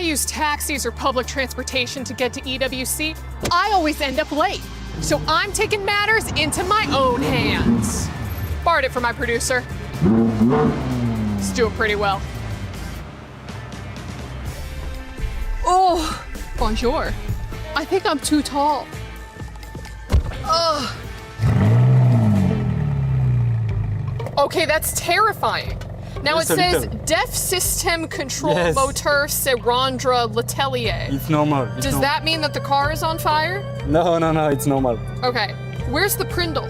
use taxis or public transportation to get to EWC, I always end up late. So I'm taking matters into my own hands. Borrowed it from my producer. He's doing pretty well. Oh, bonjour. I think I'm too tall. Ugh. Okay, that's terrifying. Now it says Def System Control Motor se rendre l'atelier. It's normal. Does that mean that the car is on fire? No, it's normal. Okay, where's the prindle?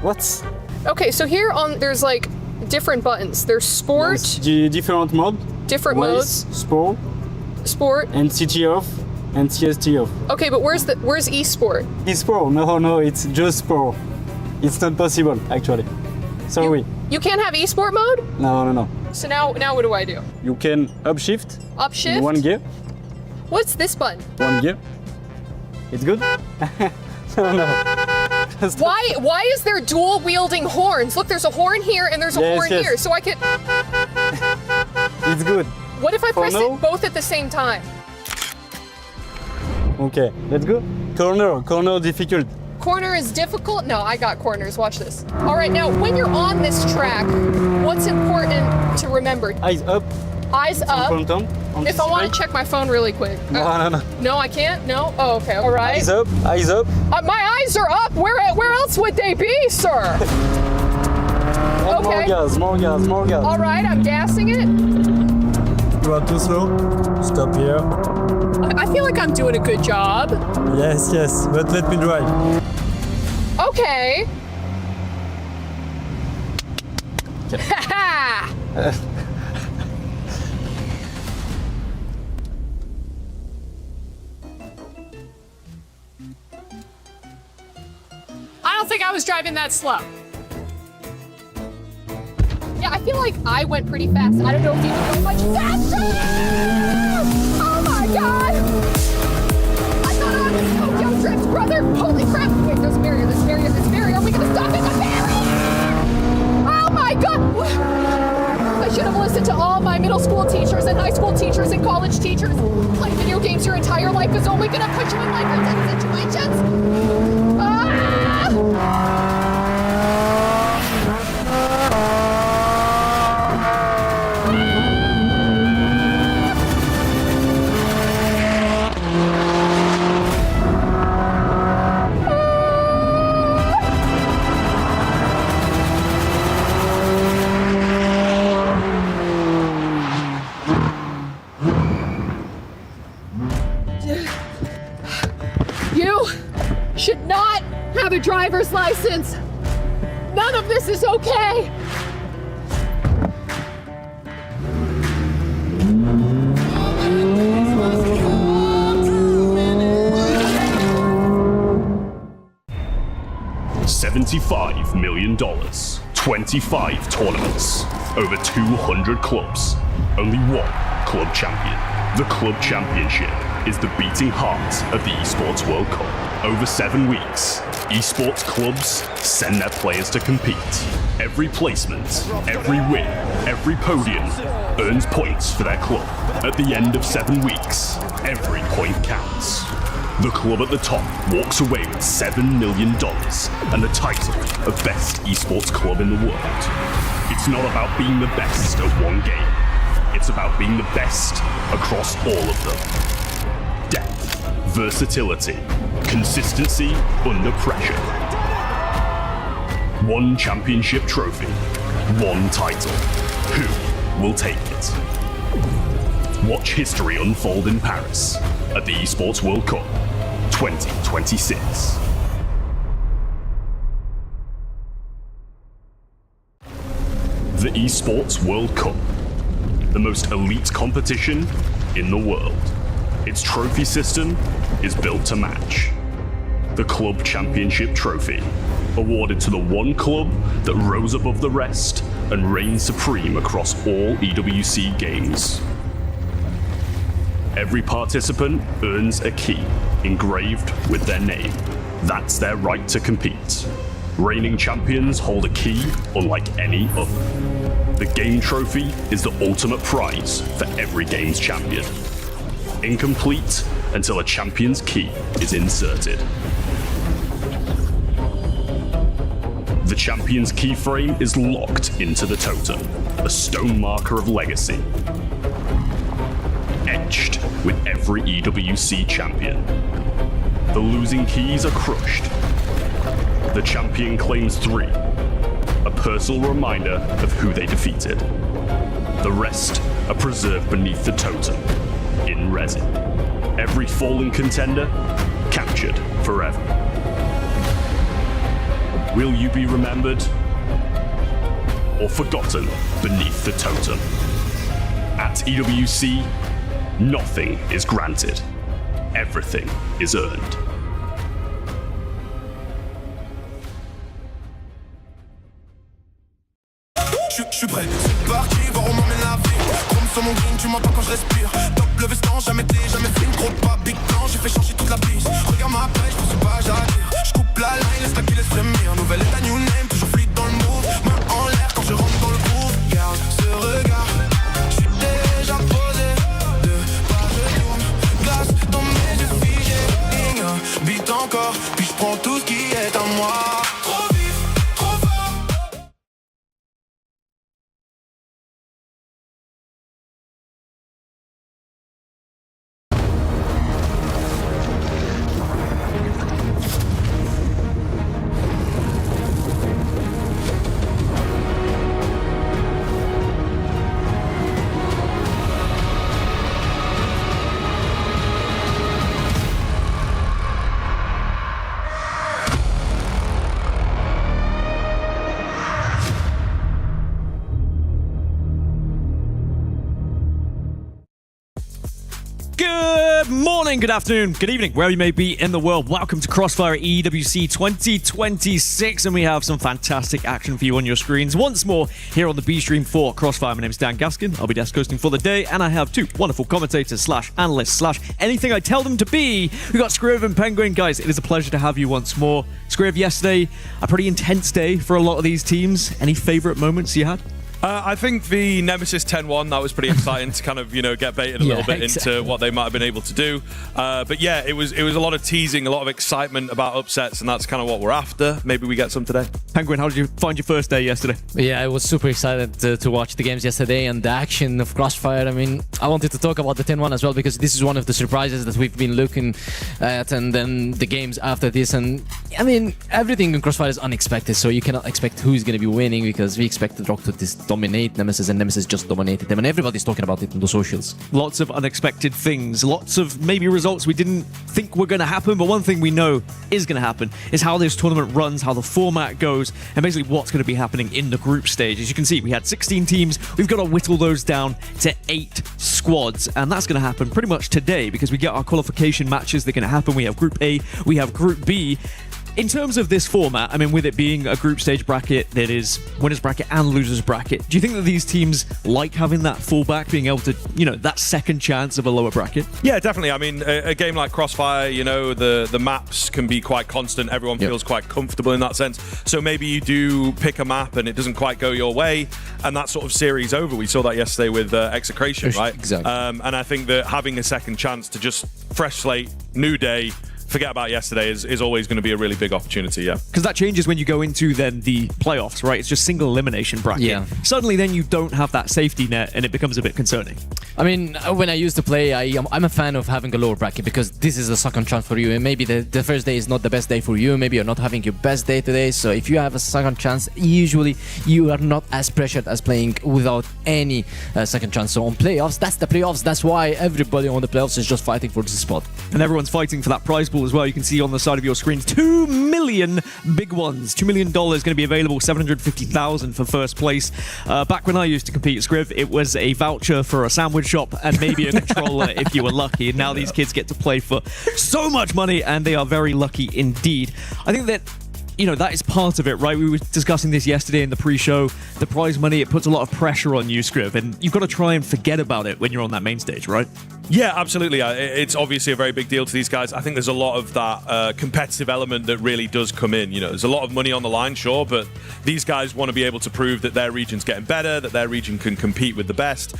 What? Okay, so here there's like different buttons. There's sport. Different mode. Different modes. Sport. And CT off and CST off. Okay, but where's esport? Esport? No, it's just sport. It's not possible actually. Sorry. You can't have esport mode? No. So now what do I do? You can upshift. Upshift? One gear. What's this button? One gear. It's good? No. Why is there dual wielding horns? Look, there's a horn here and there's a horn here, so I could... It's good. What if I press it both at the same time? Okay, let's go. Corner difficult. Corner is difficult? No, I got corners, watch this. All right, now when you're on this track, what's important to remember? Eyes up. Eyes up. If I want to check my phone really quick. No. No, I can't? No? Oh, okay, all right. Eyes up. My eyes are up. Where else would they be, sir? Okay. More gas. All right, I'm gassing it. You are too slow. Stop here. I feel like I'm doing a good job. Yes, but let me drive. Okay. I don't think I was driving that slow. Yeah, I feel like I went pretty fast. I don't know if you would go much faster! Oh my god! I thought I was Tokyo Drift, brother! Holy crap! Wait, there's a barrier. Are we gonna stop at the barrier? Oh my god! I should have listened to all my middle school teachers and high school teachers and college teachers. Playing video games your entire life is only gonna put you in life or death situations. You should not have a driver's license. None of this is okay. $75 million, 25 tournaments, over 200 clubs, only one club champion. The Club Championship is the beating heart of the Esports World Cup. Over 7 weeks, esports clubs send their players to compete. Every placement, every win, every podium earns points for their club. At the end of 7 weeks, every point counts. The club at the top walks away with $7 million and the title of best esports club in the world. It's not about being the best at one game. It's about being the best across all of them. Depth, versatility, consistency under pressure. One championship trophy, one title. Who will take it? Watch history unfold in Paris at the Esports World Cup 2026. The Esports World Cup, the most elite competition in the world. Its trophy system is built to match. The Club Championship Trophy, awarded to the one club that rose above the rest and reigned supreme across all EWC games. Every participant earns a key engraved with their name. That's their right to compete. Reigning champions hold a key unlike any other. The game trophy is the ultimate prize for every games champion. incomplete until a champion's key is inserted. The champion's keyframe is locked into the totem, a stone marker of legacy, etched with every EWC champion. The losing keys are crushed. The champion claims 3, a personal reminder of who they defeated. The rest are preserved beneath the totem, in resin. Every fallen contender captured forever. Will you be remembered or forgotten beneath the totem? At EWC, nothing is granted. Everything is earned. Je suis prêt, c'est parti, voir où m'emmène la vie. Chrome sur mon green, tu m'entends quand je respire. Top le veston, jamais film, trop de pas, big plan, j'ai fait changer toute la piste. Regarde ma page, je pense pas à dire. Je coupe la line, laisse la qui laisse frémir. Nouvelle état, new name, toujours fluide dans le move. Main en l'air quand je rentre dans le groove. Garde ce regard, je suis déjà posé. Deux pas, je tourne, glace dans mes yeux figés. Beat encore, puis je prends tout ce qui est à moi. Good morning, good afternoon, good evening, wherever you may be in the world. Welcome to CROSSFIRE EWC 2026, and we have some fantastic action for you on your screens once more here on the B stream for CROSSFIRE. My name is Dan Gaskin. I'll be desk hosting for the day, and I have two wonderful commentators / analysts / anything I tell them to be. We've got Scriv and Penguin. Guys, it is a pleasure to have you once more. Scriv, yesterday, a pretty intense day for a lot of these teams. Any favorite moments you had? I think the Nemesis 10-1, that was pretty exciting to kind of, get baited a little bit into what they might have been able to do. But yeah, it was a lot of teasing, a lot of excitement about upsets, and that's kind of what we're after. Maybe we get some today. Penguin, how did you find your first day yesterday? Yeah, I was super excited to watch the games yesterday and the action of CROSSFIRE. I mean, I wanted to talk about the 10-1 as well because this is one of the surprises that we've been looking at, and then the games after this. And I mean, everything in CROSSFIRE is unexpected, so you cannot expect who's going to be winning because we expected Rock to dominate Nemesis, and Nemesis just dominated them, and everybody's talking about it on the socials. Lots of unexpected things, lots of maybe results we didn't think were going to happen, but one thing we know is going to happen is how this tournament runs, how the format goes, and basically what's going to be happening in the group stage. As you can see, we had 16 teams. We've got to whittle those down to 8 squads, and that's going to happen pretty much today because we get our qualification matches. They're going to happen. We have Group A, we have Group B. In terms of this format, I mean, with it being a group stage bracket that is winners bracket and losers bracket, do you think that these teams like having that fallback, being able to, that second chance of a lower bracket? Yeah, definitely. I mean, a game like CROSSFIRE, the maps can be quite constant. Everyone feels quite comfortable in that sense. So maybe you do pick a map and it doesn't quite go your way, and that sort of series over. We saw that yesterday with Execration, right? Exactly. And I think that having a second chance to just fresh slate, new day, forget about yesterday is always going to be a really big opportunity, yeah. Because that changes when you go into then the playoffs, right? It's just single elimination bracket. Yeah. Suddenly then you don't have that safety net and it becomes a bit concerning. I mean, when I used to play, I'm a fan of having a lower bracket because this is a second chance for you, and maybe the first day is not the best day for you. Maybe you're not having your best day today, so if you have a second chance, usually you are not as pressured as playing without any second chance. So on playoffs, that's the playoffs. That's why everybody on the playoffs is just fighting for this spot. And everyone's fighting for that prize pool as well. You can see on the side of your screen, 2 million big ones. $2 million going to be available, 750,000 for first place. Back when I used to compete at Scriv, it was a voucher for a sandwich shop and maybe a controller if you were lucky. And now these kids get to play for so much money, and they are very lucky indeed. I think that that is part of it, right? We were discussing this yesterday in the pre-show. The prize money, it puts a lot of pressure on you, Scriv, and you've got to try and forget about it when you're on that main stage, right? Yeah, absolutely. It's obviously a very big deal to these guys. I think there's a lot of that competitive element that really does come in. There's a lot of money on the line, sure, but these guys want to be able to prove that their region's getting better, that their region can compete with the best.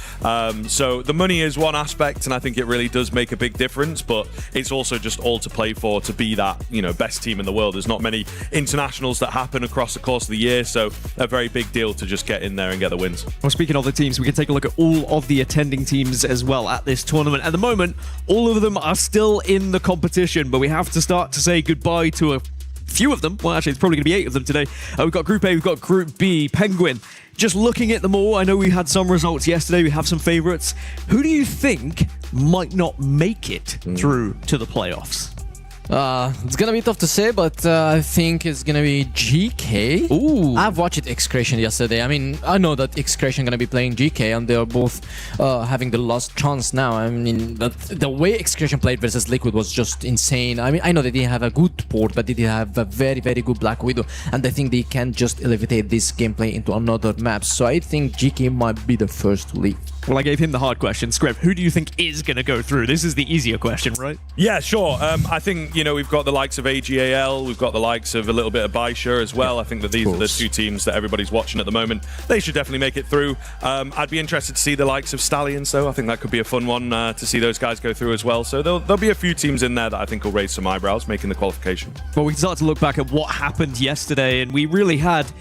So the money is one aspect, and I think it really does make a big difference, but it's also just all to play for, to be that, best team in the world. There's not many internationals that happen across the course of the year, so a very big deal to just get in there and get the wins. Well, speaking of the teams, we can take a look at all of the attending teams as well at this tournament. At the moment, all of them are still in the competition, but we have to start to say goodbye to a few of them. Well, actually, it's probably going to be 8 of them today. We've got Group A, we've got Group B. Penguin, just looking at them all, I know we had some results yesterday, we have some favorites. Who do you think might not make it through to the playoffs? It's gonna be tough to say, but I think it's gonna be GK. Ooh. I've watched Excretion yesterday. I mean, I know that Excretion gonna be playing GK, and they are both having the last chance now. I mean, the way Excretion played versus Liquid was just insane. I mean, I know they didn't have a good Porte, but they did have a very, very good Black Widow, and I think they can just elevate this gameplay into another map. So I think GK might be the first to leave. Well, I gave him the hard question. Scriv, who do you think is going to go through? This is the easier question, right? Yeah, sure. I think, we've got the likes of AGAL, we've got the likes of a little bit of Baisha as well. I think that these are the 2 teams that everybody's watching at the moment. They should definitely make it through. I'd be interested to see the likes of Stallions, though. I think that could be a fun one to see those guys go through as well. So there'll be a few teams in there that I think will raise some eyebrows, making the qualification. Well, we can start to look back at what happened yesterday, and we really had,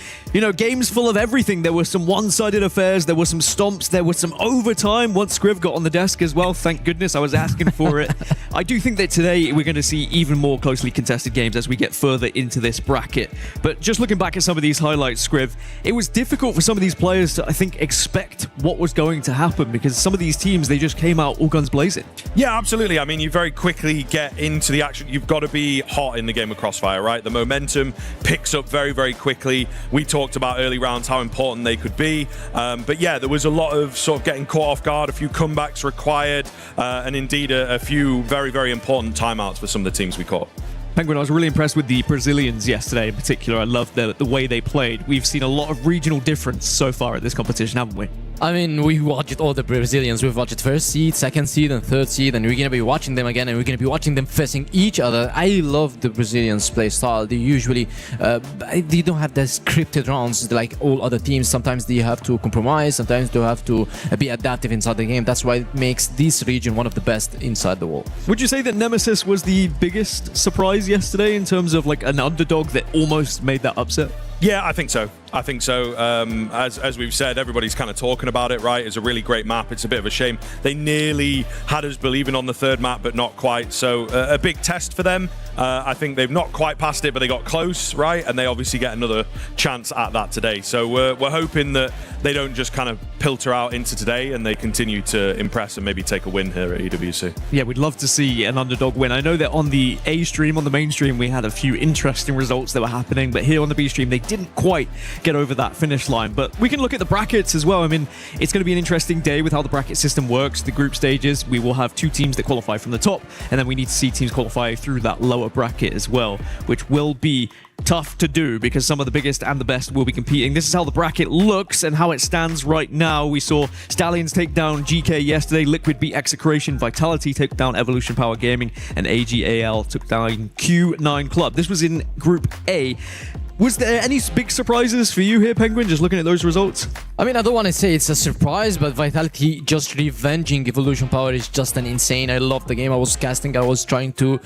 games full of everything. There were some one-sided affairs, there were some stomps, there was some overtime. Once Scriv got on the desk as well, thank goodness, I was asking for it. I do think that today we're going to see even more closely contested games as we get further into this bracket. But just looking back at some of these highlights, Scriv, it was difficult for some of these players to, I think, expect what was going to happen, because some of these teams, they just came out all guns blazing. Yeah, absolutely. I mean, you very quickly get into the action. You've got to be hot in the game of CROSSFIRE, right? The momentum picks up very, very quickly. We talked about early rounds, how important they could be. But yeah, there was a lot of sort of getting caught off guard, a few comebacks required, and indeed a few very, very important timeouts for some of the teams we caught. Penguin, I was really impressed with the Brazilians yesterday in particular. I loved the way they played. We've seen a lot of regional difference so far at this competition, haven't we? I mean, we watched all the Brazilians. We've watched first seed, second seed, and third seed, and we're gonna be watching them again, and we're gonna be watching them facing each other. I love the Brazilians' play style. They usually they don't have the scripted rounds like all other teams. Sometimes they have to compromise. Sometimes they have to be adaptive inside the game. That's why it makes this region one of the best inside the world. Would you say that Nemesis was the biggest surprise yesterday in terms of like an underdog that almost made that upset? Yeah, I think so. As we've said, everybody's kind of talking about it, right? It's a really great map. It's a bit of a shame. They nearly had us believing on the 3rd map, but not quite. So a big test for them. I think they've not quite passed it, but they got close, right? And they obviously get another chance at that today. So we're hoping that they don't just kind of filter out into today and they continue to impress and maybe take a win here at EWC. Yeah, we'd love to see an underdog win. I know that on the A stream, on the main stream, we had a few interesting results that were happening, but here on the B stream, they didn't quite get over that finish line. But we can look at the brackets as well. I mean, it's going to be an interesting day with how the bracket system works. The group stages, we will have 2 teams that qualify from the top, and then we need to see teams qualify through that lower bracket as well, which will be tough to do because some of the biggest and the best will be competing. This is how the bracket looks and how it stands right now. We saw Stallions take down GK yesterday, Liquid beat Execration, Vitality took down Evolution Power Gaming, and AGAL took down Q9 Club. This was in Group A. Was there any big surprises for you here, Penguin, just looking at those results? I mean, I don't want to say it's a surprise, but Vitality just revenging Evolution Power is just an insane. I love the game. I was casting, I was trying to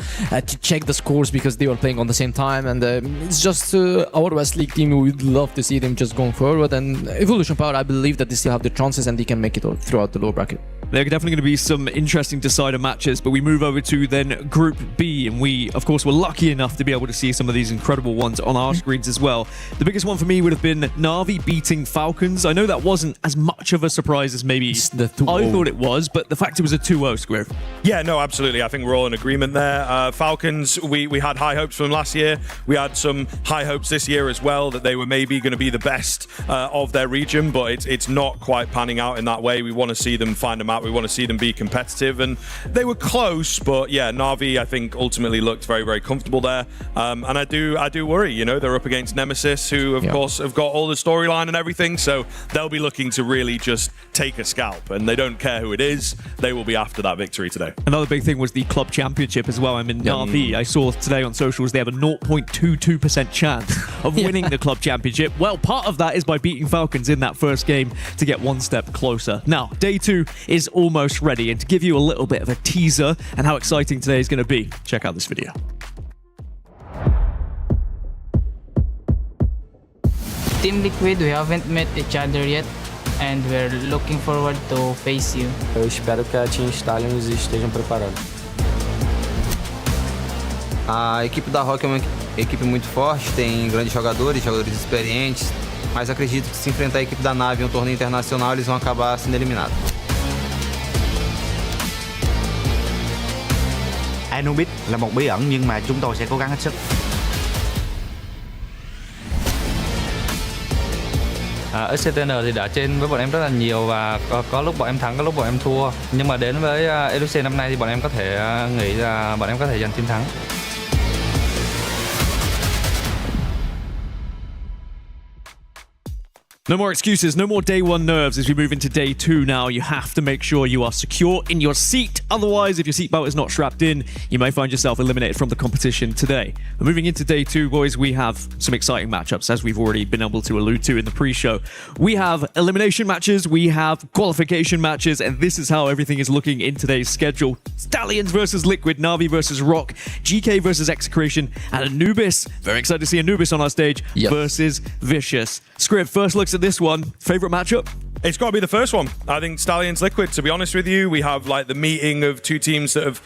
check the scores because they were playing on the same time, and it's just our West League team. We would love to see them just going forward, and Evolution Power, I believe that they still have the chances and they can make it throughout the lower bracket. There are definitely going to be some interesting decider matches, but we move over to then Group B, and we, of course, were lucky enough to be able to see some of these incredible ones on our screens as well. The biggest one for me would have been Na'Vi beating Falcons. I know that wasn't as much of a surprise as maybe I thought it was, but the fact it was a 2-0, Squiff. Yeah, no, absolutely. I think we're all in agreement there. Falcons, we had high hopes from last year. We had some high hopes this year as well that they were maybe going to be the best of their region, but it's not quite panning out in that way. We want to see them find a map We want to see them be competitive, and they were close, but yeah, Na'Vi I think ultimately looked very, very comfortable there. And I do worry, you know, they're up against Nemesis, who of course have got all the storyline and everything, so they'll be looking to really just take a scalp, and they don't care who it is. They will be after that victory today. Another big thing was the club championship as well. I mean, Na'Vi, I saw today on socials, they have a 0.22% chance of winning the club championship. Well, part of that is by beating Falcons in that first game to get one step closer. Now, day 2 is almost ready, and to give you a little bit of a teaser and how exciting today is going to be, check out this video. Team Liquid, we haven't met each other yet, and we're looking forward to face you. Eu espero que a Team Stallions estejam preparados. A equipe da Rock é uma equipe muito forte, tem grandes jogadores experientes, mas acredito que se enfrentar a equipe da Na'Vi em um torneio internacional, eles vão acabar sendo eliminados. Anubis là một bí ẩn nhưng mà chúng tôi sẽ cố gắng hết sức. SCTN thì đã trên với bọn em rất là nhiều và có lúc bọn em thắng, có lúc bọn em thua. Nhưng mà đến với EWC năm nay thì bọn em có thể nghĩ là bọn em có thể giành chiến thắng. No more excuses, no more day 1 nerves as we move into day 2 now. You have to make sure you are secure in your seat. Otherwise, if your seatbelt is not strapped in, you may find yourself eliminated from the competition today. But moving into day 2, boys, we have some exciting matchups, as we've already been able to allude to in the pre-show. We have elimination matches, we have qualification matches, and this is how everything is looking in today's schedule. Stallions versus Liquid, Na'Vi versus Rock, GK versus Execration, and Anubis. Very excited to see Anubis on our stage versus Vicious. Scriv, first looks at this one. Favorite matchup? It's got to be the first one. I think Stallions Liquid, to be honest with you. We have like the meeting of two teams that have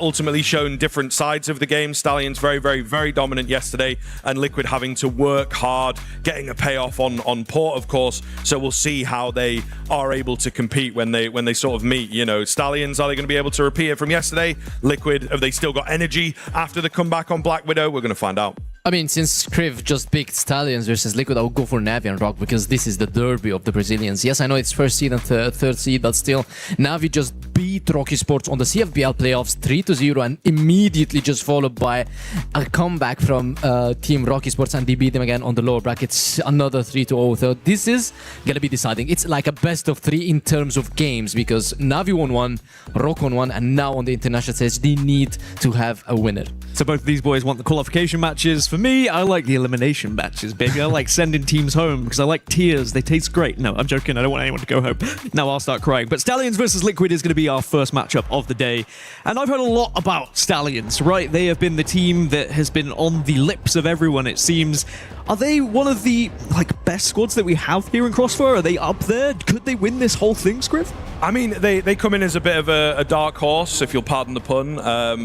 ultimately shown different sides of the game. Stallions very, very, very dominant yesterday, and Liquid having to work hard, getting a payoff on Porte, of course. So we'll see how they are able to compete when they sort of meet. You know, Stallions, are they going to be able to repeat it from yesterday? Liquid, have they still got energy after the comeback on Black Widow? We're going to find out. I mean, since Kriv just picked Stallions versus Liquid, I would go for Na'Vi and Rock because this is the derby of the Brazilians. Yes, I know it's first seed and third seed, but still, Na'Vi just beat Rocky Sports on the CFBL playoffs 3-0 and immediately just followed by a comeback from Team Rocky Sports, and they beat them again on the lower brackets, another 3-0. So this is gonna be deciding. It's like a best of 3 in terms of games because Na'Vi won 1, Rock won 1, and now on the international stage, they need to have a winner. So both of these boys want the qualification matches. For me, I like the elimination matches, baby. I like sending teams home because I like tears. They taste great. No, I'm joking. I don't want anyone to go home. Now I'll start crying. But Stallions versus Liquid is going to be our first matchup of the day. And I've heard a lot about Stallions, right? They have been the team that has been on the lips of everyone, it seems. Are they one of the best squads that we have here in CrossFire? Are they up there? Could they win this whole thing, Scriv? I mean, they come in as a bit of a dark horse, if you'll pardon the pun.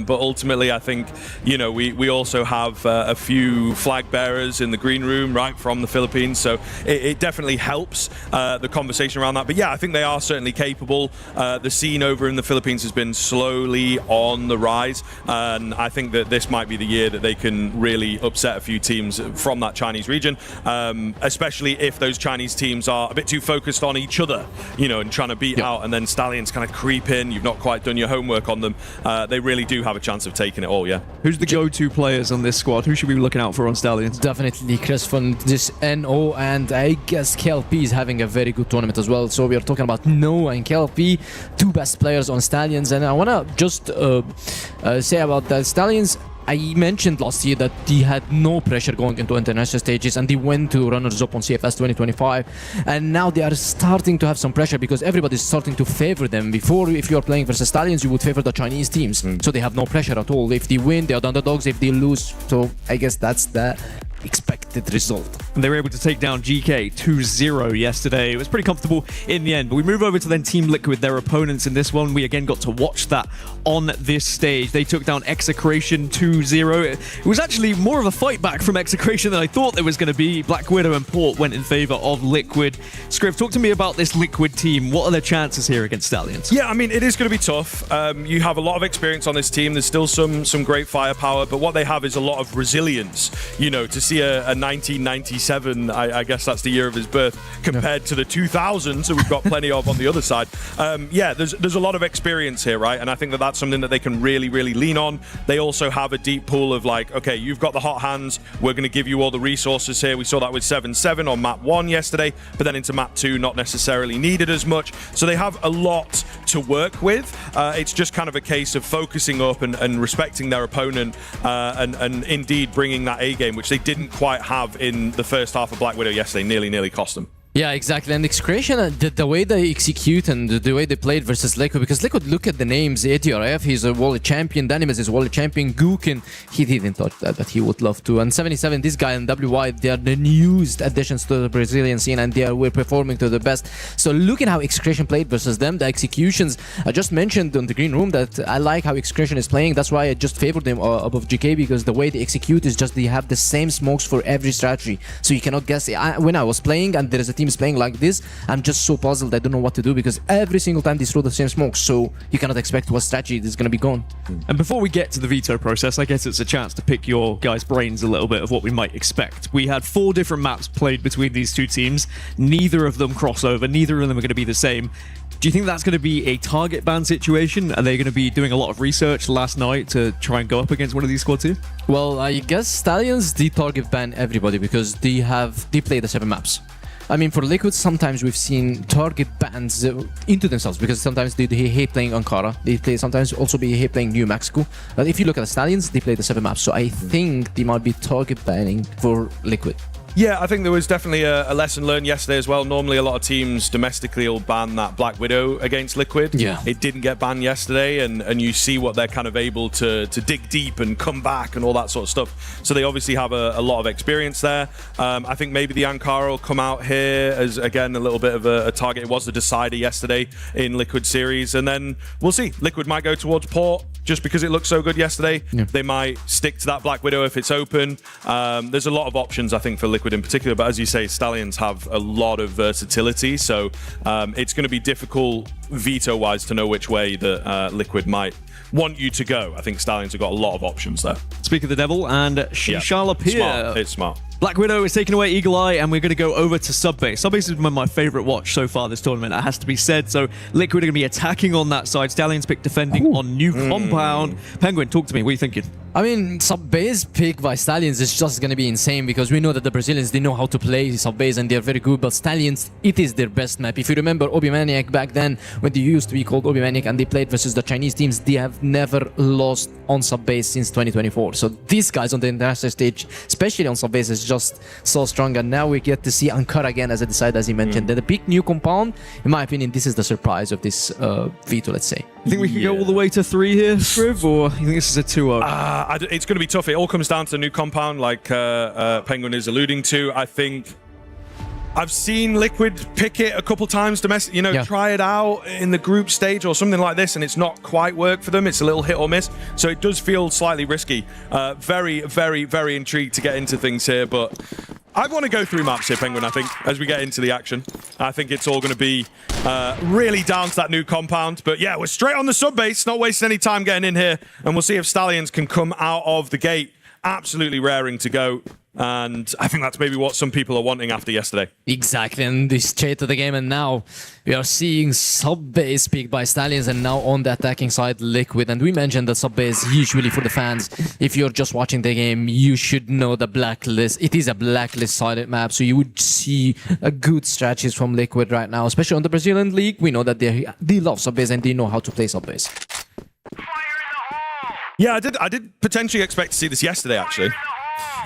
But ultimately, I think, you know, we also have a few flag bearers in the green room, right, from the Philippines. So it definitely helps the conversation around that. But yeah, I think they are certainly capable. The scene over in the Philippines has been slowly on the rise. And I think that this might be the year that they can really upset a few teams from that Chinese region, especially if those Chinese teams are a bit too focused on each other, you know, and trying to beat out, and then Stallions kind of creep in. You've not quite done your homework on them. They really do have a chance of taking it all, yeah. Who's the go-to players on this squad? Who should we be looking out for on Stallions? Definitely Chris from this NO, and I guess KLP is having a very good tournament as well. So we are talking about Noah and KLP, two best players on Stallions. And I want to just say about the Stallions, I mentioned last year that they had no pressure going into international stages and they went to runners-up on CFS 2025, and now they are starting to have some pressure because everybody's starting to favor them. Before, if you are playing versus Stallions, you would favor the Chinese teams, so they have no pressure at all. If they win, they are the underdogs. If they lose, so I guess that's the expected result. And they were able to take down GK 2-0 yesterday. It was pretty comfortable in the end. But we move over to then Team Liquid, their opponents in this one. We again got to watch that on this stage. They took down Execration 2-0. It was actually more of a fight back from Execration than I thought there was going to be. Black Widow and Porte went in favor of Liquid. Scriv, talk to me about this Liquid team. What are their chances here against Stallions? Yeah, I mean, it is going to be tough. You have a lot of experience on this team. There's still some great firepower, but what they have is a lot of resilience, you know, to see a 1997, I guess that's the year of his birth, compared to the 2000s, so we've got plenty of on the other side. Yeah, there's a lot of experience here, right? And I think that that's something that they can really, really lean on. They also have a deep pool of like, okay, you've got the hot hands, we're going to give you all the resources here. We saw that with 7-7 on map 1 yesterday, but then into map 2, not necessarily needed as much. So they have a lot to work with. It's just kind of a case of focusing up and respecting their opponent and indeed bringing that A game, which they didn't quite have in the first half of Black Widow yesterday. Nearly cost them. Yeah, exactly. And Excretion, the way they execute and the way they played versus Liquid, because Liquid, look at the names. ATRF, he's a world champion. Dynamis is a world champion. Gookin, he didn't thought that, but he would love to. And 77, this guy and WY, they are the newest additions to the Brazilian scene, and were performing to the best. So look at how Excretion played versus them. The executions, I just mentioned on the green room that I like how Excretion is playing. That's why I just favored them above GK, because the way they execute is just they have the same smokes for every strategy. So you cannot guess. When I was playing and there is a team is playing like this, I'm just so puzzled. I don't know what to do, because every single time they throw the same smoke, so you cannot expect what strategy is going to be gone. And before we get to the veto process, I guess it's a chance to pick your guys' brains a little bit of what we might expect. We had 4 different maps played between these two teams. Neither of them cross over. Neither of them are going to be the same. Do you think that's going to be a target ban situation? Are they going to be doing a lot of research last night to try and go up against one of these squads here? Well, I guess Stallions, they target ban everybody because they play the 7 maps. I mean, for Liquid, sometimes we've seen target bans into themselves, because sometimes they hate playing Ankara. They sometimes also hate playing New Mexico. But if you look at the Stallions, they play the 7 maps. So I think they might be target banning for Liquid. Yeah, I think there was definitely a lesson learned yesterday as well. Normally, a lot of teams domestically will ban that Black Widow against Liquid. Yeah. It didn't get banned yesterday, and you see what they're kind of able to dig deep and come back and all that sort of stuff. So they obviously have a lot of experience there. I think maybe the Ankara will come out here as, again, a little bit of a target. It was the decider yesterday in Liquid series, and then we'll see. Liquid might go towards Porte just because it looked so good yesterday. Yeah. They might stick to that Black Widow if it's open. There's a lot of options, I think, for Liquid in particular, but as you say, Stallions have a lot of versatility, so it's going to be difficult veto-wise to know which way that Liquid might want you to go. I think Stallions have got a lot of options there. Speak of the devil, and she shall appear. Smart. It's smart. Black Widow is taking away Eagle Eye, and we're going to go over to Subbase. Subbase has been my favorite watch so far this tournament, it has to be said. So Liquid are going to be attacking on that side. Stallions pick defending on new compound. Penguin, talk to me. What are you thinking? I mean, Subbase pick by Stallions is just going to be insane, because we know that the Brazilians, they know how to play Subbase and they're very good, but Stallions, it is their best map. If you remember Obimaniac back then, when they used to be called Obimaniac and they played versus the Chinese teams, they have never lost on Subbase since 2024. So these guys on the international stage, especially on Subbase, is just so strong. And now we get to see Ankara again as a decider, as he mentioned. The big new compound, in my opinion, this is the surprise of this veto, let's say. You think we can go all the way to 3 here, Shriv, or you think this is a 2-0? It's going to be tough. It all comes down to the new compound, like Penguin is alluding to. I think I've seen Liquid pick it a couple times domestic, try it out in the group stage or something like this, and it's not quite worked for them. It's a little hit or miss. So it does feel slightly risky. Very, very, very intrigued to get into things here, but I want to go through maps here, Penguin, I think, as we get into the action. I think it's all going to be really down to that new compound. But yeah, we're straight on the sub-base, not wasting any time getting in here. And we'll see if Stallions can come out of the gate absolutely raring to go. And I think that's maybe what some people are wanting after yesterday. Exactly, and this straight to the game, and now we are seeing sub-base picked by Stallions, and now on the attacking side, Liquid. And we mentioned that sub-base usually for the fans, if you're just watching the game, you should know the blacklist. It is a blacklist-sided map, so you would see a good strategies from Liquid right now, especially on the Brazilian League. We know that they love sub-base and they know how to play sub-base. Yeah, I did potentially expect to see this yesterday, actually.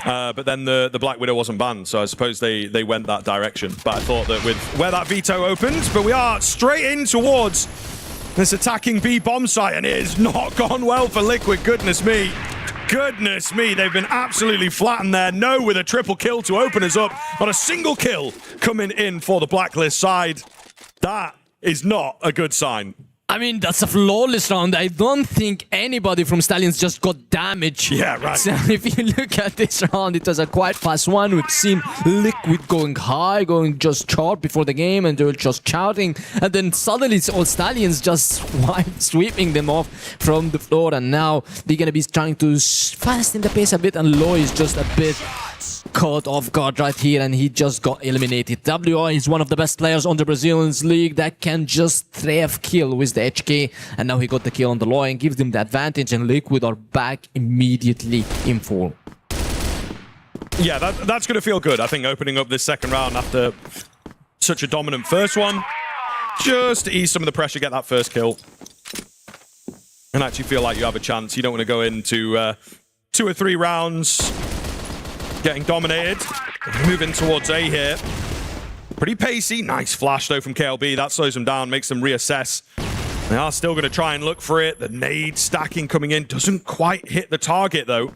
But then the Black Widow wasn't banned, so I suppose they went that direction. But I thought that with where that veto opened, but we are straight in towards this attacking B bomb site, and it has not gone well for Liquid. Goodness me. Goodness me, they've been absolutely flattened there. No, with a triple kill to open us up. Not a single kill coming in for the Blacklist side. That is not a good sign. I mean, that's a flawless round. I don't think anybody from Stallions just got damage. Yeah, right. So if you look at this round, it was a quite fast one. We've seen Liquid going high, going just sharp before the game, and they were just shouting. And then suddenly it's all Stallions just sweeping them off from the floor. And now they're going to be trying to fasten the pace a bit. And Loy is just a bit caught off guard right here and he just got eliminated. WI is one of the best players on the Brazilians league that can just thrive kill with the HK, and now he got the kill on the Loy and gives them the advantage, and Liquid are back immediately in form. Yeah, that's going to feel good, I think, opening up this second round after such a dominant first one. Just to ease some of the pressure, get that first kill. And actually feel like you have a chance. You don't want to go into 2 or 3 rounds getting dominated. Moving towards A here. Pretty pacey. Nice flash, though, from KLB. That slows them down, makes them reassess. They are still going to try and look for it. The nade stacking coming in doesn't quite hit the target, though.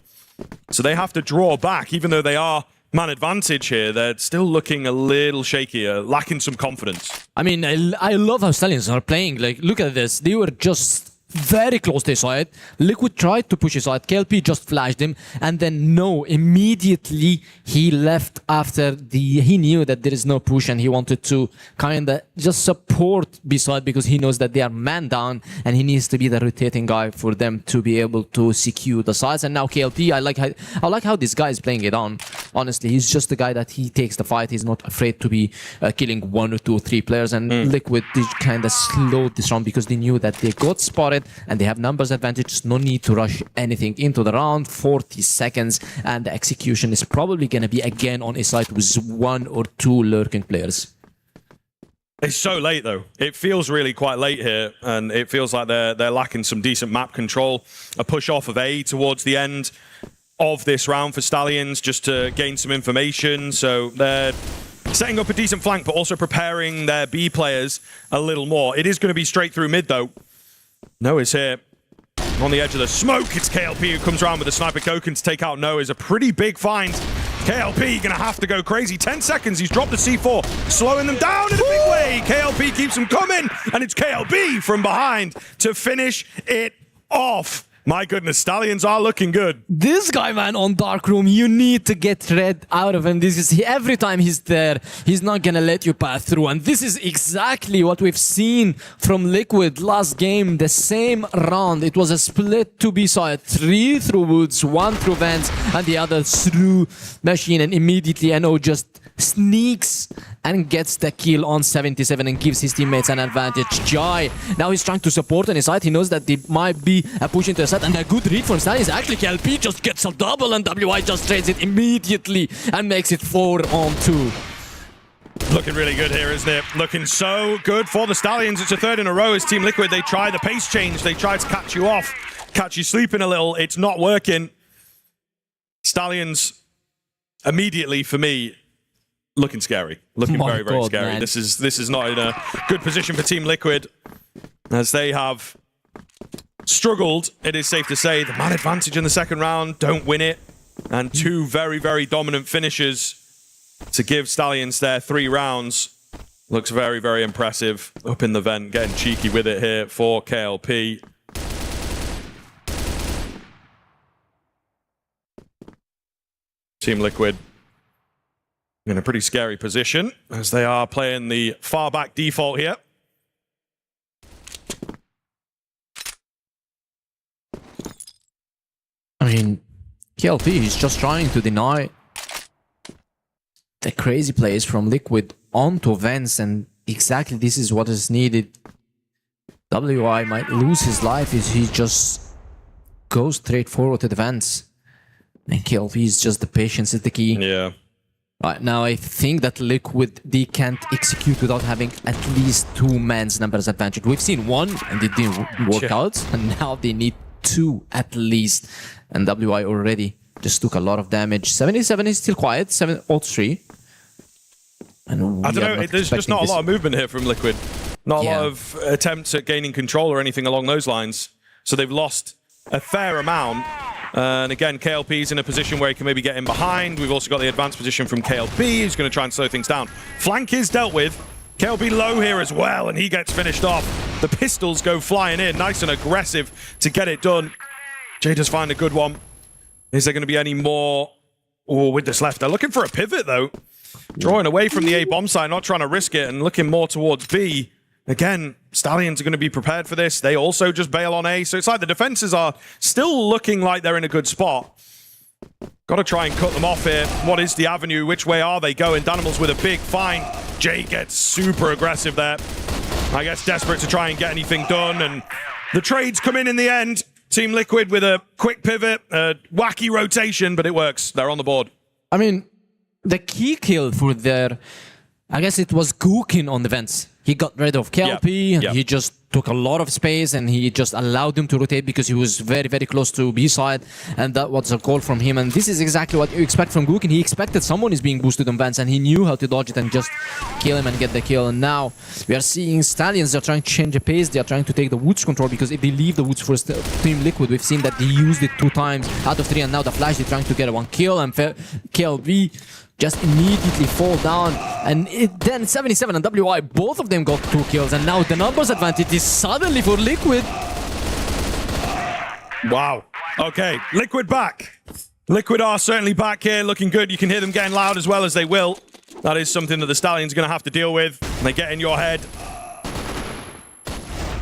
So they have to draw back, even though they are man advantage here. They're still looking a little shakier, lacking some confidence. I mean, I love how Stallions are playing. Like, look at this. They were just very close to his side. Liquid tried to push his side. KLP just flashed him, and then no, immediately he left after he knew that there is no push, and he wanted to kind of just support B-side because he knows that they are man down and he needs to be the rotating guy for them to be able to secure the sides. And now KLP, I like how this guy is playing it on. Honestly, he's just the guy that he takes the fight. He's not afraid to be killing 1 or 2 or 3 players. And Liquid, they kind of slowed this round because they knew that they got spotted and they have numbers advantage. No need to rush anything into the round. 40 seconds, and the execution is probably going to be again on his side with 1 or 2 lurking players. It's so late, though. It feels really quite late here, and it feels like they're lacking some decent map control. A push off of A towards the end of this round for Stallions just to gain some information. So they're setting up a decent flank, but also preparing their B players a little more. It is going to be straight through mid, though. Noah's here on the edge of the smoke. It's KLP who comes around with a sniper token to take out Noah. Is a pretty big find. KLP gonna have to go crazy. 10 seconds, he's dropped the C4, slowing them down in a big way. KLP keeps them coming, and it's KLB from behind to finish it off. My goodness, Stallions are looking good. This guy, man, on Darkroom, you need to get red out of him. This is every time he's there, he's not gonna let you pass through. And this is exactly what we've seen from Liquid last game. The same round. It was a split to B-side. 3 through woods, 1 through vents, and the other through machine. And immediately NO just sneaks and gets the kill on 77 and gives his teammates an advantage. Jai, now he's trying to support on his side. He knows that there might be a push into the side, and a good read from Stallions. Actually, KLP just gets a double, and WI just trades it immediately and makes it 4-on-2. Looking really good here, isn't it? Looking so good for the Stallions. It's a 3rd in a row as Team Liquid. They try the pace change. They try to catch you off, catch you sleeping a little. It's not working. Stallions, immediately for me, looking scary. Looking very, very scary. Man. This is not in a good position for Team Liquid, as they have struggled, it is safe to say. The man advantage in the second round, don't win it. And 2 very, very dominant finishes to give Stallions their 3 rounds. Looks very, very impressive. Up in the vent, getting cheeky with it here for KLP. Team Liquid in a pretty scary position as they are playing the far back default here. I mean, KLP is just trying to deny the crazy plays from Liquid onto Vents, and exactly this is what is needed. WI might lose his life if he just goes straight forward to the Vents. And KLP is just the patience is the key. Yeah. Right, now I think that Liquid, they can't execute without having at least 2 man's numbers advantage. We've seen 1 and it didn't work out, and now they need 2 at least. And WI already just took a lot of damage. 77 is still quiet, 7-3. And I don't know, there's just not a lot of movement here from Liquid. Not a lot of attempts at gaining control or anything along those lines. So they've lost a fair amount. And again, KLP's in a position where he can maybe get in behind. We've also got the advanced position from KLP, who's going to try and slow things down. Flank is dealt with. KLP low here as well, and he gets finished off. The pistols go flying in, nice and aggressive to get it done. Jay does find a good one. Is there going to be any more? Oh, with this left. They're looking for a pivot, though. Drawing away from the A bomb side, not trying to risk it, and looking more towards B. Again, Stallions are going to be prepared for this. They also just bail on A. So it's like the defenses are still looking like they're in a good spot. Got to try and cut them off here. What is the avenue? Which way are they going? Danimals with a big find. Jay gets super aggressive there. I guess desperate to try and get anything done. And the trades come in the end. Team Liquid with a quick pivot, a wacky rotation, but it works. They're on the board. I mean, the key kill for their... I guess it was Gookin on the vents. He got rid of KLP, and he just took a lot of space, and he just allowed him to rotate because he was very, very close to B side, and that was a call from him. And this is exactly what you expect from Gookin. He expected someone is being boosted on vents, and he knew how to dodge it and just kill him and get the kill. And now we are seeing Stallions. They're trying to change the pace. They are trying to take the woods control, because if they leave the woods for Team Liquid, we've seen that they used it 2 times out of 3, and now the Flash, they're trying to get 1 kill, and KLP just immediately fall down. And then 77 and WI, both of them got 2 kills, and now the numbers advantage is suddenly for Liquid. Wow. Okay, Liquid back. Liquid are certainly back here, looking good. You can hear them getting loud as well as they will. That is something that the Stallions are going to have to deal with. They get in your head.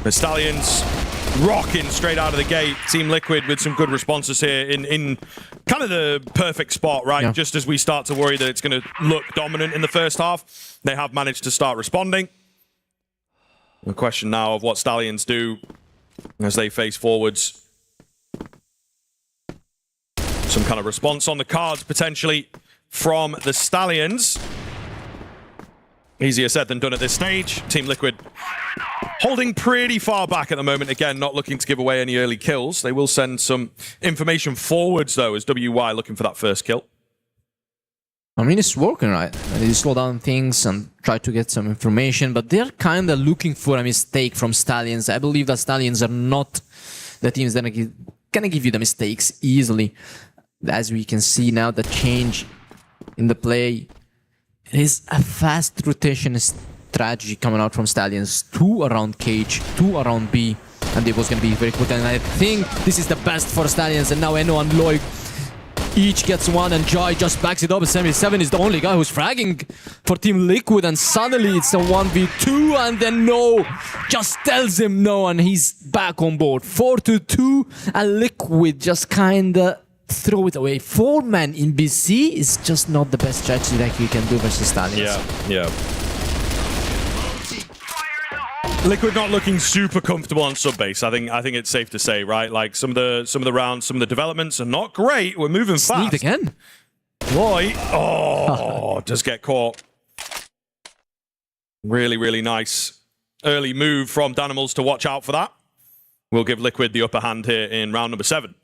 The Stallions rocking straight out of the gate. Team Liquid with some good responses here in kind of the perfect spot, right? Yeah. Just as we start to worry that it's going to look dominant in the first half, they have managed to start responding. The question now of what Stallions do as they face forwards. Some kind of response on the cards potentially from the Stallions. Easier said than done at this stage. Team Liquid holding pretty far back at the moment. Again, not looking to give away any early kills. They will send some information forwards, though, as WY looking for that first kill. I mean, it's working, right? They slow down things and try to get some information, but they're kind of looking for a mistake from Stallions. I believe that Stallions are not the teams that are gonna give you the mistakes easily. As we can see now, the change in the play is a fast rotation strategy coming out from Stallions. 2 around Cage, 2 around B, and it was going to be very quick. And I think this is the best for Stallions. And now Eno and Loic each gets 1, and Jai just backs it up. 77 is the only guy who's fragging for Team Liquid, and suddenly it's a 1v2, and then No just tells him no, and he's back on board. 4-2, and Liquid just kinda throw it away. 4-man in BC is just not the best strategy that you can do versus Stallions. Yeah. Liquid not looking super comfortable on sub-base. I think it's safe to say, right? Like some of the rounds, some of the developments are not great. We're moving fast. Sneaked again. Roy, just get caught. Really, really nice early move from Danimals to watch out for that. We'll give Liquid the upper hand here in round number 7.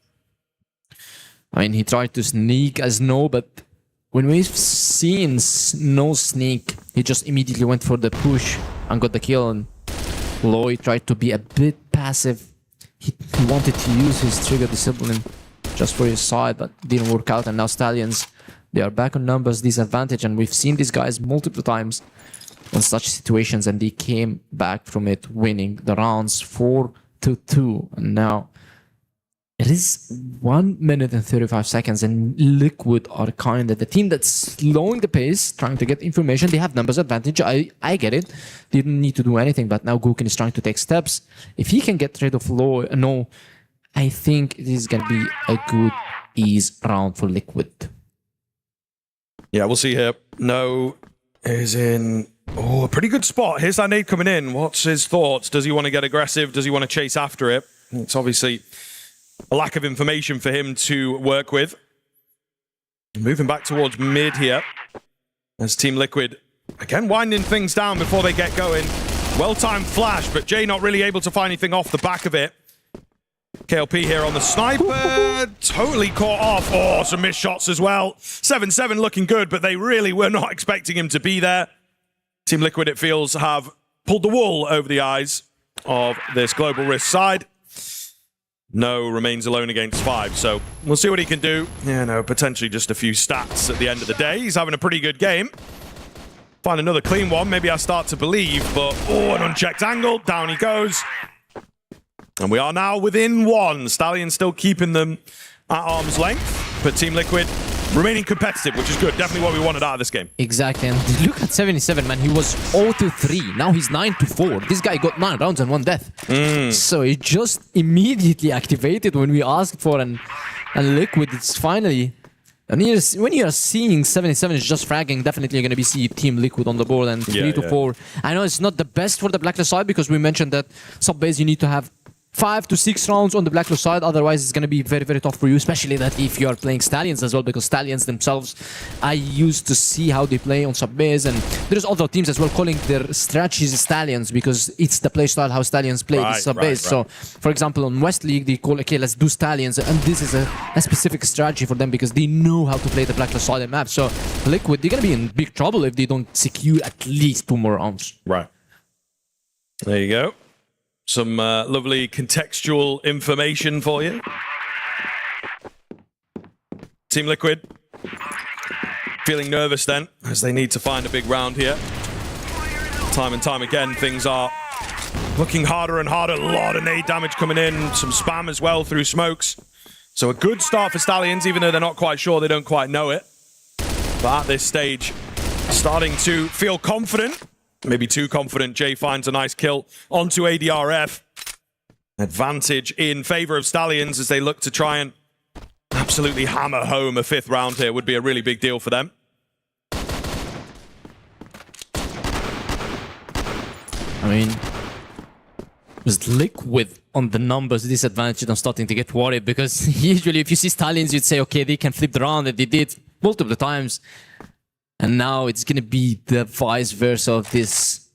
I mean, he tried to sneak as No, but when we've seen No sneak, he just immediately went for the push and got the kill. And Lloyd tried to be a bit passive. He wanted to use his trigger discipline just for his side, but didn't work out. And now Stallions, they are back on numbers disadvantage, and we've seen these guys multiple times in such situations, and they came back from it winning the rounds 4-2. And now it is 1 minute and 35 seconds, and Liquid are kind of the team that's slowing the pace, trying to get information. They have numbers advantage. I get it. They didn't need to do anything, but now Gookin is trying to take steps. If he can get rid of No, I think it is going to be a good ease round for Liquid. Yeah, we'll see here. No is in a pretty good spot. Here's that nade coming in. What's his thoughts? Does he want to get aggressive? Does he want to chase after it? It's obviously a lack of information for him to work with. Moving back towards mid here. As Team Liquid, again, winding things down before they get going. Well-timed flash, but Jay not really able to find anything off the back of it. KLP here on the sniper. Totally caught off. Some missed shots as well. 7-7 looking good, but they really were not expecting him to be there. Team Liquid, it feels, have pulled the wool over the eyes of this Global Risk side. No remains alone against 5, so we'll see what he can do. Potentially just a few stats at the end of the day. He's having a pretty good game. Find another clean one, maybe I start to believe, but an unchecked angle, down he goes. And we are now within 1. Stallion still keeping them at arm's length, but Team Liquid remaining competitive, which is good. Definitely what we wanted out of this game. Exactly, and look at 77, man. He was 0-3. Now he's 9-4. This guy got 9 rounds and 1 death. So he just immediately activated when we asked for, and Liquid, it's finally And when you're seeing 77 is just fragging, definitely you're going to be see Team Liquid on the board and 3 to 4. I know it's not the best for the Blacklist side because we mentioned that sub-base you need to have 5 to 6 rounds on the Blacklist side, otherwise it's going to be very, very tough for you, especially that if you are playing Stallions as well, because Stallions themselves, I used to see how they play on sub-base, and there's other teams as well calling their strategies Stallions because it's the play style how Stallions play this sub-base. So, for example, on West League, they call, okay, let's do Stallions, and this is a specific strategy for them because they know how to play the Blacklist side map. So, Liquid, they're going to be in big trouble if they don't secure at least 2 more rounds. Right. There you go. Some lovely contextual information for you. Team Liquid feeling nervous then, as they need to find a big round here. Time and time again, things are looking harder and harder. A lot of nade damage coming in, some spam as well through smokes. So a good start for Stallions, even though they're not quite sure, they don't quite know it. But at this stage, starting to feel confident. Maybe too confident. Jay finds a nice kill onto ADRF. Advantage in favor of Stallions as they look to try and absolutely hammer home a 5th round here. Would be a really big deal for them. I mean, with Liquid on the numbers disadvantage, I'm starting to get worried because usually if you see Stallions, you'd say, okay, they can flip the round, and they did multiple times. And now it's going to be the vice versa of this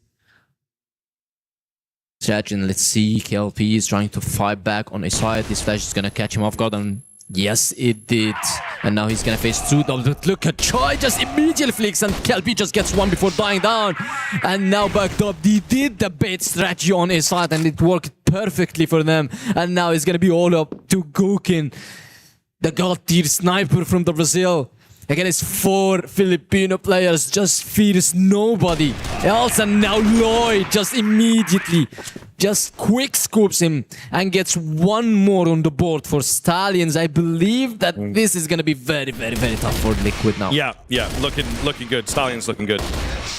strategy. And let's see, KLP is trying to fight back on a side. This flash is going to catch him off guard. And yes, it did. And now he's going to face 2 double. Look at Choi just immediately flicks. And KLP just gets 1 before dying down. And now backed up. They did the bait strategy on his side. And it worked perfectly for them. And now it's going to be all up to Gokin, the god tier sniper from the Brazil. Again, it's 4 Filipino players, just fears nobody else. And now Lloyd just immediately just quick scoops him and gets 1 more on the board for Stallions. I believe that this is going to be very, very, very tough for Liquid now. Yeah, looking good. Stallions looking good.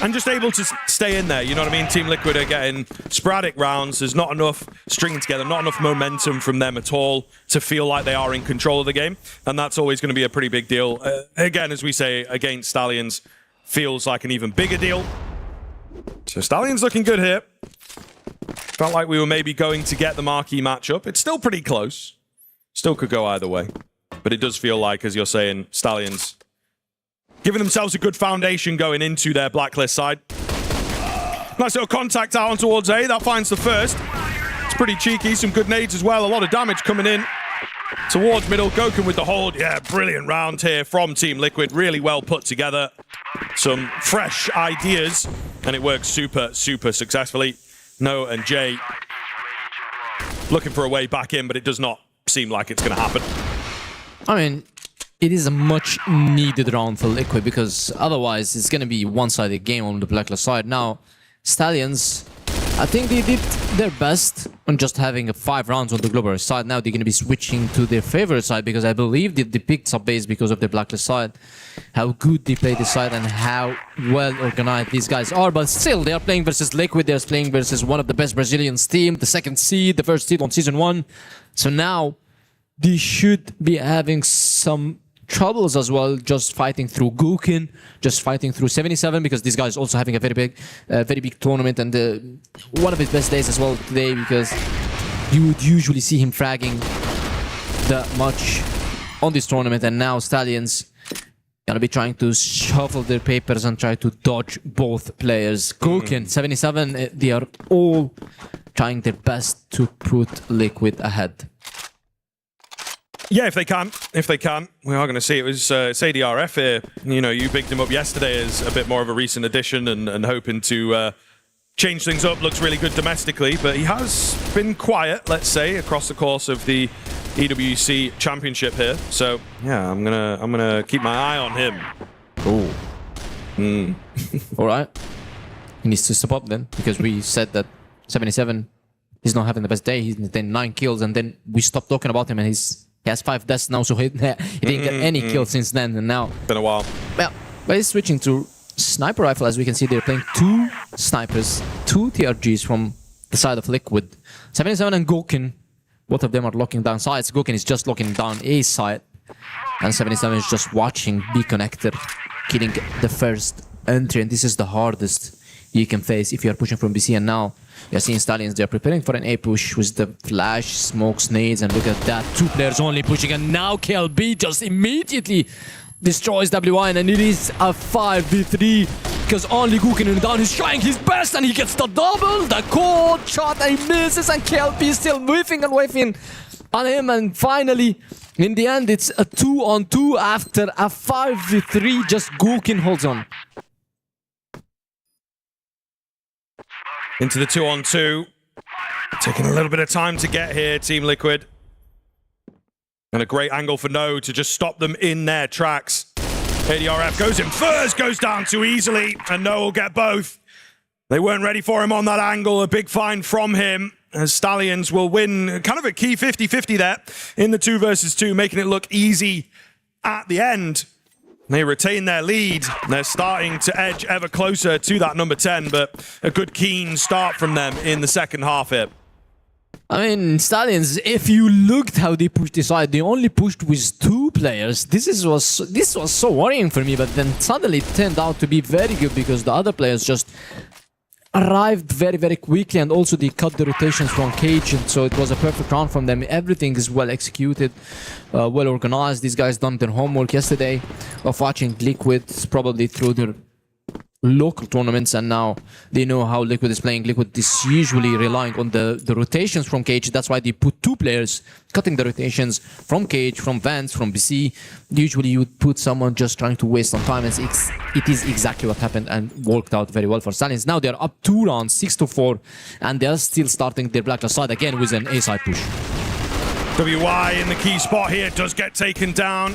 And just able to stay in there, you know what I mean? Team Liquid are getting sporadic rounds. There's not enough stringing together, not enough momentum from them at all to feel like they are in control of the game. And that's always going to be a pretty big deal. Again, as we say, against Stallions feels like an even bigger deal. So Stallions looking good here. Felt like we were maybe going to get the marquee matchup. It's still pretty close. Still could go either way. But it does feel like, as you're saying, Stallions giving themselves a good foundation going into their Blacklist side. Nice little contact out on towards A. That finds the first. It's pretty cheeky. Some good nades as well. A lot of damage coming in towards middle. Gokin with the hold. Yeah, brilliant round here from Team Liquid. Really well put together. Some fresh ideas. And it works super, super successfully. No and Jay looking for a way back in, but it does not seem like it's going to happen. I mean, it is a much needed round for Liquid because otherwise it's going to be one-sided game on the Blacklist side. Now, Stallions, I think they did their best on just having 5 rounds on the global side. Now they're going to be switching to their favorite side because I believe they picked sub-base because of the Blacklist side. How good they play this side and how well organized these guys are. But still, they are playing versus Liquid. They're playing versus one of the best Brazilians team, the 2nd seed, the 1st seed on Season 1. So now they should be having some troubles as well, just fighting through Gokin, just fighting through 77, because this guy is also having a very big tournament and one of his best days as well today, because you would usually see him fragging that much on this tournament. And now Stallions gonna be trying to shuffle their papers and try to dodge both players. Gokin, 77, they are all trying their best to put Liquid ahead. Yeah, if they can. We are going to see. It was ADRF here. You know, you picked him up yesterday as a bit more of a recent addition and hoping to change things up. Looks really good domestically, but he has been quiet, let's say, across the course of the EWC Championship here. So, yeah, I'm gonna keep my eye on him. Oh. All right. He needs to step up then, because we said that 77, he's not having the best day. He's 9 kills, and then we stopped talking about him, and he has 5 deaths now, so he didn't get any kills since then, and now... Been a while. Well, but he's switching to sniper rifle. As we can see, they're playing 2 snipers, 2 TRGs from the side of Liquid. 77 and Gokin, both of them are locking down sides. Gokin is just locking down A side. And 77 is just watching B connector, killing the first entry, and this is the hardest you can face if you are pushing from BC. And now you're seeing Stallions, they're preparing for an A push with the flash, smokes, nades, and look at that, 2 players only pushing, and now KLB just immediately destroys WI, and it is a 5v3 because only Gukin down, he's trying his best and he gets the double, the cold shot, and he misses, and KLB is still whiffing and whiffing on him, and finally in the end it's a 2-on-2 after a 5v3, just Gukin holds on. Into the 2-on-2. Taking a little bit of time to get here, Team Liquid. And a great angle for No to just stop them in their tracks. ADRF goes in first, goes down too easily, and No will get both. They weren't ready for him on that angle. A big find from him, as Stallions will win kind of a key 50-50 there in the 2 versus 2, making it look easy at the end. They retain their lead. They're starting to edge ever closer to that number 10, but a good keen start from them in the second half here. I mean, Stallions, if you looked how they pushed this side, they only pushed with 2 players. This was so worrying for me, but then suddenly it turned out to be very good because the other players just arrived very quickly, and also they cut the rotations from Cage, and so it was a perfect round from them. Everything is well executed, well organized. These guys done their homework yesterday of watching Liquid probably through their local tournaments, and now they know how Liquid is playing. Liquid is usually relying on the rotations from Cage. That's why they put 2 players cutting the rotations from Cage, from Vance, from BC. Usually you would put someone just trying to waste some time, and it is exactly what happened and worked out very well for Stallions. Now they're up 2 rounds, 6-4, and they're still starting their blacklist side again with an A side push. WY in the key spot here does get taken down.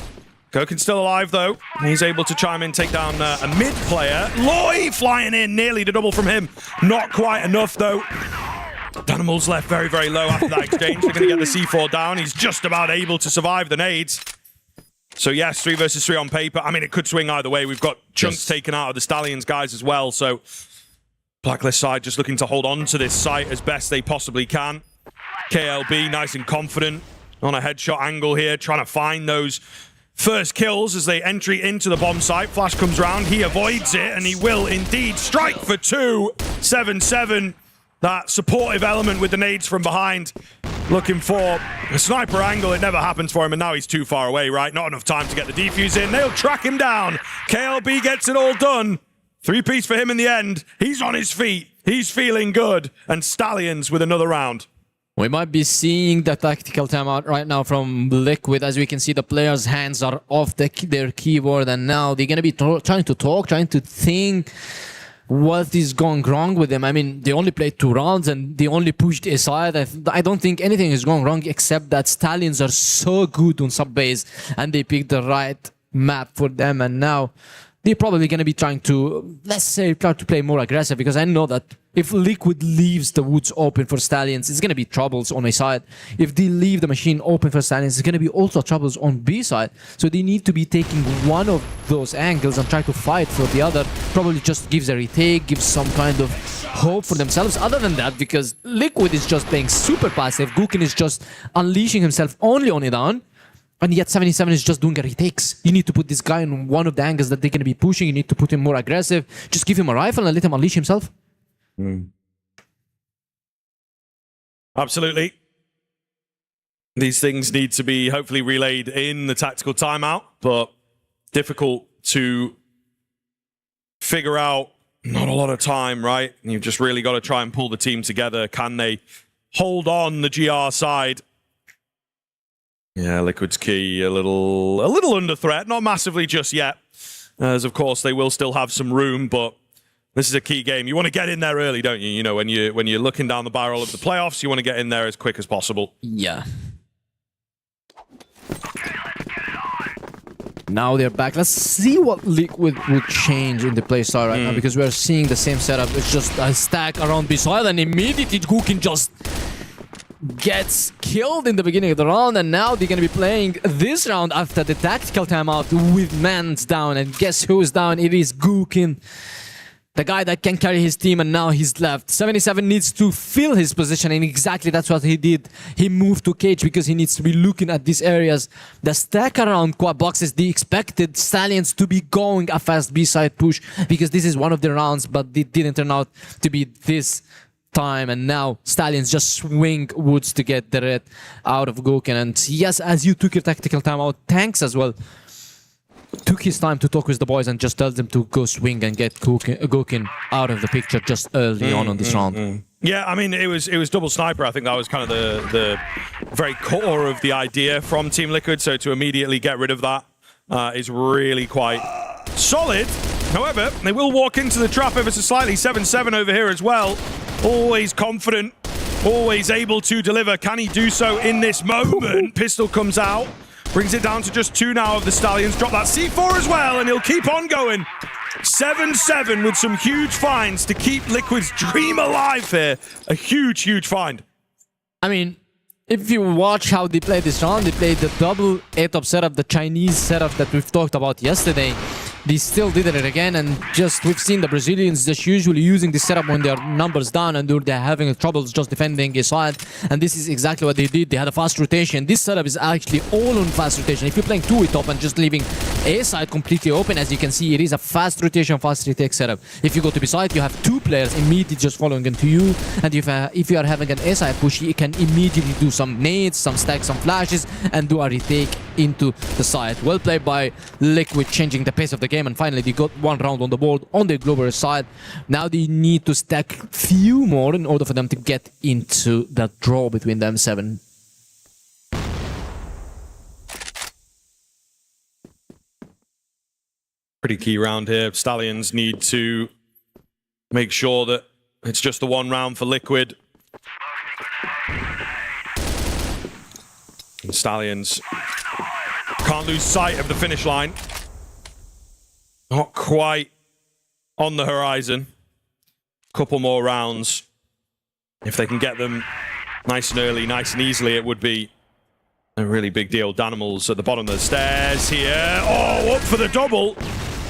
Gurken's still alive though. He's able to chime in, take down a mid player. Loy flying in, nearly the double from him. Not quite enough though. Danimal's left very low after that exchange. They're going to get the C4 down. He's just about able to survive the nades. So yes, 3 versus 3 on paper. I mean, it could swing either way. We've got chunks taken out of the Stallions guys as well. So Blacklist side just looking to hold on to this site as best they possibly can. KLB nice and confident on a headshot angle here, trying to find those first kills as they entry into the bomb site. Flash comes round, he avoids it, and he will indeed strike for 2. 7-7. That supportive element with the nades from behind. Looking for a sniper angle. It never happens for him, and now he's too far away, right? Not enough time to get the defuse in. They'll track him down. KLB gets it all done. 3-piece for him in the end. He's on his feet. He's feeling good. And Stallions with another round. We might be seeing the tactical timeout right now from Liquid. As we can see, the players' hands are off their keyboard, and now they're going to be trying to talk, trying to think what is going wrong with them. I mean, they only played 2 rounds and they only pushed aside. I don't think anything is going wrong except that Stallions are so good on sub-base and they picked the right map for them, and now they're probably going to be trying to, let's say, try to play more aggressive, because I know that if Liquid leaves the woods open for Stallions, it's going to be troubles on A side. If they leave the machine open for Stallions, it's going to be also troubles on B side. So they need to be taking one of those angles and try to fight for the other. Probably just gives a retake, gives some kind of hope for themselves. Other than that, because Liquid is just playing super passive, Gukin is just unleashing himself only on it down. And yet 77 is just doing a retakes. You need to put this guy in one of the angles that they're going to be pushing. You need to put him more aggressive. Just give him a rifle and let him unleash himself. Absolutely. These things need to be hopefully relayed in the tactical timeout, but difficult to figure out. Not a lot of time, right? You've just really got to try and pull the team together. Can they hold on the GR side? Yeah, Liquid's key a little under threat, not massively just yet, as of course they will still have some room, but this is a key game. You want to get in there early, don't you? You know, when you're looking down the barrel of the playoffs, you want to get in there as quick as possible. Yeah. Now they're back. Let's see what Liquid would change in the play style right now, because we're seeing the same setup. It's just a stack around beside, and immediately Gukin just gets killed in the beginning of the round, and now they're going to be playing this round after the tactical timeout with mans down, and guess who is down? It is Gukin. the guy that can carry his team, and now he's left. 77 needs to fill his position, and exactly that's what he did. He moved to cage because he needs to be looking at these areas. The stack around quad boxes, they expected Stallions to be going a fast B-side push because this is one of the rounds, but it didn't turn out to be this time, and now Stallions just swing woods to get the red out of Goken. And yes, as you took your tactical timeout, Tanks as well took his time to talk with the boys and just tell them to go swing and get Goken out of the picture just early on this round. Yeah, I mean, it was double sniper. I think that was kind of the very core of the idea from Team Liquid. So to immediately get rid of that is really quite solid. However, they will walk into the trap ever so slightly. 7-7 over here as well. Always confident, always able to deliver. Can he do so in this moment? Pistol comes out. Brings it down to just 2 now of the Stallions. Drop that C4 as well, and he'll keep on going. 7-7 with some huge finds to keep Liquid's dream alive here. A huge, huge find. I mean, if you watch how they played this round, they played the double A-top setup, the Chinese setup that we've talked about yesterday. They still did it again, and just we've seen the Brazilians just usually using this setup when their numbers down and they're having troubles just defending a side, and this is exactly what they did. They had a fast rotation. This setup is actually all on fast rotation. If you're playing 2 top and just leaving A side completely open, as you can see, it is a fast rotation, fast retake setup. If you go to B side, you have 2 players immediately just following into you, and if you are having an A side push, you can immediately do some nades, some stacks, some flashes, and do a retake into the side. Well played by Liquid, changing the pace of the game, and finally they got 1 round on the board on the global side. Now they need to stack few more in order for them to get into that draw between them 7. Pretty key round here. Stallions need to make sure that it's just the 1 round for Liquid. And Stallions can't lose sight of the finish line. Not quite on the horizon. Couple more rounds. If they can get them nice and early, nice and easily, it would be a really big deal. Danimals at the bottom of the stairs here. Oh, up for the double.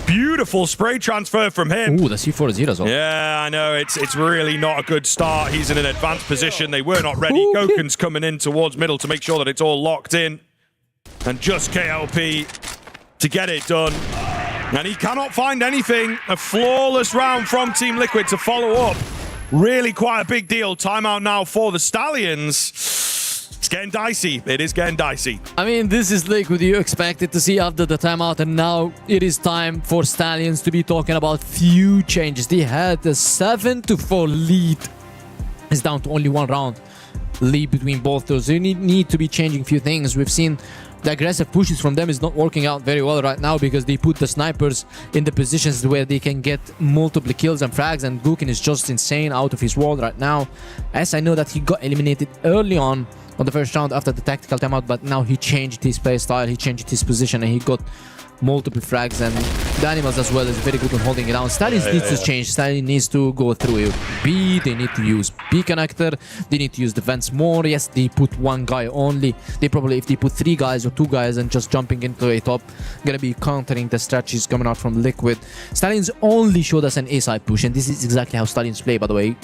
Beautiful spray transfer from him. Ooh, the C4 is here as well. Yeah, I know. It's really not a good start. He's in an advanced position. They were not ready. Goken's coming in towards middle to make sure that it's all locked in. And just KLP to get it done. And he cannot find anything. A flawless round from Team Liquid to follow up. Really quite a big deal. Timeout now for the Stallions. It's getting dicey. It is getting dicey. I mean, this is Liquid you expected to see after the timeout, and now it is time for Stallions to be talking about few changes. They had a 7-4 lead. It's down to only 1 round lead between both those. They need to be changing few things. We've seen the aggressive pushes from them is not working out very well right now because they put the snipers in the positions where they can get multiple kills and frags, and Goken is just insane out of his world right now. As I know that he got eliminated early on the first round after the tactical timeout, but now he changed his play style, he changed his position, and he got multiple frags, and the Animals as well is very good on holding it down. Stallions needs to change. Stallions needs to go through B. They need to use B connector. They need to use defense more. Yes, they put 1 guy only. They probably, if they put 3 guys or 2 guys and just jumping into a top, gonna be countering the strategies coming out from Liquid. Stallions only showed us an A side push, and this is exactly how Stallions play, by the way.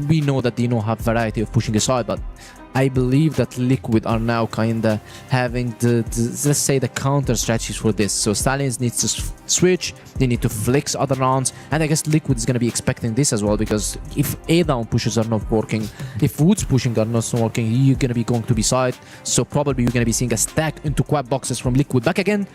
We know that they have variety of pushing aside, but I believe that Liquid are now kinda having the let's say the counter strategies for this. So Stallions needs to switch, they need to flex other rounds, and I guess Liquid is gonna be expecting this as well, because if A down pushes are not working, if Woods pushing are not working, you're gonna be going to B side. So probably you're gonna be seeing a stack into quad boxes from Liquid back again,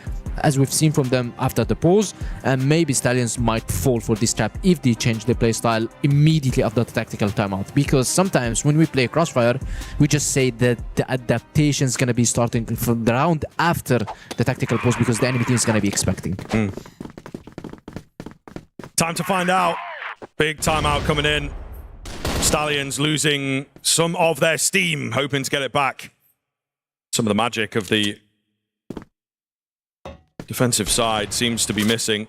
as we've seen from them after the pause, and maybe Stallions might fall for this trap if they change their playstyle immediately after the tactical timeout. Because sometimes when we play Crossfire, we just say that the adaptation is going to be starting from the round after the tactical pause, because the enemy team is going to be expecting. Time to find out. Big timeout coming in. Stallions losing some of their steam, hoping to get it back. Some of the magic of the defensive side seems to be missing.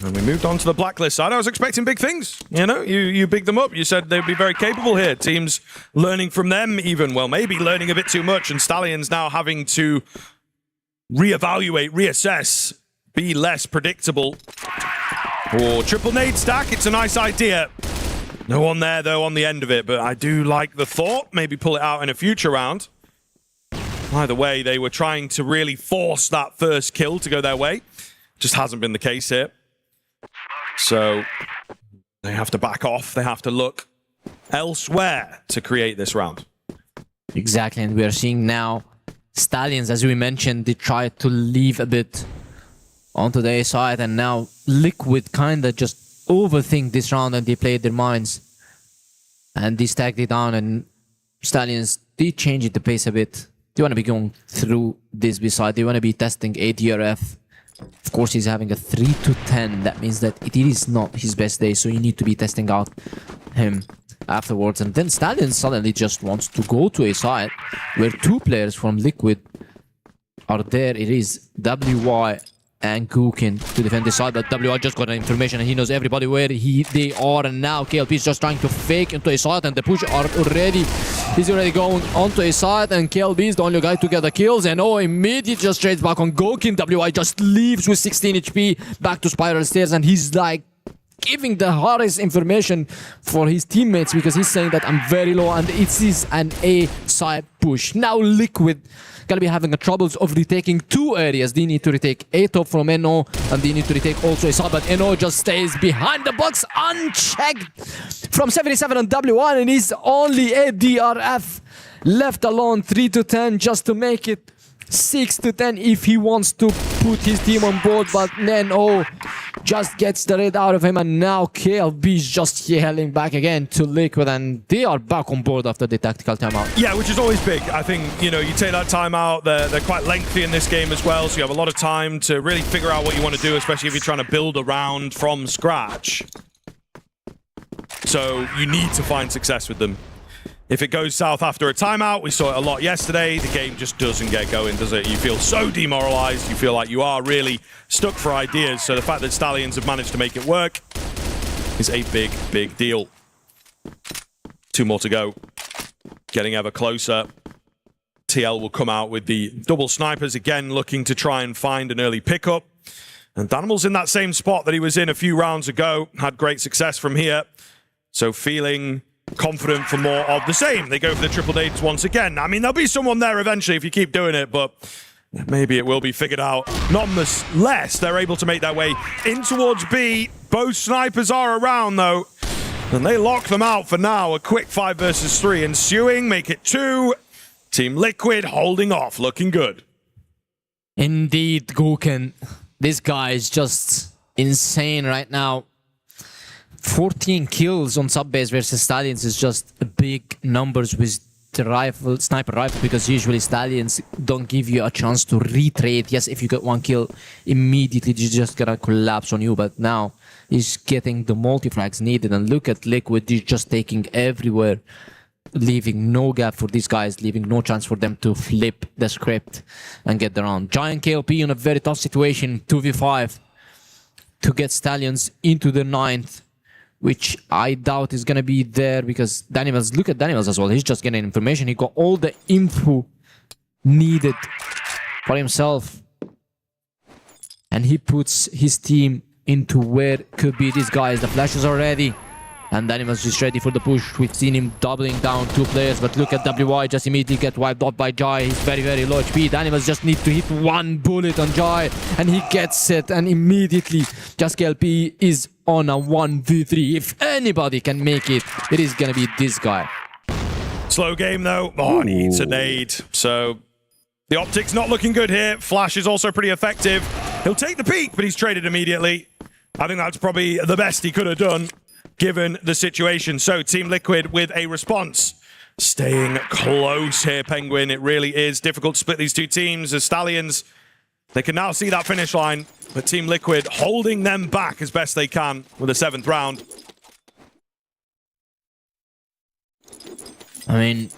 And we moved on to the blacklist side. I was expecting big things. You know, you bigged them up. You said they'd be very capable here. Teams learning from them even. Well, maybe learning a bit too much. And Stallions now having to reevaluate, reassess be less predictable. Oh, triple nade stack, it's a nice idea. No one there, though, on the end of it, but I do like the thought. Maybe pull it out in a future round. Either way, they were trying to really force that first kill to go their way. Just hasn't been the case here. So they have to back off. They have to look elsewhere to create this round. Exactly, and we are seeing now Stallions, as we mentioned, they tried to leave a bit onto the A side, and now Liquid kind of just overthink this round and they played their minds. And they stacked it down, and Stallions did change it the pace a bit. They want to be going through this B side. They want to be testing a DRF. Of course, he's having a 3 to 10. That means that it is not his best day, so you need to be testing out him afterwards. And then Stallions suddenly just wants to go to a side where two players from Liquid are there. It is WY and Gookin to defend this side, but WY just got an information and he knows everybody where they are, and now KLP is just trying to fake into a side, and the push are already, he's already going onto a side, and KLP is the only guy to get the kills, and oh, immediately just trades back on Gookin. WY just leaves with 16 HP back to Spiral Stairs, and he's like giving the hardest information for his teammates because he's saying that I'm very low and it is an A side push. Now Liquid gonna be having a troubles of retaking two areas. They need to retake A top from NO and they need to retake also a side, but NO just stays behind the box unchecked from 77 on W1, and he's only a DRF left alone. 3 to 10 just to make it 6 to 10 if he wants to put his team on board, but NO just gets the red out of him, and now KLB is just yelling back again to Liquid, and they are back on board after the tactical timeout. Yeah, which is always big. I think, you know, you take that timeout, they're quite lengthy in this game as well, so you have a lot of time to really figure out what you want to do, especially if you're trying to build a round from scratch. So you need to find success with them. If it goes south after a timeout, we saw it a lot yesterday, the game just doesn't get going, does it? You feel so demoralized, you feel like you are really stuck for ideas, so the fact that Stallions have managed to make it work is a big, big deal. 2 more to go. Getting ever closer. TL will come out with the double snipers again, looking to try and find an early pickup. And Danimal's in that same spot that he was in a few rounds ago, had great success from here. So feeling confident for more of the same. They go for the triple nades once again. I mean, there'll be someone there eventually if you keep doing it, but maybe it will be figured out. Nonetheless, they're able to make their way in towards B. Both snipers are around, though, and they lock them out for now. A quick 5 versus 3 ensuing, make it 2. Team Liquid holding off, looking good. Indeed, Gookin. This guy is just insane right now. 14 kills on sub-base versus Stallions is just a big numbers with the rifle, sniper rifle, because usually Stallions don't give you a chance to retrade. Yes, if you get 1 kill, immediately you're just gonna collapse on you, but now he's getting the multi-frags needed, and look at Liquid, he's just taking everywhere, leaving no gap for these guys, leaving no chance for them to flip the script and get the round. Giant KLP in a very tough situation, 2v5, to get Stallions into the 9th. Which I doubt is going to be there because Danimals, look at Danimals as well. He's just getting information. He got all the info needed for himself. And he puts his team into where could be these guys. The flashes are ready. And Danimals is ready for the push. We've seen him doubling down 2 players. But look at WY just immediately get wiped out by Jai. He's very, very low HP. Danimals just need to hit 1 bullet on Jai. And he gets it. And immediately just KLP is on a 1v3. If anybody can make it, it is going to be this guy. Slow game though. Oh, and he hits a nade. So the optics not looking good here. Flash is also pretty effective. He'll take the peek, but he's traded immediately. I think that's probably the best he could have done given the situation. So Team Liquid with a response. Staying close here, Penguin. It really is difficult to split these two teams as Stallions. They can now see that finish line, but Team Liquid holding them back as best they can with the 7th round. I mean,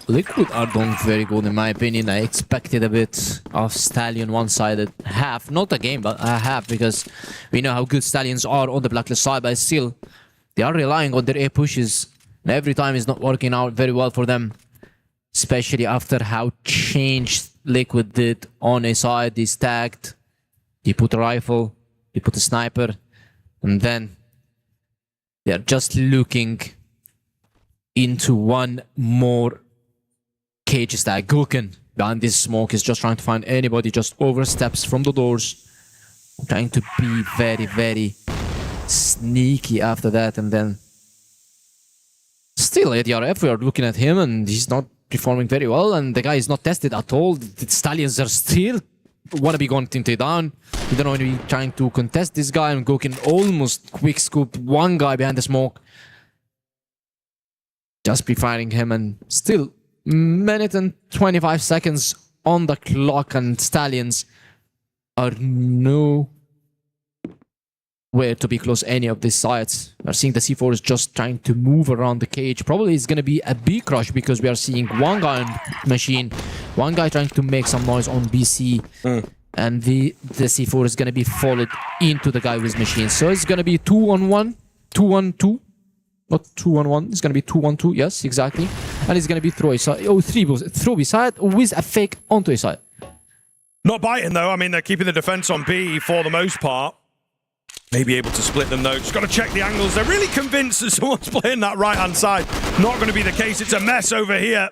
Liquid are doing very good in my opinion. I expected a bit of Stallion one-sided half. Not a game, but a half, because we know how good Stallions are on the Blacklist side, but still, they are relying on their A pushes. And every time it's not working out very well for them. Especially after how changed Liquid did on a side. They stacked He put a rifle, he put a sniper, and then they're just looking into one more cage stack. Gurken behind this smoke is just trying to find anybody, just oversteps from the doors, trying to be very, very sneaky after that. And then still ADRF, we are looking at him and he's not performing very well, and the guy is not tested at all. The Stallions are still want to be going to down. They don't want to be trying to contest this guy, and Gurken almost quick scooped one guy behind the smoke. Just be firing him, and still minute and 25 seconds on the clock, and Stallions are nowhere to be close any of these sites. We're seeing the C4 is just trying to move around the cage. Probably it's going to be a B crush because we are seeing one guy on machine, one guy trying to make some noise on BC, and the C4 is going to be followed into the guy with machine. So it's going to be 2-on-1, 2-on-2. Not 2-on-1, it's going to be 2-on-2, yes, exactly. And it's going to be throw beside with a fake onto his side. Not biting though, I mean they're keeping the defense on B for the most part. Maybe able to split them though, just got to check the angles. They're really convinced that someone's playing that right hand side. Not going to be the case, it's a mess over here.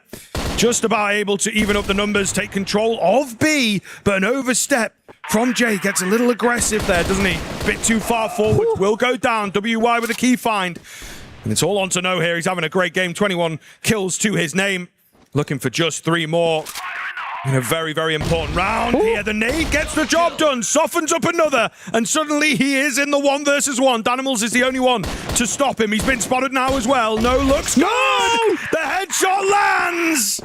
Just about able to even up the numbers, take control of B, but an overstep from Jay. Gets a little aggressive there, doesn't he? Bit too far forward, will go down. WY with a key find. And it's all on to know here. He's having a great game. 21 kills to his name. Looking for just 3 more in a very, very important round. Here, the nade gets the job done. Softens up another. And suddenly he is in the 1 versus 1. Danimals is the only one to stop him. He's been spotted now as well. No looks good. The headshot lands.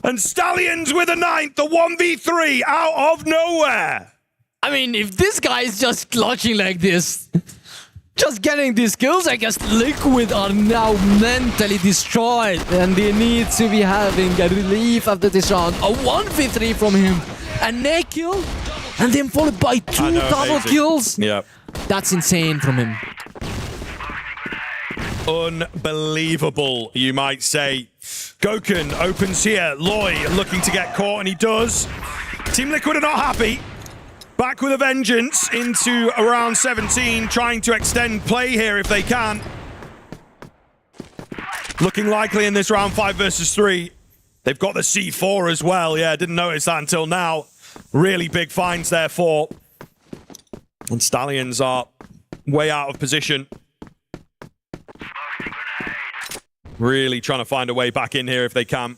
And Stallions with a 9th. The 1v3 out of nowhere. I mean, if this guy is just clutching like this, just getting these kills, I guess Liquid are now mentally destroyed and they need to be having a relief after this round. A 1v3 from him, a nade kill, and then followed by 2 double kills. Yeah. That's insane from him. Unbelievable, you might say. Gurken opens here. Loy looking to get caught, and he does. Team Liquid are not happy. Back with a vengeance into around 17, trying to extend play here if they can. Looking likely in this round 5 versus 3. They've got the C4 as well. Yeah, didn't notice that until now. Really big finds therefore. And Stallions are way out of position. Really trying to find a way back in here if they can.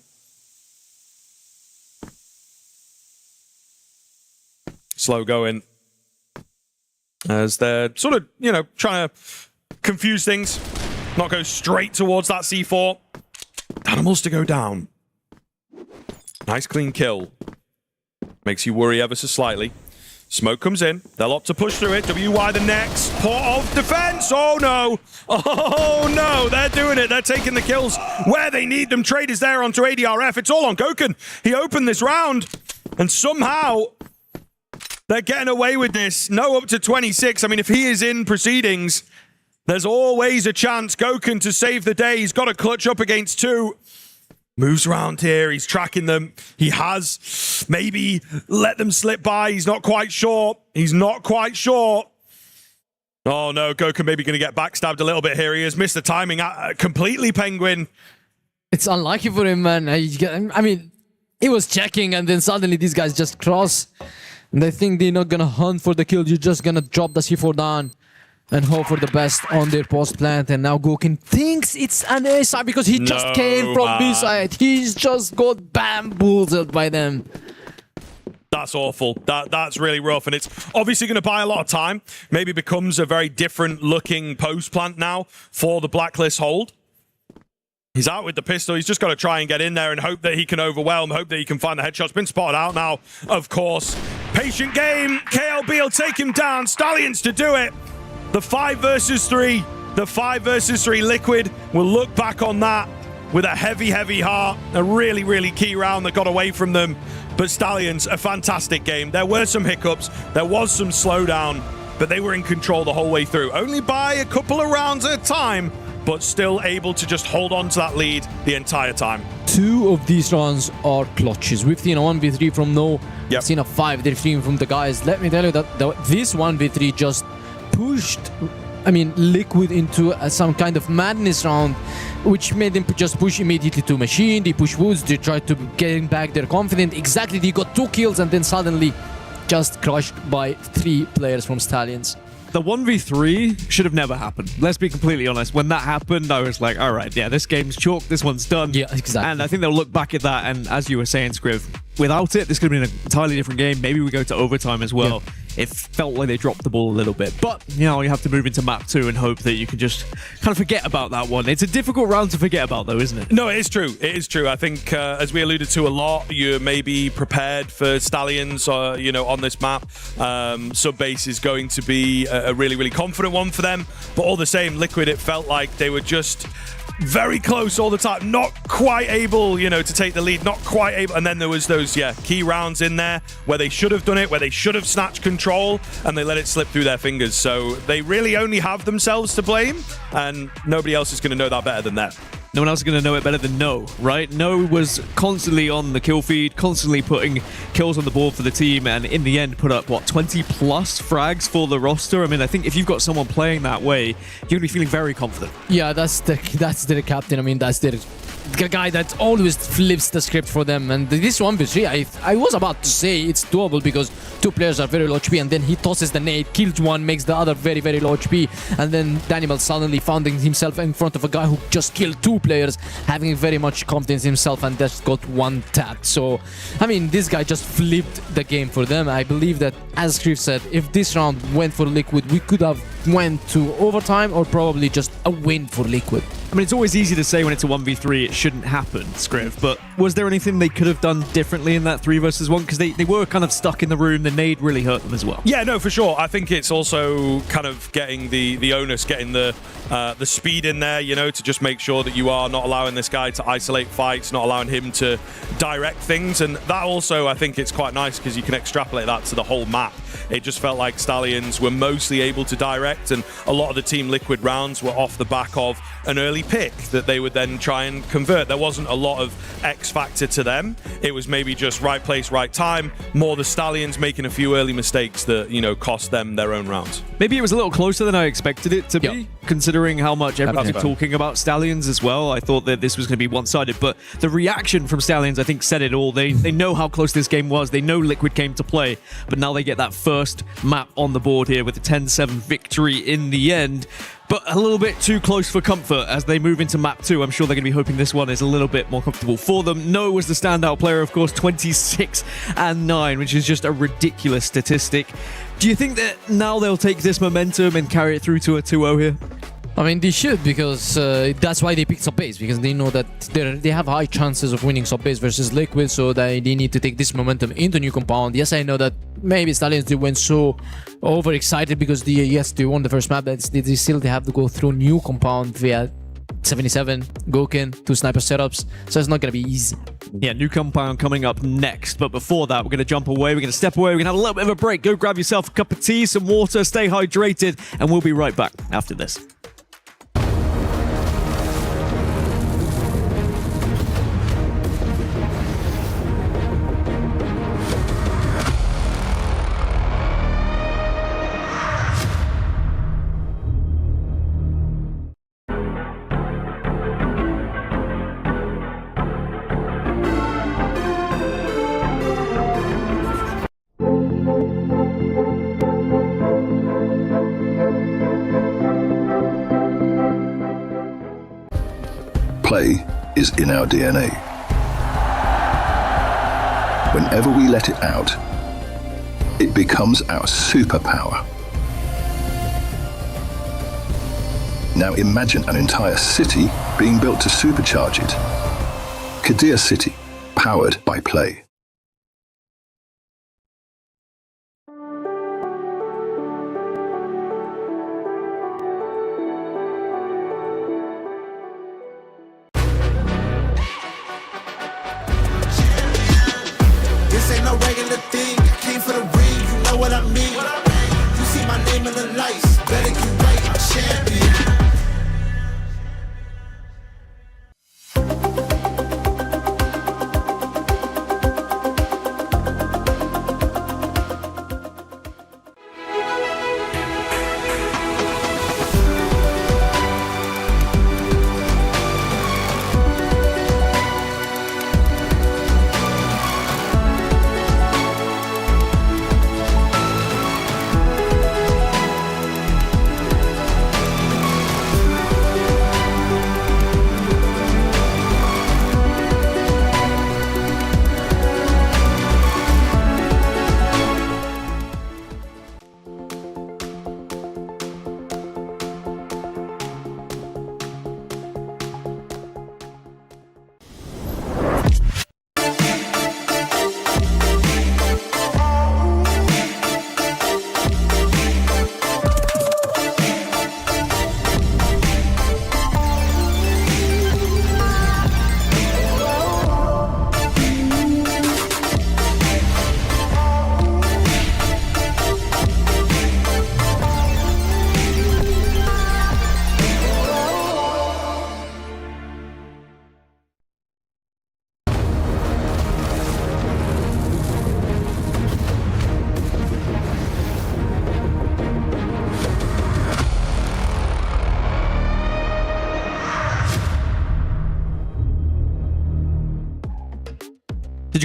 Slow going as they're sort of, you know, trying to confuse things, not go straight towards that C4. Animals to go down. Nice clean kill. Makes you worry ever so slightly. Smoke comes in. They'll opt to push through it. WY the next port of defense. Oh no. Oh no. They're doing it. They're taking the kills where they need them. Trade is there onto ADRF. It's all on Gurken. He opened this round and somehow they're getting away with this. No, up to 26. I mean, if he is in proceedings, there's always a chance. Gurken to save the day. He's got to clutch up against 2. Moves around here. He's tracking them. He has maybe let them slip by. He's not quite sure. He's not quite sure. Oh, no. Gurken maybe going to get backstabbed a little bit here. He has missed the timing completely, Penguin. It's unlucky for him, man. I mean, he was checking and then suddenly these guys just cross. And they think they're not gonna hunt for the kill, you're just gonna drop the C4 down and hope for the best on their post plant. And now Gurken thinks it's an A side because he just came from B side. He's just got bamboozled by them. That's awful. That's really rough. And it's obviously going to buy a lot of time. Maybe becomes a very different looking post plant now for the Blacklist hold. He's out with the pistol. He's just got to try and get in there and hope that he can overwhelm, hope that he can find the headshots. Been spotted out now, of course. Patient game. KLB will take him down. Stallions to do it. The 5 versus 3. The 5 versus 3. Liquid will look back on that with a heavy, heavy heart. A really, really key round that got away from them. But Stallions, a fantastic game. There were some hiccups. There was some slowdown. But they were in control the whole way through. Only by a couple of rounds at a time. but still able to just hold on to that lead the entire time. 2 of these rounds are clutches. We've seen a 1v3 from No. We've seen a 5v3 from the guys. Let me tell you that this 1v3 just pushed, Liquid into some kind of madness round, which made them just push immediately to Machine. They push Woods. They tried to get back their confidence. Exactly, they got 2 kills and then suddenly just crushed by 3 players from Stallions. The 1v3 should have never happened. Let's be completely honest. When that happened, I was like, all right, yeah, this game's chalk. This one's done. Yeah, exactly. And I think they'll look back at that. And as you were saying, Scriv, without it, this could have been an entirely different game. Maybe we go to overtime as well. Yeah. It felt like they dropped the ball a little bit. But, you have to move into map 2 and hope that you can just kind of forget about that one. It's a difficult round to forget about, though, isn't it? No, it is true. It is true. I think, as we alluded to a lot, you're maybe prepared for Stallions, on this map. Sub-base is going to be a really, really confident one for them. But all the same, Liquid, it felt like they were just very close all the time, not quite able, to take the lead, not quite able. And then there was those, key rounds in there where they should have done it, where they should have snatched control, and they let it slip through their fingers. So they really only have themselves to blame, and nobody else is going to know that better than them. No one else is going to know it better than No, right? No was constantly on the kill feed, constantly putting kills on the board for the team, and in the end put up, 20 plus frags for the roster? I think if you've got someone playing that way, you're going to be feeling very confident. Yeah, that's their captain. That's their guy that always flips the script for them. And this 1v3, I was about to say it's doable because 2 players are very low HP, and then he tosses the nade, kills one, makes the other very, very low HP, and then Danimal suddenly finding himself in front of a guy who just killed 2 players, having very much confidence in himself, and just got 1 tapped. So, this guy just flipped the game for them. I believe that, as Scriv said, if this round went for Liquid, we could have went to overtime or probably just a win for Liquid. It's always easy to say when it's a 1v3 it shouldn't happen, Scriv, but was there anything they could have done differently in that 3 versus 1? Because they were kind of stuck in the room. The nade really hurt them as well. Yeah, no, for sure. I think it's also kind of getting the onus, getting the speed in there, to just make sure that you are not allowing this guy to isolate fights, not allowing him to direct things. And that also, I think it's quite nice because you can extrapolate that to the whole map. It just felt like Stallions were mostly able to direct, and a lot of the Team Liquid rounds were off the back of an early pick that they would then try and convert. There wasn't a lot of X factor to them. It was maybe just right place, right time, more the Stallions making a few early mistakes that, cost them their own rounds. Maybe it was a little closer than I expected it to be, considering how much everyone's talking about Stallions as well. I thought that this was going to be one-sided, but the reaction from Stallions, I think, said it all. They know how close this game was. They know Liquid came to play, but now they get that first map on the board here with a 10-7 victory in the end. But a little bit too close for comfort as they move into map 2. I'm sure they're going to be hoping this one is a little bit more comfortable for them. No was the standout player, of course, 26-9, which is just a ridiculous statistic. Do you think that now they'll take this momentum and carry it through to a 2-0 here? They should, because that's why they picked sub-base, because they know that they have high chances of winning sub-base versus Liquid, so they need to take this momentum into new compound. Yes, I know that maybe Stallions, they went so overexcited because they won the first map, but they still have to go through new compound via 77, Goken, 2 sniper setups, so it's not going to be easy. Yeah, new compound coming up next, but before that, we're going to jump away, we're going to step away, we're going to have a little bit of a break. Go grab yourself a cup of tea, some water, stay hydrated, and we'll be right back after this. Play is in our DNA. Whenever we let it out, it becomes our superpower. Now imagine an entire city being built to supercharge it. Kadir City, powered by Play. This ain't no regular thing. I came for the ring, you know what I mean. You see my name in the lights, better get right, I'm champion.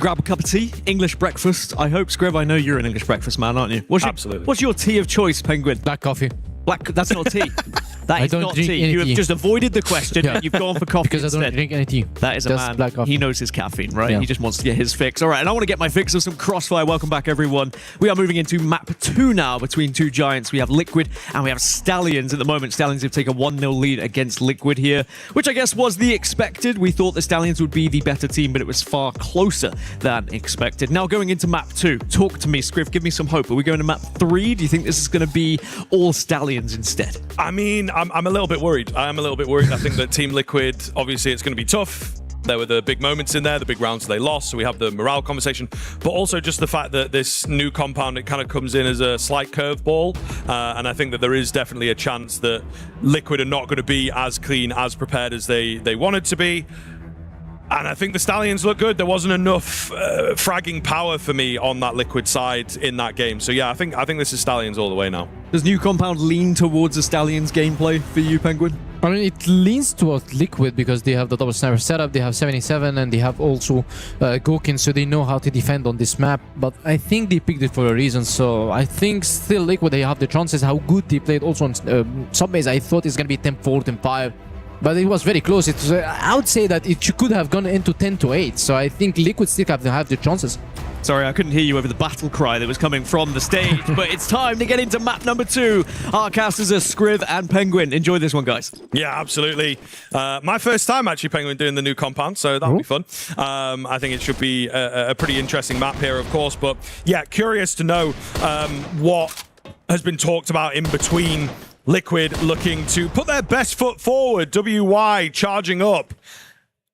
grab a cup of tea? English breakfast? I hope, Scriv, I know you're an English breakfast man, aren't you? Absolutely. What's your tea of choice, Penguin? Black coffee. That's not tea. That is don't not drink tea. any You have tea. just avoided the question and you've gone for coffee Because instead. I don't drink any tea. That is a Just man. black coffee. He knows his caffeine, right? Yeah. He just wants to get his fix. All right, and I want to get my fix of some Crossfire. Welcome back, everyone. We are moving into map 2 now between two giants. We have Liquid and we have Stallions at the moment. Stallions have taken a 1-0 lead against Liquid here, which I guess was the expected. We thought the Stallions would be the better team, but it was far closer than expected. Now going into map 2. Talk to me, Scriv. Give me some hope. Are we going to map 3? Do you think this is going to be all Stallions instead? I mean, I'm a little bit worried. I am a little bit worried. I think that Team Liquid, obviously, it's going to be tough. There were the big moments in there, the big rounds they lost, so we have the morale conversation. But also just the fact that this new compound, it kind of comes in as a slight curveball. And I think that there is definitely a chance that Liquid are not going to be as clean, as prepared as they wanted to be. And I think the Stallions look good. There wasn't enough fragging power for me on that Liquid side in that game. So yeah, I think this is Stallions all the way now. Does New Compound lean towards a Stallions gameplay for you, Penguin? I mean, it leans towards Liquid because they have the double sniper setup, they have 77, and they have also Gokin, so they know how to defend on this map. But I think they picked it for a reason, so I think still Liquid, they have the chances. How good they played also on subbase, I thought it's going to be 10-4, 10-5. But it was very close. It was, I would say that it could have gone into 10-8. So I think Liquid still have the chances. Sorry, I couldn't hear you over the battle cry that was coming from the stage. But it's time to get into map number 2. Our casters are Scriv and Penguin. Enjoy this one, guys. Yeah, absolutely. My first time, actually, Penguin, doing the new compound, so that'll be fun. I think it should be a pretty interesting map here, of course. But yeah, curious to know what has been talked about in between. Liquid looking to put their best foot forward. WY charging up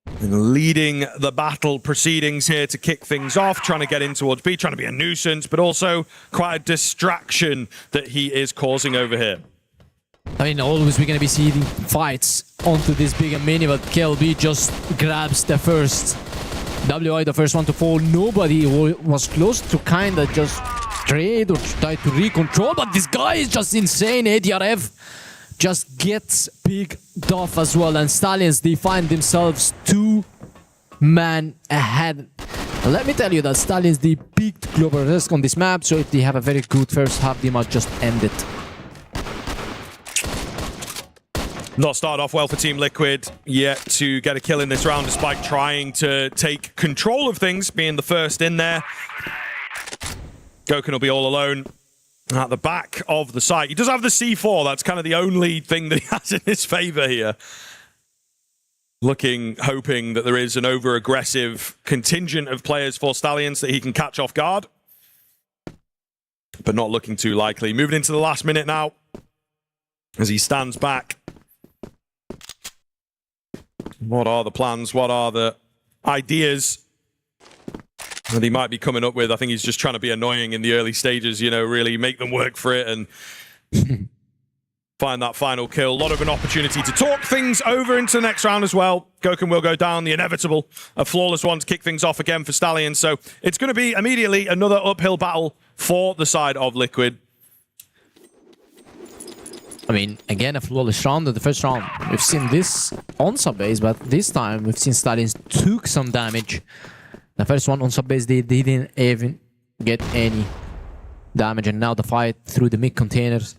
and leading the battle proceedings here to kick things off, trying to get in towards B, trying to be a nuisance, but also quite a distraction that he is causing over here. I mean, always we're going to be seeing fights onto this big mini, but KLB just grabs the first. WI, the first one to fall. Nobody was close to kind of just trade or try to recontrol, but this guy is just insane. ADRF just gets picked off as well, and Stallions, they find themselves 2 man ahead. And let me tell you that Stallions, they picked Global Risk on this map, so if they have a very good first half, they might just end it. Not started off well for Team Liquid yet to get a kill in this round, despite trying to take control of things, being the first in there. Gokin will be all alone at the back of the site. He does have the C4. That's kind of the only thing that he has in his favor here. Hoping that there is an over-aggressive contingent of players for Stallions that he can catch off guard. But not looking too likely. Moving into the last minute now as he stands back. What are the plans? What are the ideas that he might be coming up with? I think he's just trying to be annoying in the early stages, you know, really make them work for it and find that final kill. A lot of an opportunity to talk things over into the next round as well. Gokin will go down, the inevitable, a flawless one to kick things off again for Stallions. So it's going to be immediately another uphill battle for the side of Liquid. I mean, again, a flawless round in the first round. We've seen this on subbase, but this time we've seen Stallions took some damage. The first one on subbase, they didn't even get any damage, and now the fight through the mid containers.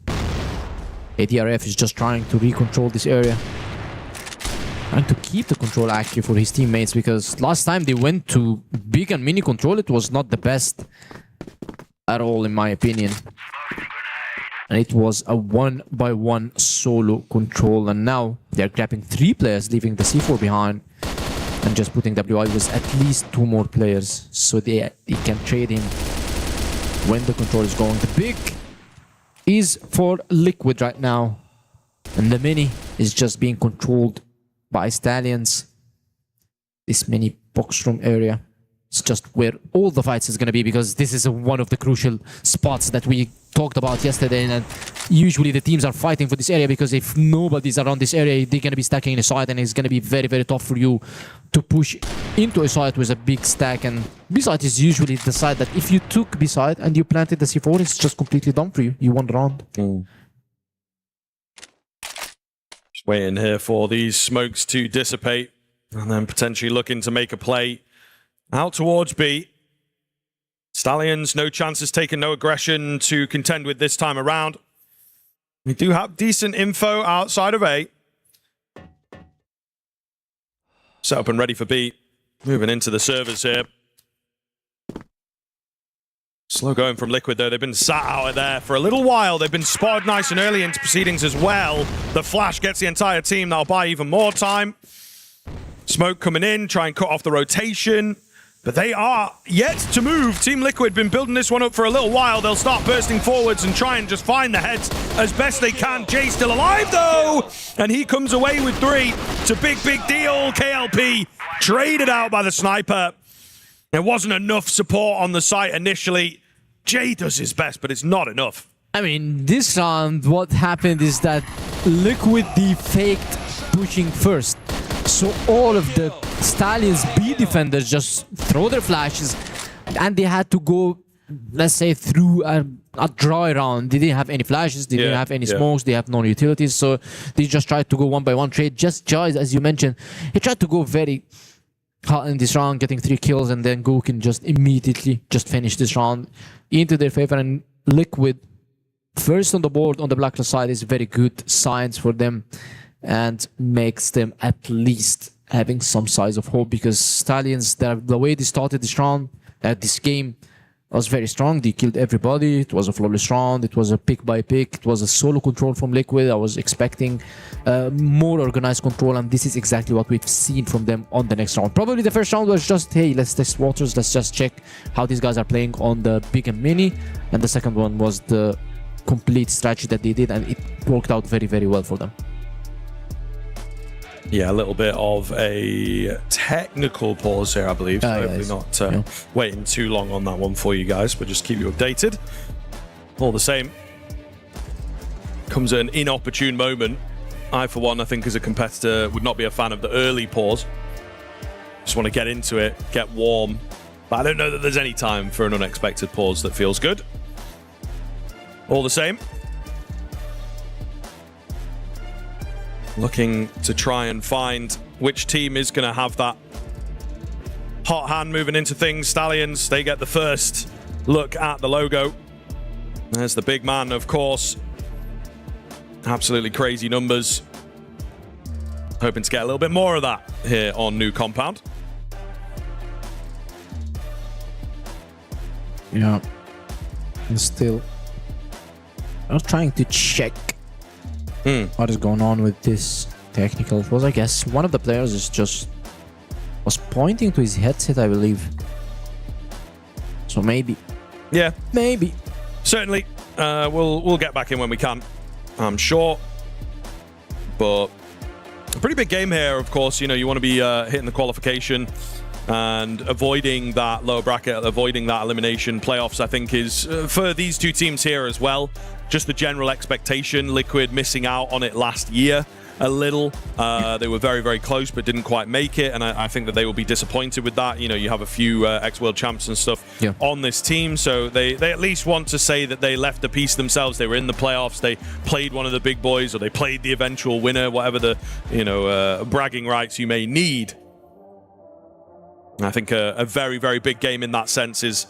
ADRF is just trying to recontrol this area. Trying to keep the control active for his teammates, because last time they went to big and mini control, it was not the best at all, in my opinion. And it was a 1-by-1 solo control, and now they're grabbing 3 players, leaving the C4 behind, and just putting WI with at least 2 more players, so they can trade him when the control is going. The big is for Liquid right now, and the mini is just being controlled by Stallions. This mini box room area is just where all the fights is going to be, because this is one of the crucial spots that we talked about yesterday, and usually the teams are fighting for this area, because if nobody's around this area, they're going to be stacking in a site, and it's going to be very, very tough for you to push into a site with a big stack. And B-site is usually the side that if you took B-site and you planted the C4, it's just completely done for you. You won the round. Just waiting here for these smokes to dissipate, and then potentially looking to make a play Out towards B. Stallions, no chances taken, no aggression to contend with this time around. We do have decent info outside of A. Set up and ready for B. Moving into the servers here. Slow going from Liquid, though. They've been sat out there for a little while. They've been spotted nice and early into proceedings as well. The flash gets the entire team. That'll buy even more time. Smoke coming in, try and cut off the rotation. But they are yet to move. Team Liquid been building this one up for a little while. They'll start bursting forwards and try and just find the heads as best they can. Jay's still alive, though. And he comes away with 3. It's a big, big deal. KLP traded out by the sniper. There wasn't enough support on the site initially. Jay does his best, but it's not enough. I mean, this round, what happened is that Liquid faked pushing first. So all of the Stallions B defenders just throw their flashes, and they had to go, let's say, through a dry round. They didn't have any flashes, they didn't have any smokes, they have no utilities, so they just tried to go one by one trade. Just Joyce, as you mentioned, he tried to go very hot in this round, getting 3 kills, and then Go can just immediately just finish this round into their favor. And Liquid, first on the board on the blacklist side, is very good signs for them and makes them at least having some size of hope, because Stallions, the way they started this round, this game, was very strong. They killed everybody. It was a flawless round. It was a pick by pick. It was a solo control from Liquid. I was expecting more organized control, and this is exactly what we've seen from them on the next round. Probably the first round was just, hey, let's test waters. Let's just check how these guys are playing on the big and mini. And the second one was the complete strategy that they did, and it worked out very, very well for them. Yeah, a little bit of a technical pause here, I believe. So hopefully not waiting too long on that one for you guys, but just keep you updated. All the same, comes at an inopportune moment. I, for one, I think as a competitor, would not be a fan of the early pause. Just want to get into it, get warm. But I don't know that there's any time for an unexpected pause that feels good. All the same, looking to try and find which team is going to have that hot hand moving into things. Stallions, they get the first look at the logo. There's the big man, of course. Absolutely crazy numbers. Hoping to get a little bit more of that here on New Compound. Yeah. And still, I'm trying to check what is going on with this technical. It was, I guess, one of the players was pointing to his headset, I believe. So maybe. Yeah. Maybe. Certainly. We'll get back in when we can, I'm sure. But a pretty big game here, of course. You know, you want to be hitting the qualification and avoiding that lower bracket, avoiding that elimination. Playoffs, I think, is for these two teams here as well. Just the general expectation. Liquid missing out on it last year a little. They were very, very close, but didn't quite make it. And I think that they will be disappointed with that. You know, you have a few ex-world champs and stuff on this team. So they at least want to say that they left a piece themselves. They were in the playoffs. They played one of the big boys, or they played the eventual winner, whatever the, you know, bragging rights you may need. I think a very, very big game in that sense is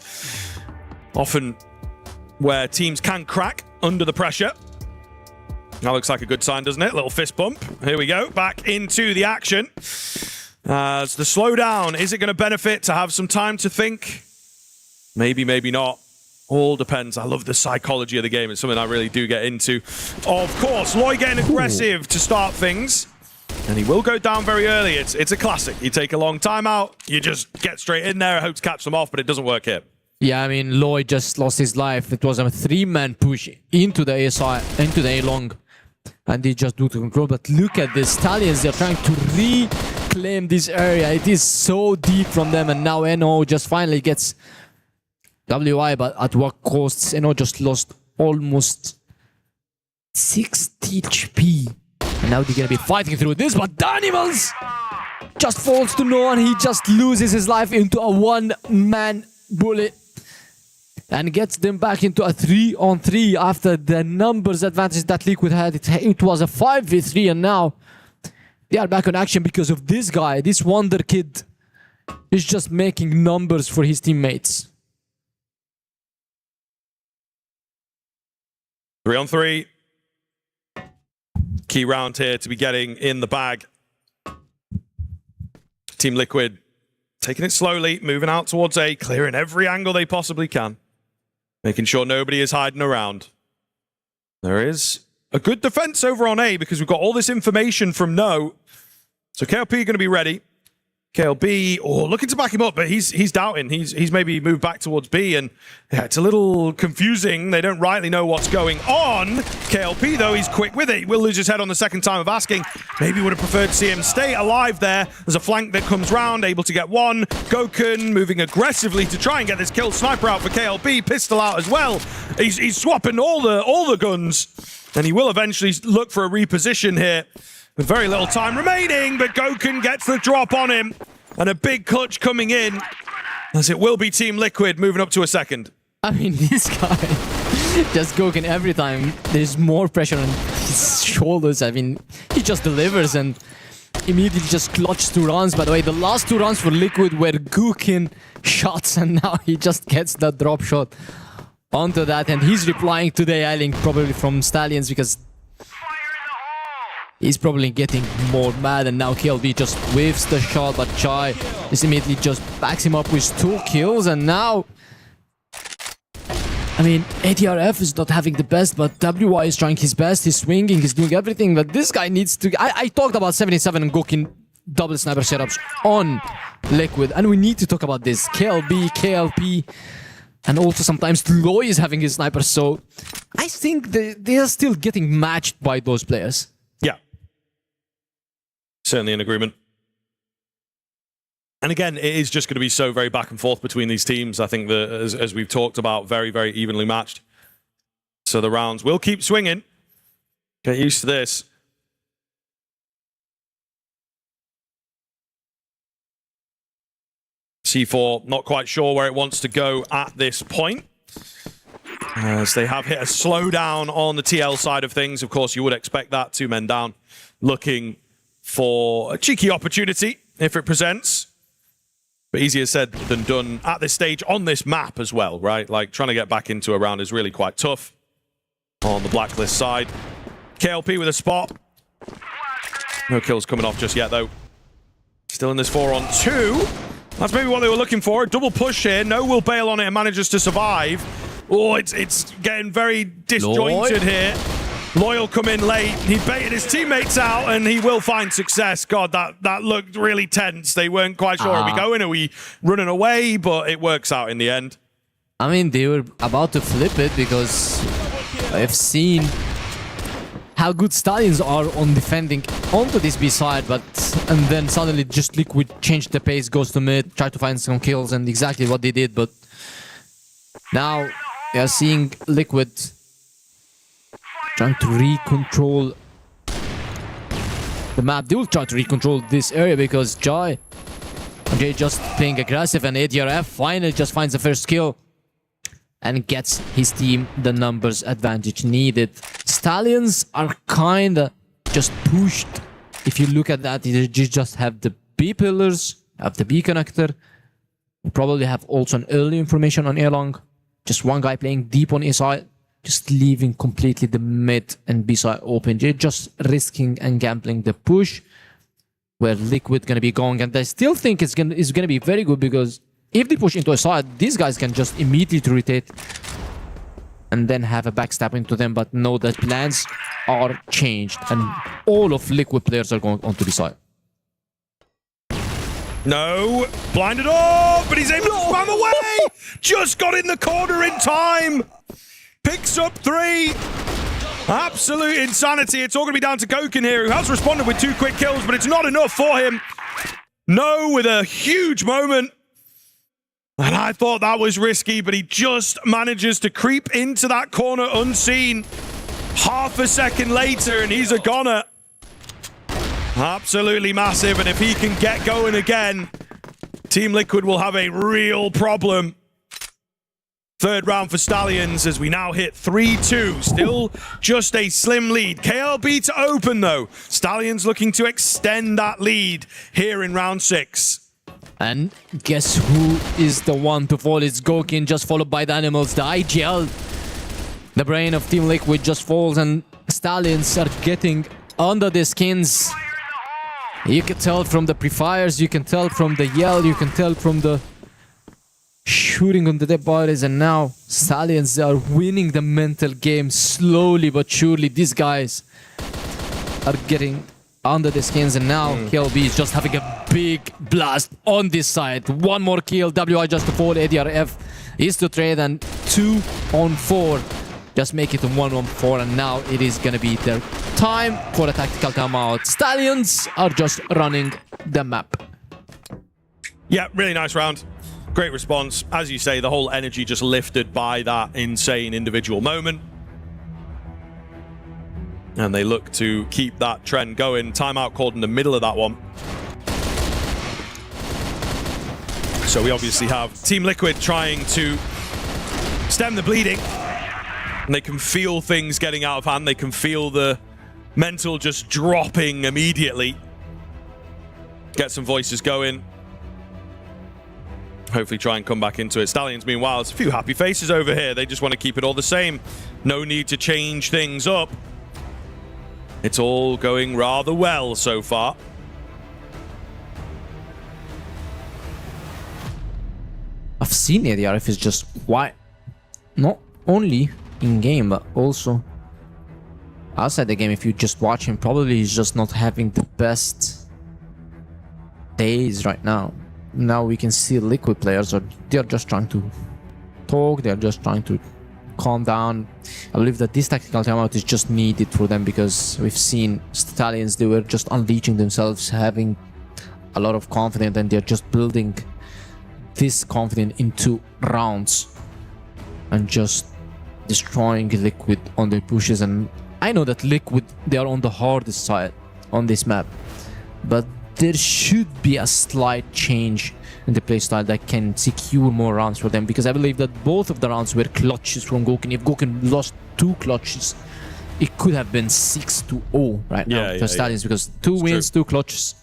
often where teams can crack under the pressure. That looks like a good sign, doesn't it? Little fist bump. Here we go. Back into the action. As the slowdown, is it going to benefit to have some time to think? Maybe, maybe not. All depends. I love the psychology of the game. It's something I really do get into. Of course, Loy getting aggressive to start things. And he will go down very early. It's a classic. You take a long time out, you just get straight in there, hope to catch them off, but it doesn't work here. Yeah, I mean, Lloyd just lost his life. It was a 3-man push into the ASI, into the A-long. And they just do the control. But look at the Stallions. They're trying to reclaim this area. It is so deep from them. And now NO just finally gets WI. But at what costs? NO just lost almost 60 HP. And now they're going to be fighting through this. But Danimals just falls to no one. He just loses his life into a 1-man bullet. And gets them back into a 3-on-3 after the numbers advantage that Liquid had. It was a 5v3, and now they are back on action because of this guy, this Wonder Kid. He's just making numbers for his teammates. 3-on-3. Key round here to be getting in the bag. Team Liquid taking it slowly, moving out towards A, clearing every angle they possibly can. Making sure nobody is hiding around. There is a good defense over on A because we've got all this information from No. So KLP going to be ready. KLB, looking to back him up, but he's doubting. He's maybe moved back towards B, and yeah, it's a little confusing. They don't rightly know what's going on. KLP, though, he's quick with it. He will lose his head on the second time of asking. Maybe would have preferred to see him stay alive there. There's a flank that comes round, able to get one. Gokun moving aggressively to try and get this kill. Sniper out for KLB, pistol out as well. He's swapping all the guns, and he will eventually look for a reposition here. With very little time remaining, but Gokun gets the drop on him. And a big clutch coming in, as it will be Team Liquid moving up to a second. I mean, this guy, just Gokun every time. There's more pressure on his shoulders. I mean, he just delivers and immediately just clutches 2 rounds. By the way, the last 2 rounds for Liquid were Gokun shots, and now he just gets that drop shot onto that. And he's replying to the yelling probably from Stallions because he's probably getting more mad, and now KLB just whiffs the shot, but Chai just immediately just backs him up with 2 kills, and now, I mean, ATRF is not having the best, but WY is trying his best, he's swinging, he's doing everything, but this guy needs to... I talked about 77 and Gokun double sniper setups on Liquid, and we need to talk about this. KLB, KLP, and also sometimes Loy is having his sniper, so I think they are still getting matched by those players. Yeah. Certainly in agreement. And again, it is just going to be so very back and forth between these teams. I think that, as we've talked about, very, very evenly matched. So the rounds will keep swinging. Get used to this. C4 not quite sure where it wants to go at this point, as they have hit a slowdown on the TL side of things. Of course, you would expect that. 2 men down, looking for a cheeky opportunity if it presents. But easier said than done at this stage on this map as well, right? Like, trying to get back into a round is really quite tough on the Blacklist side. KLP with a spot. No kills coming off just yet, though. Still in this 4-on-2. That's maybe what they were looking for. A double push here. No will bail on it and manages to survive. Oh, it's getting very disjointed here. Loyal come in late. He baited his teammates out, and he will find success. God, that looked really tense. They weren't quite sure. Are we going? Are we running away? But it works out in the end. I mean, they were about to flip it because I've seen how good Stallions are on defending onto this B side, and then suddenly just Liquid changed the pace, goes to mid, try to find some kills, and exactly what they did. But now we are seeing Liquid trying to recontrol the map. They will try to recontrol this area because Jay just playing aggressive, and ADRF finally just finds the first kill and gets his team the numbers advantage needed. Stallions are kinda just pushed. If you look at that, you just have the B pillars, have the B connector. You probably have also an early information on A long. Just one guy playing deep on A side, just leaving completely the mid and B side open. You're just risking and gambling the push where Liquid gonna be going, and I still think it's gonna be very good because if they push into a side, these guys can just immediately rotate and then have a backstab into them, but know that plans are changed and all of Liquid players are going onto the side. No, blinded up, but he's able to spam away. Just got in the corner in time. Picks up 3. Absolute insanity. It's all going to be down to Gokun here, who has responded with 2 quick kills, but it's not enough for him. No, with a huge moment. And I thought that was risky, but he just manages to creep into that corner unseen. Half a second later, and he's a goner. Absolutely massive, and if he can get going again, Team Liquid will have a real problem. 3rd round for Stallions as we now hit 3-2. Still just a slim lead. KLB to open, though. Stallions looking to extend that lead here in round 6. And guess who is the one to fall? It's Gokin, just followed by the Animals. The IGL, the brain of Team Liquid, just falls, and Stallions are getting under the skins. You can tell from the pre-fires, you can tell from the yell, you can tell from the shooting on the dead bodies, and now Stallions are winning the mental game slowly but surely. These guys are getting under the skins, and now KLB is just having a big blast on this side. One more kill, WI just to fall, ADRF is to trade, and 2-on-4. Just make it a 1-on-4, and now it is gonna be their time for a tactical timeout. Stallions are just running the map. Yeah, really nice round. Great response. As you say, the whole energy just lifted by that insane individual moment. And they look to keep that trend going. Timeout called in the middle of that one. So we obviously have Team Liquid trying to stem the bleeding. And they can feel things getting out of hand. They can feel the mental just dropping immediately. Get some voices going. Hopefully try and come back into it. Stallions, meanwhile, there's a few happy faces over here. They just want to keep it all the same. No need to change things up. It's all going rather well so far. I've seen ADRF is just quite, not only in game, but also outside the game. If you just watch him, probably he's just not having the best days right now. Now we can see Liquid players, or they're just trying to talk, they're just trying to calm down. I believe that this tactical timeout is just needed for them, because we've seen Stallions, they were just unleashing themselves, having a lot of confidence, and they're just building this confidence into rounds and just destroying Liquid on their pushes. And I know that Liquid, they are on the hardest side on this map, but there should be a slight change in the playstyle that can secure more rounds for them, because I believe that both of the rounds were clutches from Gokin. If Gokin lost 2 clutches, it could have been 6-0 right now for Stallions, because 2 wins, 2 clutches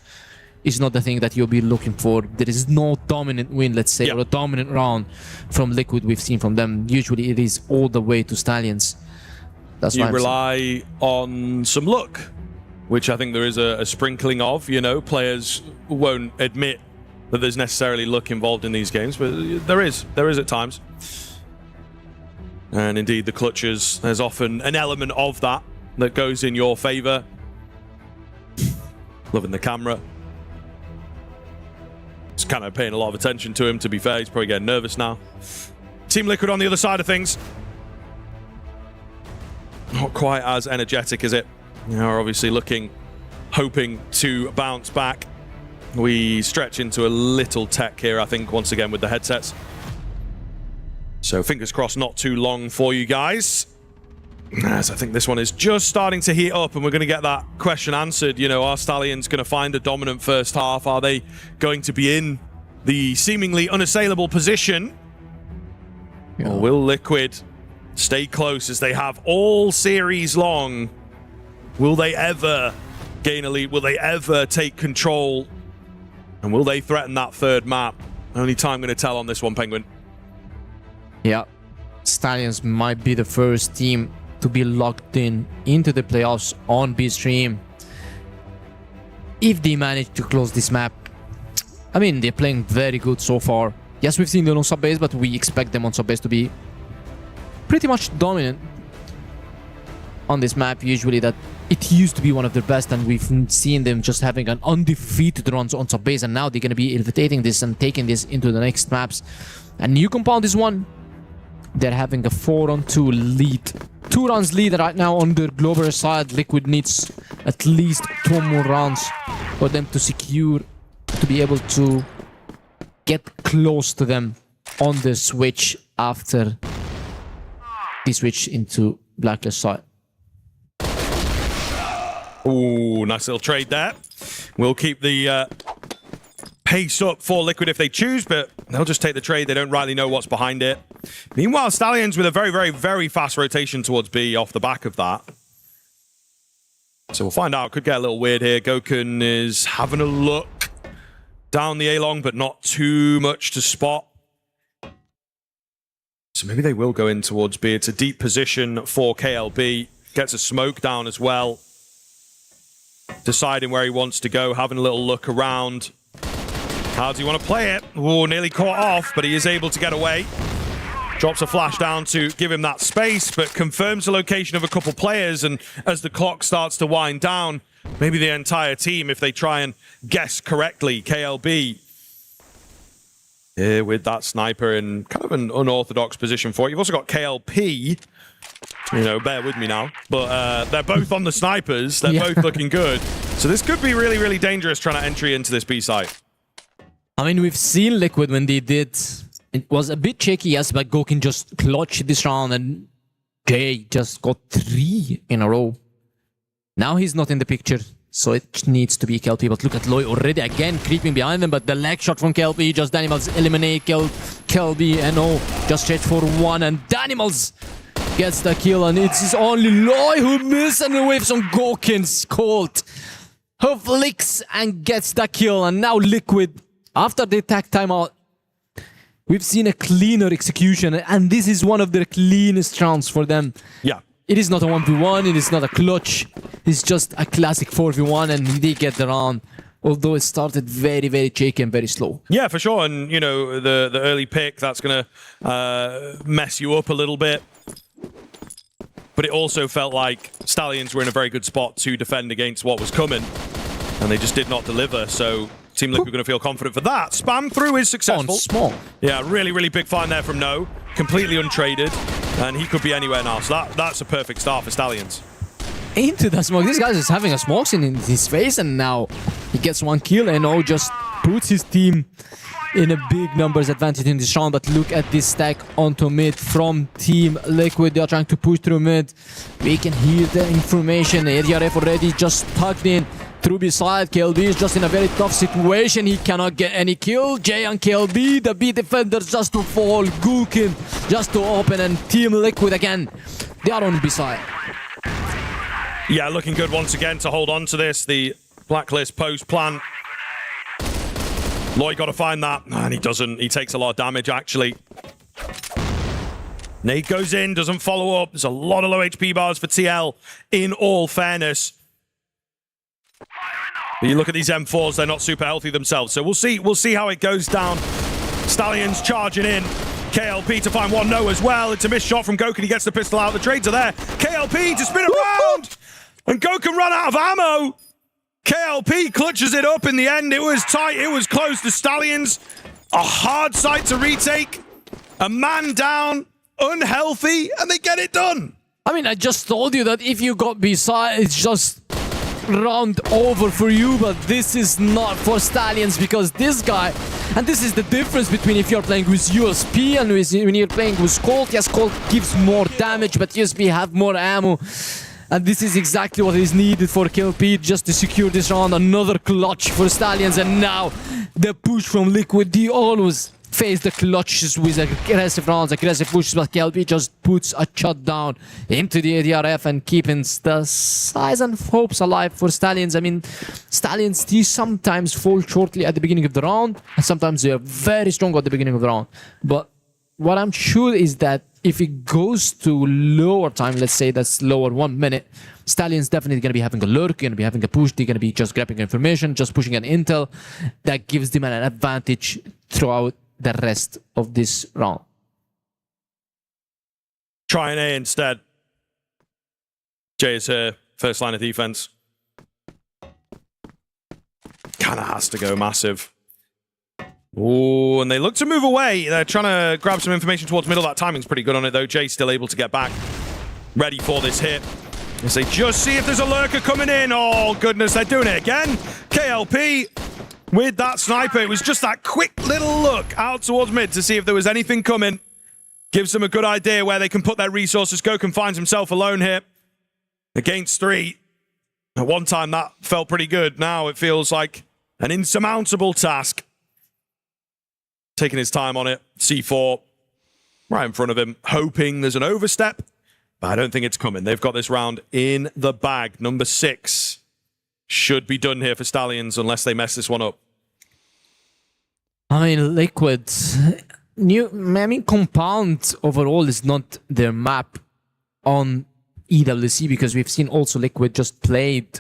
is not the thing that you'll be looking for. There is no dominant win, let's say, or a dominant round from Liquid we've seen from them. Usually it is all the way to Stallions. That's why you rely on some luck, which I think there is a sprinkling of. You know, players won't admit that there's necessarily luck involved in these games, but there is at times. And indeed, the clutches, there's often an element of that that goes in your favor. Loving the camera. Just kind of paying a lot of attention to him, to be fair. He's probably getting nervous now. Team Liquid on the other side of things. Not quite as energetic, is it? You know, we're obviously hoping to bounce back. We stretch into a little tech here, I think, once again with the headsets. So fingers crossed, not too long for you guys. As I think this one is just starting to heat up, and we're going to get that question answered. You know, are Stallions going to find a dominant first half? Are they going to be in the seemingly unassailable position? Yeah. Or will Liquid stay close as they have all series long? Will they ever gain a lead? Will they ever take control? And will they threaten that third map? Only time going to tell on this one, Penguin. Yeah, Stallions might be the first team to be locked into the playoffs on B-Stream. If they manage to close this map, I mean, they're playing very good so far. Yes, we've seen them on sub-base, but we expect them on sub-base to be pretty much dominant on this map. Usually that it used to be one of their best, and we've seen them just having an undefeated runs on sub-base, and now they're going to be elevating this and taking this into the next maps. And you compound this one, they're having a 4-on-2 lead. 2 rounds lead right now on their global side. Liquid needs at least 2 more rounds for them to secure, to be able to get close to them on the switch after the switch into Blacklist side. Ooh, nice little trade there. We'll keep the pace up for Liquid if they choose, but they'll just take the trade. They don't rightly know what's behind it. Meanwhile, Stallions with a very, very, very fast rotation towards B off the back of that. So we'll find out. Could get a little weird here. Gokun is having a look. down the A-long, but not too much to spot. So maybe they will go in towards B. It's a deep position for KLB. Gets a smoke down as well. Deciding where he wants to go, having a little look around. How does he want to play it? Oh, nearly caught off, but he is able to get away. Drops a flash down to give him that space, but confirms the location of a couple players. And as the clock starts to wind down, maybe the entire team, if they try and guess correctly, KLB here with that sniper in kind of an unorthodox position for it. You've also got KLP. You know, bear with me now. But they're both on the snipers. They're both looking good. So this could be really, really dangerous trying to entry into this B site. I mean, we've seen Liquid when they did. It was a bit shaky, yes, but Gokin just clutched this round and Jay just got 3 in a row. Now he's not in the picture, so it needs to be KLP. But look at Loy already again creeping behind them, but the leg shot from KLP, just Danimals eliminate KLB and just straight for 1, and Danimals gets the kill, and it's only Loy who misses and waves on Gokin's Colt, who flicks and gets the kill. And now Liquid, after the attack timeout, we've seen a cleaner execution, and this is one of the cleanest rounds for them. Yeah. It is not a 1v1, it is not a clutch, it's just a classic 4v1, and they get the round. Although it started very, very shaky and very slow. Yeah, for sure. And, you know, the early pick, that's going to mess you up a little bit. But it also felt like Stallions were in a very good spot to defend against what was coming. And they just did not deliver. So seemed like we're going to feel confident for that. Spam through is successful. On small. Yeah, really, really big find there from No. Completely untraded. And he could be anywhere now. So that's a perfect start for Stallions. Into the smoke. This guy is having a smoke in his face, and now he gets 1 kill, and O just puts his team in a big numbers advantage in this round. But look at this stack onto mid from Team Liquid. They are trying to push through mid. We can hear the information. ADRF already just tucked in through beside. KLB is just in a very tough situation. He cannot get any kill. Jay and KLB, the B defenders just to fall. Gulkin just to open, and Team Liquid again. They are on B side. Yeah, looking good once again to hold on to this. The blacklist post plan. Lloyd got to find that, and he doesn't. He takes a lot of damage, actually. Nade goes in, doesn't follow up. There's a lot of low HP bars for TL, in all fairness. But you look at these M4s, they're not super healthy themselves. So we'll see how it goes down. Stallions charging in. KLP to find 1 No as well. It's a missed shot from Gokin. He gets the pistol out. The trades are there. KLP to spin around. And Gokin run out of ammo. KLP clutches it up in the end. It was tight. It was close to Stallions. A hard site to retake. A man down. Unhealthy. And they get it done. I mean, I just told you that if you got B-side, it's just round over for you. But this is not for Stallions, because this guy... And this is the difference between if you're playing with USP and when you're playing with Colt. Yes, Colt gives more damage, but USP have more ammo. And this is exactly what is needed for KLP just to secure this round. Another clutch for Stallions, and now the push from Liquid. They always face the clutches with aggressive rounds, aggressive pushes, but KLP just puts a shot down into the ADRF and keeping the size and hopes alive for Stallions. I mean, Stallions, they sometimes fall shortly at the beginning of the round, and sometimes they are very strong at the beginning of the round. But what I'm sure is that if it goes to lower time, let's say that's lower 1 minute, Stallions definitely going to be having a lurk, going to be having a push, they're going to be just grabbing information, just pushing an intel. That gives them an advantage throughout the rest of this round. Try an A instead. Jay is here, first line of defense. Kind of has to go massive. Oh, and they look to move away. They're trying to grab some information towards middle. That timing's pretty good on it, though. Jay's still able to get back. Ready for this hit. As they just see if there's a lurker coming in. Oh, goodness, they're doing it again. KLP with that sniper. It was just that quick little look out towards mid to see if there was anything coming. Gives them a good idea where they can put their resources. Gokin finds himself alone here against 3. At one time, that felt pretty good. Now it feels like an insurmountable task. Taking his time on it. C4 right in front of him, hoping there's an overstep, but I don't think it's coming. They've got this round in the bag. Number 6 should be done here for Stallions unless they mess this one up. I mean, Liquid. Compound overall is not their map on EWC because we've seen also Liquid just played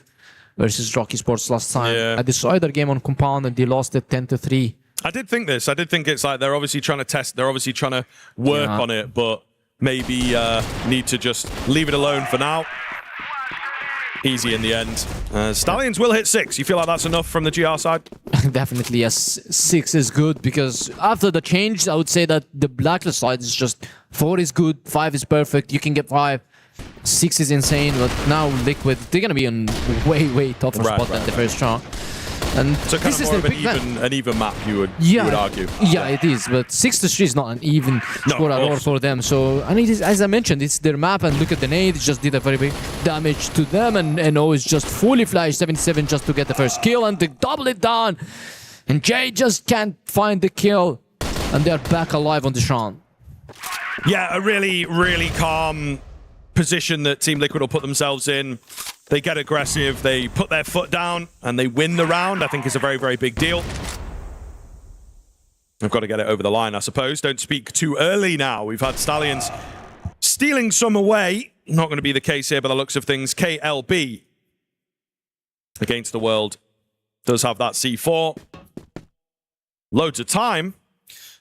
versus Rocky Sports last time. Yeah. At the Cider game on Compound and they lost it 10-3. I did think this. I did think it's like they're obviously trying to test. They're obviously trying to work on it, but maybe need to just leave it alone for now. Easy in the end. Stallions will hit 6. You feel like that's enough from the GR side? Definitely, yes. 6 is good because after the change, I would say that the Blacklist side is just 4 is good, 5 is perfect. You can get 5. 6 is insane, but now Liquid, they're going to be in way tougher spot than the first round. And so kind of more of an even map, you would argue. Yeah, it is, but 6-3 is not an even score at all for them. So, and it is, as I mentioned, it's their map, and look at the nade, it just did a very big damage to them, and NO is just fully flashed 77 just to get the first kill, and they double it down. And Jay just can't find the kill, and they're back alive on this round. Yeah, a really calm position that Team Liquid will put themselves in. They get aggressive, they put their foot down, and they win the round. I think is a very big deal. I've got to get it over the line, I suppose. Don't speak too early now. We've had Stallions stealing some away. Not going to be the case here by the looks of things. KLB against the world does have that C4. Loads of time,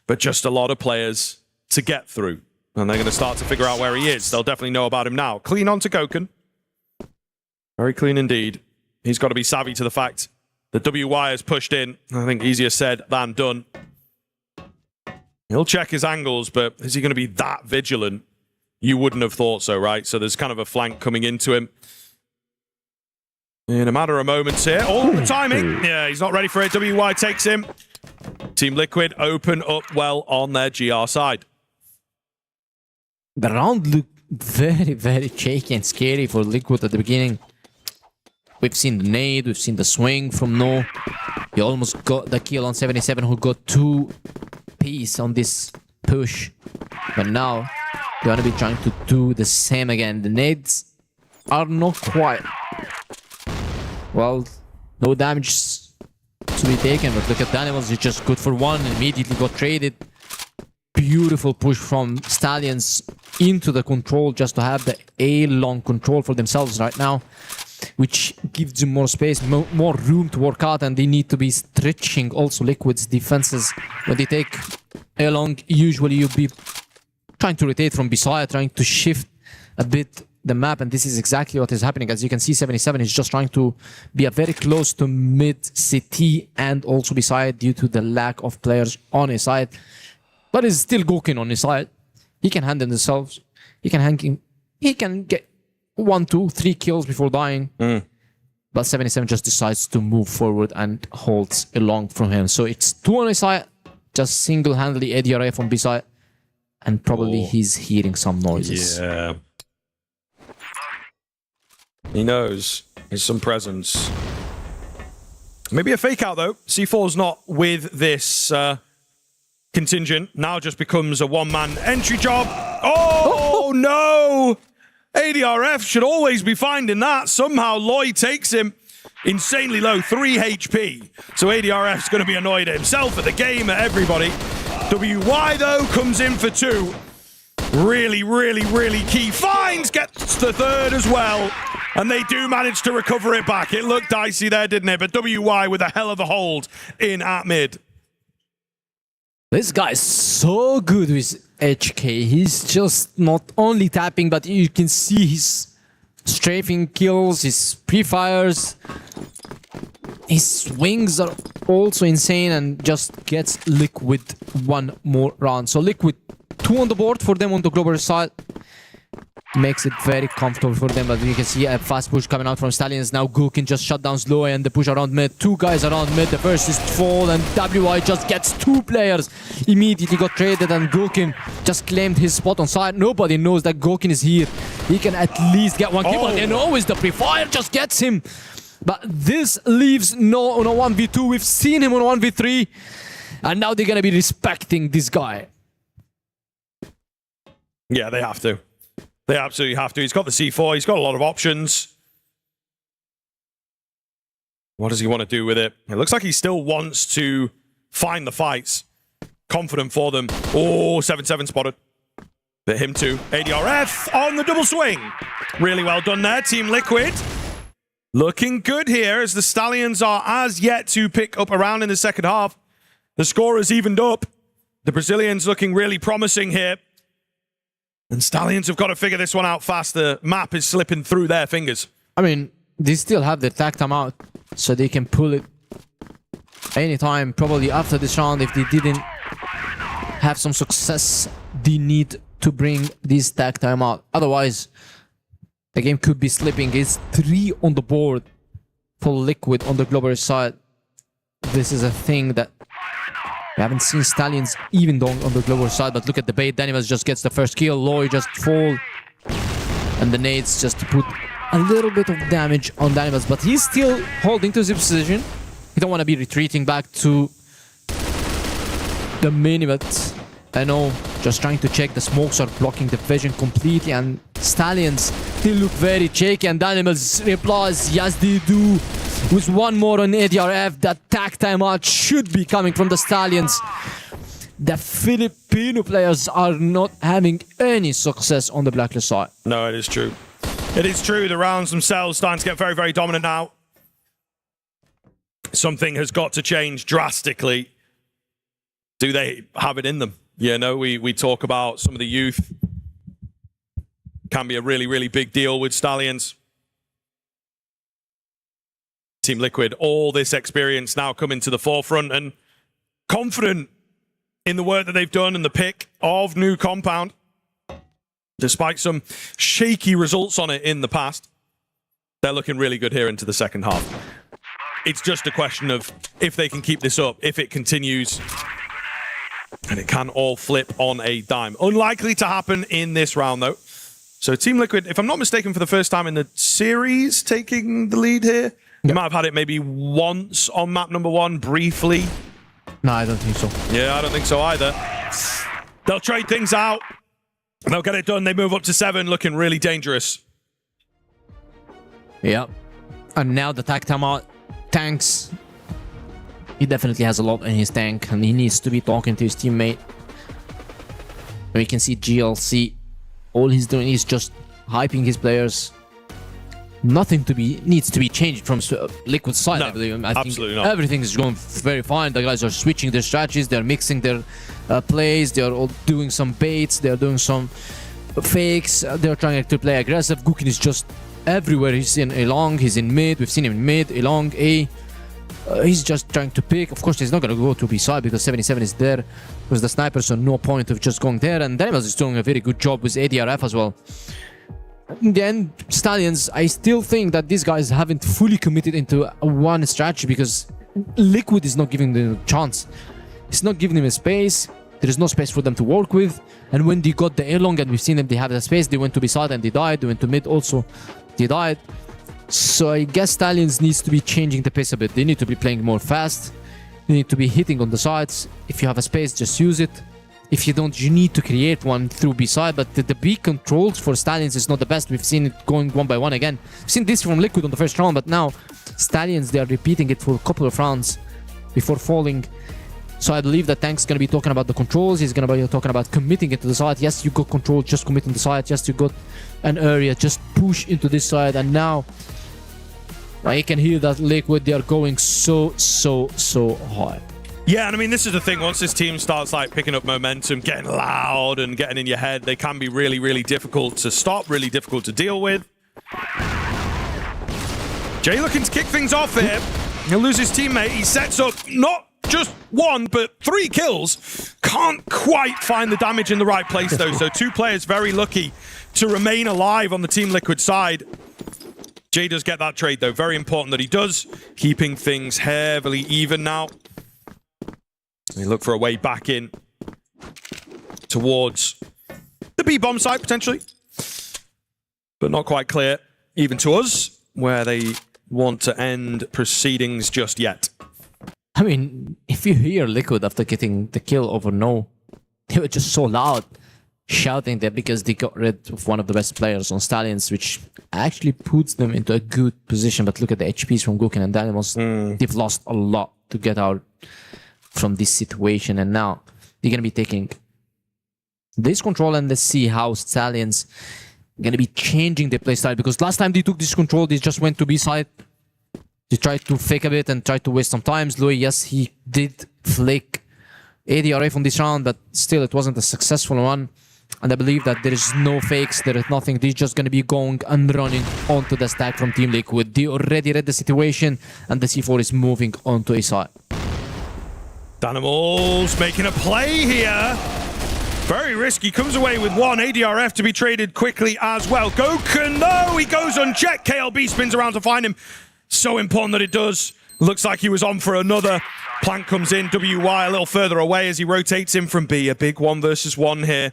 but just a lot of players to get through. And they're going to start to figure out where he is. They'll definitely know about him now. Clean onto Goken. Very clean indeed. He's got to be savvy to the fact that WY has pushed in. I think easier said than done. He'll check his angles, but is he going to be that vigilant? You wouldn't have thought so, right? So there's kind of a flank coming into him. In a matter of moments here. Oh, the timing. Yeah, he's not ready for it. WY takes him. Team Liquid open up well on their GR side. The round looked very shaky and scary for Liquid at the beginning. We've seen the nade, we've seen the swing from No. He almost got the kill on 77, who got 2 piece on this push. But now, they're going to be trying to do the same again. The nades are not quite... Well, no damage to be taken, but look at the animals, it's just good for 1, and immediately got traded. Beautiful push from Stallions into the control just to have the A-long control for themselves right now, which gives them more space, more room to work out, and they need to be stretching also Liquid's defenses. When they take A-long, usually you'll be trying to rotate from beside, trying to shift a bit the map, and this is exactly what is happening. As you can see, 77 is just trying to be very close to mid-CT and also beside due to the lack of players on his side. But he's still Goken on his side. He can handle himself. He can get 1, 2, 3 kills before dying. But 77 just decides to move forward and holds along from him. So it's 2 on his side, just single-handedly ADRA from B side. And probably he's hearing some noises. Yeah. He knows there's some presence. Maybe a fake out though. C4's not with this contingent. Now just becomes a one-man entry job. Oh no! ADRF should always be finding that. Somehow Loy takes him insanely low, 3 HP. So ADRF's going to be annoyed at himself, at the game, at everybody. WY though comes in for 2. Really key finds, gets the 3rd as well. And they do manage to recover it back. It looked dicey there, didn't it? But WY with a hell of a hold in at mid. This guy is so good with HK. He's just not only tapping, but you can see his strafing kills, his pre-fires. His swings are also insane and just gets Liquid 1 more round. So Liquid 2 on the board for them on the global side. Makes it very comfortable for them, but you can see a fast push coming out from Stallions. Now Goken just shut down Slow and the push around mid. 2 guys around mid. The first is fall and WY just gets 2 players. Immediately got traded and Goken just claimed his spot on side. Nobody knows that Goken is here. He can at least get 1 kill, and always the pre-fire just gets him. But this leaves No on a 1v2. We've seen him on a 1v3. And now they're going to be respecting this guy. Yeah, they have to. They absolutely have to. He's got the C4. He's got a lot of options. What does he want to do with it? It looks like he still wants to find the fights. Confident for them. Oh, 7-7 spotted. But him too. ADRF on the double swing. Really well done there, Team Liquid. Looking good here as the Stallions are as yet to pick up around in the second half. The score has evened up. The Brazilians looking really promising here. And Stallions have got to figure this one out fast. The map is slipping through their fingers. I mean, they still have their tag time out, so they can pull it anytime. Probably after this round, if they didn't have some success, they need to bring this tag time out. Otherwise, the game could be slipping. It's 3 on the board for Liquid on the global side. This is a thing that we haven't seen Stallions even on the global side, but look at the bait. Danimals just gets the first kill. Loy just fall. And the nades just put a little bit of damage on Danimals, but he's still holding to his position. He don't want to be retreating back to the mini, but I know, just trying to check. The smokes are blocking the vision completely, and Stallions, they look very shaky, and Danimals replies, yes they do. With one more on ADRF, that tag time out should be coming from the Stallions. The Filipino players are not having any success on the Blacklist side. No, it is true. It is true. The rounds themselves starting to get very, very dominant now. Something has got to change drastically. Do they have it in them? You know, we talk about some of the youth. Can be a really, really big deal with Stallions. Team Liquid, all this experience now coming to the forefront and confident in the work that they've done and the pick of new compound. Despite some shaky results on it in the past, they're looking really good here into the second half. It's just a question of if they can keep this up, if it continues, and it can all flip on a dime. Unlikely to happen in this round, though. So Team Liquid, if I'm not mistaken, for the first time in the series, taking the lead here. You might have had it maybe once on map number 1, briefly. No, I don't think so. Yeah, I don't think so either. They'll trade things out. They'll get it done. They move up to 7, looking really dangerous. Yeah. And now the tag time out. Tanks. He definitely has a lot in his tank, and he needs to be talking to his teammate. We can see GLC. All he's doing is just hyping his players. Nothing needs to be changed from Liquid side, no, I believe. I absolutely think not. Everything is going very fine. The guys are switching their strategies. They're mixing their plays. They're all doing some baits. They're doing some fakes. They're trying to play aggressive. Gukin is just everywhere. He's in A long. He's in mid. We've seen him in mid, A long, A. He's just trying to pick. Of course, he's not going to go to B side because 77 is there. Because the sniper, so no point of just going there. And Danimals is doing a very good job with ADRF as well. In the end, Stallions, I still think that these guys haven't fully committed into one strategy because Liquid is not giving them a chance. It's not giving them a space. There is no space for them to work with. And when they got the A-long and we've seen them, they have the space, they went to B-side and they died. They went to mid also, they died. So I guess Stallions needs to be changing the pace a bit. They need to be playing more fast. They need to be hitting on the sides. If you have a space, just use it. If you don't, you need to create one through B-side, but the B controls for Stallions is not the best. We've seen it going 1 by 1 again. We've seen this from Liquid on the first round, but now Stallions, they are repeating it for a couple of rounds before falling. So I believe that Tank's going to be talking about the controls. He's going to be talking about committing it to the side. Yes, you got control, just commit on the side. Yes, you got an area, just push into this side. And now I can hear that Liquid, they are going so hard. Yeah, and I mean, this is the thing. Once this team starts like picking up momentum, getting loud and getting in your head, they can be really, really difficult to stop, really difficult to deal with. Jay looking to kick things off here. He'll lose his teammate. He sets up not just 1, but 3 kills. Can't quite find the damage in the right place, though. So 2 players very lucky to remain alive on the Team Liquid side. Jay does get that trade, though. Very important that he does. Keeping things heavily even now. They look for a way back in towards the B-bomb site, potentially. But not quite clear, even to us, where they want to end proceedings just yet. I mean, if you hear Liquid after getting the kill over No, they were just so loud, shouting there because they got rid of one of the best players on Stallions, which actually puts them into a good position. But look at the HPs from Gukin and Danimals. They've lost a lot to get out from this situation, and now they're going to be taking this control, and let's see how Stallions going to be changing their playstyle, because last time they took this control, they just went to B side. They tried to fake a bit and tried to waste some time. Louis, yes, he did flick ADRF on this round, but still it wasn't a successful one. And I believe that there is no fakes, there is nothing. They're just going to be going and running onto the stack from Team Liquid. They already read the situation, and the C4 is moving onto A side. Danimals making a play here. Very risky, comes away with one. ADRF to be traded quickly as well. Goken, though, he goes unchecked. KLB spins around to find him. So important that it does. Looks like he was on for another. Plank comes in, WY a little further away as he rotates in from B. A big 1 versus 1 here.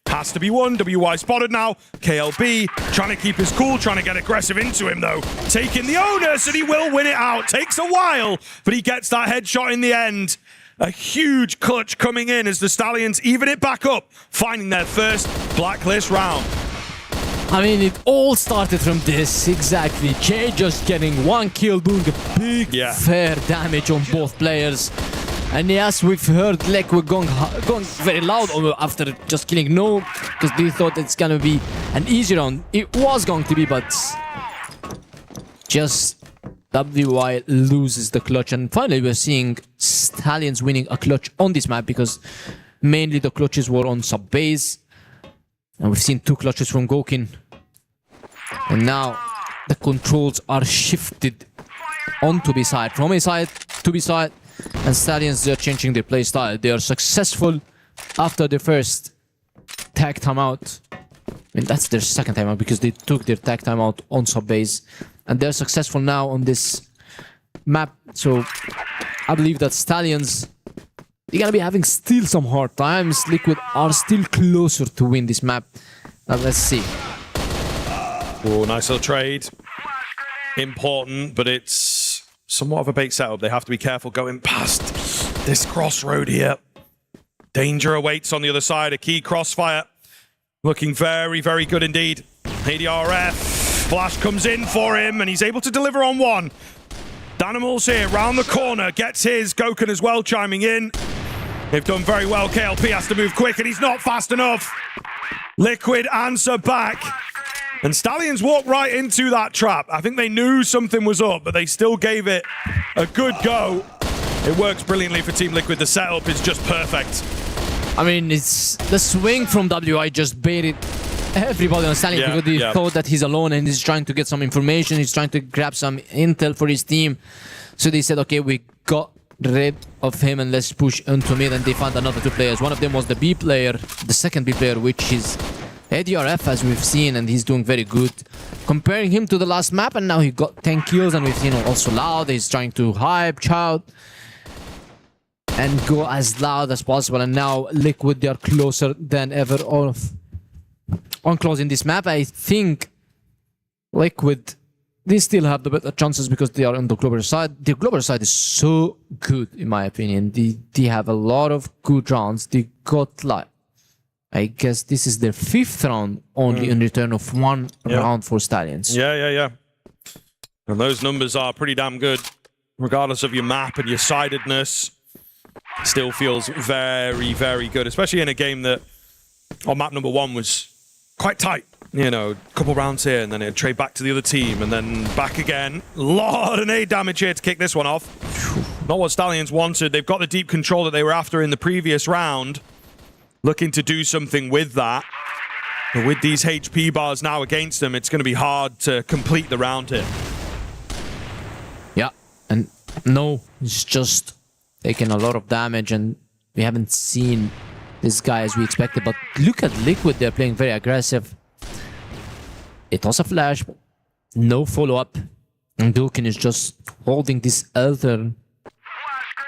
Has to be won. WY spotted now. KLB trying to keep his cool, trying to get aggressive into him, though. Taking the onus, and he will win it out. Takes a while, but he gets that headshot in the end. A huge clutch coming in as the Stallions even it back up, finding their first blacklist round. I mean, it all started from this, exactly. Jay just getting 1 kill, doing a big fair damage on both players. And yes, we've heard Liquid going very loud after just killing No, because they thought it's gonna be an easy round. It was going to be, but just WY loses the clutch. And finally, we're seeing Stallions winning a clutch on this map, because mainly the clutches were on sub-base. And we've seen 2 clutches from Gokin. And now the controls are shifted onto B side. From A side to B side. And Stallions, they're changing their play style. They are successful after the first tag timeout. I mean, that's their second timeout, because they took their tag timeout on sub-base. And they're successful now on this map. So I believe that Stallions, they're gonna be having still some hard times. Liquid are still closer to win this map. Now let's see. Oh, nice little trade. Important, but it's somewhat of a bait setup. They have to be careful going past this crossroad here. Danger awaits on the other side. A key crossfire. Looking very, very good indeed. ADRF. Flash comes in for him, and he's able to deliver on one. Danimals here, round the corner, gets his. Goken as well chiming in. They've done very well. KLP has to move quick, and he's not fast enough. Liquid answer back. And Stallions walk right into that trap. I think they knew something was up, but they still gave it a good go. It works brilliantly for Team Liquid. The setup is just perfect. I mean, it's the swing from WI just baited everybody on Stallions, because they thought that he's alone and he's trying to get some information. He's trying to grab some intel for his team. So they said, okay, we got rid of him and let's push into mid, and they found another 2 players. One of them was the B player, the second B player, which is ADRF, as we've seen, and he's doing very good. Comparing him to the last map, and now he got 10 kills, and we've seen also Loud. He's trying to hype, shout, and go as loud as possible. And now Liquid, they are closer than ever on closing this map. I think Liquid, they still have the better chances because they are on the global side. The global side is so good, in my opinion. They have a lot of good rounds. They got, like, I guess this is their 5th round only in return of 1 round for Stallions. Yeah. And those numbers are pretty damn good. Regardless of your map and your sidedness, still feels very, very good. Especially in a game that, on map number 1, was quite tight. You know, a couple rounds here, and then it'd trade back to the other team, and then back again. Lot of nade damage here to kick this one off. Not what Stallions wanted. They've got the deep control that they were after in the previous round. Looking to do something with that. But with these HP bars now against them, it's going to be hard to complete the round here. Yeah, and No, it's just taking a lot of damage, and we haven't seen this guy as we expected. But look at Liquid, they're playing very aggressive. It was a flash, but no follow-up. And Dukin is just holding this other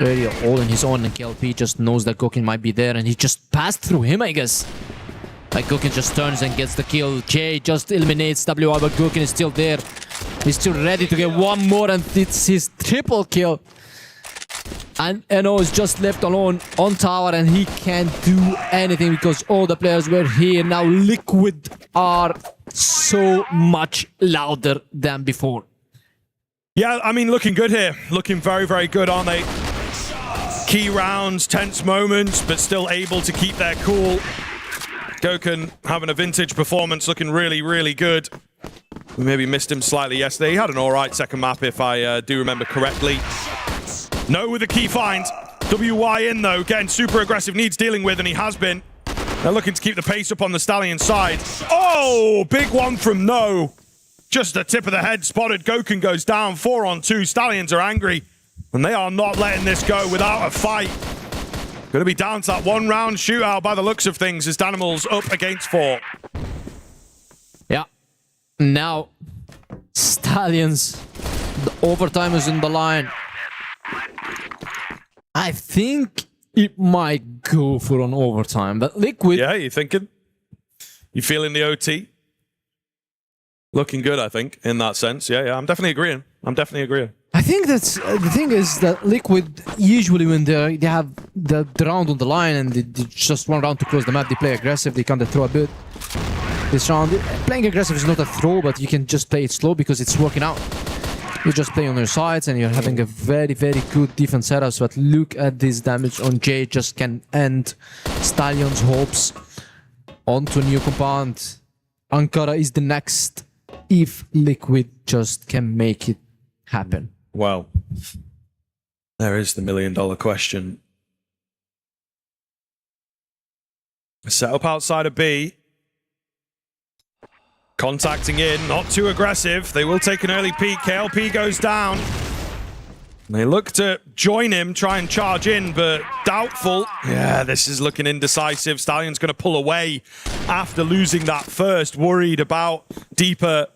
area all on his own, and KLP just knows that Gokin might be there, and he just passed through him, I guess. Like, Gokin just turns and gets the kill. Jay just eliminates WI, but Gokin is still there. He's still ready to get one more, and it's his triple kill. And Eno is just left alone on tower, and he can't do anything because all the players were here. Now Liquid are so much louder than before. Yeah, I mean, looking good here. Looking very, very good, aren't they? Key rounds, tense moments, but still able to keep their cool. Gokun having a vintage performance, looking really, really good. We maybe missed him slightly yesterday. He had an all right second map, if I do remember correctly. No with the key find. WY in, though, getting super aggressive, needs dealing with, and he has been. They're looking to keep the pace up on the Stallion side. Oh, big one from No. Just the tip of the head spotted. Gokun goes down, 4-on-2. Stallions are angry, and they are not letting this go without a fight. Going to be down to that one-round shootout by the looks of things as Danimal's up against 4. Yeah. Now, Stallions, the overtime is in the line. I think it might go for an overtime, but Liquid... Yeah, you thinking? You feeling the OT? Looking good, I think, in that sense. Yeah, I'm definitely agreeing. I think that's the thing is that Liquid usually when they have the round on the line and they just one round to close the map, they play aggressive, they kind of throw a bit. This round, playing aggressive is not a throw, but you can just play it slow because it's working out. You just play on your sides and you're having a very, very good defense setup. But look at this damage on Jay, just can end Stallion's hopes onto a new compound. Ankara is the next if Liquid just can make it happen. Well, there is the million-dollar question. Set up outside of B. Contacting in, not too aggressive. They will take an early peek. KLP goes down. They look to join him, try and charge in, but doubtful. Yeah, this is looking indecisive. Stallion's going to pull away after losing that first. Worried about deeper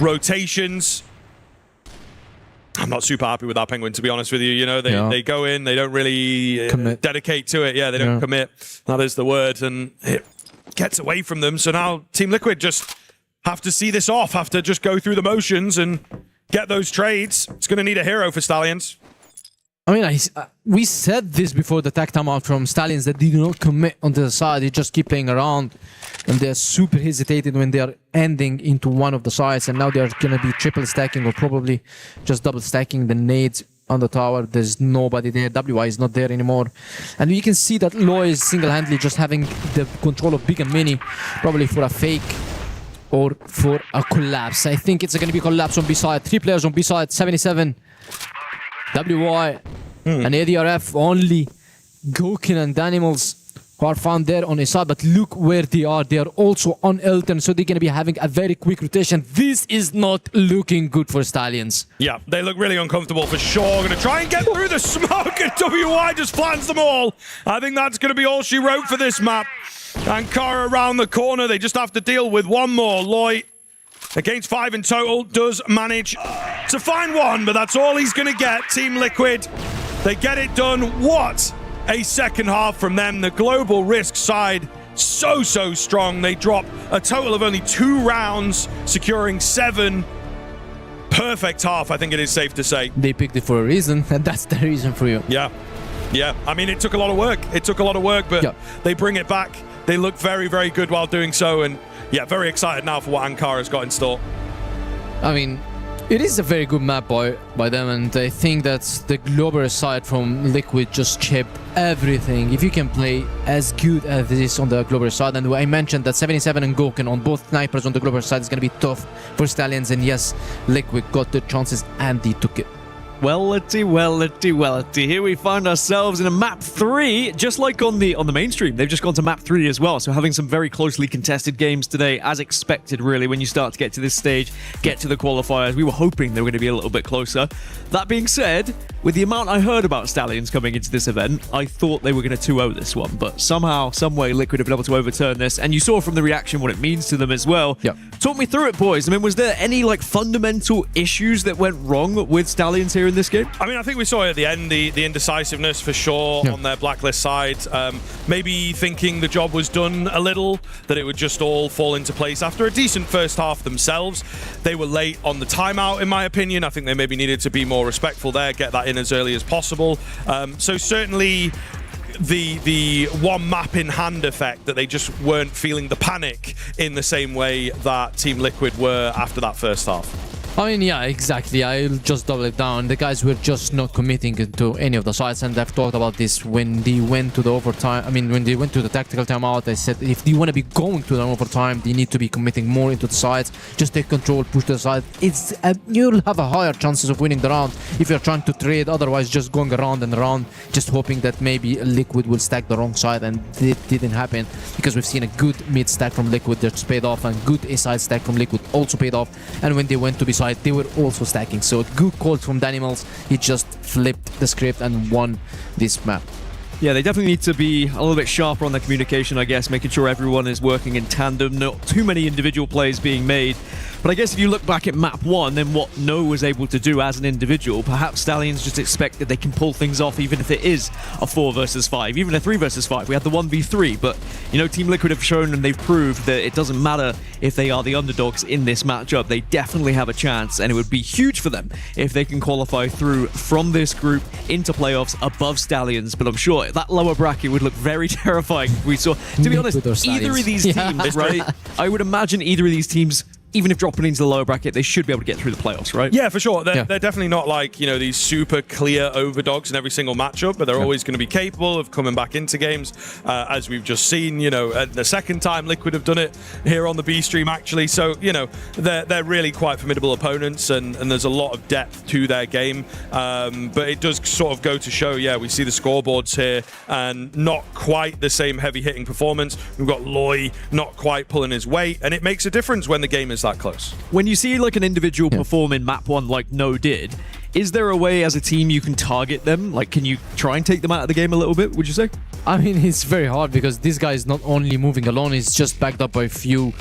rotations. I'm not super happy with that Penguin, to be honest with you. You know, they go in, they don't really dedicate to it. Yeah, they don't commit. That is the word. And it gets away from them. So now Team Liquid just have to see this off, have to just go through the motions and get those trades. It's going to need a hero for Stallions. I mean, we said this before the tech timeout from Stallions that they do not commit onto the side. They just keep playing around and they're super hesitated when they're ending into one of the sides. And now they're going to be triple stacking or probably just double stacking the nades on the tower. There's nobody there. WI is not there anymore. And you can see that Loy is single-handedly just having the control of Big and Mini, probably for a fake or for a collapse. I think it's going to be a collapse on B side. 3 players on B side, 77. WI and ADRF, only Gokun and Danimals who are found there on his side. But look where they are. They are also on Elton, so they're going to be having a very quick rotation. This is not looking good for Stallions. Yeah, they look really uncomfortable for sure. Going to try and get through the smoke, and WI just flattens them all. I think that's going to be all she wrote for this map. Ankara around the corner. They just have to deal with one more. Loy, against 5 in total, does manage to find one, but that's all he's going to get. Team Liquid, they get it done. What a second half from them. The global risk side, so strong. They drop a total of only 2 rounds, securing 7. Perfect half, I think it is safe to say. They picked it for a reason, and that's the reason for you. Yeah. I mean, it took a lot of work. But they bring it back. They look very, very good while doing so. And yeah, very excited now for what Ankara's got in store. I mean, it is a very good map by them, and I think that the global side from Liquid just chipped everything. If you can play as good as this on the global side, and I mentioned that 77 and Gokun on both snipers on the global side is going to be tough for Stallions, and yes, Liquid got the chances and they took it. Well-ity. Here we find ourselves in a map 3, just like on the mainstream. They've just gone to map 3 as well, so having some very closely contested games today, as expected, really, when you start to get to this stage, get to the qualifiers. We were hoping they were going to be a little bit closer. That being said, with the amount I heard about Stallions coming into this event, I thought they were going to 2-0 this one, but somehow, someway, Liquid have been able to overturn this, and you saw from the reaction what it means to them as well. Yep. Talk me through it, boys. I mean, was there any fundamental issues that went wrong with Stallions here in this game? I mean, I think we saw at the end the indecisiveness for sure on their blacklist side. Maybe thinking the job was done a little, that it would just all fall into place after a decent first half themselves. They were late on the timeout, in my opinion. I think they maybe needed to be more respectful there, get that in as early as possible. So certainly the one map in hand effect, that they just weren't feeling the panic in the same way that Team Liquid were after that first half. I mean, yeah, exactly. I'll just double it down. The guys were just not committing to any of the sides, and I've talked about this when they went to the overtime. I mean, when they went to the tactical timeout, I said if they want to be going to the overtime, they need to be committing more into the sides. Just take control, push to the side. You'll have a higher chances of winning the round if you're trying to trade. Otherwise, just going around and around, just hoping that maybe Liquid will stack the wrong side, and it didn't happen because we've seen a good mid stack from Liquid that's paid off, and good A side stack from Liquid also paid off. And when they went to be side, they were also stacking. So a good call from Danimals. He just flipped the script and won this map. Yeah, they definitely need to be a little bit sharper on their communication, I guess, making sure everyone is working in tandem, not too many individual plays being made. But I guess if you look back at map 1, then what No was able to do as an individual, perhaps Stallions just expect that they can pull things off even if it is a 4 versus 5, even a 3 versus 5. We had the 1v3, but, you know, Team Liquid have shown and they've proved that it doesn't matter if they are the underdogs in this matchup. They definitely have a chance, and it would be huge for them if they can qualify through from this group into playoffs above Stallions. But I'm sure that lower bracket would look very terrifying if we saw, to be honest, either of these teams, right? I would imagine either of these teams, even if dropping into the lower bracket, they should be able to get through the playoffs, right? Yeah, for sure. They're definitely not like, you know, these super clear overdogs in every single matchup, but they're always going to be capable of coming back into games, as we've just seen, you know, the second time Liquid have done it here on the B stream, actually. So, you know, they're really quite formidable opponents, and there's a lot of depth to their game. But it does sort of go to show, yeah, we see the scoreboards here, and not quite the same heavy-hitting performance. We've got Loy not quite pulling his weight, and it makes a difference when the game is that close. When you see like an individual perform in map 1 like No did, is there a way as a team you can target them? Like, can you try and take them out of the game a little bit, would you say? I mean, it's very hard because this guy is not only moving alone, he's just backed up by a few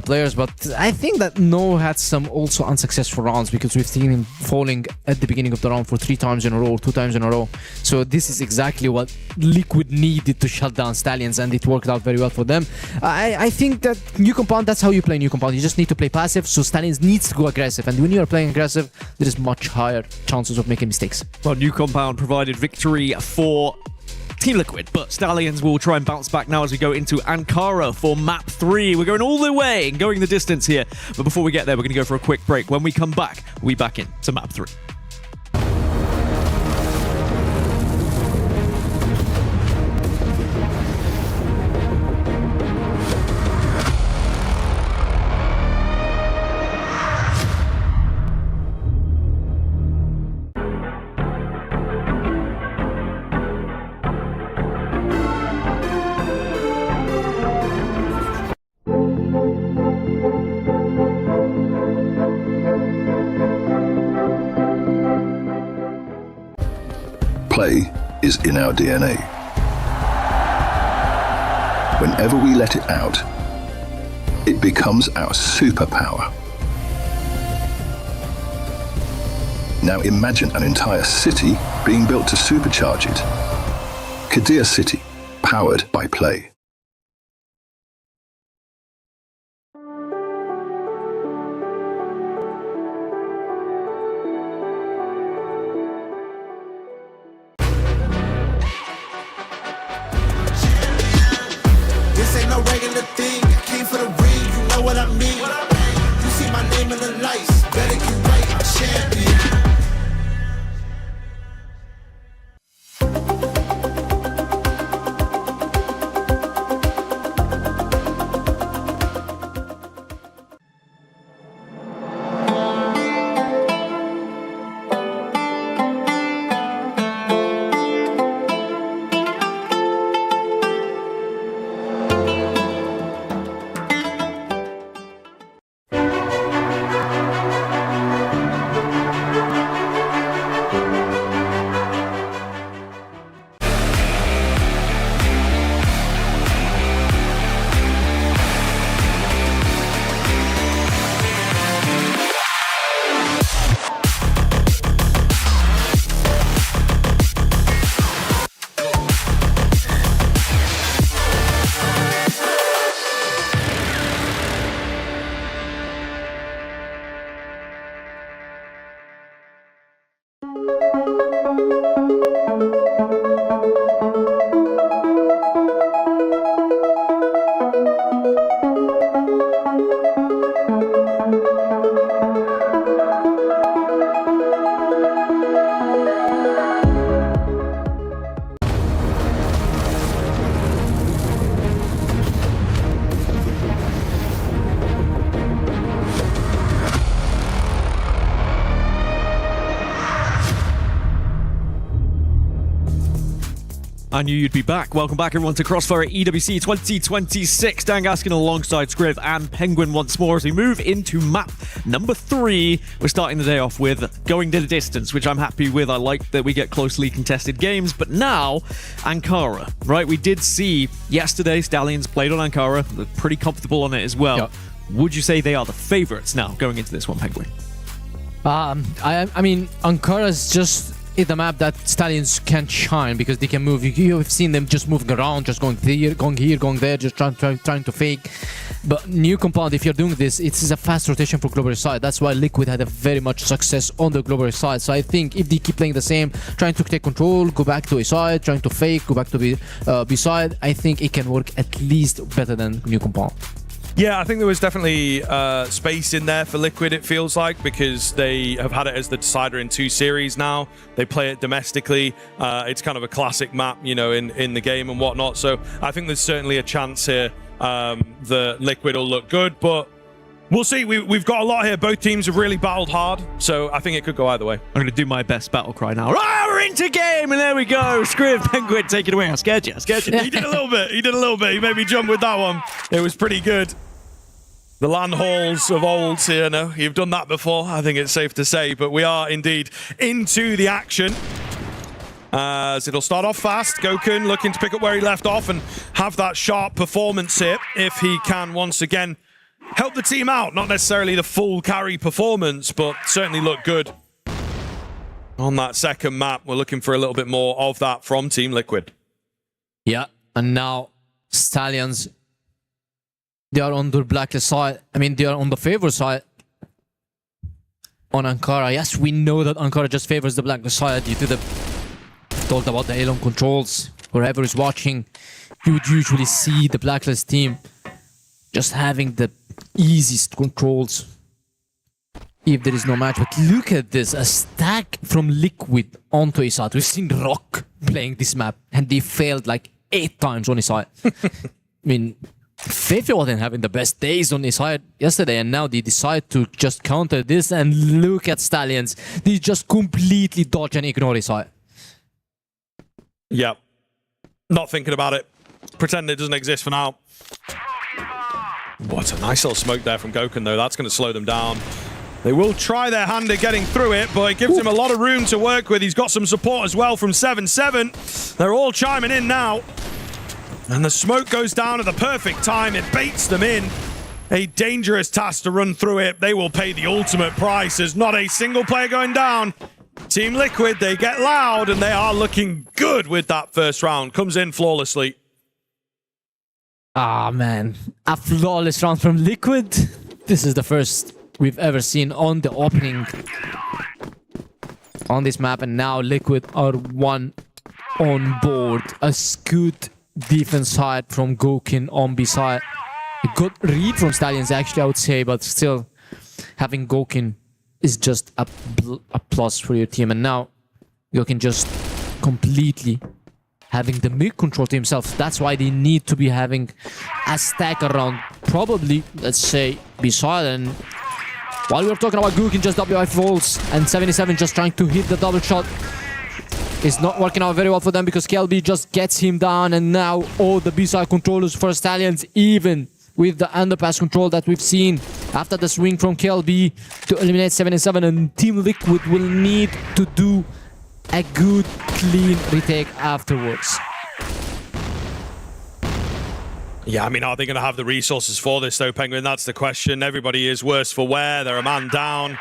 players. But I think that No had some also unsuccessful rounds because we've seen him falling at the beginning of the round for 3 times in a row, 2 times in a row. So this is exactly what Liquid needed to shut down Stallions, and it worked out very well for them. I think that New Compound, that's how you play New Compound. You just need to play passive, so Stallions needs to go aggressive. And when you are playing aggressive, there is much higher chances of making mistakes. Well, New Compound provided victory for Team Liquid, but Stallions will try and bounce back now as we go into Ankara for map 3. We're going all the way and going the distance here. But before we get there, we're going to go for a quick break. When we come back, we'll be back into map 3. Play is in our DNA. Whenever we let it out, it becomes our superpower. Now imagine an entire city being built to supercharge it. Kadir City, powered by Play. This ain't no regular thing. I came for the ring, you know what I mean. You see my name in the lights, better get right, I'm champion. I knew you'd be back. Welcome back, everyone, to CROSSFIRE EWC 2026. Dan Gaskin alongside Scriv and Penguin once more as we move into map number 3. We're starting the day off with Going the Distance, which I'm happy with. I like that we get closely contested games. But now, Ankara, right? We did see yesterday Stallions played on Ankara. They're pretty comfortable on it as well. Yep. Would you say they are the favorites now going into this one, Penguin? I mean, Ankara is just the map that Stallions can shine because they can move. You've seen them just moving around, just going here, going there, just trying to fake. But new compound, if you're doing this, it's a fast rotation for global side. That's why Liquid had a very much success on the global side. So I think if they keep playing the same, trying to take control, go back to A side, trying to fake, go back to B side, I think it can work at least better than new compound. Yeah, I think there was definitely space in there for Liquid, it feels like, because they have had it as the decider in 2 series now. They play it domestically. It's kind of a classic map, you know, in the game and whatnot. So I think there's certainly a chance here that Liquid will look good, but we'll see. We've got a lot here. Both teams have really battled hard, so I think it could go either way. I'm going to do my best battle cry now. Right, we're into game, and there we go. Scriv, Penguin, take it away. I scared you. He did a little bit. He made me jump with that one. It was pretty good. The land halls of old here, no, you've done that before, I think it's safe to say, but we are indeed into the action. As it'll start off fast, Gokun looking to pick up where he left off and have that sharp performance here if he can once again help the team out. Not necessarily the full carry performance, but certainly look good. On that second map, we're looking for a little bit more of that from Team Liquid. Yeah, and now Stallions, they are on the blacklist side. I mean, they are on the favor side. On Ankara, yes, we know that Ankara just favors the blacklist side due to the... Talked about the Elon controls. Whoever is watching, you would usually see the blacklist team just having the easiest controls if there is no match. But look at this, a stack from Liquid onto his side. We've seen Rock playing this map, and they failed like 8 times on his side. I mean... Fefe wasn't having the best days on his side yesterday, and now they decide to just counter this, and look at Stallions. They just completely dodge and ignore his side. Yep. Not thinking about it. Pretend it doesn't exist for now. What a nice little smoke there from Gokun, though. That's going to slow them down. They will try their hand at getting through it, but it gives him a lot of room to work with. He's got some support as well from 7-7. They're all chiming in now. And the smoke goes down at the perfect time. It baits them in. A dangerous task to run through it. They will pay the ultimate price. There's not a single player going down. Team Liquid, they get loud, and they are looking good with that first round. Comes in flawlessly. Ah, man. A flawless round from Liquid. This is the first we've ever seen on the opening on this map. And now Liquid are one on board. A good defense side from Gokun on B side. A good read from Stallions, actually, I would say, but still, having Gokun is just a plus for your team. And now, Gokun just completely having the mid control to himself. That's why they need to be having a stack around, probably, let's say, B side. And while we're talking about Gokun just WI falls, and 77 just trying to hit the double shot, it's not working out very well for them because KLB just gets him down, and now all the B-side controllers for Stallions, even with the underpass control that we've seen after the swing from KLB to eliminate 77, and Team Liquid will need to do a good, clean retake afterwards. Yeah, I mean, are they going to have the resources for this, though, Penguin? That's the question. Everybody is worse for wear. They're a man down.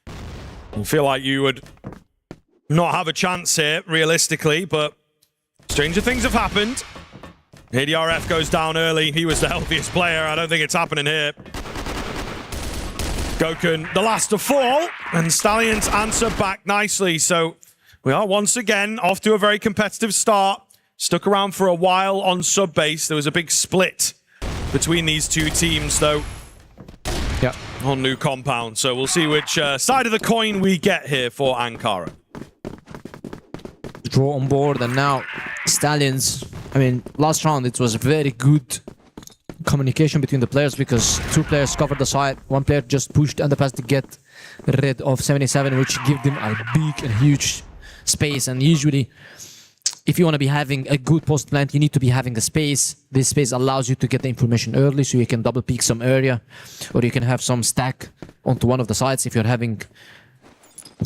I feel like you would not have a chance here, realistically, but stranger things have happened. ADRF goes down early. He was the healthiest player. I don't think it's happening here. Gokun, the last to fall, and Stallions answer back nicely. So we are once again off to a very competitive start. Stuck around for a while on sub base. There was a big split between these two teams, though. Yep. On new compound. So we'll see which side of the coin we get here for Ankara. Draw on board, and now Stallions, I mean, last round it was very good communication between the players because 2 players covered the side, 1 player just pushed underpass to get rid of 77, which gave them a big and huge space. And usually if you want to be having a good post plant, you need to be having a space. This space allows you to get the information early, so you can double peek some area, or you can have some stack onto one of the sides if you're having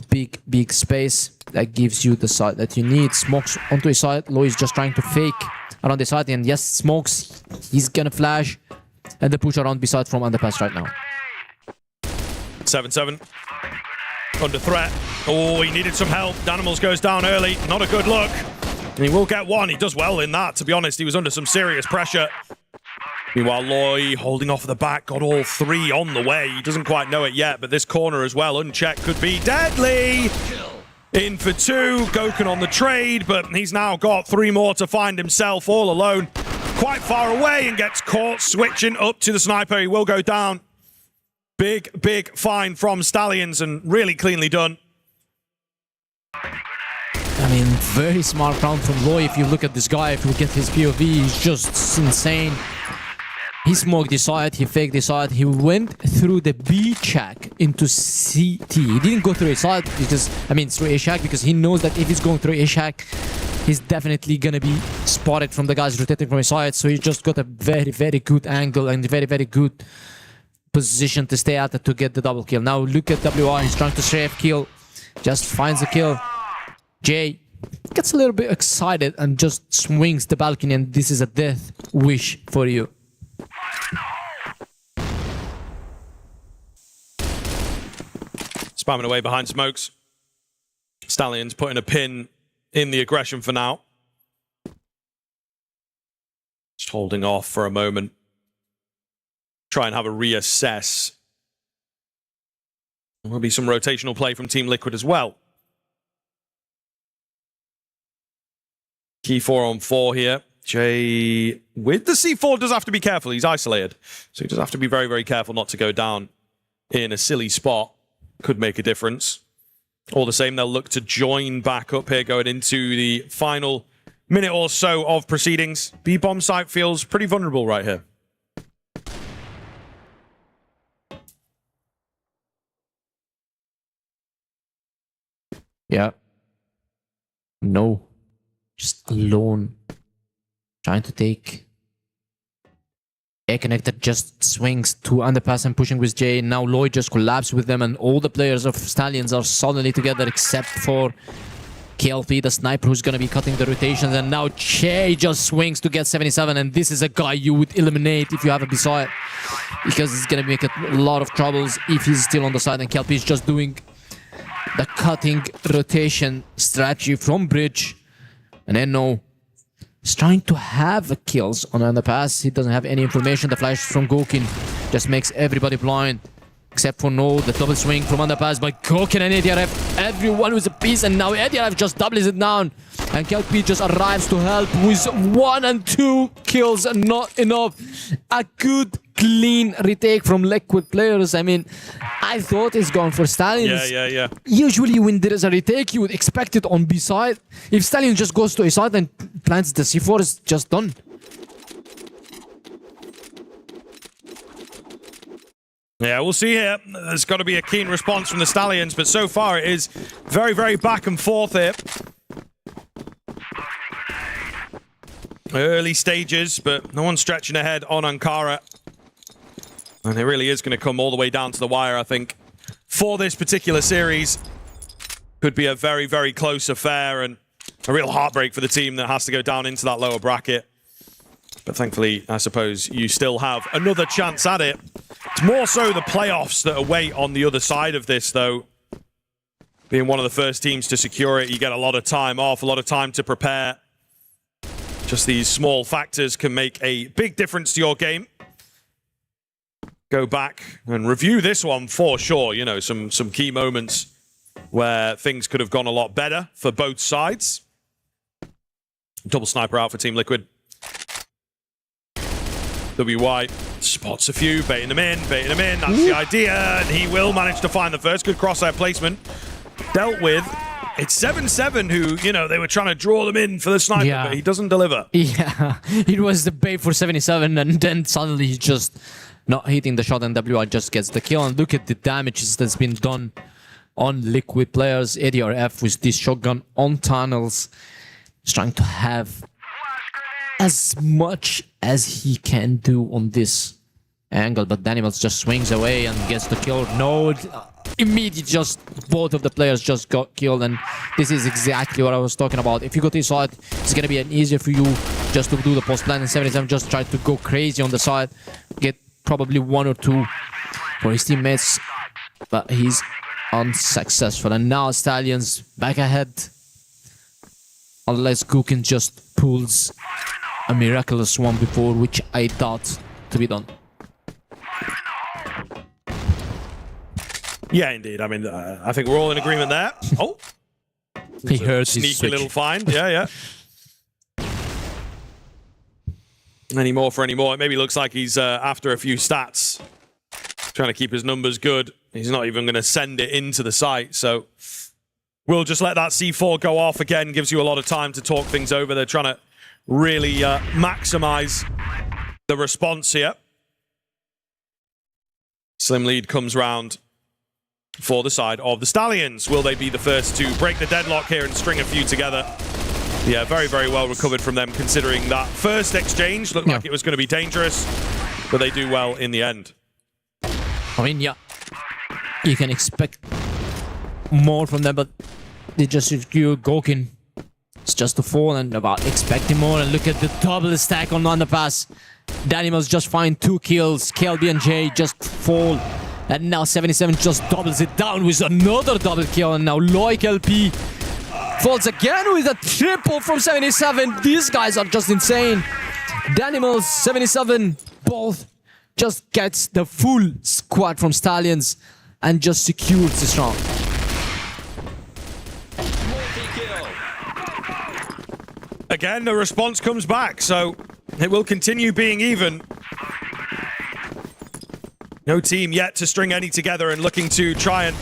big space. That gives you the side that you need. Smokes onto his side. Loy is just trying to fake around the side, and yes, Smokes, he's gonna flash, and the push around beside from underpass right now. 7-7. Under threat. Oh, he needed some help. Danimals goes down early. Not a good look. And he will get one. He does well in that, to be honest. He was under some serious pressure. Meanwhile, Loy holding off at the back, got all three on the way. He doesn't quite know it yet, but this corner as well, unchecked, could be deadly. In for two. Gokun on the trade, but he's now got three more to find himself all alone. Quite far away and gets caught switching up to the sniper. He will go down. Big find from Stallions and really cleanly done. I mean, very smart round from Loy. If you look at this guy, if you look at his POV, he's just insane. He smoked this side, he faked this side, he went through the B shack into CT. He didn't go through a side because, I mean, through a shack, because he knows that if he's going through a shack, he's definitely gonna be spotted from the guys rotating from his side. So he just got a very good angle and very good position to stay at it to get the double kill. Now look at WR, he's trying to strafe kill, just finds the kill. Jay gets a little bit excited and just swings the balcony, and this is a death wish for you. Spamming away behind smokes. Stallions putting a pin in the aggression for now. Just holding off for a moment. Try and have a reassess. There will be some rotational play from Team Liquid as well. Key 4-on-4 here. Jay with the C4 does have to be careful. He's isolated. So he does have to be very careful not to go down in a silly spot. Could make a difference. All the same, they'll look to join back up here going into the final minute or so of proceedings. B-bomb site feels pretty vulnerable right here. Yeah. No. Just alone. Trying to take. A connector just swings to underpass and pushing with Jay. Now Lloyd just collapsed with them, and all the players of Stallions are suddenly together except for KLP, the sniper, who's going to be cutting the rotations. And now Jay just swings to get 77, and this is a guy you would eliminate if you have a beside, because it's going to make a lot of troubles if he's still on the side, and KLP is just doing the cutting rotation strategy from bridge. And then no, he's trying to have kills on underpass. He doesn't have any information. The flash from Gokun just makes everybody blind. Except for no, the double swing from underpass by Gokun and ADRF. Everyone was a piece, and now ADRF just doubles it down. And KLP just arrives to help with 1 and 2 kills, not enough. A good, clean retake from Liquid players. I mean, I thought it's gone for Stallions. Yeah. Usually when there is a retake, you would expect it on B side. If Stallion just goes to A side and plants the C4, it's just done. Yeah, we'll see here. There's got to be a keen response from the Stallions, but so far it is very back and forth here. Early stages, but no one's stretching ahead on Ankara. And it really is going to come all the way down to the wire, I think. For this particular series, could be a very close affair and a real heartbreak for the team that has to go down into that lower bracket. But thankfully, I suppose you still have another chance at it. It's more so the playoffs that await on the other side of this, though. Being one of the first teams to secure it, you get a lot of time off, a lot of time to prepare. Just these small factors can make a big difference to your game. Go back and review this one for sure. You know, some key moments where things could have gone a lot better for both sides. Double sniper out for Team Liquid. WY spots a few, baiting them in. That's the idea. And he will manage to find the first. Good crosshair placement. Dealt with. It's 7-7 who, you know, they were trying to draw them in for the sniper, but he doesn't deliver. Yeah, it was the bait for 77, and then suddenly he's just not hitting the shot, and WI just gets the kill. And look at the damages that's been done on Liquid players. ADRF with this shotgun on tunnels. He's trying to have as much as he can do on this angle, but Danimals just swings away and gets the kill. No, immediately just both of the players just got killed, and this is exactly what I was talking about. If you go to his side, it's gonna be easier for you just to do the post plan, and 77 just tried to go crazy on the side, get probably 1 or 2 for his teammates, but he's unsuccessful. And now Stallions back ahead, unless Gukin just pulls a miraculous one before, which I doubt to be done. Yeah, indeed. I mean, I think we're all in agreement there. Oh, he heard his sneaky switch. little find. Yeah. Any more for any more? It maybe looks like he's after a few stats, trying to keep his numbers good. He's not even going to send it into the site, so we'll just let that C4 go off again. Gives you a lot of time to talk things over. They're trying to really maximize the response here. Slim lead comes round for the side of the Stallions. Will they be the first to break the deadlock here and string a few together? Yeah, very, very well recovered from them, considering that first exchange looked like it was going to be dangerous, but they do well in the end. I mean, yeah, you can expect more from them, but they just secure Gokin. It's just a fall and about expecting more. And look at the double stack on underpass. Danimals just find 2 kills. KLB and J just fall. And now 77 just doubles it down with another double kill. And now Loic LP falls again with a triple from 77. These guys are just insane. Danimals, 77, both just gets the full squad from Stallions and just secures this round. Again, the response comes back, so it will continue being even. No team yet to string any together and looking to try and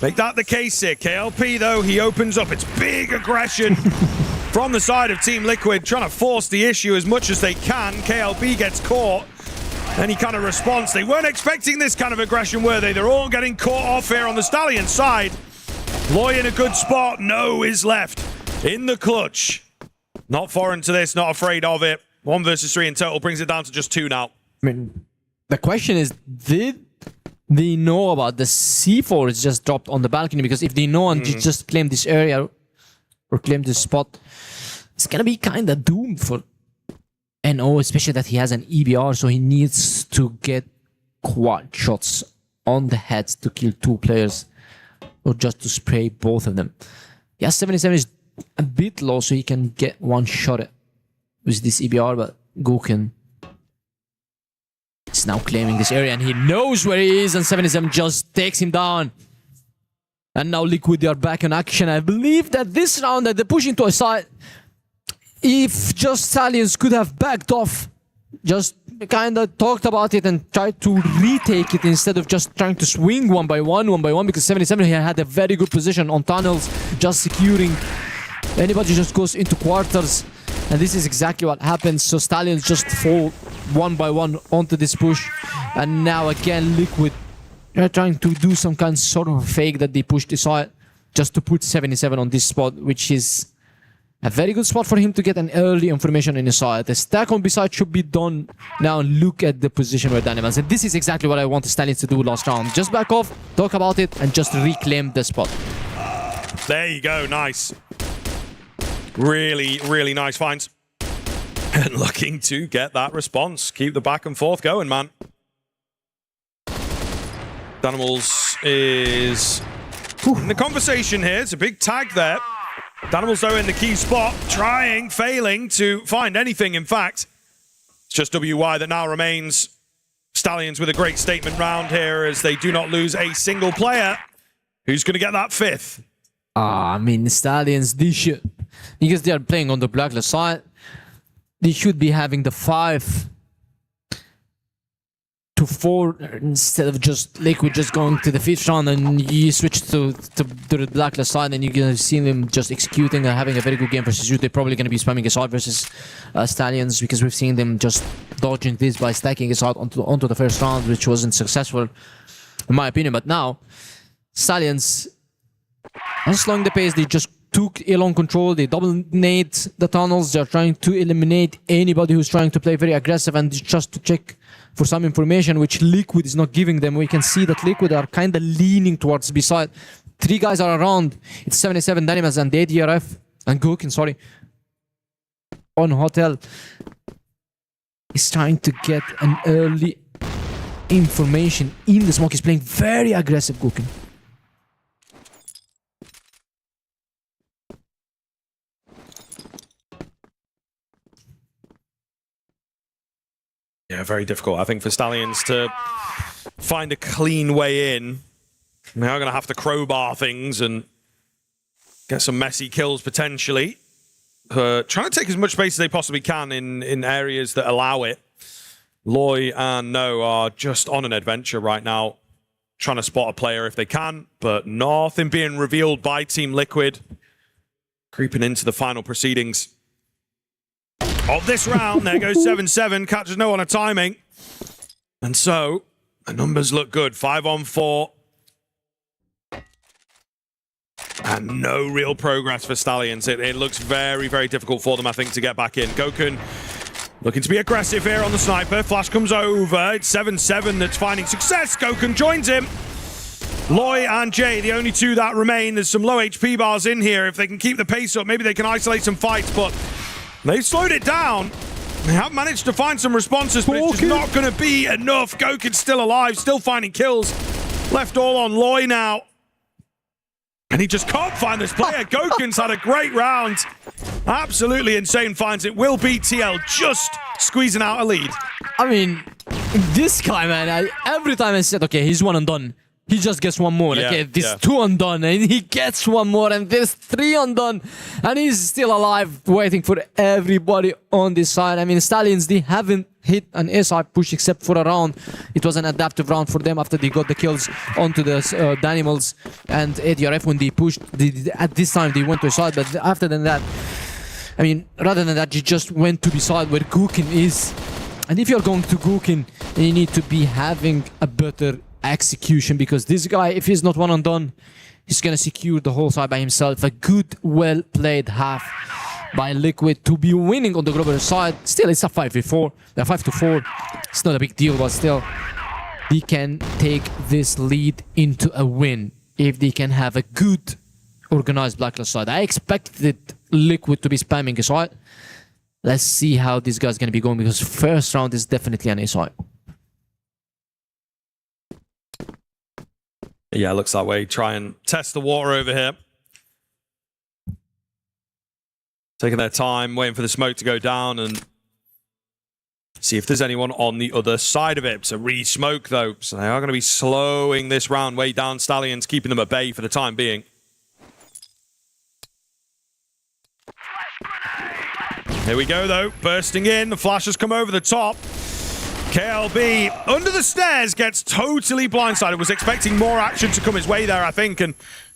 make that the case here. KLP, though, he opens up. It's big aggression from the side of Team Liquid, trying to force the issue as much as they can. KLP gets caught. Any kind of response. They weren't expecting this kind of aggression, were they? They're all getting caught off here on the Stallion side. Loy in a good spot. No is left in the clutch. Not foreign to this, not afraid of it. 1 versus 3 in total, brings it down to just 2 now. I mean, the question is, did they know about the C4 is just dropped on the balcony? Because if they know and just claim this area or claim this spot, it's gonna be kind of doomed for NO, especially that he has an EBR, so he needs to get quad shots on the heads to kill 2 players or just to spray both of them. Yeah, 77 is a bit low, so he can get 1 shot with this EBR, but Gokin is now claiming this area and he knows where he is, and 77 just takes him down. And now Liquid, they are back in action. I believe that this round that they're pushing to a side, if just Stallions could have backed off, just kind of talked about it and tried to retake it instead of just trying to swing one by one, because 77 here had a very good position on tunnels, just securing. Anybody just goes into quarters, and this is exactly what happens. So Stallions just fall 1 by 1 onto this push, and now again Liquid, they're trying to do some kind sort of fake that they pushed aside just to put 77 on this spot, which is a very good spot for him to get an early information in his side. The stack on B side should be done now. Look at the position where Danimals, and this is exactly what I want the Stallions to do last round. Just back off, talk about it, and just reclaim the spot. There you go, nice. Really, really nice finds. And looking to get that response. Keep the back and forth going, man. Danimals is in the conversation here. It's a big tag there. Danimals, though, in the key spot, failing to find anything, in fact. It's just WY that now remains. Stallions with a great statement round here as they do not lose a single player. Who's going to get that 5th? I mean, Stallions, they should, because they are playing on the blacklist side, they should be having the 5 to 4 instead of just Liquid just going to the 5th round, and you switch to the blacklist side and you're going to see them just executing and having a very good game versus you. They're probably going to be spamming assault versus Stallions, because we've seen them just dodging this by stacking assault onto the first round, which wasn't successful in my opinion. But now Stallions are slowing the pace. They just took A-long control, they dominate the tunnels, they're trying to eliminate anybody who's trying to play very aggressive and just to check for some information, which Liquid is not giving them. We can see that Liquid are kind of leaning towards B-side. 3 guys are around. It's 77 Dynamos and the ADRF and Gurkin, sorry, on Hotel. He's trying to get an early information in the smoke. He's playing very aggressive, Gurkin. Yeah, very difficult, I think, for Stallions to find a clean way in. They are going to have to crowbar things and get some messy kills, potentially. Trying to take as much space as they possibly can in areas that allow it. Loy and No are just on an adventure right now, trying to spot a player if they can, but nothing being revealed by Team Liquid. Creeping into the final proceedings of this round. There goes 7-7. Catches no on a timing. And so, the numbers look good. 5 on 4. And no real progress for Stallions. It looks very, very difficult for them, I think, to get back in. Gokun looking to be aggressive here on the sniper. Flash comes over. It's 7-7 that's finding success. Gokun joins him. Loy and Jay, the only 2 that remain. There's some low HP bars in here. If they can keep the pace up, maybe they can isolate some fights, but they've slowed it down. They have managed to find some responses, but it's just not going to be enough. Gokun's still alive, still finding kills. Left all on Loy now. And he just can't find this player. Gokun's had a great round. Absolutely insane finds. It will beat TL, just squeezing out a lead. I mean, this guy, man, every time I said, okay, he's 1 and done, he just gets 1 more. Okay, this 2 undone, and he gets 1 more, and there's 3 undone, and he's still alive, waiting for everybody on this side. I mean, Stallions, they haven't hit an SI push except for a round. It was an adaptive round for them after they got the kills onto the Danimals and ADRF when they pushed. At this time, they went to side, but after that, I mean, rather than that, they just went to the side where Gurkin is. And if you're going to Gurkin, you need to be having a better execution, because this guy, if he's not 1 and done, he's gonna secure the whole side by himself. A good, well played half by Liquid to be winning on the global side. Still, it's a 5v4, a 5-4. It's not a big deal, but still, they can take this lead into a win if they can have a good organized Blacklist side. I expected Liquid to be spamming a side. Let's see how this guy's gonna be going, because first round is definitely an A side. Yeah, looks that way. Try and test the water over here. Taking their time, waiting for the smoke to go down and see if there's anyone on the other side of it. It's a re-smoke, though, so they are going to be slowing this round way down. Stallions keeping them at bay for the time being. Here we go, though. Bursting in. The flash has come over the top. KLB under the stairs gets totally blindsided. Was expecting more action to come his way there, I think, and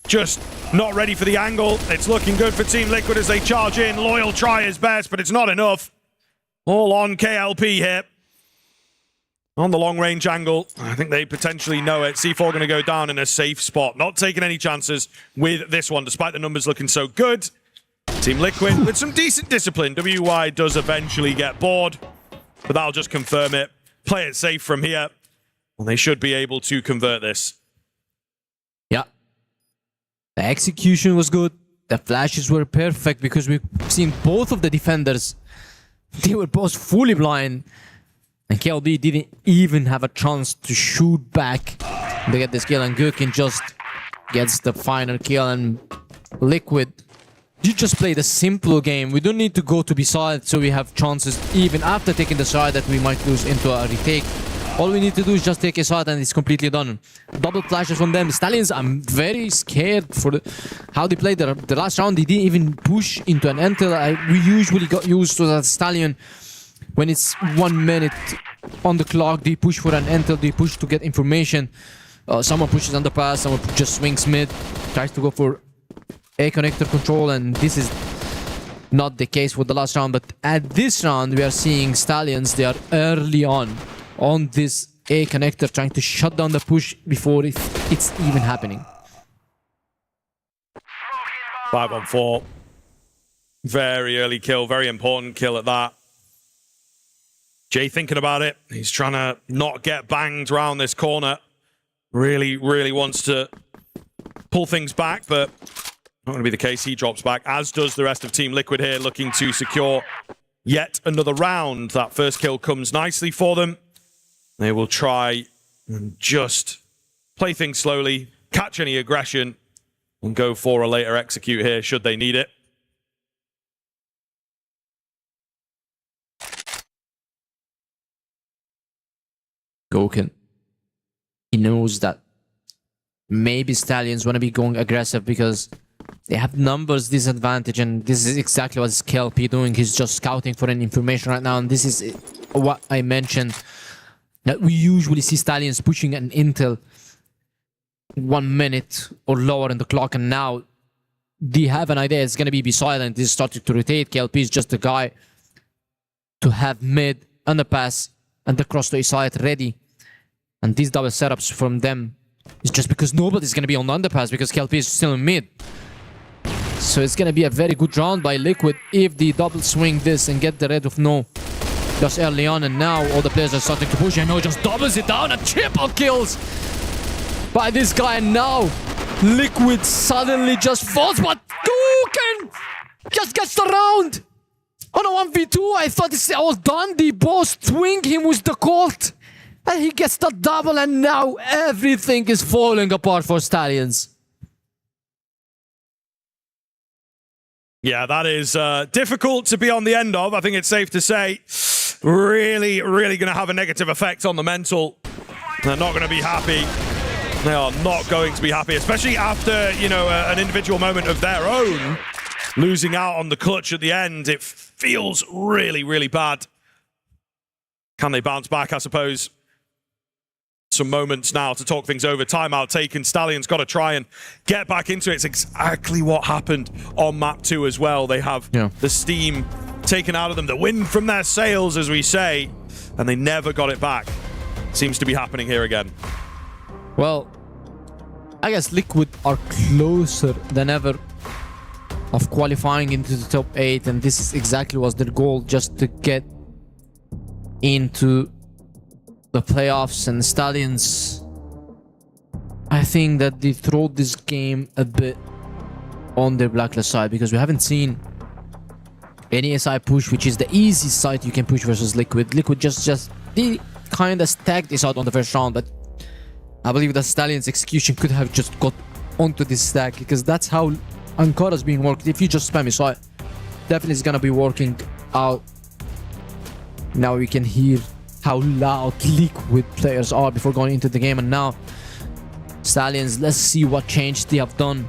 just not ready for the angle. It's looking good for Team Liquid as they charge in. Loyal try his best, but it's not enough. All on KLP here. On the long-range angle. I think they potentially know it. C4 going to go down in a safe spot. Not taking any chances with this one, despite the numbers looking so good. Team Liquid with some decent discipline. WY does eventually get bored, but that'll just confirm it. Play it safe from here. Well, they should be able to convert this. Yeah. The execution was good. The flashes were perfect because we've seen both of the defenders. They were both fully blind. And KLB didn't even have a chance to shoot back to get this kill. And Gurkin just gets the final kill. And Liquid, you just play the simple game. We don't need to go to B-side so we have chances even after taking the side that we might lose into a retake. All we need to do is just take a side and it's completely done. Double flashes from them. Stallions, I'm very scared for how they played the last round. They didn't even push into an intel. We usually got used to that Stallion. When it's 1 minute on the clock, they push for an intel, they push to get information. Someone pushes underpass, someone just swings mid, tries to go for A connector control, and this is not the case for the last round. But at this round, we are seeing Stallions, they are early on this A connector, trying to shut down the push before it's even happening. 5-on-4. Very early kill, very important kill at that. Jay thinking about it. He's trying to not get banged around this corner. Really, really wants to pull things back, but not going to be the case. He drops back, as does the rest of Team Liquid here, looking to secure yet another round. That first kill comes nicely for them. They will try and just play things slowly, catch any aggression, and go for a later execute here should they need it. Goken. He knows that maybe Stallions want to be going aggressive because they have numbers disadvantage, and this is exactly what KLP doing. He's just scouting for an information right now, and this is what I mentioned, that we usually see Stallions pushing an intel 1 minute or lower in the clock, and now they have an idea it's going to be silent. This is starting to rotate. KLP is just the guy to have mid, underpass, and across the side ready. And these double setups from them is just because nobody's going to be on the underpass because KLP is still in mid. So it's going to be a very good round by Liquid if they double swing this and get the red of no just early on. And now all the players are starting to push, and no just doubles it down and triple kills by this guy. And now Liquid suddenly just falls, but Goken just gets the round on a 1v2. I thought it's all done. They both swing him with the Colt, and he gets the double, and now everything is falling apart for Stallions. Yeah, that is difficult to be on the end of. I think it's safe to say really, really going to have a negative effect on the mental. They're not going to be happy. They are not going to be happy, especially after, you know, an individual moment of their own. Losing out on the clutch at the end, it feels really, really bad. Can they bounce back, I suppose? Some moments now to talk things over. Timeout taken. Stallions got to try and get back into it. It's exactly what happened on map 2 as well. They have the steam taken out of them, the wind from their sails, as we say, and they never got it back. Seems to be happening here again. Well, I guess Liquid are closer than ever of qualifying into the top 8, and this is exactly was their goal, just to get into the playoffs. And Stallions, I think that they throw this game a bit on their blacklist side, because we haven't seen any SI push, which is the easy side you can push versus Liquid. Liquid just they kind of stacked this out on the first round, but I believe that Stallions execution could have just got onto this stack, because that's how Ankara's being worked. If you just spam his side, definitely is gonna be working out. Now we can hear how loud Liquid players are before going into the game. And now Stallions, let's see what change they have done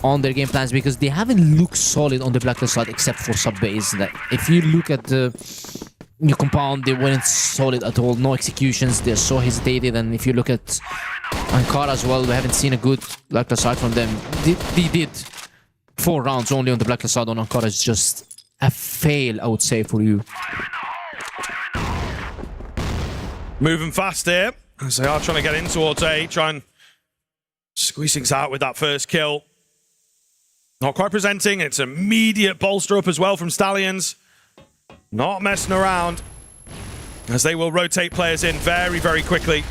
on their game plans, because they haven't looked solid on the blacklist side except for sub-base. That if you look at the new compound, they weren't solid at all. No executions, they're so hesitated. And if you look at Ankara as well, we haven't seen a good blacklist side from them. They did 4 rounds only on the blacklist side on Ankara. It's just a fail, I would say, for you. Moving fast here, as they are trying to get in towards A, try and squeeze things out with that first kill. Not quite presenting, it's immediate bolster up as well from Stallions. Not messing around, as they will rotate players in very, very quickly.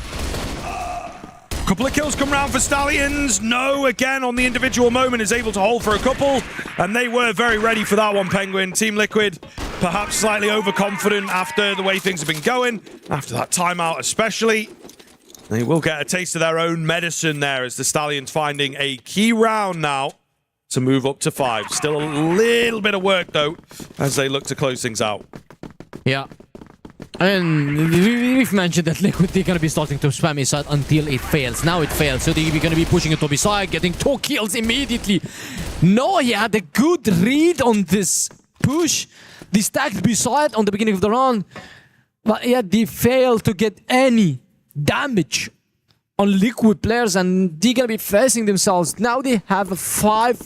Couple of kills come round for Stallions. No, again, on the individual moment, is able to hold for a couple. And they were very ready for that one, Penguin. Team Liquid, perhaps slightly overconfident after the way things have been going. After that timeout especially. They will get a taste of their own medicine there, as the Stallions finding a key round now to move up to 5. Still a little bit of work, though, as they look to close things out. Yeah. And we've mentioned that Liquid, they're going to be starting to spam his side until it fails. Now it fails, so they're going to be pushing it to his side, getting 2 kills immediately. No, he had a good read on this push. They stacked beside on the beginning of the round, but yet they failed to get any damage on Liquid players, and they're going to be facing themselves. Now they have a 5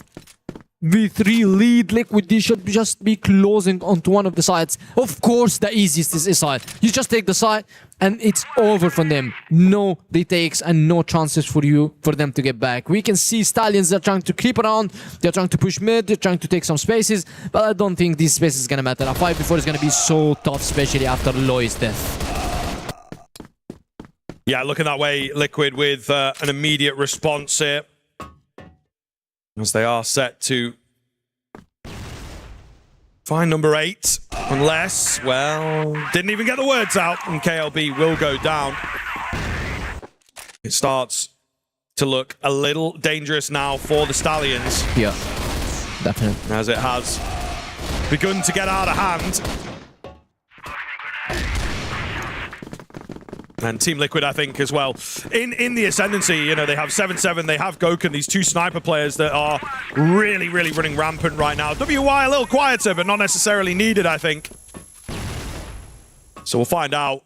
V3 lead. Liquid, they should just be closing onto one of the sides. Of course, the easiest is this side. You just take the side and it's over for them. No retakes and no chances for them to get back. We can see Stallions are trying to creep around. They're trying to push mid. They're trying to take some spaces. But I don't think this space is going to matter. A 5v4 is going to be so tough, especially after Loi's death. Yeah, looking that way, Liquid with an immediate response here. As they are set to find number 8. Unless, well, didn't even get the words out, and KLB will go down. It starts to look a little dangerous now for the Stallions. Yeah, definitely. As it has begun to get out of hand. And Team Liquid, I think, as well. In the ascendancy, you know, they have 7-7, they have Gokun, these two sniper players that are really, really running rampant right now. WY a little quieter, but not necessarily needed, I think. So we'll find out.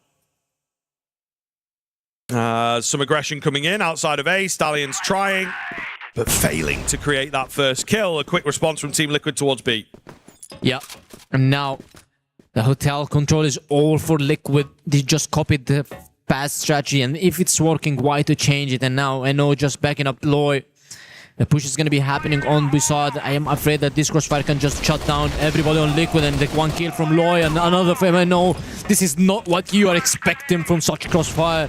Some aggression coming in outside of A. Stallions trying, but failing to create that first kill. A quick response from Team Liquid towards B. Yeah, and now the hotel control is all for Liquid. They just copied the past strategy, and if it's working, why to change it? And now I know just backing up Loi. The push is going to be happening on Versailles. I am afraid that this CROSSFIRE can just shut down everybody on Liquid and take one kill from Loi and another from I know this is not what you are expecting from such CROSSFIRE.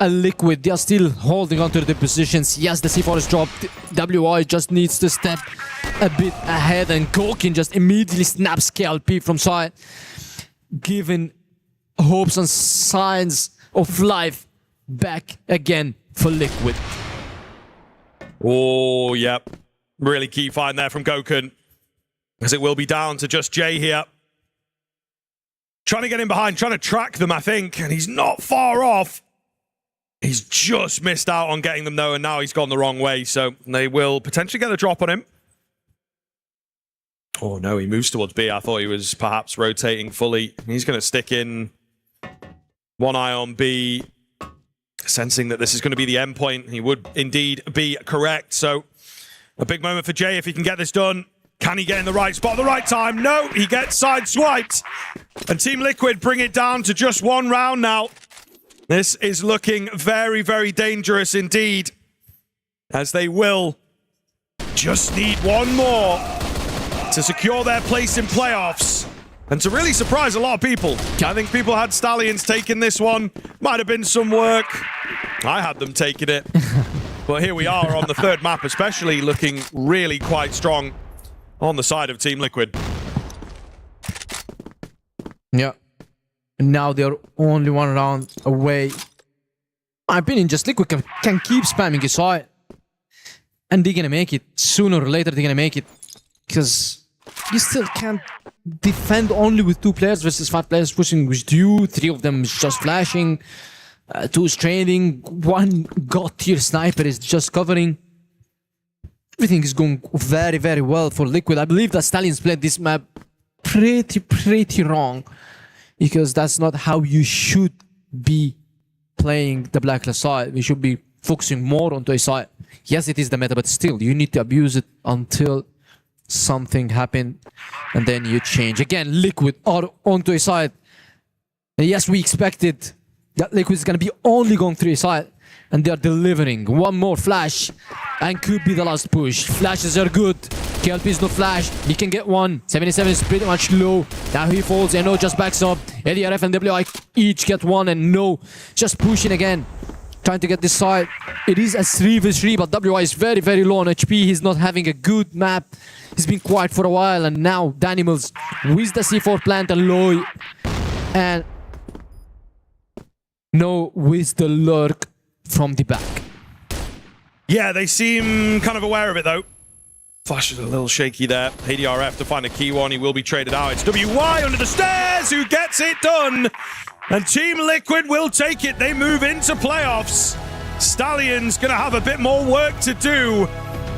A Liquid, they are still holding onto the positions. Yes, the C4 is dropped. WY just needs to step a bit ahead, and Gokun just immediately snaps KLP from side, giving hopes and signs of life back again for Liquid. Oh, yep. Really key find there from Gokun, as it will be down to just Jay here. Trying to get in behind, trying to track them, I think, and he's not far off. He's just missed out on getting them, though, and now he's gone the wrong way, so they will potentially get a drop on him. Oh, no, he moves towards B. I thought he was perhaps rotating fully. He's going to stick in one eye on B, sensing that this is going to be the end point. He would indeed be correct, so a big moment for Jay if he can get this done. Can he get in the right spot at the right time? No, he gets sideswiped, and Team Liquid bring it down to just one round now. This is looking very, very dangerous indeed, as they will just need one more to secure their place in playoffs and to really surprise a lot of people. I think people had Stallions taking this one. Might have been some work. I had them taking it. But here we are on the third map, especially looking really quite strong on the side of Team Liquid. Yeah. And now they're only one round away. My opinion, just Liquid can keep spamming his side. And they're gonna make it. Sooner or later, they're gonna make it. Because you still can't defend only with 2 players versus 5 players pushing with you. 3 of them is just flashing. 2 is trading. 1 god-tier sniper is just covering. Everything is going very, very well for Liquid. I believe that Stallions played this map pretty wrong. Because that's not how you should be playing the Blacklist side. We should be focusing more onto a side. Yes, it is the meta, but still, you need to abuse it until something happened, and then you change. Again, Liquid are onto a side. And yes, we expected that Liquid is going to be only going through a side, and they are delivering. One more flash, and could be the last push. Flashes are good. KLP is no flash. He can get one. 77 is pretty much low. Now he falls, and No just backs up. LDRF and WI each get one, and No just pushing again. Trying to get this side. It is a 3v3, but WI is very, very low on HP. He's not having a good map. He's been quiet for a while, and now Danimals with the C4 plant and Loi. And No with the lurk from the back. Yeah, they seem kind of aware of it, though. Flash is a little shaky there. ADRF to find a key one. He will be traded out. It's WY under the stairs who gets it done. And Team Liquid will take it. They move into playoffs. Stallions going to have a bit more work to do.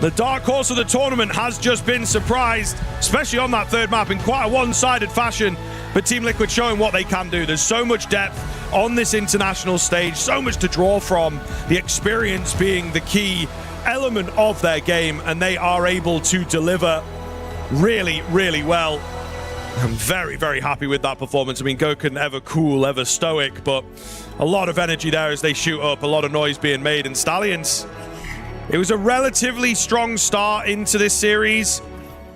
The dark horse of the tournament has just been surprised, especially on that third map in quite a one-sided fashion. But Team Liquid showing what they can do. There's so much depth on this international stage, so much to draw from. The experience being the key element of their game, and they are able to deliver really, really well. I'm very, very happy with that performance. I mean, Gokun ever cool, ever stoic, but a lot of energy there as they shoot up, a lot of noise being made. And Stallions, it was a relatively strong start into this series.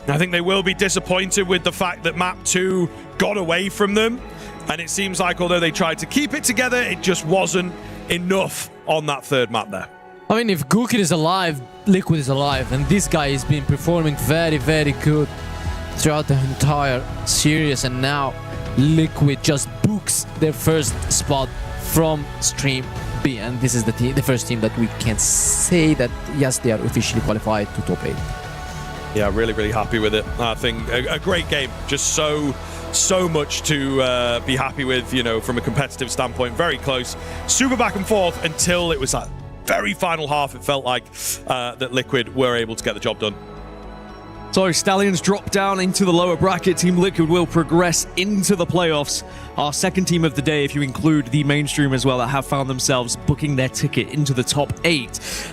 I think they will be disappointed with the fact that map 2 got away from them. And it seems like although they tried to keep it together, it just wasn't enough on that third map there. I mean, if Gokun is alive, Liquid is alive. And this guy has been performing very, very good throughout the entire series, and now Liquid just books their first spot from Stream B, and this is the first team that we can say that yes, they are officially qualified to top 8. Yeah, really, really happy with it. I think a great game, just so much to be happy with, you know, from a competitive standpoint. Very close, super back and forth until it was that very final half. It felt like that Liquid were able to get the job done. So Stallions drop down into the lower bracket. Team Liquid will progress into the playoffs. Our second team of the day, if you include the mainstream as well, that have found themselves booking their ticket into the top 8.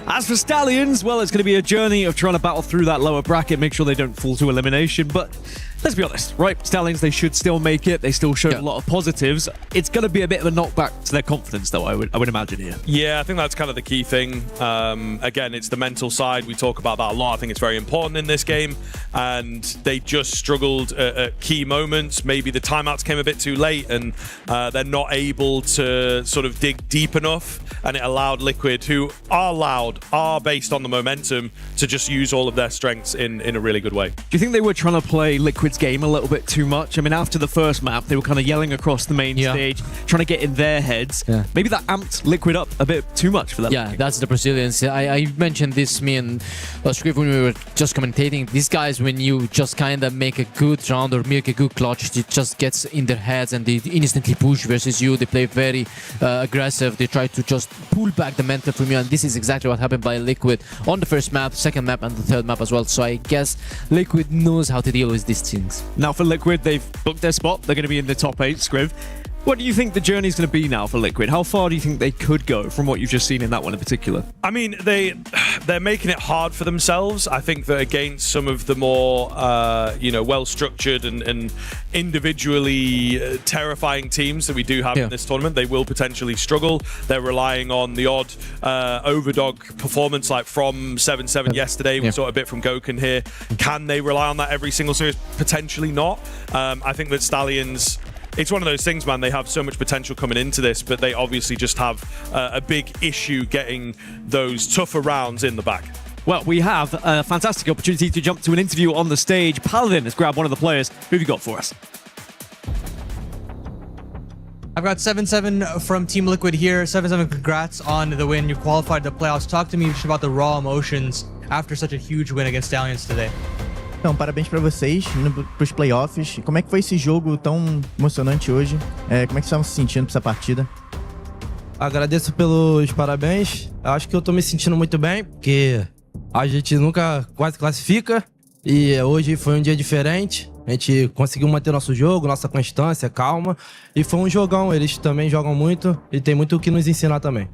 As for Stallions, well, it's going to be a journey of trying to battle through that lower bracket, make sure they don't fall to elimination. But let's be honest, right? Stallions, they should still make it. They still showed a lot of positives. It's going to be a bit of a knockback to their confidence, though, I would imagine here. Yeah, I think that's kind of the key thing. Again, it's the mental side. We talk about that a lot. I think it's very important in this game. And they just struggled at key moments. Maybe the timeouts came a bit too late and they're not able to sort of dig deep enough. And it allowed Liquid, who are based on the momentum, to just use all of their strengths in a really good way. Do you think they were trying to play Liquid's game a little bit too much? I mean, after the first map, they were kind of yelling across the main stage, trying to get in their heads. Yeah. Maybe that amped Liquid up a bit too much for them. Yeah, that's the Brazilians. I mentioned this, me and Scriv, when we were just commentating. These guys, when you just kind of make a good round or make a good clutch, it just gets in their heads and they instantly push versus you. They play very aggressive. They try to just pull back the mental from you, and this is exactly what happened by Liquid on the first map, second map, and the third map as well. So I guess Liquid knows how to deal with these things. Now for Liquid, they've booked their spot. They're going to be in the top 8, Scriv. What do you think the journey's going to be now for Liquid? How far do you think they could go from what you've just seen in that one in particular? I mean, they're making it hard for themselves. I think that against some of the more, well-structured and individually terrifying teams that we do have in this tournament, they will potentially struggle. They're relying on the odd overdog performance, like from 7-7 yesterday. We saw a bit from Gokun here. Can they rely on that every single series? Potentially not. I think that Stallions... It's one of those things, man. They have so much potential coming into this, but they obviously just have a big issue getting those tougher rounds in the back. Well, we have a fantastic opportunity to jump to an interview on the stage. Paladin has grabbed one of the players. Who have you got for us? I've got 7-7 from Team Liquid here. 7-7, congrats on the win. You qualified the playoffs. Talk to me just about the raw emotions after such a huge win against Stallions today. Então, parabéns para vocês pros playoffs. Como é que foi esse jogo tão emocionante hoje? Como é que vocês estavam se sentindo para essa partida? Agradeço pelos parabéns. Acho que eu tô me sentindo muito bem, porque a gente nunca quase classifica e hoje foi um dia diferente. A gente conseguiu manter nosso jogo, nossa constância, calma, e foi um jogão. Eles também jogam muito e tem muito o que nos ensinar também.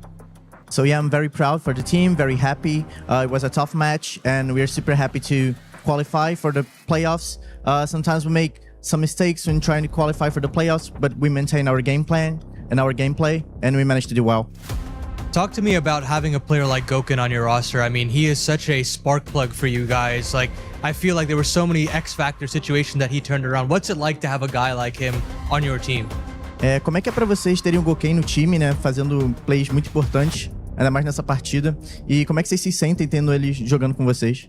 So yeah, I'm very proud for the team, very happy. It was a tough match and we're super happy to qualify for the playoffs. Sometimes we make some mistakes when trying to qualify for the playoffs, but we maintain our game plan and our gameplay, and we managed to do well. Talk to me about having a player like Gokun on your roster. I mean, he is such a spark plug for you guys. Like, I feel like there were so many X-Factor situations that he turned around. What's it like to have a guy like him on your team? Como é que é para vocês terem o Gokun no time, né, fazendo plays muito importantes, ainda mais nessa partida? E como é que vocês se sentem tendo ele jogando com vocês?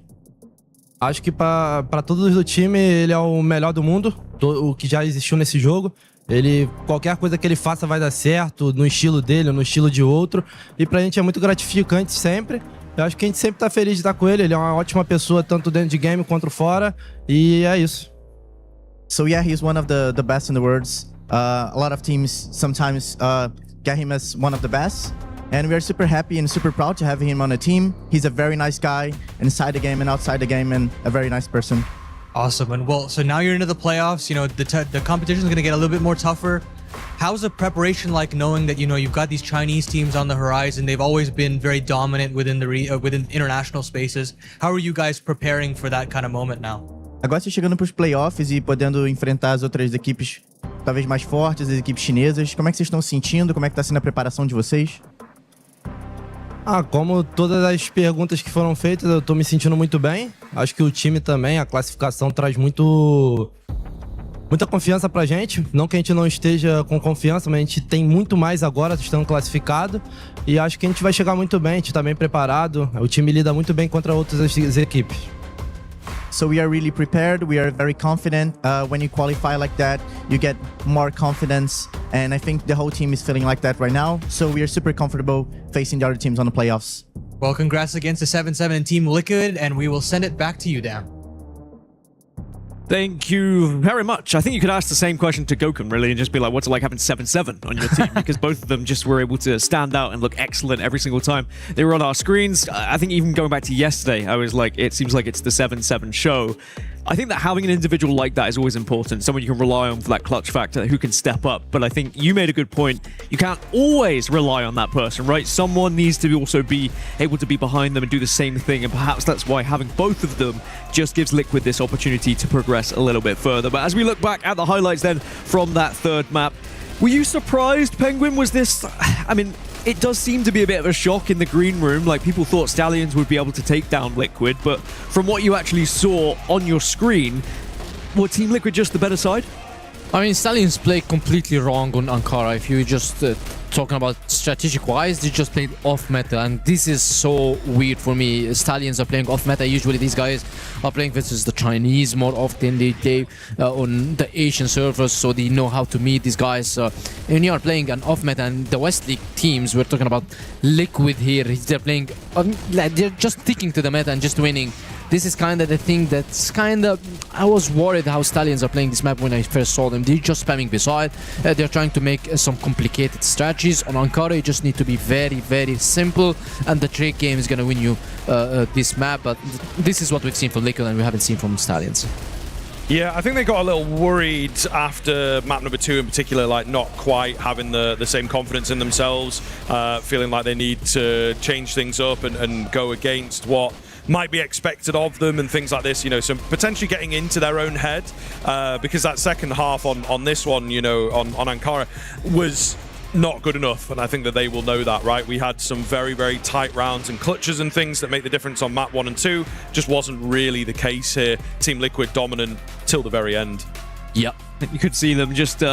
Acho que para todos do time, ele é o melhor do mundo, o que já existiu nesse jogo. Qualquer coisa que ele faça vai dar certo, no estilo dele, no estilo de outro. E pra gente é muito gratificante sempre. Eu acho que a gente sempre tá feliz de estar com ele. Ele é uma ótima pessoa, tanto dentro de game quanto fora. E é isso. So yeah, he's one of the best in the world. A lot of teams sometimes get him as one of the best. And we are super happy and super proud to have him on the team. He's a very nice guy inside the game and outside the game, and a very nice person. Awesome. And well, so now you're into the playoffs. You know, the competition is going to get a little bit more tougher. how's the preparation like, knowing that you've got these Chinese teams on the horizon? They've always been very dominant within within international spaces. How are you guys preparing for that kind of moment now? Agora você chegando pros playoffs e podendo enfrentar as outras equipes talvez mais fortes, as equipes chinesas. Como é que vocês estão se sentindo? Como é que tá sendo a preparação de vocês? Como todas as perguntas que foram feitas, eu tô me sentindo muito bem. Acho que o time também, a classificação traz muita confiança pra gente. Não que a gente não esteja com confiança, mas a gente tem muito mais agora estando classificado. E acho que a gente vai chegar muito bem, a gente tá bem preparado. O time lida muito bem contra outras equipes. So we are really prepared. We are very confident. When you qualify like that, you get more confidence. And I think the whole team is feeling like that right now. So we are super comfortable facing the other teams on the playoffs. Well, congrats against the 7-7 and Team Liquid, and we will send it back to you, Dan. Thank you very much. I think you could ask the same question to Gokun, really, and just be like, what's it like having 7-7 on your team? Because both of them just were able to stand out and look excellent every single time they were on our screens. I think even going back to yesterday, I was like, it seems like it's the 7-7 show. I think that having an individual like that is always important. Someone you can rely on for that clutch factor who can step up. But I think you made a good point. You can't always rely on that person, right? Someone needs to also be able to be behind them and do the same thing. And perhaps that's why having both of them just gives Liquid this opportunity to progress a little bit further. But as we look back at the highlights then from that third map, were you surprised, Penguin? Was this... I mean, it does seem to be a bit of a shock in the green room. Like, people thought Stallions would be able to take down Liquid, but from what you actually saw on your screen, were Team Liquid just the better side? I mean, Stallions played completely wrong on Ankara. If you just talking about strategic-wise, they just played off-meta, and this is so weird for me. Stallions are playing off-meta. Usually these guys are playing versus the Chinese more often. They on the Asian servers, so they know how to meet these guys. And you are playing an off-meta, and the West League teams, we're talking about Liquid here, they're playing, they're just sticking to the meta and just winning. This is kind of the thing that's kind of... I was worried how Stallions are playing this map when I first saw them. They're just spamming Versailles. They're trying to make some complicated strategies. On Ankara, you just need to be very, very simple, and the trade game is going to win you this map. But this is what we've seen from Liquid and we haven't seen from Stallions. Yeah, I think they got a little worried after map number 2 in particular, like not quite having the same confidence in themselves, feeling like they need to change things up and go against what might be expected of them and things like this, so potentially getting into their own head, because that second half on this one, on Ankara was not good enough, and I think that they will know that, right? We had some very, very tight rounds and clutches and things that make the difference on map 1 and 2. Just wasn't really the case here. Team Liquid dominant till the very end. Yep. You could see them just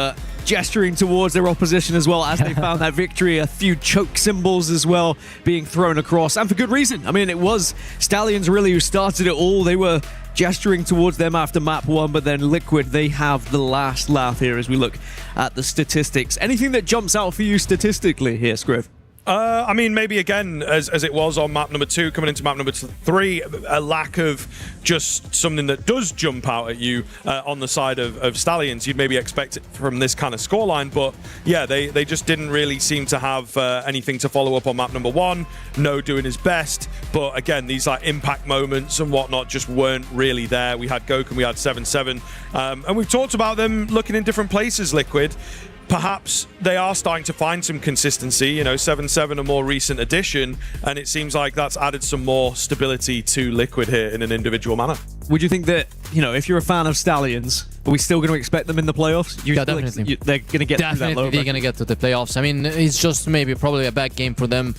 gesturing towards their opposition as well as they found that victory. A few choke symbols as well being thrown across, and for good reason. I mean, it was Stallions really who started it all. They were gesturing towards them after map 1, but then Liquid, they have the last laugh here as we look at the statistics. Anything that jumps out for you statistically here, Scriv? I mean, maybe again, as it was on map number 2, coming into map number 3, a lack of just something that does jump out at you on the side of Stallions. You'd maybe expect it from this kind of scoreline, but yeah, they just didn't really seem to have anything to follow up on map number 1. No doing his best, but again, these like impact moments and whatnot just weren't really there. We had Gokun, we had 7-7, and we've talked about them looking in different places, Liquid. Perhaps they are starting to find some consistency, 7-7 a more recent addition, and it seems like that's added some more stability to Liquid here in an individual manner. Would you think that, if you're a fan of Stallions, are we still going to expect them in the playoffs? Yeah, definitely. Like they're going to get definitely through that low they're going to get to the playoffs. I mean, it's just probably a bad game for them.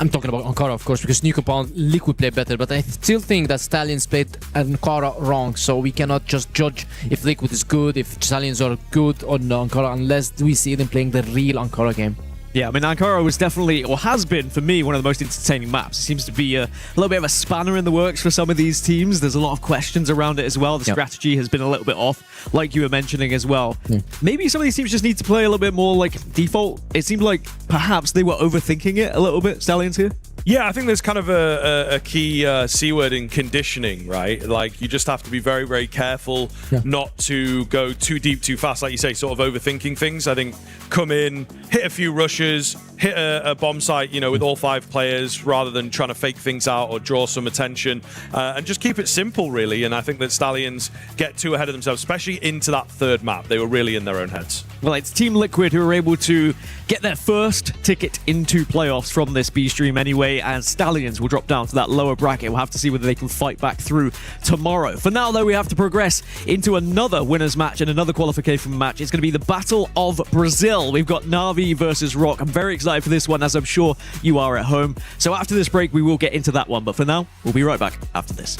I'm talking about Ankara, of course, because New Compound, Liquid played better, but I still think that Stallions played Ankara wrong, so we cannot just judge if Liquid is good, if Stallions are good on Ankara, unless we see them playing the real Ankara game. Yeah, I mean, Ankara was definitely, or has been, for me, one of the most entertaining maps. It seems to be a little bit of a spanner in the works for some of these teams. There's a lot of questions around it as well. The strategy has been a little bit off, like you were mentioning as well. Maybe some of these teams just need to play a little bit more like default. It seemed like perhaps they were overthinking it a little bit, Stallions here. Yeah, I think there's kind of a key C word in conditioning, right? Like, you just have to be very, very careful not to go too deep too fast, like you say, sort of overthinking things. I think come in, hit a few rushes, hit a bomb site, with all 5 players, rather than trying to fake things out or draw some attention, and just keep it simple, really. And I think that Stallions get too ahead of themselves, especially into that third map. They were really in their own heads. Well, it's Team Liquid who are able to get their first ticket into playoffs from this B stream anyway, as Stallions will drop down to that lower bracket. We'll have to see whether they can fight back through tomorrow. For now, though, we have to progress into another winners match and another qualification match. It's going to be the Battle of Brazil. We've got Na'Vi versus Rock. I'm very excited for this one, as I'm sure you are at home. So after this break, we will get into that one. But for now, we'll be right back after this.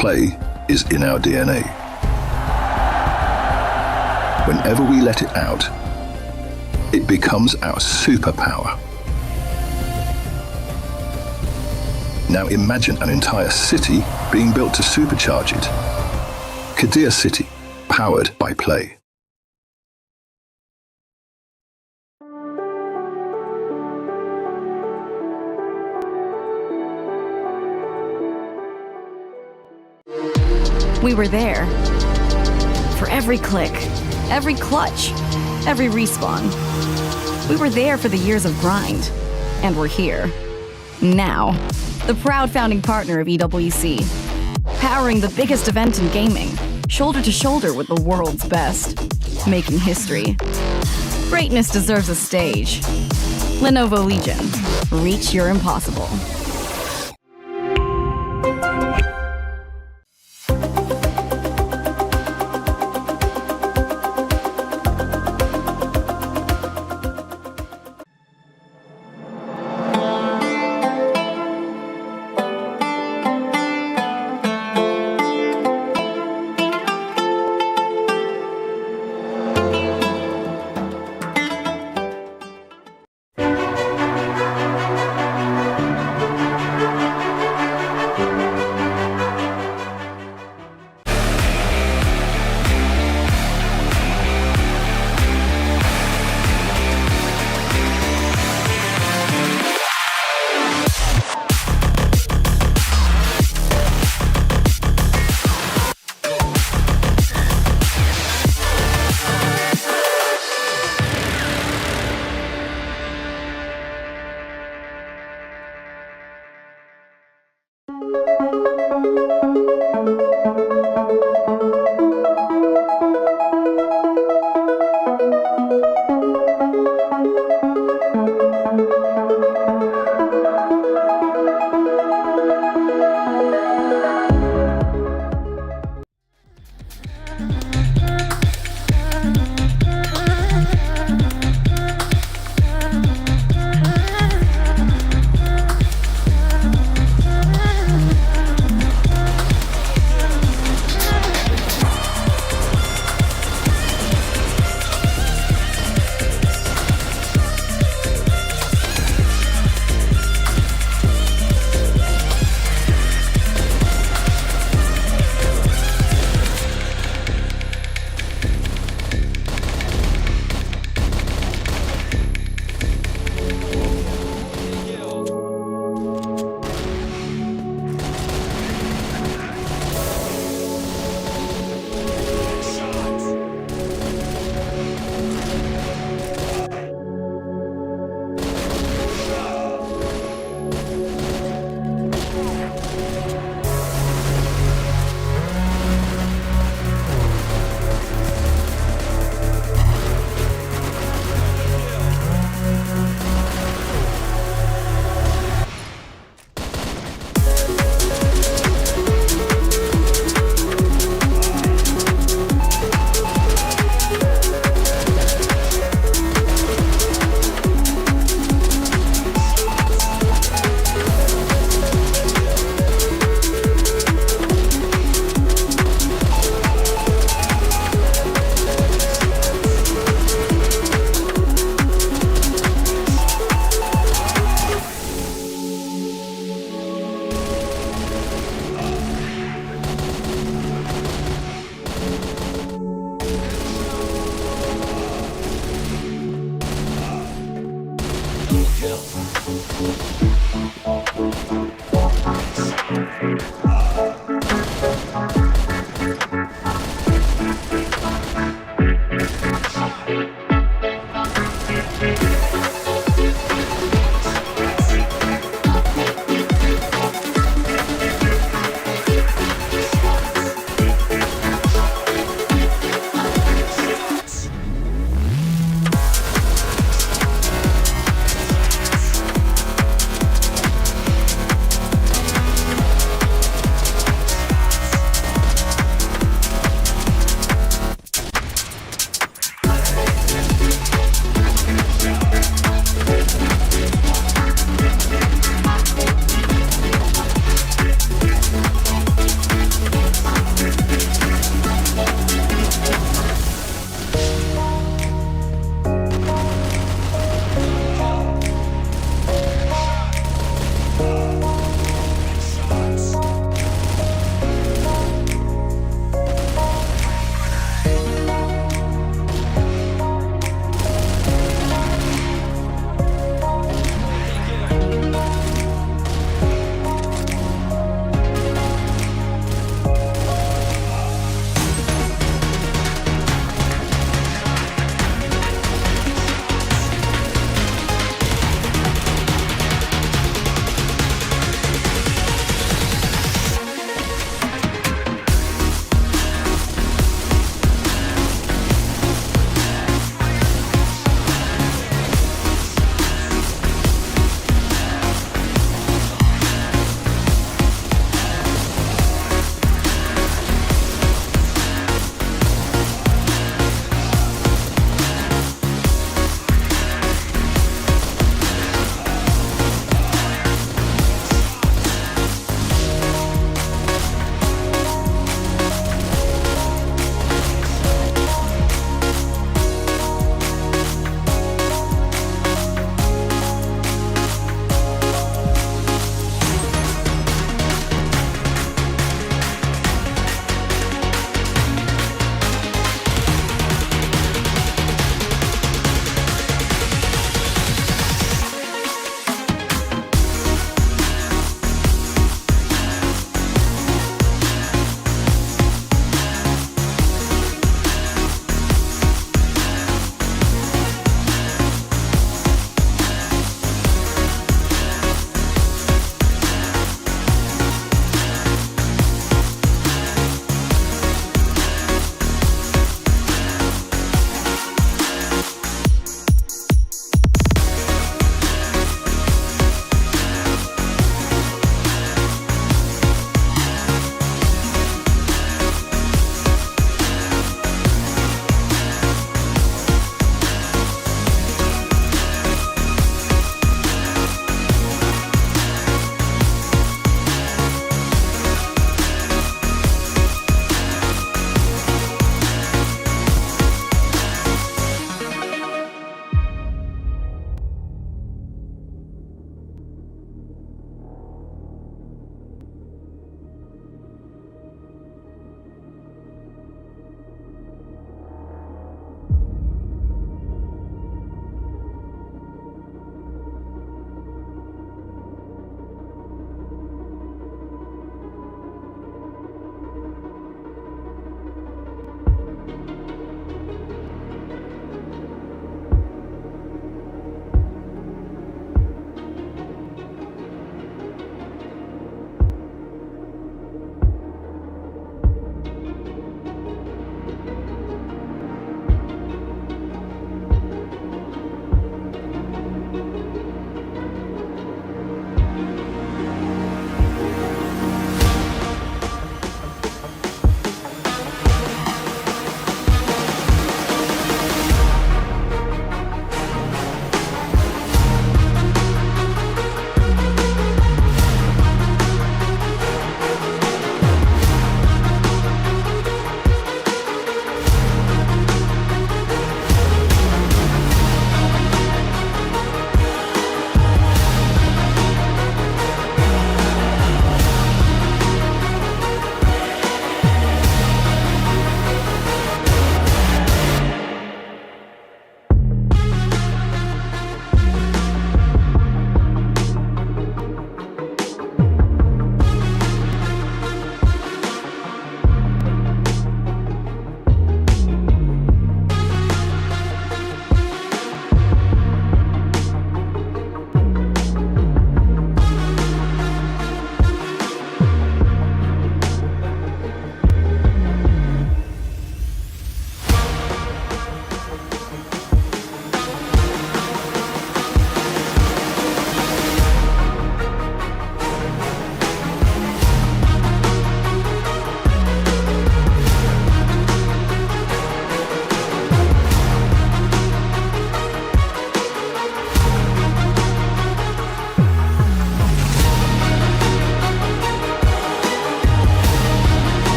Play is in our DNA. Whenever we let it out, it becomes our superpower. Now imagine an entire city being built to supercharge it. Kadir City, powered by play. We were there. For every click, every clutch, every respawn. We were there for the years of grind. And we're here. Now. The proud founding partner of EWC. Powering the biggest event in gaming. Shoulder to shoulder with the world's best. Making history. Greatness deserves a stage. Lenovo Legion. Reach your impossible.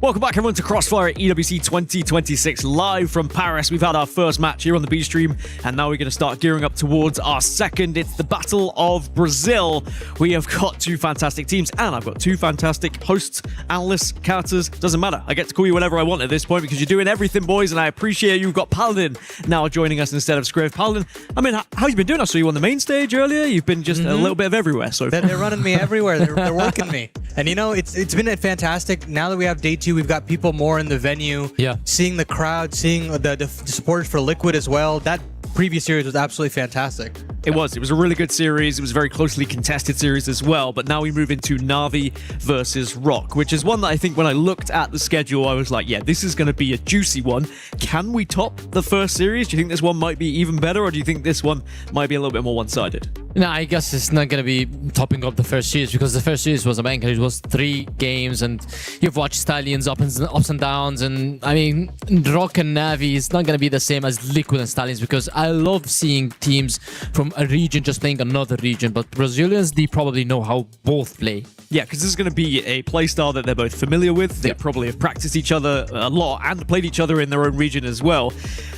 Welcome back, everyone, to CROSSFIRE EWC 2026 live from Paris. We've had our first match here on the B stream, and now we're going to start gearing up towards our second. It's the Battle of Brazil. We have got two fantastic teams, and I've got two fantastic hosts, analysts, characters. Doesn't matter. I get to call you whatever I want at this point because you're doing everything, boys, and I appreciate you've got Paladin now joining us instead of Scriv. Paladin, I mean, how you been doing? I saw you on the main stage earlier. You've been just a little bit of everywhere so far. They're running me everywhere. They're working me. And you know, it's been fantastic. Now that we have day 2, we've got people more in the venue. Yeah. Seeing the crowd, seeing the supporters for Liquid as well. That previous series was absolutely fantastic. It was a really good series. It was a very closely contested series as well. But now we move into Na'Vi versus Rock, which is one that I think when I looked at the schedule, I was like, yeah, this is going to be a juicy one. Can we top the first series? Do you think this one might be even better, or do you think this one might be a little bit more one-sided? No, I guess it's not going to be topping up the first series because the first series was a banker. It was 3 games, and you've watched Stallions ups and downs. And I mean, Rock and Na'Vi is not going to be the same as Liquid and Stallions because I love seeing teams from a region just playing another region. But Brazilians, they probably know how both play. Yeah, because this is going to be a playstyle that they're both familiar with. They probably have practiced each other a lot and played each other in their own region as well.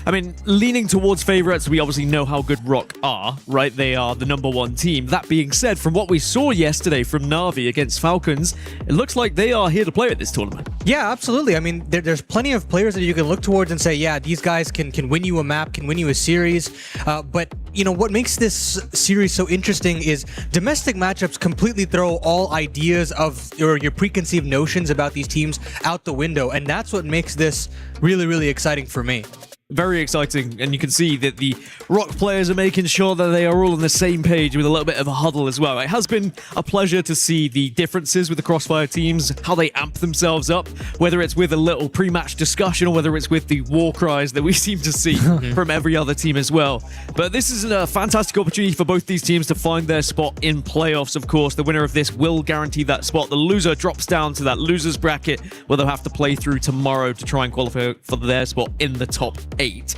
I mean, leaning towards favorites, we obviously know how good Rock are, right? They are the #1 team. That being said, from what we saw yesterday from Na'Vi against Falcons, it looks like they are here to play at this tournament. Yeah, absolutely. I mean, there's plenty of players that you can look towards and say, yeah, these guys can win you a map, can win you a series. But, you know, what makes this series so interesting is domestic matchups completely throw all ideas of or your preconceived notions about these teams out the window. And that's what makes this really, really exciting for me. Very exciting, and you can see that the Rock players are making sure that they are all on the same page with a little bit of a huddle as well. It has been a pleasure to see the differences with the CROSSFIRE teams, how they amp themselves up, whether it's with a little pre-match discussion or whether it's with the war cries that we seem to see from every other team as well. But this is a fantastic opportunity for both these teams to find their spot in playoffs, of course. The winner of this will guarantee that spot. The loser drops down to that loser's bracket where they'll have to play through tomorrow to try and qualify for their spot in the top 8.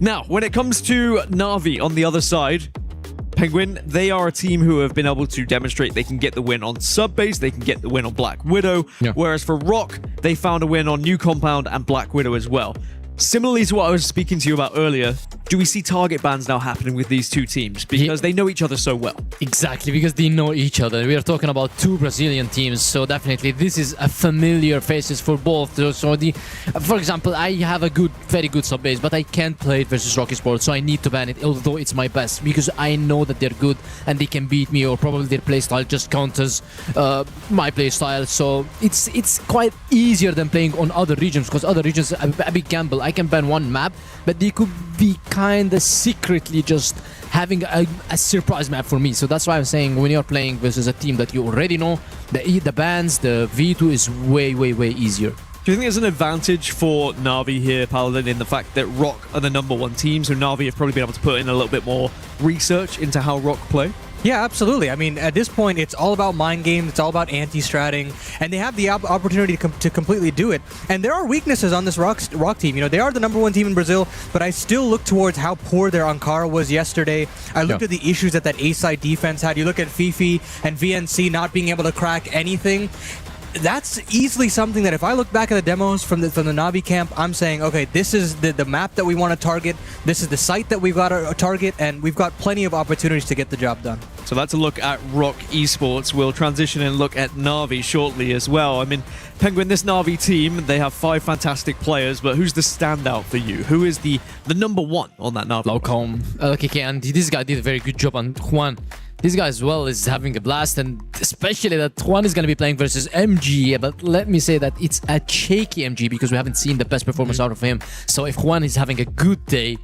Now, when it comes to Na'Vi on the other side, Penguin, they are a team who have been able to demonstrate they can get the win on sub-base, they can get the win on Black Widow, whereas for Rock, they found a win on New Compound and Black Widow as well. Similarly to what I was speaking to you about earlier, do we see target bans now happening with these two teams? Because they know each other so well. Exactly, because they know each other. We are talking about 2 Brazilian teams, so definitely this is a familiar faces for both. So for example, I have a very good sub base, but I can't play it versus Rock Esports, so I need to ban it, although it's my best, because I know that they're good and they can beat me, or probably their playstyle just counters my playstyle. So it's quite easier than playing on other regions, because other regions are a big gamble. I can ban one map, but they could be kind of secretly just having a surprise map for me. So that's why I'm saying when you're playing versus a team that you already know, the bans, the V2 is way, way, way easier. Do you think there's an advantage for Na'Vi here, Paladin, in the fact that Rock are the #1 team, so Na'Vi have probably been able to put in a little bit more research into how Rock play? Yeah, absolutely. I mean, at this point, it's all about mind games. It's all about anti-stratting, and they have the opportunity to completely do it. And there are weaknesses on this Rock team. You know, they are the #1 team in Brazil, but I still look towards how poor their Ankara was yesterday. I looked at the issues that A-side defense had. You look at Fifi and VNC not being able to crack anything. That's easily something that if I look back at the demos from the Na'Vi camp, I'm saying, okay, this is the map that we want to target. This is the site that we've got to target, and we've got plenty of opportunities to get the job done. So that's a look at Rock Esports. We'll transition and look at Na'Vi shortly as well. I mean, Penguin, this Na'Vi team, they have 5 fantastic players, but who's the standout for you? Who is the #1 on that Na'Vi? Laucom. Okay, and this guy did a very good job on Juan. This guy as well is having a blast, and especially that Juan is going to be playing versus MG, but let me say that it's a shaky MG because we haven't seen the best performance out of him. So if Juan is having a good day,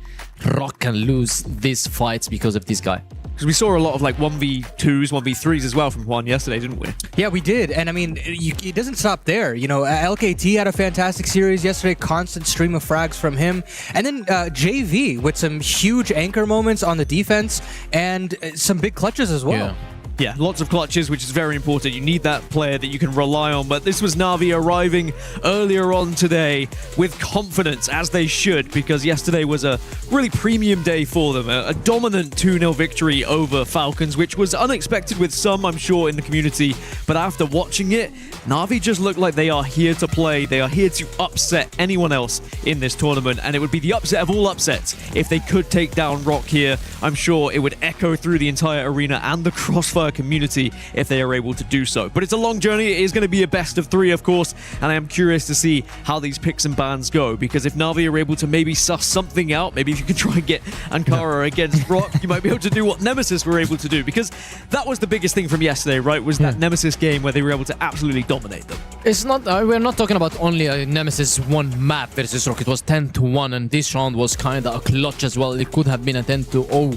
Rock can lose these fights because of this guy. Because we saw a lot of like 1v2s, 1v3s as well from Juan yesterday, didn't we? Yeah, we did. And I mean, it doesn't stop there. You know, LKT had a fantastic series yesterday, constant stream of frags from him. And then JV with some huge anchor moments on the defense and some big clutches as well. Yeah, lots of clutches, which is very important. You need that player that you can rely on. But this was Na'Vi arriving earlier on today with confidence, as they should, because yesterday was a really premium day for them. A dominant 2-0 victory over Falcons, which was unexpected with some, I'm sure, in the community. But after watching it, Na'Vi just look like they are here to play. They are here to upset anyone else in this tournament, and it would be the upset of all upsets if they could take down Rock here. I'm sure it would echo through the entire arena and the CROSSFIRE community if they are able to do so. But it's a long journey. It is going to be a best of 3, of course, and I am curious to see how these picks and bans go, because if Na'Vi are able to maybe suss something out, maybe if you could try and get Ankara against Rock, you might be able to do what Nemesis were able to do, because that was the biggest thing from yesterday, right? Was that Nemesis game where they were able to absolutely dominate them. It's not. We're not talking about only a Nemesis one map versus Rock. It was 10-1, and this round was kind of a clutch as well. It could have been a 10-0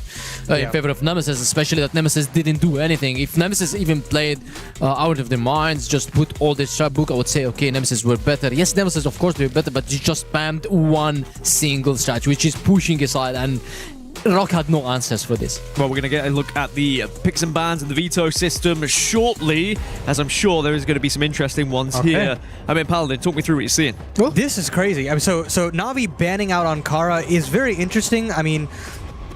in favor of Nemesis, especially that Nemesis didn't do anything. If Nemesis even played out of their minds, just put all this trap book, I would say, okay, Nemesis were better. Yes, Nemesis, of course, they were better, but you just spammed one single stratgy, which is pushing aside, and Rock had no answers for this. Well, we're going to get a look at the picks and bans and the veto system shortly, as I'm sure there is going to be some interesting ones here. I mean, Paladin, talk me through what you're seeing. This is crazy. I mean, so Na'Vi banning out Ankara is very interesting. I mean,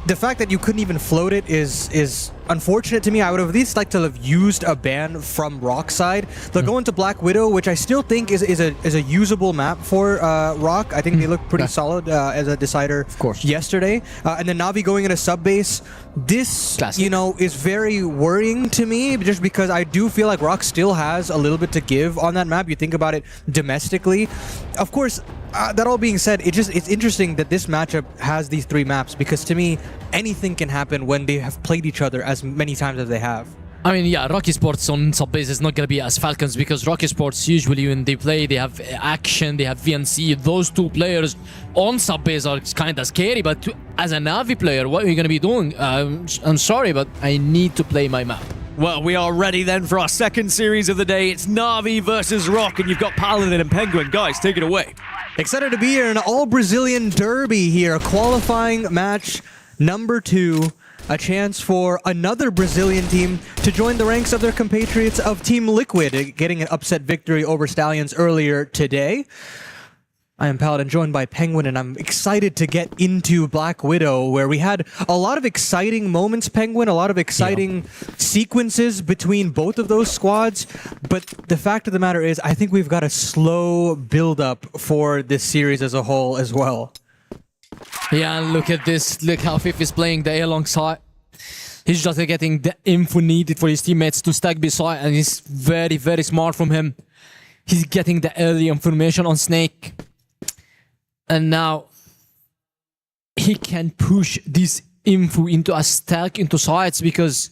the fact that you couldn't even float it is unfortunate to me. I would have at least liked to have used a ban from Rock side. They'll go into Black Widow, which I still think is a usable map for Rock. I think they look pretty solid as a decider yesterday. And then Na'Vi going into sub base. This, you know, is very worrying to me, just because I do feel like Rock still has a little bit to give on that map. You think about it domestically. Of course, that all being said, it's interesting that this matchup has these 3 maps, because to me, anything can happen when they have played each other as many times as they have. I mean, yeah, Rock Esports on sub-base is not going to be as Falcons, because Rock Esports, usually when they play, they have Action, they have VNC. Those 2 players on sub-base are kind of scary, but as a Na'Vi player, what are you going to be doing? I'm sorry, but I need to play my map. Well, we are ready then for our second series of the day. It's Na'Vi versus Rock, and you've got Paladin and Penguin. Guys, take it away. Excited to be here in an all-Brazilian derby here. Qualifying match number 2. A chance for another Brazilian team to join the ranks of their compatriots of Team Liquid, getting an upset victory over Stallions earlier today. I am Paladin, joined by Penguin, and I'm excited to get into Black Widow, where we had a lot of exciting moments, Penguin, a lot of exciting sequences between both of those squads. But the fact of the matter is, I think we've got a slow build-up for this series as a whole as well. Yeah, look at this. Look how Fifth is playing the A alongside. He's just getting the info needed for his teammates to stack beside, and it's very, very smart from him. He's getting the early information on Snake. And now he can push this info into a stack into sides, because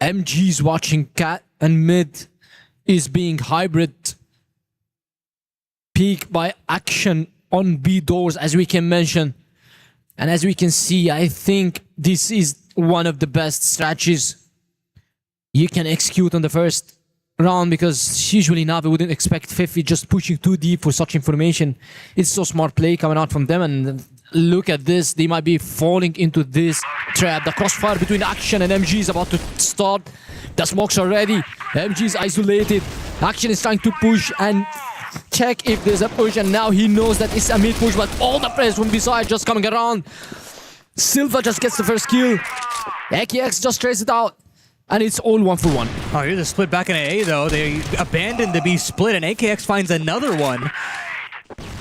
MG is watching Cat, and mid is being hybrid. Peak by Action on B doors, as we can mention. And as we can see, I think this is one of the best strategies you can execute on the first round, because usually Na'Vi wouldn't expect Fifi just pushing too deep for such information. It's so smart play coming out from them, and look at this. They might be falling into this trap. The crossfire between Action and MG is about to start. The smokes are ready. MG is isolated. Action is trying to push and check if there's a push, and now he knows that it's a mid push, but all the players from beside just coming around. Silva just gets the first kill. AKX just traces it out, and it's all 1-for-1. Oh, here's a split back in A, though. They abandoned the B split, and AKX finds another one.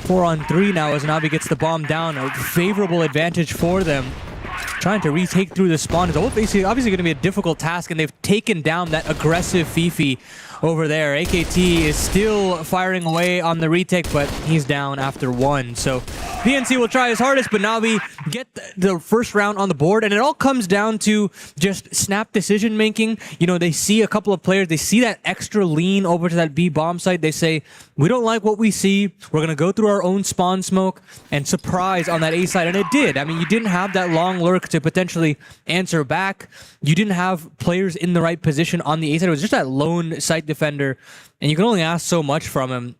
4-on-3 now as Na'Vi gets the bomb down. A favorable advantage for them. Trying to retake through the spawn is obviously going to be a difficult task, and they've taken down that aggressive Fifi over there. AKT is still firing away on the retake, but he's down after 1. So VNC will try his hardest, but Na'Vi get the first round on the board, and it all comes down to just snap decision making. You know, they see a couple of players, they see that extra lean over to that B bomb site. They say, we don't like what we see. We're going to go through our own spawn smoke and surprise on that A side. And it did. I mean, you didn't have that long lurk to potentially answer back. You didn't have players in the right position on the A side. It was just that lone site defender, and you can only ask so much from him.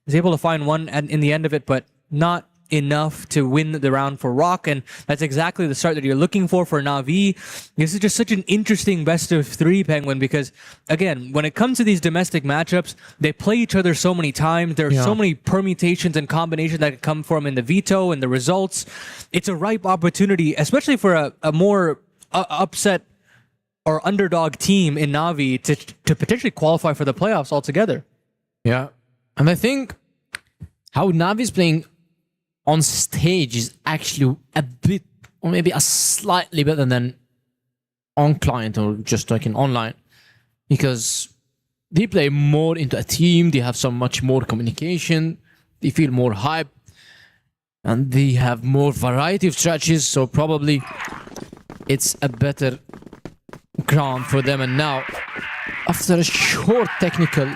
He's able to find one in the end of it, but not enough to win the round for Rock, and that's exactly the start that you're looking for Na'Vi. This is just such an interesting best of 3, Penguin, because again, when it comes to these domestic matchups, they play each other so many times. There are so many permutations and combinations that can come from in the veto and the results. It's a ripe opportunity, especially for a more upset or underdog team in Na'Vi to potentially qualify for the playoffs altogether. Yeah. And I think how Navi's playing on stage is actually a bit, or maybe a slightly better than on client or just like in online. Because they play more into a team, they have so much more communication, they feel more hype, and they have more variety of strategies, so probably it's a better ground for them. And now, after a short technical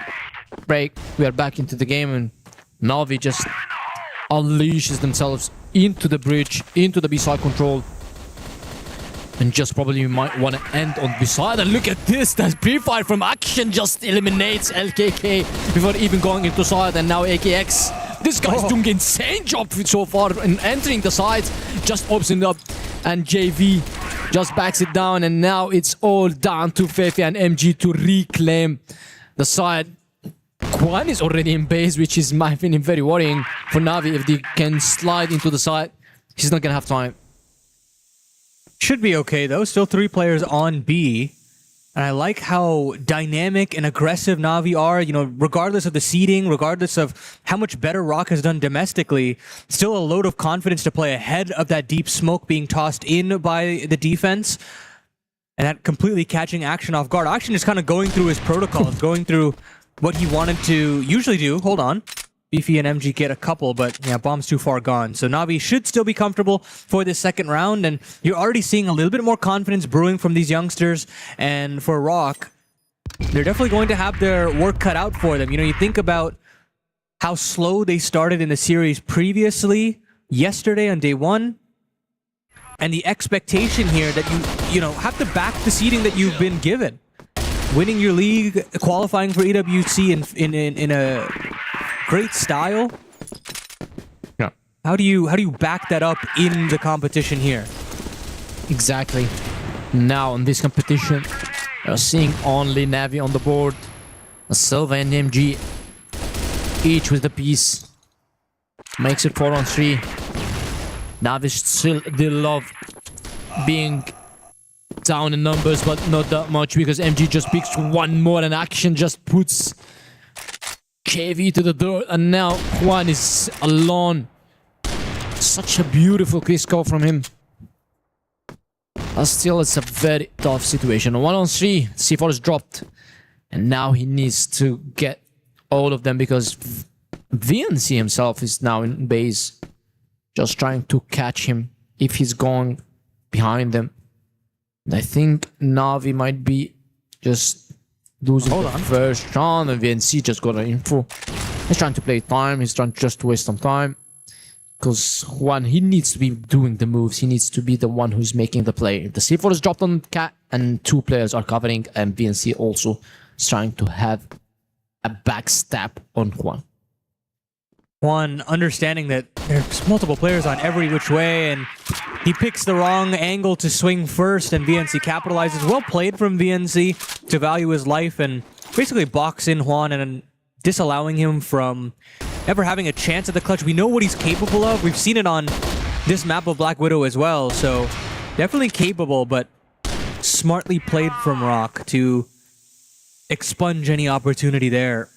break, we are back into the game, and Navi just unleashes themselves into the bridge, into the B-side control. And just probably might want to end on B-side. And look at this, that pre-fire from Action just eliminates LKK before even going into side. And now AKX, this guy's doing an insane job so far in entering the side. Just opens it up, and JV just backs it down. And now it's all down to Fefe and MG to reclaim the side. Kwan is already in base, which is, in my opinion, very worrying for Navi. If they can slide into the side, he's not gonna have time. Should be okay though. Still 3 players on B. And I like how dynamic and aggressive Navi are, you know, regardless of the seeding, regardless of how much better Rock has done domestically, still a load of confidence to play ahead of that deep smoke being tossed in by the defense. And that completely catching Action off guard. Action is kind of going through his protocols, going through what he wanted to usually do. Hold on. Beefy and MG get a couple, but yeah, bomb's too far gone. So Navi should still be comfortable for this second round, and you're already seeing a little bit more confidence brewing from these youngsters. And for Rock, they're definitely going to have their work cut out for them. You know, you think about how slow they started in the series previously, yesterday on day 1, and the expectation here that you know, have to back the seeding that you've been given. Winning your league, qualifying for EWC in a great style. Yeah. How do you back that up in the competition here? Exactly. Now in this competition, you're seeing only Navi on the board. Silva and MG, each with the piece. Makes it 4-on-3. Navi still, they love being down in numbers, but not that much, because MG just picks one more and Action just puts KV to the door, and now Juan is alone. Such a beautiful quick score from him. But still, it's a very tough situation. 1-on-3, C4 is dropped. And now he needs to get all of them, because VNC himself is now in base, just trying to catch him if he's going behind them. And I think Navi might be just losing the first round, and VNC just got an info. He's trying to play time, he's trying just to waste some time. Because Juan, he needs to be doing the moves, he needs to be the one who's making the play. The C4 is dropped on Cat, and 2 players are covering, and VNC also is trying to have a backstab on Juan. Juan understanding that there's multiple players on every which way, and he picks the wrong angle to swing first, and VNC capitalizes. Well played from VNC to value his life and basically box in Juan and disallowing him from ever having a chance at the clutch. We know what he's capable of. We've seen it on this map of Black Widow as well, so definitely capable, but smartly played from Rock to expunge any opportunity there.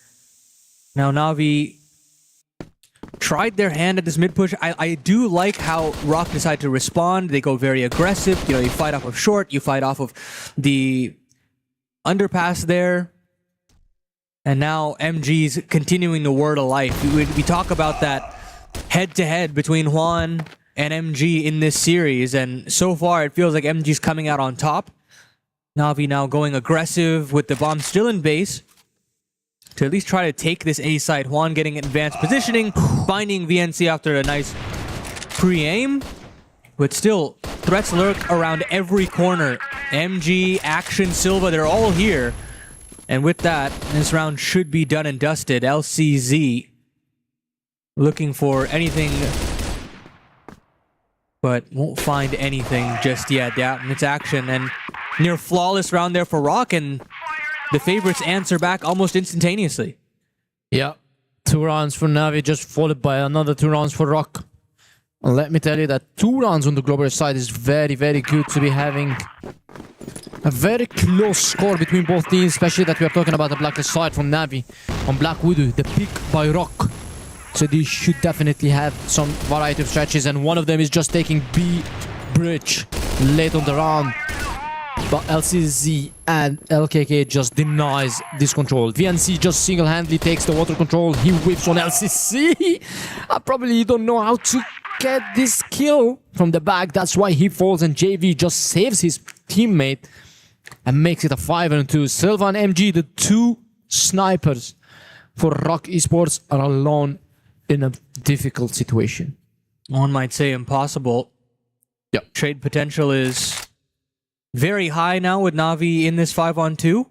Now Navi tried their hand at this mid push. I do like how Rock decided to respond. They go very aggressive. You know, you fight off of short, you fight off of the underpass there. And now MG's continuing the word of life. We talk about that head-to-head between Juan and MG in this series, and so far it feels like MG's coming out on top. Navi now going aggressive with the bomb still in base to at least try to take this A side. Juan getting advanced positioning, finding VNC after a nice pre-aim, but still threats lurk around every corner. MG, Action, Silva, they're all here. And with that, this round should be done and dusted. LCZ looking for anything, but won't find anything just yet. Yeah, and it's Action, and near flawless round there for Rock, and the favorites answer back almost instantaneously. Yeah, 2 rounds for Navi, just followed by another 2 rounds for Rock. And let me tell you that 2 rounds on the global side is very, very good to be having. A very close score between both teams, especially that we are talking about the Blacklist side from Navi on Black Widow, the pick by Rock. So they should definitely have some variety of stretches, and one of them is just taking B bridge late on the round. But LCZ and LKK just denies this control. VNC just single-handedly takes the water control. He whips on LCC. I probably don't know how to get this kill from the back. That's why he falls, and JV just saves his teammate and makes it a 5-2. Silva and MG, the two snipers for Rock Esports, are alone in a difficult situation. One might say impossible. Yep. Trade potential is very high now with Na'Vi in this 5-on-2.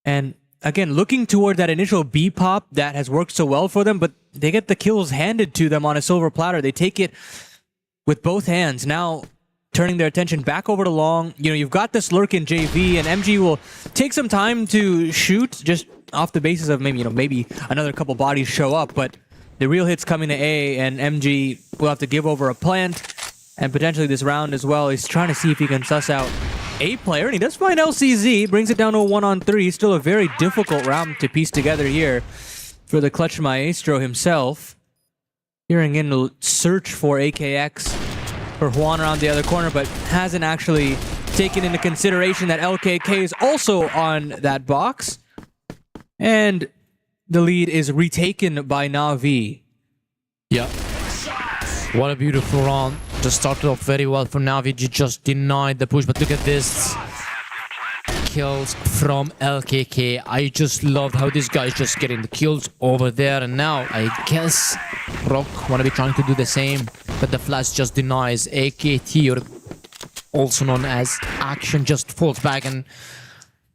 And again, looking toward that initial B pop that has worked so well for them, but they get the kills handed to them on a silver platter. They take it with both hands. Now turning their attention back over to long. You know, you've got this lurk in JV, and MG will take some time to shoot just off the basis of maybe another couple bodies show up, but the real hit's coming to A, and MG will have to give over a plant and potentially this round as well. He's trying to see if he can suss out a player, and he does find LCZ, brings it down to a 1-on-3. Still a very difficult round to piece together here for the Clutch Maestro himself. Hearing in to search for AKX for Juan around the other corner, but hasn't actually taken into consideration that LKK is also on that box. And the lead is retaken by Na'Vi. Yeah. What a beautiful round. Just started off very well for Na'Vi. Just denied the push, but look at this. Kills from LKK. I just love how this guy is just getting the kills over there. And now, I guess, Rock want to be trying to do the same, but the flash just denies. AKT, or also known as Action, just falls back. And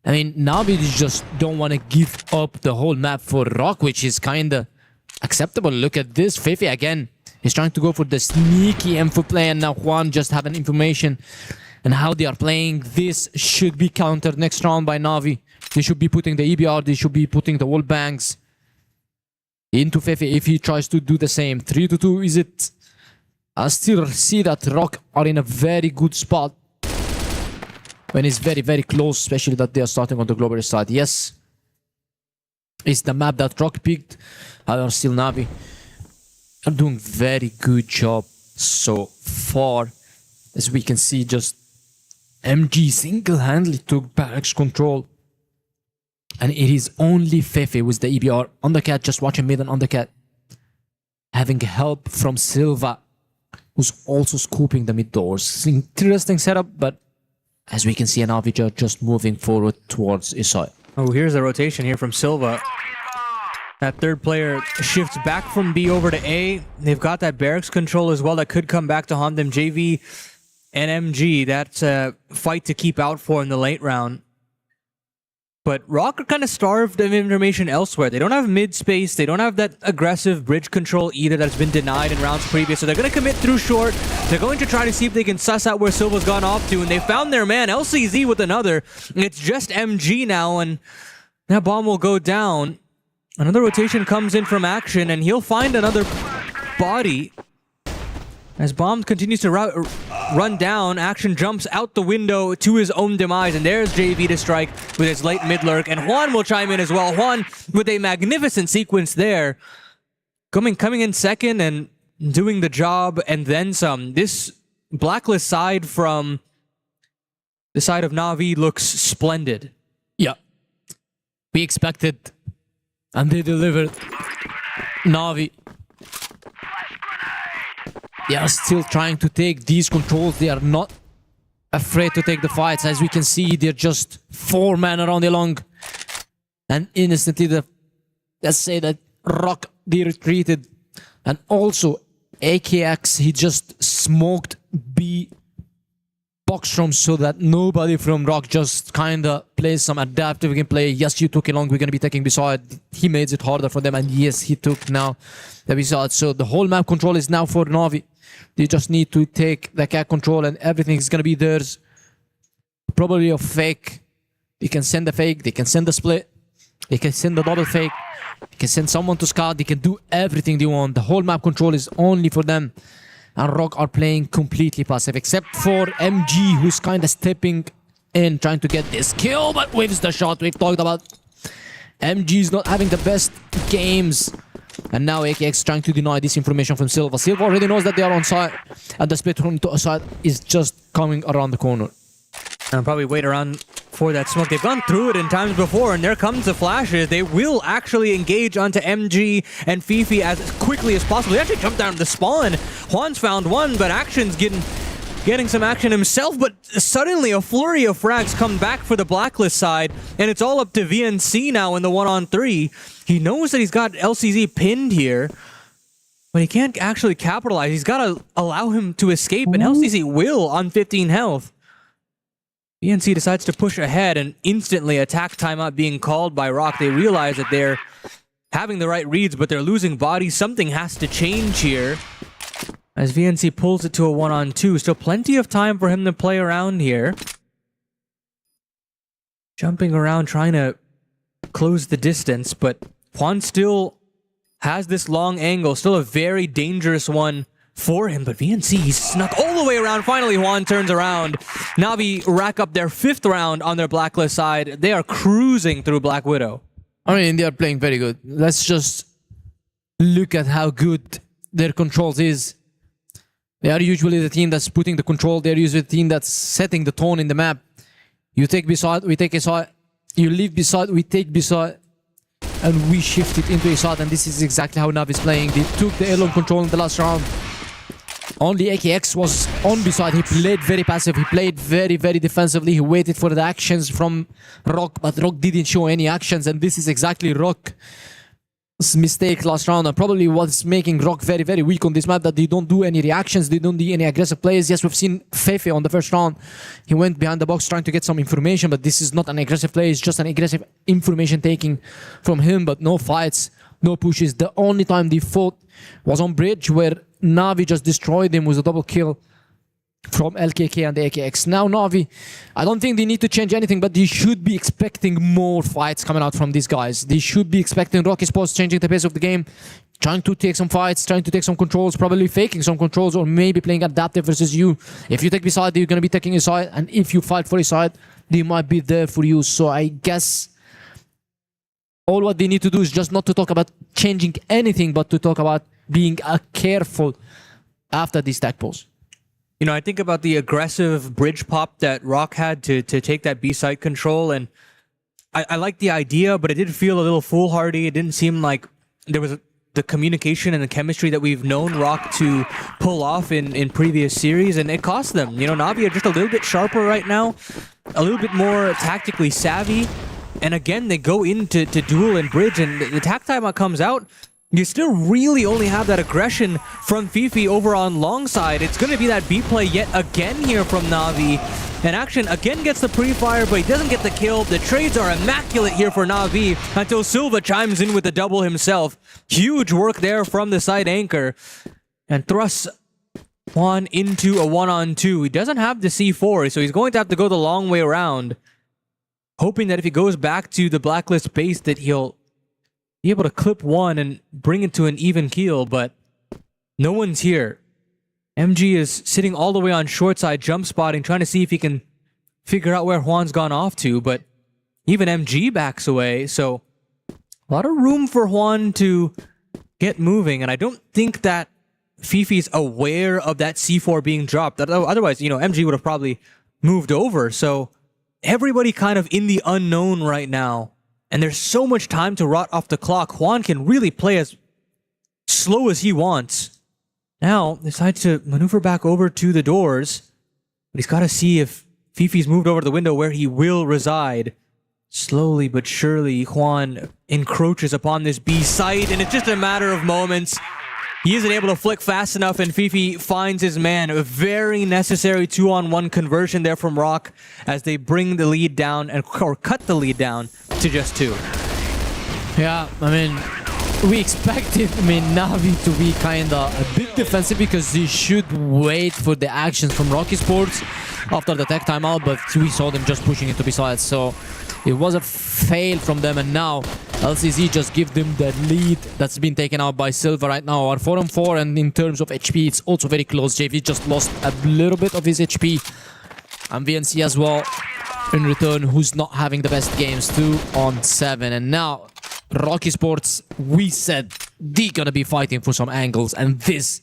I mean, Na'Vi just don't want to give up the whole map for Rock, which is kind of acceptable. Look at this. Fefe again is trying to go for the sneaky info play, and now Juan just having information and how they are playing. This should be countered next round by Na'Vi. They should be putting the EBR, they should be putting the wall bangs into Fefe if he tries to do the same. 3-2, is it? I still see that Rock are in a very good spot when it's very, very close, especially that they are starting on the global side. Yes, it's the map that Rock picked. However, still Na'Vi are doing very good job so far. As we can see, just MG single-handedly took barracks control. And it is only Fefe with the EBR. Undercat just watching mid and Undercat having help from Silva, who's also scooping the mid doors. Interesting setup, but as we can see, Na'Vi just moving forward towards his side. Oh, here's a rotation here from Silva. That third player shifts back from B over to A. They've got that barracks control as well that could come back to haunt them. JV and MG, that's a fight to keep out for in the late round. But Rock are kind of starved of information elsewhere. They don't have mid space. They don't have that aggressive bridge control either that's been denied in rounds previous. So they're going to commit through short. They're going to try to see if they can suss out where Silva's gone off to. And they found their man, LCZ, with another. It's just MG now, and that bomb will go down. Another rotation comes in from Action, and he'll find another body. As bomb continues to run down, Action jumps out the window to his own demise, and there's JV to strike with his late mid-lurk, and Juan will chime in as well. Juan with a magnificent sequence there. Coming in second and doing the job, and then some. This Blacklist side from the side of Na'Vi looks splendid. Yeah. We expected, and they delivered. Na'Vi, they are still trying to take these controls. They are not afraid to take the fights. As we can see, they're just 4 men around the long. And instantly, let's say that Rock, they retreated. And also, AKX, he just smoked B box room so that nobody from Rock just kind of plays some adaptive gameplay. Yes, you took it long, we're going to be taking beside. He made it harder for them, and yes, he took now the beside. So the whole map control is now for Na'Vi. They just need to take the cat control and everything is going to be theirs. Probably a fake. They can send a fake, they can send a split, they can send a double fake, they can send someone to scout, they can do everything they want. The whole map control is only for them. And Rock are playing completely passive, except for MG, who's kind of stepping in, trying to get this kill, but whiffs the shot. We've talked about MG's not having the best games. And now AKX trying to deny this information from Silva. Silva already knows that they are on site, and the split from side is just coming around the corner. And probably wait around for that smoke. They've gone through it in times before, and there comes the flashes. They will actually engage onto MG and Fifi as quickly as possible. They actually jumped down to the spawn. Juan's found one, but Action's getting some action himself, but suddenly a flurry of frags come back for the Blacklist side, and it's all up to VNC now in the 1-on-3. He knows that he's got LCZ pinned here, but he can't actually capitalize. He's got to allow him to escape, and LCZ will on 15 health. VNC decides to push ahead, and instantly attack timeout being called by Rock. They realize that they're having the right reads, but they're losing bodies. Something has to change here as VNC pulls it to a 1-on-2. Still plenty of time for him to play around here. Jumping around, trying to close the distance, but Juan still has this long angle. Still a very dangerous one for him, but VNC snuck all the way around. Finally, Juan turns around. Na'Vi rack up their 5th round on their Blacklist side. They are cruising through Black Widow. I mean, they are playing very good. Let's just look at how good their controls is. They are usually the team that's putting the control. They're usually the team that's setting the tone in the map. You take B side, we take A side. You leave B side, we take B side. And we shift it into A side, and this is exactly how Na'Vi is playing. They took the A-long control in the last round. Only AKX was on B side. He played very passive. He played very, very defensively. He waited for the actions from Rock, but Rock didn't show any actions, and this is exactly Rock's mistake last round, and probably what's making Rock very, very weak on this map, that they don't do any reactions, they don't do any aggressive plays. Yes, we've seen Fefe on the first round. He went behind the box trying to get some information, but this is not an aggressive play. It's just an aggressive information taking from him, but no fights, no pushes. The only time they fought was on bridge, where Na'Vi just destroyed him with a double kill from LKK and the AKX. Now Na'Vi, I don't think they need to change anything, but they should be expecting more fights coming out from these guys. They should be expecting Rocky Sports changing the pace of the game, trying to take some fights, trying to take some controls, probably faking some controls, or maybe playing adaptive versus you. If you take B side, you're going to be taking a side, and if you fight for a side, they might be there for you. So I guess all what they need to do is just not to talk about changing anything, but to talk about being careful after these tag pulls. You know, I think about the aggressive bridge pop that Rock had to take that B-side control, and I like the idea, but it did feel a little foolhardy. It didn't seem like there was the communication and the chemistry that we've known Rock to pull off in previous series, and it cost them. You know, Na'Vi are just a little bit sharper right now, a little bit more tactically savvy, and again, they go into duel and bridge, and the attack timeout comes out. You still really only have that aggression from Fifi over on long side. It's going to be that B play yet again here from Na'Vi. And Action again gets the pre-fire, but he doesn't get the kill. The trades are immaculate here for Na'Vi until Silva chimes in with the double himself. Huge work there from the side anchor. And thrusts Juan into a 1-on-2. He doesn't have the C4, so he's going to have to go the long way around. Hoping that if he goes back to the Blacklist base that he'll be able to clip one and bring it to an even keel, but no one's here. MG is sitting all the way on short side, jump spotting, trying to see if he can figure out where Juan's gone off to, but even MG backs away, so a lot of room for Juan to get moving, and I don't think that Fifi's aware of that C4 being dropped. Otherwise, you know, MG would have probably moved over, so everybody kind of in the unknown right now. And there's so much time to rot off the clock. Juan can really play as slow as he wants. Now, decides to maneuver back over to the doors. But he's got to see if Fifi's moved over to the window where he will reside. Slowly but surely, Juan encroaches upon this B site, and it's just a matter of moments. He isn't able to flick fast enough, and Fifi finds his man. A very necessary 2-on-1 conversion there from Rock as they bring the lead down, or cut the lead down to just 2. Yeah, I mean, we expected, Na'Vi to be kind of a bit defensive because they should wait for the actions from Rocky Sports after the tech timeout, but we saw them just pushing into B-sides, so it was a fail from them, and now LCZ just give them the lead that's been taken out by Silva right now. Our 4-on-4, and in terms of HP, it's also very close. JV just lost a little bit of his HP, and VNC as well. in return, who's not having the best games, 2-on-7. And now, Rocky Sports, we said they're gonna be fighting for some angles, and this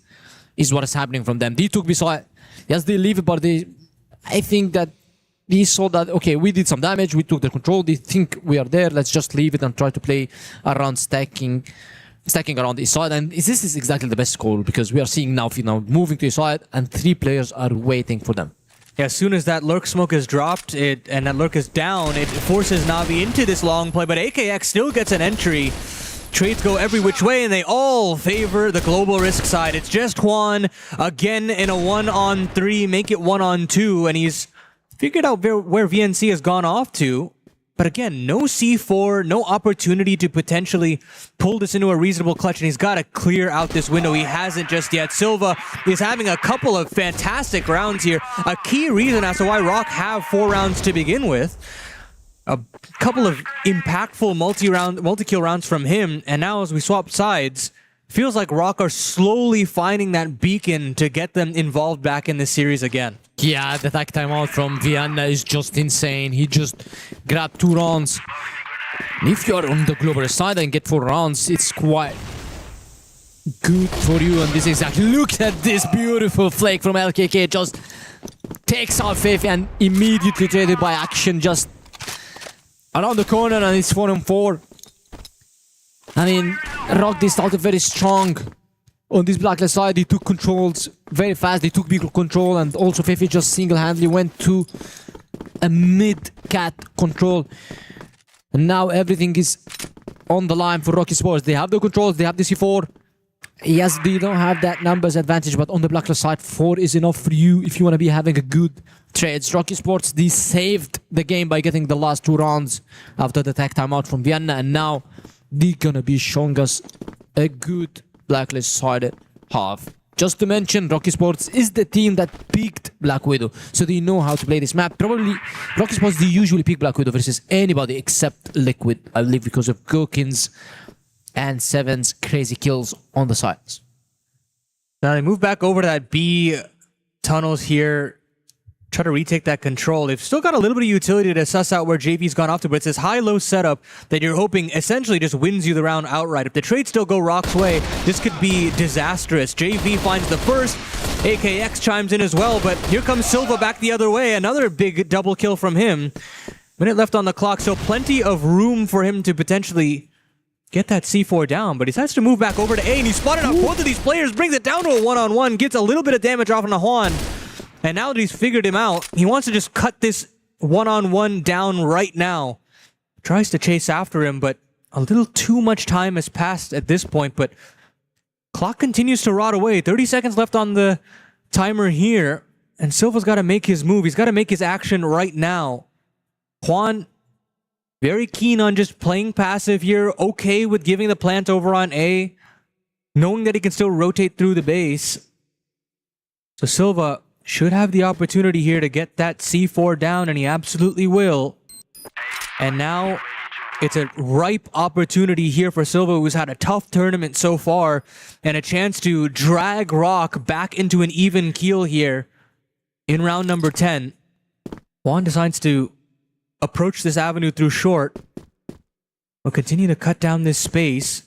is what is happening from them. They took Versailles. Yes, they leave it, but I think that they saw that, okay, we did some damage, we took the control, they think we are there, let's just leave it and try to play around stacking around the side. And this is exactly the best call, because we are seeing now moving to the side, and 3 players are waiting for them. Yeah, as soon as that lurk smoke is dropped and that lurk is down, it forces Na'Vi into this long play, but AKX still gets an entry. Trades go every which way, and they all favor the global risk side. It's just Juan again in a 1-on-3, make it 1-on-2, and he's figured out where VNC has gone off to. But again, no C4, no opportunity to potentially pull this into a reasonable clutch, and he's got to clear out this window. He hasn't just yet. Silva is having a couple of fantastic rounds here. A key reason as to why Rock have 4 rounds to begin with. A couple of impactful multi-kill rounds from him, and now as we swap sides, feels like Rock are slowly finding that beacon to get them involved back in this series again. Yeah, the attack timeout from Vienna is just insane. He just grabbed 2 rounds. If you're on the global side and get 4 rounds, it's quite good for you. And this is exactly, look at this beautiful flake from LKK. Just takes out Fefe and immediately traded by action. Just around the corner, and it's 4-on-4. I mean, Rock, they started very strong on this blacklist side. They took controls very fast. They took big control, and also Fefe just single-handedly went to a mid-cat control. And now everything is on the line for Rocky Sports. They have the controls, they have the C4. Yes, they don't have that numbers advantage, but on the blacklist side, 4 is enough for you if you want to be having a good trades. Rocky Sports, they saved the game by getting the last 2 rounds after the tech timeout from Vienna, and now they're gonna be showing us a good blacklist-sided half. Just to mention, Rocky Sports is the team that picked Black Widow, so they know how to play this map. Probably, Rocky Sports, they usually pick Black Widow versus anybody except Liquid, I believe, because of Gokin's and Seven's crazy kills on the sides. Now they move back over to that B tunnels here, try to retake that control. They've still got a little bit of utility to suss out where JV's gone off to, but it's this high-low setup that you're hoping essentially just wins you the round outright. If the trades still go Rock's way, this could be disastrous. JV finds the first, AKX chimes in as well, but here comes Silva back the other way. Another big double kill from him. Minute left on the clock, so plenty of room for him to potentially get that C4 down, but he decides to move back over to A, and he spotted out both of these players, brings it down to a 1-on-1, gets a little bit of damage off on Juan. And now that he's figured him out, he wants to just cut this 1-on-1 down right now. Tries to chase after him, but a little too much time has passed at this point, but clock continues to rot away. 30 seconds left on the timer here, and Silva's got to make his move. He's got to make his action right now. Juan, very keen on just playing passive here, okay with giving the plant over on A, knowing that he can still rotate through the base. So Silva should have the opportunity here to get that C4 down, and he absolutely will. And now it's a ripe opportunity here for Silva, who's had a tough tournament so far, and a chance to drag Rock back into an even keel here in round number 10. Juan decides to approach this avenue through short. We'll continue to cut down this space.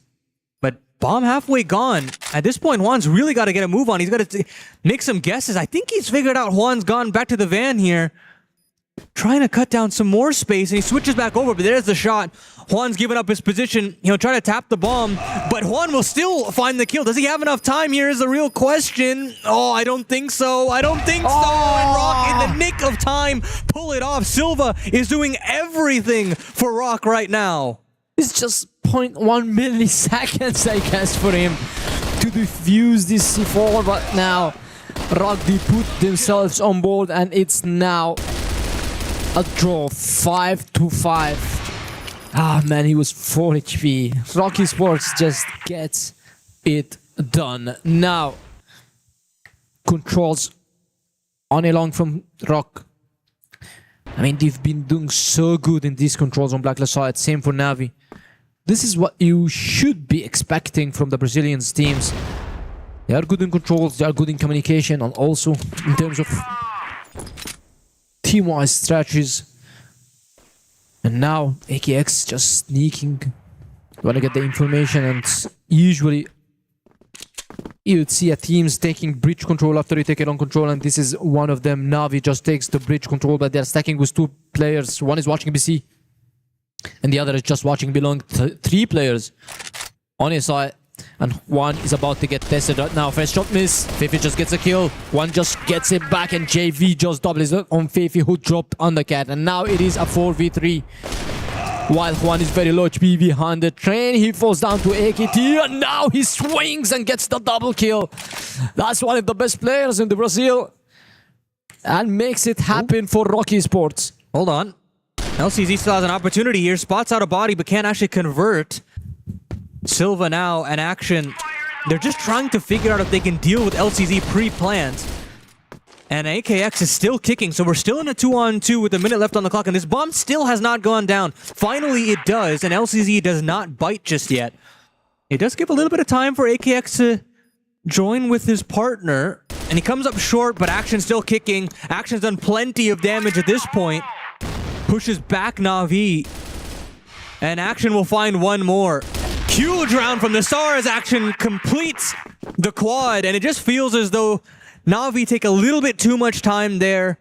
But bomb halfway gone. At this point, Juan's really got to get a move on. He's got to make some guesses. I think he's figured out Juan's gone back to the van here. Trying to cut down some more space, and he switches back over, but there's the shot. Juan's given up his position. He'll try to tap the bomb, but Juan will still find the kill. Does he have enough time here is the real question. Oh, I don't think so. I don't think so. And Rock, in the nick of time, pull it off. Silva is doing everything for Rock right now. It's just 0.1 milliseconds, I guess, for him to defuse this C4, but now Rock, they put themselves on board, and it's now a draw, 5-5. Ah man, he was 4 HP. Rocky Sports just gets it done. Now, controls on a long from Rock. I mean, they've been doing so good in these controls on Blacklist side. Same for Navi. This is what you should be expecting from the Brazilian teams. They are good in controls, they are good in communication, and also in terms of team-wise strategies. And now AKX just sneaking. Wanna get the information, and usually you'd see a teams taking bridge control after you take it on control, and this is one of them. Na'Vi just takes the bridge control, but they're stacking with 2 players. One is watching BC, and the other is just watching belong. 3 players on his side, and one is about to get tested right now. First shot miss. Fifi just gets a kill. One just gets it back, and JV just doubles it on Fifi, who dropped undercat. And now it is a 4v3. While Juan is very low HP behind the train, he falls down to AKT, and now he swings and gets the double kill. That's one of the best players in the Brazil, and makes it happen for Rocky Esports. Hold on. LCZ still has an opportunity here. Spots out a body, but can't actually convert. Silva now and Action. They're just trying to figure out if they can deal with LCZ pre-planned. And AKX is still kicking, so we're still in a 2-on-2 with a minute left on the clock, and this bomb still has not gone down. Finally, it does, and LCZ does not bite just yet. It does give a little bit of time for AKX to join with his partner, and he comes up short, but Action's still kicking. Action's done plenty of damage at this point. Pushes back Na'Vi, and Action will find one more. Huge round from the Stars. Action completes the quad, and it just feels as though Na'Vi take a little bit too much time there.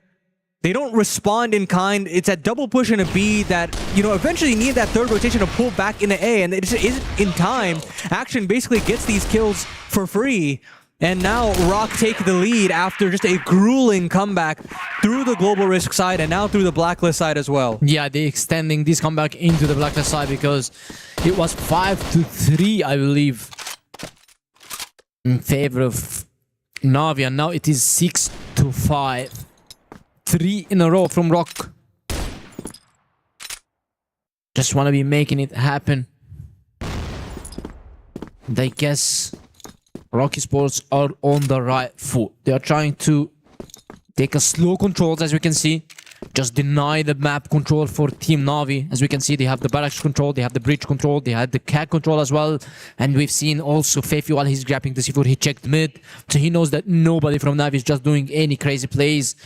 They don't respond in kind. It's a double push and a B that, you know, eventually need that third rotation to pull back into A, and it just isn't in time. Action basically gets these kills for free, and now Rock take the lead after just a grueling comeback through the Global Risk side and now through the Blacklist side as well. Yeah, they're extending this comeback into the Blacklist side because it was 5-3, I believe, in favor of Na'Vi, and now it is 6-5. 3 in a row from Rock. Just want to be making it happen. And I guess Rocky Sports are on the right foot. They are trying to take a slow controls, as we can see. Just deny the map control for Team Na'Vi. As we can see, they have the barracks control, they have the bridge control, they had the CAG control as well. And we've seen also Fefi, while he's grabbing the C4, he checked mid. So he knows that nobody from Na'Vi is just doing any crazy plays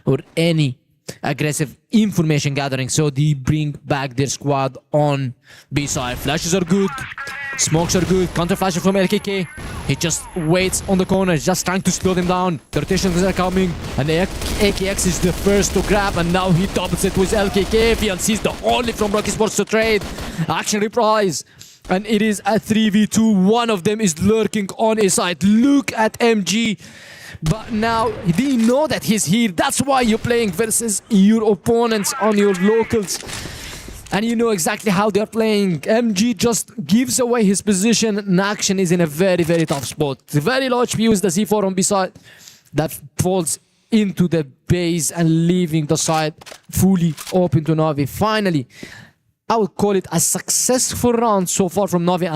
or any aggressive information gathering. So they bring back their squad on B side. Flashes are good. Smokes are good. Counter flashes from LKK. He just waits on the corner, just trying to slow them down. The rotations are coming, and AKX is the first to grab, and now he doubles it with LKK. VLC is the only from Rocky Sports to trade. Action reprise, and it is a 3v2. One of them is lurking on his side. Look at MG. But now they know that he's here. That's why you're playing versus your opponents on your locals. And you know exactly how they're playing. MG just gives away his position, and Action is in a very, very tough spot. Very low HP with the C4 on B side. That falls into the base and leaving the side fully open to Na'Vi. Finally, I would call it a successful round so far from Na'Vi,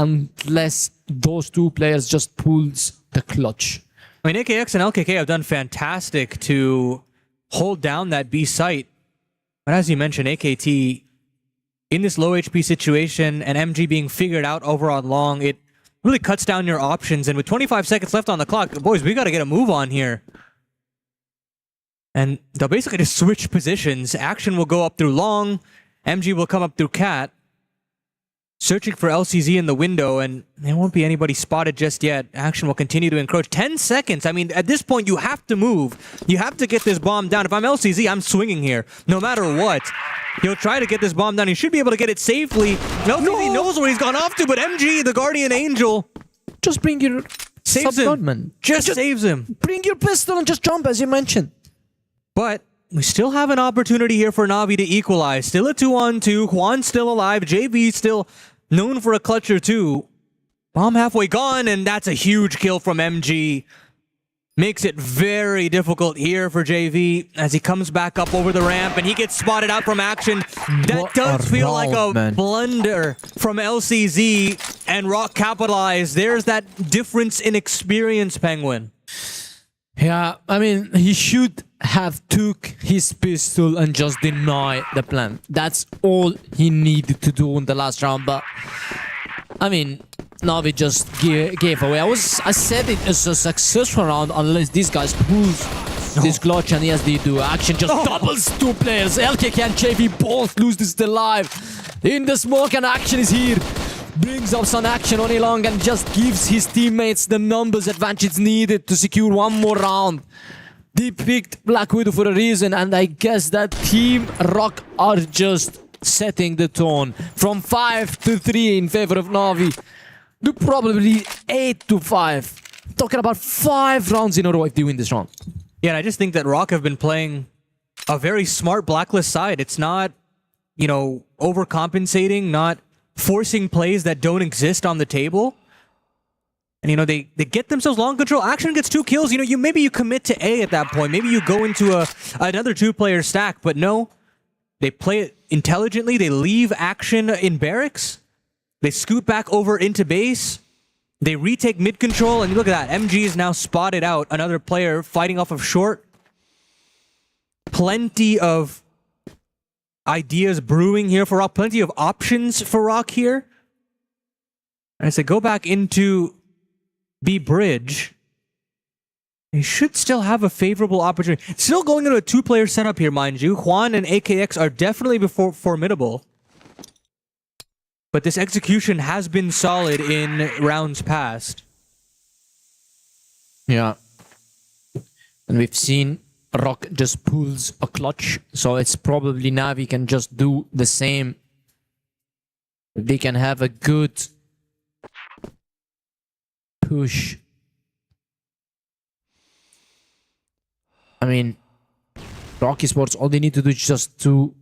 unless those two players just pulls the clutch. I mean, AKX and LKK have done fantastic to hold down that B site. But as you mentioned, AKT in this low HP situation and MG being figured out over on long, it really cuts down your options. And with 25 seconds left on the clock, boys, we got to get a move on here. And they'll basically just switch positions. Action will go up through long. MG will come up through cat. Searching for LCZ in the window, and there won't be anybody spotted just yet. Action will continue to encroach. 10 seconds. I mean, at this point, you have to move. You have to get this bomb down. If I'm LCZ, I'm swinging here, no matter what. He'll try to get this bomb down. He should be able to get it safely. LCZ knows where he's gone off to, but MG, the Guardian Angel, just bring your saves him. Just saves him. Bring your pistol and just jump, as you mentioned. But we still have an opportunity here for Na'Vi to equalize. Still a 2-on-2. Juan's still alive. JV still known for a clutch or two. Bomb halfway gone, and that's a huge kill from MG. Makes it very difficult here for JV as he comes back up over the ramp, and he gets spotted out from Action. That does feel like a blunder from LCZ, and Rock capitalized. There's that difference in experience, Penguin. Yeah, I mean, he should have took his pistol and just deny the plan. That's all he needed to do in the last round, but I mean, Na'Vi just gave away. I said it as a successful round unless these guys pulls this clutch, and yes, they do. Action just doubles two players. LKK and JV both lose this alive. In the smoke, and Action is here. Brings up some action on Elong and just gives his teammates the numbers advantage needed to secure one more round. They picked Black Widow for a reason, and I guess that Team Rock are just setting the tone. From 5-3 in favor of Navi to probably 8-5. Talking about 5 rounds in a row if they win this round. Yeah, and I just think that Rock have been playing a very smart Blacklist side. It's not, you know, overcompensating, not forcing plays that don't exist on the table. And, you know, they get themselves long control. Action gets 2 kills. You know, maybe you commit to A at that point. Maybe you go into another 2-player stack. But no, they play it intelligently. They leave Action in barracks. They scoot back over into base. They retake mid control. And you look at that. MG is now spotted out. Another player fighting off of short. Plenty of ideas brewing here for Rock. Plenty of options for Rock here. And as they go back into B bridge, they should still have a favorable opportunity. Still going into a 2-player setup here, mind you. Juan and AKX are definitely formidable. But this execution has been solid in rounds past. Yeah. And we've seen Rock just pulls a clutch, so it's probably Navi can just do the same. They can have a good push. I mean, Rock Esports, all they need to do is just to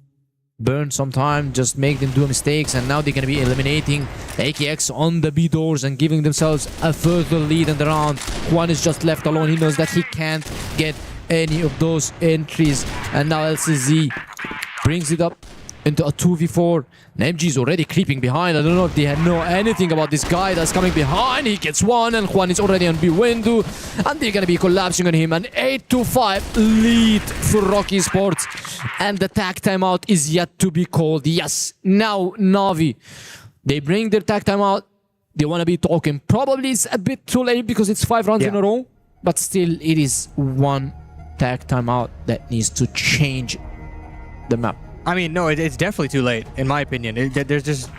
burn some time, just make them do mistakes, and now they're going to be eliminating AKX on the B doors and giving themselves a further lead in the round. Juan is just left alone. He knows that he can't get any of those entries, and now LCZ brings it up into a 2v4. And MG is already creeping behind. I don't know if they know anything about this guy that's coming behind. He gets one, and Juan is already on B window, and they're gonna be collapsing on him. An 8-5 lead for Rocky Sports, and the tag timeout is yet to be called. Yes, now Navi, they bring their tag timeout. They want to be talking. Probably it's a bit too late because it's 5 rounds in a row, but still it is one tag timeout that needs to change the map. I mean, no, it's definitely too late, in my opinion. There's just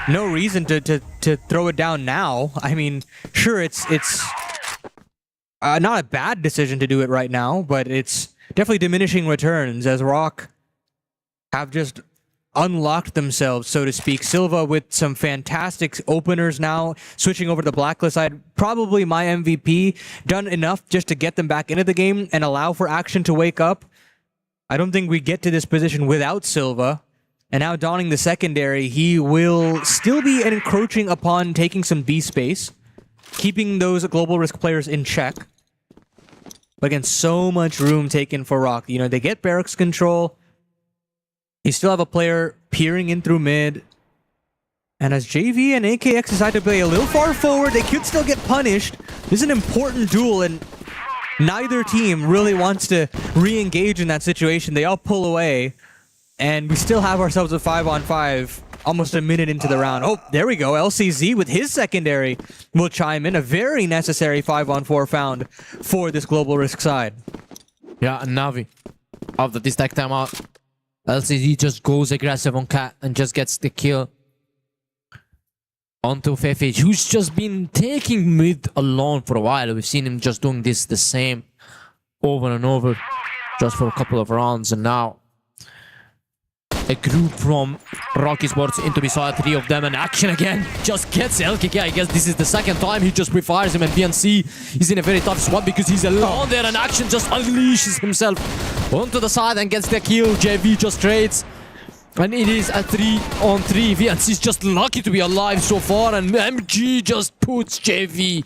no reason to throw it down now. I mean, sure, it's not a bad decision to do it right now, but it's definitely diminishing returns as Rock have just unlocked themselves, so to speak. Silva with some fantastic openers now, switching over to the Blacklist side. Probably my MVP, done enough just to get them back into the game and allow for Action to wake up. I don't think we get to this position without Silva. And now donning the secondary, he will still be encroaching upon taking some B space, keeping those global risk players in check. But again, so much room taken for Rock. You know, they get barracks control. You still have a player peering in through mid. And as JV and AKX decide to play a little far forward, they could still get punished. This is an important duel, and neither team really wants to re-engage in that situation. They all pull away, and we still have ourselves a 5-on-5 almost a minute into the round. Oh, there we go. LCZ with his secondary will chime in. A very necessary 5-on-4 found for this global risk side. Yeah, and Navi, after this tag timeout, LCZ just goes aggressive on Cat and just gets the kill onto Fefe, who's just been taking mid alone for a while. We've seen him just doing this the same over and over just for a couple of rounds, and now a group from Rocky Sports into beside 3 of them, and Action again just gets LKK. I guess this is the second time he just pre-fires him, and BNC is in a very tough spot because he's alone there, and Action just unleashes himself onto the side and gets the kill. JV just trades, and it is a 3-on-3. VNC is just lucky to be alive so far, and MG just puts JV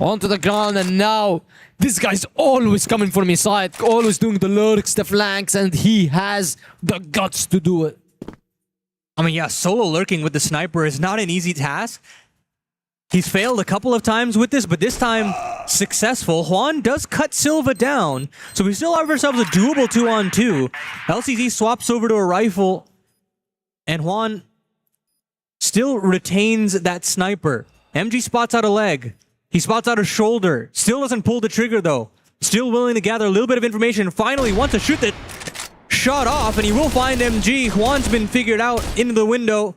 onto the ground, and now this guy's always coming from his side, always doing the lurks, the flanks, and he has the guts to do it. I mean, yeah, solo lurking with the sniper is not an easy task. He's failed a couple of times with this, but this time successful. Juan does cut Silva down, so we still have ourselves a doable 2-on-2. LCZ swaps over to a rifle, and Juan still retains that sniper. MG spots out a leg. He spots out a shoulder. Still doesn't pull the trigger, though. still willing to gather a little bit of information. Finally wants to shoot that shot off, and he will find MG. Juan's been figured out into the window.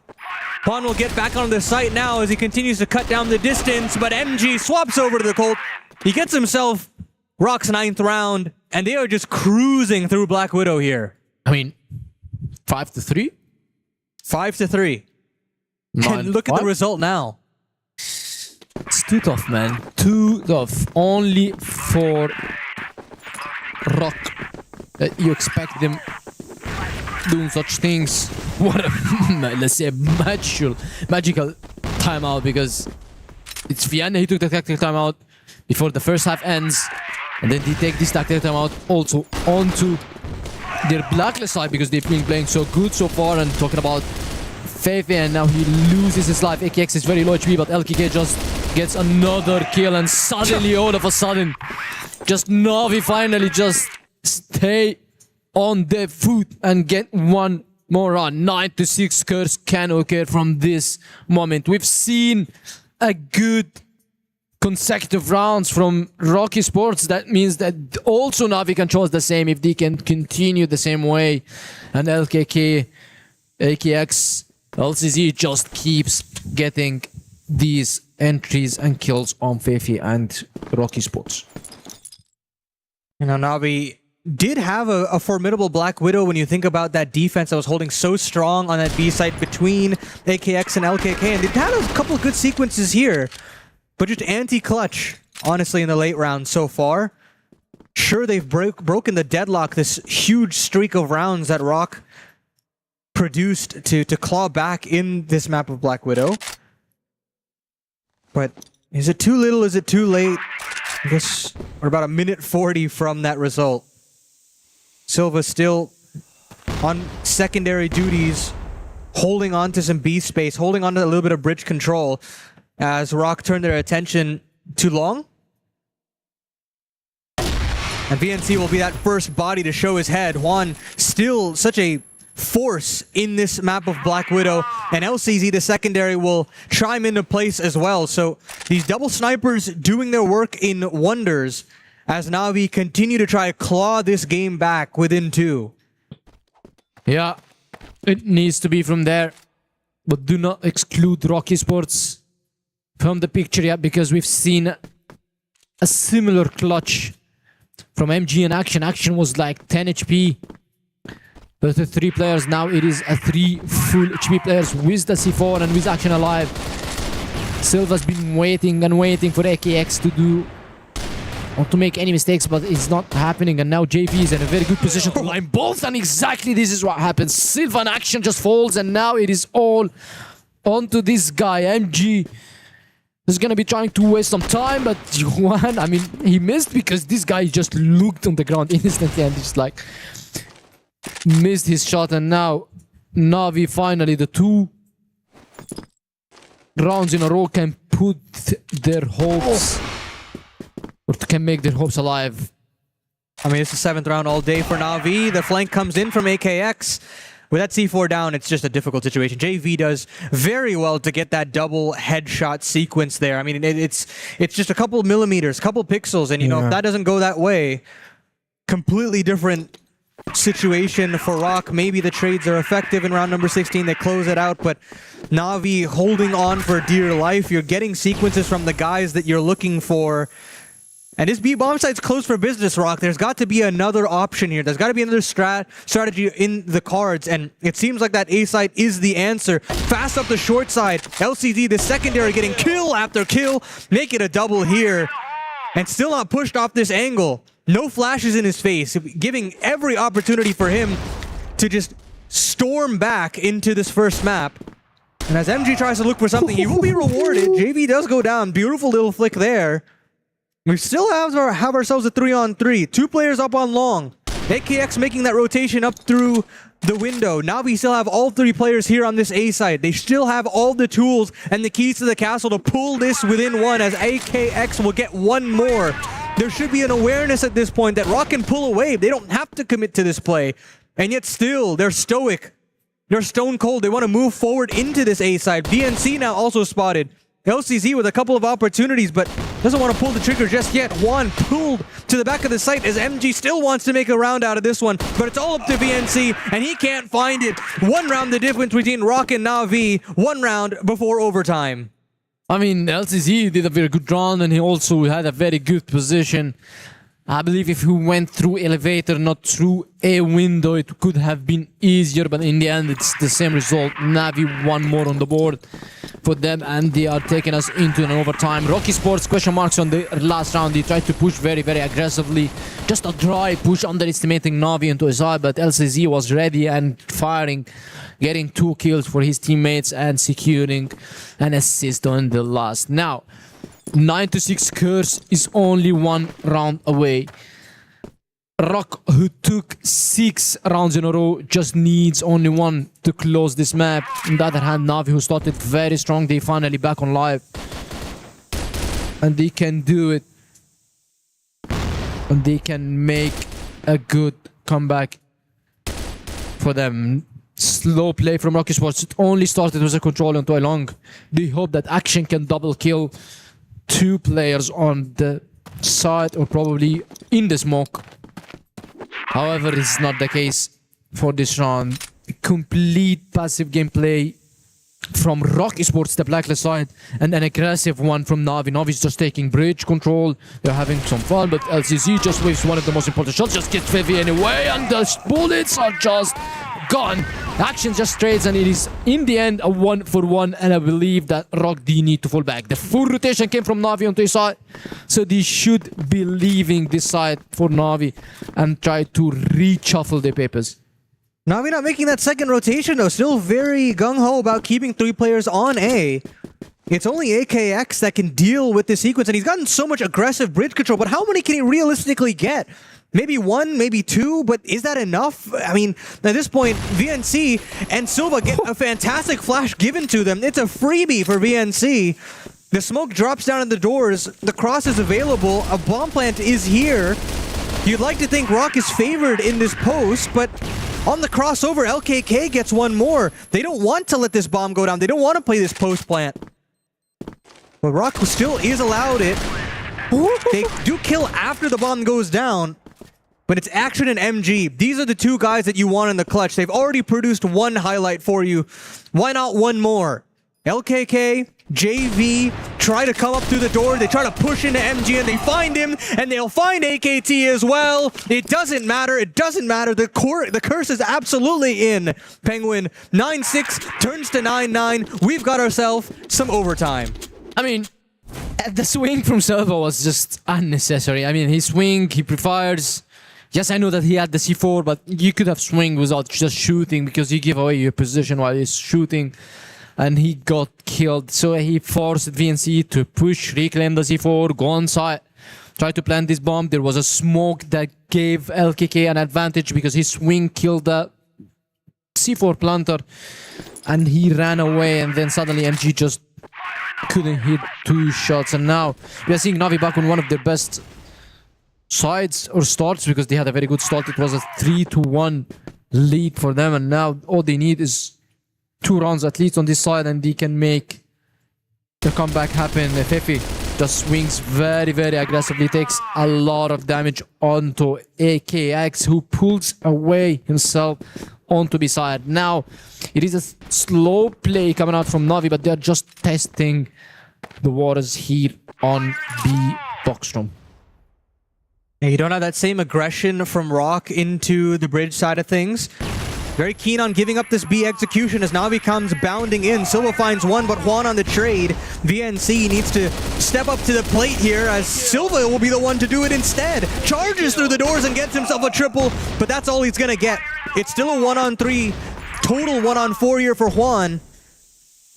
Juan will get back onto the site now as he continues to cut down the distance, but MG swaps over to the Colt. He gets himself Rock's 9th round, and they are just cruising through Black Widow here. I mean, 5-3? 5-3. And look at the result now. It's too tough, man. Too tough. Only for Rock that you expect them doing such things. What a, let's say, magical timeout, because it's Vienna who took the tactical timeout before the first half ends, and then they take this tactical timeout also onto their blacklist side because they've been playing so good so far. And talking about Fefe, and now he loses his life. AKX is very low HP, but LKK just gets another kill, and suddenly, all of a sudden, just Na'Vi finally just stay on their foot and get one more run. 9-6 curse can occur from this moment. We've seen a good consecutive rounds from Rocky Sports. That means that also Na'Vi can choose the same if they can continue the same way. And LKK, AKX, LCZ just keeps getting these entries and kills on Fefe and Rocky Sports. You know, Na'Vi did have a formidable Black Widow when you think about that defense that was holding so strong on that B site between AKX and LKK. And they've had a couple of good sequences here, but just anti-clutch, honestly, in the late round so far. Sure, they've broken the deadlock, this huge streak of rounds that Rock produced to claw back in this map of Black Widow. But is it too little? Is it too late? I guess we're about 1:40 from that result. Silva still on secondary duties, holding on to some B space, holding on to a little bit of bridge control as Rock turned their attention to long. And VNC will be that first body to show his head. Juan still such a force in this map of Black Widow, and LCZ, the secondary, will chime into place as well. So these double snipers doing their work in wonders as Na'Vi continue to try to claw this game back within 2. Yeah, it needs to be from there, but do not exclude Rocky Sports from the picture yet, because we've seen a similar clutch from MG and Action. Action was like 10 HP. But the 3 players, now it is a 3 full HP players with the C4 and with Action alive. Silva's been waiting and waiting for AKX to do, not to make any mistakes, but it's not happening. And now JV is in a very good position to line both, and exactly this is what happens. Silva and Action just falls, and now it is all onto this guy. MG is gonna be trying to waste some time, but Juan, I mean, he missed because this guy just looked on the ground instantly and just like missed his shot. And now Na'Vi finally, the 2 rounds in a row, can put their hopes, or can make their hopes alive. I mean, it's the 7th round all day for Na'Vi. The flank comes in from AKX. With that C4 down, it's just a difficult situation. JV does very well to get that double headshot sequence there. I mean, it's just a couple of millimeters, couple pixels, and you know, if that doesn't go that way, completely different situation for Rock. Maybe the trades are effective in round number 16. They close it out, but Na'Vi holding on for dear life. You're getting sequences from the guys that you're looking for. And this B bomb site's closed for business, Rock. There's got to be another option here. There's got to be another strategy in the cards, and it seems like that A site is the answer. Fast up the short side. LCD, the secondary, getting kill after kill. Make it a double here. And still not pushed off this angle. No flashes in his face, giving every opportunity for him to just storm back into this first map. And as MG tries to look for something, he will be rewarded. JV does go down. Beautiful little flick there. We still have ourselves a 3-on-3. 2 players up on long. AKX making that rotation up through the window. Now we still have all 3 players here on this A side. They still have all the tools and the keys to the castle to pull this within 1, as AKX will get 1 more. There should be an awareness at this point that Rock can pull away. They don't have to commit to this play. And yet still, they're stoic. They're stone cold. They want to move forward into this A side. VNC now also spotted. LCZ with a couple of opportunities, but Doesn't want to pull the trigger just yet. Juan pulled to the back of the site as MG still wants to make a round out of this one, but it's all up to VNC, and he can't find it. One round the difference between Rock and Na'Vi, one round before overtime. I mean, LCZ did a very good round, and he also had a very good position. I believe if he went through elevator, not through a window, it could have been easier, but in the end, it's the same result. Na'Vi one more on the board for them, and they are taking us into an overtime. Rocky Sports, question marks on the last round. They tried to push very, very aggressively. Just a dry push, underestimating Na'Vi into his eye, but LCZ was ready and firing, getting 2 kills for his teammates and securing an assist on the last. Now, 9-6 Curse is only 1 round away. Rock, who took 6 rounds in a row, just needs only 1 to close this map. On the other hand, Na'Vi, who started very strong, they finally back on live. And they can do it. And they can make a good comeback for them. Slow play from Rocky Sports. It only started with a control onto a long. They hope that Action can double kill 2 players on the side or probably in the smoke. However, it's not the case for this round. Complete passive gameplay from Rocky Sports, the blacklist side, and an aggressive one from Na'Vi. Na'Vi's just taking bridge control. They're having some fun, but LCZ just wastes one of the most important shots. Just gets Vivi anyway, and the bullets are just gone. Action just trades, and it is in the end a 1-for-1, and I believe that Rock D need to fall back. The full rotation came from Na'Vi onto his side, so they should be leaving this side for Na'Vi and try to reshuffle their papers. Na'Vi not making that second rotation though, still very gung-ho about keeping 3 players on A. It's only AKX that can deal with this sequence, and he's gotten so much aggressive bridge control, but how many can he realistically get? Maybe 1, maybe 2, but is that enough? I mean, at this point, VNC and Silva get a fantastic flash given to them. It's a freebie for VNC. The smoke drops down in the doors. The cross is available. A bomb plant is here. You'd like to think Rock is favored in this post, but on the crossover, LKK gets 1 more. They don't want to let this bomb go down. They don't want to play this post plant. But Rock still is allowed it. They do kill after the bomb goes down. But it's Action and MG. These are the 2 guys that you want in the clutch. They've already produced 1 highlight for you. Why not 1 more? LKK, JV, try to come up through the door. They try to push into MG and they find him. And they'll find AKT as well. It doesn't matter. It doesn't matter. The curse is absolutely in. Penguin, 9-6 turns to 9-9. We've got ourselves some overtime. I mean, the swing from Silva was just unnecessary. I mean, his swing, he prefires. Yes, I know that he had the C4, but you could have swing without just shooting because you give away your position while he's shooting. And he got killed. So he forced VNC to push, reclaim the C4, go on site, try to plant this bomb. There was a smoke that gave LKK an advantage because his swing killed the C4 planter. And he ran away, and then suddenly MG just couldn't hit 2 shots. And now we are seeing Na'Vi back on one of their best sides or starts because they had a very good start. It was a 3-1 lead for them, and now all they need is 2 rounds at least on this side and they can make the comeback happen. Fefi just swings very, very aggressively, takes a lot of damage onto AKX, who pulls away himself onto B side. Now it is a slow play coming out from Na'Vi, but they're just testing the waters here on B Boxstrom. Yeah, you don't have that same aggression from Rock into the bridge side of things. Very keen on giving up this B execution as Na'Vi comes bounding in. Silva finds 1, but Juan on the trade. VNC needs to step up to the plate here as Silva will be the one to do it instead. Charges through the doors and gets himself a triple, but that's all he's gonna get. It's still a 1-on-3, total 1-on-4 here for Juan.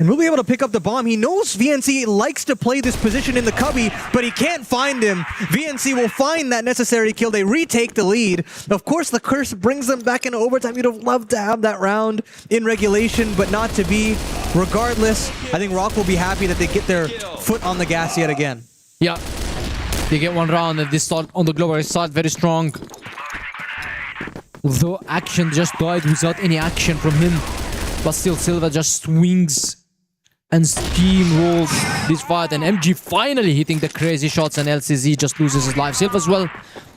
And we'll be able to pick up the bomb. He knows VNC likes to play this position in the cubby, but he can't find him. VNC will find that necessary kill. They retake the lead. Of course, the curse brings them back into overtime. You'd have loved to have that round in regulation, but not to be. Regardless, I think Rock will be happy that they get their foot on the gas yet again. Yeah, they get 1 round and they start on the global side very strong. Although Action just died without any action from him. But still, Silva just swings and steamrolled this fight, and MG finally hitting the crazy shots, and LCZ just loses his life. Silva as well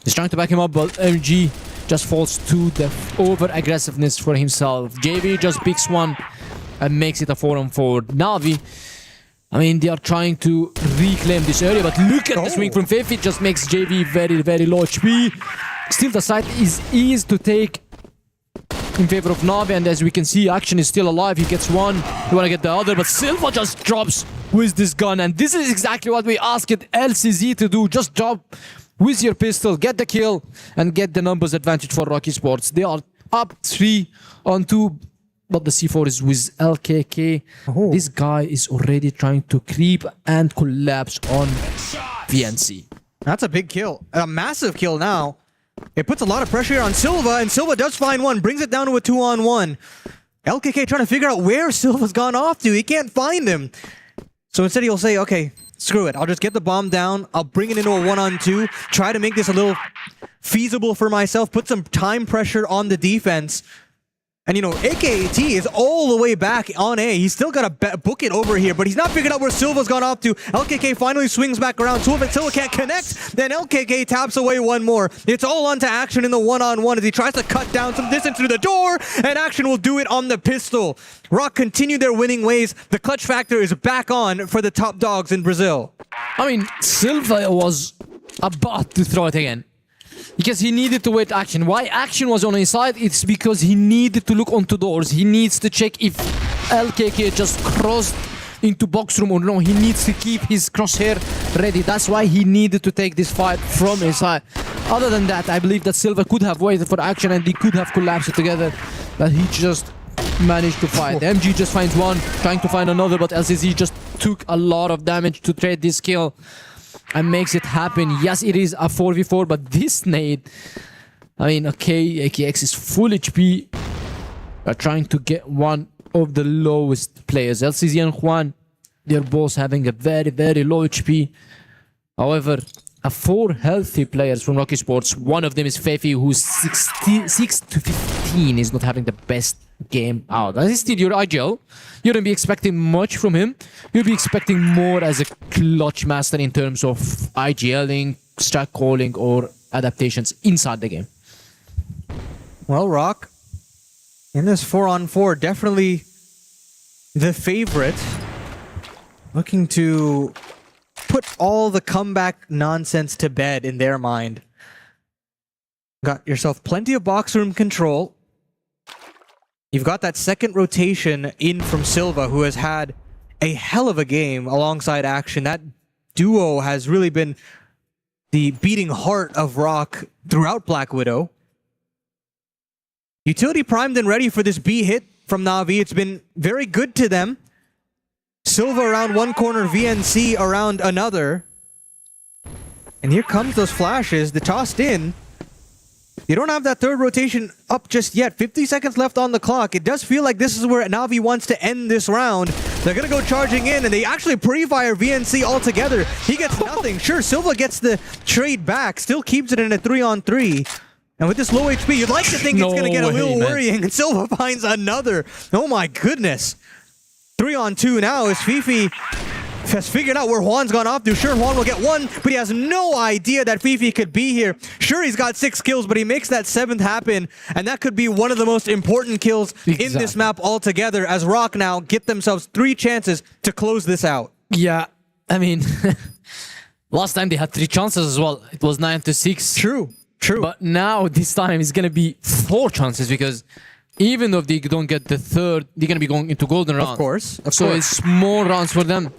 is trying to back him up, but MG just falls to the over-aggressiveness for himself. JV just picks one and makes it a 4-on-4. Na'Vi, I mean, they are trying to reclaim this area, but look at the swing from Fefi. It just makes JV very, very low HP. Still, the side is easy to take in favor of Na'Vi, and as we can see, Action is still alive. He gets one, you want to get the other, but Silva just drops with this gun, and this is exactly what we asked LCZ to do. Just drop with your pistol, get the kill, and get the numbers advantage for Rocky Sports. They are up 3-on-2, but the C4 is with LKK. This guy is already trying to creep and collapse on VNC. That's a big kill. A massive kill now. It puts a lot of pressure on Silva, and Silva does find one, brings it down to a 2-on-1. LKK trying to figure out where Silva's gone off to. He can't find him. So instead he'll say, okay, screw it. I'll just get the bomb down. I'll bring it into a 1-on-2. Try to make this a little feasible for myself. Put some time pressure on the defense. And, you know, AKT is all the way back on A. He's still got to book it over here, but he's not figured out where Silva's gone off to. LKK finally swings back around. Silva can't connect. Then LKK taps away one more. It's all onto Action in the 1-on-1 as he tries to cut down some distance through the door, and Action will do it on the pistol. Rock continue their winning ways. The clutch factor is back on for the top dogs in Brazil. I mean, Silva was about to throw it again, because he needed to wait Action. Why Action was on his side? It's because he needed to look onto doors. He needs to check if LKK just crossed into box room or no. He needs to keep his crosshair ready. That's why he needed to take this fight from his side. Other than that, I believe that Silva could have waited for Action and they could have collapsed together. But he just managed to fight. MG just finds one, trying to find another, but LCZ just took a lot of damage to trade this kill and makes it happen. Yes, it is a 4v4, but this nade, I mean, okay, AKX is full HP, but trying to get one of the lowest players. LCZ and Juan, they're both having a very, very low HP. However, 4 healthy players from Rocky Sports. One of them is Fefi, who's 6 to 15, is not having the best game out. That is still your IGL. You don't be expecting much from him. You'll be expecting more as a clutch master in terms of IGLing, strike calling, or adaptations inside the game. Well, Rock, in this 4-on-4, definitely the favorite. Looking to put all the comeback nonsense to bed in their mind. Got yourself plenty of box room control. You've got that second rotation in from Silva, who has had a hell of a game alongside Action. That duo has really been the beating heart of Rock throughout Black Widow. Utility primed and ready for this B hit from Na'Vi. It's been very good to them. Silva around one corner, VNC around another. And here comes those flashes, the tossed in. You don't have that third rotation up just yet. 50 seconds left on the clock. It does feel like this is where Na'Vi wants to end this round. They're going to go charging in, and they actually pre-fire VNC altogether. He gets nothing. Sure, Silva gets the trade back, still keeps it in a 3-on-3. And with this low HP, you'd like to think it's going to get a little worrying, and Silva finds another. Oh my goodness. 3-on-2 now as Fifi has figured out where Juan's gone off to. Sure, Juan will get one, but he has no idea that Fifi could be here. Sure, he's got 6 kills, but he makes that 7th happen, and that could be one of the most important kills in this map altogether, as Rock now get themselves 3 chances to close this out. Yeah, I mean, last time they had 3 chances as well. It was 9-6. True, true. But now, this time, it's going to be 4 chances, because even if they don't get the 3rd, they're going to be going into golden round. Of course, so it's more rounds for them.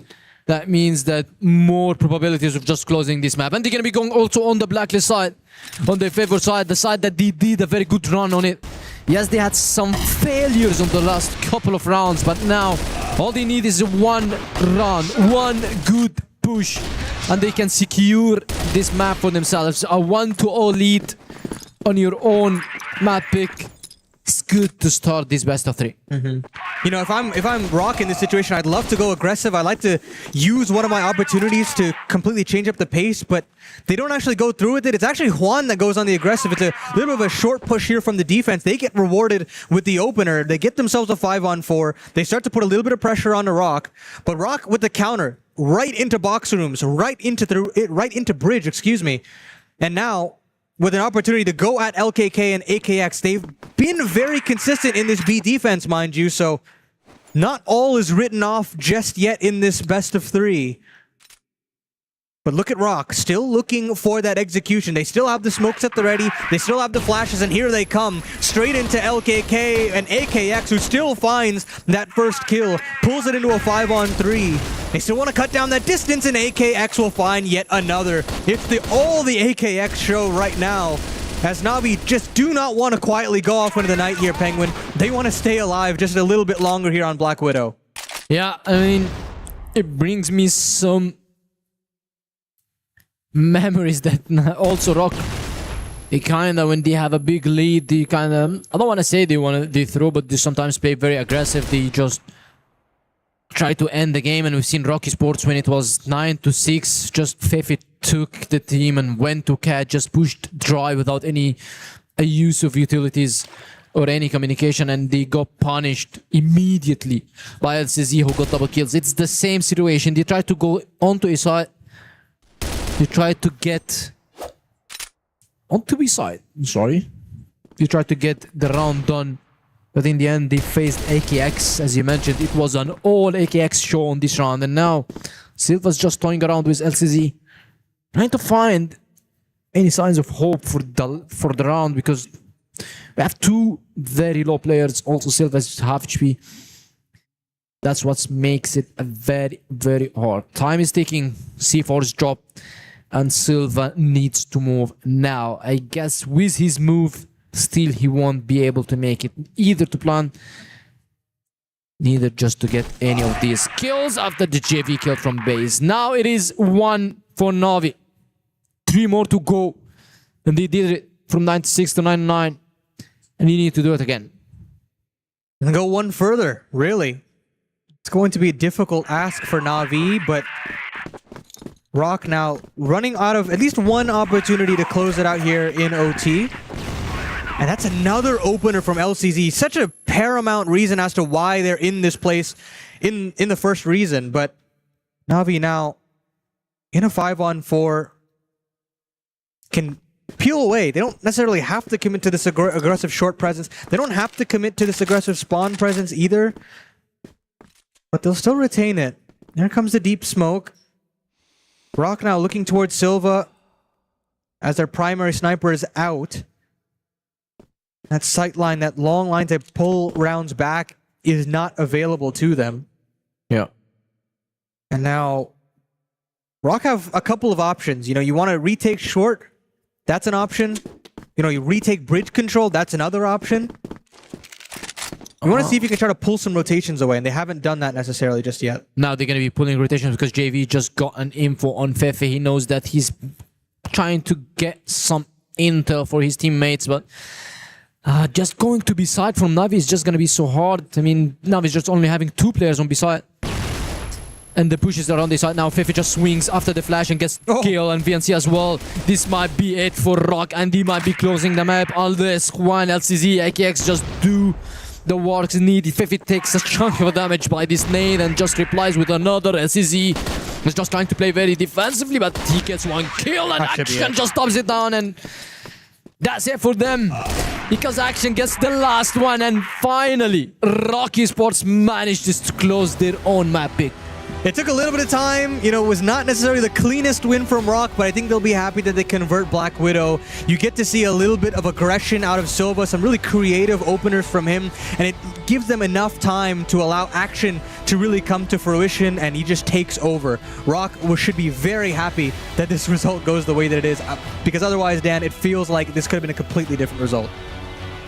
That means that more probabilities of just closing this map. And they're going to be going also on the blacklist side, on their favorite side, the side that they did a very good run on it. Yes, they had some failures on the last couple of rounds, but now all they need is one run, one good push, and they can secure this map for themselves. A 1-0 lead on your own map pick. It's good to start this best of 3. You know, if I'm Rock in this situation, I'd love to go aggressive. I like to use one of my opportunities to completely change up the pace, but they don't actually go through with it. It's actually Juan that goes on the aggressive. It's a little bit of a short push here from the defense. They get rewarded with the opener. They get themselves a 5-on-4. They start to put a little bit of pressure on the Rock, but Rock with the counter right into box rooms, right into bridge, excuse me. And now, with an opportunity to go at LKK and AKX, they've been very consistent in this B defense, mind you, so not all is written off just yet in this best of 3. But look at Rock, still looking for that execution. They still have the smokes at the ready, they still have the flashes, and here they come, straight into LKK and AKX, who still finds that first kill, pulls it into a 5-on-3. They still want to cut down that distance, and AKX will find yet another. It's all the AKX show right now, as Na'Vi just do not want to quietly go off into the night here, Penguin. They want to stay alive just a little bit longer here on Black Widow. Yeah, I mean, it brings me some memories that also Rock, they kind of, when they have a big lead, they kind of, I don't want to say they throw, but they sometimes play very aggressive. They just try to end the game, and we've seen Rocky Sports when it was 9-6, just Fefe took the team and went to cat, just pushed dry without any use of utilities or any communication, and they got punished immediately by LCZ, who got double kills. It's the same situation. They try to go onto a side, they try to get onto B side, sorry. They try to get the round done, but in the end they faced AKX. As you mentioned, it was an all AKX show on this round, and now Silva's just toying around with LCZ, trying to find any signs of hope for the round, because we have two very low players. Also Silva's half HP. That's what makes it a very, very hard. Time is ticking, C4's drop, and Silva needs to move now. I guess with his move, still he won't be able to make it either to plan, neither just to get any of these kills after the JV kill from base. Now it is 1 for Na'Vi. 3 more to go. And they did it from 96 to 99. And you need to do it again. And go one further, really. It's going to be a difficult ask for Na'Vi, but Rock now running out of at least one opportunity to close it out here in OT. And that's another opener from LCZ. Such a paramount reason as to why they're in this place in the first reason. But Na'Vi now in a 5-on-4 can peel away. They don't necessarily have to commit to this aggressive short presence. They don't have to commit to this aggressive spawn presence either. But they'll still retain it. There comes the deep smoke. Rock now looking towards Silva as their primary sniper is out. That sight line, that long line to pull rounds back is not available to them. Yeah. And now Rock have a couple of options. You know, you want to retake short, that's an option. You know, you retake bridge control, that's another option. You want to see if you can try to pull some rotations away, and they haven't done that necessarily just yet. Now they're going to be pulling rotations because JV just got an info on Fefe. He knows that he's trying to get some intel for his teammates, but just going to B side from Na'Vi is just going to be so hard. I mean, Na'Vi is just only having 2 players on B side. And the pushes around this side now. Fefe just swings after the flash and gets kill, and VNC as well. This might be it for Rock, and he might be closing the map. Alves, Juan, LCZ, AKX just do the works needed. Fefe takes a chunk of damage by this nade and just replies with another. LCZ is just trying to play very defensively, but he gets one kill, and Action just stops it down, and that's it for them. Because Action gets the last one, and finally, Rocky Sports manages to close their own map pick. It took a little bit of time. You know, it was not necessarily the cleanest win from Rock, but I think they'll be happy that they convert Black Widow. You get to see a little bit of aggression out of Silva, some really creative openers from him, and it gives them enough time to allow Action to really come to fruition, and he just takes over. Rock should be very happy that this result goes the way that it is, because otherwise, Dan, it feels like this could have been a completely different result.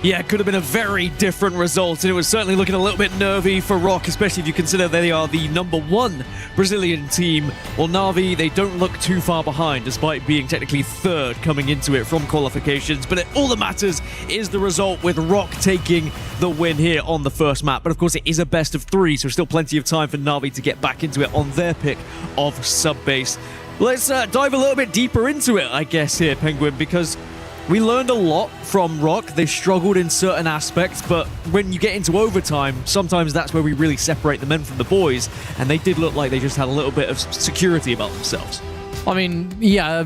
Yeah, it could have been a very different result, and it was certainly looking a little bit nervy for ROC, especially if you consider they are the #1 Brazilian team. Well, Na'Vi, they don't look too far behind, despite being technically third coming into it from qualifications. But all that matters is the result, with ROC taking the win here on the first map. But of course, it is a best of 3, so still plenty of time for Na'Vi to get back into it on their pick of sub-base. Let's dive a little bit deeper into it, I guess, here, Penguin, because we learned a lot from ROC. They struggled in certain aspects, but when you get into overtime, sometimes that's where we really separate the men from the boys, and they did look like they just had a little bit of security about themselves. I mean, yeah,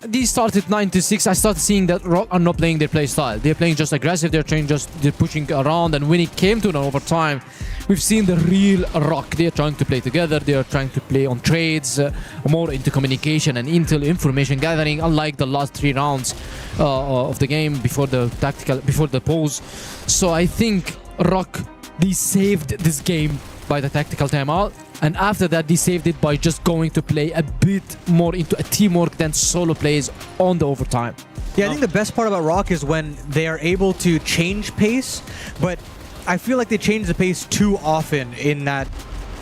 they started 9-6. I started seeing that ROC are not playing their play style. They're playing just aggressive. They're pushing around. And when it came to an overtime, we've seen the real ROC. They're trying to play together. They're trying to play on trades, more into communication and intel information gathering. Unlike the last 3 rounds of the game before the pause. So I think ROC, they saved this game by the tactical timeout, and after that they saved it by just going to play a bit more into a teamwork than solo plays on the overtime. Yeah, I think the best part about ROC is when they are able to change pace, but I feel like they change the pace too often in that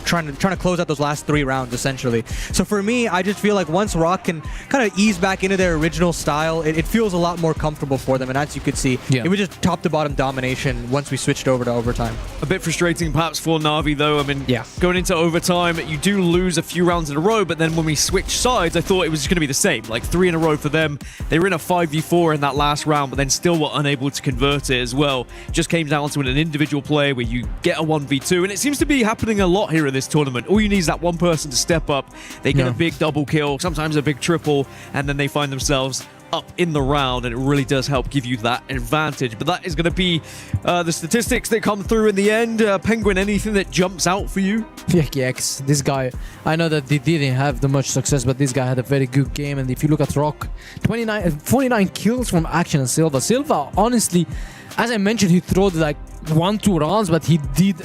trying to close out those last 3 rounds, essentially. So for me, I just feel like once ROC can kind of ease back into their original style, it feels a lot more comfortable for them. And as you could see, it was just top to bottom domination once we switched over to overtime. A bit frustrating perhaps for Na'Vi, though. I mean, going into overtime, you do lose a few rounds in a row, but then when we switched sides, I thought it was just going to be the same. Like 3 in a row for them. They were in a 5v4 in that last round, but then still were unable to convert it as well. Just came down to an individual play where you get a 1v2, and it seems to be happening a lot here in this tournament. All you need is that one person to step up. They get a big double kill, sometimes a big triple, and then they find themselves up in the round, and it really does help give you that advantage. But that is going to be the statistics that come through in the end. Penguin, anything that jumps out for you? Yes, this guy, I know that they didn't have the much success, but this guy had a very good game. And if you look at ROC, 49 kills from Action and Silva. Silva, honestly, as I mentioned, he threw like 1-2 rounds, but he did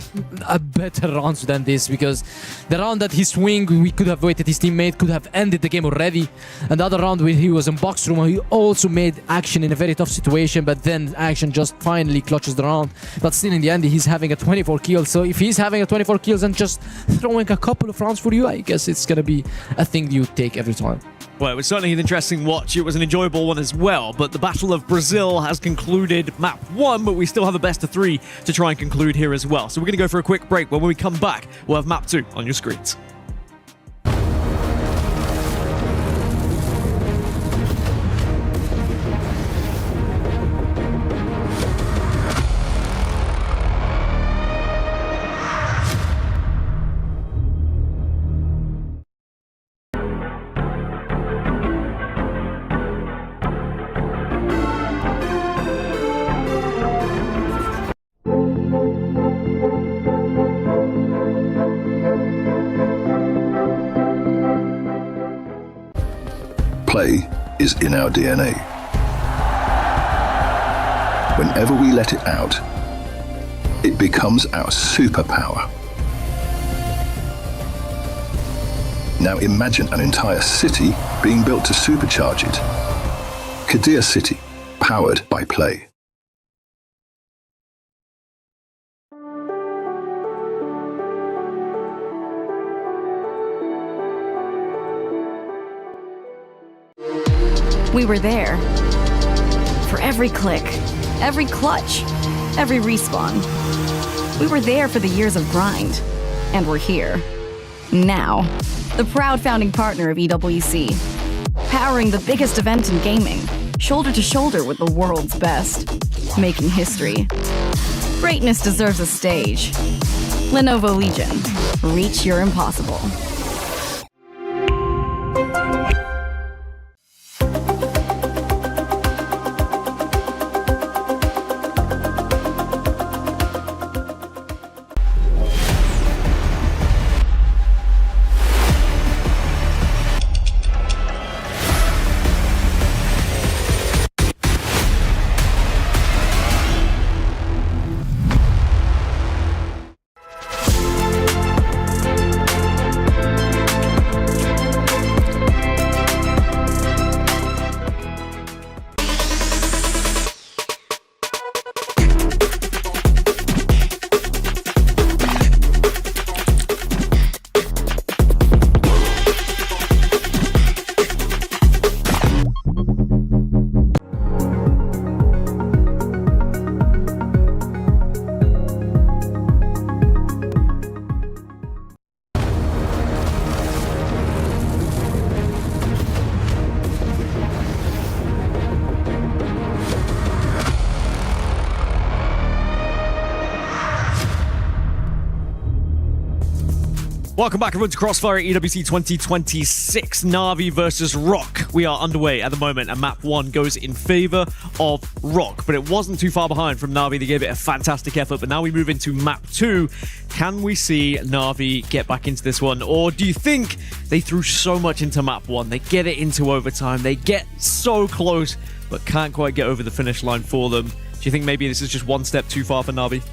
a better rounds than this, because the round that he swing, we could have waited, his teammate could have ended the game already. And the other round where he was in box room, he also made Action in a very tough situation, but then Action just finally clutches the round. But still in the end, he's having a 24 kills. So if he's having a 24 kills and just throwing a couple of rounds for you, I guess it's gonna be a thing you take every time. Well, it was certainly an interesting watch. It was an enjoyable one as well. But the Battle of Brazil has concluded map 1, but we still have a best of 3 to try and conclude here as well. So we're going to go for a quick break. When we come back, we'll have map 2 on your screens. Play is in our DNA. Whenever we let it out, it becomes our superpower. Now imagine an entire city being built to supercharge it. Kadir City, powered by play. We were there. For every click, every clutch, every respawn. We were there for the years of grind. And we're here. Now. The proud founding partner of EWC. Powering the biggest event in gaming. Shoulder to shoulder with the world's best. Making history. Greatness deserves a stage. Lenovo Legion. Reach your impossible. Welcome back everyone to CROSSFIRE EWC 2026, Na'Vi versus Rock. We are underway at the moment and map 1 goes in favor of Rock, but it wasn't too far behind from Na'Vi. They gave it a fantastic effort, but now we move into map 2. Can we see Na'Vi get back into this one, or do you think they threw so much into map 1? They get it into overtime, they get so close, but can't quite get over the finish line for them. Do you think maybe this is just one step too far for Na'Vi?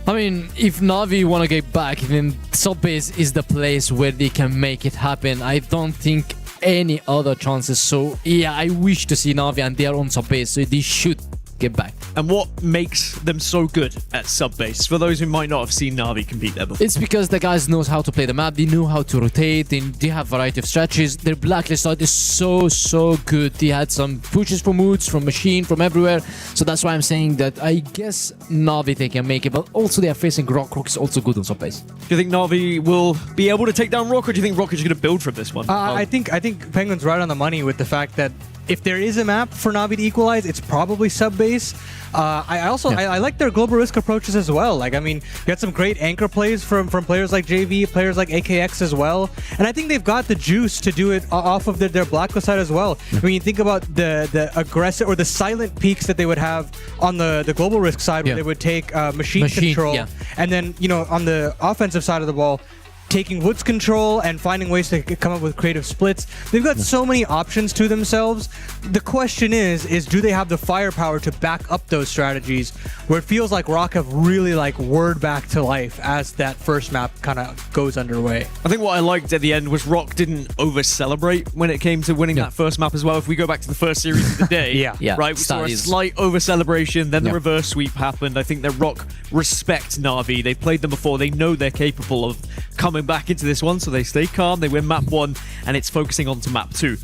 I mean, if Na'Vi want to get back, then subbase is the place where they can make it happen. I don't think any other chances. So yeah, I wish to see Na'Vi and their own subbase, so they should get back. And what makes them so good at subbase? For those who might not have seen Na'Vi compete there before. It's because the guys knows how to play the map, they know how to rotate, they have variety of strategies. Their blacklist side is so good. They had some pushes from Woods, from Machine, from everywhere. So that's why I'm saying that I guess Na'Vi they can make it, but also they are facing Rock. Rock is also good on subbase. Do you think Na'Vi will be able to take down Rock, or do you think Rock is going to build from this one? I think Penguin's right on the money with the fact that if there is a map for Na'Vi to equalize, it's probably subbase. I like their global risk approaches as well. Like, I mean, you got some great anchor plays from players like JV, players like AKX as well. And I think they've got the juice to do it off of their blacklist side as well. I mean, you think about the aggressive or the silent peaks that they would have on the global risk side, where they would take machine control. Yeah. And then, you know, on the offensive side of the ball, taking Woods control and finding ways to come up with creative splits. They've got so many options to themselves. The question is do they have the firepower to back up those strategies, where it feels like Rock have really like whirred back to life as that first map kind of goes underway. I think what I liked at the end was Rock didn't over-celebrate when it came to winning that first map as well. If we go back to the first series of the day, right, we saw a slight over-celebration, then the reverse sweep happened. I think that Rock respect Na'Vi. They've played them before. They know they're capable of coming back into this one, so they stay calm, they win map 1, and it's focusing on to map 2.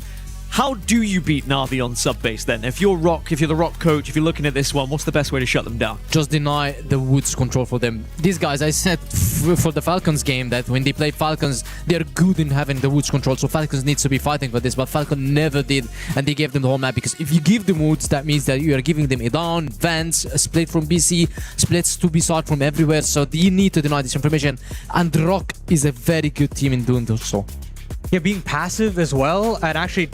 How do you beat Na'Vi on subbase then? If you're Rock, if you're the Rock coach, if you're looking at this one, what's the best way to shut them down? Just deny the Woods control for them. These guys, I said for the Falcons game that when they play Falcons, they're good in having the Woods control, so Falcons needs to be fighting for this, but Falcon never did, and they gave them the whole map, because if you give them Woods, that means that you are giving them a down, vents, a split from BC, splits to be sought from everywhere, so you need to deny this information, and Rock is a very good team in doing so. Yeah, being passive as well, and actually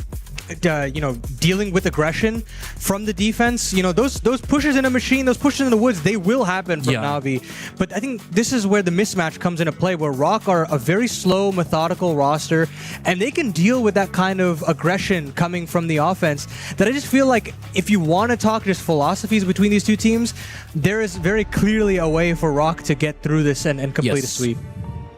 dealing with aggression from the defense. You know, those pushes in a machine, those pushes in the Woods, they will happen from Na'Vi. But I think this is where the mismatch comes into play, where Rock are a very slow, methodical roster, and they can deal with that kind of aggression coming from the offense. That I just feel like if you want to talk just philosophies between these two teams, there is very clearly a way for Rock to get through this and complete a sweep.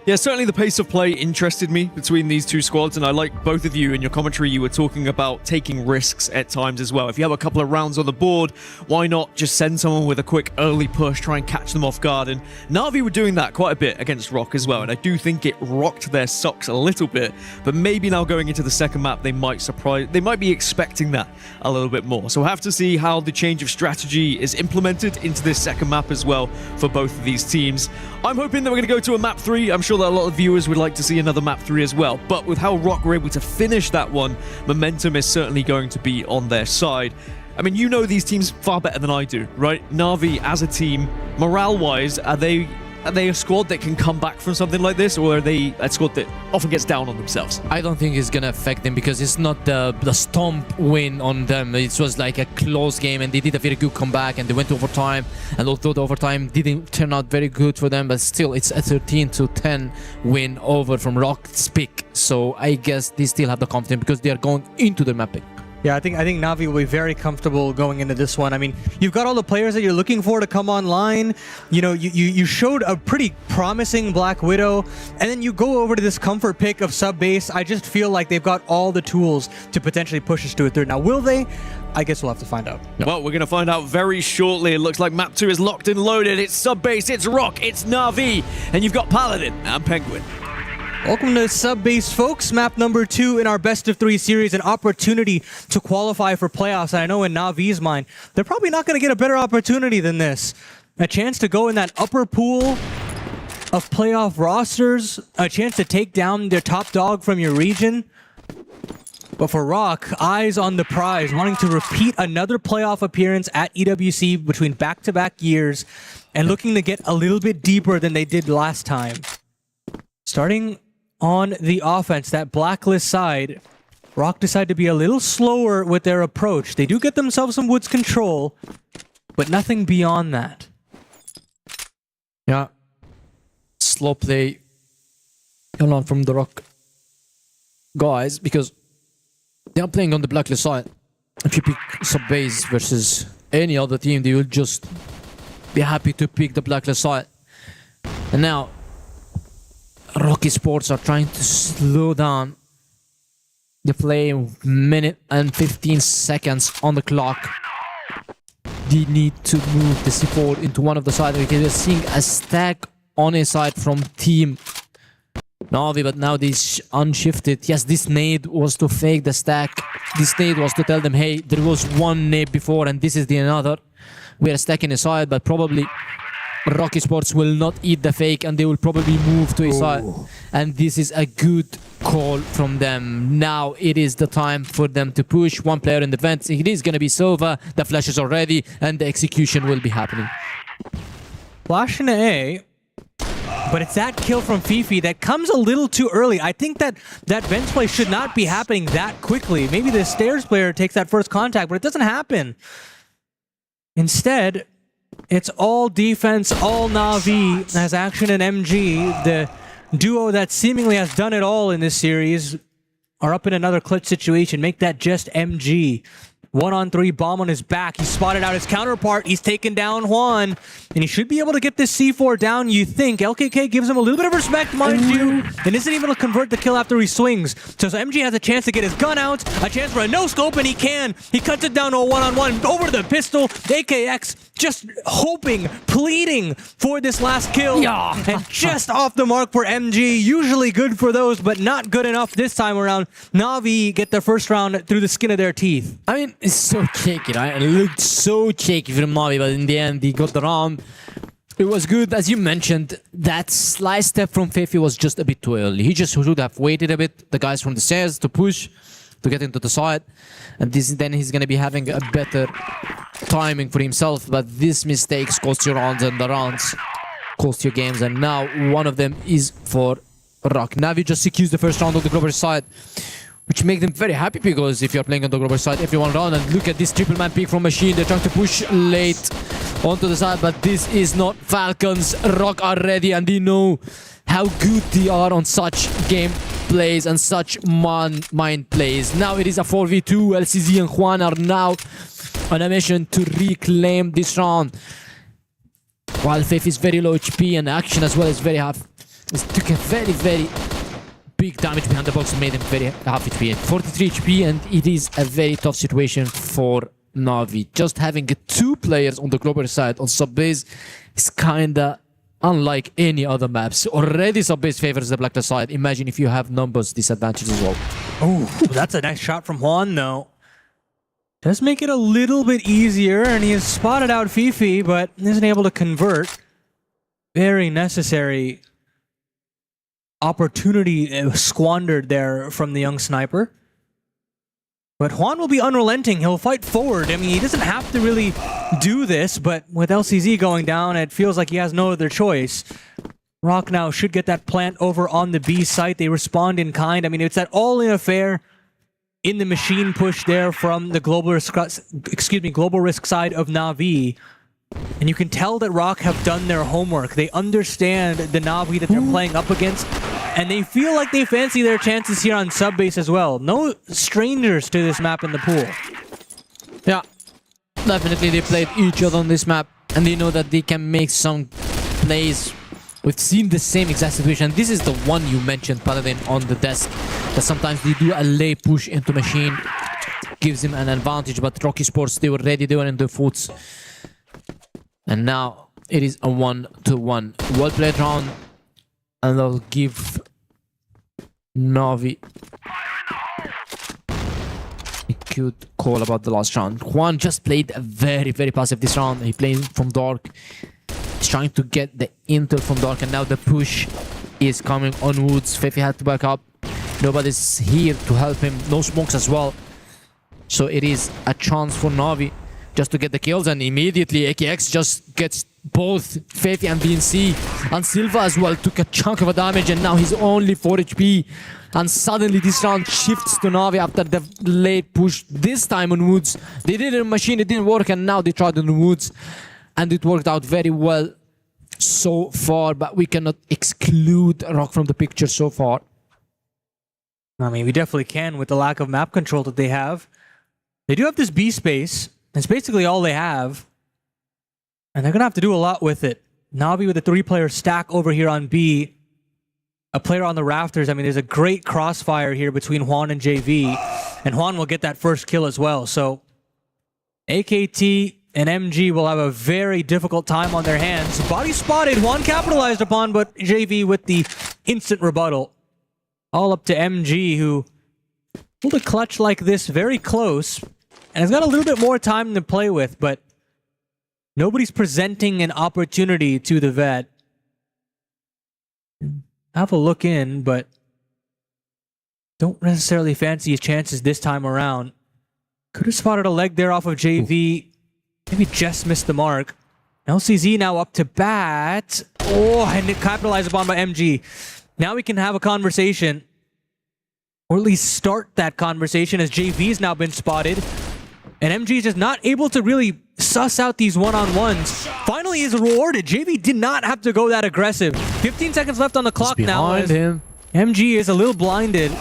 Yeah, certainly the pace of play interested me between these two squads, and I like both of you in your commentary. You were talking about taking risks at times as well. If you have a couple of rounds on the board, why not just send someone with a quick early push, try and catch them off guard? And Na'Vi were doing that quite a bit against Rock as well, and I do think it rocked their socks a little bit, but maybe now going into the second map, they might be expecting that a little bit more. So we'll have to see how the change of strategy is implemented into this second map as well for both of these teams. I'm hoping that we're going to go to a map 3. I'm sure that a lot of viewers would like to see another map 3 as well, but with how Rock were able to finish that one, momentum is certainly going to be on their side. I mean, you know these teams far better than I do, right? Na'Vi as a team, morale-wise, are they a squad that can come back from something like this, or are they a squad that often gets down on themselves? I don't think it's gonna affect them, because it's not the stomp win on them. It was like a close game, and they did a very good comeback, and they went to overtime, and although the overtime didn't turn out very good for them, but still it's a 13-10 win over from Rock's pick. So I guess they still have the confidence because they are going into the mapping. Yeah, I think Na'Vi will be very comfortable going into this one. I mean, you've got all the players that you're looking for to come online. You know, you showed a pretty promising Black Widow, and then you go over to this comfort pick of sub-base. I just feel like they've got all the tools to potentially push us to a third. Now, will they? I guess we'll have to find out. Well, we're going to find out very shortly. It looks like map 2 is locked and loaded. It's sub-base, it's Rock, it's Na'Vi, and you've got Paladin and Penguin. Welcome to Subbase, folks. Map number 2 in our best of 3 series, an opportunity to qualify for playoffs. And I know in Na'Vi's mind, they're probably not going to get a better opportunity than this. A chance to go in that upper pool of playoff rosters, a chance to take down their top dog from your region. But for Rock, eyes on the prize, wanting to repeat another playoff appearance at EWC between back-to-back years and looking to get a little bit deeper than they did last time. Starting on the offense, that blacklist side, Rock decided to be a little slower with their approach. They do get themselves some woods control, but nothing beyond that. Yeah. Slow play going on from the Rock guys, because they are playing on the blacklist side. If you pick sub-base versus any other team, they will just be happy to pick the blacklist side. And now, Rock Esports are trying to slow down the play. Minute and 15 seconds on the clock. They need to move the C4 into one of the sides. We can seeing a stack on a side from Team Na'Vi, but now this unshifted. Yes, this nade was to fake the stack. This nade was to tell them, hey, there was one nade before and this is the another. We are stacking a side, but probably Rock Esports will not eat the fake and they will probably move to a side. And this is a good call from them. Now it is the time for them to push one player in the vents. It is going to be Silva. The flashes are ready and the execution will be happening. Flash in A. But it's that kill from Fifi that comes a little too early. I think that vents play should not be happening that quickly. Maybe the stairs player takes that first contact, but it doesn't happen. Instead, it's all defense, all Na'Vi as Action and MG, the duo that seemingly has done it all in this series, are up in another clutch situation. Make that just MG. 1-on-3, bomb on his back. He spotted out his counterpart. He's taken down Juan. And he should be able to get this C4 down, you think. LKK gives him a little bit of respect, mind you, and isn't able to convert the kill after he swings. So MG has a chance to get his gun out, a chance for a no-scope, and he can. He cuts it down to a 1-on-1, over the pistol. AKX just hoping, pleading for this last kill. Yeah. And just off the mark for MG. Usually good for those, but not good enough this time around. Na'Vi get their first round through the skin of their teeth. I mean, it's so shaky, right? It looked so shaky from Na'Vi, but in the end, he got the round. It was good, as you mentioned. That slice step from Fifi was just a bit too early. He just should have waited a bit, the guys from the stairs, to push, to get into the side. And then he's going to be having a better timing for himself. But these mistakes cost you rounds, and the rounds cost you games. And now one of them is for Rock. Na'Vi just secures the first round of the global side, which make them very happy, because if you're playing on the global side every one round, and look at this triple man pick from Machine, they're trying to push late onto the side, but this is not Falcons. Rock are ready and they know how good they are on such game plays and such mind plays. Now it is a 4v2. LCZ and Juan are now on a mission to reclaim this round, while Faith is very low HP and Action as well is very half. It took a very big damage behind the box and made him very half HP. 43 HP, and it is a very tough situation for Na'Vi. Just having two players on the global side on sub-base is kinda unlike any other maps. Already sub-base favors the blacklist side. Imagine if you have numbers disadvantage as well. Oh, that's a nice shot from Juan though. Does make it a little bit easier, and he has spotted out Fifi, but isn't able to convert. Very necessary opportunity squandered there from the young sniper. But Juan will be unrelenting. He'll fight forward. I mean, he doesn't have to really do this, but with LCZ going down, it feels like he has no other choice. Rock now should get that plant over on the B site. They respond in kind. I mean, it's that all-in affair in the machine push there from the global risk side of Na'Vi. And you can tell that Rock have done their homework. They understand the Na'Vi that they're playing up against, and they feel like they fancy their chances here on sub-base as well. No strangers to this map in the pool. Yeah, definitely they played each other on this map, and they know that they can make some plays. We've seen the same exact situation. This is the one you mentioned, Paladin, on the desk, that sometimes they do a lay push into Machine, gives him an advantage, but Rock Esports, they were ready, they were in their foots. And now it is a 1-1. Well played round. And I'll give Na'Vi a good call about the last round. Juan just played very passive this round. He played from Dark. He's trying to get the intel from Dark, and now the push is coming on Woods. Fefe had to back up. Nobody's here to help him. No smokes as well. So it is a chance for Na'Vi just to get the kills, and immediately AKX just gets both Fefi and BNC. And Silva as well took a chunk of a damage, and now he's only 4 HP. And suddenly this round shifts to Na'Vi after the late push, this time on Woods. They did it in Machine, it didn't work, and now they tried on Woods. And it worked out very well so far, but we cannot exclude Rock from the picture so far. I mean, we definitely can with the lack of map control that they have. They do have this B space. That's basically all they have. And they're going to have to do a lot with it. Na'Vi with a 3-player stack over here on B. A player on the rafters. I mean, there's a great crossfire here between Juan and JV. And Juan will get that first kill as well. So AKT and MG will have a very difficult time on their hands. Body spotted. Juan capitalized upon, but JV with the instant rebuttal. All up to MG, who pulled a clutch like this very close. And has got a little bit more time to play with, but nobody's presenting an opportunity to the vet. Have a look in, but don't necessarily fancy his chances this time around. Could have spotted a leg there off of JV. Maybe just missed the mark. LCZ now up to bat. Oh, and it capitalized upon by MG. Now we can have a conversation. Or at least start that conversation, as JV's now been spotted. And MG is just not able to really suss out these one-on-ones. Finally is rewarded. JV did not have to go that aggressive. 15 seconds left on the clock now. Behind him. MG is a little blinded.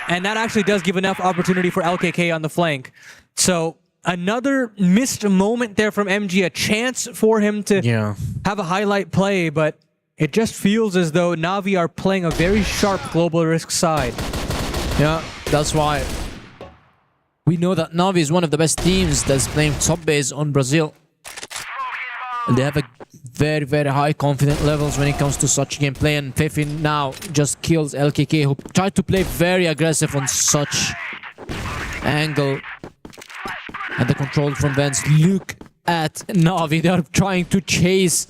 And that actually does give enough opportunity for LKK on the flank. So another missed moment there from MG. A chance for him to have a highlight play. But it just feels as though Na'Vi are playing a very sharp global risk side. Yeah, that's why we know that Na'Vi is one of the best teams that's playing top base on Brazil. And they have a very, very high confidence levels when it comes to such gameplay. And Fefi now just kills LKK, who tried to play very aggressive on such angle. And the control from Vance. Look at Na'Vi. They are trying to chase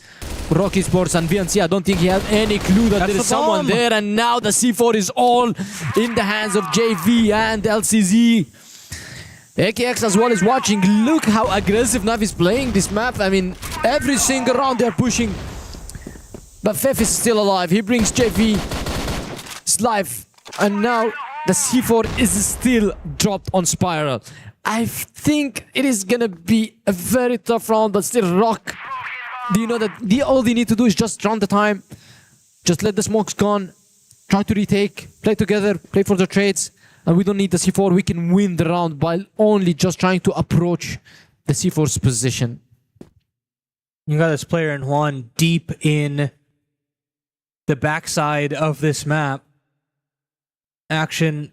Rocky Sports and VNC. I don't think he had any clue that there is someone there. And now the C4 is all in the hands of JV and LCZ. AKX as well is watching. Look how aggressive Na'Vi is playing this map. I mean, every single round they're pushing. But Fef is still alive. He brings JV his life. And now the C4 is still dropped on Spiral. I think it is gonna be a very tough round, but still Rock. Do you know that all they need to do is just round the time. Just let the smokes gone. Try to retake. Play together. Play for the trades. And we don't need the C4. We can win the round by only just trying to approach the C4's position. You got this player in Juan deep in the backside of this map. Action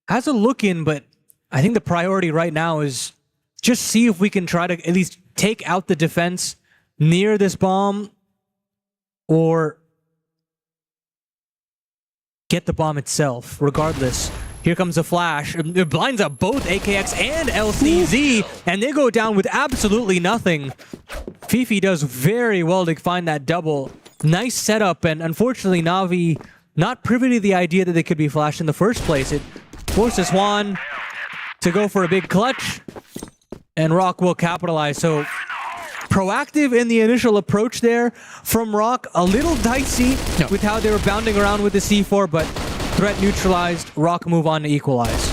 has a look in, but I think the priority right now is just see if we can try to at least take out the defense near this bomb or get the bomb itself, regardless. Here comes a flash. It blinds up both AKX and LCZ, and they go down with absolutely nothing. Fifi does very well to find that double. Nice setup, and unfortunately Na'Vi not privy to the idea that they could be flashed in the first place. It forces Juan to go for a big clutch, and Rock will capitalize. So proactive in the initial approach there from Rock. A little dicey with how they were bounding around with the C4, but threat neutralized. Rock move on to equalize.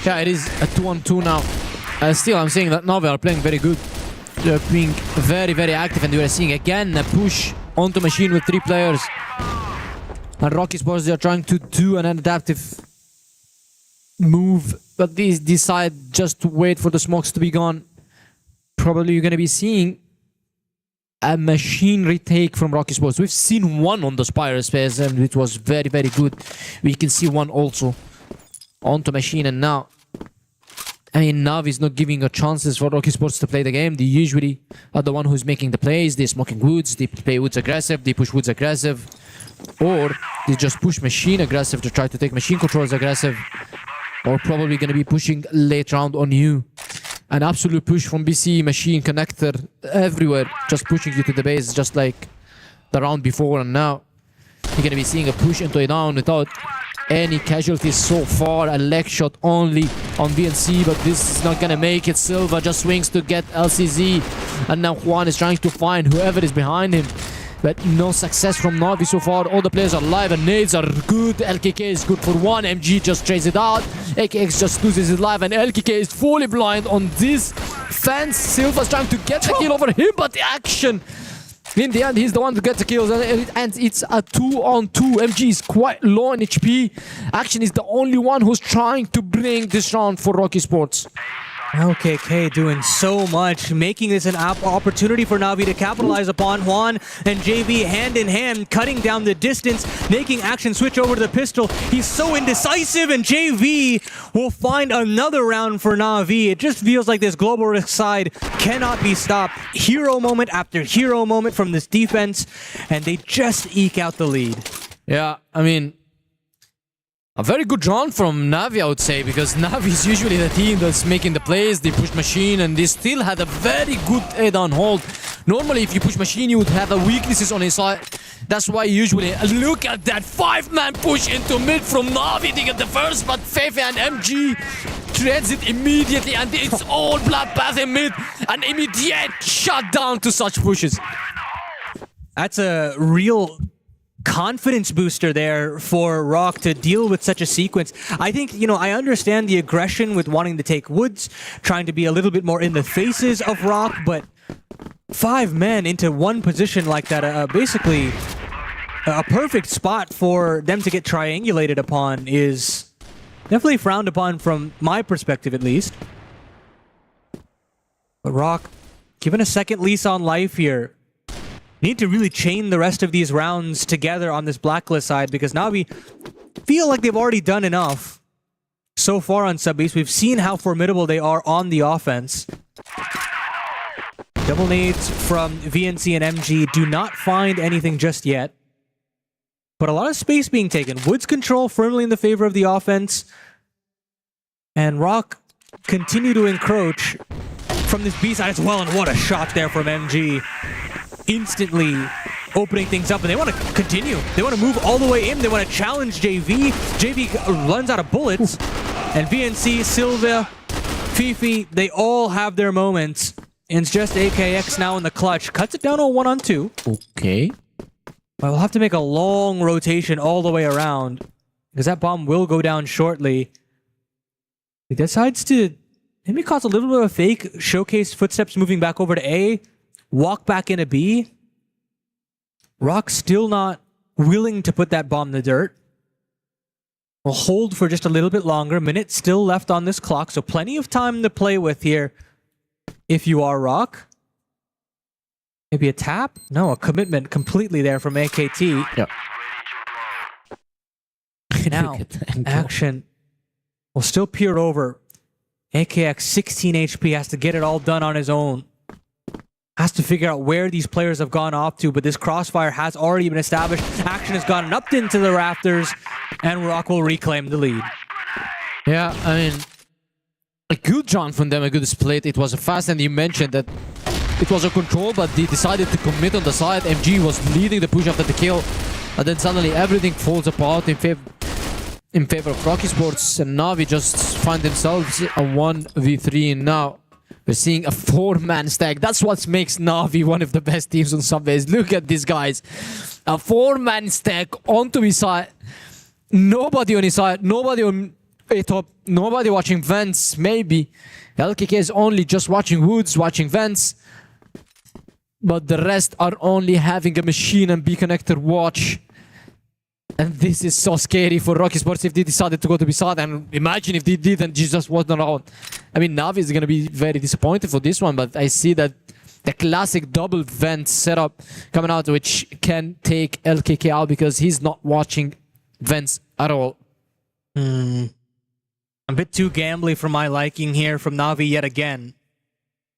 Yeah, it is a 2-on-2 now. Still, I'm saying that Na'Vi are playing very good. They're being very, very active, and we are seeing again a push onto Machine with 3 players. And Rocky Sports, they are trying to do an adaptive move, but these decide just to wait for the smokes to be gone. Probably you're going to be seeing a Machine retake from Rocky Sports. We've seen one on the Spire space, and it was very, very good. We can see one also onto Machine, and now I mean, Na'Vi is not giving a chances for Rocky Sports to play the game. They usually are the one who's making the plays. They're smoking Woods, they play Woods aggressive, they push Woods aggressive, or they just push Machine aggressive to try to take Machine controls aggressive, or probably going to be pushing late round on you. An absolute push from BC, Machine, connector, everywhere, just pushing you to the base, just like the round before. And now you're going to be seeing a push into a down without any casualties so far. A leg shot only on VNC, but this is not going to make it. Silva just swings to get LCZ And now Juan is trying to find whoever is behind him. But no success from Na'Vi so far. All the players are alive and nades are good. LKK is good for one. MG just chases it out. AKX just loses his life and LKK is fully blind on this fence. Silva's trying to get the kill over him, but the action, in the end, he's the one to get the kills, and it's a 2-on-2. MG is quite low in HP. Action is the only one who's trying to bring this round for Rocky Sports. LKK doing so much, making this an opportunity for Na'Vi to capitalize upon. Juan and JV hand in hand, cutting down the distance, making Action switch over to the pistol. He's so indecisive, and JV will find another round for Na'Vi. It just feels like this Global Risk side cannot be stopped. Hero moment after hero moment from this defense, and they just eke out the lead. Yeah, I mean, a very good round from Na'Vi, I would say, because Na'Vi is usually the team that's making the plays. They push machine, and they still had a very good A-down hold. Normally, if you push machine, you would have the weaknesses on his side. That's why usually, look at that 5-man push into mid from Na'Vi. They get the first, but Fefe and MG treads it immediately, and it's all Bloodbath in mid. An immediate shutdown to such pushes. That's a real confidence booster there for Rock to deal with such a sequence. I think, you know, I understand the aggression with wanting to take Woods, trying to be a little bit more in the faces of Rock, but 5 men into one position like that, basically a perfect spot for them to get triangulated upon, is definitely frowned upon from my perspective at least. But Rock, given a second lease on life here, need to really chain the rest of these rounds together on this Blacklist side, because Na'Vi feel like they've already done enough so far on Subbase. We've seen how formidable they are on the offense. Double nades from VNC and MG do not find anything just yet, but a lot of space being taken. Woods control firmly in the favor of the offense, and Rock continue to encroach from this B side as well, and what a shot there from MG. Instantly opening things up, and they want to continue. They want to move all the way in. They want to challenge JV. JV runs out of bullets, and VNC, Silva, Fifi, they all have their moments. And it's just AKX now in the clutch. Cuts it down to a 1-on-2. Okay. But we'll have to make a long rotation all the way around, because that bomb will go down shortly. He decides to maybe cause a little bit of a fake, showcase footsteps moving back over to A, walk back into B. Rock still not willing to put that bomb in the dirt. We'll hold for just a little bit longer. Minute still left on this clock, so plenty of time to play with here if you are Rock. Maybe a tap? No, a commitment completely there from AKT. Yep. Now, Action will still peer over. AKX 16 HP, has to get it all done on his own. Has to figure out where these players have gone off to, but this crossfire has already been established. Action has gotten up into the rafters, and Rock will reclaim the lead. Yeah, I mean, a good round from them, a good split. It was a fast, and you mentioned that it was a control, but they decided to commit on the side. MG was leading the push after the kill, and then suddenly everything falls apart in favor of Rocky Sports, and Na'Vi just find themselves a 1v3 now. We're seeing a 4-man stack. That's what makes Na'Vi one of the best teams on Subbase. Look at these guys. A 4-man stack onto his side. Nobody on his side. Nobody on A top. Nobody watching vents, maybe. LKK is only just watching Woods, watching vents. But the rest are only having a machine and B connector watch. And this is so scary for Rocky Sports if they decided to go to B-side. And imagine if they did and just wasn't around. I mean, Na'Vi is going to be very disappointed for this one, but I see that the classic double vent setup coming out, which can take LKK out because he's not watching vents at all. A bit too gambly for my liking here from Na'Vi yet again.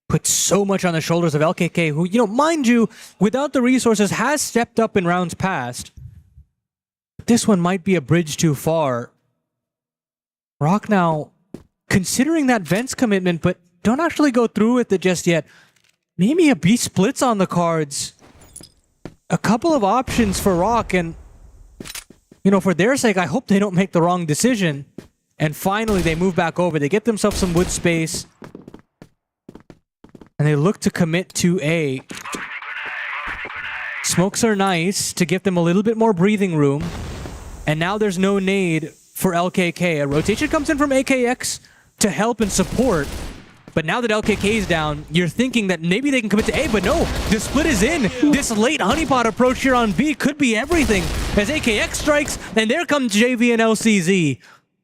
Put so much on the shoulders of LKK, who, you know, mind you, without the resources, has stepped up in rounds past. This one might be a bridge too far. Rock now considering that vents commitment, but don't actually go through with it just yet. Maybe a B splits on the cards. A couple of options for Rock, and you know, for their sake, I hope they don't make the wrong decision. And finally, they move back over. They get themselves some wood space. And And they look to commit to A. Smokes are nice to give them a little bit more breathing room. And now there's no nade for LKK. A rotation comes in from AKX to help and support. But now that LKK is down, you're thinking that maybe they can commit to A, but no, the split is in. This late honeypot approach here on B could be everything as AKX strikes, and there comes JV and LCZ.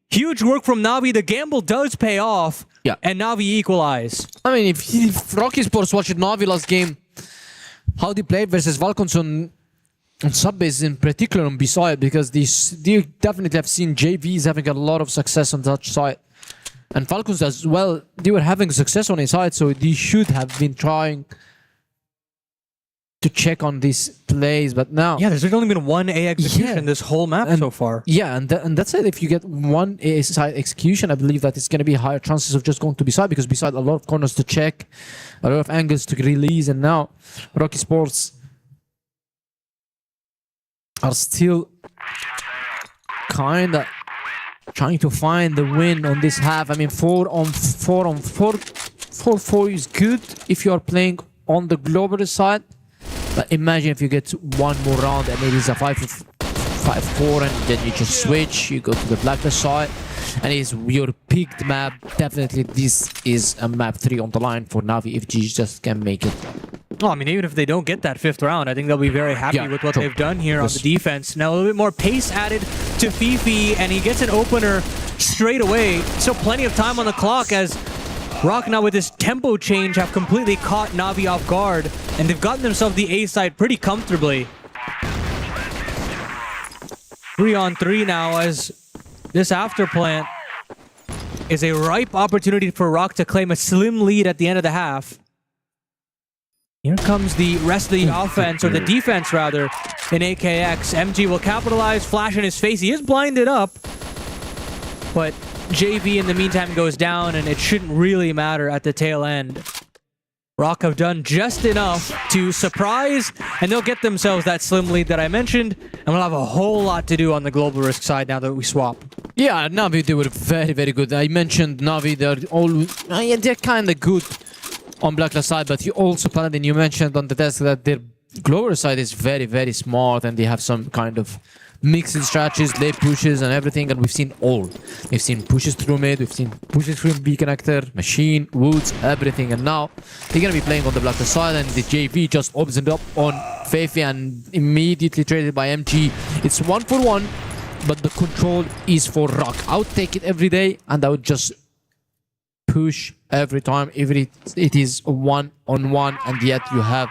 Huge work from Navi. The gamble does pay off, and Navi equalize. I mean, if Rocky Sports watched Navi last game, how they played versus Falcons on sub-base, in particular on B side, because they definitely have seen JVs having a lot of success on that side. And Falcons as well, they were having success on A side, so they should have been trying to check on these plays, but now... Yeah, there's only been one A execution this whole map so far. Yeah, and that's it. If you get one A side execution, I believe that it's going to be higher chances of just going to B side, because B side a lot of corners to check, a lot of angles to release, and now Rocky Sports are still kind of trying to find the win on this half. I mean, 4-on-4 is good if you are playing on the global side. But imagine if you get one more round and it is a 5-4 and then you just switch, you go to the blacklist side, and it's your picked map. Definitely this is a map 3 on the line for Navi if G just can make it. Well, I mean, even if they don't get that 5th round, I think they'll be very happy with what they've done here on the defense. Now, a little bit more pace added to Fifi, and he gets an opener straight away. Still plenty of time on the clock as Rock now with his tempo change have completely caught Navi off guard, and they've gotten themselves the A side pretty comfortably. 3-on-3 now as this afterplant is a ripe opportunity for Rock to claim a slim lead at the end of the half. Here comes the rest of the offense, or the defense rather, in AKX. MG will capitalize, flash in his face. He is blinded up, but JV in the meantime goes down, and it shouldn't really matter at the tail end. Rock have done just enough to surprise, and they'll get themselves that slim lead that I mentioned, and we'll have a whole lot to do on the global risk side now that we swap. Yeah, Navi, they were very, very good. I mentioned Navi, they're kind of good on blacklist side, but you also, Paladin, you mentioned on the desk that their global side is very, very smart, and they have some kind of mixed strategies, late pushes and everything, and we've seen all. We've seen pushes through mid, we've seen pushes through B connector, machine, woods, everything, and now they're gonna be playing on the blacklist side, and the JV just opens it up on Feifei and immediately traded by MG. It's 1-for-1, but the control is for Rock. I would take it every day, and I would just push every time, if it is 1-on-1, and yet you have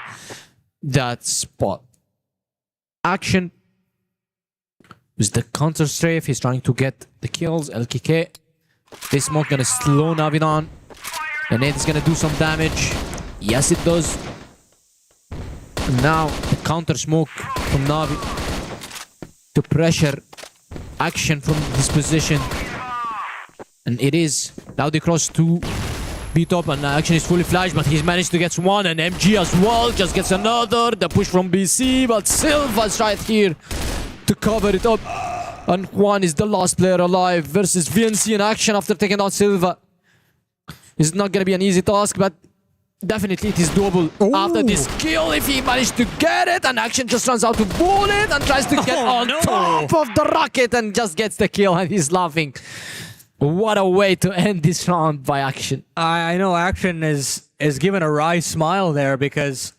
that spot. Action with the counter strafe, he's trying to get the kills. LKK, this smoke gonna slow Navi down. The nade is gonna do some damage. Yes, it does. And now the counter smoke from Navi to pressure Action from this position. And it is. Now they cross to B top, and Action is fully flashed, but he's managed to get one, and MG as well just gets another. The push from BC, but Silva's right here to cover it up. And Juan is the last player alive versus VNC in Action after taking down Silva. It's not gonna be an easy task, but definitely it is doable. After this kill, if he managed to get it, and Action just runs out to bullet and tries to get on top of the rocket and just gets the kill, and he's laughing. What a way to end this round by Action. I know Action is given a wry smile there, because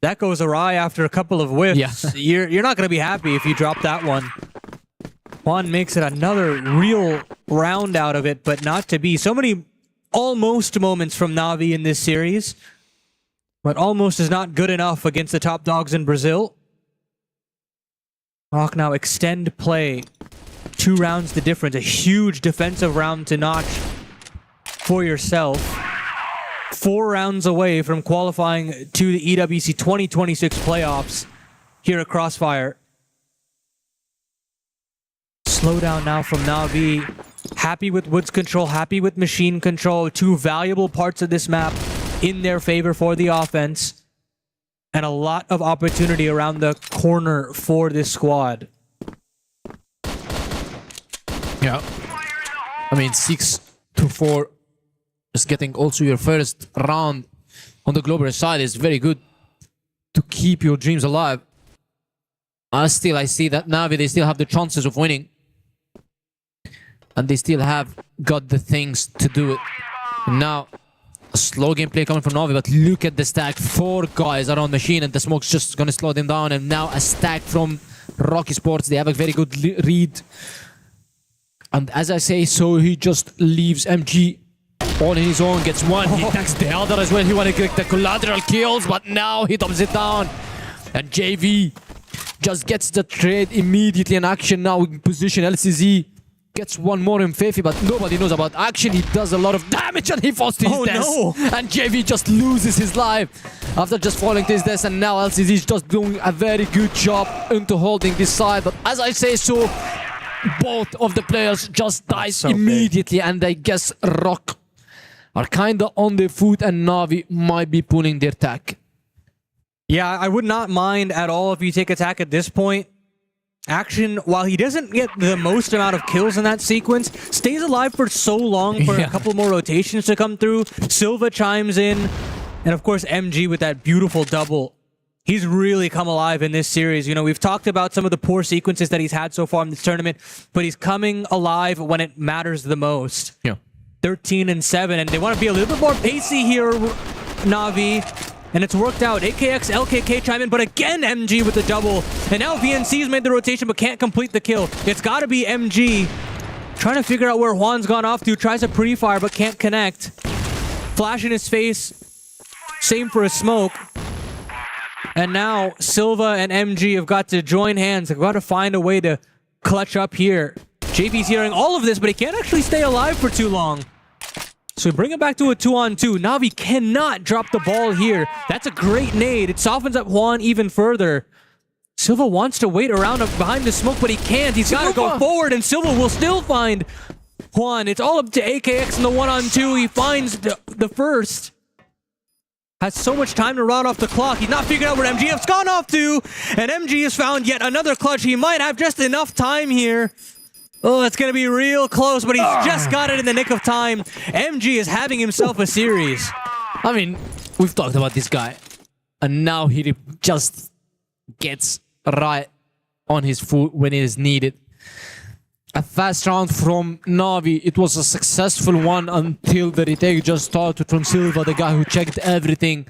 that goes awry after a couple of whiffs. Yeah. You're not going to be happy if you drop that one. Juan makes it another real round out of it, but not to be. So many almost moments from Navi in this series, but almost is not good enough against the top dogs in Brazil. Rock now extend play. 2 rounds the difference. A huge defensive round to notch for yourself. 4 rounds away from qualifying to the EWC 2026 playoffs here at CROSSFIRE. Slowdown now from Navi. Happy with Woods control, happy with machine control. 2 valuable parts of this map in their favor for the offense. And a lot of opportunity around the corner for this squad. Yeah. I mean, 6-4. Just getting also your first round on the global side is very good to keep your dreams alive. I see that Na'Vi, they still have the chances of winning. And they still have got the things to do it. And now, a slow gameplay coming from Na'Vi, but look at the stack. 4 guys around Machine, and the smoke's just gonna slow them down. And now a stack from Rocky Sports. They have a very good read. And as I say so, he just leaves MG on his own, gets one. He attacks the other as well. He wanted to get the collateral kills, but now he dumps it down. And JV just gets the trade immediately in action now in position. LCZ gets one more in Fefi, but nobody knows about action. He does a lot of damage and he falls to his death. No. And JV just loses his life after just falling to his death. And now LCZ is just doing a very good job into holding this side. But as I say so, both of the players just died immediately. And I guess Rock are kind of on their foot and Na'Vi might be pulling their attack. Yeah, I would not mind at all if you take attack at this point. Action, while he doesn't get the most amount of kills in that sequence, stays alive for so long for a couple more rotations to come through. Silva chimes in, and of course MG with that beautiful double. He's really come alive in this series. You know, we've talked about some of the poor sequences that he's had so far in this tournament, but he's coming alive when it matters the most. Yeah. 13 and 7, and they want to be a little bit more pacey here, Na'Vi. And it's worked out. AKX, LKK chime in, but again MG with the double. And now VNC's made the rotation but can't complete the kill. It's got to be MG. Trying to figure out where Juan's gone off to. Tries a pre-fire but can't connect. Flash in his face. Same for a smoke. And now Silva and MG have got to join hands. They've got to find a way to clutch up here. JV's hearing all of this, but he can't actually stay alive for too long. So we bring it back to a 2-on-2. Na'Vi cannot drop the ball here. That's a great nade. It softens up Juan even further. Silva wants to wait around behind the smoke, but he can't. He's got to go forward, and Silva will still find Juan. It's all up to AKX in the 1-on-2. He finds the first. Has so much time to run off the clock. He's not figuring out where MGF's gone off to. And MG has found yet another clutch. He might have just enough time here. Oh, it's going to be real close, but he's just got it in the nick of time. MG is having himself a series. I mean, we've talked about this guy. And now he just gets right on his foot when it is needed. A fast round from Na'Vi. It was a successful one until the retake just started from Silva, the guy who checked everything.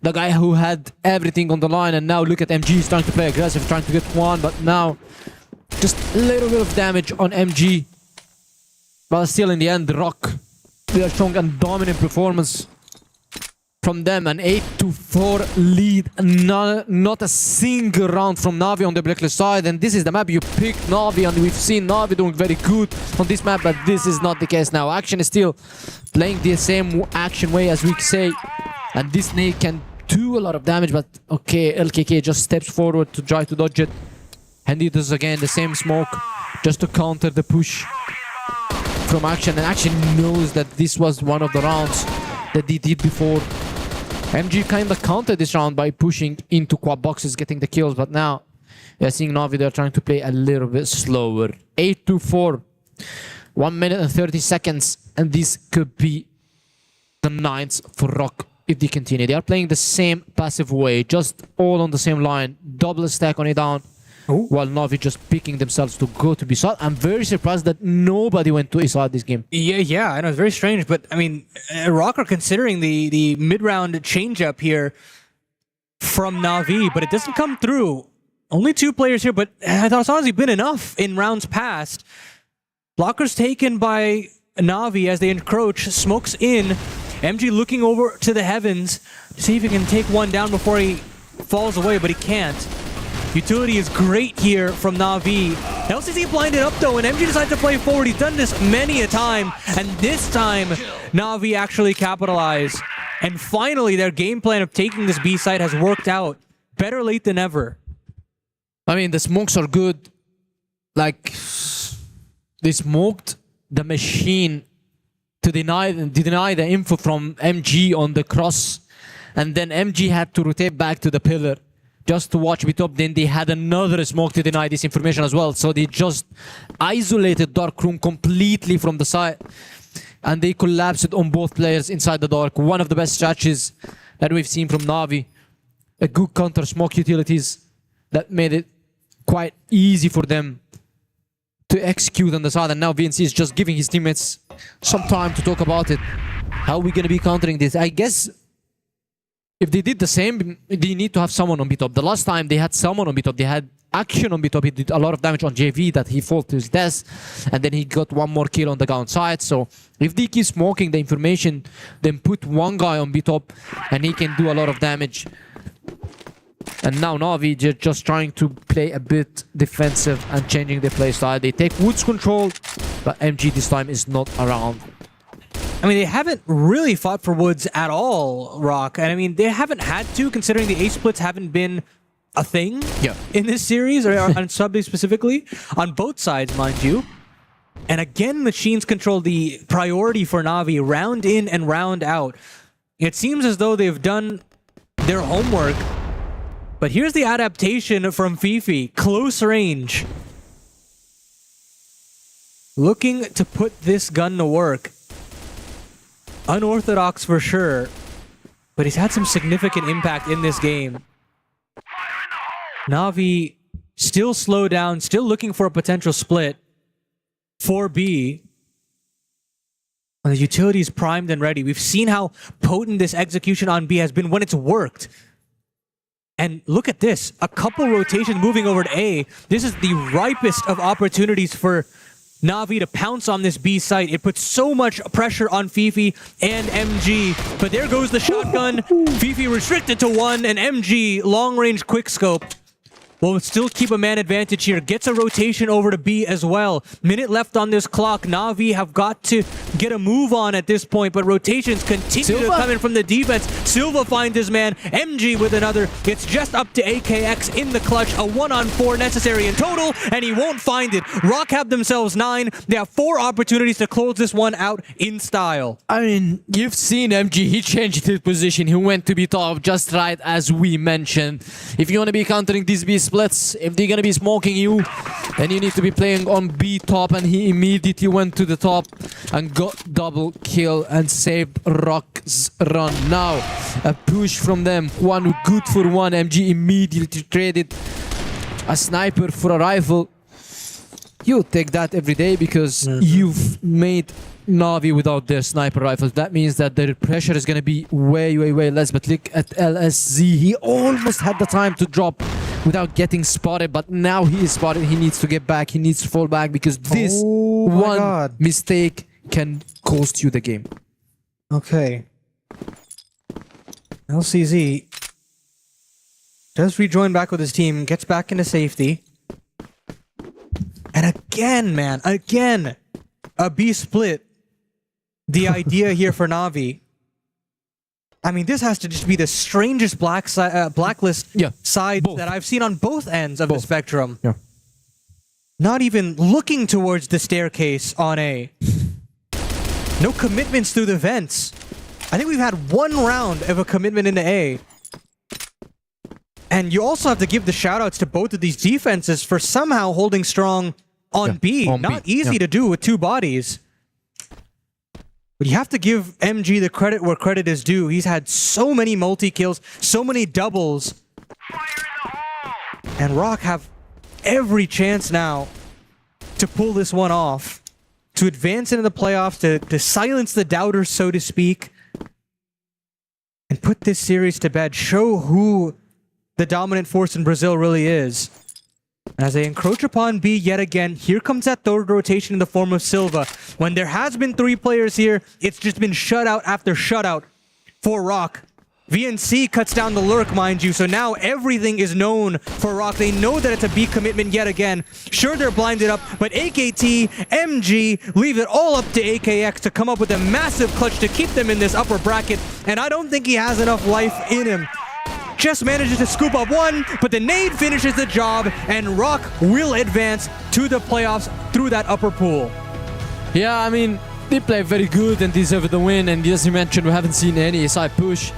The guy who had everything on the line. And now look at MG. He's trying to play aggressive, trying to get one, but now just a little bit of damage on MG. But still in the end, Rock, they showing a dominant performance from them. An 8-4 lead. Not a single round from Na'Vi on the Blacklist side. And this is the map you picked, Na'Vi. And we've seen Na'Vi doing very good on this map. But this is not the case now. Action is still playing the same action way as we say. And this nade can do a lot of damage. But okay, LKK just steps forward to try to dodge it. And he does again the same smoke just to counter the push from Action. And Action knows that this was one of the rounds that they did before. MG kind of countered this round by pushing into quad boxes, getting the kills. But now we are seeing Na'Vi, they're trying to play a little bit slower. 8-4. 1 minute and 30 seconds. And this could be the 9th for Rock if they continue. They are playing the same passive way, just all on the same line. Double stack on it down. While Na'Vi just picking themselves to go to B-side. I'm very surprised that nobody went to A-side this game. Yeah, I know, it's very strange, but I mean, Rock are considering the mid-round change-up here from Na'Vi, but it doesn't come through. Only 2 players here, but I thought it's honestly been enough in rounds past. Blockers taken by Na'Vi as they encroach, smokes in. MG looking over to the heavens to see if he can take one down before he falls away, but he can't. Utility is great here from Na'Vi. LCZ blinded up though, and MG decides to play forward. He's done this many a time, and this time Na'Vi actually capitalize. And finally, their game plan of taking this B site has worked out. Better late than ever. I mean, the smokes are good. Like, they smoked the machine to deny the info from MG on the cross, and then MG had to rotate back to the pillar just to watch B-top. Then they had another smoke to deny this information as well. So they just isolated Dark Room completely from the side. And they collapsed on both players inside the dark. One of the best strategies that we've seen from Na'Vi. A good counter smoke utilities that made it quite easy for them to execute on the side, and now VNC is just giving his teammates some time to talk about it. How are we going to be countering this? I guess if they did the same, they need to have someone on B-top. The last time they had someone on B-top, they had Action on B-top. He did a lot of damage on JV that he fell to his death, and then he got one more kill on the downside. So if they keep smoking the information, then put one guy on B-top and he can do a lot of damage. And now Na'Vi just trying to play a bit defensive and changing their playstyle. They take Woods control, but MG this time is not around. I mean, they haven't really fought for Woods at all, Rock. And I mean, they haven't had to, considering the A splits haven't been a thing in this series, or on Subway specifically, on both sides, mind you. And again, Machines control the priority for Na'Vi, round in and round out. It seems as though they've done their homework. But here's the adaptation from Fifi. Close range. Looking to put this gun to work. Unorthodox for sure, but he's had some significant impact in this game. Na'Vi still slow down, still looking for a potential split for B. And the utility is primed and ready. We've seen how potent this execution on B has been when it's worked. And look at this, a couple rotations moving over to A. This is the ripest of opportunities for Na'Vi to pounce on this B site. It puts so much pressure on Fifi and MG. But there goes the shotgun. Fifi restricted to one, and MG, long-range quickscope, will still keep a man advantage here. Gets a rotation over to B as well. Minute left on this clock. Na'Vi have got to get a move on at this point, but rotations continue to come in from the defense. Silva finds his man. MG with another. It's just up to AKX in the clutch. A 1-on-4 necessary in total, and he won't find it. Rock have themselves 9. They have 4 opportunities to close this one out in style. I mean, you've seen MG. He changed his position. He went to be top, just right as we mentioned. If you want to be countering these B splits, if they're gonna be smoking you, then you need to be playing on B top, and he immediately went to the top and got double kill and saved Rock's run. Now a push from them, one good for one. MG immediately traded a sniper for a rifle. You take that every day because you've made Na'Vi without their sniper rifles. That means that their pressure is going to be way less. But look at LSZ. He almost had the time to drop without getting spotted, but now he is spotted. He needs to get back. He needs to fall back because this one mistake can cost you the game. Okay. LCZ does rejoin back with his team, gets back into safety. And again, man, again, a B split. The idea here for Na'Vi. I mean, this has to just be the strangest blacklist side that I've seen on both ends of the spectrum. Yeah. Not even looking towards the staircase on A. No commitments through the vents. I think we've had one round of a commitment into A. And you also have to give the shoutouts to both of these defenses for somehow holding strong on B. Not easy to do with 2 bodies. But you have to give MG the credit where credit is due. He's had so many multi-kills, so many doubles. And Rock have every chance now to pull this one off. To advance into the playoffs, to silence the doubters, so to speak. And put this series to bed. Show who the dominant force in Brazil really is. And as they encroach upon B yet again, here comes that third rotation in the form of Silva. When there has been 3 players here, it's just been shutout after shutout for Rock. VNC cuts down the lurk, mind you, so now everything is known for Rock. They know that it's a B commitment yet again. Sure, they're blinded up, but AKT, MG, leave it all up to AKX to come up with a massive clutch to keep them in this upper bracket, and I don't think he has enough life in him. Just manages to scoop up one, but the nade finishes the job, and Rock will advance to the playoffs through that upper pool. Yeah, I mean, they play very good and deserve the win, and as you mentioned, we haven't seen any side push.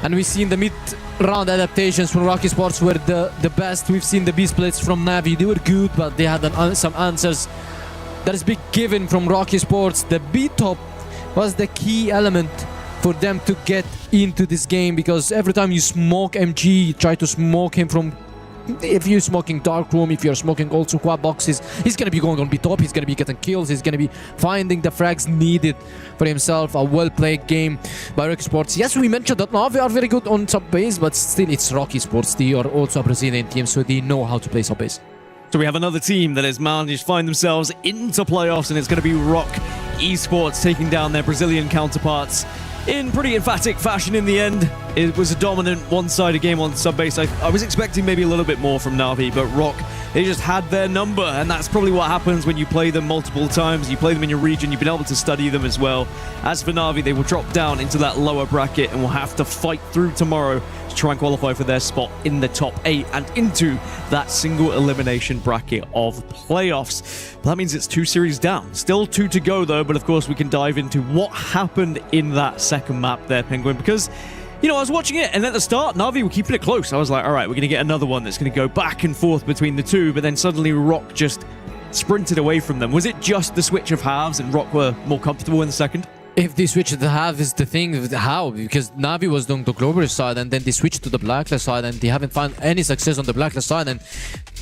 And we've seen the mid-round adaptations from Rocky Sports were the best. We've seen the B splits from Na'Vi. They were good, but they had some answers. That is big given from Rocky Sports. The B top was the key element for them to get into this game, because every time you smoke MG, you try to smoke him from... If you're smoking dark room, if you're smoking also quad boxes, he's gonna be going on B top, he's gonna be getting kills, he's gonna be finding the frags needed for himself. A well-played game by Esports. Yes, we mentioned that Navi are very good on sub base, but still it's Rock Esports. They are also a Brazilian team, so they know how to play sub base. So we have another team that has managed to find themselves into playoffs, and it's going to be Rock Esports taking down their Brazilian counterparts in pretty emphatic fashion in the end. It was a dominant one-sided game on sub-base. I was expecting maybe a little bit more from Na'Vi, but Rock, they just had their number, and that's probably what happens when you play them multiple times. You play them in your region, you've been able to study them as well. As for Na'Vi, they will drop down into that lower bracket and will have to fight through tomorrow to try and qualify for their spot in the top 8 and into that single elimination bracket of playoffs. Well, that means it's 2 series down. Still 2 to go though, but of course we can dive into what happened in that second map there, Penguin, because you know, I was watching it, and at the start, Na'Vi were keeping it close. I was like, all right, we're going to get another one that's going to go back and forth between the two, but then suddenly Rock just sprinted away from them. Was it just the switch of halves and Rock were more comfortable in the second? If they switch to half is the thing, how? Because Na'Vi was doing the global side and then they switched to the blacklist side and they haven't found any success on the blacklist side. And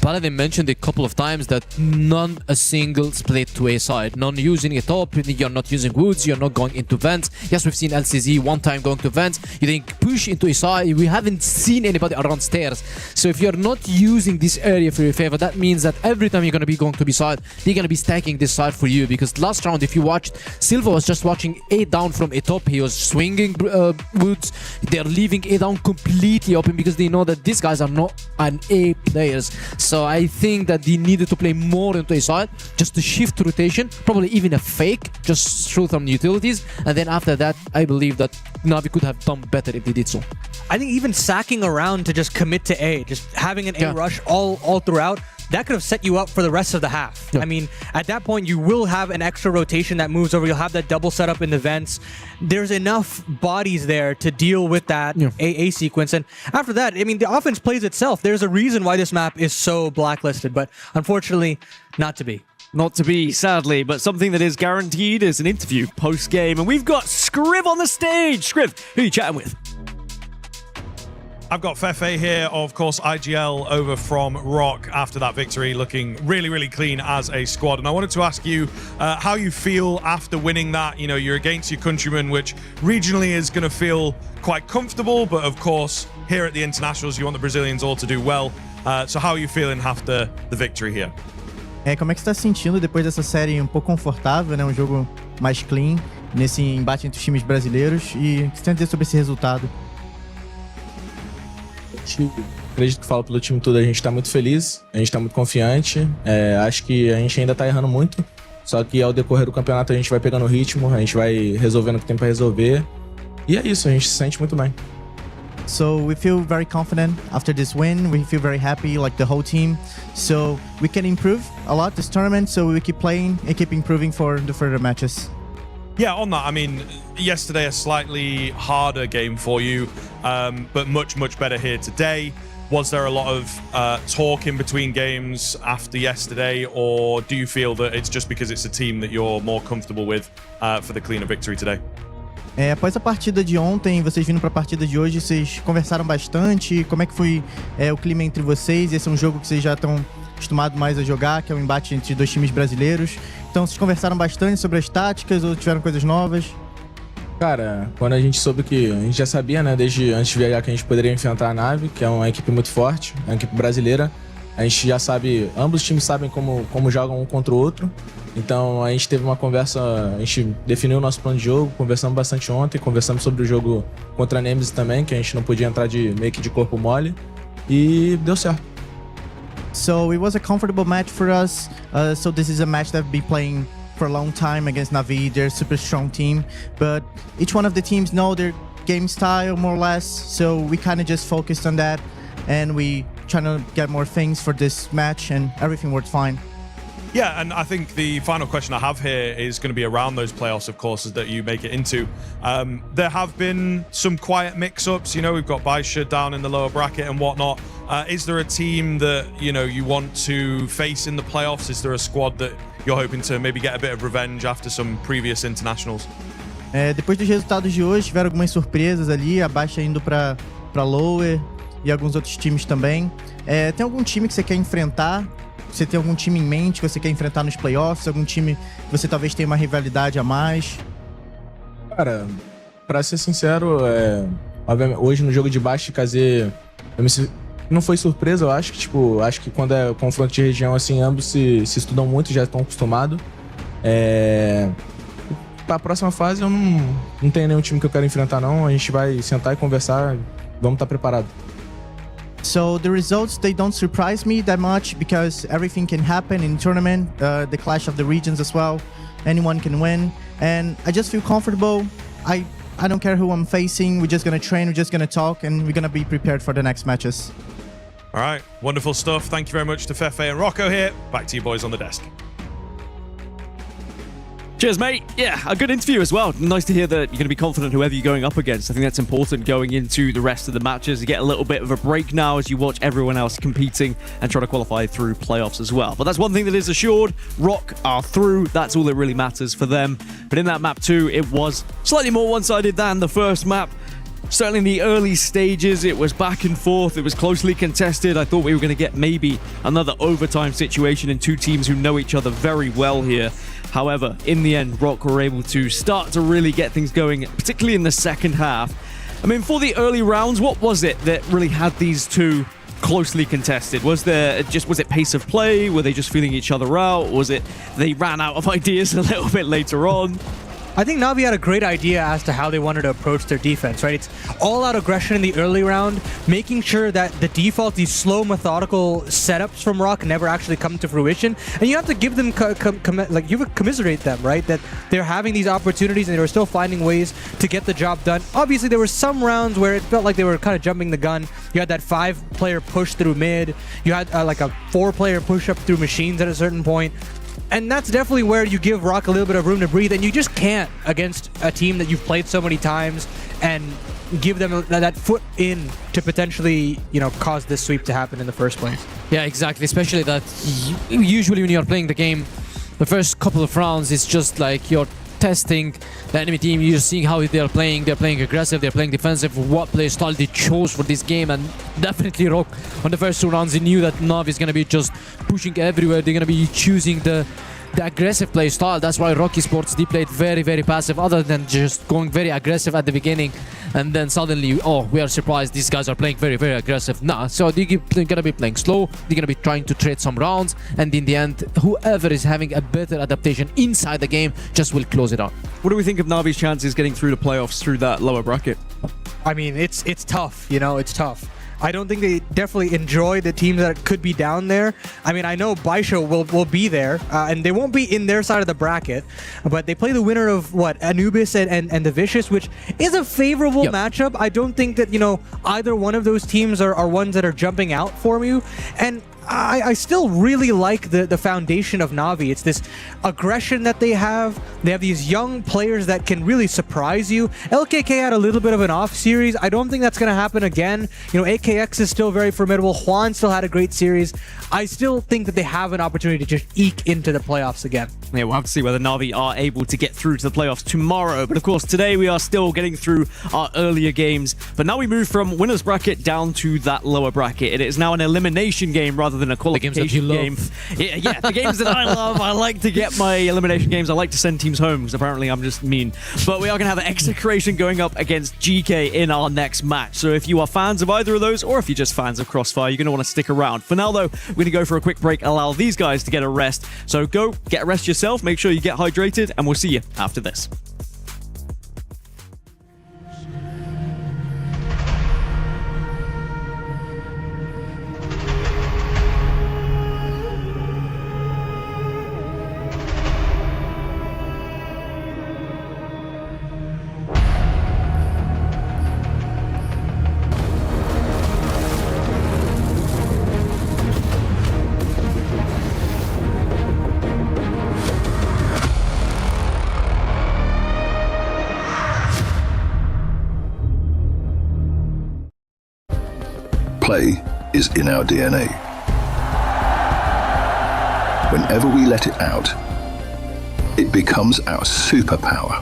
Paladin mentioned a couple of times that none a single split to a side. None using it up, you're not using woods, you're not going into vents. Yes, we've seen LCZ one time going to vents. You think push into a side, we haven't seen anybody around stairs. So if you're not using this area for your favor, that means that every time you're going to be going to be side, they're going to be stacking this side for you. Because last round, if you watched, Silva was just watching A down from A top. He was swinging woods. They're leaving A down completely open because they know that these guys are not an A players. So I think that they needed to play more into A side, just to shift rotation, probably even a fake, just through some utilities. And then after that, I believe that Na'Vi could have done better if they did so. I think even sacking around to just commit to A, just having an A rush all throughout, that could have set you up for the rest of the half. I mean, at that point, you will have an extra rotation that moves over. You'll have that double setup in the vents. There's enough bodies there to deal with that AA sequence. And after that, I mean, the offense plays itself. There's a reason why this map is so blacklisted, but unfortunately, not to be. Not to be, sadly, but something that is guaranteed is an interview post-game. And we've got Scriv on the stage. Scriv, who are you chatting with? I've got Fefe here, of course, IGL over from Rock after that victory, looking really, really clean as a squad. And I wanted to ask you how you feel after winning that. You know, you're against your countrymen, which regionally is going to feel quite comfortable. But of course, here at the Internationals, you want the Brazilians all to do well. So how are you feeling after the victory here? Como é que você está se sentindo depois dessa série um pouco confortável, né? Um jogo mais clean nesse embate entre os times brasileiros. E o que você tem a dizer sobre esse resultado? Acredito que falo pelo time todo, a gente tá muito feliz, a gente tá muito confiante. Acho que a gente ainda tá errando muito, só que ao decorrer do campeonato a gente vai pegando o ritmo, a gente vai resolvendo o que tem pra resolver. E é isso, a gente se sente muito bem. So we feel very confident after this win. We feel very happy, like the whole team. So we can improve a lot this tournament, so we keep playing and keep improving for the further matches. Yeah, on that, I mean, yesterday a slightly harder game for you, but much, much better here today. Was there a lot of talk in between games after yesterday, or do you feel that it's just because it's a team that you're more comfortable with for the cleaner victory today? Após a partida de ontem, vocês vindo para a partida de hoje, vocês conversaram bastante? Como é que foi o clima entre vocês? Esse é um jogo que vocês já estão acostumados mais a jogar, que é um embate entre dois times brasileiros. Então, vocês conversaram bastante sobre as táticas ou tiveram coisas novas? Cara, quando a gente soube que... A gente já sabia, né, desde antes de viajar, que a gente poderia enfrentar a Na'Vi, que é uma equipe muito forte, uma equipe brasileira. A gente já sabe... Ambos os times sabem como jogam um contra o outro. Então, a gente teve uma conversa... A gente definiu o nosso plano de jogo, conversamos bastante ontem, conversamos sobre o jogo contra a Nemesis também, que a gente não podia entrar meio que de corpo mole. E deu certo. So it was a comfortable match for us. So this is a match that we've been playing for a long time against Na'Vi. They're a super strong team, but each one of the teams know their game style more or less. So we kind of just focused on that, and we trying to get more things for this match, and everything worked fine. Yeah, and I think the final question I have here is going to be around those playoffs, of course, that you make it into. There have been some quiet mix-ups. You know, we've got Baisha down in the lower bracket and whatnot. Is there a team that, you know, you want to face in the playoffs? Is there a squad that you're hoping to maybe get a bit of revenge after some previous internationals? Depois dos resultados de hoje, tiveram algumas surpresas ali, a Baixa indo para Lower e alguns outros times também. Tem algum time que você quer enfrentar? Você tem algum time em mente que você quer enfrentar nos playoffs? Algum time que você talvez tenha uma rivalidade a mais? Cara, pra ser sincero, obviamente, hoje no jogo de Baixa, KZ, não foi surpresa, eu acho que, acho que quando é confronto de região, assim, ambos se estudam muito, já estão acostumados. Pra próxima fase, eu não tenho nenhum time que eu quero enfrentar, não. A gente vai sentar e conversar, vamos estar preparados. So the results, they don't surprise me that much because everything can happen in tournament, the clash of the regions as well. Anyone can win, and I just feel comfortable. I don't care who I'm facing. We're just gonna train, we're just gonna talk, and we're gonna be prepared for the next matches. All right, wonderful stuff. Thank you very much to Fefe and Rocco here. Back to you boys on the desk. Cheers, mate. Yeah, a good interview as well. Nice to hear that you're going to be confident whoever you're going up against. I think that's important going into the rest of the matches. You get a little bit of a break now as you watch everyone else competing and try to qualify through playoffs as well. But that's one thing that is assured. Rock are through. That's all that really matters for them. But in that map too, it was slightly more one-sided than the first map. Certainly in the early stages, it was back and forth. It was closely contested. I thought we were going to get maybe another overtime situation in two teams who know each other very well here. However, in the end, Rock were able to start to really get things going, particularly in the second half. I mean, for the early rounds, what was it that really had these two closely contested? Was it pace of play? Were they just feeling each other out? Was it they ran out of ideas a little bit later on? I think Na'Vi had a great idea as to how they wanted to approach their defense, right? It's all-out aggression in the early round, making sure that the default, these slow, methodical setups from Rock never actually come to fruition. And you have to give them, you have to commiserate them, right? That they're having these opportunities and they were still finding ways to get the job done. Obviously, there were some rounds where it felt like they were kind of jumping the gun. You had that 5-player push through mid. You had like a 4-player push up through machines at a certain point. And that's definitely where you give Rock a little bit of room to breathe, and you just can't against a team that you've played so many times and give them that foot in to potentially, cause this sweep to happen in the first place. Yeah, exactly. Especially that usually when you're playing the game, the first couple of rounds, it's just like you're testing the enemy team, you're seeing how they're playing aggressive, they're playing defensive, what play style they chose for this game. And definitely Rock on the first 2 rounds, he knew that Na'Vi is going to be just pushing everywhere. They're going to be choosing the aggressive play style. That's why Rock Esports, they played very, very passive, other than just going very aggressive at the beginning. And then suddenly, we are surprised these guys are playing very, very aggressive. Nah, so they're gonna be playing slow, they're gonna be trying to trade some rounds, and in the end, whoever is having a better adaptation inside the game just will close it out. What do we think of Na'Vi's chances getting through the playoffs through that lower bracket? I mean, it's tough, it's tough. I don't think they definitely enjoy the teams that could be down there. I mean, I know Baisha will be there, and they won't be in their side of the bracket, but they play the winner of, Anubis and the Vicious, which is a favorable matchup. I don't think that, either one of those teams are ones that are jumping out for you. And I still really like the foundation of Na'Vi. It's this aggression that they have. They have these young players that can really surprise you. LKK had a little bit of an off series. I don't think that's going to happen again. AKX is still very formidable. Juan still had a great series. I still think that they have an opportunity to just eke into the playoffs again. Yeah, we'll have to see whether Na'Vi are able to get through to the playoffs tomorrow. But of course, today we are still getting through our earlier games. But now we move from winner's bracket down to that lower bracket. It is now an elimination game rather than a qualification game. Yeah, the games that I love. I like to get my elimination games. I like to send teams home because apparently I'm just mean. But we are going to have Execration going up against GK in our next match. So if you are fans of either of those, or if you're just fans of CROSSFIRE, you're going to want to stick around. For now, though, we're going to go for a quick break, allow these guys to get a rest. So go get a rest yourself. Make sure you get hydrated, and we'll see you after this. Play is in our DNA. Whenever we let it out, it becomes our superpower.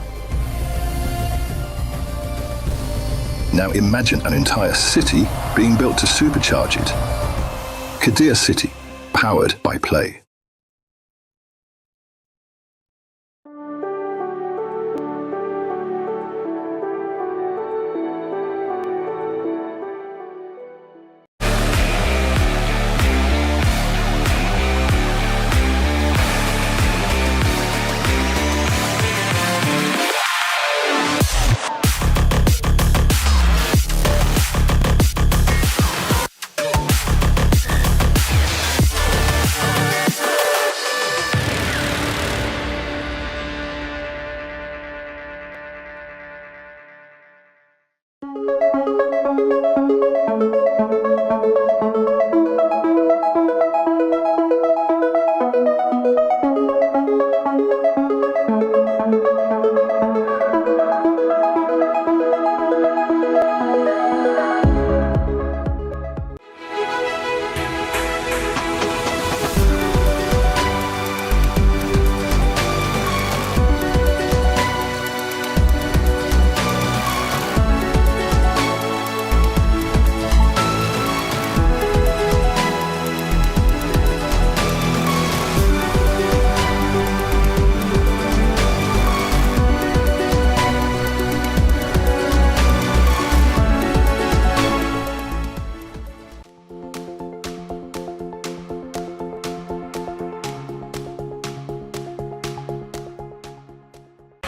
Now imagine an entire city being built to supercharge it. Kadir City, powered by play.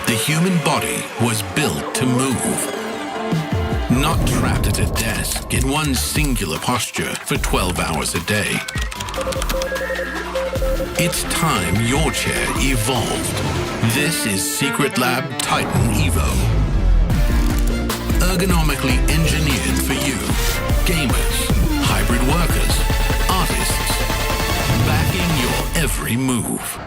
The human body was built to move, not trapped at a desk in one singular posture for 12 hours a day. It's time your chair evolved. This is Secret Lab Titan Evo. Ergonomically engineered for you, gamers, hybrid workers, artists, backing your every move.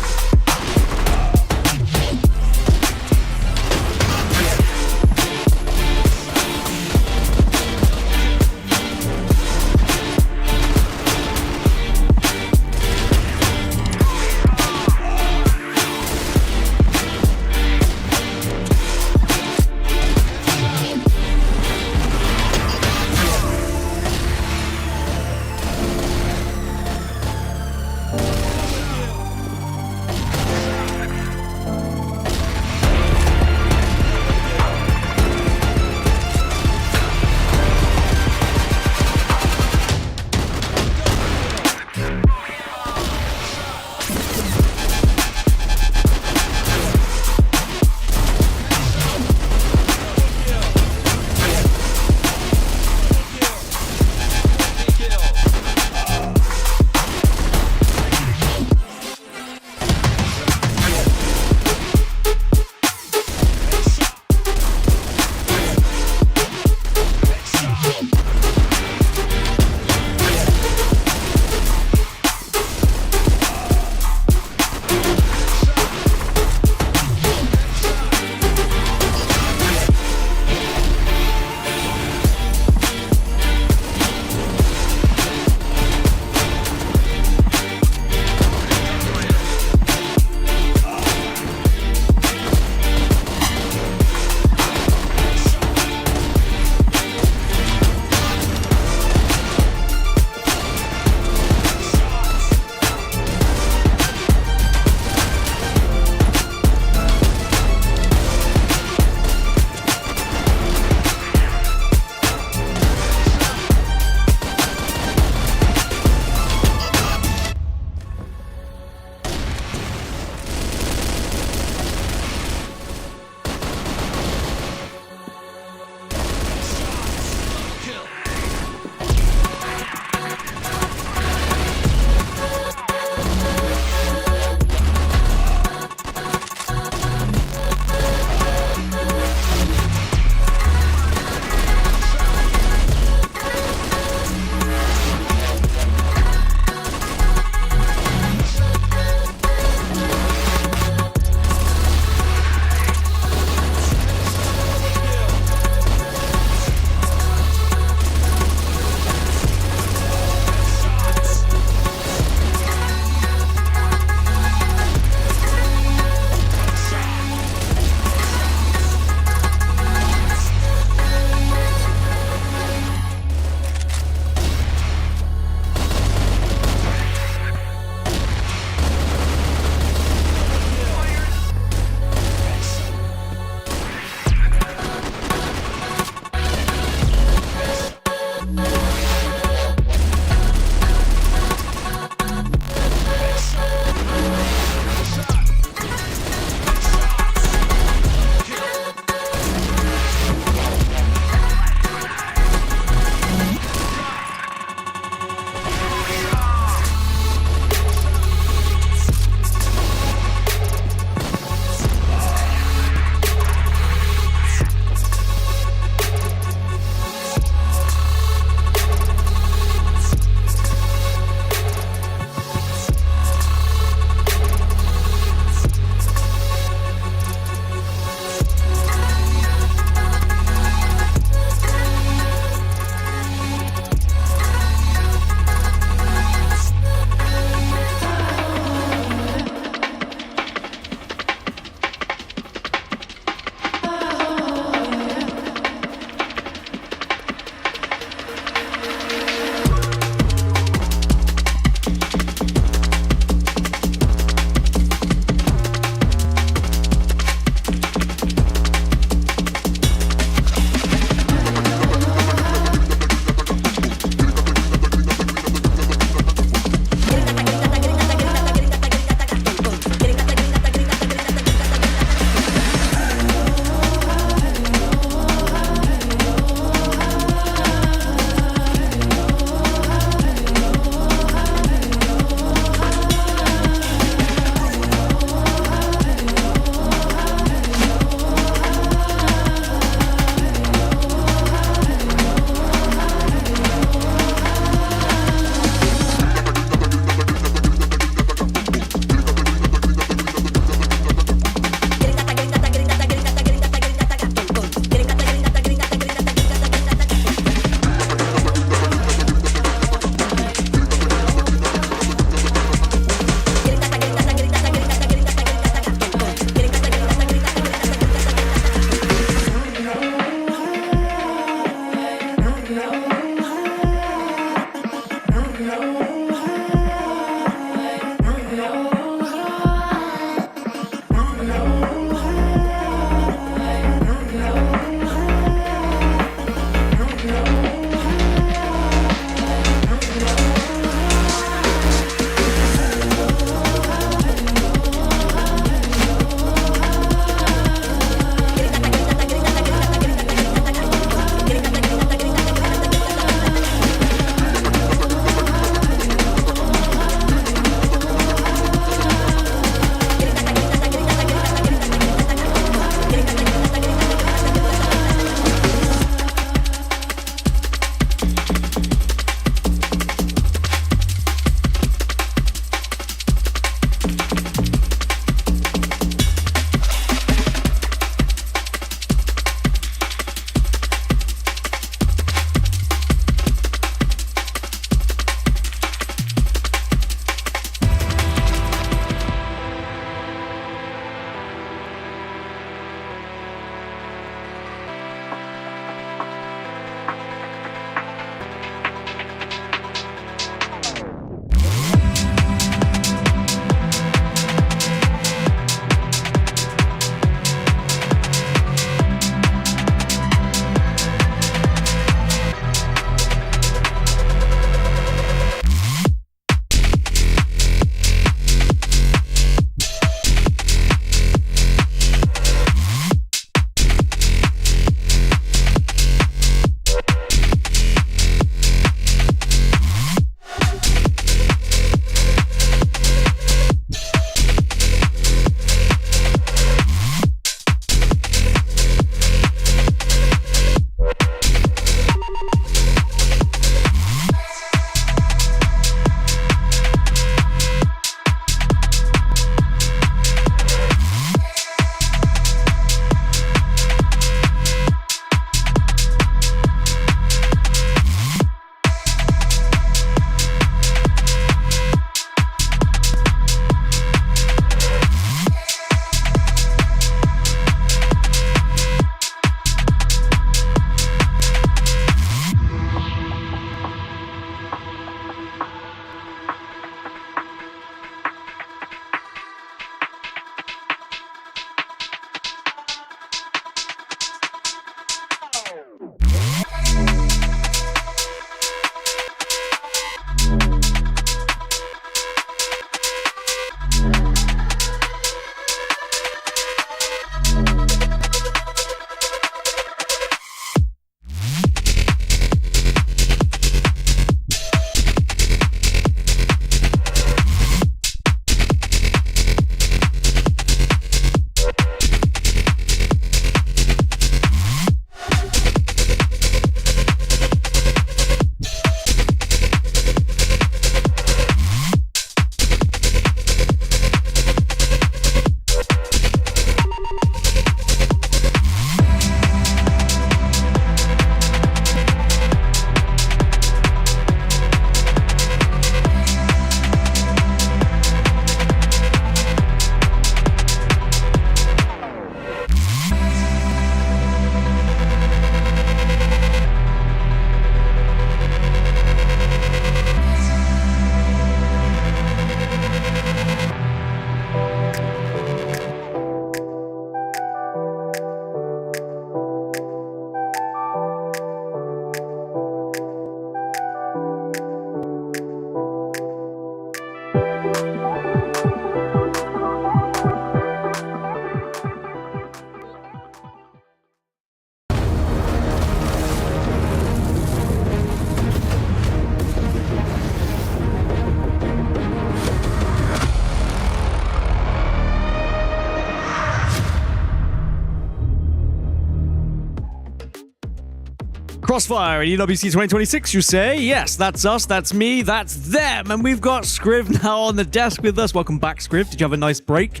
CROSSFIRE at EWC 2026, you say? Yes, that's us, that's me, that's them. And we've got Scriv now on the desk with us. Welcome back, Scriv. Did you have a nice break?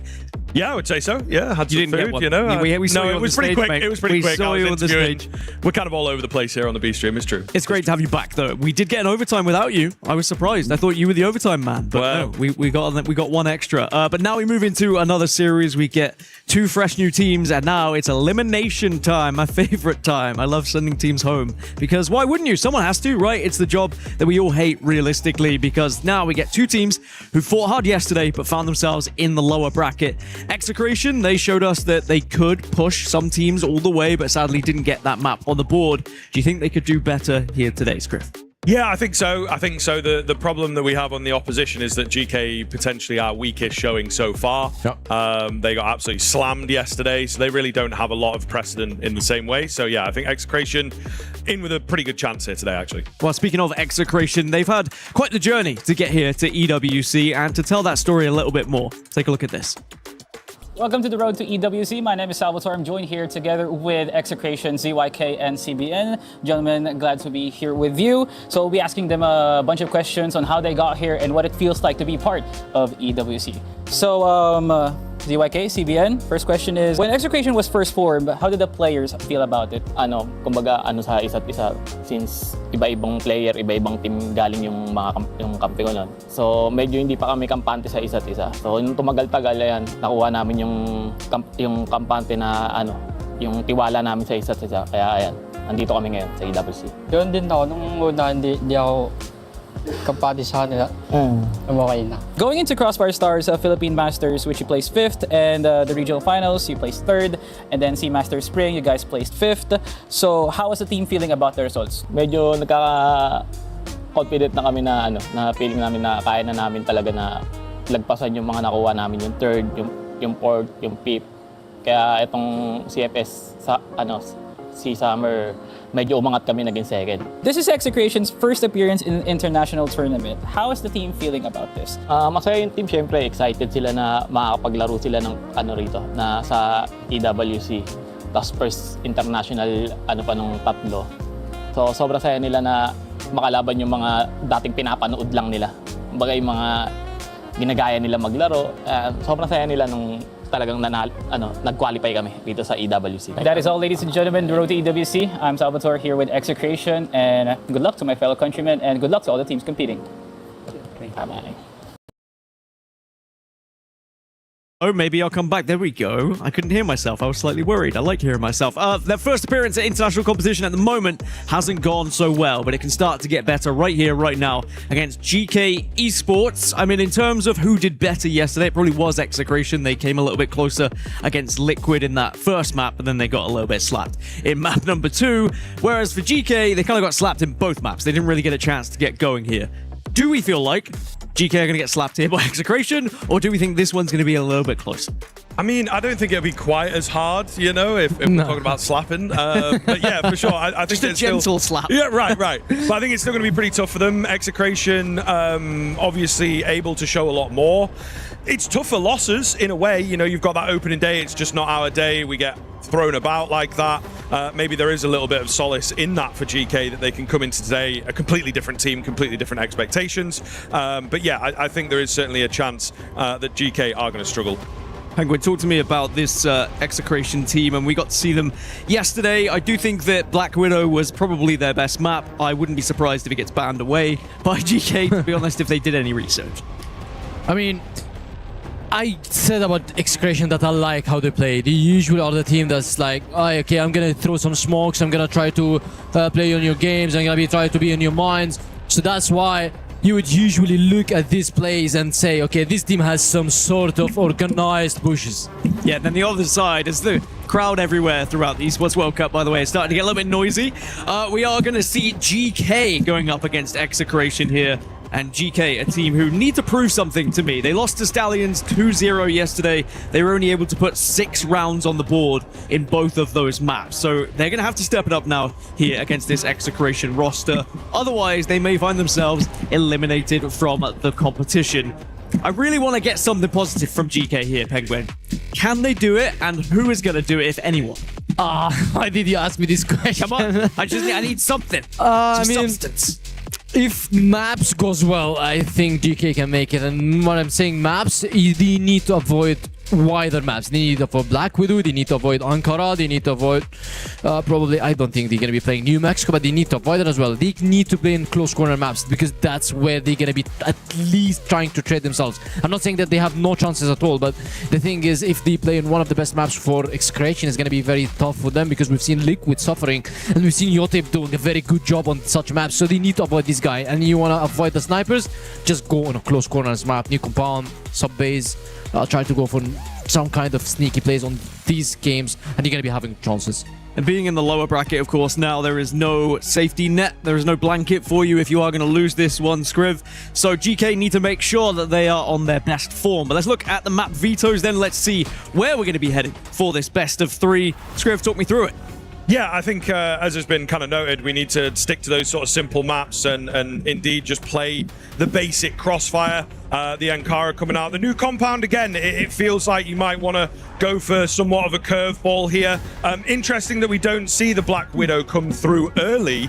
Yeah, I would say so. Yeah, had some You didn't food, get one. you know. We saw you it on was the pretty stage, quick. mate. It was pretty We quick. saw I was you on the interviewing. stage. We're kind of all over the place here on the B stream. It's true. It's great to have you back, though. We did get an overtime without you. I was surprised. I thought you were the overtime man, but no, we got one extra. But now we move into another series. We get 2 fresh new teams, and now it's elimination time. My favorite time. I love sending teams home because why wouldn't you? Someone has to, right? It's the job that we all hate realistically because now we get 2 teams who fought hard yesterday but found themselves in the lower bracket. Execration, they showed us that they could push some teams all the way, but sadly didn't get that map on the board. Do you think they could do better here today, Scriv? Yeah, I think so. The problem that we have on the opposition is that GK potentially our weakest showing so far. Yep. They got absolutely slammed yesterday, so they really don't have a lot of precedent in the same way. So yeah, I think Execration in with a pretty good chance here today, actually. Well, speaking of Execration, they've had quite the journey to get here to EWC, and to tell that story a little bit more, take a look at this. Welcome to the road to EWC. My name is Salvatore. I'm joined here together with Execration, ZYK, and CBN. Gentlemen, glad to be here with you. So we'll be asking them a bunch of questions on how they got here and what it feels like to be part of EWC. So, ZYK, CBN, first question is, when Execration was first formed, how did the players feel about it? Kumbaga sa isa't isa, since iba-ibang player, iba-ibang team galing yung kampi ko nun. So medyo hindi pa kami kampante sa isa't isa. So nung tumagal-tagal ayan, nakuha namin yung kampante na yung tiwala namin sa isa't isa. Kaya ayan, nandito kami ngayon sa EWC. Yun din ako, nung una hindi ako kampante sa kanila. Okay na. Going into CROSSFIRE Stars, Philippine Masters, which you placed 5th, and the regional finals, you placed 3rd, and then Sea Masters Spring, you guys placed 5th. So, how was the team feeling about the results? Medyo confident na kami na na feeling namin na kaya na namin talaga na lagpasan yung mga nakuha namin, yung 3rd, yung 4th, yung 5th. Kaya itong CFS Sea Summer, medyo umangat kami naging 2nd. This is Execration's first appearance in an international tournament. How is the team feeling about this? Masaya yung team, syempre excited sila na makakapaglaro sila ng rito na sa EWC. Tapos first international pa nung 3. So sobrang saya nila na makalaban yung mga dating pinapanood lang nila. Kumbaga yung mga ginagaya nila maglaro. Sobrang saya nila nung talagang nag-qualify kami dito sa EWC. That is all, ladies and gentlemen, the road to EWC. I'm Salvatore here with Execration, and good luck to my fellow countrymen, and good luck to all the teams competing. Bye-bye. Oh, maybe I'll come back. There we go. I couldn't hear myself. I was slightly worried. I like hearing myself. Their first appearance at international competition at the moment hasn't gone so well, but it can start to get better right here, right now, against GK Esports. I mean, in terms of who did better yesterday, it probably was Execration. They came a little bit closer against Liquid in that first map, but then they got a little bit slapped in map number 2. Whereas for GK, they kind of got slapped in both maps. They didn't really get a chance to get going here. Do we feel like GK are going to get slapped here by Execration, or do we think this one's going to be a little bit closer? I mean, I don't think it'll be quite as hard, if we're talking about slapping. But yeah, for sure. I think just a gentle slap. Yeah, right. But I think it's still going to be pretty tough for them. Execration, obviously able to show a lot more. It's tougher losses in a way. You've got that opening day. It's just not our day. We get thrown about like that. Maybe there is a little bit of solace in that for GK, that they can come into today a completely different team, completely different expectations. But yeah, I think there is certainly a chance that GK are going to struggle. Penguin, talk to me about this Execration team, and we got to see them yesterday. I do think that Black Widow was probably their best map. I wouldn't be surprised if it gets banned away by GK, to be honest, if they did any research. I mean, I said about Execration that I like how they play. They usually are the team that's like, oh, okay, I'm gonna throw some smokes, I'm gonna try to play on your games, I'm gonna try to be in your minds. So that's why you would usually look at these plays and say, okay, this team has some sort of organized pushes. Yeah, then the other side is the crowd everywhere throughout the Esports World Cup, by the way. It's starting to get a little bit noisy. We are going to see GK going up against Execration here. And GK, a team who need to prove something to me. They lost to Stallions 2-0 yesterday. They were only able to put 6 rounds on the board in both of those maps. So they're going to have to step it up now here against this Execration roster. Otherwise, they may find themselves eliminated from the competition. I really want to get something positive from GK here, Penguin. Can they do it? And who is going to do it, if anyone? Why did you ask me this question? Come on, I need something. I Some mean, substance. if maps goes well, I think GK can make it. And when I'm saying maps, they need to avoid wider maps. They need to avoid Black Widow, they need to avoid Ankara, they need to avoid probably, I don't think they're going to be playing New Mexico, but they need to avoid it as well. They need to play in close corner maps because that's where they're going to be at least trying to trade themselves. I'm not saying that they have no chances at all, but the thing is, if they play in one of the best maps for Excretion, it's going to be very tough for them because we've seen Liquid suffering and we've seen Yotep doing a very good job on such maps, so they need to avoid this guy. And you want to avoid the snipers, just go on a close corners map, new compound, sub base, try to go for some kind of sneaky plays on these games, and you're going to be having chances. And being in the lower bracket, of course, now there is no safety net. There is no blanket for you if you are going to lose this one, Scriv. So GK need to make sure that they are on their best form. But let's look at the map vetoes then. Let's see where we're going to be heading for this best of 3. Scriv, talk me through it. Yeah, I think as has been kind of noted, we need to stick to those sort of simple maps and indeed just play the basic Crossfire. The Ankara coming out. The new compound, again, it feels like you might want to go for somewhat of a curveball here. Interesting that we don't see the Black Widow come through early,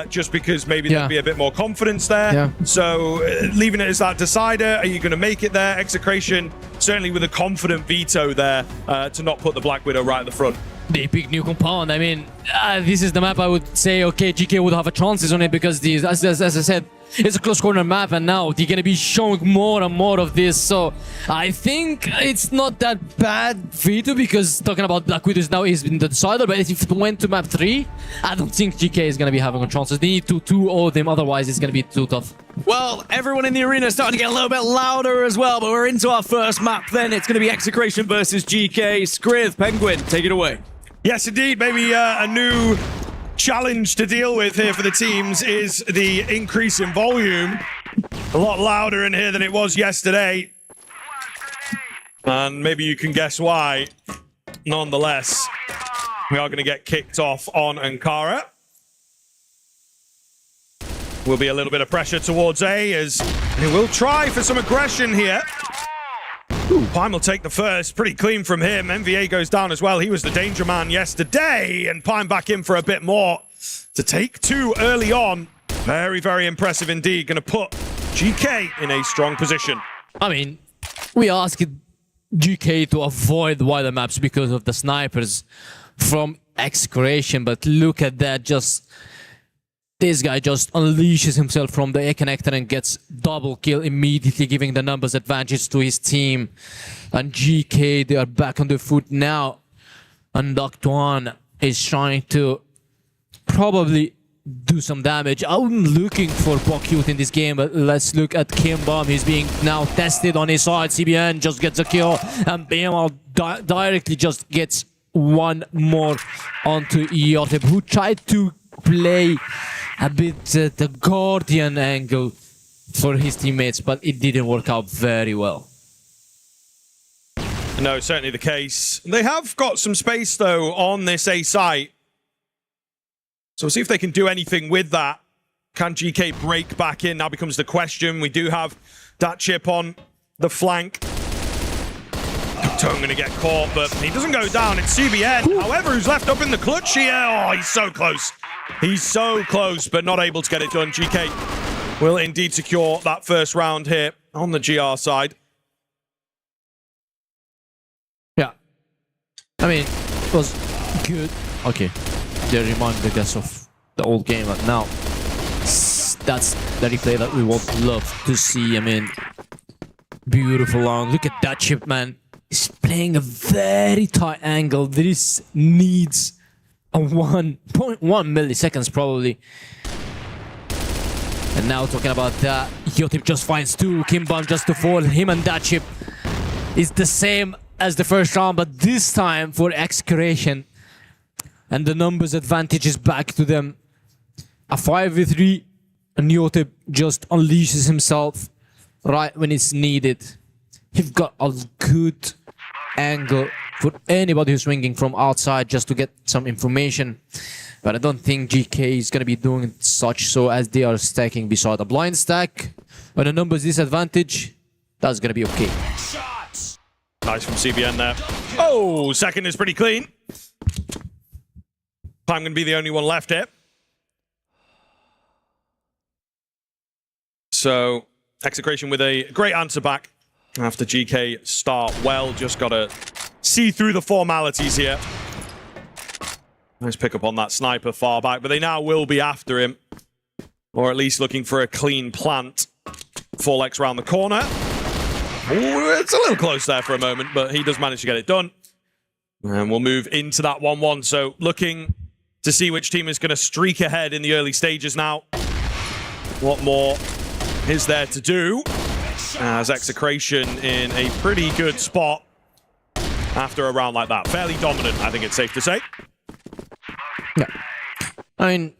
just because maybe there'll be a bit more confidence there. Yeah. So leaving it as that decider, are you going to make it there? Execration, certainly with a confident veto there to not put the Black Widow right at the front. They pick new compound. I mean, this is the map I would say, okay, GK would have a chances on it because these, as I said, it's a close corner map, and now they're gonna be showing more and more of this. So I think it's not that bad veto because talking about Black Widow now is in the decider. But if it went to map 3, I don't think GK is gonna be having a chances. They need to 2-0 them, otherwise it's gonna be too tough. Well, everyone in the arena is starting to get a little bit louder as well, but we're into our first map then. It's going to be Execration versus GK. Scriv, Penguin, take it away. Yes, indeed. Maybe a new challenge to deal with here for the teams is the increase in volume. A lot louder in here than it was yesterday. And maybe you can guess why. Nonetheless, we are going to get kicked off on Ankara. Will be a little bit of pressure towards A as they will try for some aggression here. Pime will take the first, pretty clean from him. MVA goes down as well. He was the danger man yesterday, and Pime back in for a bit more to take 2 early on. Very, very impressive indeed. Going to put GK in a strong position. I mean, we asked GK to avoid wider maps because of the snipers from Excretion, but look at that, just... This guy just unleashes himself from the A connector and gets double kill immediately, giving the numbers advantage to his team. And GK, they are back on the foot now. And Doctuan is trying to probably do some damage. I'm looking for Pokute in this game, but let's look at Kimbom. He's being now tested on his side. CBN just gets a kill, and BML directly just gets one more onto Yotep, who tried to play a bit the Guardian angle for his teammates, but it didn't work out very well. No, certainly the case. They have got some space, though, on this A site. So we'll see if they can do anything with that. Can GK break back in? Now becomes the question. We do have that chip on the flank. Tone going to get caught, but he doesn't go down. It's CBN. However, who's left up in the clutch here? Oh, he's so close. He's so close, but not able to get it done. GK will indeed secure that first round here on the GR side. Yeah. I mean, it was good. Okay. They reminded us of the old game, but now that's the replay that we would love to see. I mean, beautiful round. Look at that chip, man. He's playing a very tight angle. This needs a 1.1 milliseconds probably. And now talking about that, Yotep just finds 2. Kimbom just to fall. Him and that chip is the same as the first round, but this time for Excretion. And the numbers advantage is back to them. A 5v3, and Yotep just unleashes himself right when it's needed. He's got a good angle for anybody who's swinging from outside just to get some information. But I don't think GK is going to be doing such so as they are stacking beside a blind stack. When the numbers disadvantage, that's going to be okay. Nice from CBN there. Oh, second is pretty clean. I'm going to be the only one left here. So, Execration with a great answer back after GK start well. Just got to see through the formalities here. Nice pick up on that sniper far back, but they now will be after him. Or at least looking for a clean plant. 4x round the corner. Ooh, it's a little close there for a moment, but he does manage to get it done. And we'll move into that 1-1. So looking to see which team is going to streak ahead in the early stages now. What more is there to do? As Execration in a pretty good spot after a round like that. Fairly dominant, I think it's safe to say. Yeah. I mean,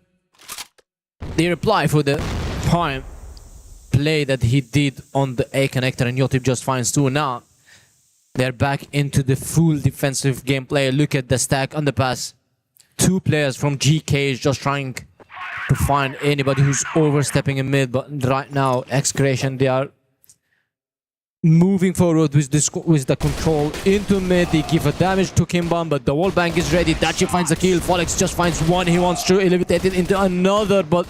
the reply for the prime play that he did on the A connector and Yotip just finds 2 now. They're back into the full defensive gameplay. Look at the stack on the pass. 2 players from GK is just trying to find anybody who's overstepping in mid, but right now, Excretion, they are moving forward with the control into mid. They give a damage to Kimbom, but the wall bank is ready. Dachi finds a kill. Folex just finds 1. He wants to elevate it into another, but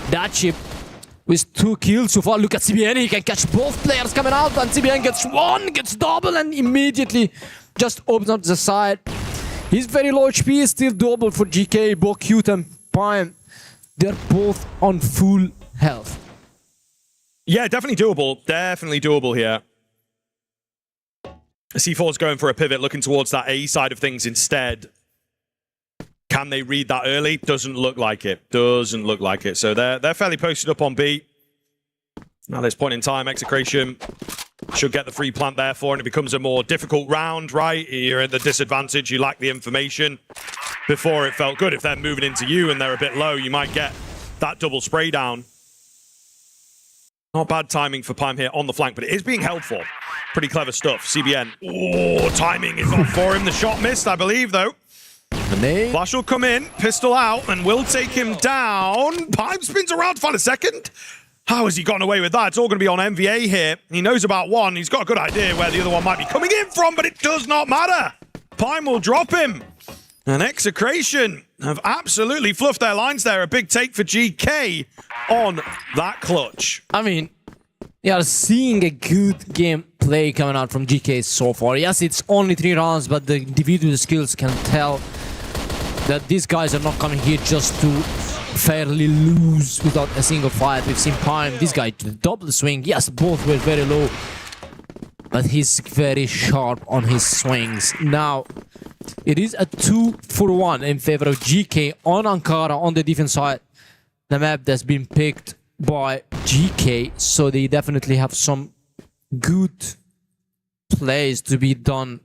Dachi with 2 kills so far. Look at CBN. He can catch both players coming out, and CBN gets 1, gets double, and immediately just opens up the side. He's very low HP. Still double for GK, both Cute and Prime. They're both on full health. Yeah, definitely doable. Definitely doable here. C4's going for a pivot, looking towards that A side of things instead. Can they read that early? Doesn't look like it. Doesn't look like it. So they're fairly posted up on B. Now, at this point in time, Execration should get the free plant there for, and it becomes a more difficult round, right? You're at the disadvantage. You lack the information. Before, it felt good. If they're moving into you and they're a bit low, you might get that double spray down. Not bad timing for Prime here on the flank, but it is being held for. Pretty clever stuff. CBN. Oh, timing is off for him. The shot missed, I believe, though. Flash will come in, pistol out, and will take him down. Prime spins around to find a second. How has he gotten away with that? It's all going to be on MVA here. He knows about one. He's got a good idea where the other one might be coming in from, but it does not matter. Prime will drop him. And Execration have absolutely fluffed their lines there. A big take for GK on that clutch. I mean, you are seeing a good gameplay coming out from GK so far. Yes, it's only 3 rounds, but the individual skills can tell that these guys are not coming here just to fairly lose without a single fight. We've seen Prime, this guy, double swing. Yes, both were very low, but he's very sharp on his swings. Now, it is a 2-for-1 in favor of GK on Ankara on the defense side. The map that's been picked by GK, so they definitely have some good plays to be done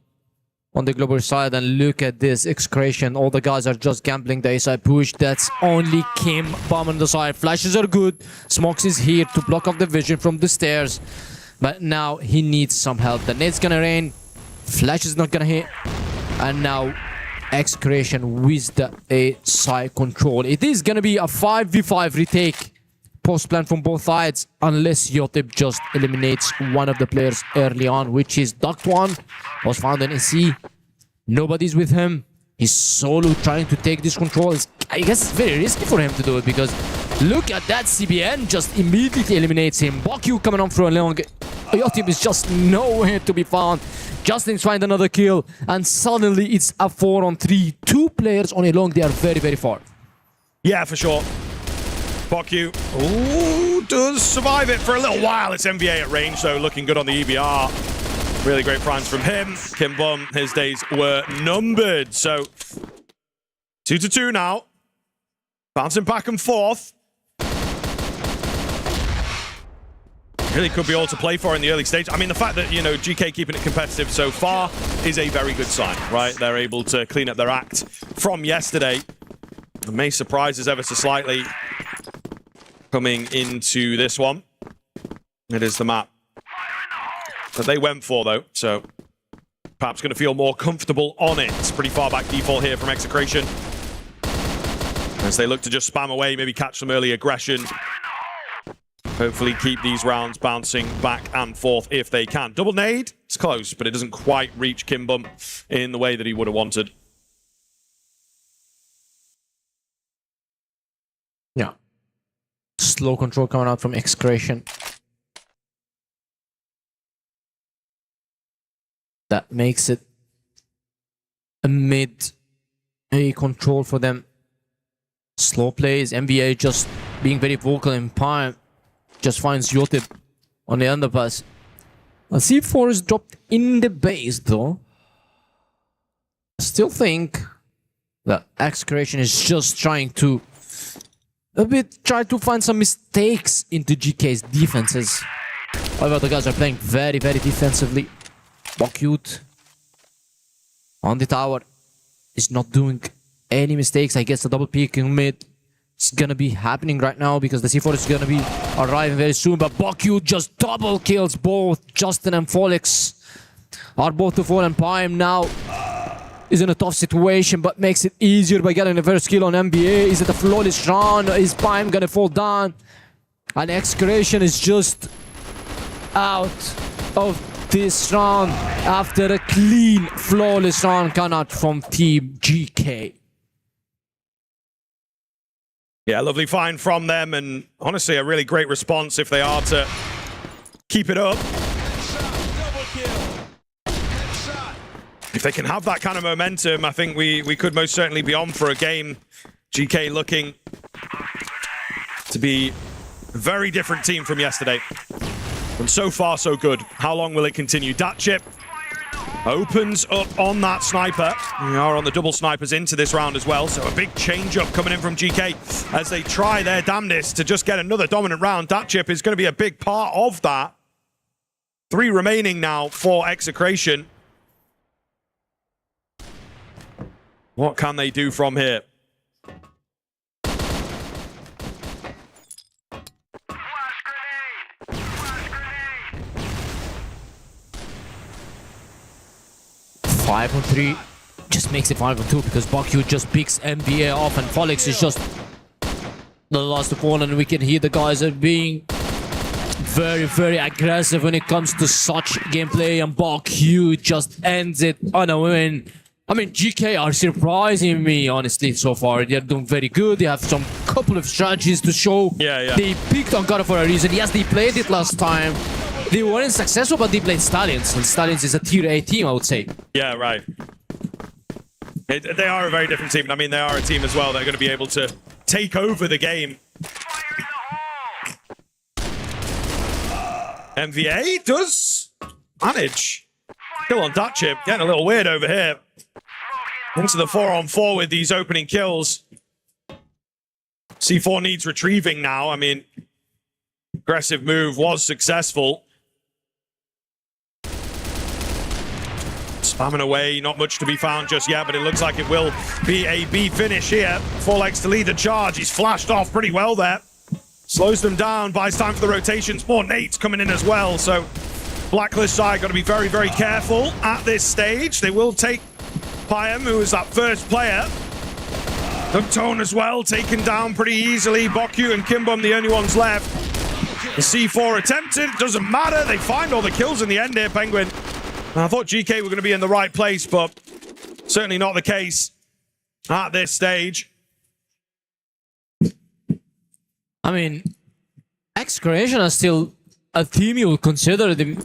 on the global side. And look at this Excretion. All the guys are just gambling the A side push. That's only Kim bomb on the side. Flashes are good. Smokes is here to block off the vision from the stairs. But now he needs some help. The nade's gonna rain. Flash is not gonna hit. And now Excretion with the A side control. It is gonna be a 5v5 retake post plan from both sides, unless Yotip just eliminates one of the players early on, which is Duct One. Was found in SC. Nobody's with him. He's solo trying to take this control. I guess it's very risky for him to do it, because look at that. CBN just immediately eliminates him. Bakyu coming on for a long. Yotip is just nowhere to be found. Justin's find another kill, and suddenly it's a 4-on-3. 2 players on a long. They are very, very far. Yeah, for sure. Bakyu, ooh, does survive it for a little while. It's MVA at range, though, looking good on the EBR. Really great primes from him. Kimbom, his days were numbered. So, 2-2 now. Bouncing back and forth. Really could be all to play for in the early stage. I mean, the fact that, you know, GK keeping it competitive so far is a very good sign, right? They're able to clean up their act from yesterday. It may surprise us ever so slightly coming into this one. It is the map that they went for, though, so perhaps going to feel more comfortable on it. It's pretty far back default here from Execration, as they look to just spam away, maybe catch some early aggression. Hopefully keep these rounds bouncing back and forth if they can. Double nade, it's close, but it doesn't quite reach Kimbom in the way that he would have wanted. Yeah. Slow control coming out from Excretion. That makes it a mid-A control for them. Slow plays, NBA just being very vocal in Prime. Just finds Yotib on the underpass. C4 is dropped in the base though. I still think that Excretion is just trying to try to find some mistakes into GK's defenses. However, the guys are playing very, very defensively. Bokyut on the tower is not doing any mistakes. I guess the double peek in mid is gonna be happening right now because the C4 is gonna be arriving very soon. But Bokyut just double kills both Justin and Folix. Are both to fall, and Prime now is in a tough situation, but makes it easier by getting the first kill on NBA. Is it a flawless run? Is Prime gonna fall down? And Excretion is just out of this round after a clean, flawless round coming out from Team GK. Yeah, lovely find from them, and honestly, a really great response if they are to keep it up. If they can have that kind of momentum, I think we could most certainly be on for a game. GK looking to be a very different team from yesterday. And so far, so good. How long will it continue? Datchip opens up on that sniper. We are on the double snipers into this round as well, so a big change up coming in from GK as they try their damnedest to just get another dominant round. Datchip is going to be a big part of that. 3 remaining now for Execration. What can they do from here? Five on 3 just makes it 5 on 2 because Bokyut just picks NBA off and Folix is just the last opponent, and we can hear the guys are being very, very aggressive when it comes to such gameplay, and Bokyut just ends it on a win. I mean, GK are surprising me, honestly, so far. They're doing very good. They have some couple of strategies to show. Yeah. They picked on God for a reason. Yes, they played it last time. They weren't successful, but they played Stallions, and Stallions is a tier A team, I would say. Yeah, right. They are a very different team. I mean, they are a team as well that are going to be able to take over the game. MVA does manage. Kill on Datchip, getting a little weird over here. Into the 4-on-4 with these opening kills. C4 needs retrieving now. I mean, aggressive move was successful. Spamming away, not much to be found just yet, but it looks like it will be a B finish here. 4legs to lead the charge. He's flashed off pretty well there. Slows them down, buys time for the rotations. More nades coming in as well, so Blacklist side got to be very, very careful at this stage. They will take Pyam, who is that first player. Tone as well, taken down pretty easily. Bokyut and Kimbom, the only ones left. The C4 attempted, doesn't matter. They find all the kills in the end here, Penguin. And I thought GK were going to be in the right place, but certainly not the case at this stage. I mean, Excretion are still a team you would consider them.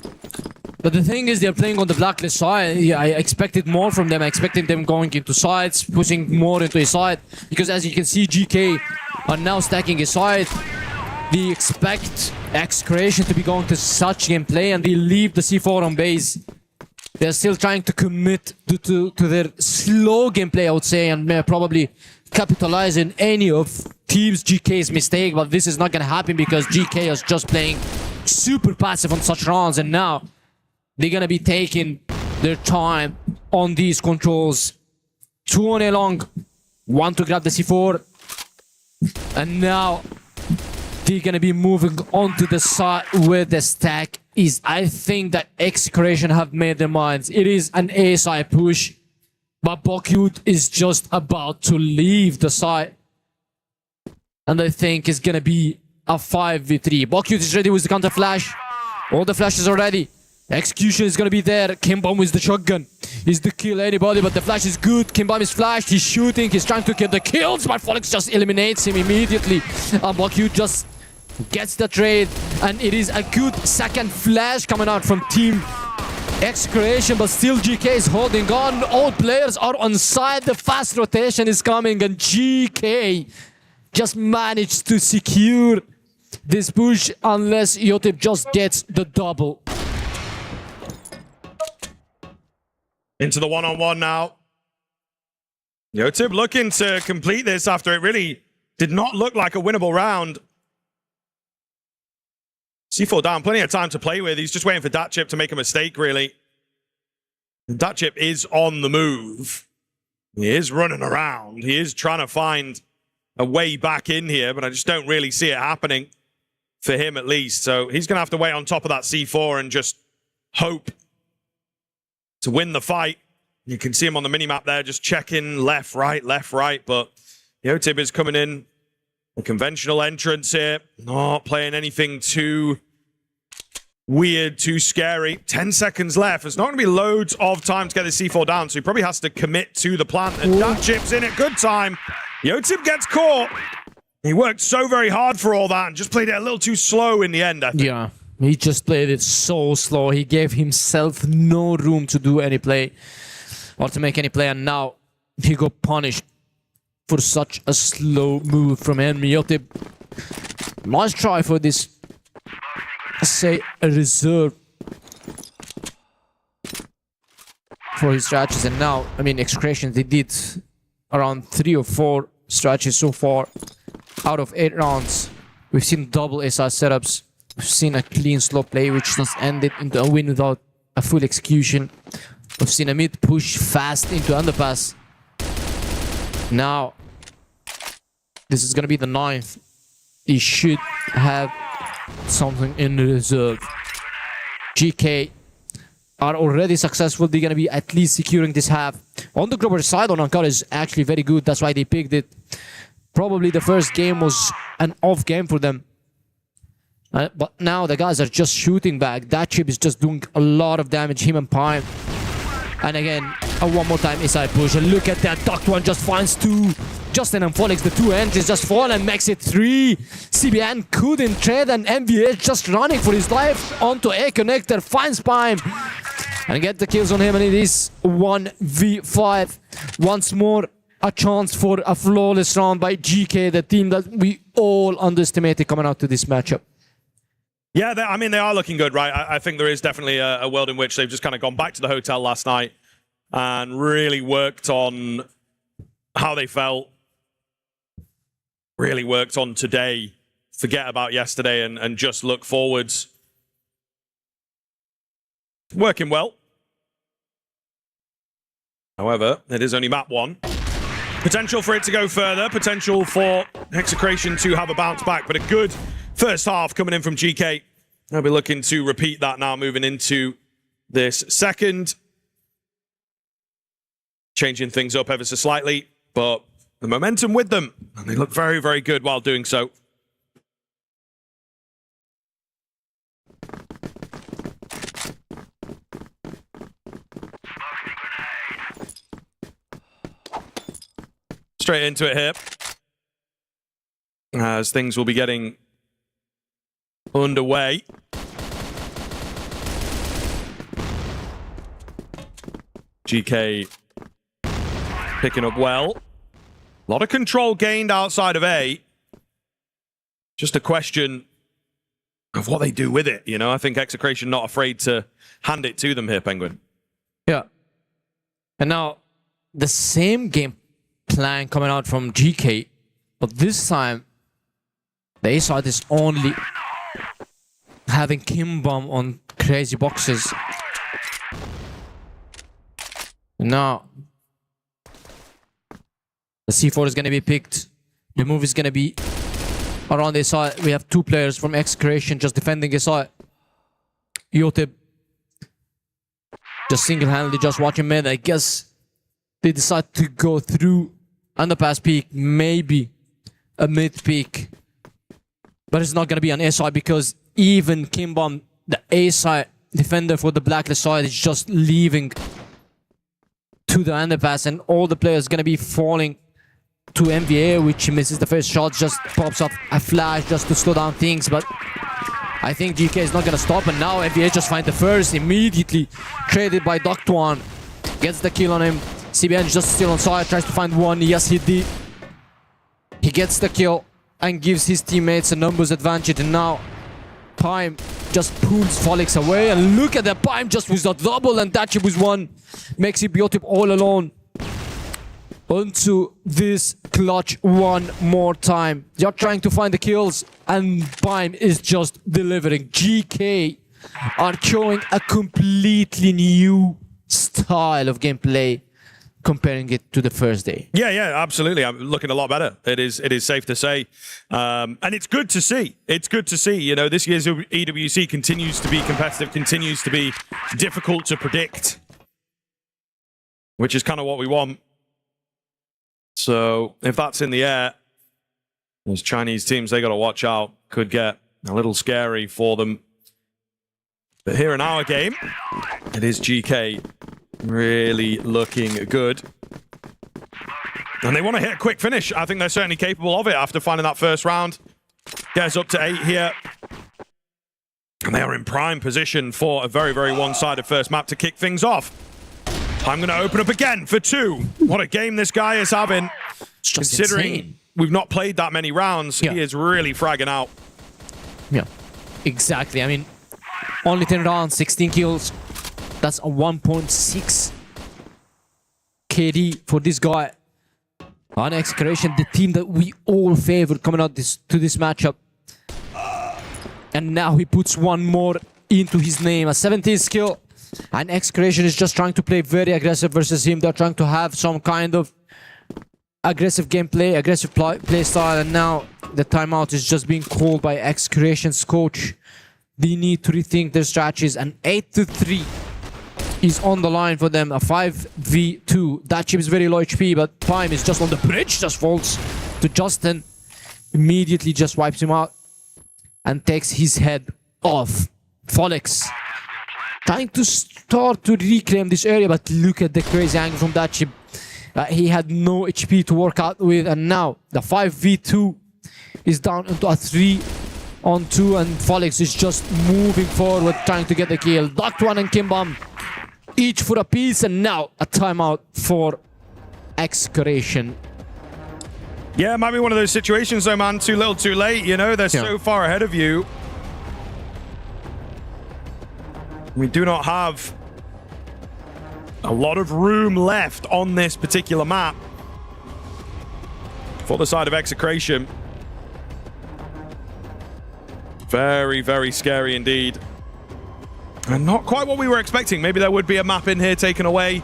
But the thing is, they're playing on the Blacklist side. Yeah, I expected more from them. I expected them going into sides, pushing more into a side. Because as you can see, GK are now stacking a side. They expect Excretion to be going to such gameplay, and they leave the C4 on base. They're still trying to commit to their slow gameplay, I would say, and may probably capitalize in any of Teams GK's mistake. But this is not going to happen because GK is just playing super passive on such rounds, and now they're going to be taking their time on these controls. 2 on A long, 1 to grab the C4, and now they're going to be moving on to the side where the stack is. I think that Excretion have made their minds. It is an A side push, but Bokyut is just about to leave the side, and I think it's going to be a 5v3. Bokyut is ready with the counter flash. All the flashes are ready. Execution is gonna be there. Kimbom with the shotgun. Is to kill anybody, but the flash is good. Kimbom is flashed. He's shooting. He's trying to get the kills, but Folix just eliminates him immediately. Bakyu just gets the trade, and it is a good second flash coming out from Team Execration, but still GK is holding on. All players are on side. The fast rotation is coming, and GK just managed to secure this push unless Yotip just gets the double. Into the one-on-one now. Yotip looking to complete this after it really did not look like a winnable round. C4 down, plenty of time to play with. He's just waiting for Datchip to make a mistake, really. Datchip is on the move. He is running around. He is trying to find a way back in here, but I just don't really see it happening for him, at least. So he's going to have to wait on top of that C4 and just hope to win the fight. You can see him on the minimap there, just checking left, right, but Yotip is coming in. A conventional entrance here, not playing anything too weird, too scary. 10 seconds left. There's not going to be loads of time to get the C4 down, so he probably has to commit to the plant, and that chip's in at good time. Yotip gets caught. He worked so very hard for all that and just played it a little too slow in the end, I think. Yeah. He just played it so slow. He gave himself no room to do any play or to make any play. And now he got punished for such a slow move from him. Yotip, nice try for this, say, a reserve for his strategies. And now, I mean, Execration, they did around 3 or 4 strategies so far out of 8 rounds. We've seen double SR setups. We've seen a clean slow play which just ended into a win without a full execution. We've seen a mid push fast into underpass. Now, this is going to be the 9th. He should have something in reserve. GK are already successful. They're going to be at least securing this half. On the global side, on Ankara is actually very good. That's why they picked it. Probably the first game was an off game for them. But now the guys are just shooting back. That chip is just doing a lot of damage, him and Pime. And again, one more time inside push. And look at that, Duct One just finds 2. Justin and Folix, the 2 entries just fall and makes it 3. CBN couldn't trade, and MVH just running for his life onto A connector, finds Pime and get the kills on him, and it is 1v5. Once more, a chance for a flawless round by GK, the team that we all underestimated coming out to this matchup. Yeah, I mean, they are looking good, right? I think there is definitely a world in which they've just kind of gone back to the hotel last night and really worked on how they felt, really worked on today, forget about yesterday, and just look forwards. Working well. However, it is only map 1. Potential for it to go further, potential for Execration to have a bounce back, but a good first half coming in from GK. They'll be looking to repeat that now, moving into this second. Changing things up ever so slightly, but the momentum with them, and they look very, very good while doing so. Straight into it here, as things will be getting underway. GK picking up well. A lot of control gained outside of A. Just a question of what they do with it. You know, I think Execration not afraid to hand it to them here, Penguin. Yeah. And now, the same game plan coming out from GK, but this time, the A side is only having Kimbom on crazy boxes. Now, the C4 is going to be picked. The move is going to be around the side. We have 2 players from Execration just defending the side. Yotip just single-handedly just watching mid. I guess they decide to go through underpass peak, maybe a mid peak. But it's not going to be an A side because even Kimbom, the A side defender for the blacklist side is just leaving to the underpass, and all the players gonna be falling to MVA, which misses the first shot, just pops up a flash just to slow down things, but I think GK is not gonna stop, and now MVA just find the first, immediately traded by Doctuan. Gets the kill on him. CBN just still on side, tries to find one. Yes, he did. He gets the kill and gives his teammates a numbers advantage, and now Pime just pulls Folix away, and look at that, Pime just with a double, and Dachi with one. Makes Biotip all alone. Onto this clutch one more time. They're trying to find the kills, and Pime is just delivering. GK are showing a completely new style of gameplay, comparing it to the first day. Yeah, absolutely. I'm looking a lot better. It is safe to say. And it's good to see. It's good to see. You know, this year's EWC continues to be competitive, continues to be difficult to predict, which is kind of what we want. So if that's in the air, those Chinese teams, they got to watch out. Could get a little scary for them. But here in our game, it is GK really looking good. And they want to hit a quick finish. I think they're certainly capable of it after finding that first round. Gets up to 8 here. And they are in prime position for a very, very one-sided first map to kick things off. I'm going to open up again for 2. What a game this guy is having. Considering insane. We've not played that many rounds, he is really fragging out. Yeah, exactly. I mean, only 10 rounds, 16 kills. That's a 1.6 KD for this guy. On Execration, the team that we all favored coming out to this matchup. And now he puts one more into his name, a 17 skill. And Execration is just trying to play very aggressive versus him. They're trying to have some kind of aggressive gameplay, aggressive play style. And now the timeout is just being called by Execration's coach. They need to rethink their strategies. And 8-3 is on the line for them. A 5v2. That chip is very low HP, but Pime is just on the bridge. Just falls to Justin. Immediately just wipes him out and takes his head off. Folix trying to start to reclaim this area, but look at the crazy angle from that chip. He had no HP to work out with, and now the 5v2 is down into a 3-on-2, and Folix is just moving forward, trying to get the kill. Doctuan and Kimbam, each for a piece, and now a timeout for Execration. Yeah, it might be one of those situations though, man. Too little, too late. You know, they're so far ahead of you. We do not have a lot of room left on this particular map for the side of Execration. Very, very scary indeed. And not quite what we were expecting. Maybe there would be a map in here taken away.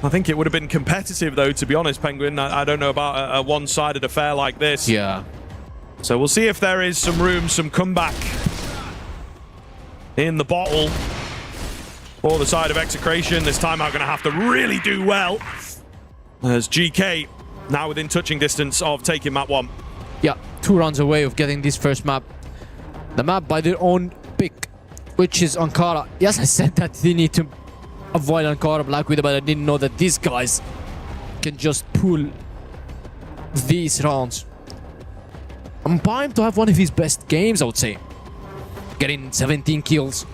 I think it would have been competitive though, to be honest, Penguin. I don't know about a one-sided affair like this. Yeah. So we'll see if there is some room, some comeback in the bottle for the side of Execration. This time I'm going to have to really do well, as GK now within touching distance of taking map 1. Yeah, 2 rounds away of getting this first map. The map by their own pick, which is Ankara. Yes, I said that they need to avoid Ankara Black Widow, but I didn't know that these guys can just pull these rounds. And Pime to have one of his best games, I would say. Getting 17 kills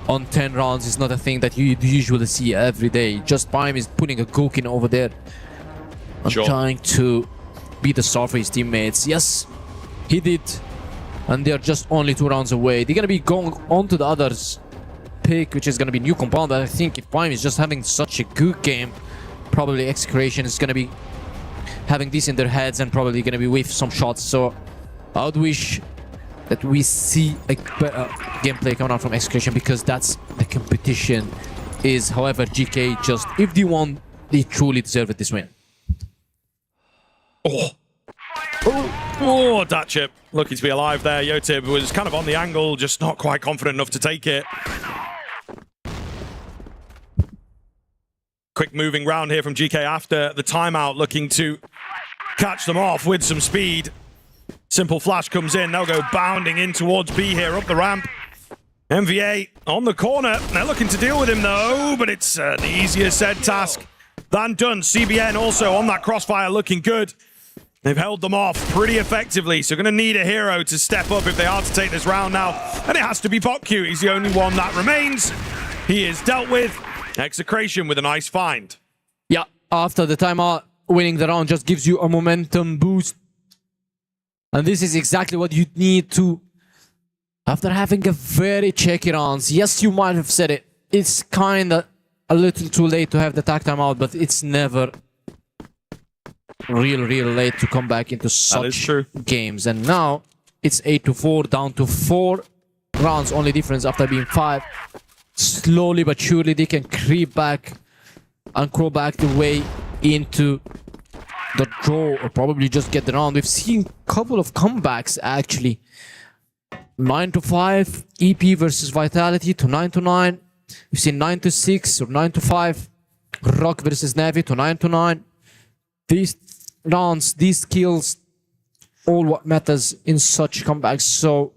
on 10 rounds is not a thing that you usually see every day. Just Pime is putting a Gokin over there and trying to be the star for his teammates. Yes, he did. And they're just only 2 rounds away. They're going to be going on to the others pick, which is going to be New Compound. But I think if Pime is just having such a good game, probably Execration is going to be having this in their heads and probably going to be with some shots. So I would wish that we see a better gameplay coming out from Execration, because that's the competition is. However, GK just, if they won, they truly deserve it this win. Oh, that chip. Lucky to be alive there. Yotib was kind of on the angle, just not quite confident enough to take it. Quick moving round here from GK after the timeout, looking to catch them off with some speed. Simple flash comes in. They'll go bounding in towards B here, up the ramp. MVA on the corner. They're looking to deal with him though, but it's an easier said task than done. CBN also on that crossfire looking good. They've held them off pretty effectively, so going to need a hero to step up if they are to take this round now. And it has to be Popcute. He's the only one that remains. He is dealt with. Execration with a nice find. Yeah, after the timeout, winning the round just gives you a momentum boost. And this is exactly what you need to, after having a very checky rounds. Yes, you might have said it. It's kind of a little too late to have the tag timeout, but it's never real late to come back into such games. And now it's 8-4, down to 4 rounds only difference after being 5. Slowly but surely they can creep back and crawl back the way into the draw, or probably just get the round. We've seen a couple of comebacks actually. 9-5 EP versus Vitality to 9-9. We've seen 9-6 or 9-5 Rock versus Na'Vi to 9-9. These rounds, these kills, all what matters in such comebacks. So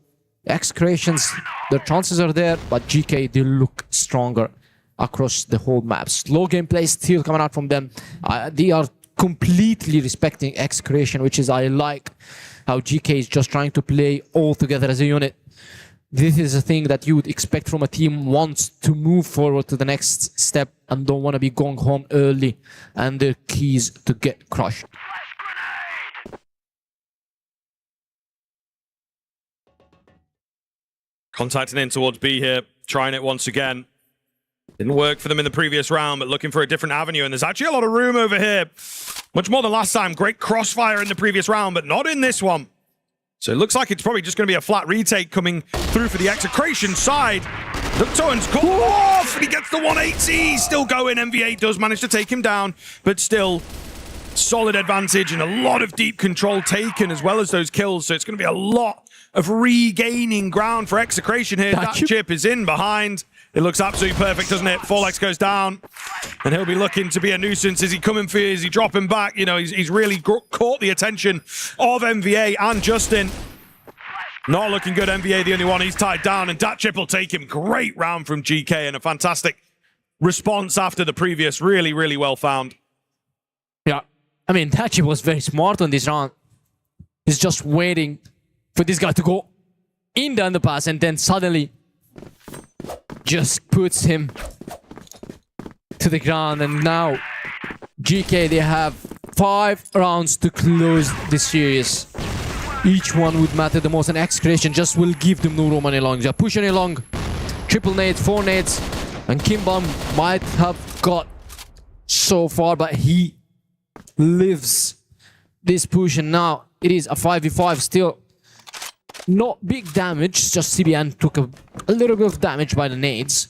Execrations, their chances are there, but GK, they look stronger across the whole map. Slow gameplay still coming out from them. They are completely respecting Execration, which is, I like how GK is just trying to play all together as a unit. This is a thing that you would expect from a team wants to move forward to the next step and don't want to be going home early and their keys to get crushed. Contacting in towards B here, trying it once again. Didn't work for them in the previous round, but looking for a different avenue. And there's actually a lot of room over here. Much more than last time. Great crossfire in the previous round, but not in this one. So it looks like it's probably just going to be a flat retake coming through for the Execration side. Ductoan's caught off, and he gets the 180. Still going. MVA does manage to take him down, but still solid advantage and a lot of deep control taken as well as those kills. So it's going to be a lot of regaining ground for Execration here. That chip is in behind. It looks absolutely perfect, doesn't it? Forlex goes down, and he'll be looking to be a nuisance. Is he coming for you? Is he dropping back? You know, he's really caught the attention of MVA and Justin. Not looking good, MVA, the only one. He's tied down, and that chip will take him. Great round from GK, and a fantastic response after the previous. Really, really well found. Yeah, I mean, that chip was very smart on this round. He's just waiting for this guy to go in the underpass, and then suddenly just puts him to the ground. And now GK, they have 5 rounds to close the series. Each one would matter the most, and Execration just will give them no room any longer. They're pushing along, triple nades, 4 nades, and Kimbom might have got so far, but he lives this push, and now it is a 5v5 still. Not big damage, just CBN took a little bit of damage by the nades.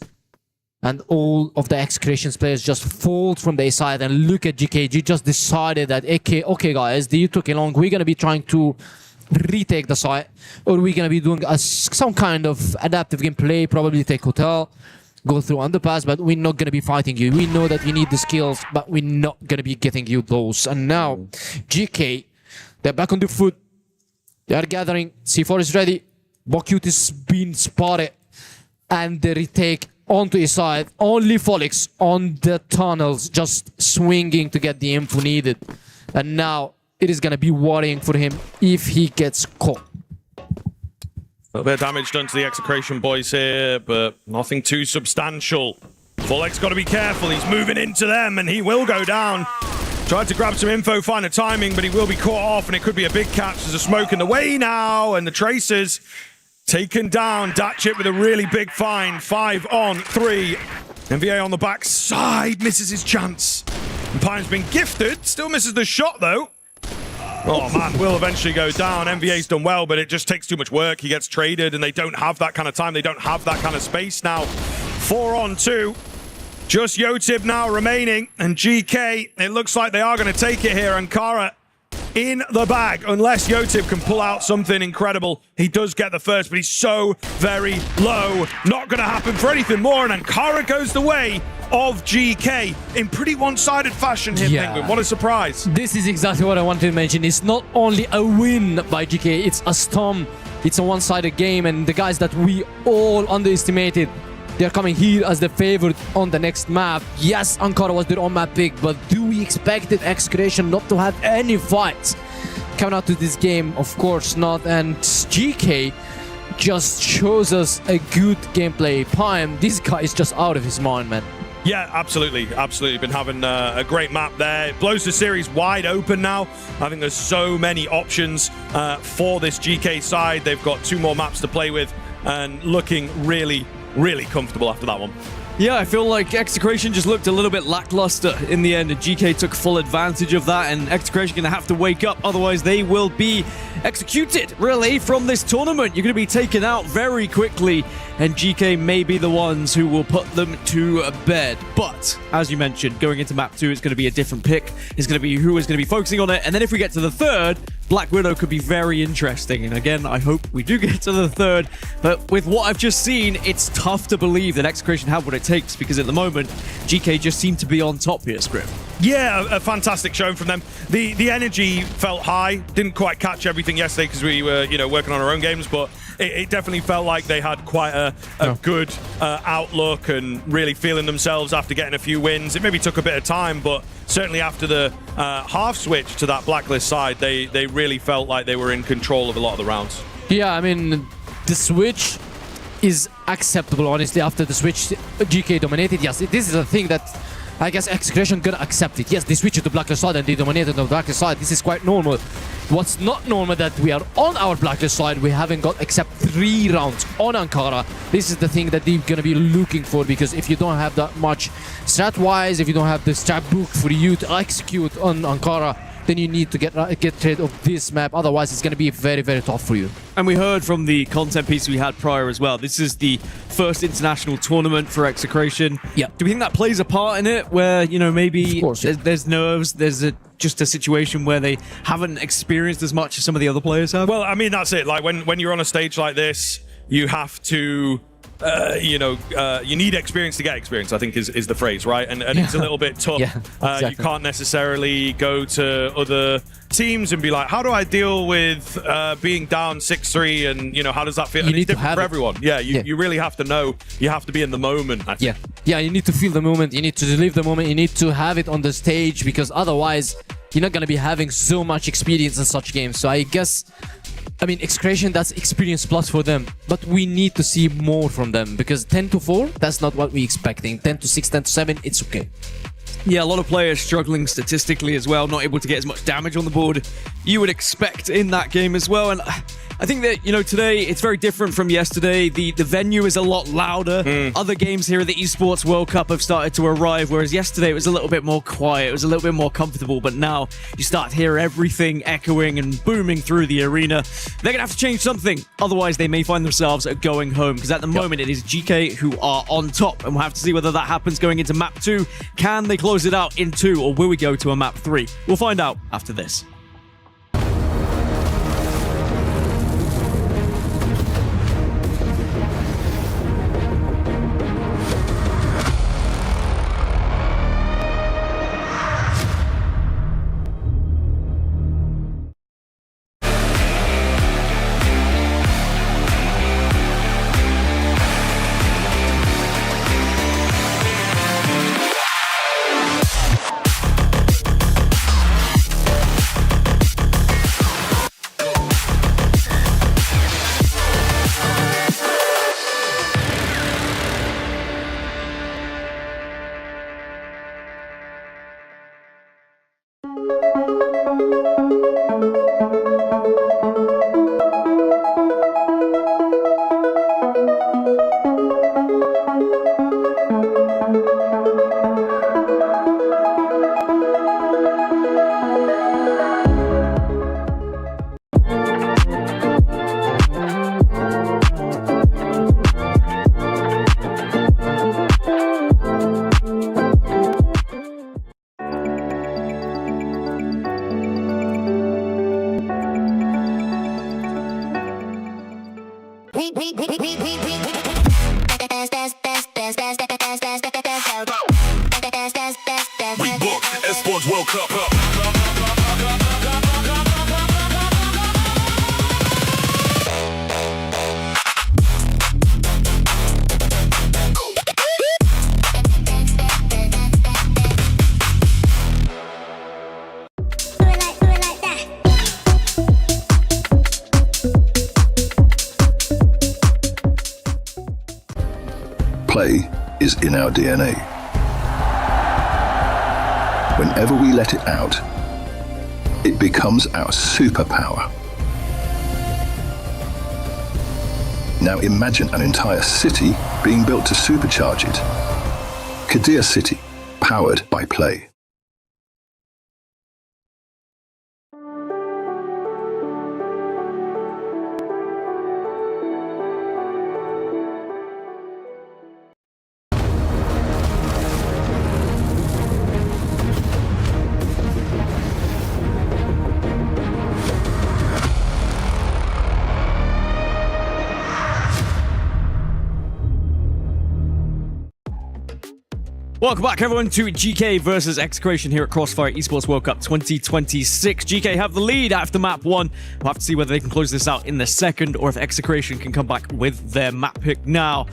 And all of the Execrations players just fold from their side, and look at GK. You just decided that, okay guys, you took it long. We're going to be trying to retake the site, or we're going to be doing some kind of adaptive gameplay, probably take hotel, go through underpass, but we're not going to be fighting you. We know that you need the skills, but we're not going to be getting you those. And now GK, they're back on the foot. They are gathering. C4 is ready. Popcute is being spotted. And the retake onto his side. Only Forlex on the tunnels, just swinging to get the info needed. And now it is going to be worrying for him if he gets caught. A little bit of damage done to the Execration boys here, but nothing too substantial. Forlex got to be careful. He's moving into them, and he will go down. Tried to grab some info, find a timing, but he will be caught off, and it could be a big catch. There's a smoke in the way now, and the Tracers taken down. Datchip with a really big find. 5 on 3. MVA on the back side misses his chance. And Pine's been gifted. Still misses the shot, though. Oh, man, will eventually go down. MVA's done well, but it just takes too much work. He gets traded, and they don't have that kind of time. They don't have that kind of space now. 4 on 2. Just Yotib now remaining, and GK, it looks like they are going to take it here. Ankara in the bag, unless Yotib can pull out something incredible. He does get the first, but he's so very low. Not going to happen for anything more, and Ankara goes the way of GK in pretty one-sided fashion here, Penguin. What a surprise. This is exactly what I wanted to mention. It's not only a win by GK, it's a storm. It's a one-sided game, and the guys that we all underestimated They are coming here as the favorite on the next map. Yes, Ankara was their own map pick, but do we expect X-Creation not to have any fights coming out to this game? Of course not. And GK just shows us a good gameplay. Pime, this guy is just out of his mind, man. Yeah, absolutely. Been having a great map there. It blows the series wide open now. I think there's so many options for this GK side. They've got 2 more maps to play with and looking really comfortable after that one. Yeah, I feel like Execration just looked a little bit lackluster in the end, and GK took full advantage of that, and Execration going to have to wake up, otherwise they will be executed, really, from this tournament. You're going to be taken out very quickly, and GK may be the ones who will put them to bed. But, as you mentioned, going into map 2, it's going to be a different pick. It's going to be who is going to be focusing on it, and then if we get to the third, Black Widow could be very interesting. And again, I hope we do get to the third, but with what I've just seen, it's tough to believe that Execration have what it takes, because at the moment, GK just seem to be on top here, Script. Yeah, a fantastic showing from them. The energy felt high. Didn't quite catch everything yesterday because we were, working on our own games, but it definitely felt like they had quite a good outlook and really feeling themselves after getting a few wins. It maybe took a bit of time, but certainly after the half switch to that Blacklist side, they really felt like they were in control of a lot of the rounds. Yeah, I mean, the switch is acceptable, honestly. After the switch, GK dominated. Yes, this is a thing that I guess Execration gonna accept it. Yes, they switched to the Blacklist side and they dominated on the Blacklist side. This is quite normal. What's not normal that we are on our Blacklist side, we haven't got except 3 rounds on Ankara. This is the thing that they're gonna be looking for, because if you don't have that much strat-wise, if you don't have the strat book for you to execute on Ankara, then you need to get rid of this map. Otherwise, it's going to be very tough for you. And we heard from the content piece we had prior as well. This is the first international tournament for Execration. Yeah. Do we think that plays a part in it, where, maybe there's nerves, there's just a situation where they haven't experienced as much as some of the other players have? Well, I mean, that's it. Like, when you're on a stage like this, you have to... you need experience to get experience, I think is the phrase, right? And it's a little bit tough. Exactly. You can't necessarily go to other teams and be like, how do I deal with being down 6-3, and how does that feel? And it's different for everyone. Yeah, you really have to know. You have to be in the moment, I think. Yeah, you need to feel the moment. You need to live the moment. You need to have it on the stage, because otherwise you're not going to be having so much experience in such games. So I guess, Execration, that's experience plus for them. But we need to see more from them, because 10-4, that's not what we're expecting. 10-6, 10-7, it's okay. Yeah, a lot of players struggling statistically as well, not able to get as much damage on the board you would expect in that game as well. And I think that, today it's very different from yesterday. The venue is a lot louder. Other games here at the Esports World Cup have started to arrive, whereas yesterday it was a little bit more quiet. It was a little bit more comfortable, but now you start to hear everything echoing and booming through the arena. They're going to have to change something, otherwise they may find themselves going home, because at the moment it is GK who are on top, and we'll have to see whether that happens going into map 2. Can they close it out in 2, or will we go to a map 3? We'll find out after this. Esports World Cup. is in our DNA. Whenever we let it out, it becomes our superpower. Now imagine an entire city being built to supercharge it. Kadir City, powered by play. Welcome back, everyone, to GK versus Execration here at CrossFIRE Esports World Cup 2026. GK have the lead after map 1. We'll have to see whether they can close this out in the second or if Execration can come back with their map pick now.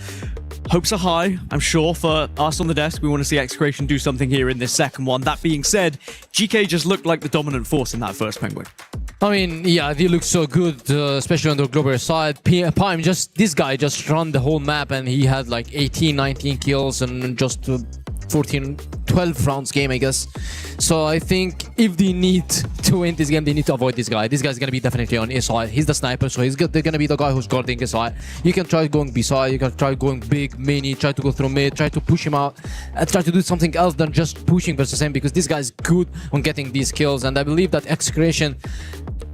Hopes are high, I'm sure, for us on the desk. We want to see Execration do something here in this second one. That being said, GK just looked like the dominant force in that first Penguin. I mean, yeah, they look so good, especially on the global side. Pime, this guy just run the whole map and he had like 18, 19 kills and just 14, 12 rounds game, I guess. So I think if they need to win this game, they need to avoid this guy. This guy's gonna be definitely on A side. He's the sniper, so they're gonna be the guy who's guarding A side. You can try going B side, you can try going big, mini, try to go through mid, try to push him out, and try to do something else than just pushing versus him, because this guy's good on getting these kills. And I believe that Execration,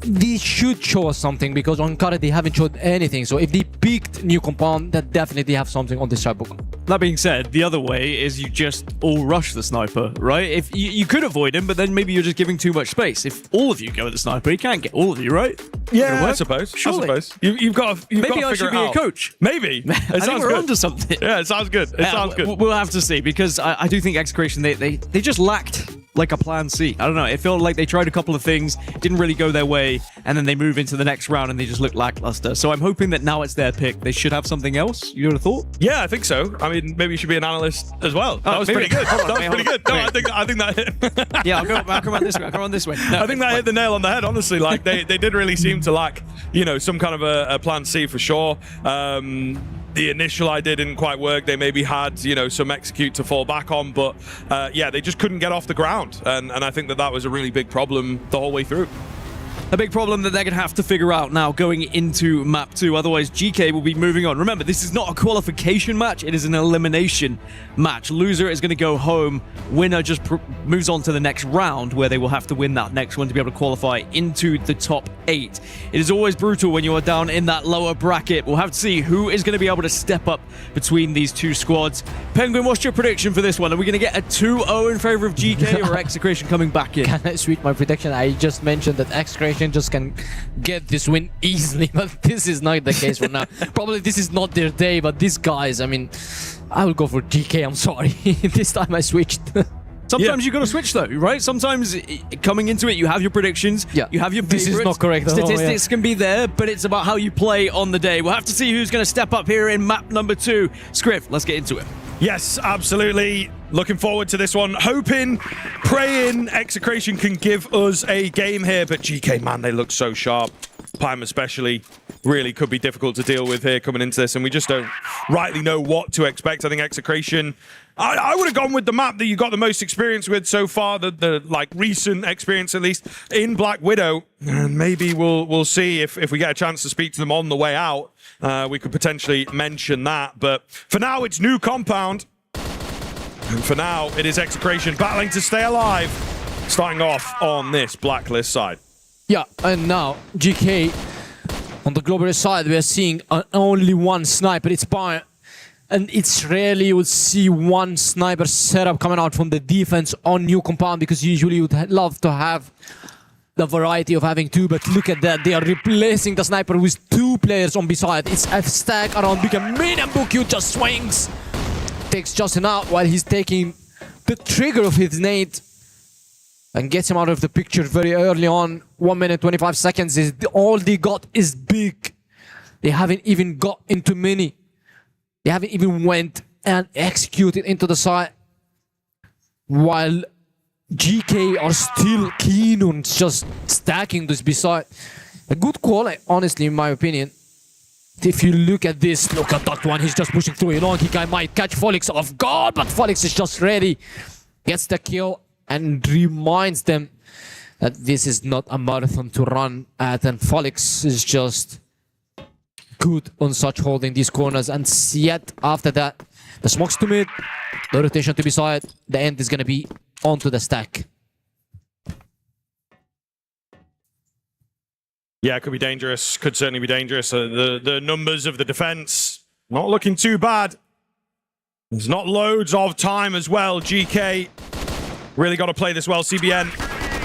they should show us something, because on Kara they haven't showed anything. So if they picked new compound, they definitely have something on this book. That being said, the other way is you just all rush the sniper, right? If you could avoid him, but then maybe you're just giving too much space. If all of you go with the sniper, he can't get all of you, right? Yeah, I suppose. Surely. I suppose. You've got to maybe I should be a coach. Maybe. I think we're onto something. Yeah, it sounds good. It sounds good. We'll have to see, because I do think Execration, they just lacked like a plan C. I don't know. It felt like they tried a couple of things, didn't really go their way, and then they move into the next round and they just look lackluster. So I'm hoping that now it's their pick. They should have something else. You would have thought? Yeah, I think so. I mean, maybe you should be an analyst as well. That was pretty good. That was pretty good. No, I think that hit. Yeah, I'll come on this way. I'll come on this way. No, I think that hit the nail on the head, honestly. Like, they did really seem to lack, some kind of a plan C for sure. The initial idea didn't quite work. They maybe had, some execute to fall back on, but yeah, they just couldn't get off the ground. And I think that was a really big problem the whole way through. A big problem that they're going to have to figure out now going into map 2. Otherwise, GK will be moving on. Remember, this is not a qualification match. It is an elimination match. Loser is going to go home. Winner just moves on to the next round, where they will have to win that next one to be able to qualify into the top 8. It is always brutal when you are down in that lower bracket. We'll have to see who is going to be able to step up between these two squads. Penguin, what's your prediction for this one? Are we going to get a 2-0 in favor of GK or Execration coming back in? Can I switch my prediction? I just mentioned that Execration just can get this win easily, but this is not the case for now. Probably this is not their day, but these guys, I mean, I will go for GK, I'm sorry. This time I switched. Sometimes you got to switch though, right? Sometimes coming into it, you have your predictions, you have your favorites. This is not correct. Statistics can be there, but it's about how you play on the day. We'll have to see who's going to step up here in map number 2. Scriff, let's get into it. Yes, absolutely. Looking forward to this one. Hoping, praying Execration can give us a game here, but GK, man, they look so sharp. Pime especially really could be difficult to deal with here coming into this, and we just don't rightly know what to expect. I think Execration, I would have gone with the map that you got the most experience with so far, the like recent experience at least in Black Widow. And maybe we'll see if we get a chance to speak to them on the way out. We could potentially mention that, but for now it's new compound. And for now it is Execration battling to stay alive, starting off on this blacklist side. Yeah, and now GK on the global side, we are seeing only one sniper. It's Pime. And it's rarely you would see one sniper setup coming out from the defense on new compound, because usually you would love to have the variety of having two, but look at that. They are replacing the sniper with 2 players on beside. It's a stack around Big and Min, and Bukyu just swings. Takes Justin out while he's taking the trigger of his nade and gets him out of the picture very early on. 1 minute 25 seconds is all they got is Big. They haven't even got into Mini. They haven't even went and executed into the side, while GK are still keen on just stacking this beside. A good call, honestly, in my opinion. if you look at this, look at that one. He's just pushing through Elong. He might catch Folix off guard, but Folix is just ready. Gets the kill and reminds them that this is not a marathon to run at. And Folix is just good on such holding these corners. And yet after that, the smokes to mid, the rotation to beside, the end is going to be onto the stack. Yeah, it could be dangerous. Could certainly be dangerous. The numbers of the defense not looking too bad. There's not loads of time as well. GK really got to play this well. CBN,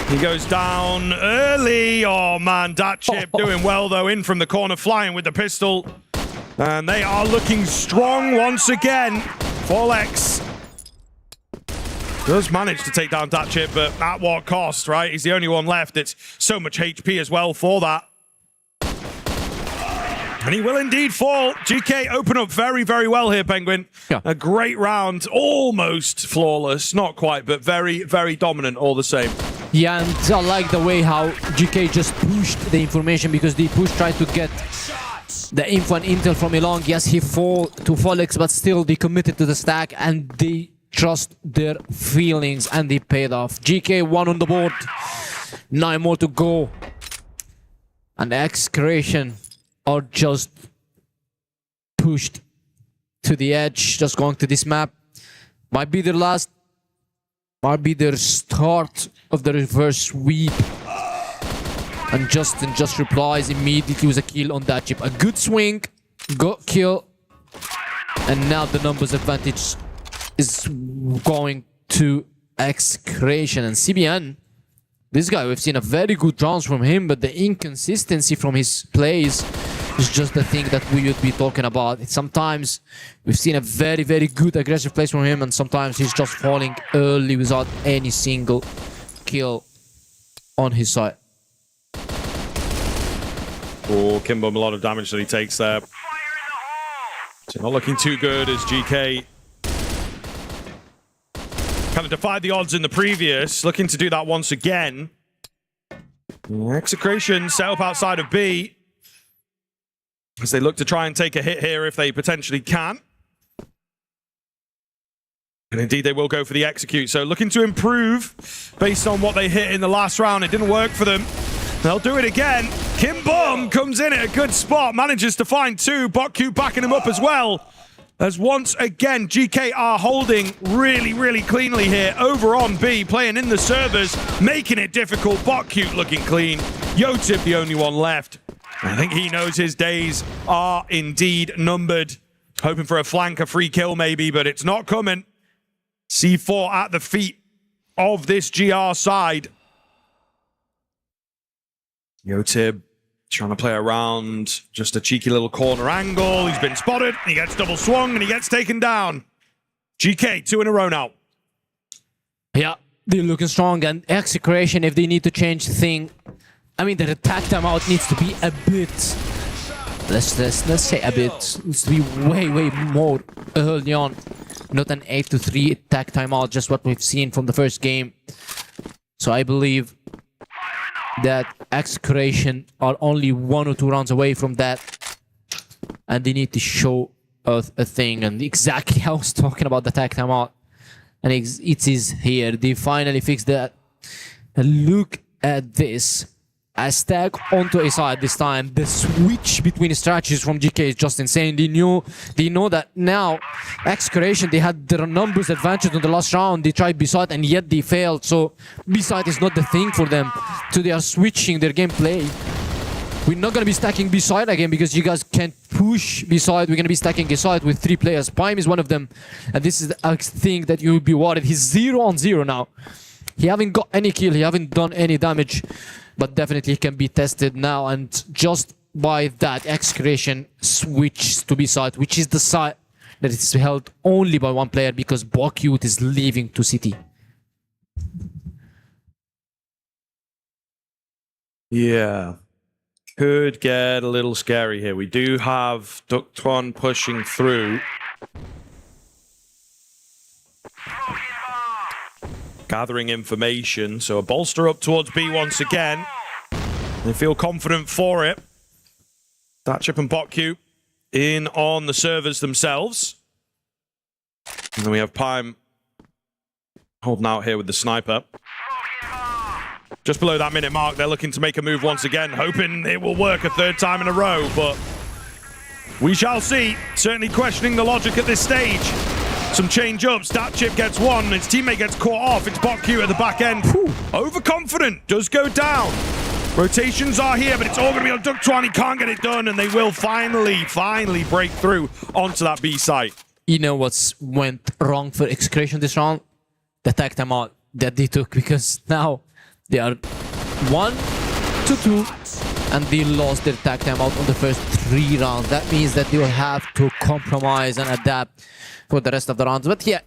he goes down early. Oh man, that chip doing well though. In from the corner, flying with the pistol. And they are looking strong once again. Folex does manage to take down that chip, but at what cost, right? He's the only one left. It's so much HP as well for that. And he will indeed fall. GK open up very, very well here, Penguin. Yeah. A great round, almost flawless. Not quite, but very, very dominant all the same. Yeah, and I like the way how GK just pushed the information, because the push tried to get the info and intel from Elong. Yes, he fall to Folix, but still they committed to the stack and they trust their feelings and they paid off. GK 1 on the board. 9 more to go. And the X-Creation are just pushed to the edge, just going to this map. Might be their last, might be their start of the reverse sweep. And Justin just replies immediately with a kill on that chip. A good swing, got kill, and now the numbers advantage is going to X-Creation. And CBN, this guy, we've seen a very good rounds from him, but the inconsistency from his plays is just the thing that we would be talking about. Sometimes we've seen a very, very good aggressive plays from him, and sometimes he's just falling early without any single kill on his side. Oh, Kimbom, a lot of damage that he takes there. So not looking too good as GK kind of defied the odds in the previous, looking to do that once again. Execration set up outside of B as they look to try and take a hit here if they potentially can. And indeed, they will go for the execute. So looking to improve based on what they hit in the last round. It didn't work for them. They'll do it again. Kim Bum comes in at a good spot, manages to find 2. Botku backing him up as well. As once again, GK are holding really, really cleanly here. Over on B, playing in the servers, making it difficult. Botku looking clean. Yotib the only one left. I think he knows his days are indeed numbered. Hoping for a flank, a free kill maybe, but it's not coming. C4 at the feet of this GR side. Yotib trying to play around just a cheeky little corner angle. He's been spotted. He gets double swung and he gets taken down. GK 2 in a row now. Yeah, they're looking strong. And Execration, if they need to change the thing, I mean, the attack timeout needs to be a bit, let's say a bit, needs to be way more early on. Not an 8-3 attack timeout, just what we've seen from the first game. So I believe that X-Creation are only 1 or 2 rounds away from that. And they need to show us a thing. And exactly I was talking about the attack timeout. And it is here. They finally fixed that. And look at this. A stack onto a side this time. The switch between strategies from GK is just insane. They know that now X-Creation, they had their numbers advantage on the last round. They tried B-side and yet they failed. So B-side is not the thing for them. So they are switching their gameplay. We're not going to be stacking B-side again because you guys can't push B-side. We're going to be stacking A-side with 3 players. Prime is one of them. And this is a thing that you will be worried. He's 0 on 0 now. He haven't got any kill. He haven't done any damage. But definitely can be tested now, and just by that, X-Creation switches to B-side, which is the side that is held only by 1 player because Bocute is leaving to City. Yeah, could get a little scary here. We do have Ductron pushing through. Gathering information, so a bolster up towards B once again. They feel confident for it. Thatchup and Botku in on the servers themselves. And then we have Pime holding out here with the sniper. Just below that minute mark, they're looking to make a move once again, hoping it will work a third time in a row, but we shall see. Certainly questioning the logic at this stage. Some change-ups. That chip gets one. His teammate gets caught off. It's Bot Q at the back end. Overconfident. Does go down. Rotations are here, but it's all going to be on Duck1. He can't get it done, and they will finally break through onto that B site. You know what's went wrong for Execration this round? The tag timeout that they took, because now they are 1-2, and they lost their tag timeout on the first 3 rounds. That means that they will have to compromise and adapt for the rest of the rounds. But yeah,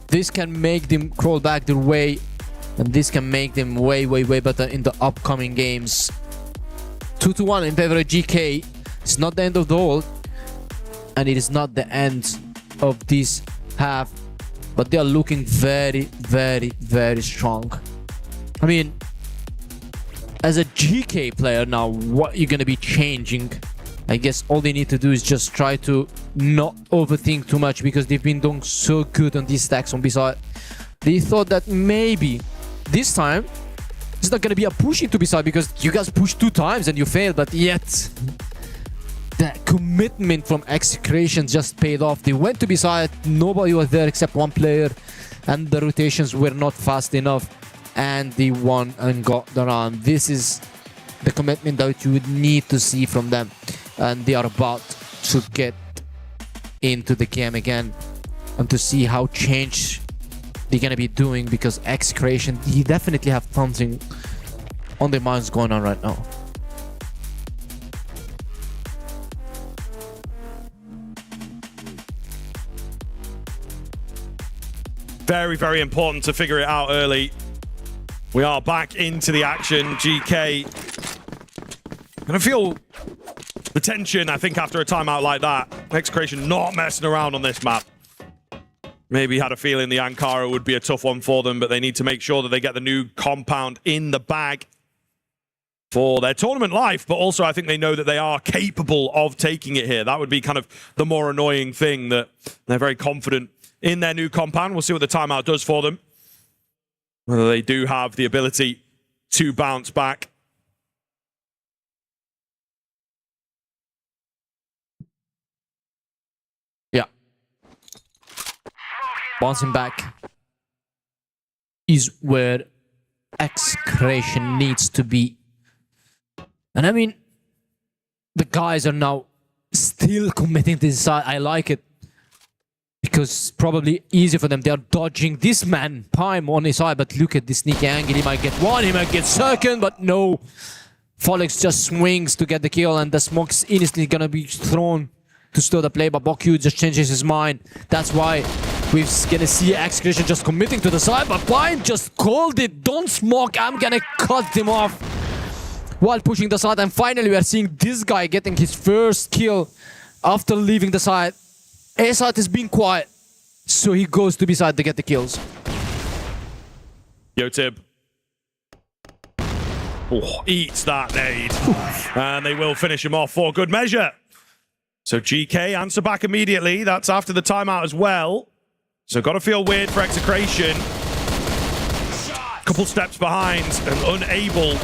this can make them crawl back their way, and this can make them way better in the upcoming games. 2-1 in favor of GK. It's not the end of the world, and it is not the end of this half, but they are looking very strong. I mean, as a GK player now, what are you going to be changing? I guess all they need to do is just try to not overthink too much, because they've been doing so good on these stacks on B side. They thought that maybe this time it's not going to be a push into B side, because you guys pushed 2 times and you failed, but yet that commitment from Execration just paid off. They went to B side, nobody was there except 1 player, and the rotations were not fast enough, and they won and got the round. This is the commitment that you would need to see from them, and they are about to get into the game again and to see how change they're gonna be doing, because Execration, they definitely have something on their minds going on right now. Very important to figure it out early. We are back into the action. GK gonna feel the tension, I think, after a timeout like that. Execration not messing around on this map. Maybe had a feeling the Ankara would be a tough one for them, but they need to make sure that they get the new compound in the bag for their tournament life. But also, I think they know that they are capable of taking it here. That would be kind of the more annoying thing, that they're very confident in their new compound. We'll see what the timeout does for them. Whether they do have the ability to bounce back. Yeah. Bouncing back is where Execration needs to be. And I mean, the guys are now still committing to this side. I like it, because it's probably easier for them. They are dodging this man, Pime, on his side, but look at this sneaky angle. He might get 1, he might get 2nd, but no. Folix just swings to get the kill, and the smoke's instantly gonna be thrown to slow the play, but Bokyu just changes his mind. That's why we're gonna see Execration just committing to the side, but Pime just called it. Don't smoke, I'm gonna cut him off while pushing the side. And finally we are seeing this guy getting his first kill after leaving the side. A side is being quiet, so he goes to B side to get the kills. Yo, Tib. Oh, eats that nade. And they will finish him off for good measure. So GK answer back immediately. That's after the timeout as well. So got to feel weird for Execration. Couple steps behind and unable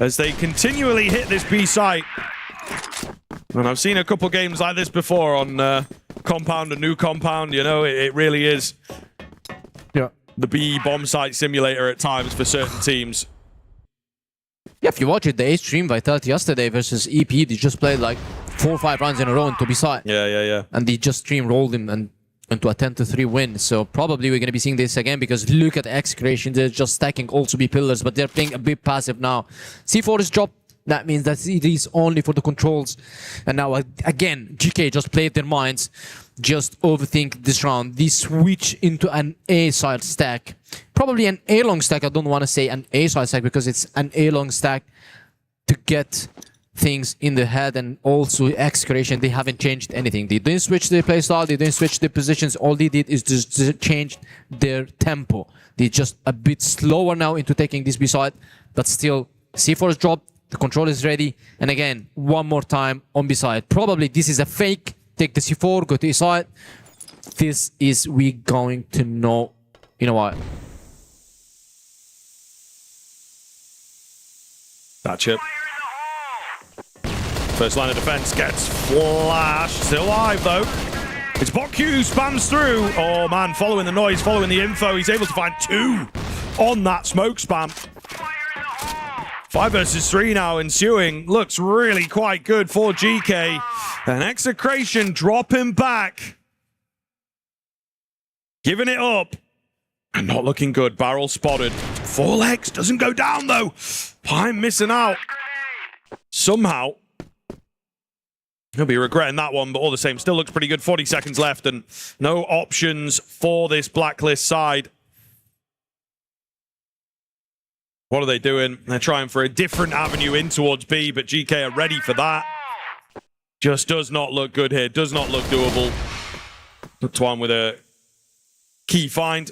as they continually hit this B site. And I've seen a couple games like this before on Compound, a new Compound. You know, it really is the B bomb site simulator at times for certain teams. Yeah, if you watch it, the A stream Vitality yesterday versus EP, they just played like 4 or 5 rounds in a row into B side. Yeah. And they just stream rolled him and into a 10-3 win. So probably we're going to be seeing this again, because look at Execration. They're just stacking also B pillars, but they're playing a bit passive now. C4 is dropped. That means that it is only for the controls. And now, again, GK just played their minds. Just overthink this round. They switch into an A-side stack. Probably an A-long stack. I don't want to say an A-side stack, because it's an A-long stack to get things in the head. And also Execration, they haven't changed anything. They didn't switch their playstyle. They didn't switch their positions. All they did is just change their tempo. They're just a bit slower now into taking this B side. But still, C4 is dropped. The control is ready. And again, one more time on B side. Probably this is a fake. Take the C4, go to A side. This is we going to know. You know what? That chip. First line of defense gets flashed. Still alive though. It's Bokyu who spams through. Oh man, following the noise, following the info. He's able to find 2 on that smoke spam. 5 versus 3 now ensuing. Looks really quite good for GK. And Execration dropping back. Giving it up. And not looking good. Barrel spotted. 4 legs. Doesn't go down though. Pine missing out. Somehow. He'll be regretting that one, but all the same, still looks pretty good. 40 seconds left and no options for this Blacklist side. What are they doing? They're trying for a different avenue in towards B, but GK are ready for that. Just does not look good here. Does not look doable. Tuan with a key find.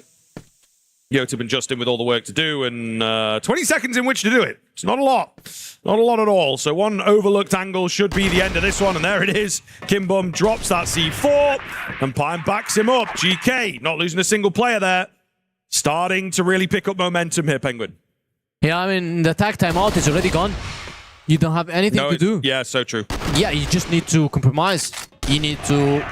Yotib and Justin with all the work to do, and 20 seconds in which to do it. It's not a lot. Not a lot at all. So one overlooked angle should be the end of this one, and there it is. Kimbum drops that C4, and Pine backs him up. GK not losing a single player there. Starting to really pick up momentum here, Penguin. Yeah, I mean, the tag timeout is already gone. You don't have anything to do. Yeah, so true. Yeah, you just need to compromise. You need to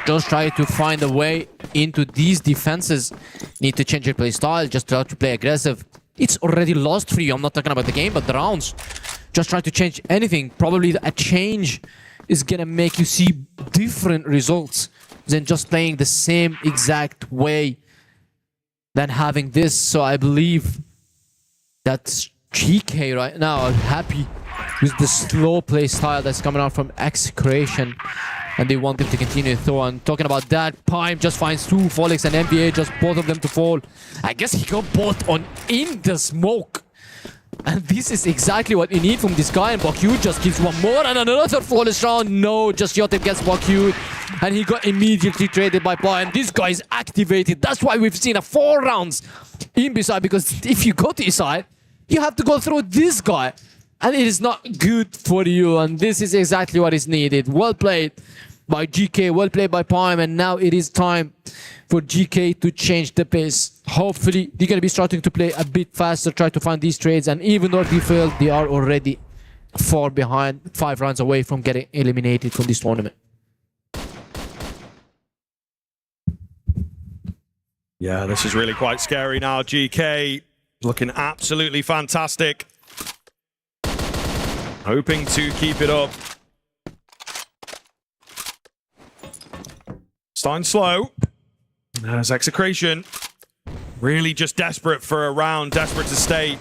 just try to find a way into these defenses. Need to change your play style, just try to play aggressive. It's already lost for you. I'm not talking about the game, but the rounds. Just try to change anything. Probably a change is gonna make you see different results than just playing the same exact way than having this. So I believe that GK right now are happy with the slow play style that's coming out from Execration. And they want them to continue to throw. And talking about that, Pime just finds 2, Folix and NBA, just both of them to fall. I guess he got both on in the smoke. And this is exactly what we need from this guy. And Bokyu just gives one more and another flawless round. No, just Yotib gets Bokyu. And he got immediately traded by Pime. This guy is activated. That's why we've seen a 4 rounds in B-side. Because if you go to E-side, you have to go through this guy. And it is not good for you. And this is exactly what is needed. Well played by GK, well played by Pime, and now it is time for GK to change the pace. Hopefully, they're going to be starting to play a bit faster, try to find these trades, and even though they failed, they are already far behind, 5 rounds away from getting eliminated from this tournament. Yeah, this is really quite scary now. GK looking absolutely fantastic. Hoping to keep it up. Starting slow. As Execration really just desperate for a round, desperate to stay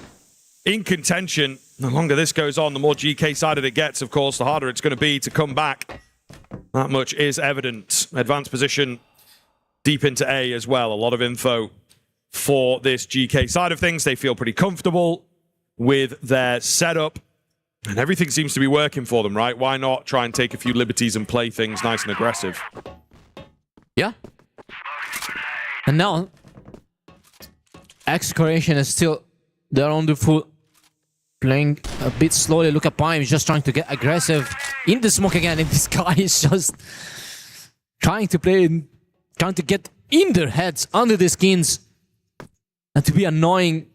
in contention. The longer this goes on, the more GK-sided it gets, of course, the harder it's going to be to come back. That much is evident. Advanced position deep into A as well. A lot of info for this GK side of things. They feel pretty comfortable with their setup. And everything seems to be working for them, right? Why not try and take a few liberties and play things nice and aggressive? Yeah. And now, Execration is still there on the foot, playing a bit slowly. Look at Pime, he's just trying to get aggressive in the smoke again. And this guy is just trying to play, trying to get in their heads, under the skins, and to be annoying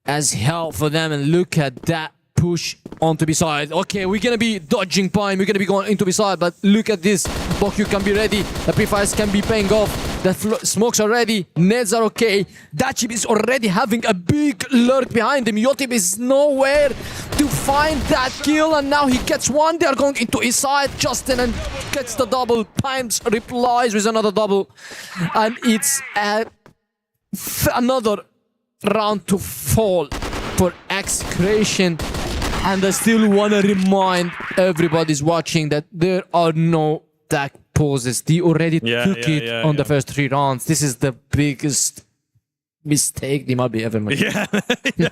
as hell for them. And look at that push onto B-side. Okay, we're gonna be dodging Pime, we're gonna be going into B-side, but look at this. Bokyu can be ready, the pre-fires can be paying off, the smokes are ready, nades are okay. Dachib is already having a big lurk behind him. Yotib is nowhere to find that kill, and now he gets one. They are going into his side. Justin and gets the double. Pimes replies with another double, and it's another round to fall for Execration. And I still want to remind everybody's watching that there are no tag pauses. They already took it on the first 3 rounds. This is the biggest mistake they might be ever made. Yeah,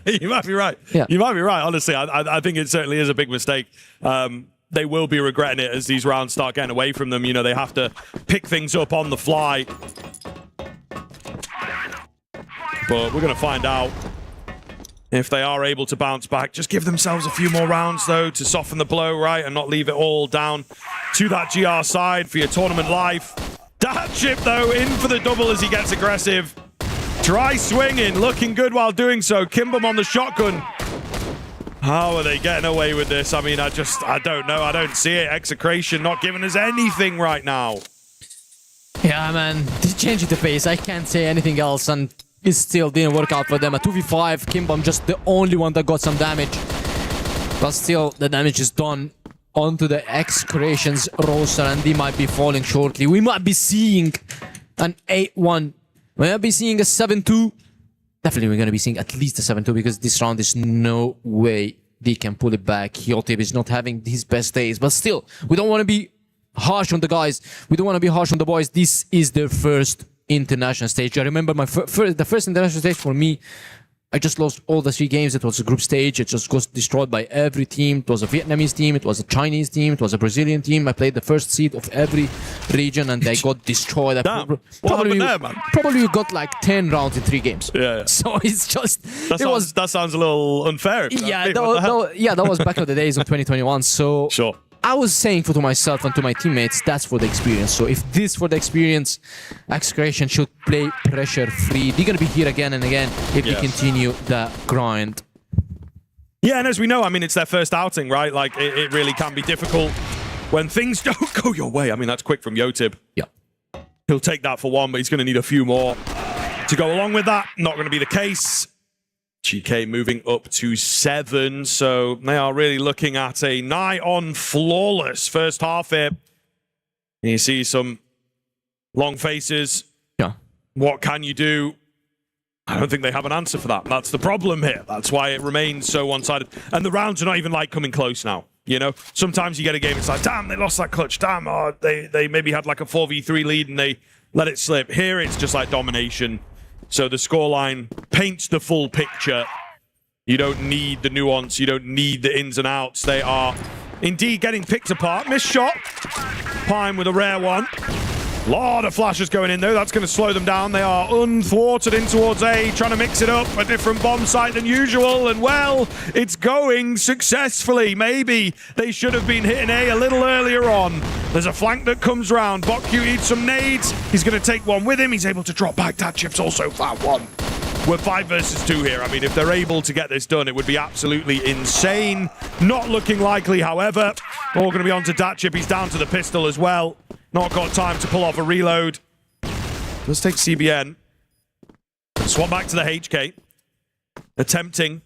you might be right. Yeah. You might be right. Honestly, I think it certainly is a big mistake. They will be regretting it as these rounds start getting away from them. You know, they have to pick things up on the fly. But we're going to find out if they are able to bounce back. Just give themselves a few more rounds, though, to soften the blow, right, and not leave it all down to that GR side for your tournament life. Datchip, though, in for the double as he gets aggressive. Try swinging, looking good while doing so. Kimbom on the shotgun. How are they getting away with this? I mean, I don't know. I don't see it. Execration not giving us anything right now. Yeah, man, they changed the pace. I can't say anything else, and it still didn't work out for them. A 2v5, Kimbom just the only one that got some damage. But still, the damage is done onto the X-Creations roster, and they might be falling shortly. We might be seeing an 8-1. We might be seeing a 7-2. Definitely we're going to be seeing at least a 7-2, because this round is no way they can pull it back. Yotib is not having his best days, but still, we don't want to be harsh on the guys. We don't want to be harsh on the boys. This is their first international stage. I remember my the first international stage for me, I just lost all the 3 games. It was a group stage. It just got destroyed by every team. It was a Vietnamese team. It was a Chinese team. It was a Brazilian team. I played the first seed of every region, and they got destroyed. Probably we got like 10 rounds in 3 games. Yeah. So it's just... That sounds a little unfair. Yeah, that was back in the days of 2021. So... Sure. I was saying to myself and to my teammates, that's for the experience. So if this for the experience, X-Creation should play pressure-free. They're going to be here again and again if they continue the grind. Yeah, and as we know, I mean, it's their first outing, right? Like, it really can be difficult when things don't go your way. I mean, that's quick from Yotib. Yeah. He'll take that for 1, but he's going to need a few more to go along with that. Not going to be the case. GK moving up to 7, so they are really looking at a nigh-on flawless first half here. And you see some long faces. Yeah. What can you do? I don't think they have an answer for that. That's the problem here. That's why it remains so one-sided. And the rounds are not even like coming close now. You know, sometimes you get a game, it's like, damn, they lost that clutch. Damn, they maybe had like a 4v3 lead and they let it slip. Here it's just like domination. So the scoreline paints the full picture. You don't need the nuance. You don't need the ins and outs. They are indeed getting picked apart. Missed shot. Pine with a rare one. A lot of flashes going in, though. That's going to slow them down. They are unthwarted in towards A, trying to mix it up. A different bomb site than usual. And, well, it's going successfully. Maybe they should have been hitting A a little earlier on. There's a flank that comes round. Bokyu eats some nades. He's going to take one with him. He's able to drop back. Datchip's also flat one. We're 5 versus 2 here. I mean, if they're able to get this done, it would be absolutely insane. Not looking likely, however. All going to be on to Datchip. He's down to the pistol as well. Not got time to pull off a reload. Let's take CBN. Swap back to the HK. Attempting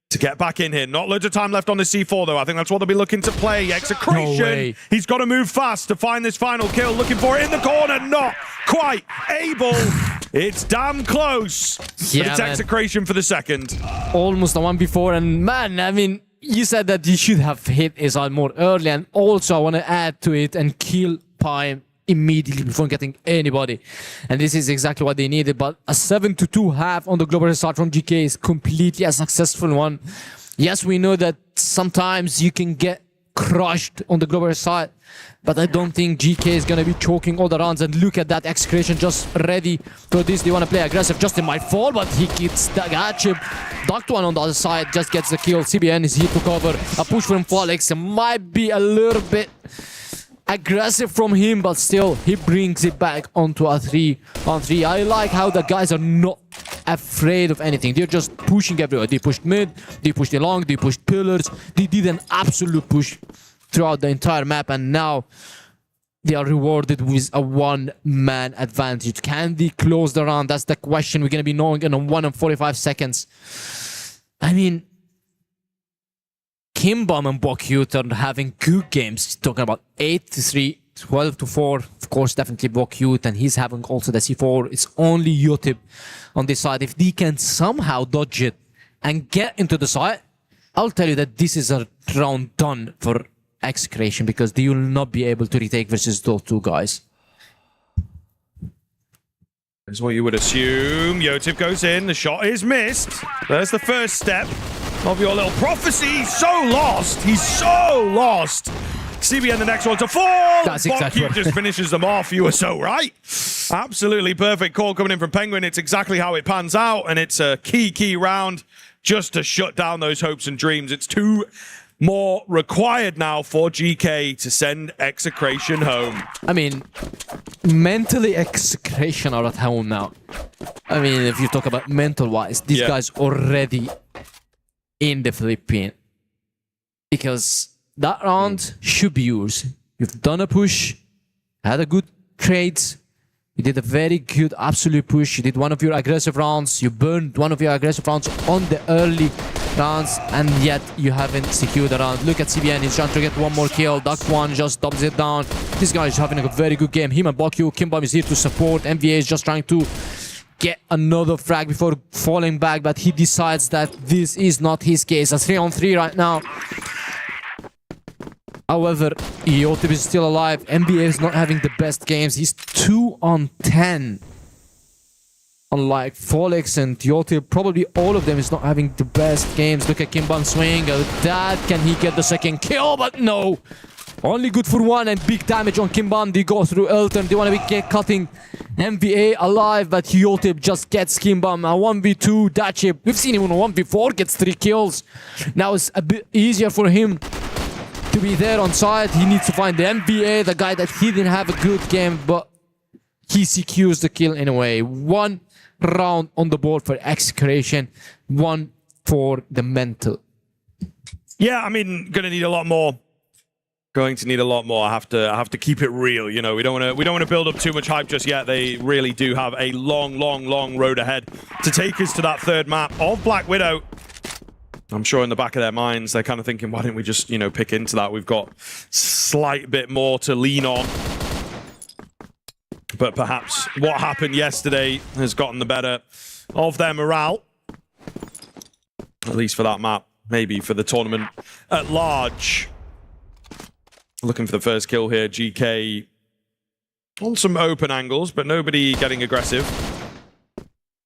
to get back in here. Not loads of time left on the C4, though. I think that's what they'll be looking to play. Execration. No way. He's got to move fast to find this final kill. Looking for it in the corner. Not quite able. It's damn close. Yeah, but it's man. Execration for the second. Almost the one before. And, man, I mean, you said that you should have hit Izal more early. And also, I want to add to it and kill Pime immediately before getting anybody. And this is exactly what they needed. But a 7-2 half on the global start from GK is completely a successful one. Yes, we know that sometimes you can get crushed on the global side, but I don't think GK is going to be choking all the rounds. And look at that X-Creation just ready for this. They want to play aggressive. Justin might fall, but he gets the Datchip. Ducked one on the other side, just gets the kill. CBN is here to cover. A push from Folix might be a little bit aggressive from him, but still he brings it back onto a 3-on-3. I like how the guys are not afraid of anything. They're just pushing everywhere. They pushed mid, they pushed along, they pushed pillars. They did an absolute push throughout the entire map, and now they are rewarded with a 1-man advantage. Can they close the round? That's the question we're going to be knowing in 1 and 45 seconds. I mean, Kimbom and Bokyu are having good games. Talking about 8-3, 12-4. Of course, definitely Bokyu, and he's having also the C4. It's only Yotib on this side. If they can somehow dodge it and get into the side, I'll tell you that this is a round done for X-Creation, because they will not be able to retake versus those 2 guys. That's what you would assume. Yotib goes in. The shot is missed. There's the first step of your little prophecy. He's so lost. He's so lost. CBN the next one to fall. That's exactly what just finishes them off. You were so right. Absolutely perfect call coming in from Penguin. It's exactly how it pans out, and it's a key round just to shut down those hopes and dreams. It's 2 more required now for GK to send Execration home. I mean, mentally Execration are at home now. I mean, if you talk about mental-wise, these guys already in the Philippines. Because that round should be yours. You've done a push, had a good trades, you did a very good absolute push, you did one of your aggressive rounds, you burned one of your aggressive rounds on the early rounds, and yet you haven't secured a round. Look at CBN, he's trying to get one more kill. Duck1 just doubles it down. This guy is having a very good game. Him and Bakyu, Kimbam is here to support. MVA is just trying to get another frag before falling back, but he decides that this is not his case. A 3-on-3 right now. However, Yotib is still alive. NBA is not having the best games. He's 2-on-10. Unlike Folix and Yotib, probably all of them is not having the best games. Look at Kimbam swing. That, can he get the second kill? But no. Only good for 1 and big damage on Kimbam. They go through Elton. They want to be cutting MVA alive, but Yotib just gets Kimbam. A 1v2 Dachip. We've seen him on 1v4, gets 3 kills. Now it's a bit easier for him to be there on side. He needs to find the MVA, the guy that he didn't have a good game, but he secures the kill anyway. 1 round on the board for Execration, 1 for the mental. Yeah, I mean, gonna need a lot more. Going to need a lot more. I have to keep it real. You know, we don't want to build up too much hype just yet. They really do have a long road ahead to take us to that 3rd map of Black Widow. I'm sure in the back of their minds, they're kind of thinking, why don't we just, you know, pick into that? We've got slight bit more to lean on. But perhaps what happened yesterday has gotten the better of their morale. At least for that map. Maybe for the tournament at large. Looking for the first kill here. GK on some open angles, but nobody getting aggressive.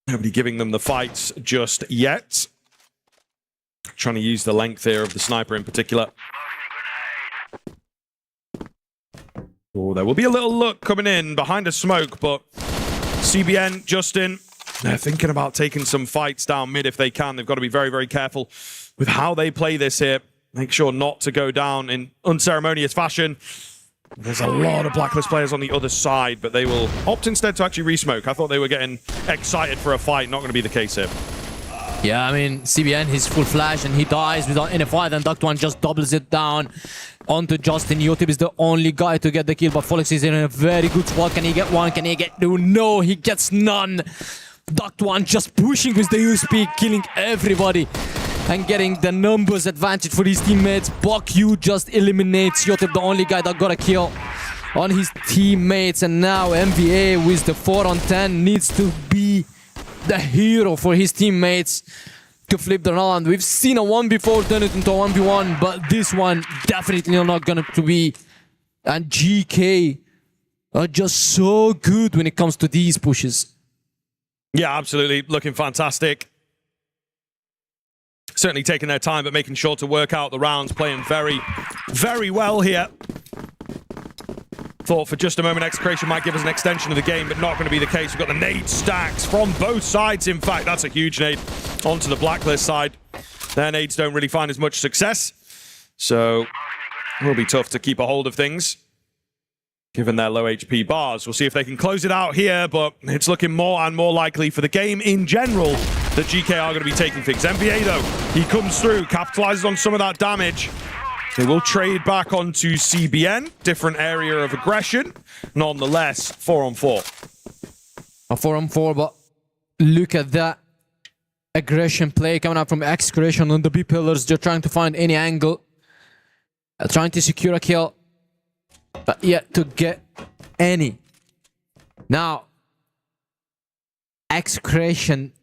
Nobody giving them the fights just yet. Trying to use the length here of the sniper in particular. Oh, there will be a little look coming in behind a smoke, but CBN, Justin, they're thinking about taking some fights down mid if they can. They've got to be very careful with how they play this here. Make sure not to go down in unceremonious fashion. There's a lot of Blacklist players on the other side, but they will opt instead to actually re-smoke. I thought they were getting excited for a fight. Not going to be the case here. Yeah, I mean, CBN, he's full flash and he dies without any fight, and Duck1 just doubles it down onto Justin. Yotib is the only guy to get the kill, but Folix is in a very good spot. Can he get 1? Can he get 2? No, he gets none. Duck1 just pushing with the USP, killing everybody and getting the numbers advantage for his teammates. Bakyu just eliminates Yotib, the only guy that got a kill on his teammates, and now MVA with the 4-on-10 needs to be the hero for his teammates to flip the round. We've seen a 1v4 turn it into a 1v1, but this one definitely not going to be. And GK are just so good when it comes to these pushes. Yeah, absolutely. Looking fantastic. Certainly taking their time, but making sure to work out the rounds. Playing very well here. Thought for just a moment Execration might give us an extension of the game, but not going to be the case. We've got the nade stacks from both sides. In fact, that's a huge nade onto the Blacklist side. Their nades don't really find as much success, so it will be tough to keep a hold of things, given their low HP bars. We'll see if they can close it out here, but it's looking more and more likely for the game in general that GK are going to be taking things. MVA, though, he comes through, capitalizes on some of that damage. They will trade back onto CBN. Different area of aggression. Nonetheless, 4-on-4. A 4-on-4, but look at that aggression play coming out from Execration on the B pillars. They're trying to find any angle. Trying to secure a kill. But yet to get any. Now, Execration,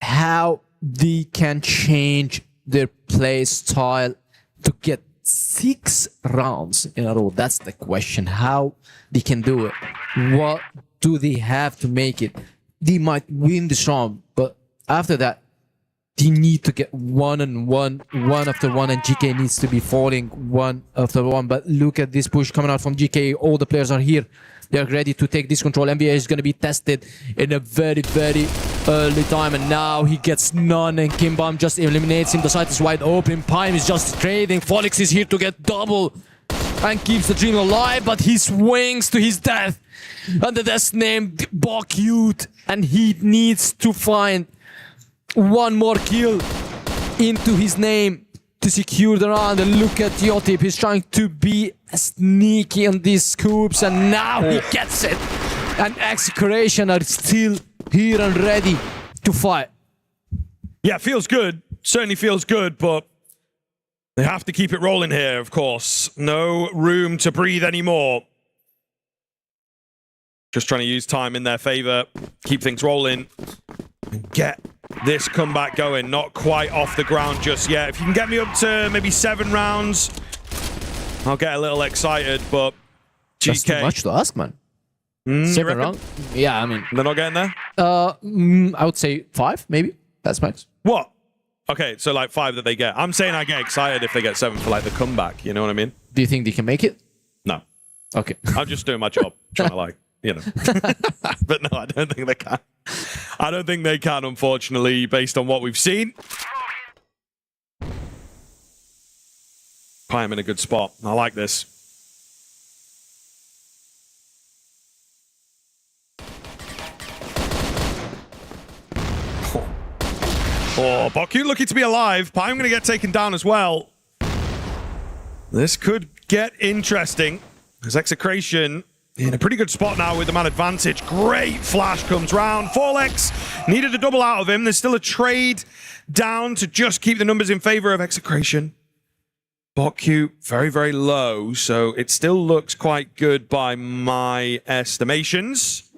how they can change their play style to get 6 rounds in a row. That's the question. How they can do it. What do they have to make it? They might win this round, but after that, they need to get 1-on-1, 1 after 1, and GK needs to be falling 1 after 1. But look at this push coming out from GK. All the players are here They're ready to take this control. MVA is going to be tested in a very, very early time. And now he gets none. And Kimbam just eliminates him. The site is wide open. Pime is just trading. Folix is here to get double. And keeps the dream alive. But he swings to his death. And the death's named Bokyut. And he needs to find one more kill into his name to secure the round. And look at Yotip. He's trying to be sneaky on these scoops. And now he gets it. And Execration are still here and ready to fight. Yeah, feels good. Certainly feels good, but they have to keep it rolling here, of course. No room to breathe anymore. Just trying to use time in their favor. Keep things rolling. And get this comeback going. Not quite off the ground just yet. If you can get me up to maybe 7 rounds, I'll get a little excited, but GK. That's too much to ask, man. 7 rounds? Yeah, I mean... They're not getting there? I would say 5, maybe. That's max. What? Okay, so like 5 that they get. I'm saying I get excited if they get 7 for like the comeback. You know what I mean? Do you think they can make it? No. Okay. I'm just doing my job. Trying to like, you know. But no, I don't think they can. I don't think they can, unfortunately, based on what we've seen. Pime in a good spot. I like this. Oh, Boku looking to be alive. Pime going to get taken down as well. This could get interesting. As Execration in a pretty good spot now with the man advantage. Great flash comes round. Forlex needed a double out of him. There's still a trade down to just keep the numbers in favor of Execration. Boku very, very low, so it still looks quite good by my estimations.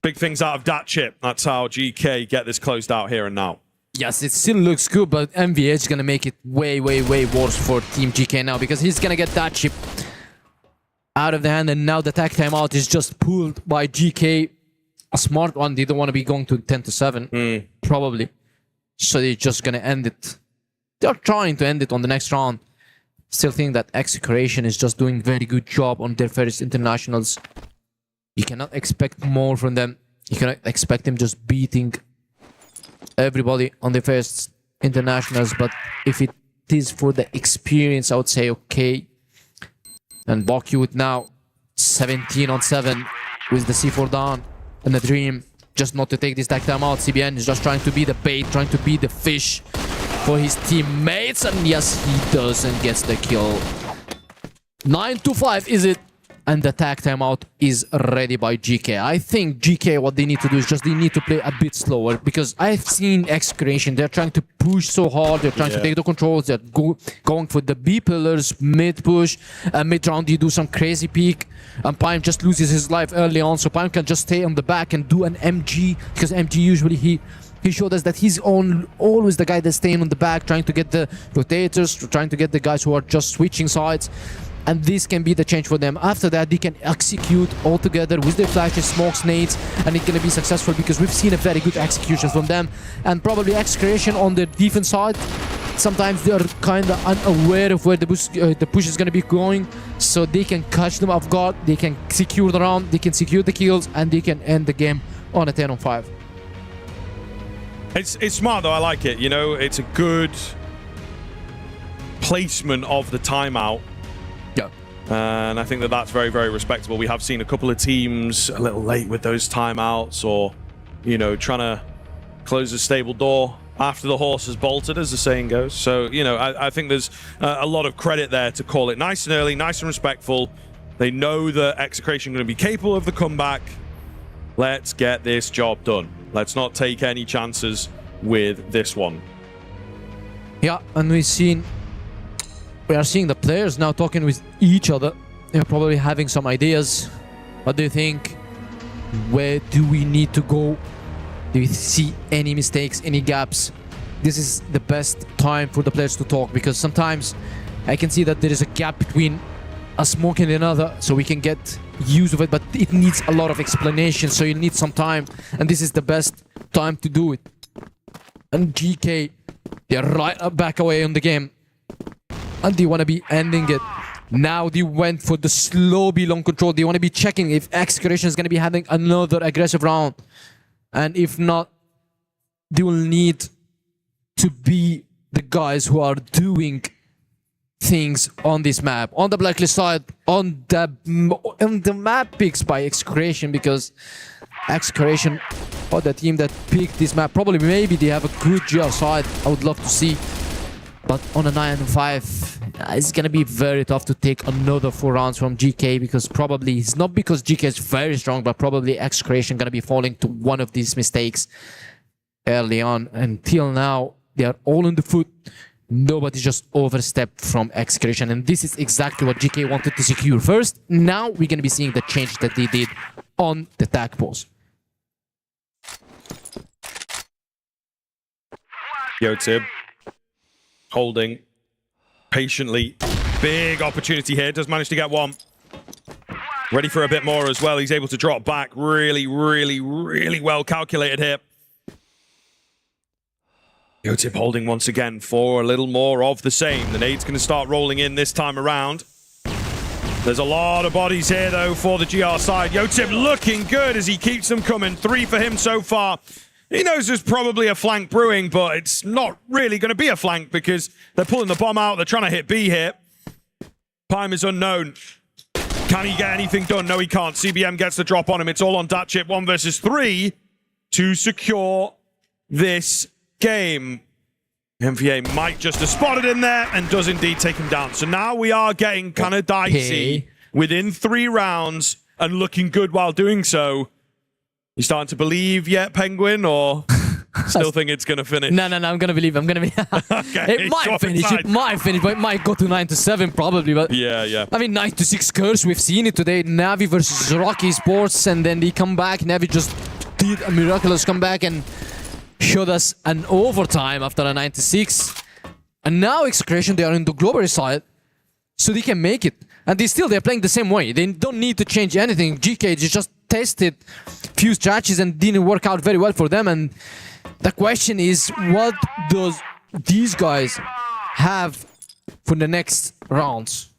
Big things out of that chip. That's how GK get this closed out here and now. Yes, it still looks good, but MVH is going to make it way, way, way worse for Team GK now because he's going to get that chip out of the hand, and now the tag timeout is just pulled by GK. A smart one. They don't want to be going to 10-7, probably. So they're just going to end it. They're trying to end it on the next round. Still think that Execration is just doing very good job on their first internationals. You cannot expect more from them. You cannot expect them just beating everybody on the first internationals, but if it is for the experience, I would say okay. And Bokyut now 17-on-7 with the C4 down and the dream just not to take this tag time out. CBN is just trying to be the bait, trying to be the fish for his teammates, and yes, he does and gets the kill. 9-5 is it? And the tag timeout is ready by GK. I think GK, what they need to do is just they need to play a bit slower, because I've seen Execration, they're trying to push so hard, they're trying to take the controls, they're going for the B pillars, mid push, and mid round you do some crazy peek, and Pime just loses his life early on, so Pime can just stay on the back and do an MG, because MG usually he showed us that he's always the guy that's staying on the back, trying to get the rotators, trying to get the guys who are just switching sides. And this can be the change for them. After that, they can execute all together with their flashes, smokes, nades, and it's going to be successful because we've seen a very good execution from them. And probably Execration on the defense side, sometimes they are kind of unaware of where the push is going to be going, so they can catch them off guard, they can secure the round, they can secure the kills, and they can end the game on a 10-on-5. It's smart though, I like it. You know, it's a good placement of the timeout. Yeah. And I think that that's very, very respectable. We have seen a couple of teams a little late with those timeouts, or, you know, trying to close a stable door after the horse has bolted, as the saying goes. So, you know, I think there's a lot of credit there to call it nice and early, nice and respectful. They know that Execration are going to be capable of the comeback. Let's get this job done. Let's not take any chances with this one. Yeah, and we are seeing the players now talking with each other. They're probably having some ideas. What do you think? Where do we need to go? Do you see any mistakes, any gaps? This is the best time for the players to talk, because sometimes I can see that there is a gap between a smoke and another, so we can get use of it, but it needs a lot of explanation, so you need some time, and this is the best time to do it. And GK, they're right back away on the game, and they want to be ending it Now they went for the slow B long control. They want to be checking if Excavation is going to be having another aggressive round. And if not, they will need to be the guys who are doing things on this map. On the blacklist side, on the map picks by Excavation, because Excavation or the team that picked this map, probably maybe they have a good GR side. I would love to see. But on a 9-5, it's gonna be very tough to take another 4 rounds from GK, because probably it's not because GK is very strong, but probably Excavation gonna be falling to one of these mistakes early on. Until now, they are all on the foot. Nobody just overstepped from Excavation, and this is exactly what GK wanted to secure first. Now we're gonna be seeing the change that they did on the tag pose. Yotib holding patiently. Big opportunity here. Does manage to get one. Ready for a bit more as well. He's able to drop back. Really, really, really well calculated here. Yotib holding once again for a little more of the same. The nade's going to start rolling in this time around. There's a lot of bodies here, though, for the GR side. Yotib looking good as he keeps them coming. 3 for him so far. He knows there's probably a flank brewing, but it's not really going to be a flank because they're pulling the bomb out. They're trying to hit B here. Time is unknown. Can he get anything done? No, he can't. CBM gets the drop on him. It's all on Datchip. 1 versus 3 to secure this game. MVA might just have spotted him there and does indeed take him down. So now we are getting kind of dicey within 3 rounds and looking good while doing so. You starting to believe yet, Penguin, or still think it's going to finish? No, I'm going to believe. I'm going to be... Okay, it might finish. It might finish, but it might go to 9-7 probably. But yeah. I mean, 9-6 curse. We've seen it today. Navi versus Rocky Sports, and then they come back. Navi just did a miraculous comeback and showed us an overtime after a 9-6. And now Excavation, they are in the global side, so they can make it. And they're playing the same way. They don't need to change anything. GK just tested few strategies and didn't work out very well for them. And the question is, what does these guys have for the next rounds?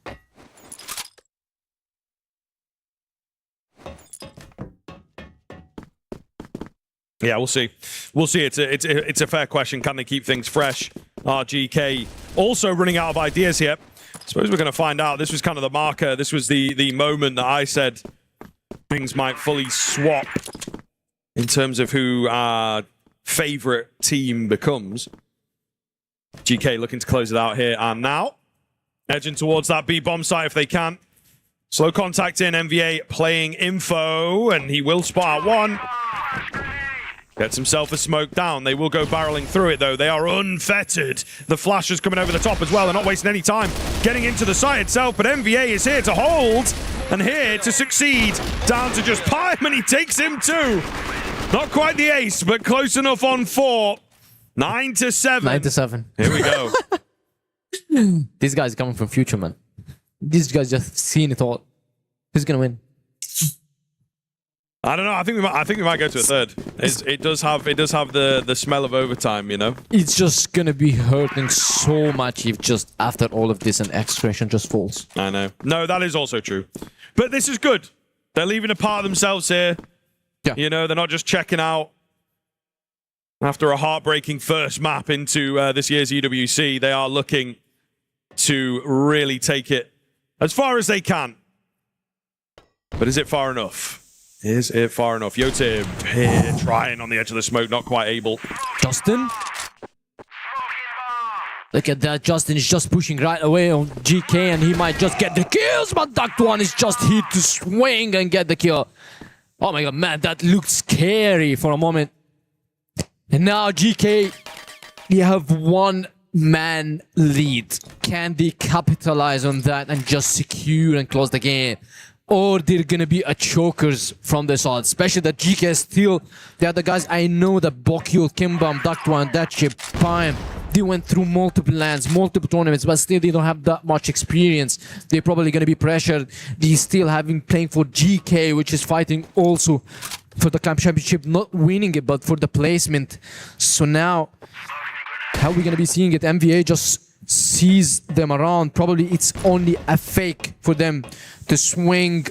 Yeah, we'll see. We'll see. It's a fair question. Can they keep things fresh? RGK also running out of ideas here. I suppose we're going to find out. This was kind of the marker. This was the moment that I said things might fully swap in terms of who our favorite team becomes. GK looking to close it out here and now. Edging towards that B bomb site if they can. Slow contact in. MVA playing info, and he will spot out one. Gets himself a smoke down. They will go barreling through it, though. They are unfettered. The flash is coming over the top as well. They're not wasting any time getting into the site itself, but MVA is here to hold and here to succeed. Down to just Pime, and he takes him too. Not quite the ace, but close enough on 4. 9-7. 9-7. Here we go. This guy's coming from future, man. These guys just seen it all. Who's gonna win? I don't know. I think we might go to a third. It does have the smell of overtime, you know. It's just gonna be hurting so much if just after all of this an Excavation just falls. I know. No, that is also true. But this is good. They're leaving a part of themselves here. Yeah. You know, they're not just checking out after a heartbreaking first map into this year's EWC. They are looking to really take it as far as they can. But is it far enough? Is it far enough? Yotib here, trying on the edge of the smoke, not quite able. Justin? Look at that, Justin is just pushing right away on GK and he might just get the kills, but that one is just here to swing and get the kill. Oh my god, man, that looked scary for a moment. And now GK, they have 1-man lead. Can they capitalize on that and just secure and close the game? Or they're gonna be a chokers from the side, especially that GK still, the other guys, I know that Bokyo, Kimbam, Duck1, Datchip, Pime, they went through multiple lands, multiple tournaments, but still they don't have that much experience. They're probably gonna be pressured. They still having playing for GK, which is fighting also for the Club Championship, not winning it, but for the placement. So now, how are we gonna be seeing it? MVA just sees them around. Probably it's only a fake for them to swing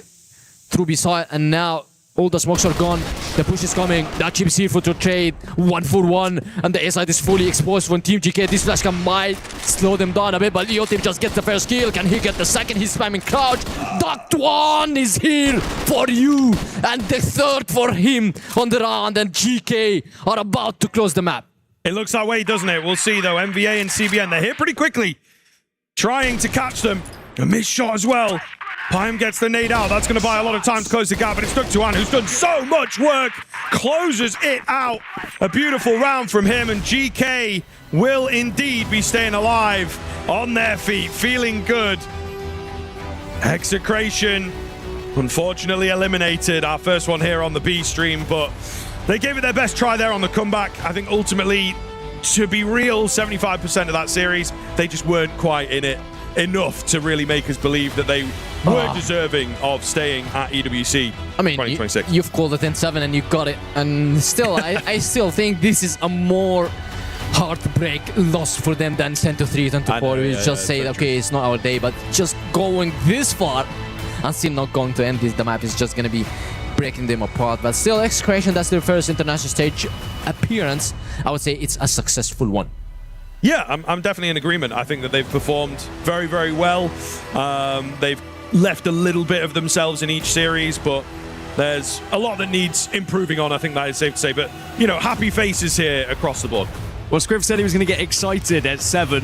through beside, and now all the smokes are gone. The push is coming. That chip is here for to trade 1-for-1, and the A side is fully exposed from Team GK. This flash cam might slow them down a bit, but Leo Team just gets the first kill. Can he get the second? He's spamming crouch. That one is here for you, and the third for him on the round, and GK are about to close the map. It looks that way, doesn't it? We'll see, though. MVA and CBN, they're here pretty quickly, trying to catch them. A missed shot as well. Pyam gets the nade out. That's going to buy a lot of time to close the gap, but it's Duktuan who's done so much work. Closes it out. A beautiful round from him, and GK will indeed be staying alive on their feet, feeling good. Execration, unfortunately eliminated. Our first one here on the B stream, but they gave it their best try there on the comeback. I think ultimately, to be real, 75% of that series, they just weren't quite in it enough to really make us believe that they were deserving of staying at EWC 2026. You've called it 10-7 and you got it. And still, I still think this is a more heartbreak loss for them than 10-3, 10-4. We just say, okay, it's not our day, but just going this far and still not going to end this, the map is just going to be breaking them apart. But still, Execration, that's their first international stage appearance. I would say it's a successful one. Yeah, I'm definitely in agreement. I think that they've performed very, very well. They've left a little bit of themselves in each series, but there's a lot that needs improving on, I think that is safe to say. But, you know, happy faces here across the board. Well, Scriv said he was going to get excited at 7,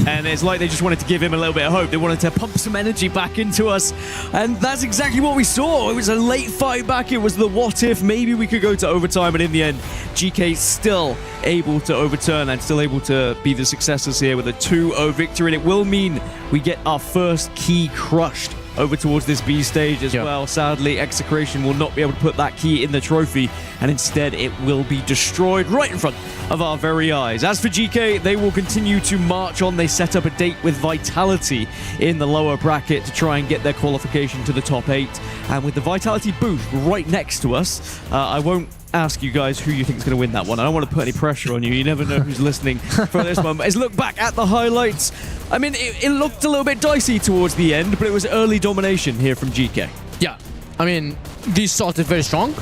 and it's like they just wanted to give him a little bit of hope. They wanted to pump some energy back into us, and that's exactly what we saw. It was a late fight back. It was the what if. Maybe we could go to overtime, but in the end, GK still able to overturn and still able to be the successors here with a 2-0 victory. And it will mean we get our first key crushed over towards this B stage as well. Sadly, Execration will not be able to put that key in the trophy, and instead it will be destroyed right in front of our very eyes. As for GK, they will continue to march on. They set up a date with Vitality in the lower bracket to try and get their qualification to the top 8. And with the Vitality booth right next to us, I won't ask you guys who you think is going to win that one. I don't want to put any pressure on you. You never know who's listening for this one. But let's look back at the highlights. I mean, it looked a little bit dicey towards the end, but it was early domination here from GK. Yeah, I mean, they started very strong.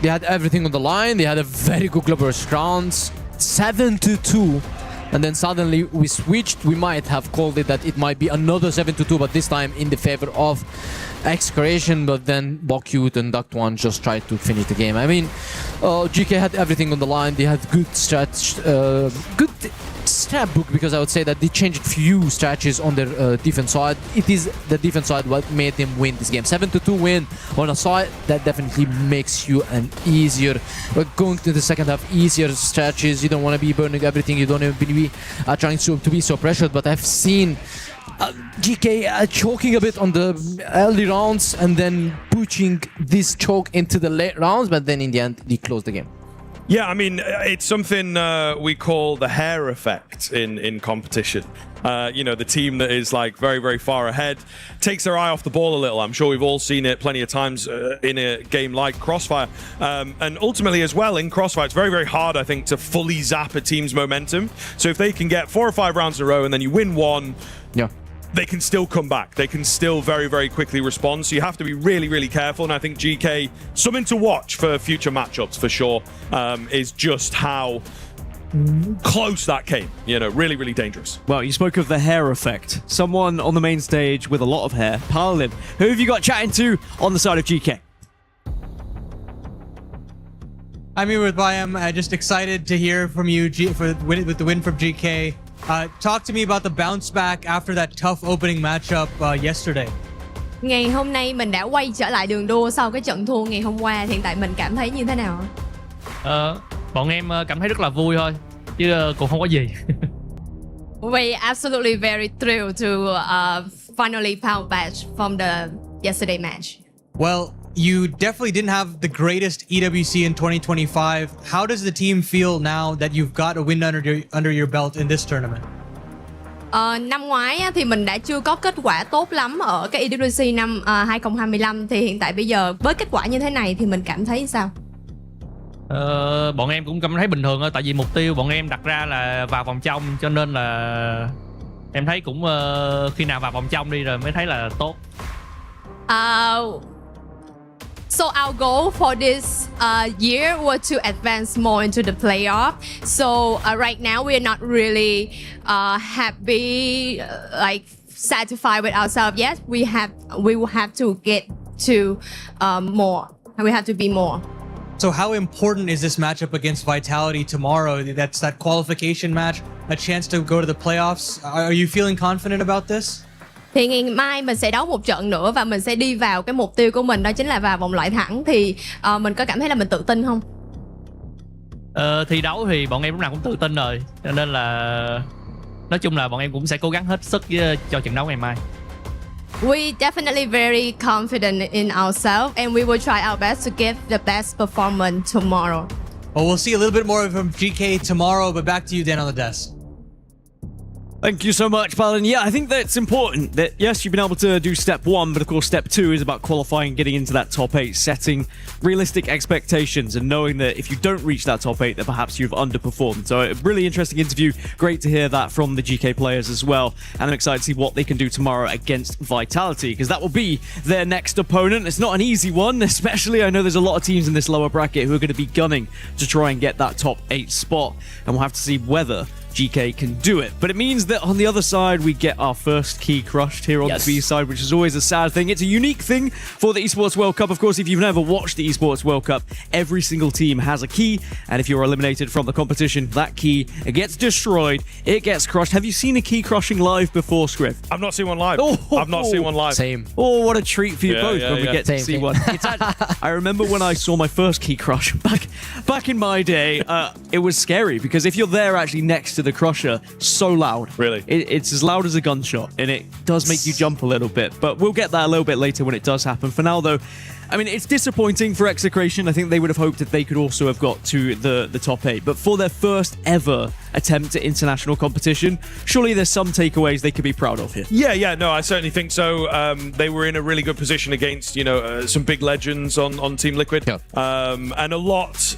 They had everything on the line. They had a very good global rounds, 7-2. And then suddenly we switched. We might have called it that it might be another 7-2, but this time in the favor of Execration. But then Bokute and Duct1 just tried to finish the game. I mean, GK had everything on the line. They had good good stat book, because I would say that they changed few strategies on their defense side. It is the defense side what made them win this game. 7-2 win on a side, that definitely makes you an easier, going to the second half, easier strategies. You don't want to be burning everything. You don't want to be trying to be so pressured. But I've seen GK choking a bit on the early rounds and then pushing this choke into the late rounds, but then in the end, they closed the game. Yeah, I mean, it's something we call the hair effect in competition. You know, the team that is like very, very far ahead takes their eye off the ball a little. I'm sure we've all seen it plenty of times in a game like CROSSFIRE. And ultimately as well, in CROSSFIRE, it's very, very hard, I think, to fully zap a team's momentum. So if they can get 4 or 5 rounds in a row and then you win one, they can still come back. They can still very, very quickly respond. So you have to be really, really careful. And I think GK, something to watch for future matchups for sure, is just how close that came. You know, really, really dangerous. Well, you spoke of the hair effect. Someone on the main stage with a lot of hair, Parlin. Who have you got chatting to on the side of GK? I'm here with Bayam. Just excited to hear from you with the win from GK. Talk to me about the bounce back after that tough opening matchup yesterday. Ngày hôm nay mình đã quay trở lại đường đua sau cái trận thua ngày hôm qua. Hiện tại mình cảm thấy như thế nào? Bọn em cảm thấy rất là vui thôi, chứ cũng không có gì. We absolutely very thrilled to finally bounce back from the yesterday match. Well, you definitely didn't have the greatest EWC in 2025. How does the team feel now that you've got a win under your belt in this tournament? Năm ngoái thì mình đã chưa có kết quả tốt lắm ở cái EWC năm 2025. Thì hiện tại bây giờ với kết quả như thế này thì mình cảm thấy sao? Bọn em cũng cảm thấy bình thường thôi, tại vì mục tiêu bọn em đặt ra là vào vòng trong, cho nên là Em thấy cũng khi nào vào vòng trong đi rồi mới thấy là tốt. So our goal for this year was to advance more into the playoff. So right now we are not really happy, like satisfied with ourselves yet. We will have to get to more, and we have to be more. So how important is this matchup against Vitality tomorrow? That's that qualification match, a chance to go to the playoffs. Are you feeling confident about this? Thì ngày mai mình sẽ đấu một trận nữa và mình sẽ đi vào cái mục tiêu của mình, đó chính là vào vòng loại thẳng. Thì mình có cảm thấy là mình tự tin không? Thi đấu thì bọn em lúc nào cũng tự tin rồi, cho nên là nói chung là bọn em cũng sẽ cố gắng hết sức cho trận đấu ngày mai. We definitely very confident in ourselves and we will try our best to give the best performance tomorrow. Well, we'll see a little bit more from GK tomorrow, but back to you, Dan, on the desk. Thank you so much, Paladin. Yeah, I think that's important that, yes, you've been able to do step 1, but of course step 2 is about qualifying, getting into that top 8, setting realistic expectations and knowing that if you don't reach that top 8, then perhaps you've underperformed. So a really interesting interview. Great to hear that from the GK players as well. And I'm excited to see what they can do tomorrow against Vitality, because that will be their next opponent. It's not an easy one, especially I know there's a lot of teams in this lower bracket who are going to be gunning to try and get that top 8 spot. And we'll have to see whether GK can do it. But it means that on the other side, we get our first key crushed here on the B side, which is always a sad thing. It's a unique thing for the Esports World Cup. Of course, if you've never watched the Esports World Cup, every single team has a key. And if you're eliminated from the competition, that key gets destroyed. It gets crushed. Have you seen a key crushing live before, Scriv? I've not seen one live. I've not seen one live. Same. Oh, what a treat for you both when we get to see one. I remember when I saw my first key crush back in my day, it was scary because if you're there actually next to the crusher, so loud. Really? It's as loud as a gunshot, and it does make you jump a little bit. But we'll get that a little bit later when it does happen. For now, though, I mean, it's disappointing for Execration. I think they would have hoped that they could also have got to the top 8. But for their first ever attempt at international competition, surely there's some takeaways they could be proud of here. Yeah, no, I certainly think so. They were in a really good position against, some big legends on Team Liquid. Yeah. And a lot...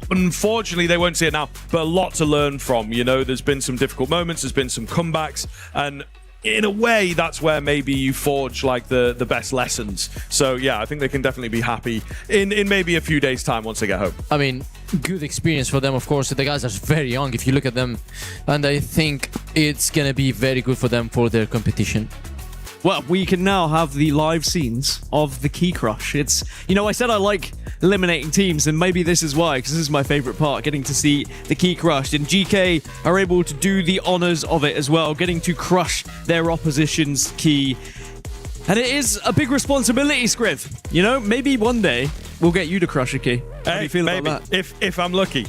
Unfortunately, they won't see it now, but a lot to learn from. There's been some difficult moments, there's been some comebacks, and in a way, that's where maybe you forge like the best lessons. So yeah, I think they can definitely be happy in maybe a few days' time once they get home. I mean, good experience for them, of course. The guys are very young if you look at them, and I think it's gonna be very good for them for their competition. Well, we can now have the live scenes of the key crush. It's, I said I like eliminating teams, and maybe this is why, because this is my favorite part, getting to see the key crushed. And GK are able to do the honors of it as well, getting to crush their opposition's key. And it is a big responsibility, Scriv. Maybe one day we'll get you to crush a key. How do you feel maybe. about that? If I'm lucky.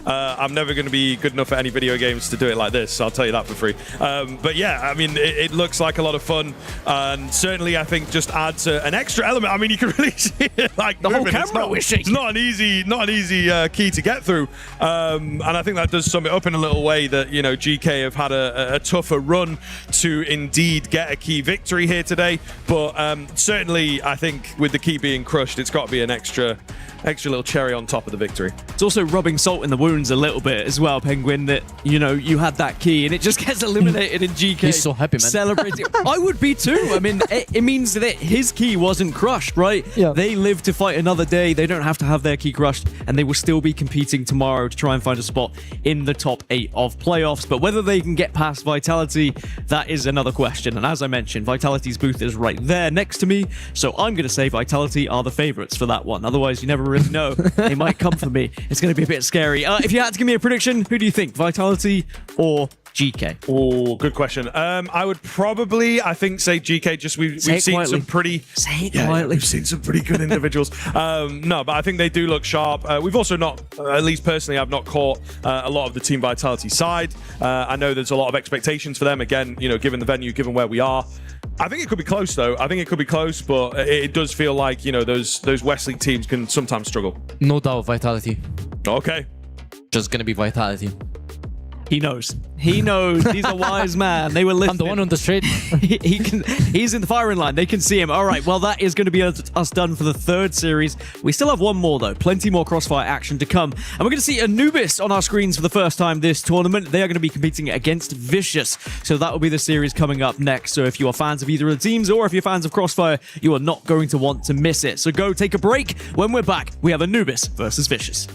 I'm never going to be good enough at any video games to do it like this. I'll tell you that for free. But yeah, I mean, it looks like a lot of fun, and certainly I think just adds an extra element. I mean, you can really see it like the moving. whole camera was shaking. It's not an easy key to get through, and I think that does sum it up in a little way that GK have had a tougher run to indeed get a key victory here today. But certainly, I think with the key being crushed, it's got to be an extra little cherry on top of the victory. It's also rubbing salt in the wounds a little bit as well, Penguin, that, you had that key and it just gets eliminated in GK. He's so happy, man. Celebrating. I would be too. I mean, it means that his key wasn't crushed, right? Yeah. They live to fight another day. They don't have to have their key crushed, and they will still be competing tomorrow to try and find a spot in the top 8 of playoffs. But whether they can get past Vitality, that is another question. And as I mentioned, Vitality's booth is right there next to me, so I'm going to say Vitality are the favorites for that one. Otherwise, you never really know. They might come for me. It's going to be a bit scary. If you had to give me a prediction, who do you think? Vitality or GK? Oh, good question. I would probably, say GK. Just we've seen some pretty. Say it quietly. We've seen some pretty good individuals. No, but I think they do look sharp. We've also not, at least personally, I've not caught a lot of the Team Vitality side. I know there's a lot of expectations for them. Again, given the venue, given where we are. I think it could be close, though. I think it could be close, but it does feel like, those West League teams can sometimes struggle. No doubt, Vitality. Okay. Just gonna be Vitality. He knows. He knows. He's a wise man. They were listening. I'm the one on the street. He's in the firing line. They can see him. All right. Well, that is going to be us done for the third series. We still have one more, though. Plenty more Crossfire action to come. And we're going to see Anubis on our screens for the first time this tournament. They are going to be competing against Vicious. So that will be the series coming up next. So if you are fans of either of the teams or if you're fans of Crossfire, you are not going to want to miss it. So go take a break. When we're back, we have Anubis versus Vicious.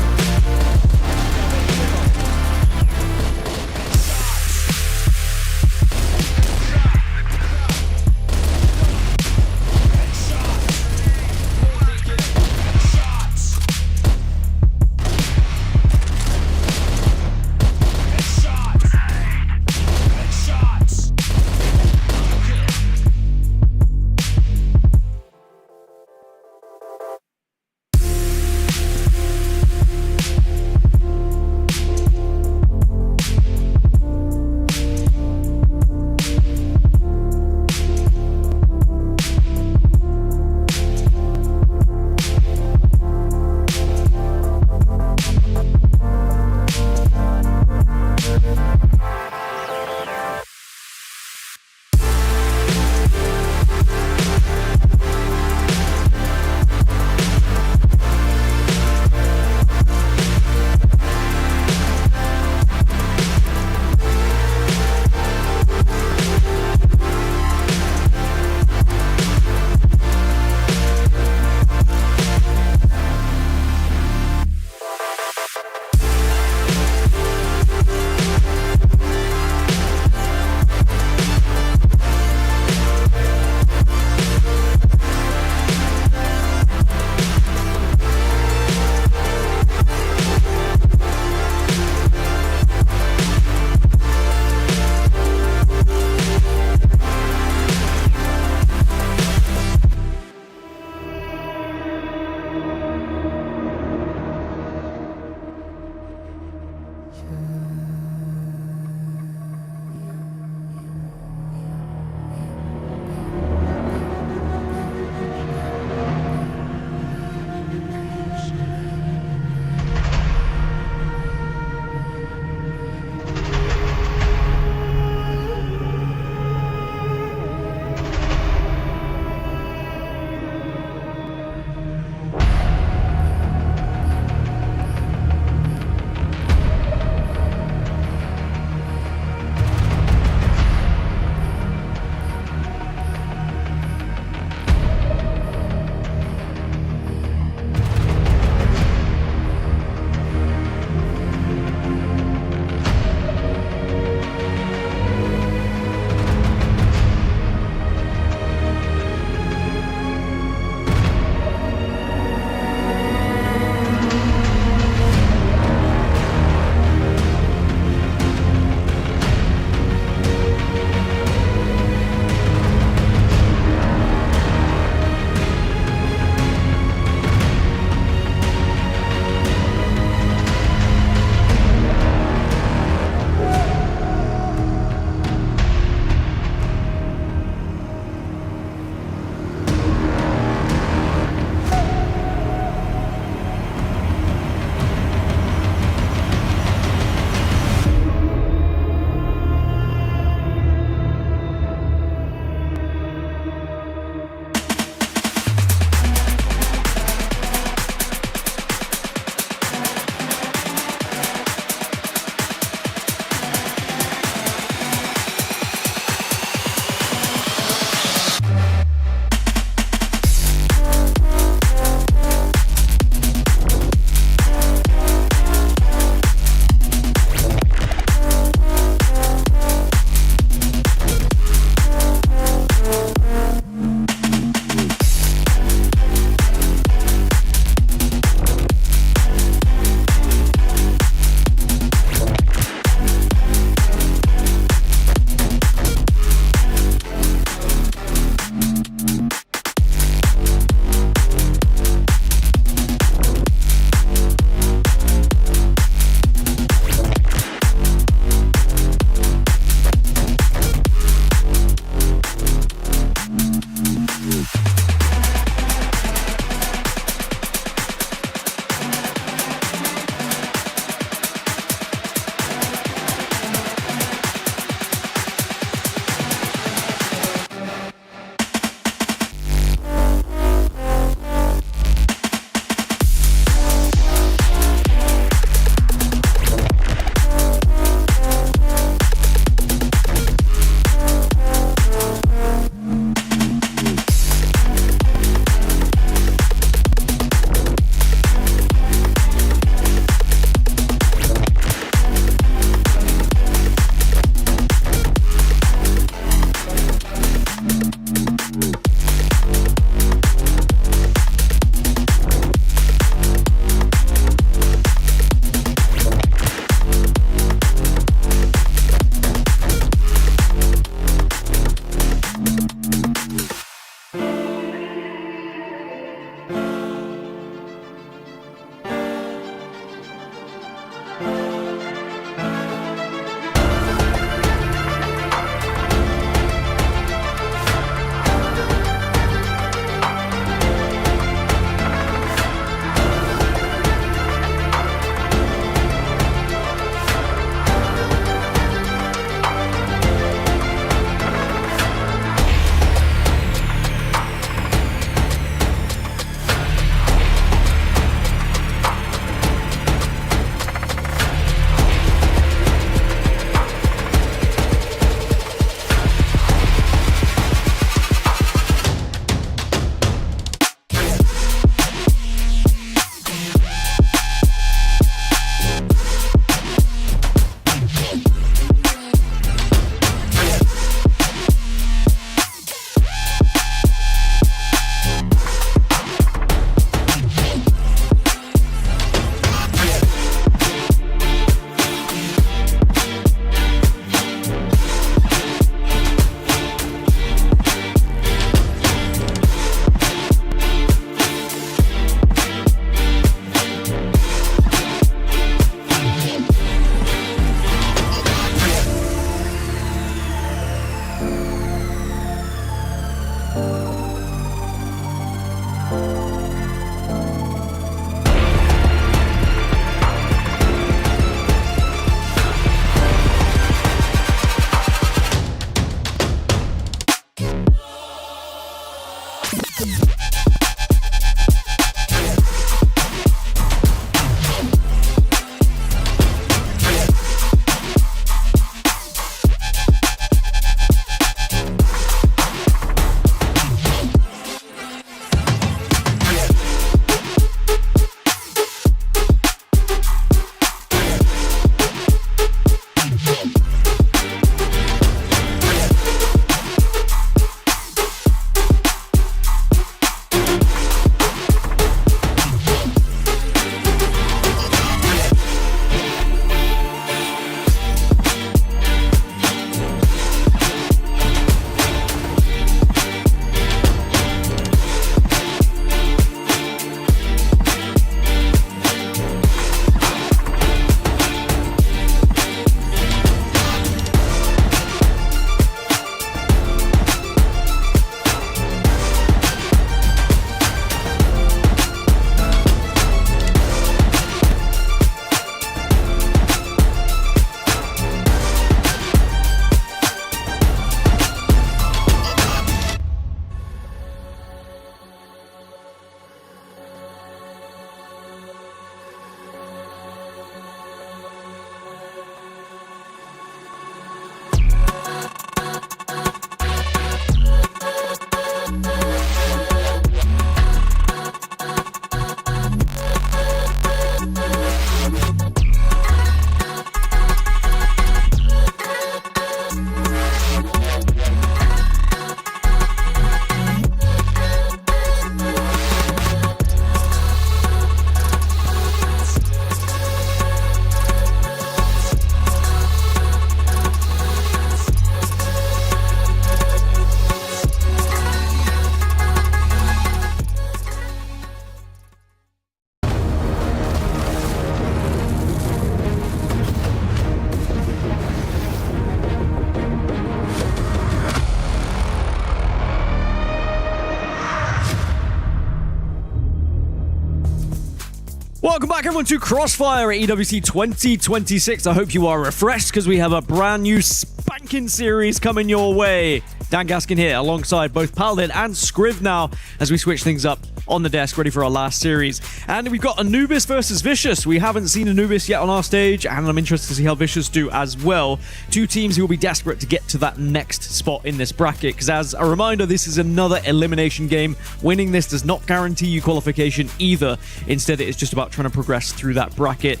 Welcome back, everyone, to Crossfire at EWC 2026. I hope you are refreshed because we have a brand new spanking series coming your way. Dan Gaskin here alongside both Paladin and Scriv now as we switch things up on the desk, ready for our last series. And we've got Anubis versus Vicious. We haven't seen Anubis yet on our stage, and I'm interested to see how Vicious do as well. Two teams who will be desperate to get to that next spot in this bracket, because as a reminder, this is another elimination game. Winning this does not guarantee you qualification either. Instead, it is just about trying to progress through that bracket.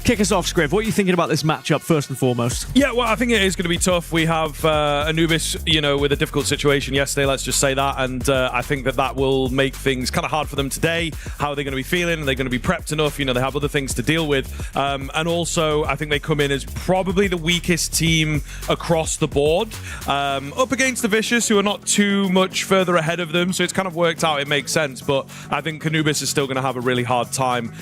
Kick us off, Scriv. What are you thinking about this matchup first and foremost? Yeah, well, I think it is going to be tough. We have Anubis, with a difficult situation yesterday, let's just say that. And I think that will make things kind of hard for them today. How are they going to be feeling? Are they going to be prepped enough? They have other things to deal with. And also, I think they come in as probably the weakest team across the board. Up against the Vicious, who are not too much further ahead of them. So it's kind of worked out. It makes sense. But I think Anubis is still going to have a really hard time.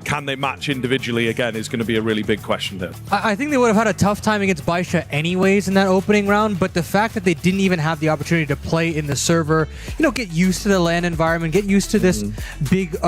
Can they match individually again is going to be a really big question there. I think they would have had a tough time against Baisha anyways in that opening round, but the fact that they didn't even have the opportunity to play in the server, get used to the LAN environment, get used to this big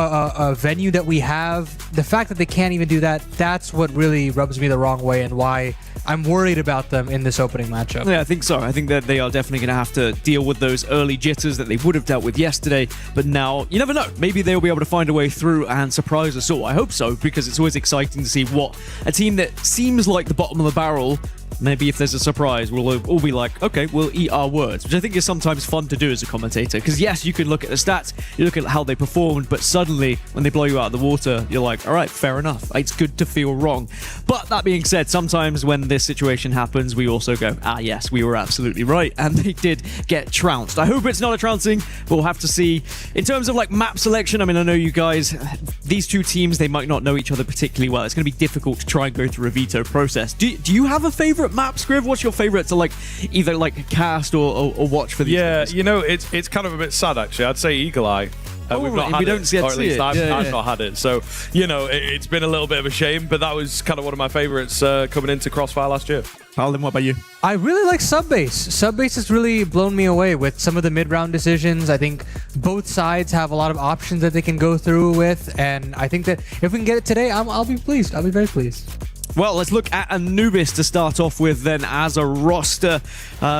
venue that we have, the fact that they can't even do that, that's what really rubs me the wrong way and why I'm worried about them in this opening matchup. Yeah, I think so. I think that they are definitely going to have to deal with those early jitters that they would have dealt with yesterday. But now, you never know. Maybe they'll be able to find a way through and surprise us all. I hope so, because it's always exciting to see what a team that seems like the bottom of the barrel, maybe if there's a surprise, we'll all be like, okay, we'll eat our words, which I think is sometimes fun to do as a commentator. Because yes, you can look at the stats, you look at how they performed, but suddenly when they blow you out of the water, you're like, all right, fair enough. It's good to feel wrong. But that being said, sometimes when this situation happens, we also go, yes, we were absolutely right. And they did get trounced. I hope it's not a trouncing, but we'll have to see. In terms of map selection, I know you guys, these two teams, they might not know each other particularly well. It's going to be difficult to try and go through a veto process. Do you have a favorite map, Scriv? What's your favorite to either cast or watch for these games? It's kind of a bit sad actually. I'd say Eagle Eye. We've not had it, or at least I've not had it. So, it's been a little bit of a shame, but that was kind of one of my favorites coming into Crossfire last year. Paladin, what about you? I really like Subbase. Subbase has really blown me away with some of the mid-round decisions. I think both sides have a lot of options that they can go through with, and I think that if we can get it today, I'll be pleased. I'll be very pleased. Well, let's look at Anubis to start off with then as a roster,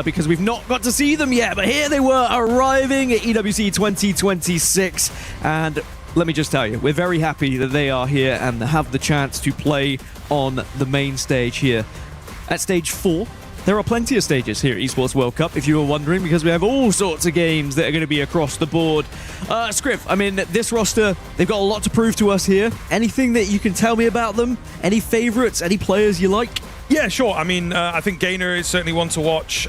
because we've not got to see them yet, but here they were arriving at EWC 2026, and let me just tell you, we're very happy that they are here and have the chance to play on the main stage here. At stage 4, there are plenty of stages here at Esports World Cup, if you were wondering, because we have all sorts of games that are going to be across the board. Scriv, this roster, they've got a lot to prove to us here. Anything that you can tell me about them? Any favorites? Any players you like? Yeah, sure. I think Gainer is certainly one to watch.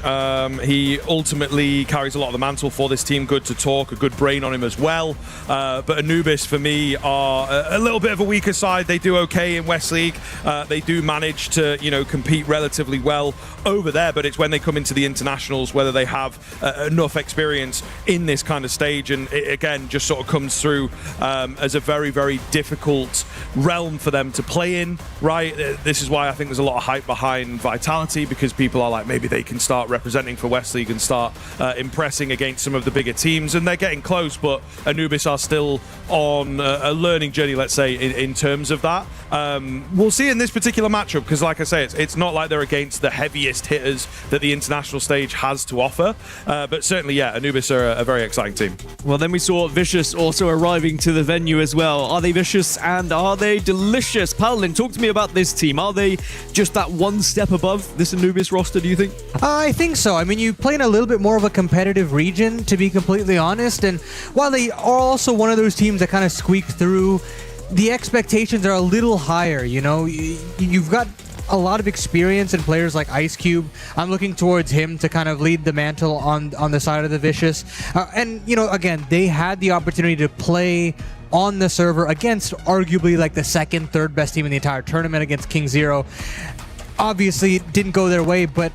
He ultimately carries a lot of the mantle for this team. Good to talk, a good brain on him as well. But Anubis, for me, are a little bit of a weaker side. They do okay in West League. They do manage to, compete relatively well over there. But it's when they come into the internationals, whether they have enough experience in this kind of stage. And it, again, just sort of comes through as a very, very difficult realm for them to play in, right? This is why I think there's a lot of hype behind Vitality, because people are like, maybe they can start representing for West League and start impressing against some of the bigger teams, and they're getting close, but Anubis are still on a learning journey, let's say, in terms of that. We'll see in this particular matchup, because like I say, it's not like they're against the heaviest hitters that the international stage has to offer, but certainly, yeah, Anubis are a very exciting team. Well, then we saw Vicious also arriving to the venue as well. Are they vicious and are they delicious? Paladin, talk to me about this team. Are they just that one step above this Anubis roster, do you think? I think so. You play in a little bit more of a competitive region, to be completely honest, and while they are also one of those teams that kind of squeak through, the expectations are a little higher, You've got a lot of experience in players like Ice Cube. I'm looking towards him to kind of lead the mantle on the side of the Vicious. And, again, they had the opportunity to play on the server against arguably the second, third best team in the entire tournament against King Zero. Obviously, it didn't go their way, but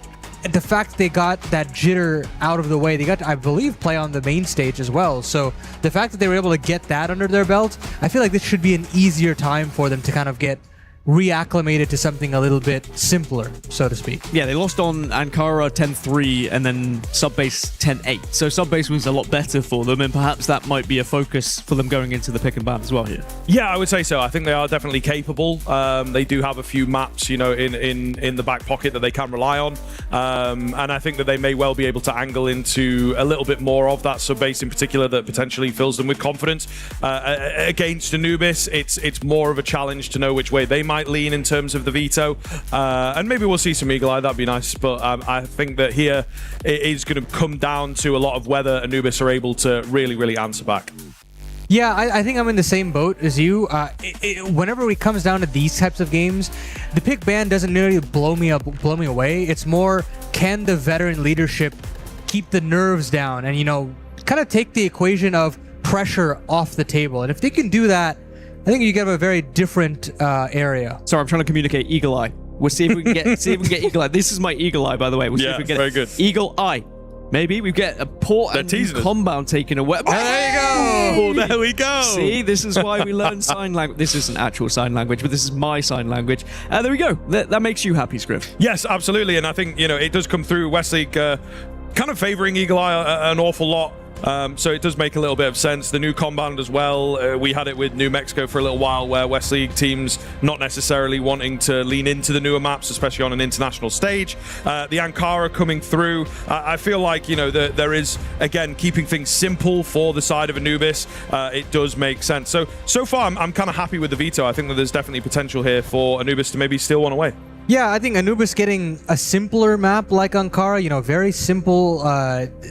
the fact that they got that jitter out of the way, they got to, I believe, play on the main stage as well. So the fact that they were able to get that under their belt, I feel like this should be an easier time for them to kind of get reacclimated to something a little bit simpler, so to speak. Yeah, they lost on Ankara 10-3 and then Subbase 10-8. So Subbase was a lot better for them, and perhaps that might be a focus for them going into the pick and ban as well here. Yeah, I would say so. I think they are definitely capable. They do have a few maps, you know, in the back pocket that they can rely on. And I think that they may well be able to angle into a little bit more of that Subbase in particular that potentially fills them with confidence. Against Anubis, it's more of a challenge to know which way they might lean in terms of the veto, and maybe we'll see some Eagle Eye. That'd be nice, but I think that here it is going to come down to a lot of whether Anubis are able to really answer back. Yeah, I think I'm in the same boat as you. Whenever it comes down to these types of games, the pick ban doesn't nearly blow me away. It's more, can the veteran leadership keep the nerves down and, you know, kind of take the equation of pressure off the table? And if they can do that, I think you get a very different area. Sorry, I'm trying to communicate Eagle Eye. We'll see if we can get Eagle Eye. This is my Eagle Eye, by the way. We'll see if we can get very good. Eagle Eye. Maybe we get a Porte and compound taken away. Oh, there you go. Oh, there we go. See, this is why we learn sign language. This isn't actual sign language, but this is my sign language. There we go. That makes you happy, Scriv. Yes, absolutely. And I think, you know, it does come through Westleague kind of favoring Eagle Eye an awful lot. So it does make a little bit of sense. The new compound as well. We had it with New Mexico for a little while, where Westleague teams not necessarily wanting to lean into the newer maps, especially on an international stage. The Ankara coming through. I feel like, you know, there is, again, keeping things simple for the side of Anubis. It does make sense. So far, I'm kind of happy with the veto. I think that there's definitely potential here for Anubis to maybe steal one away. Yeah, I think Anubis getting a simpler map like Ankara, you know, very simple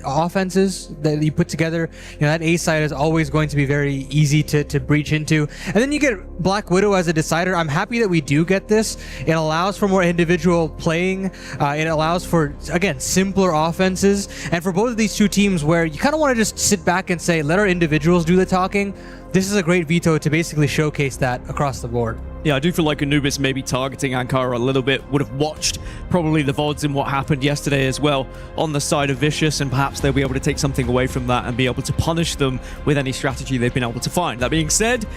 offenses that you put together. You know, that A side is always going to be very easy to breach into. And then you get Black Widow as a decider. I'm happy that we do get this. It allows for more individual playing. It allows for, again, simpler offenses. And for both of these two teams where you kind of want to just sit back and say, let our individuals do the talking, this is a great veto to basically showcase that across the board. Yeah, I do feel like Anubis maybe targeting Ankara a little bit, would have watched probably the VODs and what happened yesterday as well on the side of Vicious, and perhaps they'll be able to take something away from that and be able to punish them with any strategy they've been able to find. That being said,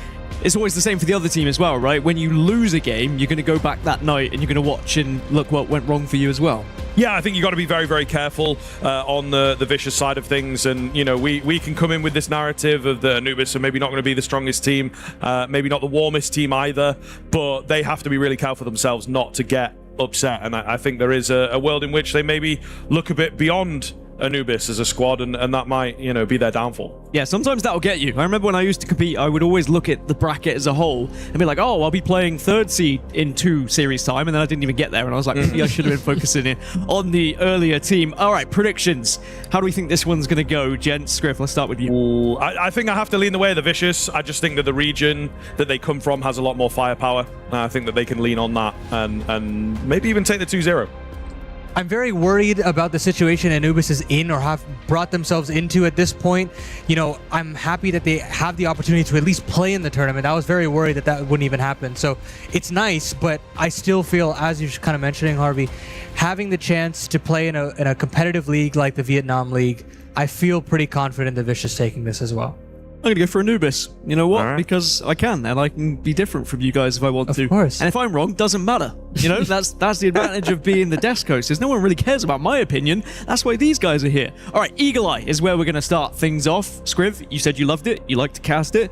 it's always the same for the other team as well, right? When you lose a game, you're going to go back that night and you're going to watch and look what went wrong for you as well. Yeah, I think you got to be very careful on the Vicious side of things. And, you know, we can come in with this narrative of the Anubis are maybe not going to be the strongest team, maybe not the warmest team either, but they have to be really careful themselves not to get upset. And I think there is a world in which they maybe look a bit beyond Anubis as a squad, and that might, you know, be their downfall. Yeah, sometimes that'll get you. I remember when I used to compete, I would always look at the bracket as a whole and be like, oh, I'll be playing third seed in 2 series time, and then I didn't even get there, and I was like, maybe I should have been focusing on the earlier team. All right, predictions. How do we think this one's going to go, gents? Scriff, let's start with you. Ooh, I think I have to lean the way of the Vicious. I just think that the region that they come from has a lot more firepower. I think that they can lean on that and maybe even take the 2-0. I'm very worried about the situation Anubis is in or have brought themselves into at this point. You know, I'm happy that they have the opportunity to at least play in the tournament. I was very worried that wouldn't even happen. So it's nice, but I still feel, as you're kind of mentioning, Harvey, having the chance to play in a competitive league like the Vietnam League, I feel pretty confident the Vicious taking this as well. I'm going to go for Anubis. You know what? Right. Because I can, and I can be different from you guys if I want to. Of course. And if I'm wrong, doesn't matter. You know, that's the advantage of being the desk host, is no one really cares about my opinion. That's why these guys are here. All right, Eagle Eye is where we're going to start things off. Scriv, you said you loved it. You like to cast it.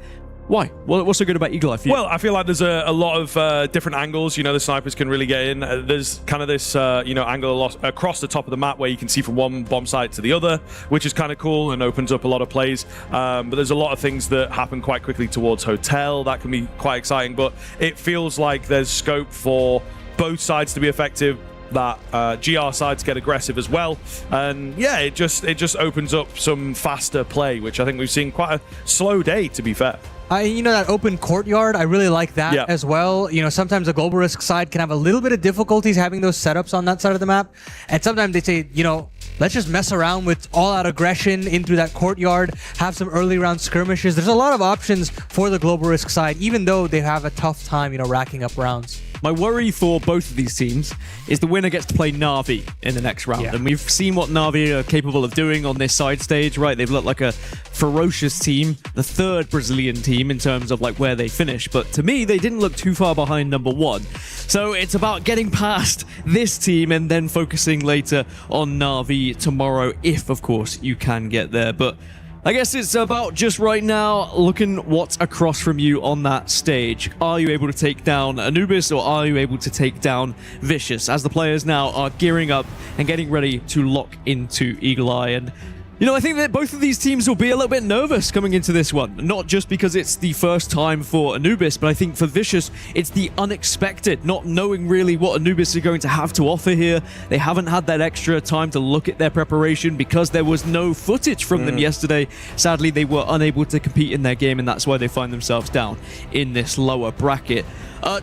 Why? What's so good about Eagle Eye for you? Well, I feel like there's a lot of different angles. You know, the snipers can really get in. There's kind of this, you know, angle across the top of the map where you can see from one bomb site to the other, which is kind of cool and opens up a lot of plays. But there's a lot of things that happen quite quickly towards Hotel. That can be quite exciting. But it feels like there's scope for both sides to be effective. That GR sides get aggressive as well, and yeah, it just opens up some faster play, which I think we've seen quite a slow day, to be fair. You know, that open courtyard, I really like that as well. You know, sometimes the global risk side can have a little bit of difficulties having those setups on that side of the map, and sometimes they say, you know, let's just mess around with all-out aggression in through that courtyard, have some early round skirmishes. There's a lot of options for the global risk side, even though they have a tough time, you know, racking up rounds. My worry for both of these teams is the winner gets to play Na'Vi in the next round. And we've seen what Na'Vi are capable of doing on this side stage, right? They've looked like a ferocious team, the third Brazilian team in terms of like where they finish. But to me, they didn't look too far behind number one. So it's about getting past this team and then focusing later on Na'Vi tomorrow, if of course you can get there. But I guess it's about just right now looking what's across from you on that stage. Are you able to take down Anubis or are you able to take down Vicious as the players now are gearing up and getting ready to lock into Eagle Eye? And you know, I think that both of these teams will be a little bit nervous coming into this one. Not just because it's the first time for Anubis, but I think for Vicious, it's the unexpected, not knowing really what Anubis are going to have to offer here. They haven't had that extra time to look at their preparation because there was no footage from them yesterday. Sadly, they were unable to compete in their game, and that's why they find themselves down in this lower bracket.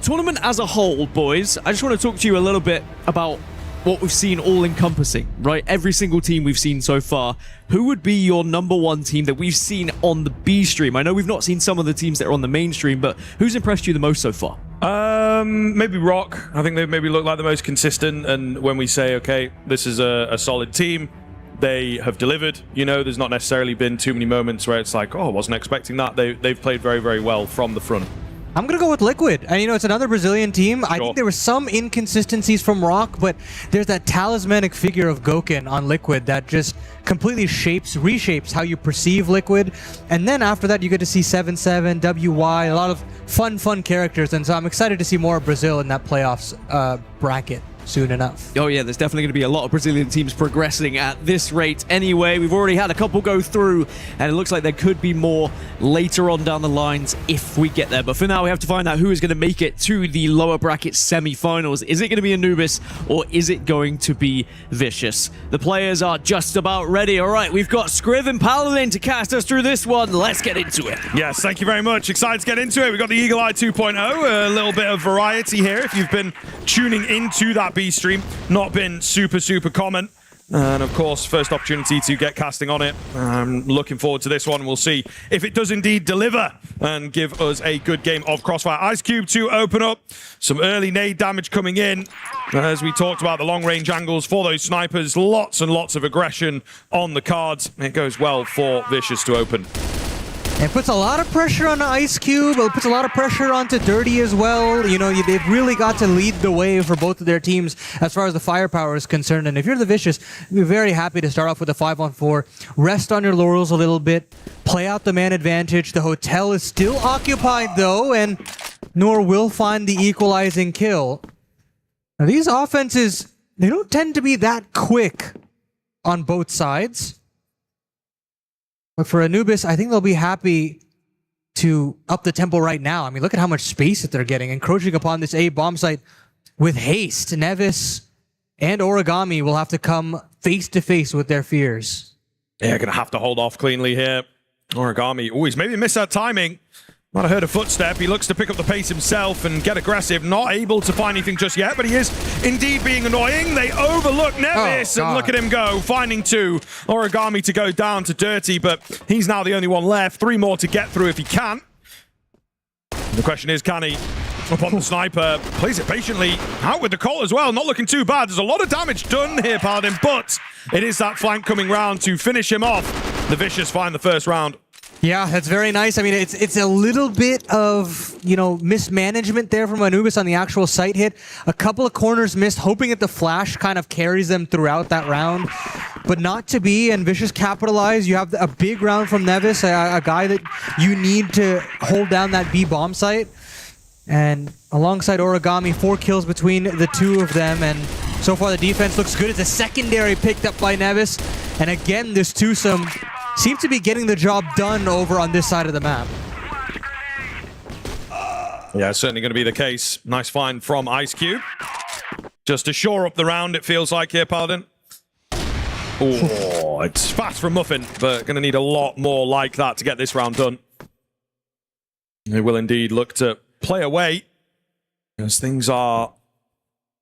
Tournament as a whole, boys, I just want to talk to you a little bit about what we've seen all-encompassing, right? Every single team we've seen so far. Who would be your number one team that we've seen on the B stream? I know we've not seen some of the teams that are on the main stream, but who's impressed you the most so far? Maybe Rock. I think they maybe look like the most consistent, and when we say, okay, this is a solid team, they have delivered. You know, there's not necessarily been too many moments where it's like, oh, I wasn't expecting that. They've played very, very well from the front. I'm going to go with Liquid. And, you know, it's another Brazilian team. I think there were some inconsistencies from Rock, but there's that talismanic figure of Gouken on Liquid that just completely reshapes how you perceive Liquid. And then after that, you get to see 7-7, WY, a lot of fun characters. And so I'm excited to see more of Brazil in that playoffs bracket soon enough. Oh yeah, there's definitely going to be a lot of Brazilian teams progressing at this rate anyway. We've already had a couple go through, and it looks like there could be more later on down the lines if we get there. But for now, we have to find out who is going to make it to the lower bracket semi-finals. Is it going to be Anubis, or is it going to be Vicious? The players are just about ready. All right, we've got Scriv and Paladin to cast us through this one. Let's get into it. Yes, thank you very much. Excited to get into it. We've got the Eagle Eye 2.0, a little bit of variety here. If you've been tuning into that B stream, not been super common, and of course first opportunity to get casting on it. I'm looking forward to this one. We'll see if it does indeed deliver and give us a good game of Crossfire. Ice Cube to open up, some early nade damage coming in as we talked about the long range angles for those snipers. Lots and lots of aggression on the cards. It goes well for Vicious to open. It puts a lot of pressure on Ice Cube. It puts a lot of pressure onto Dirty as well. You know, they've really got to lead the way for both of their teams as far as the firepower is concerned. And if you're the Vicious, you're very happy to start off with a 5-on-4. Rest on your laurels a little bit. Play out the man advantage. The hotel is still occupied, though, and Noor will find the equalizing kill. Now, these offenses, they don't tend to be that quick on both sides. But for Anubis, I think they'll be happy to up the tempo right now. I mean, look at how much space that they're getting, encroaching upon this A bomb site with haste. Nevis and Origami will have to come face to face with their fears. Yeah, gonna have to hold off cleanly here. Origami, he's maybe missed that timing. Might have heard a footstep. He looks to pick up the pace himself and get aggressive. Not able to find anything just yet, but he is indeed being annoying. They overlook Nevis, and look at him go, finding two. Origami to go down to Dirty, but he's now the only one left. 3 more to get through if he can. The question is, can he? Up on the sniper, plays it patiently. Out with the call as well, not looking too bad. There's a lot of damage done here, Paladin, but it is that flank coming round to finish him off. The Vicious find the first round. Yeah, that's very nice. I mean, it's a little bit of, you know, mismanagement there from Anubis on the actual site hit. A couple of corners missed, hoping that the flash kind of carries them throughout that round. But not to be, and Vicious capitalize. You have a big round from Nevis, a guy that you need to hold down that B bomb site. And alongside Origami, 4 kills between the two of them. And so far the defense looks good. It's a secondary picked up by Nevis. And again, this twosome seems to be getting the job done over on this side of the map. Yeah, certainly going to be the case. Nice find from Ice Cube. Just to shore up the round, it feels like here, Paladin. Oh, it's fast from Muffin, but going to need a lot more like that to get this round done. They will indeed look to play away as things are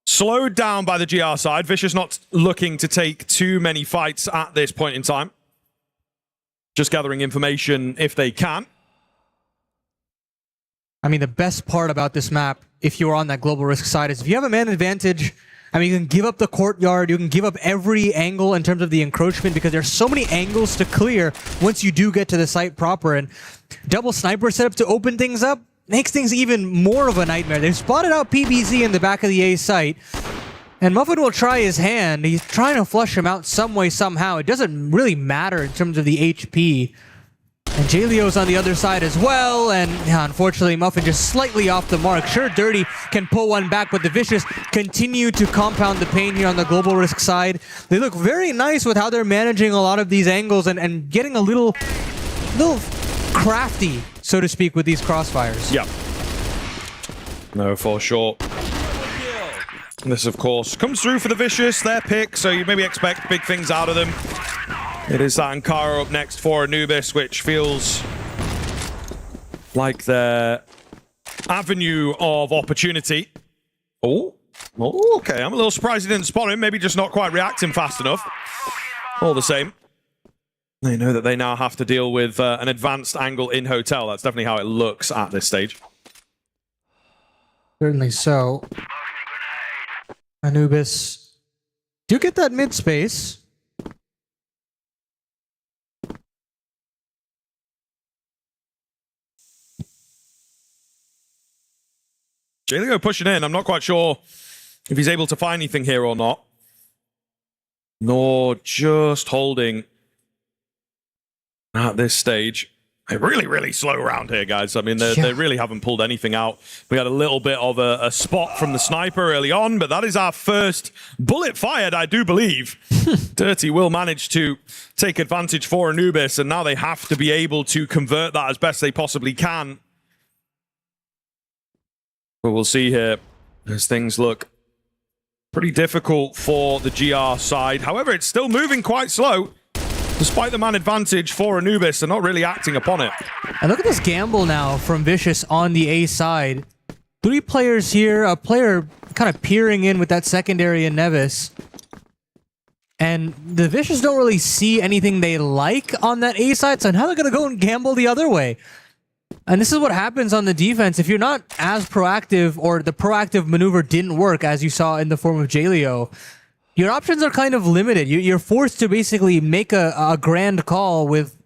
slowed down by the GR side. Vicious not looking to take too many fights at this point in time. Just gathering information if they can. I mean, the best part about this map if you're on that global risk side, is if you have a man advantage, I mean, you can give up the courtyard, you can give up every angle in terms of the encroachment because there's so many angles to clear once you do get to the site proper. And double sniper setup to open things up makes things even more of a nightmare. They've spotted out PBZ in the back of the A site, and Muffin will try his hand. He's trying to flush him out some way, somehow. It doesn't really matter in terms of the HP. And J-Leo's on the other side as well, and unfortunately Muffin just slightly off the mark. Sure, Dirty can pull one back, but the Vicious continue to compound the pain here on the global risk side. They look very nice with how they're managing a lot of these angles and getting a little crafty, so to speak, with these crossfires. Yeah. No, for sure. This, of course, comes through for the Vicious, their pick, so you maybe expect big things out of them. It is that Ankara up next for Anubis, which feels like their avenue of opportunity. Oh, okay. I'm a little surprised he didn't spot him. Maybe just not quite reacting fast enough. All the same, they know that they now have to deal with an advanced angle in hotel. That's definitely how it looks at this stage. Certainly so. Anubis do get that mid space. J-Leo pushing in. I'm not quite sure if he's able to find anything here or not. Nor just holding at this stage. A really, really slow round here, guys. I mean, they really haven't pulled anything out. We had a little bit of a spot from the sniper early on, but that is our first bullet fired, I do believe. Dirty will manage to take advantage for Anubis, and now they have to be able to convert that as best they possibly can. But we'll see here as things look pretty difficult for the GR side. However, it's still moving quite slow. Despite the man advantage for Anubis, they're not really acting upon it. And look at this gamble now from Vicious on the A side. 3 players here, a player kind of peering in with that secondary in Nevis. And the Vicious don't really see anything they like on that A side, so now they're going to go and gamble the other way. And this is what happens on the defense. If you're not as proactive, or the proactive maneuver didn't work, as you saw in the form of J-Leo, your options are kind of limited. You're forced to basically make a grand call with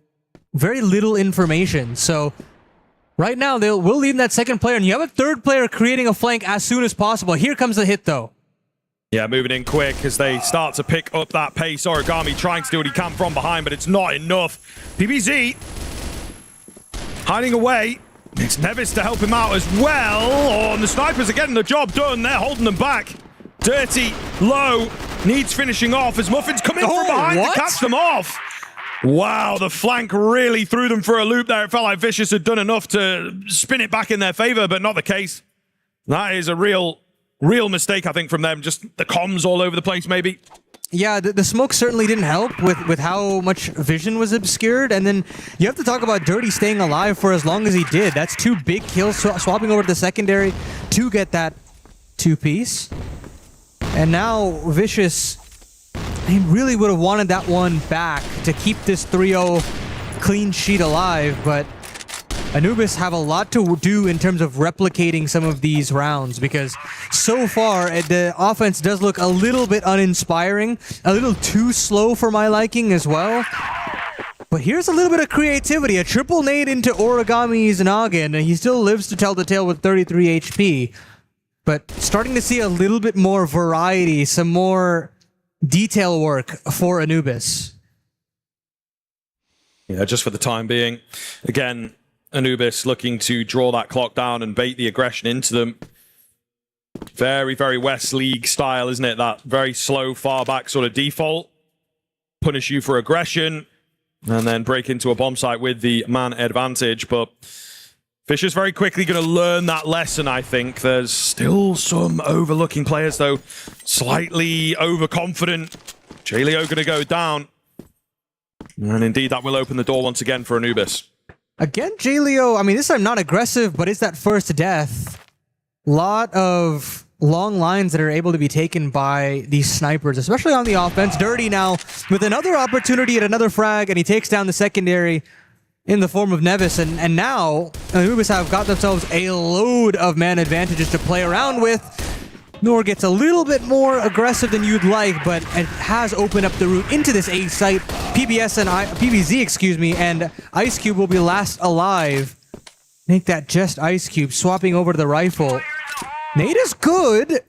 very little information. So right now, we'll leave that second player, and you have a third player creating a flank as soon as possible. Here comes the hit, though. Yeah, moving in quick as they start to pick up that pace. Origami trying to do what he can from behind, but it's not enough. PBZ hiding away. It's Nevis to help him out as well. Oh, and the snipers are getting the job done. They're holding them back. Dirty, low, needs finishing off as Muffins come in from behind to catch them off. Wow, the flank really threw them for a loop there. It felt like Vicious had done enough to spin it back in their favor, but not the case. That is a real mistake, I think, from them. Just the comms all over the place, maybe. Yeah, the smoke certainly didn't help with how much vision was obscured. And then you have to talk about Dirty staying alive for as long as he did. That's 2 big kills, swapping over to the secondary to get that 2-piece. And now Vicious, he really would have wanted that one back to keep this 3-0 clean sheet alive, but Anubis have a lot to do in terms of replicating some of these rounds, because so far the offense does look a little bit uninspiring, a little too slow for my liking as well. But here's a little bit of creativity, a triple nade into Origami's noggin, and he still lives to tell the tale with 33 HP. But starting to see a little bit more variety, some more detail work for Anubis. Yeah, just for the time being. Again, Anubis looking to draw that clock down and bait the aggression into them. Very, very West League style, isn't it? That very slow, far back sort of default. Punish you for aggression and then break into a bomb site with the man advantage. But Fisher's very quickly going to learn that lesson, I think. There's still some overlooking players, though. Slightly overconfident. J-Leo going to go down. And indeed, that will open the door once again for Anubis. Again, J-Leo, I mean, this time not aggressive, but it's that first death. Lot of long lines that are able to be taken by these snipers, especially on the offense. Dirty now with another opportunity at another frag, and he takes down the secondary. in the form of Nevis, and now Anubis have got themselves a load of man advantages to play around with. Nor gets a little bit more aggressive than you'd like, but it has opened up the route into this A site. PBZ, and Ice Cube will be last alive. Make that just Ice Cube, swapping over to the rifle. Nade is good,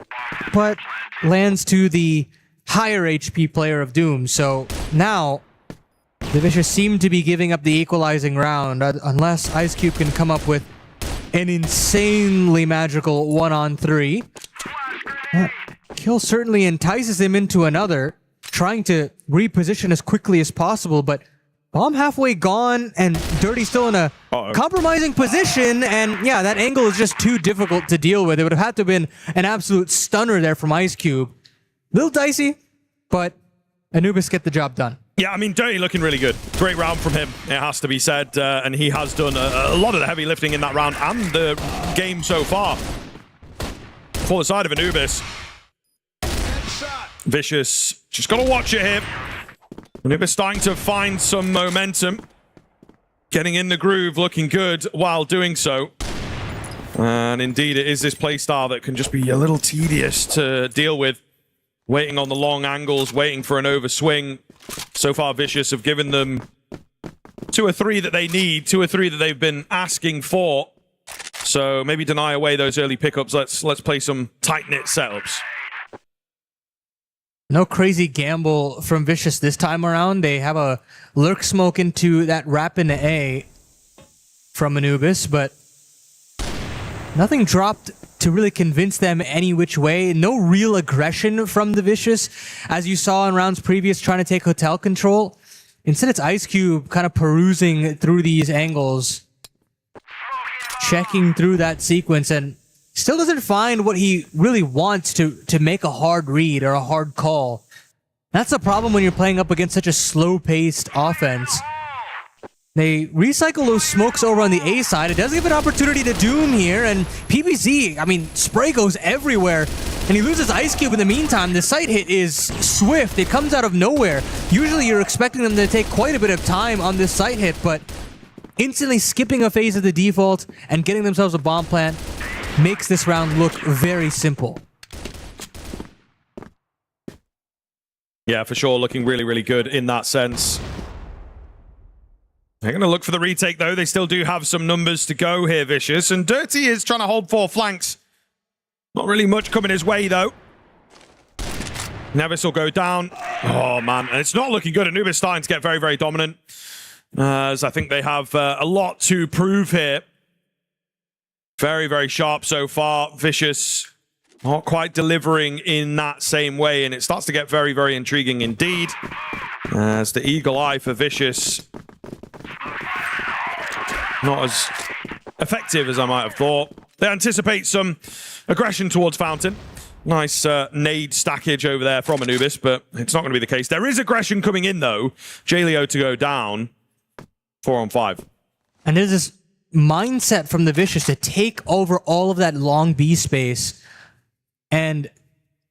but lands to the higher HP player of Doom. So now, the Vicious seem to be giving up the equalizing round, unless Ice Cube can come up with an insanely magical 1-on-3. Kill certainly entices him into another, trying to reposition as quickly as possible, but bomb halfway gone, and Dirty still in a compromising position, and yeah, that angle is just too difficult to deal with. It would have had to have been an absolute stunner there from Ice Cube. Little dicey, but Anubis get the job done. Yeah, I mean, Dirty looking really good. Great round from him, it has to be said, and he has done a lot of the heavy lifting in that round and the game so far. For the side of Anubis. Vicious, just got to watch it here. Anubis starting to find some momentum. Getting in the groove, looking good while doing so. And indeed, it is this playstyle that can just be a little tedious to deal with. Waiting on the long angles, waiting for an overswing. So far, Vicious have given them 2 or 3 that they need, 2 or 3 that they've been asking for. So maybe deny away those early pickups. Let's play some tight-knit setups. No crazy gamble from Vicious this time around. They have a lurk smoke into that wrap into A from Anubis, but nothing dropped to really convince them any which way. No real aggression from the Vicious, as you saw in rounds previous, trying to take hotel control. Instead, it's Ice Cube kind of perusing through these angles, checking through that sequence, and still doesn't find what he really wants to make a hard read or a hard call. That's the problem when you're playing up against such a slow-paced offense. They recycle those smokes over on the A side. It does give an opportunity to Doom here, and PBZ, I mean, spray goes everywhere, and he loses Ice Cube in the meantime. The sight hit is swift. It comes out of nowhere. Usually you're expecting them to take quite a bit of time on this sight hit, but instantly skipping a phase of the default and getting themselves a bomb plant makes this round look very simple. Yeah, for sure. Looking really, really good in that sense. They're going to look for the retake, though. They still do have some numbers to go here, Vicious. And Dirty is trying to hold 4 flanks. Not really much coming his way, though. Nevis will go down. Oh, man. And it's not looking good. Anubis starting to get very, very dominant. As I think they have a lot to prove here. Very, very sharp so far. Vicious not quite delivering in that same way. And it starts to get very, very intriguing indeed. As the eagle eye for Vicious, not as effective as I might have thought. They anticipate some aggression towards Fountain. Nice nade stackage over there from Anubis, but it's not going to be the case. There is aggression coming in, though. Jaleo to go down. 4-on-5. And there's this mindset from the Vicious to take over all of that long B space. And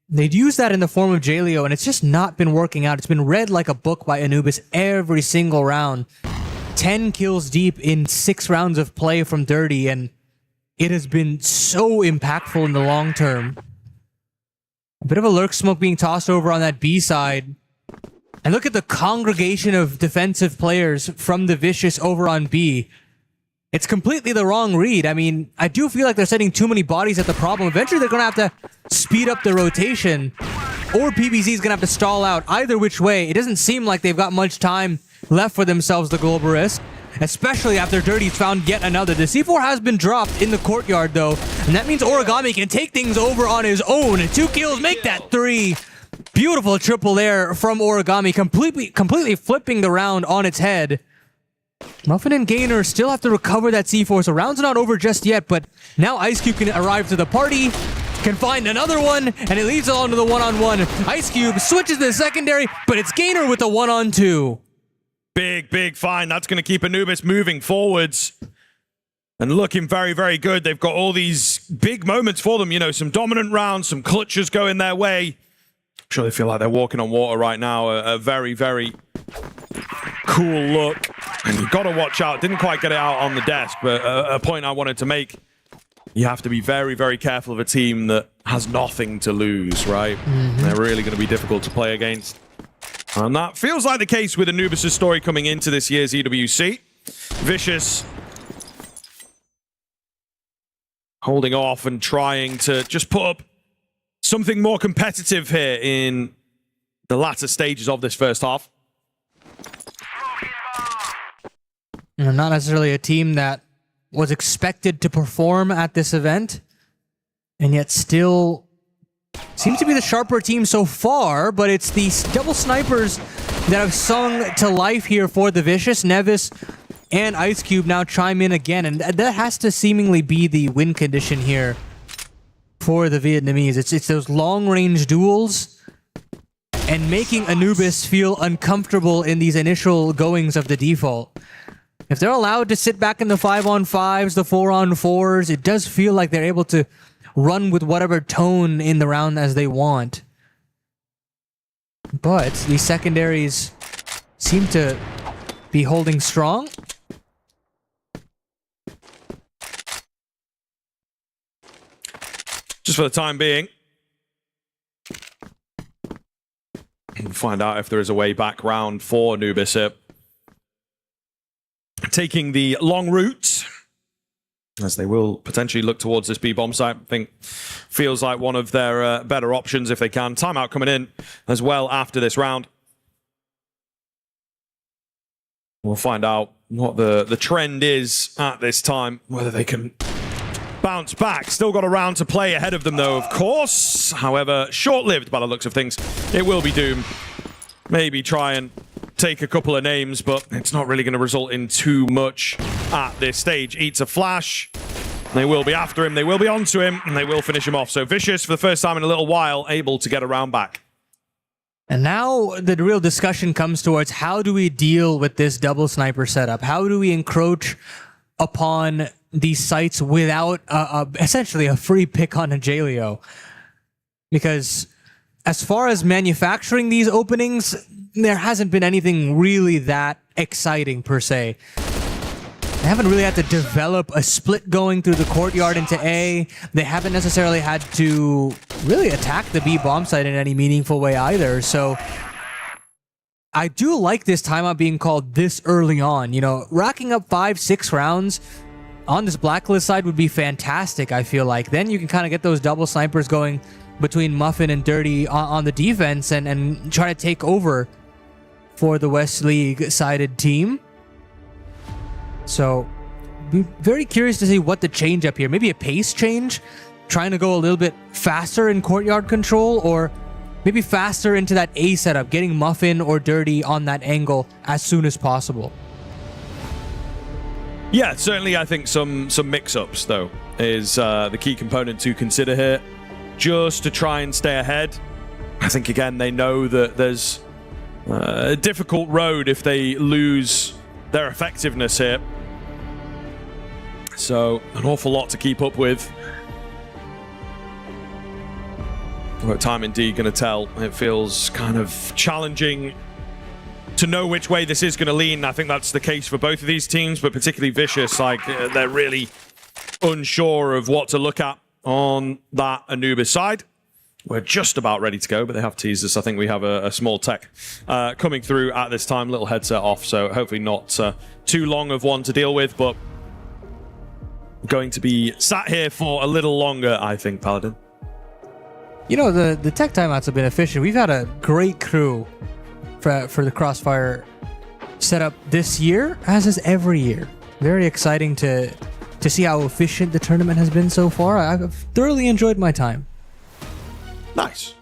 they'd use that in the form of Jaleo, and it's just not been working out. It's been read like a book by Anubis every single round. 10 kills deep in 6 rounds of play from Dirty, and it has been so impactful in the long term. A bit of a lurk smoke being tossed over on that B side. And look at the congregation of defensive players from the Vicious over on B. It's completely the wrong read. I mean, I do feel like they're sending too many bodies at the problem. Eventually, they're going to have to speed up the rotation, or PBZ is going to have to stall out. Either which way, it doesn't seem like they've got much time left for themselves, the global risk, especially after Dirty's found yet another. The C4 has been dropped in the courtyard, though, and that means Origami can take things over on his own. 2 kills make that 3. Beautiful triple there from Origami, completely flipping the round on its head. Muffin and Gainer still have to recover that C4, so round's not over just yet, but now Ice Cube can arrive to the party, can find another one, and it leads on to the 1-on-1. Ice Cube switches to the secondary, but it's Gainer with the 1-on-2. Big, big find. That's going to keep Anubis moving forwards and looking very, very good. They've got all these big moments for them, you know, some dominant rounds, some clutches going their way. I'm sure they feel like they're walking on water right now. A very, very cool look And you've got to watch out. Didn't quite get it out on the desk, but a point I wanted to make. You have to be very, very careful of a team that has nothing to lose, right? They're really going to be difficult to play against. And that feels like the case with Anubis' story coming into this year's EWC. Vicious holding off and trying to just put up something more competitive here in the latter stages of this first half. Not necessarily a team that was expected to perform at this event, and yet still seems to be the sharper team so far, but it's these double snipers that have sung to life here for the Vicious. Nevis and Ice Cube now chime in again, and that has to seemingly be the win condition here for the Vietnamese. It's those long-range duels and making Anubis feel uncomfortable in these initial goings of the default. If they're allowed to sit back in the 5-on-5s, the 4-on-4s, it does feel like they're able to run with whatever tone in the round as they want. But these secondaries seem to be holding strong. Just for the time being. We'll find out if there is a way back round for Anubis here. Taking the long route, as they will potentially look towards this B-bomb site. I think feels like one of their better options if they can. Timeout coming in as well after this round. We'll find out what the trend is at this time, whether they can bounce back. Still got a round to play ahead of them, though, of course. However, short-lived by the looks of things. It will be Doom. Maybe try and take a couple of names, but it's not really going to result in too much at this stage. Eats a flash. They will be after him. They will be onto him, and they will finish him off. So Vicious, for the first time in a little while, able to get a round back. And now the real discussion comes towards how do we deal with this double sniper setup? How do we encroach upon these sites without essentially a free pick on a Jaleo? Because as far as manufacturing these openings, there hasn't been anything really that exciting per se. They haven't really had to develop a split going through the courtyard into A. They haven't necessarily had to really attack the B bomb site in any meaningful way either. So I do like this timeout being called this early on. You know, racking up 5-6 rounds on this Blacklist side would be fantastic, I feel like. Then you can kind of get those double snipers going between Muffin and Dirty on the defense and try to take over for the West League-sided team. So, be very curious to see what the change up here. Maybe a pace change? Trying to go a little bit faster in courtyard control, or maybe faster into that A setup, getting Muffin or Dirty on that angle as soon as possible. Yeah, certainly I think some mix-ups, though, is the key component to consider here. Just to try and stay ahead. I think, again, they know that there's a difficult road if they lose their effectiveness here. So, an awful lot to keep up with. What time indeed going to tell. It feels kind of challenging to know which way this is going to lean. I think that's the case for both of these teams, but particularly Vicious. Like, they're really unsure of what to look at on that Anubis side. We're just about ready to go, but they have teased us. I think we have a small tech coming through at this time. Little headset off, so hopefully not too long of one to deal with, but going to be sat here for a little longer, I think, Paladin. You know, the tech timeouts have been efficient. We've had a great crew for the CROSSFIRE setup this year, as is every year. Very exciting to see how efficient the tournament has been so far. I've thoroughly enjoyed my time. Nice.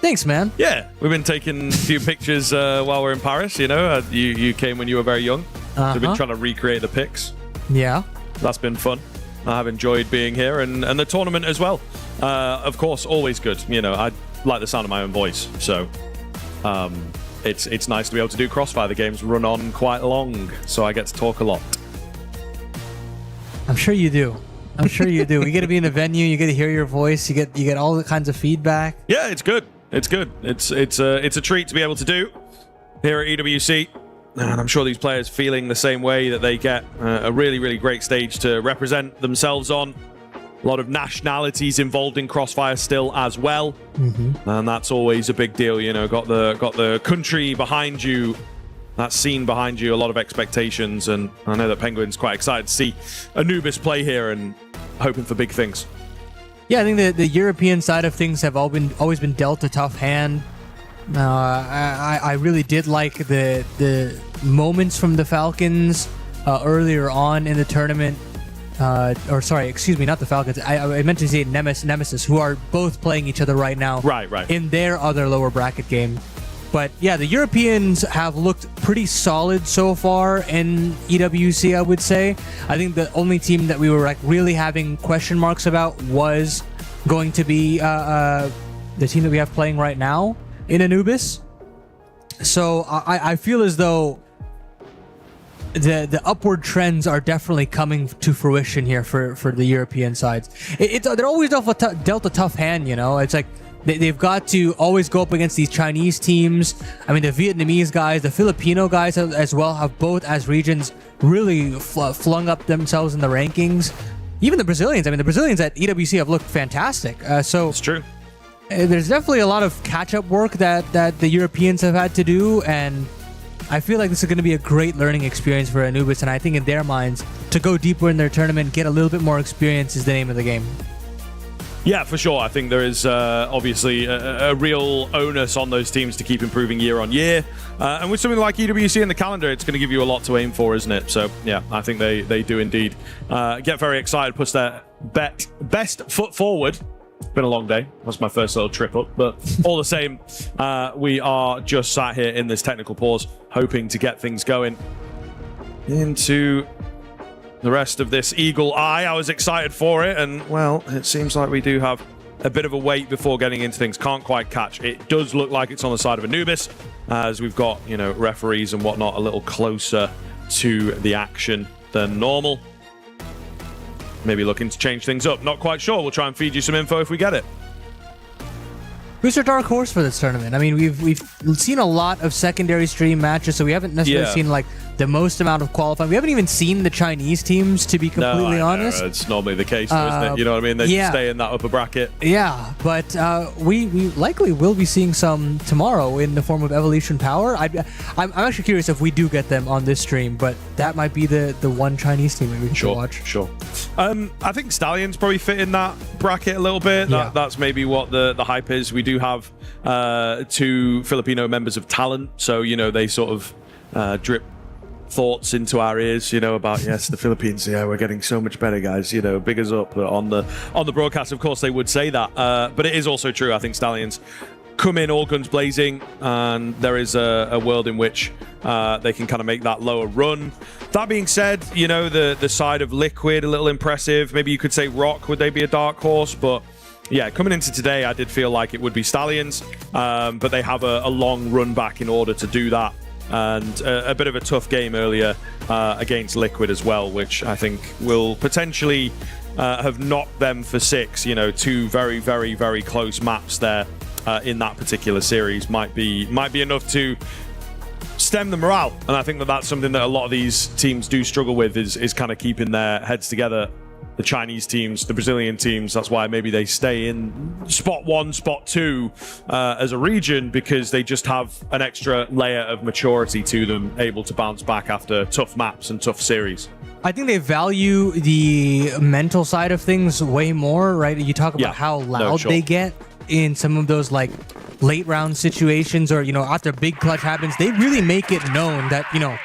Thanks, man. Yeah, we've been taking a few pictures while we're in Paris, you know. You came when you were very young. So we've been trying to recreate the pics. Yeah. That's been fun. I've enjoyed being here and the tournament as well. Of course, always good. You know, I like the sound of my own voice. So it's nice to be able to do CROSSFIRE. The games run on quite long, so I get to talk a lot. I'm sure you do. I'm sure you do. You get to be in a venue, you get to hear your voice, you get all the kinds of feedback. Yeah, it's good. It's good. It's a treat to be able to do here at EWC. And I'm sure these players feeling the same way, that they get a really, really great stage to represent themselves on. A lot of nationalities involved in CROSSFIRE still as well. And that's always a big deal, you know, got the country behind you, that scene behind you, a lot of expectations, and I know that Penguin's quite excited to see Anubis play here and hoping for big things. Yeah, I think the European side of things have always been dealt a tough hand. I really did like the moments from the Falcons earlier on in the tournament. Or sorry, excuse me, not the Falcons. I meant to say Nemesis, who are both playing each other right now. Right. In their other lower bracket game. But yeah, the Europeans have looked pretty solid so far in EWC, I would say. I think the only team that we were like really having question marks about was going to be the team that we have playing right now in Anubis. So I feel as though the upward trends are definitely coming to fruition here for the European sides. They're always dealt a tough hand, you know. It's like they've got to always go up against these Chinese teams. I mean, the Vietnamese guys, the Filipino guys as well have both as regions really flung up themselves in the rankings. Even the Brazilians. I mean, the Brazilians at EWC have looked fantastic. So it's true. There's definitely a lot of catch-up work that the Europeans have had to do, and I feel like this is going to be a great learning experience for Anubis, and I think in their minds, to go deeper in their tournament, get a little bit more experience is the name of the game. Yeah, for sure. I think there is obviously a real onus on those teams to keep improving year on year. And with something like EWC in the calendar, it's going to give you a lot to aim for, isn't it? So, yeah, I think they do indeed get very excited, push their best foot forward. It's been a long day. That's my first little trip up. But all the same, we are just sat here in this technical pause, hoping to get things going into the rest of this Eagle Eye. I was excited for it, and, well, it seems like we do have a bit of a wait before getting into things. Can't quite catch. It does look like it's on the side of Anubis, as we've got, you know, referees and whatnot a little closer to the action than normal. Maybe looking to change things up. Not quite sure. We'll try and feed you some info if we get it. Who's your dark horse for this tournament? I mean, we've seen a lot of secondary stream matches, so we haven't necessarily seen like the most amount of qualifying. We haven't even seen the Chinese teams, to be completely honest. No, it's normally the case, though, isn't it? You know what I mean? They stay in that upper bracket. Yeah, but we likely will be seeing some tomorrow in the form of Evolution Power. I'm actually curious if we do get them on this stream, but that might be the one Chinese team that we can watch. Sure. I think Stallions probably fit in that bracket a little bit. That's maybe what the hype is. We do have 2 Filipino members of talent, so, you know, they sort of drip thoughts into our ears, you know, about the Philippines, we're getting so much better, guys, you know, big us up. On the broadcast, of course, they would say that, but it is also true. I think Stallions come in all guns blazing, and there is a world in which they can kind of make that lower run. That being said, you know, the side of Liquid, a little impressive. Maybe you could say Rock, would they be a dark horse? But yeah, coming into today, I did feel like it would be Stallions, but they have a long run back in order to do that. And a bit of a tough game earlier against Liquid as well, which I think will potentially have knocked them for 6. You know, 2 very, very, very close maps there in that particular series might be enough to stem the morale. And I think that's something that a lot of these teams do struggle with, is kind of keeping their heads together. The Chinese teams, the Brazilian teams, that's why maybe they stay in spot 1, spot 2 as a region, because they just have an extra layer of maturity to them, able to bounce back after tough maps and tough series. I think they value the mental side of things way more, right? You talk about how loud they get in some of those like late round situations, or, you know, after a big clutch happens, they really make it known that, you know,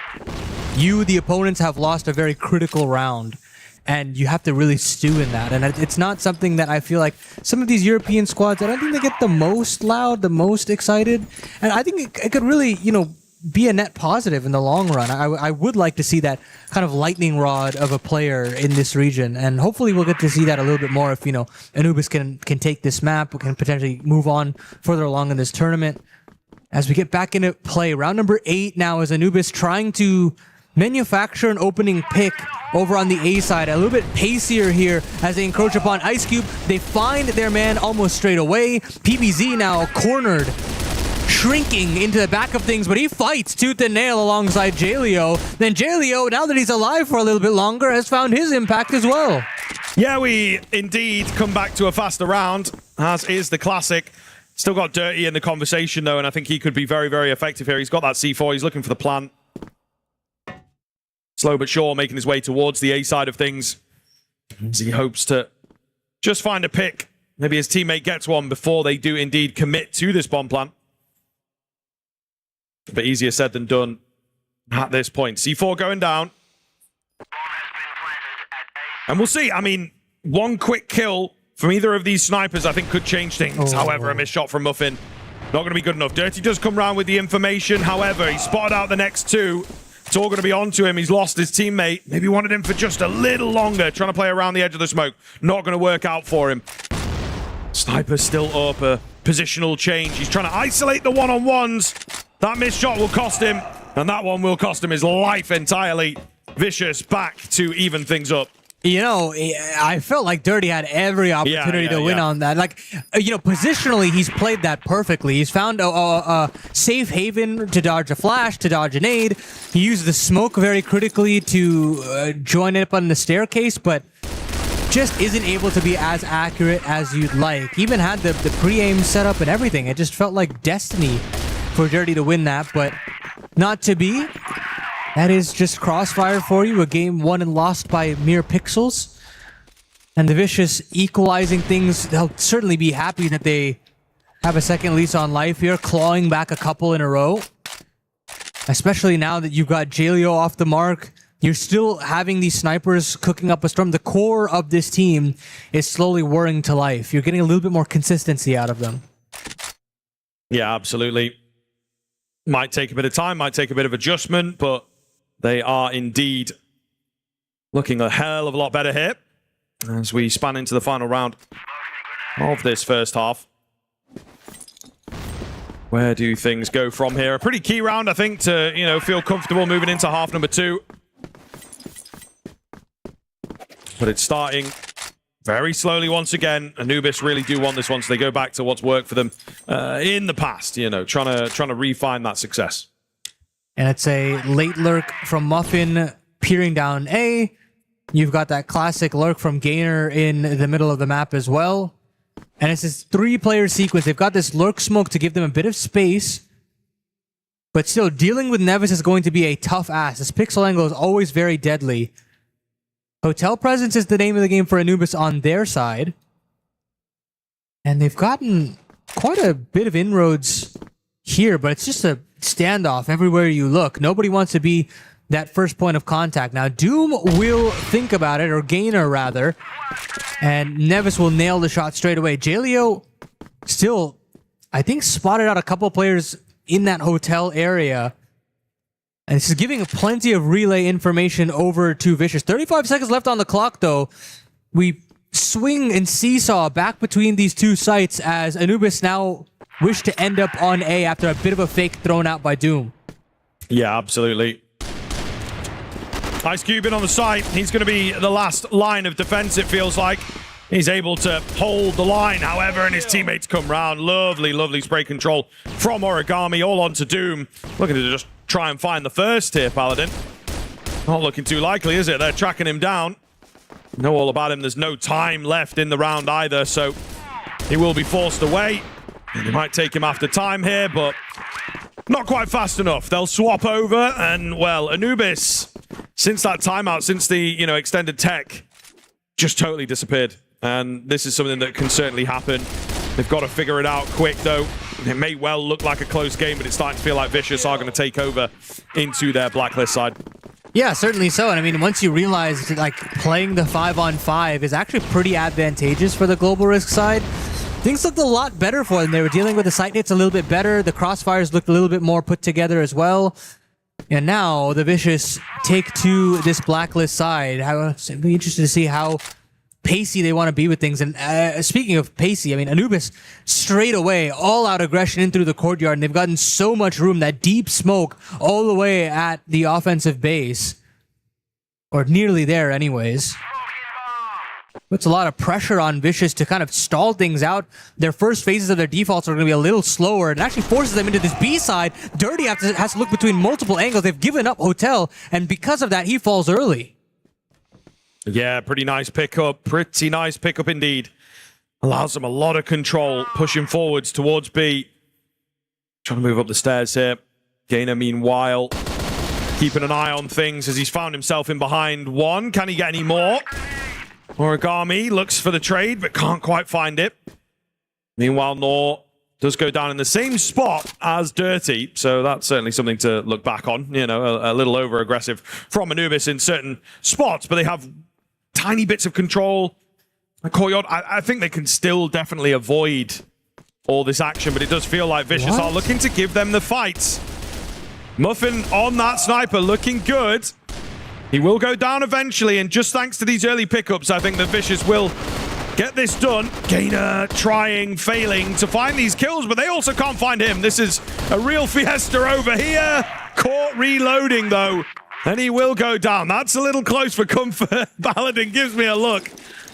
the opponents have lost a very critical round. And you have to really stew in that. And it's not something that I feel like some of these European squads, I don't think they get the most loud, the most excited. And I think it could really, you know, be a net positive in the long run. I would like to see that kind of lightning rod of a player in this region. And hopefully we'll get to see that a little bit more if, you know, Anubis can take this map, we can potentially move on further along in this tournament. As we get back into play, round number 8 now is Anubis trying to manufacture an opening pick over on the A side. A little bit pacier here as they encroach upon Ice Cube. They find their man almost straight away. PBZ now cornered. shrinking into the back of things, but he fights tooth and nail alongside Jaleo. Then Jaleo, now that he's alive for a little bit longer, has found his impact as well. Yeah, we indeed come back to a faster round, as is the classic. Still got Dirty in the conversation, though, and I think he could be very, very effective here. He's got that C4. He's looking for the plant. Slow but sure, making his way towards the A side of things, as he hopes to just find a pick. Maybe his teammate gets one before they do indeed commit to this bomb plant. But easier said than done at this point. C4 going down. And we'll see. I mean, one quick kill from either of these snipers, I think, could change things. However, a missed shot from Muffin. Not going to be good enough. Dirty does come round with the information. However, he spotted out the next two. It's all going to be onto him. He's lost his teammate. Maybe wanted him for just a little longer. Trying to play around the edge of the smoke. Not going to work out for him. Sniper's still up. A positional change. He's trying to isolate the one-on-ones. That missed shot will cost him. And that one will cost him his life entirely. Vicious back to even things up. You know, I felt like Dirty had every opportunity to win on that. Like, you know, positionally, he's played that perfectly. He's found a safe haven to dodge a flash, to dodge a nade. He used the smoke very critically to join it up on the staircase, but just isn't able to be as accurate as you'd like. He even had the pre-aim set up and everything. It just felt like destiny for Dirty to win that, but not to be. That is just CROSSFIRE for you, a game won and lost by mere pixels. And the Vicious equalizing things, they'll certainly be happy that they have a second lease on life here, clawing back a couple in a row. Especially now that you've got Jaleo off the mark, you're still having these snipers cooking up a storm. The core of this team is slowly whirring to life. You're getting a little bit more consistency out of them. Yeah, absolutely. Might take a bit of time, might take a bit of adjustment, but they are indeed looking a hell of a lot better here as we span into the final round of this first half. Where do things go from here? A pretty key round, I think, to, you know, feel comfortable moving into half number 2. But it's starting very slowly once again. Anubis really do want this one, so they go back to what's worked for them in the past, you know, trying to refine that success. And it's a late lurk from Muffin peering down A. You've got that classic lurk from Gainer in the middle of the map as well. And it's this 3-player sequence. They've got this lurk smoke to give them a bit of space. But still, dealing with Nevis is going to be a tough ask. This pixel angle is always very deadly. Hotel Presence is the name of the game for Anubis on their side. And they've gotten quite a bit of inroads here, but it's just a standoff everywhere you look. Nobody wants to be that first point of contact. Now, Doom will think about it, or Gainer rather, and Nevis will nail the shot straight away. Jaleo still, I think, spotted out a couple players in that hotel area, and this is giving plenty of relay information over to Vicious. 35 seconds left on the clock, though. We swing and seesaw back between these two sites as Anubis now wish to end up on A after a bit of a fake thrown out by Doom. Yeah, absolutely. Ice Cube in on the site. He's going to be the last line of defense, it feels like. He's able to hold the line, however, and his teammates come round. Lovely, lovely spray control from Origami, all onto Doom. Looking to just try and find the first here, Paladin. Not looking too likely, is it? They're tracking him down. Know all about him. There's no time left in the round either, so he will be forced away. They might take him after time here, but not quite fast enough. They'll swap over, and, well, Anubis, since that timeout, since the, you know, extended tech, just totally disappeared. And this is something that can certainly happen. They've got to figure it out quick, though. It may well look like a close game, but it's starting to feel like Vicious are going to take over into their Blacklist side. Yeah, certainly so. And I mean, once you realize, like, playing the 5-on-5 is actually pretty advantageous for the Global Risk side, things looked a lot better for them. They were dealing with the site hits a little bit better. The crossfires looked a little bit more put together as well. And now the Vicious take to this Blacklist side. I'll be interested to see how pacey they want to be with things. And speaking of pacey, I mean, Anubis straight away, all out aggression in through the courtyard, and they've gotten so much room, that deep smoke all the way at the offensive base. Or nearly there anyways. Puts a lot of pressure on Vicious to kind of stall things out. Their first phases of their defaults are going to be a little slower, and actually forces them into this B side. Dirty has to look between multiple angles. They've given up Hotel, and because of that, he falls early. Yeah, pretty nice pickup. Pretty nice pickup indeed. Allows them a lot of control, pushing forwards towards B. Trying to move up the stairs here. Gainer, meanwhile, keeping an eye on things as he's found himself in behind one. Can he get any more? Origami looks for the trade, but can't quite find it. Meanwhile, Nor does go down in the same spot as Dirty, so that's certainly something to look back on. You know, a little over-aggressive from Anubis in certain spots, but they have tiny bits of control. Courtyard, I think they can still definitely avoid all this action, but it does feel like Vicious are looking to give them the fight. Muffin on that sniper, looking good. He will go down eventually, and just thanks to these early pickups, I think that Vicious will get this done. Gainer trying, failing to find these kills, but they also can't find him. This is a real fiesta over here. Caught reloading, though, and he will go down. That's a little close for comfort. Paladin gives me a look.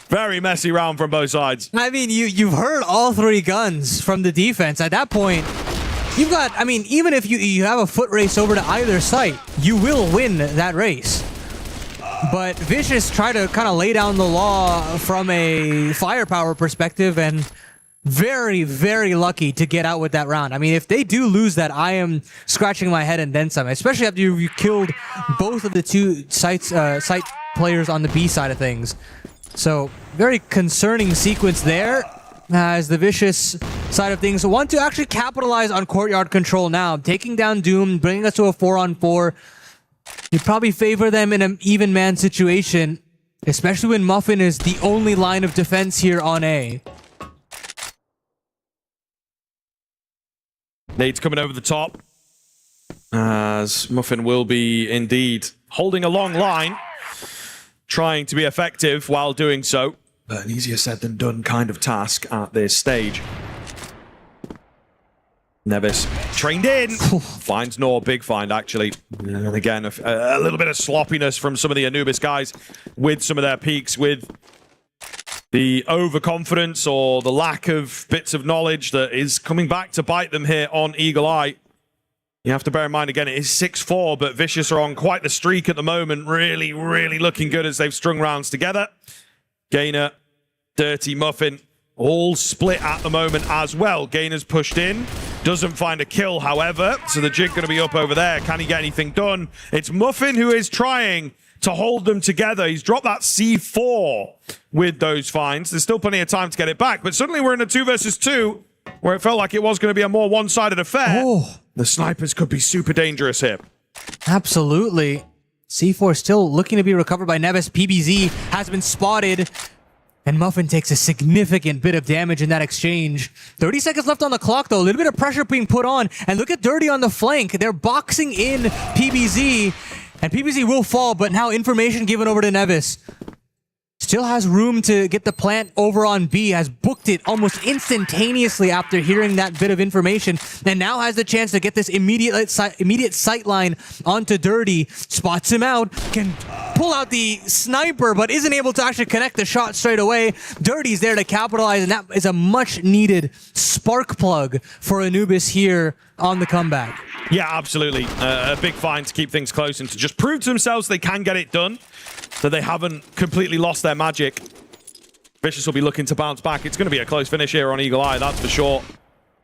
Very messy round from both sides. I mean, you've heard all three guns from the defense. At that point, you've got, I mean, even if you have a foot race over to either site, you will win that race. But Vicious try to kind of lay down the law from a firepower perspective, and very, very lucky to get out with that round. I mean, if they do lose that, I am scratching my head and then some, especially after you killed both of the two site players on the B side of things. So, very concerning sequence there, as the Vicious side of things want to actually capitalize on courtyard control now, taking down Doom, bringing us to a 4-on-4. You'd probably favor them in an even man situation, especially when Muffin is the only line of defense here on A. Nade's coming over the top, as Muffin will be indeed holding a long line, trying to be effective while doing so. But an easier said than done kind of task at this stage. Nevis trained in, finds Nor, big find actually. And again, a little bit of sloppiness from some of the Anubis guys with some of their peaks, with the overconfidence or the lack of bits of knowledge that is coming back to bite them here on Eagle Eye. You have to bear in mind, again, it is 6-4, but Vicious are on quite the streak at the moment. Really, really looking good as they've strung rounds together. Gainer, Dirty, Muffin, all split at the moment as well. Gainer's pushed in. Doesn't find a kill, however, so the jig going to be up over there. Can he get anything done? It's Muffin who is trying to hold them together. He's dropped that C4 with those finds. There's still plenty of time to get it back, but suddenly we're in a 2 versus 2 where it felt like it was going to be a more one-sided affair. The snipers could be super dangerous here. Absolutely. C4 still looking to be recovered by Nevis. PBZ has been spotted, and Muffin takes a significant bit of damage in that exchange. 30 seconds left on the clock, though. A little bit of pressure being put on. And look at Dirty on the flank. They're boxing in PBZ. And PBZ will fall, but now information given over to Nevis. Still has room to get the plant over on B, has booked it almost instantaneously after hearing that bit of information, and now has the chance to get this immediate sight line onto Dirty. Spots him out, can pull out the sniper, but isn't able to actually connect the shot straight away. Dirty's there to capitalize, and that is a much-needed spark plug for Anubis here on the comeback. Yeah, absolutely. A big find to keep things close and to just prove to themselves they can get it done, that they haven't completely lost their magic. Vicious will be looking to bounce back. It's going to be a close finish here on Eagle Eye, that's for sure.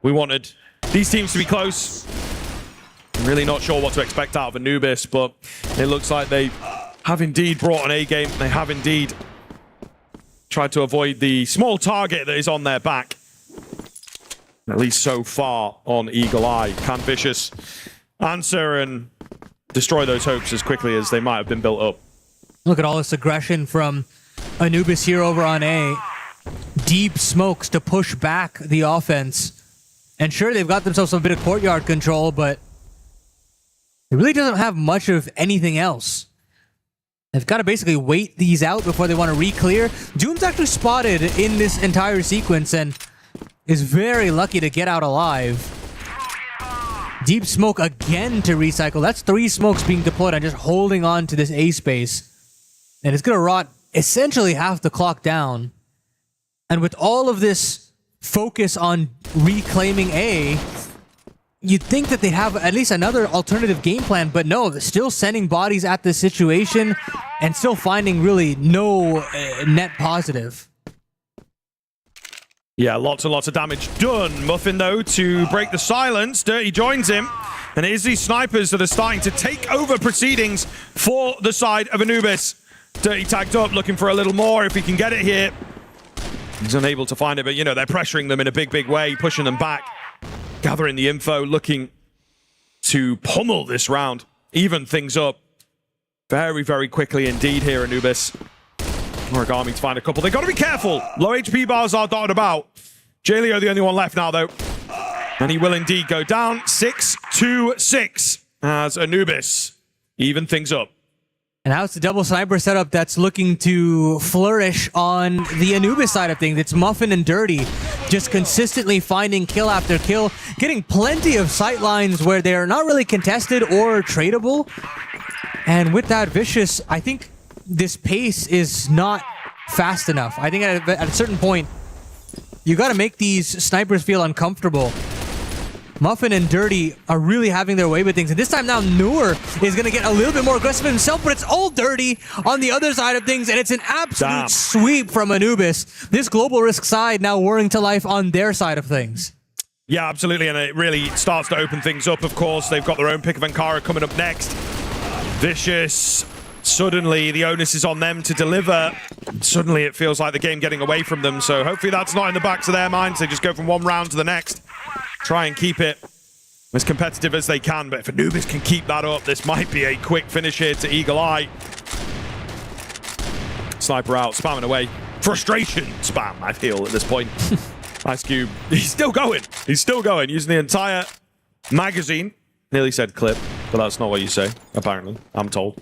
We wanted these teams to be close. I'm really not sure what to expect out of Anubis, but it looks like they have indeed brought an A game. They have indeed tried to avoid the small target that is on their back. At least so far on Eagle Eye. Can Vicious answer and destroy those hopes as quickly as they might have been built up? Look at all this aggression from Anubis here over on A. Deep smokes to push back the offense. And sure, they've got themselves a bit of courtyard control, but it really doesn't have much of anything else. They've got to basically wait these out before they want to re-clear. Doom's actually spotted in this entire sequence and is very lucky to get out alive. Deep smoke again to recycle. That's 3 smokes being deployed and just holding on to this A space. And it's going to rot essentially half the clock down. And with all of this focus on reclaiming A, you'd think that they'd have at least another alternative game plan, but no, they're still sending bodies at this situation and still finding really no net positive. Yeah, lots and lots of damage done. Muffin, though, to break the silence. Dirty joins him. And it is these snipers that are starting to take over proceedings for the side of Anubis. Dirty tagged up, looking for a little more if he can get it here. He's unable to find it, but, you know, they're pressuring them in a big, big way, pushing them back, gathering the info, looking to pummel this round, even things up very, very quickly indeed here, Anubis. Origami to find a couple. They've got to be careful. Low HP bars are dotted about. Jaleo the only one left now, though. And he will indeed go down. 6-2-6 as Anubis even things up. And now it's the double sniper setup that's looking to flourish on the Anubis side of things. It's Muffin and Dirty just consistently finding kill after kill, getting plenty of sight lines where they're not really contested or tradable. And with that, Vicious, I think this pace is not fast enough. I think at a certain point, you got to make these snipers feel uncomfortable. Muffin and Dirty are really having their way with things. And this time now, Noor is going to get a little bit more aggressive himself, but it's all Dirty on the other side of things, and it's an absolute sweep from Anubis. This global risk side now whirring to life on their side of things. Yeah, absolutely, and it really starts to open things up, of course. They've got their own pick of Ankara coming up next. Vicious. Suddenly, the onus is on them to deliver. Suddenly, it feels like the game getting away from them. So hopefully that's not in the backs of their minds. They just go from one round to the next. Try and keep it as competitive as they can. But if Anubis can keep that up, this might be a quick finish here to Eagle Eye. Sniper out, spamming away. Frustration spam, I feel, at this point. Ice Cube, he's still going. He's still going, using the entire magazine. Nearly said clip, but that's not what you say, apparently. I'm told.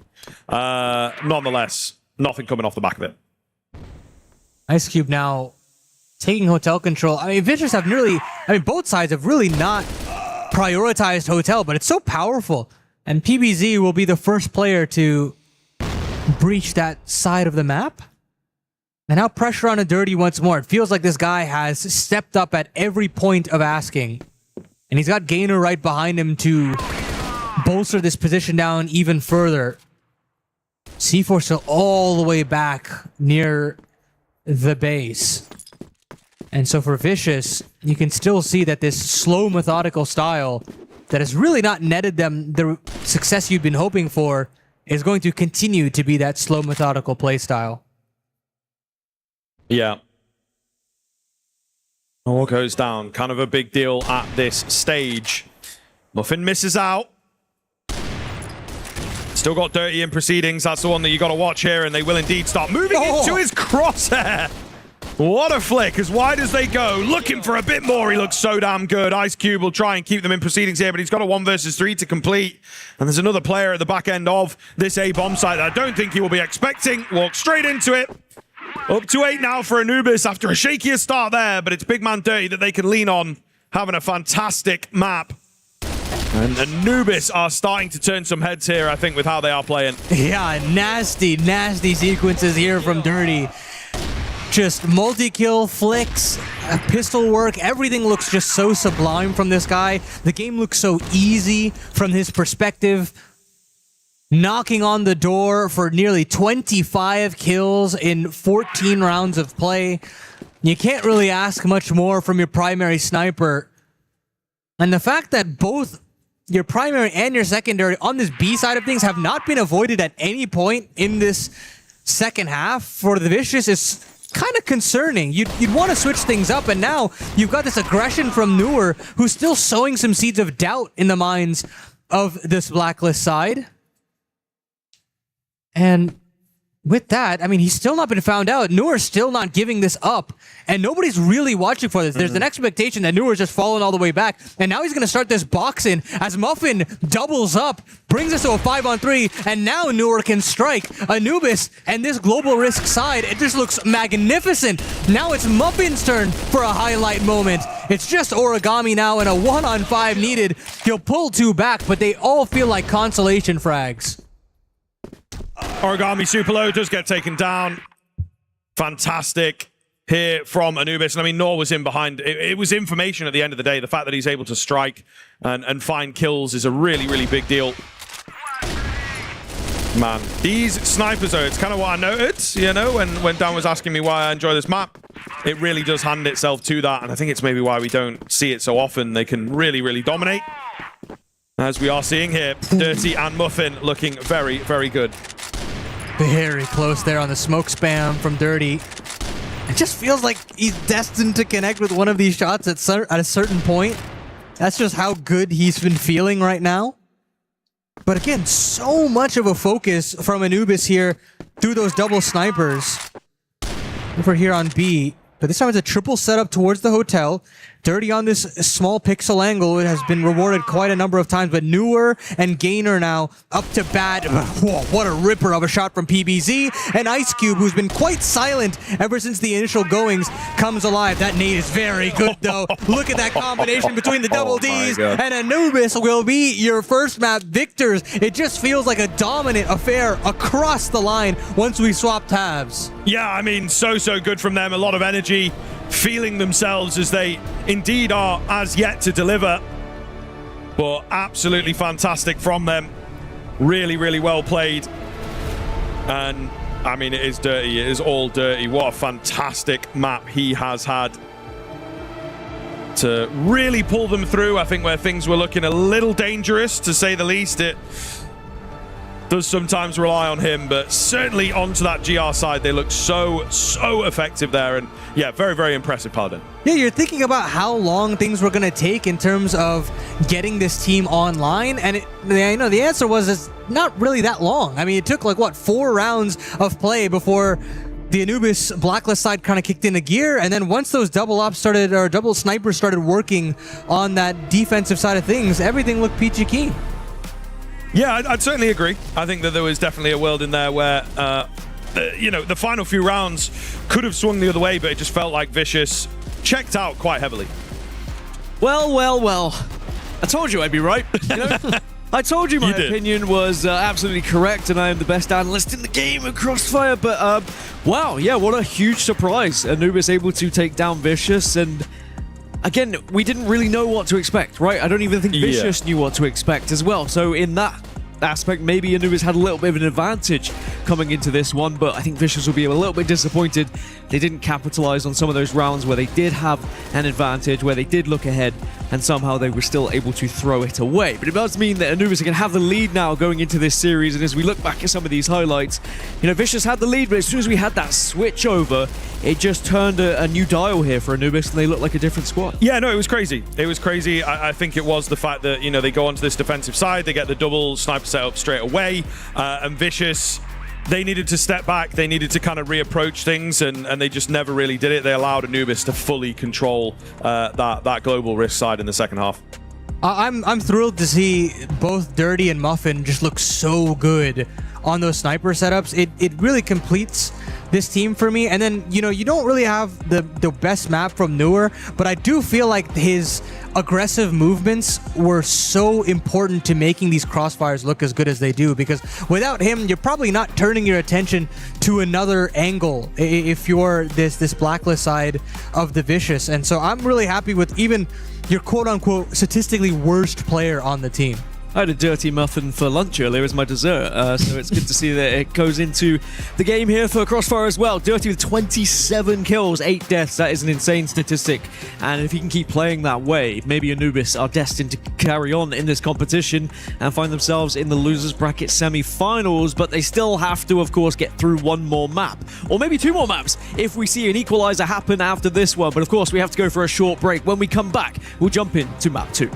Nonetheless, nothing coming off the back of it. Ice Cube now taking hotel control. I mean, Vicious have really, both sides have really not prioritized hotel, but it's so powerful. And PBZ will be the first player to breach that side of the map. And now pressure on a Dirty once more. It feels like this guy has stepped up at every point of asking. And he's got Gainer right behind him to bolster this position down even further. C4 still all the way back near the base. And so for Vicious, you can still see that this slow, methodical style that has really not netted them the success you've been hoping for is going to continue to be that slow, methodical play style. Yeah. All goes down. Kind of a big deal at this stage. Muffin misses out. Still got Dirty in proceedings. That's the one that you got to watch here, and they will indeed start moving into his crosshair. What a flick. As wide as they go, looking for a bit more. He looks so damn good. Ice Cube will try and keep them in proceedings here, but he's got a 1 versus 3 to complete. And there's another player at the back end of this A-bomb site that I don't think he will be expecting. Walk straight into it. Up to 8 now for Anubis after a shakier start there, but it's Big Man Dirty that they can lean on, having a fantastic map. And Anubis are starting to turn some heads here, I think, with how they are playing. Yeah, nasty, nasty sequences here from Dirty. Just multi-kill, flicks, pistol work, everything looks just so sublime from this guy. The game looks so easy from his perspective. Knocking on the door for nearly 25 kills in 14 rounds of play. You can't really ask much more from your primary sniper. And the fact that both your primary and your secondary on this B side of things have not been avoided at any point in this second half for the Vicious is kind of concerning. You'd want to switch things up, and now you've got this aggression from Noor, who's still sowing some seeds of doubt in the minds of this Blacklist side. And with that, I mean, he's still not been found out. Noor's still not giving this up, and nobody's really watching for this. There's an expectation that Noor's just fallen all the way back, and now he's going to start this boxing as Muffin doubles up, brings us to a 5-on-3, and now Noor can strike Anubis, and this global risk side, it just looks magnificent. Now it's Muffin's turn for a highlight moment. It's just Origami now, and a 1-on-5 needed. He'll pull 2 back, but they all feel like consolation frags. Origami super low does get taken down. Fantastic here from Anubis. And I mean, Nor was in behind. It was information at the end of the day. The fact that he's able to strike and find kills is a really, really big deal. Man, these snipers, though, it's kind of what I noted, you know, when Dan was asking me why I enjoy this map. It really does hand itself to that, and I think it's maybe why we don't see it so often. They can really, really dominate. As we are seeing here, Dirty and Muffin looking very, very good. Very close there on the smoke spam from Dirty. It just feels like he's destined to connect with one of these shots at a certain point. That's just how good he's been feeling right now. But again, so much of a focus from Anubis here through those double snipers. Over here on B. But this time it's a triple setup towards the hotel. Dirty on this small pixel angle. It has been rewarded quite a number of times. But Newer and Gainer now up to bat. Whoa, what a ripper of a shot from PBZ. And Ice Cube, who's been quite silent ever since the initial goings, comes alive. That nade is very good, though. Look at that combination between the double Ds. And Anubis will be your first map victors. It just feels like a dominant affair across the line once we swap tabs. Yeah, I mean, so good from them. A lot of energy, feeling themselves as they indeed are as yet to deliver. But absolutely fantastic from them. Really, really well played. And, I mean, it is Dirty. It is all Dirty. What a fantastic map he has had to really pull them through. I think where things were looking a little dangerous, to say the least, it does sometimes rely on him, but certainly onto that GR side, they look so effective there. And yeah, very, very impressive, Paladin. Yeah, you're thinking about how long things were going to take in terms of getting this team online, and the answer was it's not really that long. I mean, it took like, what, 4 rounds of play before the Anubis Blacklist side kind of kicked into gear, and then once those double ops started, or double snipers started working on that defensive side of things, everything looked peachy keen. Yeah, I'd certainly agree. I think that there was definitely a world in there where, you know, the final few rounds could have swung the other way, but it just felt like Vicious checked out quite heavily. Well. I told you I'd be right. You know? I told you my opinion was absolutely correct, and I am the best analyst in the game at CROSSFIRE. But, wow, yeah, what a huge surprise. Anubis able to take down Vicious, and again, we didn't really know what to expect, right? I don't even think Vicious knew what to expect as well. So in that aspect, maybe Anubis had a little bit of an advantage coming into this one, but I think Vicious will be a little bit disappointed they didn't capitalize on some of those rounds where they did have an advantage, where they did look ahead, and somehow they were still able to throw it away. But it does mean that Anubis are going to have the lead now going into this series, and as we look back at some of these highlights, you know, Vicious had the lead, but as soon as we had that switch over, it just turned a new dial here for Anubis, and they looked like a different squad. Yeah, no, it was crazy. It was crazy. I think it was the fact that, you know, they go onto this defensive side, they get the double sniper setup straight away, and Vicious, they needed to step back. They needed to kind of reapproach things, and they just never really did it. They allowed Anubis to fully control that global risk side in the second half. I'm thrilled to see both Dirty and Muffin just look so good on those sniper setups. It really completes this team for me. And then, you know, you don't really have the best map from Newer, but I do feel like his aggressive movements were so important to making these crossfires look as good as they do, because without him, you're probably not turning your attention to another angle if you're this Blacklist side of the Vicious. And so I'm really happy with even your quote-unquote statistically worst player on the team. I had a Dirty Muffin for lunch earlier as my dessert, so it's good to see that it goes into the game here for CROSSFIRE as well. Dirty with 27 kills, 8 deaths. That is an insane statistic, and if he can keep playing that way, maybe Anubis are destined to carry on in this competition and find themselves in the losers bracket semi-finals, but they still have to, of course, get through one more map, or maybe 2 more maps if we see an equalizer happen after this one. But of course, we have to go for a short break. When we come back, we'll jump into map 2.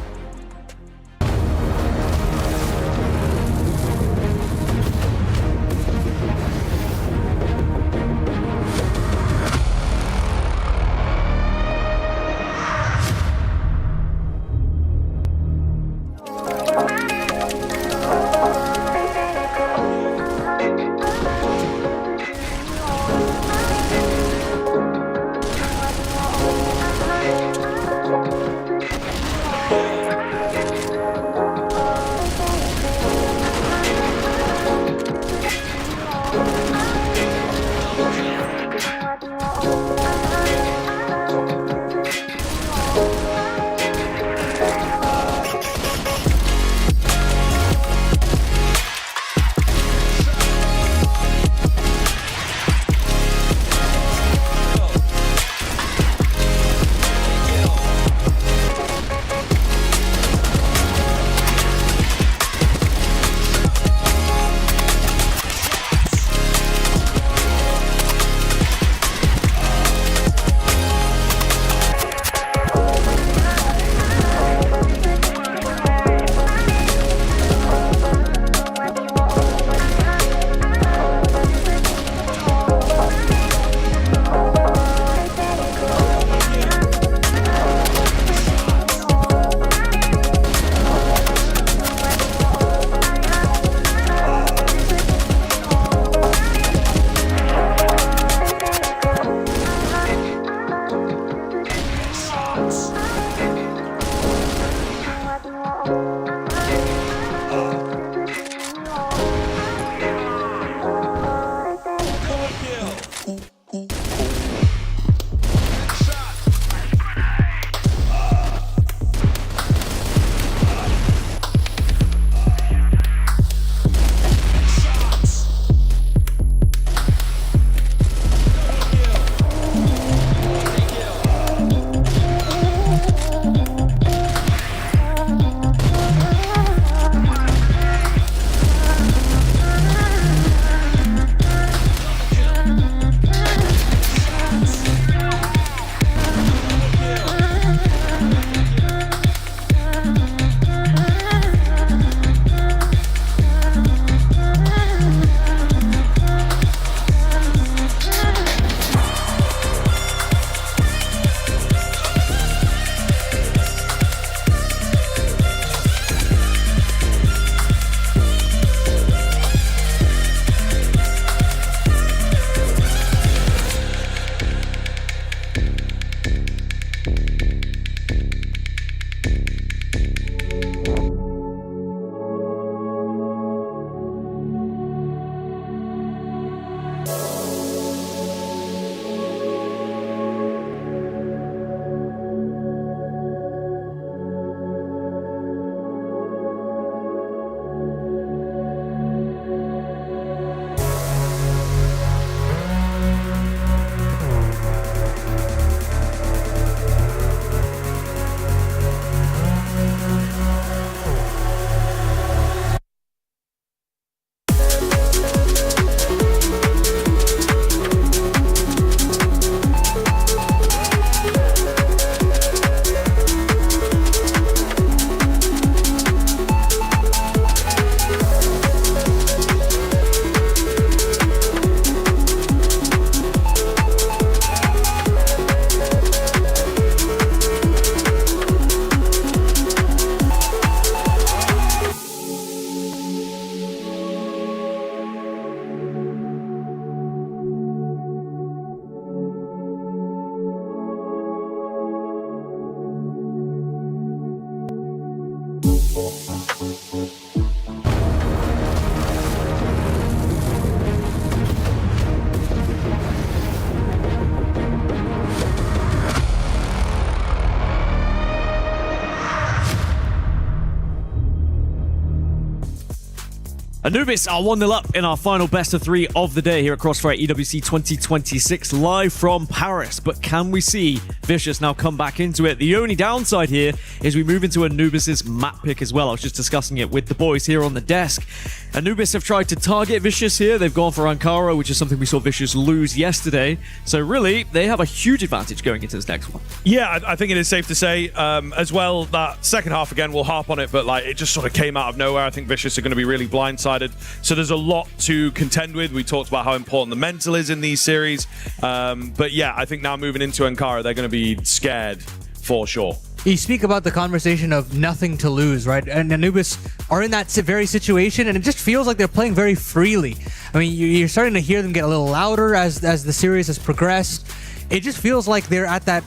Anubis are 1-0 up in our final best of 3 of the day here at CrossFIRE EWC 2026 live from Paris. But can we see Vicious now come back into it? The only downside here is we move into Anubis's map pick as well. I was just discussing it with the boys here on the desk. Anubis have tried to target Vicious here. They've gone for Ankara, which is something we saw Vicious lose yesterday. So really, they have a huge advantage going into this next one. Yeah, I think it is safe to say as well that second half, again, we'll harp on it, but like it just sort of came out of nowhere. I think Vicious are going to be really blindsided. So there's a lot to contend with. We talked about how important the mental is in these series. But yeah, I think now moving into Ankara, they're going to be scared for sure. You speak about the conversation of nothing to lose, right? And Anubis are in that very situation, and it just feels like they're playing very freely. I mean, you're starting to hear them get a little louder as the series has progressed. It just feels like they're at that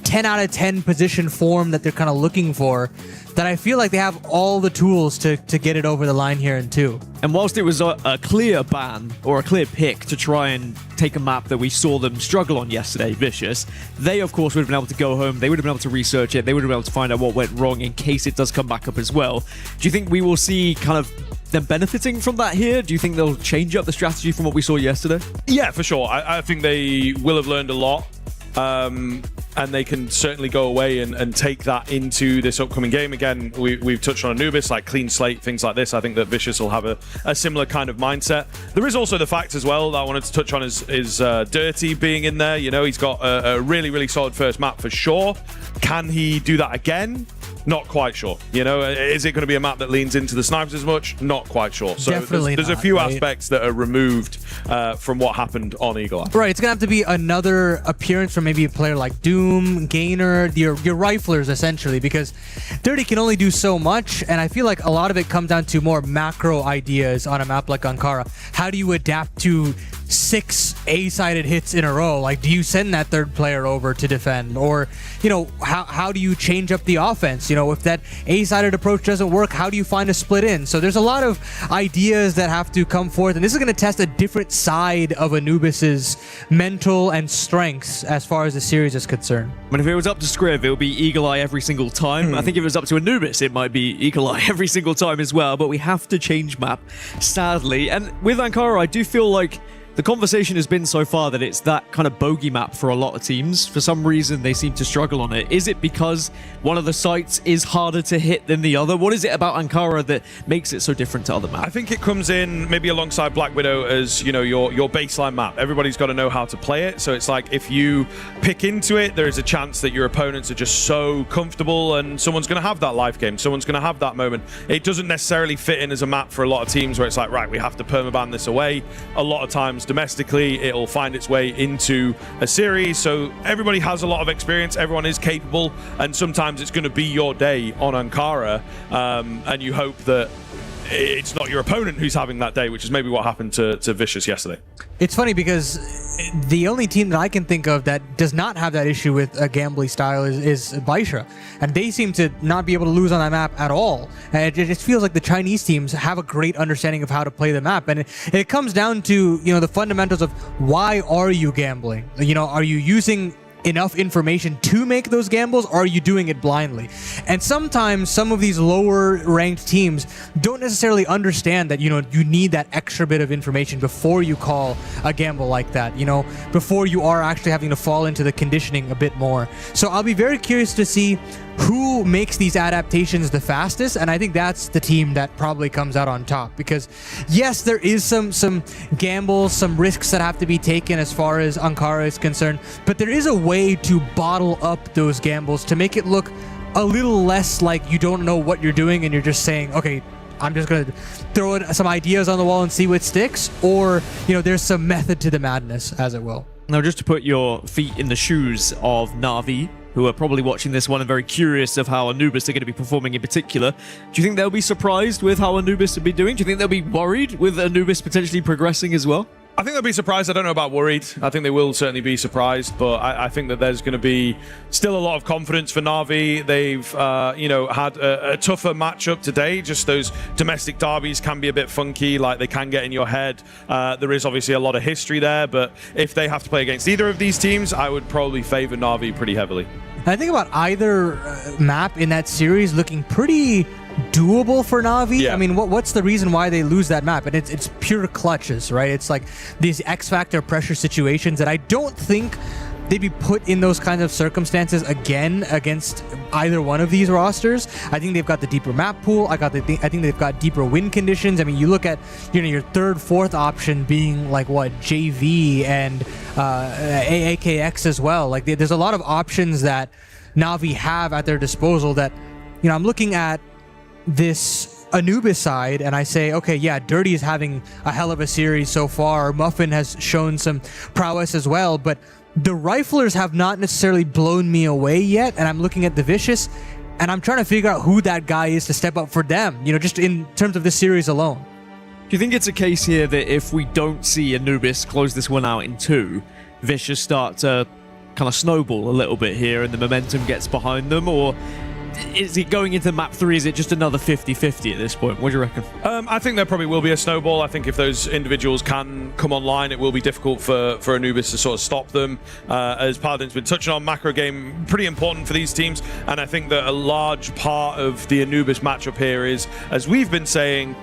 10 out of 10 position form that they're kind of looking for, that I feel like they have all the tools to get it over the line here in 2. And whilst it was a clear ban or a clear pick to try and take a map that we saw them struggle on yesterday, Vicious, they of course would have been able to go home, they would have been able to research it, they would have been able to find out what went wrong in case it does come back up as well. Do you think we will see kind of them benefiting from that here? Do you think they'll change up the strategy from what we saw yesterday? Yeah, for sure. I think they will have learned a lot. And they can certainly go away and take that into this upcoming game. Again, we've touched on Anubis, like clean slate, things like this. I think that Vicious will have a similar kind of mindset. There is also the fact as well that I wanted to touch on is Dirty being in there. You know, he's got a really, really solid first map for sure. Can he do that again? Not quite sure. You know, is it going to be a map that leans into the snipers as much? Not quite sure. So Definitely there's a few aspects that are removed from what happened on Eagle Eye. Right, it's going to have to be another appearance from maybe a player like Doom, Gainer, your riflers essentially, because Dirty can only do so much, and I feel like a lot of it comes down to more macro ideas on a map like Ankara. How do you adapt to 6 A-sided hits in a row? Like, do you send that third player over to defend? Or, you know, how do you change up the offense? You know, if that A-sided approach doesn't work, how do you find a split in? So there's a lot of ideas that have to come forth, and this is going to test a different side of Anubis's mental and strengths as far as the series is concerned. I mean, if it was up to Scriv, it would be Eagle Eye every single time. I think if it was up to Anubis, it might be Eagle Eye every single time as well, but we have to change map, sadly. And with Ankara, I do feel like the conversation has been so far that it's that kind of bogey map for a lot of teams. For some reason, they seem to struggle on it. Is it because one of the sites is harder to hit than the other? What is it about Ankara that makes it so different to other maps? I think it comes in maybe alongside Black Widow as, you know, your baseline map. Everybody's got to know how to play it. So it's like if you pick into it, there is a chance that your opponents are just so comfortable and someone's going to have that life game. Someone's going to have that moment. It doesn't necessarily fit in as a map for a lot of teams where it's like, right, we have to permaban this away. A lot of times domestically, it'll find its way into a series. So everybody has a lot of experience. Everyone is capable. And sometimes it's going to be your day on Ankara. And you hope that it's not your opponent who's having that day, which is maybe what happened to Vicious yesterday. It's funny because the only team that I can think of that does not have that issue with a gambling style is Baisha. And they seem to not be able to lose on that map at all. And it just feels like the Chinese teams have a great understanding of how to play the map. And it comes down to, you know, the fundamentals of why are you gambling? You know, are you using enough information to make those gambles, or are you doing it blindly? And sometimes some of these lower ranked teams don't necessarily understand that, you know, you need that extra bit of information before you call a gamble like that, you know, before you are actually having to fall into the conditioning a bit more. So I'll be very curious to see who makes these adaptations the fastest, and I think that's the team that probably comes out on top, because yes, there is some gambles, some risks that have to be taken as far as Ankara is concerned, but there is a way to bottle up those gambles to make it look a little less like you don't know what you're doing and you're just saying, okay, I'm just going to throw in some ideas on the wall and see what sticks, or, you know, there's some method to the madness, as it will. Now, just to put your feet in the shoes of Na'Vi, who are probably watching this one and very curious of how Anubis are going to be performing in particular, do you think they'll be surprised with how Anubis will be doing? Do you think they'll be worried with Anubis potentially progressing as well? I think they'll be surprised. I don't know about worried. I think they will certainly be surprised, but I think that there's going to be still a lot of confidence for Na'Vi. They've, you know, had a tougher matchup today. Just those domestic derbies can be a bit funky, like they can get in your head. There is obviously a lot of history there, but if they have to play against either of these teams, I would probably favor Na'Vi pretty heavily. I think about either map in that series looking pretty doable for Na'Vi. Yeah. I mean, what's the reason why they lose that map? And it's pure clutches, right? It's like these X Factor pressure situations that I don't think they'd be put in those kinds of circumstances again against either one of these rosters. I think they've got the deeper map pool. I think they've got deeper win conditions. I mean, you look at your third, fourth option being like what, JV and AAKX as well. Like there's a lot of options that Na'Vi have at their disposal that, I'm looking at this Anubis side and I say, okay, yeah, Dirty is having a hell of a series so far. Muffin has shown some prowess as well, but the Riflers have not necessarily blown me away yet, and I'm looking at the Vicious, and I'm trying to figure out who that guy is to step up for them, just in terms of this series alone. Do you think it's a case here that if we don't see Anubis close this one out in 2, Vicious start to kind of snowball a little bit here and the momentum gets behind them, or is it going into map 3? Is it just another 50-50 at this point? What do you reckon? I think there probably will be a snowball. I think if those individuals can come online, it will be difficult for Anubis to sort of stop them. As Paladin's been touching on, macro game, pretty important for these teams. And I think that a large part of the Anubis matchup here is, as we've been saying,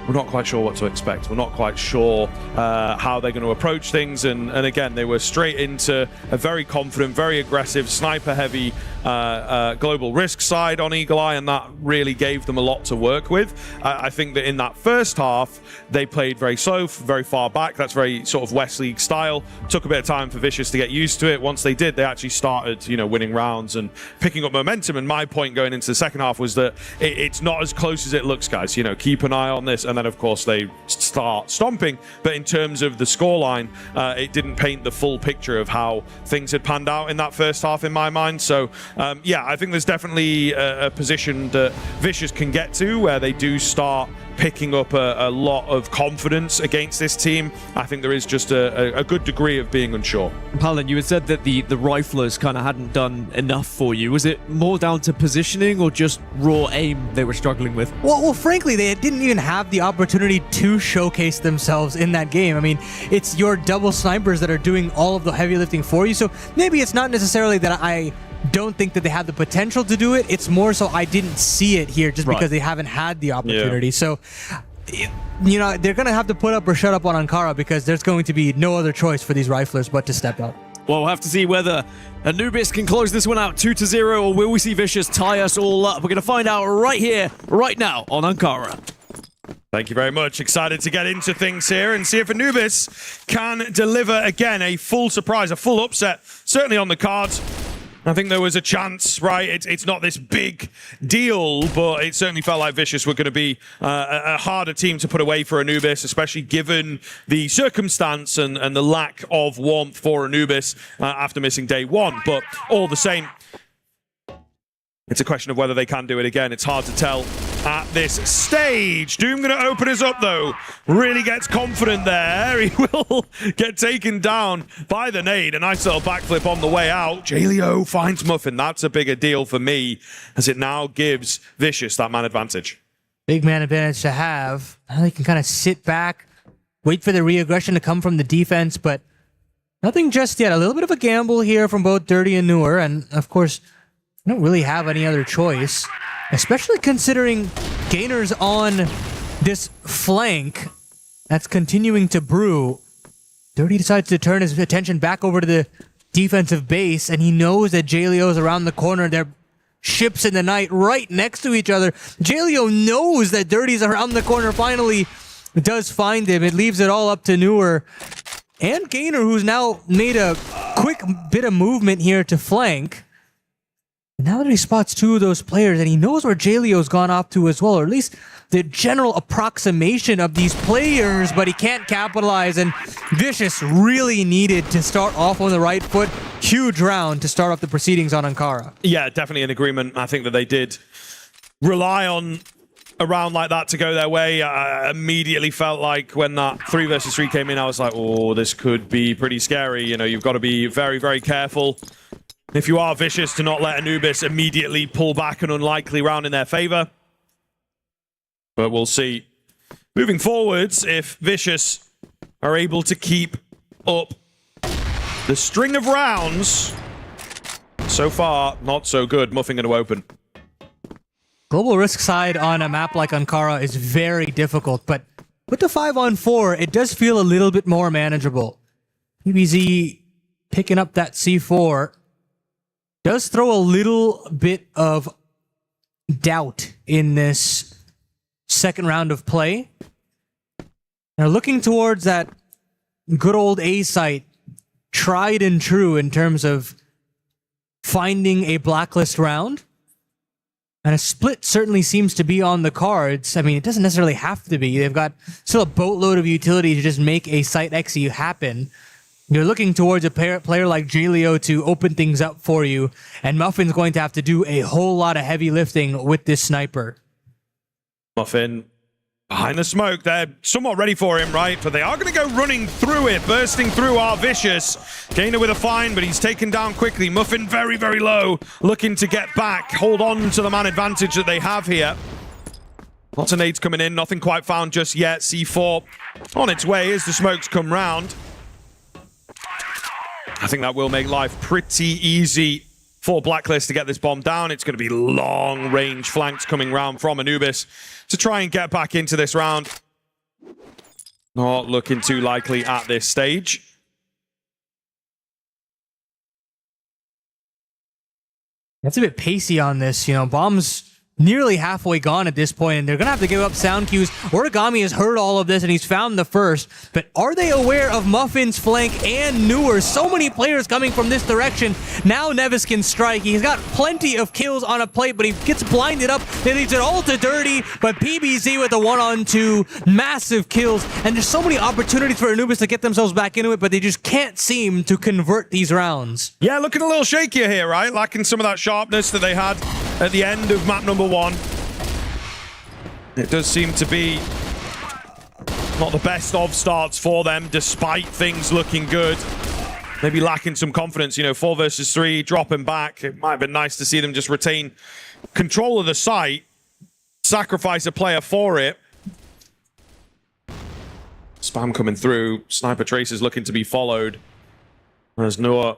we're not quite sure what to expect. We're not quite sure how they're going to approach things. And again, they were straight into a very confident, very aggressive, sniper-heavy global risk side on Eagle Eye, and that really gave them a lot to work with. I think that in that first half, they played very slow, very far back. That's very sort of West League style. Took a bit of time for Vicious to get used to it. Once they did, they actually started, winning rounds and picking up momentum. And my point going into the second half was that it's not as close as it looks, guys. Keep an eye on this. And then, of course, they start stomping. But in terms of the scoreline, it didn't paint the full picture of how things had panned out in that first half, in my mind. So, yeah, I think there's definitely a position that Vicious can get to where they do start picking up a lot of confidence against this team. I think there is just a good degree of being unsure. Paladin, you had said that the Riflers kind of hadn't done enough for you. Was it more down to positioning or just raw aim they were struggling with? Well, frankly, they didn't even have the opportunity to showcase themselves in that game. I mean, it's your double snipers that are doing all of the heavy lifting for you. So maybe it's not necessarily that I don't think that they have the potential to do it. It's more so I didn't see it here just because they haven't had the opportunity. Yeah. So, they're going to have to put up or shut up on Ankara because there's going to be no other choice for these Riflers but to step up. Well, we'll have to see whether Anubis can close this one out 2-0, or will we see Vicious tie us all up? We're going to find out right here, right now on Ankara. Thank you very much. Excited to get into things here and see if Anubis can deliver again a full surprise, a full upset, certainly on the cards. I think there was a chance, right? It's not this big deal, but it certainly felt like Vicious were going to be a harder team to put away for Anubis, especially given the circumstance and the lack of warmth for Anubis after missing day 1. But all the same, it's a question of whether they can do it again. It's hard to tell at this stage. Doom going to open us up, though. Really gets confident there. He will get taken down by the nade. A nice little backflip on the way out. Jaleo finds Muffin. That's a bigger deal for me, as it now gives Vicious that man advantage. Big man advantage to have. Now they can kind of sit back, wait for the re-aggression to come from the defense, but nothing just yet. A little bit of a gamble here from both Dirty and Noor, and of course, they don't really have any other choice, especially considering Gainer's on this flank that's continuing to brew. Dirty decides to turn his attention back over to the defensive base, and he knows that Jaleo's around the corner. They're ships in the night right next to each other. Jaleo knows that Dirty's around the corner. Finally does find him. It leaves it all up to Noor and Gainer, who's now made a quick bit of movement here to flank. Now that he spots 2 of those players, and he knows where Jaleo's gone off to as well, or at least the general approximation of these players, but he can't capitalize, and Vicious really needed to start off on the right foot. Huge round to start off the proceedings on Ankara. Yeah, definitely an agreement. I think that they did rely on a round like that to go their way. I immediately felt like when that 3 versus 3 came in, I was like, oh, this could be pretty scary. You've got to be very, very careful if you are Vicious to not let Anubis immediately pull back an unlikely round in their favor. But we'll see. Moving forwards, if Vicious are able to keep up the string of rounds, so far, not so good. Muffin going to open. Global risk side on a map like Ankara is very difficult, but with the 5-on-4, it does feel a little bit more manageable. PBZ picking up that C4 does throw a little bit of doubt in this second round of play. They're looking towards that good old A site, tried and true in terms of finding a blacklist round. And a split certainly seems to be on the cards. I mean, it doesn't necessarily have to be. They've got still a boatload of utility to just make a site exi happen. You're looking towards a player like Jaleo to open things up for you, and Muffin's going to have to do a whole lot of heavy lifting with this sniper. Muffin behind the smoke. They're somewhat ready for him, right? But they are going to go running through it, bursting through our Vicious. Gainer with a fine, but he's taken down quickly. Muffin very, very low, looking to get back, hold on to the man advantage that they have here. Lots of nades coming in, nothing quite found just yet. C4 on its way as the smokes come round. I think that will make life pretty easy for Blacklist to get this bomb down. It's going to be long-range flanks coming round from Anubis to try and get back into this round. Not looking too likely at this stage. That's a bit pacey on this, you know, bombs nearly halfway gone at this point, and they're gonna have to give up sound cues. Origami has heard all of this and he's found the first, but are they aware of Muffin's flank and Newer? So many players coming from this direction. Now Nevis can strike. He's got plenty of kills on a plate, but he gets blinded up. They leaves it all to Dirty, but PBZ with a 1-on-2, massive kills, and there's so many opportunities for Anubis to get themselves back into it, but they just can't seem to convert these rounds. Yeah, looking a little shakier here, right? Lacking some of that sharpness that they had at the end of map number 1. It does seem to be not the best of starts for them, despite things looking good. Maybe lacking some confidence, you know, 4 versus 3, dropping back. It might have been nice to see them just retain control of the site, sacrifice a player for it. Spam coming through. Sniper Tracer's looking to be followed. There's Noah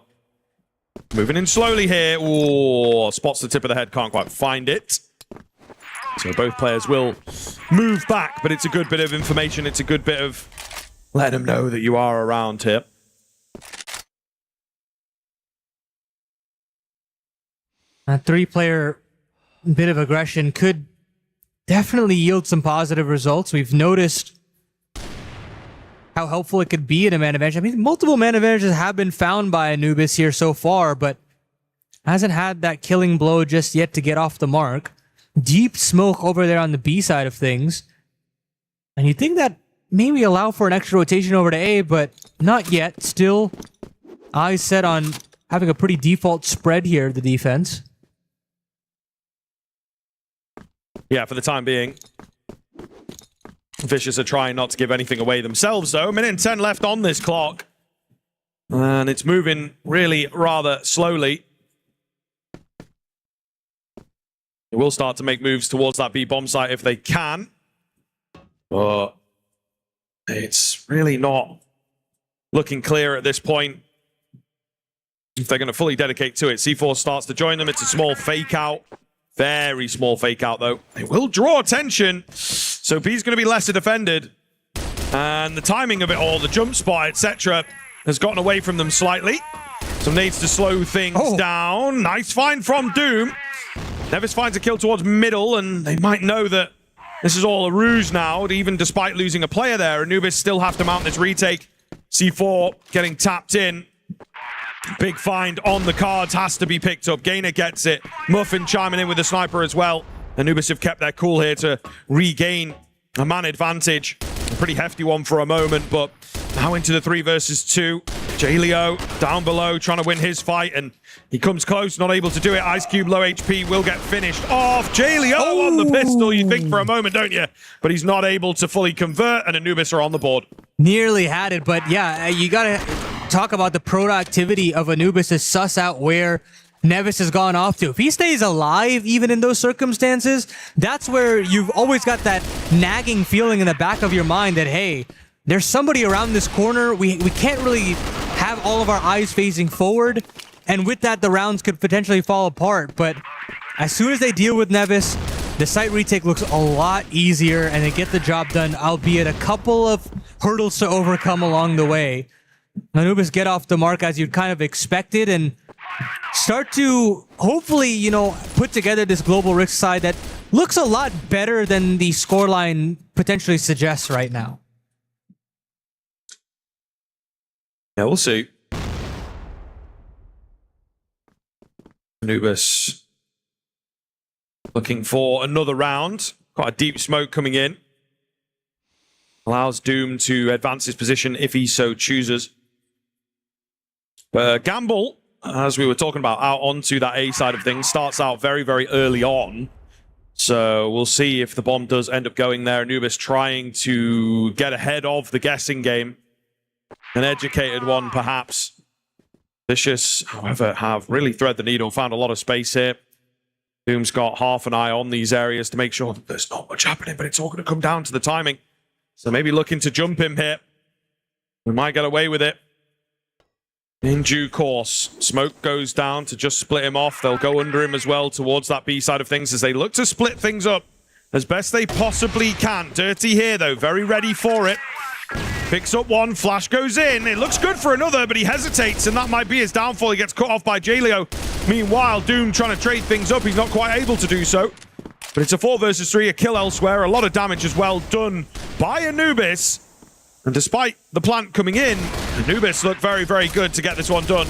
moving in slowly here. Ooh, spots the tip of the head, can't quite find it. So both players will move back, but it's a good bit of information. It's a good bit of letting them know that you are around here. A 3-player bit of aggression could definitely yield some positive results. We've noticed how helpful it could be in a man advantage. I mean, multiple man advantages have been found by Anubis here so far, but hasn't had that killing blow just yet to get off the mark. Deep smoke over there on the B side of things. And you think that maybe allow for an extra rotation over to A, but not yet. Still eyes set on having a pretty default spread here, the defense. Yeah, for the time being. Vicious are trying not to give anything away themselves, though. 1:10 left on this clock. And it's moving really rather slowly. They will start to make moves towards that B bomb site if they can. But it's really not looking clear at this point if they're going to fully dedicate to it. C4 starts to join them. It's a small fake out. Very small fake out, though. They will draw attention. So B's going to be lesser defended. And the timing of it all, the jump spot, etc., has gotten away from them slightly. So needs to slow things down. Nice find from Doom. Nevis finds a kill towards middle, and they might know that this is all a ruse now, even despite losing a player there. Anubis still have to mount this retake. C4 getting tapped in. Big find on the cards, has to be picked up. Gainer gets it. Muffin chiming in with the sniper as well. Anubis have kept their cool here to regain a man advantage. A pretty hefty one for a moment, but now into the 3 versus 2. Jaleo down below, trying to win his fight, and he comes close, not able to do it. Ice Cube, low HP, will get finished off. Jaleo on the pistol, you think for a moment, don't you? But he's not able to fully convert, and Anubis are on the board. Nearly had it, but yeah, you gotta talk about the productivity of Anubis to suss out where Nevis has gone off to. If he stays alive, even in those circumstances, that's where you've always got that nagging feeling in the back of your mind that, hey, there's somebody around this corner. We can't really have all of our eyes facing forward, and with that, the rounds could potentially fall apart. But as soon as they deal with Nevis, the site retake looks a lot easier and they get the job done, albeit a couple of hurdles to overcome along the way. Anubis get off the mark as you'd kind of expected and start to hopefully, you know, put together this Global Risk side that looks a lot better than the scoreline potentially suggests right now. Yeah, we'll see. Anubis looking for another round. Quite a deep smoke coming in. Allows Doom to advance his position if he so chooses. But Gamble, as we were talking about, out onto that A side of things, starts out very, very early on. So we'll see if the bomb does end up going there. Anubis trying to get ahead of the guessing game. An educated one, perhaps. Vicious, however, have really thread the needle, found a lot of space here. Doom's got half an eye on these areas to make sure that there's not much happening, but it's all going to come down to the timing. So maybe looking to jump him here. We might get away with it. In due course, smoke goes down to just split him off. They'll go under him as well towards that B side of things as they look to split things up as best they possibly can. Dirty here, though, very ready for it. Picks up one, flash goes in. It looks good for another, but he hesitates, and that might be his downfall. He gets cut off by Jaleo. Meanwhile, Doom trying to trade things up. He's not quite able to do so. But it's a 4 versus 3, a kill elsewhere. A lot of damage as well done by Anubis. And despite the plant coming in, Anubis looked very, very good to get this one done.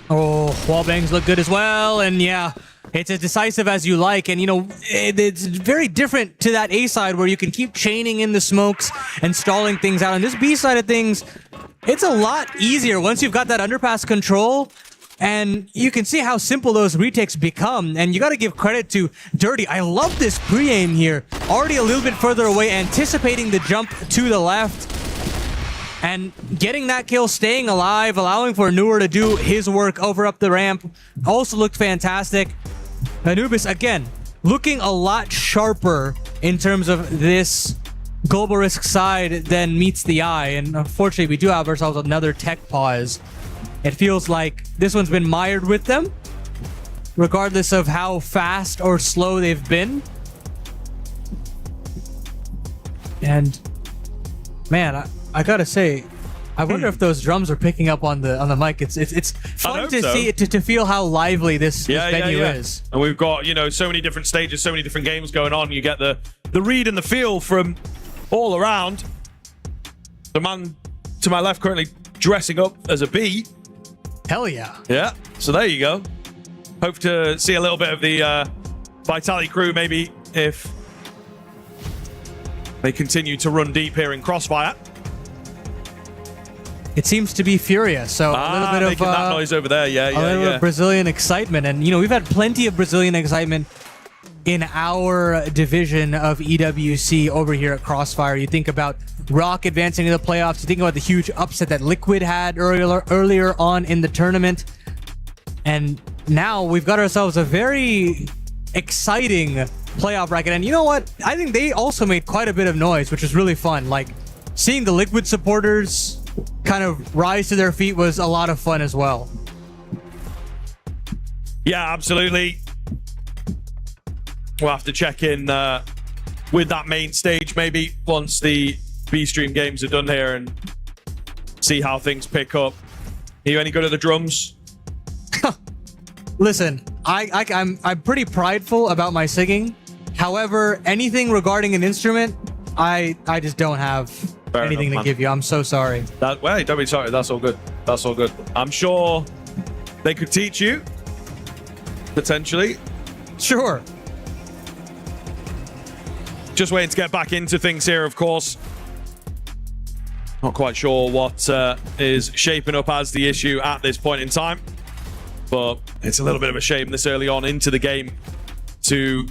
Oh, wallbangs look good as well. And yeah, it's as decisive as you like. And, you know, it's very different to that A side where you can keep chaining in the smokes and stalling things out. On this B side of things, it's a lot easier once you've got that underpass control. And you can see how simple those retakes become. And you got to give credit to Dirty. I love this pre-aim here. Already a little bit further away, anticipating the jump to the left. And getting that kill, staying alive, allowing for Newer to do his work over up the ramp. Also looked fantastic. Anubis, again, looking a lot sharper in terms of this Global Risk side than meets the eye. And unfortunately, we do have ourselves another tech pause. It feels like this one's been mired with them, regardless of how fast or slow they've been. And man, I gotta say, I wonder if those drums are picking up on the mic. It's fun to see to feel how lively this venue is. And we've got, you know, so many different stages, so many different games going on. You get the read and the feel from all around. The man to my left currently dressing up as a bee. Hell yeah. Yeah, so there you go. Hope to see a little bit of the Vitality crew maybe if they continue to run deep here in Crossfire. It seems to be furious, so a little bit of that noise over there, a little bit of Brazilian excitement. And, you know, we've had plenty of Brazilian excitement in our division of EWC over here at Crossfire. You think about Rock advancing to the playoffs. You think about the huge upset that Liquid had earlier on in the tournament. And now we've got ourselves a very exciting playoff bracket. And you know what? I think they also made quite a bit of noise, which was really fun. Like, seeing the Liquid supporters kind of rise to their feet was a lot of fun as well. Yeah, absolutely. We'll have to check in with that main stage maybe once the B-Stream games are done here and see how things pick up. Are you any good at the drums? Listen, I'm pretty prideful about my singing. However, anything regarding an instrument, I just don't have anything to give you. I'm so sorry. Wait, don't be sorry. That's all good. That's all good. I'm sure they could teach you, potentially. Sure. Just waiting to get back into things here, of course. Not quite sure what is shaping up as the issue at this point in time. But it's a little bit of a shame this early on into the game to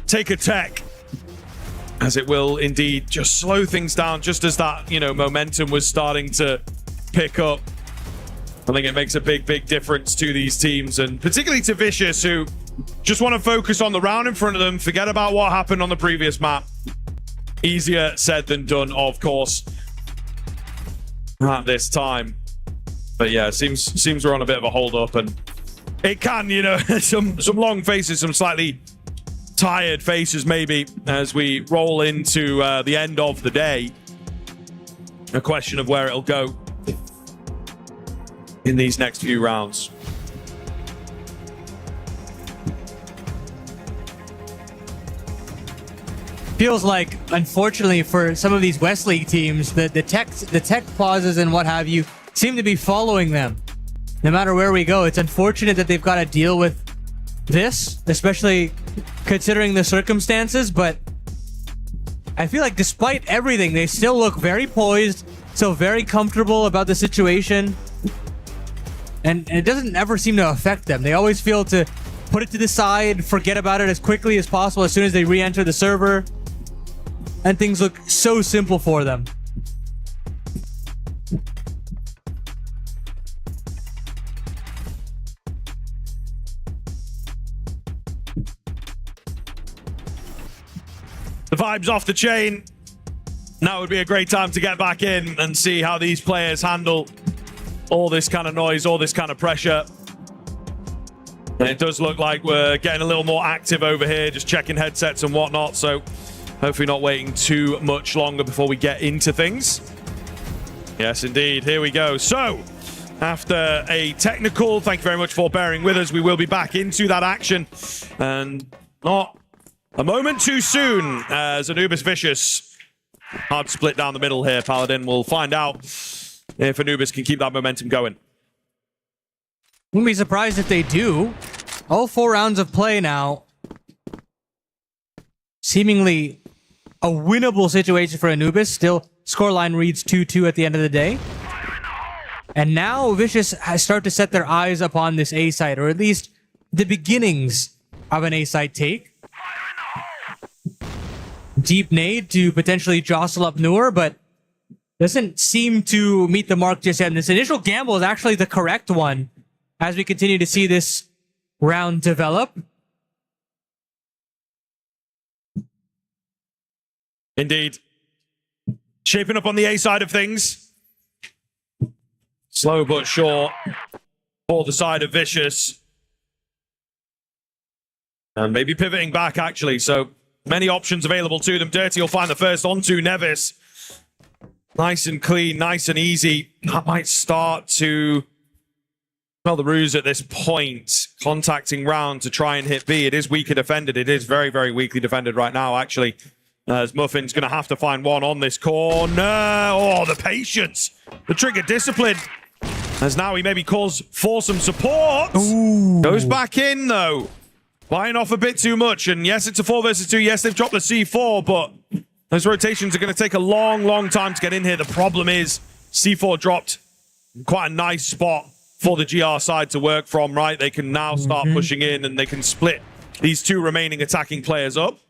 take a tech, as it will indeed just slow things down just as that, you know, momentum was starting to pick up. I think it makes a big, big difference to these teams, and particularly to Vicious, who just want to focus on the round in front of them, forget about what happened on the previous map. Easier said than done, of course, at this time. But yeah, it seems we're on a bit of a hold up, and it can, you know, some long faces, some slightly tired faces maybe as we roll into the end of the day. A question of where it'll go in these next few rounds. Feels like, unfortunately, for some of these West League teams, the tech pauses and what have you seem to be following them. No matter where we go, it's unfortunate that they've got to deal with this, especially considering the circumstances, but I feel like despite everything, they still look very poised, still very comfortable about the situation, and it doesn't ever seem to affect them. They always feel to put it to the side, forget about it as quickly as possible as soon as they re-enter the server, and things look so simple for them. The vibe's off the chain. Now would be a great time to get back in and see how these players handle all this kind of noise, all this kind of pressure. And it does look like we're getting a little more active over here, just checking headsets and whatnot. So hopefully not waiting too much longer before we get into things. Yes, indeed. Here we go. So after a technical, thank you very much for bearing with us. We will be back into that action. And not a moment too soon as Anubis Vicious. Hard split down the middle here. Paladin will find out if Anubis can keep that momentum going. Wouldn't be surprised if they do. All 4 rounds of play now. Seemingly a winnable situation for Anubis. Still, scoreline reads 2-2 at the end of the day. And now Vicious has started to set their eyes upon this A site, or at least the beginnings of an A site take. Deep nade to potentially jostle up Noor, but doesn't seem to meet the mark just yet. And this initial gamble is actually the correct one as we continue to see this round develop. Indeed. Shaping up on the A side of things. Slow but sure for the side of Vicious. And maybe pivoting back, actually. So many options available to them. Dirty will find the first onto Nevis. Nice and clean, nice and easy. That might start to smell the ruse at this point. Contacting round to try and hit B. It is weaker defended. It is very, very weakly defended right now, actually. As Muffin's going to have to find one on this corner. Oh, the patience. The trigger discipline. As now he maybe calls for some support. Ooh. Goes back in, though. Buying off a bit too much. And yes, it's a 4 versus 2. Yes, they've dropped the C4, but those rotations are going to take a long, long time to get in here. The problem is C4 dropped quite a nice spot for the GR side to work from, right? They can now start pushing in and they can split these 2 remaining attacking players up.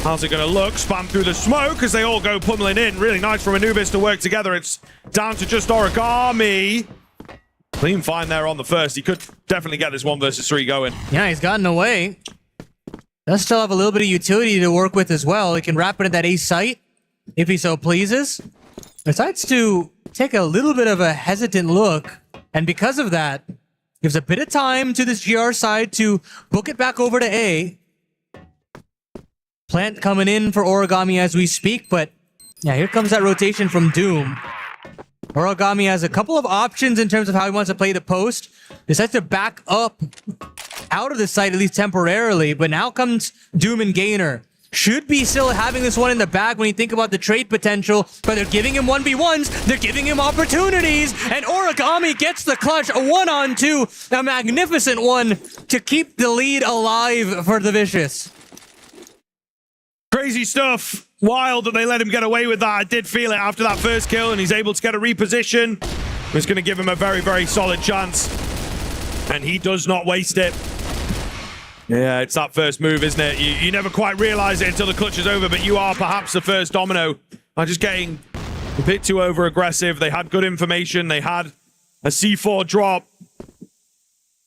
How's it going to look? Spam through the smoke as they all go pummeling in. Really nice from Anubis to work together. It's down to just Origami. Clean find there on the first. He could definitely get this 1 versus 3 going. Yeah, he's gotten away. Does still have a little bit of utility to work with as well. He can wrap it at that A site if he so pleases. Decides to take a little bit of a hesitant look. And because of that, gives a bit of time to this GR side to book it back over to A. Plant coming in for Origami as we speak, but yeah, here comes that rotation from Doom. Origami has a couple of options in terms of how he wants to play the post. Decides to back up out of the site, at least temporarily, but now comes Doom and Gainer. Should be still having this one in the bag when you think about the trade potential, but they're giving him 1v1s, they're giving him opportunities, and Origami gets the clutch, a 1-on-2, a magnificent one to keep the lead alive for the Vicious. Crazy stuff. Wild that they let him get away with that. I did feel it after that first kill, and he's able to get a reposition. It's going to give him a very, very solid chance. And he does not waste it. Yeah, it's that first move, isn't it? You never quite realize it until the clutch is over, but you are perhaps the first domino. I'm just getting a bit too over-aggressive. They had good information. They had a C4 drop.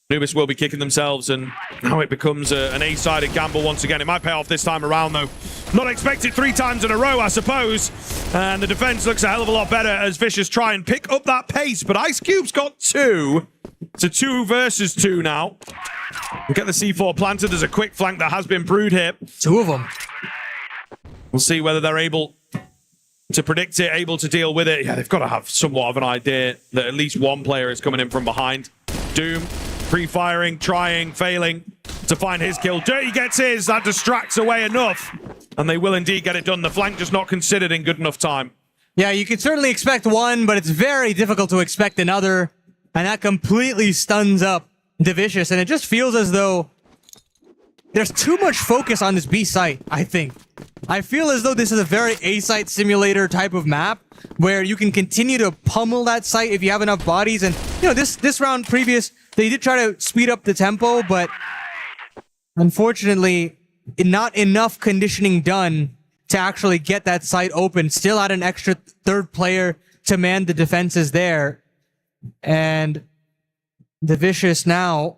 Anubis will be kicking themselves, and now it becomes an A-sided gamble once again. It might pay off this time around, though. Not expected 3 times in a row, I suppose. And the defense looks a hell of a lot better as Vicious try and pick up that pace, but Ice Cube's got 2. It's a 2 versus 2 now. We get the C4 planted. There's a quick flank that has been brewed here. 2 of them. We'll see whether they're able to predict it, able to deal with it. Yeah, they've got to have somewhat of an idea that at least one player is coming in from behind. Doom, pre-firing, trying, failing to find his kill. Dirty gets his. That distracts away enough. And they will indeed get it done. The flank just not considered in good enough time. Yeah, you can certainly expect one, but it's very difficult to expect another. And that completely stuns up Vicious. And it just feels as though there's too much focus on this B site, I think. I feel as though this is a very A-site simulator type of map where you can continue to pummel that site if you have enough bodies. And, you know, this round previous, they did try to speed up the tempo, but unfortunately, not enough conditioning done to actually get that site open. Still had an extra third player to man the defenses there. And the Vicious now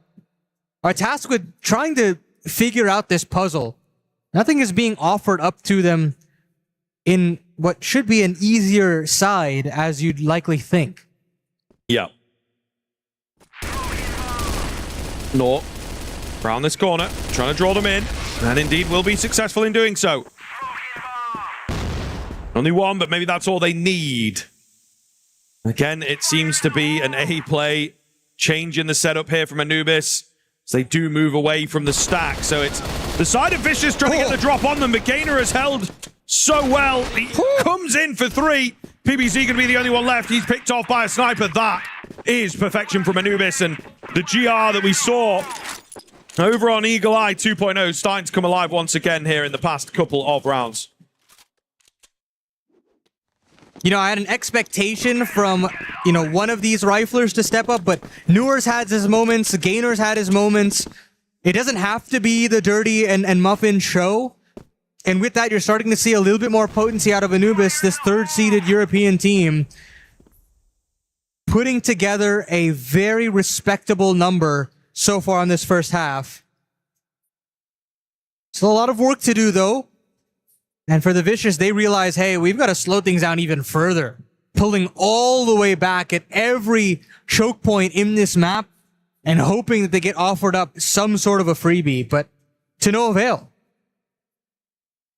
are tasked with trying to figure out this puzzle. Nothing is being offered up to them in what should be an easier side, as you'd likely think. Yeah. Nor around this corner, trying to draw them in, and indeed will be successful in doing so. Only one, but maybe that's all they need. Again, it seems to be an A play, change in the setup here from Anubis. So they do move away from the stack. So it's the side of Vicious trying to get the drop on them, but Gainer has held so well. He comes in for 3. PBZ going to be the only one left. He's picked off by a sniper. That is perfection from Anubis. And the GR that we saw over on Eagle Eye 2.0 starting to come alive once again here in the past couple of rounds. You know, I had an expectation from, you know, one of these riflers to step up, but Newer's had his moments, Gainer's had his moments. It doesn't have to be the Dirty and Muffin show. And with that, you're starting to see a little bit more potency out of Anubis, this third-seeded European team, putting together a very respectable number so far in this first half. Still a lot of work to do, though. And for the Vicious, they realize, hey, we've got to slow things down even further. Pulling all the way back at every choke point in this map and hoping that they get offered up some sort of a freebie, but to no avail.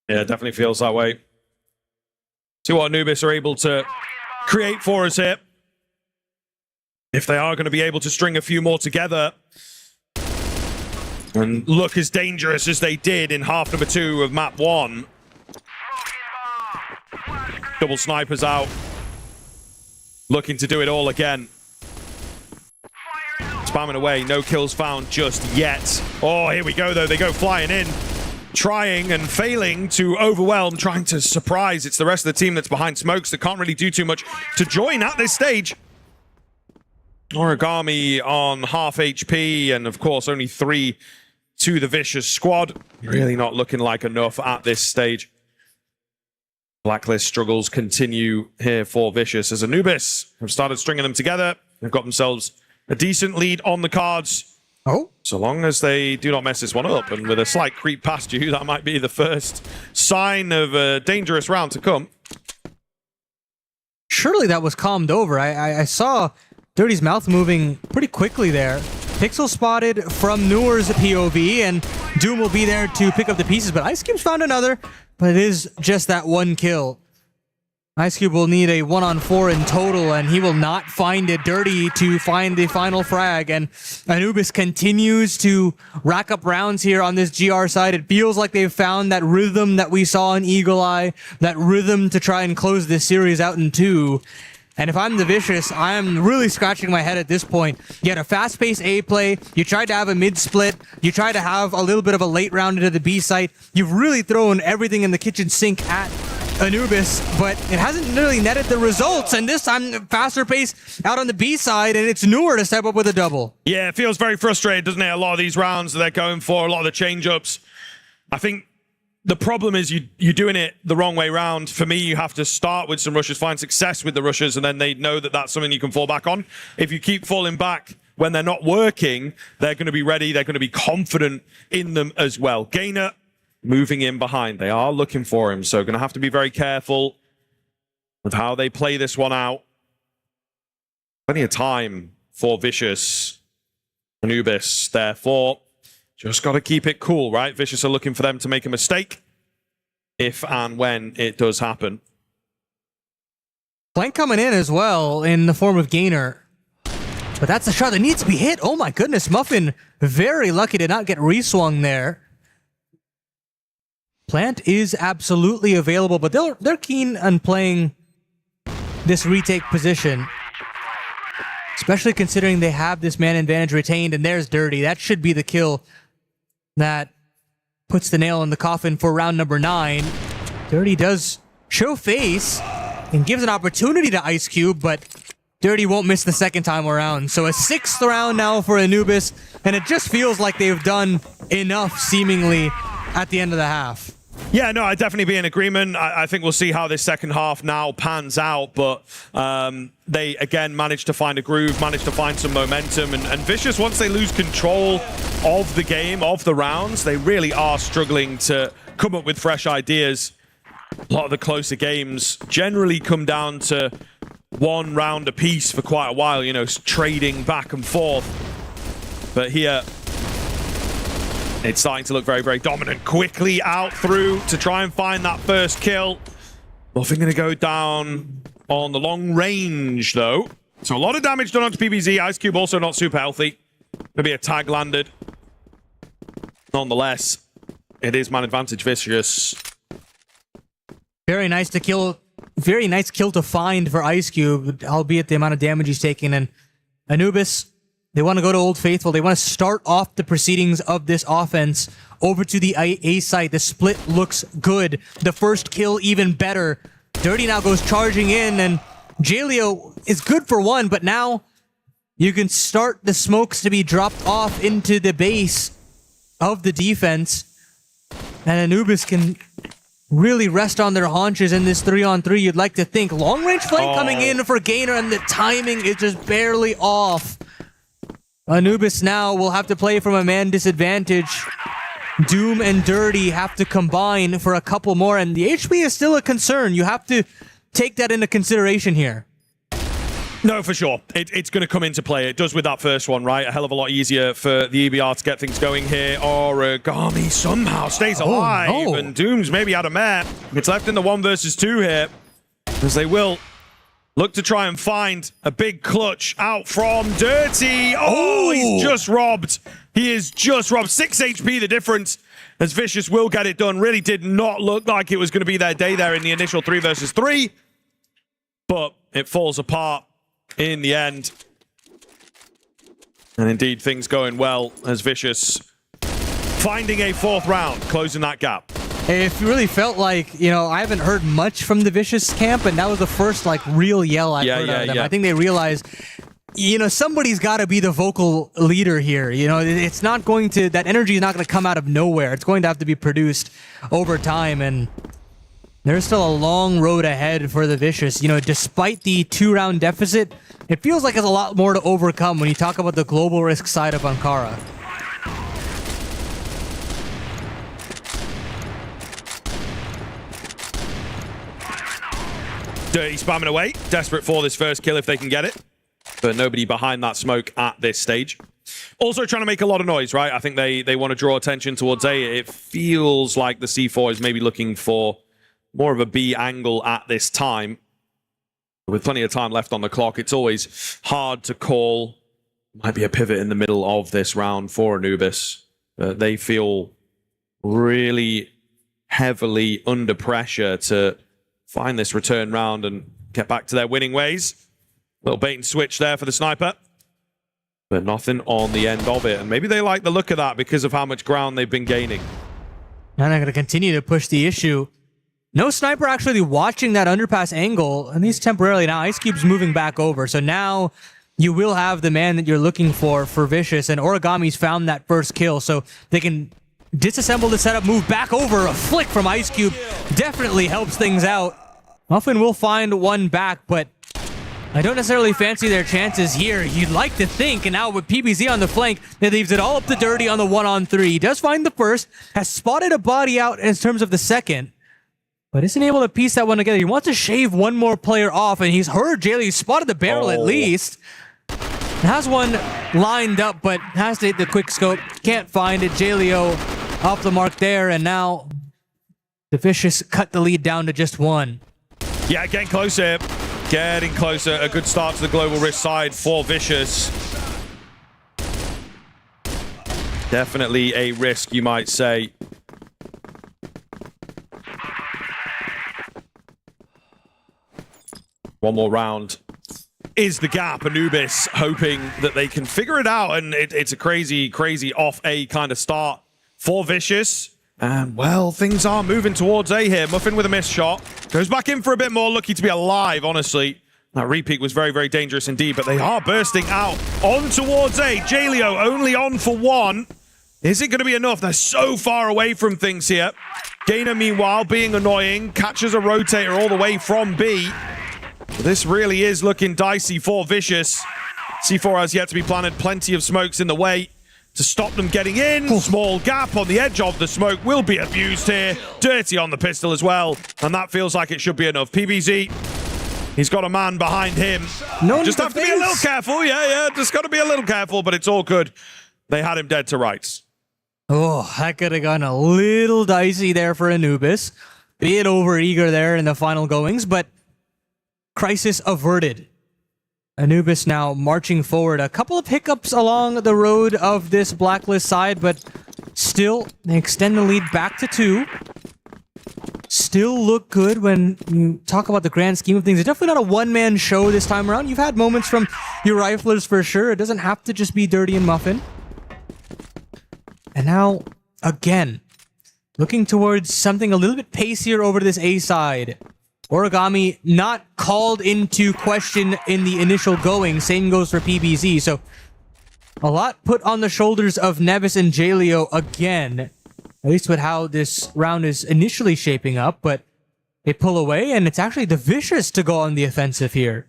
Yeah, it definitely feels that way. See what Anubis are able to create for us here. If they are going to be able to string a few more together and look as dangerous as they did in half number 2 of map 1. Double snipers out. Looking to do it all again. Spamming away. No kills found just yet. Oh, here we go, though. They go flying in. Trying and failing to overwhelm. Trying to surprise. It's the rest of the team that's behind smokes that can't really do too much to join at this stage. Origami on half HP. And, of course, only 3 to the Vicious squad. Really not looking like enough at this stage. Blacklist struggles continue here for Vicious as Anubis have started stringing them together. They've got themselves a decent lead on the cards. Oh. So long as they do not mess this one up, and with a slight creep past you, that might be the first sign of a dangerous round to come. Surely that was calmed over. I saw Dirty's mouth moving pretty quickly there. Pixel spotted from Newer's POV, and Doom will be there to pick up the pieces, but Ice Cube's found another. But it is just that one kill. Ice Cube will need a 1-on-4 in total, and he will not find it. Dirty to find the final frag, and Anubis continues to rack up rounds here on this GR side. It feels like they've found that rhythm that we saw in Eagle Eye, that rhythm to try and close this series out in 2. And if I'm the Vicious, I am really scratching my head at this point. You had a fast-paced A play, you tried to have a mid-split, you tried to have a little bit of a late round into the B site. You've really thrown everything in the kitchen sink at Anubis, but it hasn't really netted the results. And this time, faster pace out on the B side, and it's Newer to step up with a double. Yeah, it feels very frustrating, doesn't it? A lot of these rounds that they're going for, a lot of the change-ups. I think the problem is you're doing it the wrong way round. For me, you have to start with some rushes, find success with the rushes, and then they know that that's something you can fall back on. If you keep falling back when they're not working, they're going to be ready. They're going to be confident in them as well. Gainer moving in behind. They are looking for him, so going to have to be very careful with how they play this one out. Plenty of time for Vicious. Anubis, therefore, Just got to keep it cool, right? Vicious are looking for them to make a mistake if and when it does happen. Flank coming in as well in the form of Gainer. But that's a shot that needs to be hit. Oh my goodness, Muffin very lucky to not get reswung there. Plant is absolutely available, but they're keen on playing this retake position. Especially considering they have this man advantage retained, and there's Dirty. That should be the kill that puts the nail in the coffin for round number 9. Dirty does show face and gives an opportunity to Ice Cube, but Dirty won't miss the second time around. So a 6th round now for Anubis, and it just feels like they've done enough, seemingly, at the end of the half. Yeah, no, I'd definitely be in agreement. I think we'll see how this second half now pans out, but they, again, managed to find a groove, managed to find some momentum, and Vicious, once they lose control of the game, of the rounds, they really are struggling to come up with fresh ideas. A lot of the closer games generally come down to one round apiece for quite a while, you know, trading back and forth. But here, it's starting to look very, very dominant. Quickly out through to try and find that first kill. Nothing going to go down on the long range, though. So a lot of damage done onto PBZ. Ice Cube also not super healthy. Maybe a tag landed. Nonetheless, it is man advantage Vicious. Very nice to kill. Very nice kill to find for Ice Cube, albeit the amount of damage he's taking. And Anubis, they want to go to Old Faithful. They want to start off the proceedings of this offense over to the A side. The split looks good. The first kill even better. Dirty now goes charging in, and Jaleo is good for one, but now you can start the smokes to be dropped off into the base of the defense. And Anubis can really rest on their haunches in this 3-on-3. You'd like to think. Long-range flank coming in for Gainer, and the timing is just barely off. Anubis now will have to play from a man disadvantage. Doom and Dirty have to combine for a couple more, and the HP is still a concern. You have to take that into consideration here. No, for sure. It's going to come into play. It does with that first one, right? A hell of a lot easier for the EBR to get things going here. Origami somehow stays alive, and Doom's maybe out of mare. It's left in the 1 versus 2 here, because they will look to try and find a big clutch out from Dirty. Oh, he's just robbed. He is just robbed. 6 HP the difference, as Vicious will get it done. Really did not look like it was going to be their day there in the initial 3 versus 3. But it falls apart in the end. And indeed, things going well as Vicious finding a 4th round, closing that gap. It really felt like, you know, I haven't heard much from the Vicious camp, and that was the first, like, real yell I've heard out of them. I think they realized, you know, somebody's got to be the vocal leader here. You know, it's not going to, that energy is not going to come out of nowhere. It's going to have to be produced over time, and there's still a long road ahead for the Vicious. You know, despite the 2-round deficit, it feels like there's a lot more to overcome when you talk about the global risk side of Ankara. Dirty spamming away, desperate for this first kill if they can get it. But nobody behind that smoke at this stage. Also trying to make a lot of noise, right? I think they want to draw attention towards A. It feels like the C4 is maybe looking for more of a B angle at this time. With plenty of time left on the clock, it's always hard to call. Might be a pivot in the middle of this round for Anubis. They feel really heavily under pressure to find this return round and get back to their winning ways. Little bait and switch there for the sniper. But nothing on the end of it. And maybe they like the look of that because of how much ground they've been gaining. And they're going to continue to push the issue. No sniper actually watching that underpass angle, and he's temporarily now. Ice Cube's moving back over, so now you will have the man that you're looking for Vicious, and Origami's found that first kill, so they can disassemble the setup, move back over. A flick from Ice Cube definitely helps things out. Muffin will find one back, but I don't necessarily fancy their chances here. You'd like to think, and now with PBZ on the flank, it leaves it all up to Dirty on the 1-on-3. He does find the first, has spotted a body out in terms of the second, but isn't able to piece that one together. He wants to shave one more player off, and he's heard Jaley. He spotted the barrel at least. Has one lined up, but has to hit the quick scope. Can't find it. Jaleo off the mark there, and now the Vicious cut the lead down to just one. Yeah, getting closer. Getting closer. A good start to the Global Risk side for Vicious. Definitely a risk, you might say. One more round is the gap. Anubis hoping that they can figure it out, and it's a crazy off A kind of start for Vicious. And, well, things are moving towards A here. Muffin with a missed shot. Goes back in for a bit more. Lucky to be alive, honestly. That repeat was very dangerous indeed, but they are bursting out on towards A. Jaleo only on for one. Is it going to be enough? They're so far away from things here. Gainer, meanwhile, being annoying. Catches a rotator all the way from B. This really is looking dicey for Vicious. C4 has yet to be planted. Plenty of smokes in the way to stop them getting in. Small gap on the edge of the smoke will be abused here. Dirty on the pistol as well. And that feels like it should be enough. PBZ, he's got a man behind him. No, just have to be a little careful. Yeah. Just got to be a little careful, but it's all good. They had him dead to rights. Oh, that could have gone a little dicey there for Anubis. Bit over-eager there in the final goings, but crisis averted. Anubis now marching forward. A couple of hiccups along the road of this Blacklist side, but still, they extend the lead back to 2. Still look good when you talk about the grand scheme of things. It's definitely not a one-man show this time around. You've had moments from your riflers for sure. It doesn't have to just be Dirty and Muffin. And now, again, looking towards something a little bit pacier over this A side. Origami not called into question in the initial going. Same goes for PBZ. So a lot put on the shoulders of Nevis and Jaleo again. At least with how this round is initially shaping up. But they pull away, and it's actually the Vicious to go on the offensive here.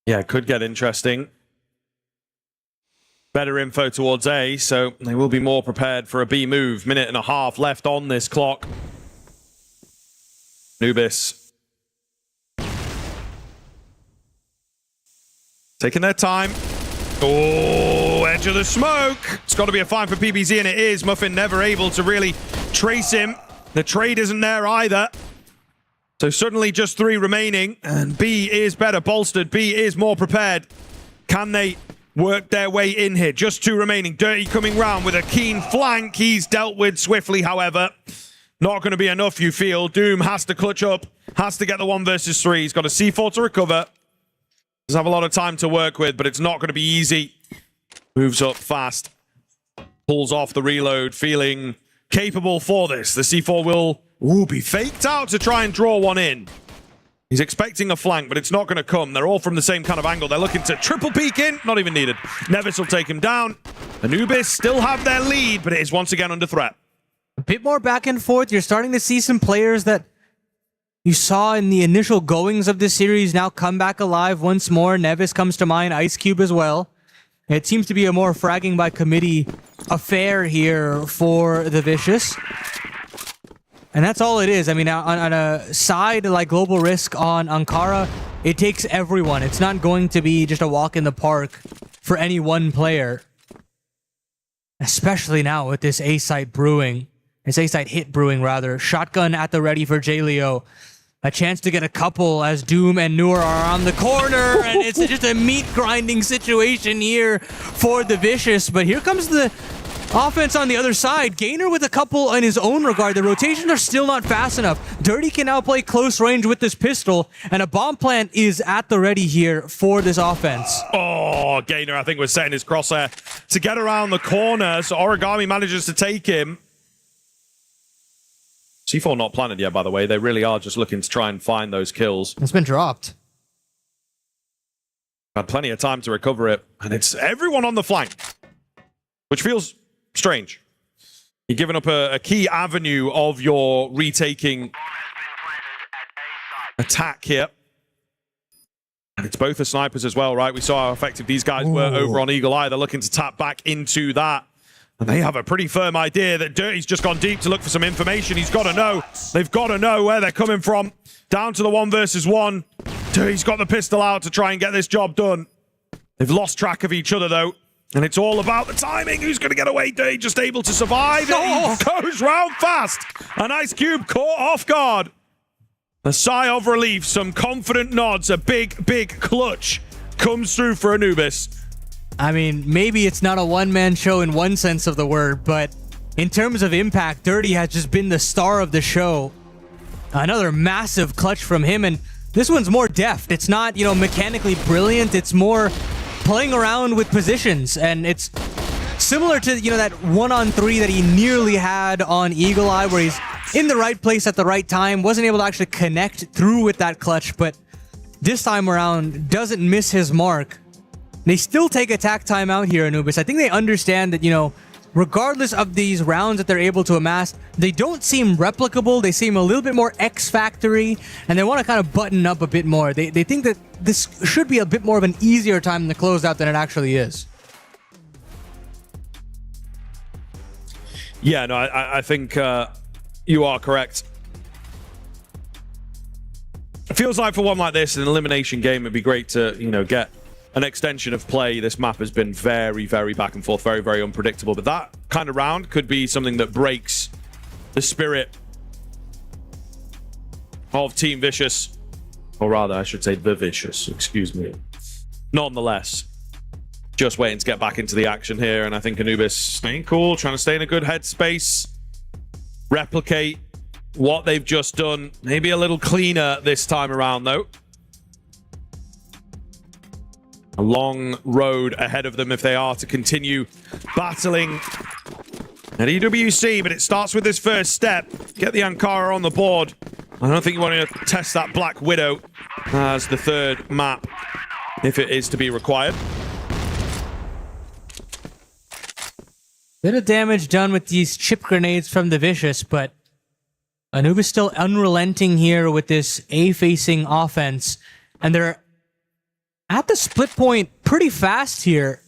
Yeah, it could get interesting. Better info towards A, so they will be more prepared for a B move. Minute and a half left on this clock. Nubis taking their time. Oh, edge of the smoke. It's got to be a fine for PBZ, and it is. Muffin never able to really trace him. The trade isn't there either. So suddenly just 3 remaining, and B is better bolstered. B is more prepared. Can they work their way in here? Just 2 remaining. Dirty coming round with a keen flank. He's dealt with swiftly, however. Not going to be enough, you feel. Doom has to clutch up. Has to get the 1 versus 3. He's got a C4 to recover. Doesn't have a lot of time to work with, but it's not going to be easy. Moves up fast. Pulls off the reload, feeling capable for this. The C4 will be faked out to try and draw one in. He's expecting a flank, but it's not going to come. They're all from the same kind of angle. They're looking to triple peek in. Not even needed. Nevis will take him down. Anubis still have their lead, but it is once again under threat. A bit more back and forth. You're starting to see some players that you saw in the initial goings of this series now come back alive once more. Nevis comes to mind. Ice Cube as well. It seems to be a more fragging by committee affair here for the Vicious. And that's all it is. I mean, on a side like Global Risk on Ankara, it takes everyone. It's not going to be just a walk in the park for any one player. Especially now with this A-site brewing. This A-site hit brewing, rather. Shotgun at the ready for Jaleo. A chance to get a couple as Doom and Noor are on the corner. And it's just a meat-grinding situation here for the Vicious. But here comes the offense on the other side. Gainer with a couple in his own regard. The rotations are still not fast enough. Dirty can now play close range with this pistol, and a bomb plant is at the ready here for this offense. Oh, Gainer, I think, was setting his crosshair to get around the corner, so Origami manages to take him. C4 not planted yet, by the way. They really are just looking to try and find those kills. It's been dropped. Had plenty of time to recover it, and it's everyone on the flank, which feels strange. You're giving up a key avenue of your retaking attack here. And it's both the snipers as well, right? We saw how effective these guys were over on Eagle Eye. They're looking to tap back into that. And they have a pretty firm idea that Dirty's just gone deep to look for some information. He's got to know. They've got to know where they're coming from. Down to the 1 versus 1. Dirty's got the pistol out to try and get this job done. They've lost track of each other, though. And it's all about the timing. Who's going to get away? Dirty just able to survive. He goes round fast. And Ice Cube caught off guard. A sigh of relief. Some confident nods. A big, big clutch comes through for Anubis. I mean, maybe it's not a one-man show in one sense of the word, but in terms of impact, Dirty has just been the star of the show. Another massive clutch from him, and this one's more deft. It's not, mechanically brilliant. It's more playing around with positions, and it's similar to, that 1-on-3 that he nearly had on Eagle Eye, where he's in the right place at the right time, wasn't able to actually connect through with that clutch, but this time around doesn't miss his mark. They still take attack time out here, Anubis. I think they understand that, regardless of these rounds that they're able to amass, they don't seem replicable. They seem a little bit more X-factory, and they want to kind of button up a bit more. They think that this should be a bit more of an easier time to close out than it actually is. Yeah, no, I think you are correct. It feels like for one like this, an elimination game, it'd be great to, get an extension of play. This map has been very, very back and forth, very, very unpredictable. But that kind of round could be something that breaks the spirit of Team Vicious. Or rather, I should say The Vicious, excuse me. Nonetheless, just waiting to get back into the action here. And I think Anubis staying cool, trying to stay in a good headspace. Replicate what they've just done. Maybe a little cleaner this time around, though. A long road ahead of them if they are to continue battling at EWC, but it starts with this first step. Get the Ankara on the board. I don't think you want to test that Black Widow as the third map, if it is to be required. Bit of damage done with these chip grenades from the Vicious, but Anubis still unrelenting here with this A-facing offense, and they're at the split point pretty fast here.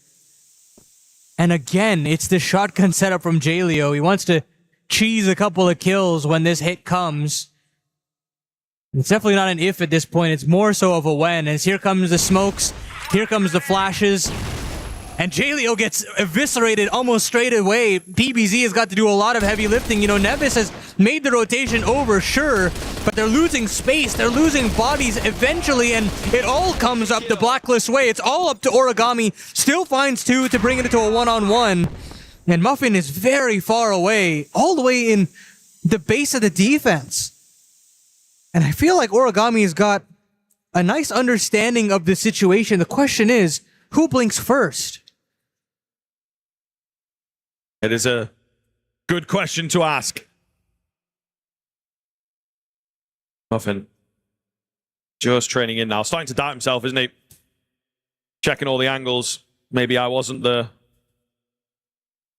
And again, it's the shotgun setup from Jaleo. He wants to cheese a couple of kills when this hit comes. It's definitely not an if at this point. It's more so of a when. As here comes the smokes, here comes the flashes. And Jaleo gets eviscerated almost straight away. PBZ has got to do a lot of heavy lifting. Nevis has made the rotation over, sure, but they're losing space. They're losing bodies eventually, and it all comes up the Blacklist way. It's all up to Origami. Still finds 2 to bring it into a 1-on-1. And Muffin is very far away, all the way in the base of the defense. And I feel like Origami's got a nice understanding of the situation. The question is, who blinks first? It is a good question to ask. Muffin just training in now. Starting to doubt himself, isn't he? Checking all the angles. Maybe I wasn't the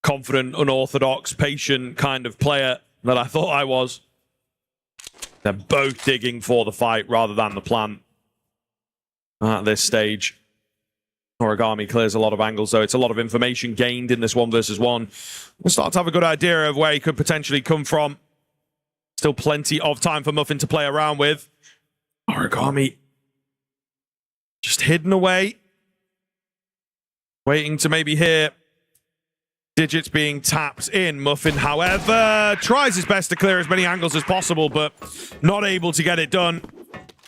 confident, unorthodox, patient kind of player that I thought I was. They're both digging for the fight rather than the plan at this stage. Origami clears a lot of angles, though. It's a lot of information gained in this 1 versus 1. We'll start to have a good idea of where he could potentially come from. Still plenty of time for Muffin to play around with. Origami just hidden away. Waiting to maybe hear digits being tapped in. Muffin, however, tries his best to clear as many angles as possible, but not able to get it done.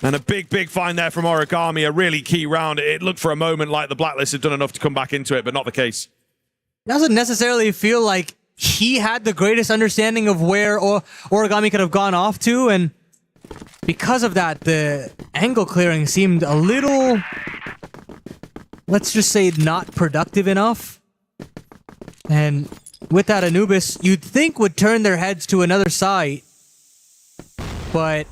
And a big, big find there from Origami, a really key round. It looked for a moment like the Blacklist had done enough to come back into it, but not the case. Doesn't necessarily feel like he had the greatest understanding of where Origami could have gone off to, and because of that, the angle clearing seemed a little, let's just say, not productive enough. And with that, Anubis, you'd think would turn their heads to another site, but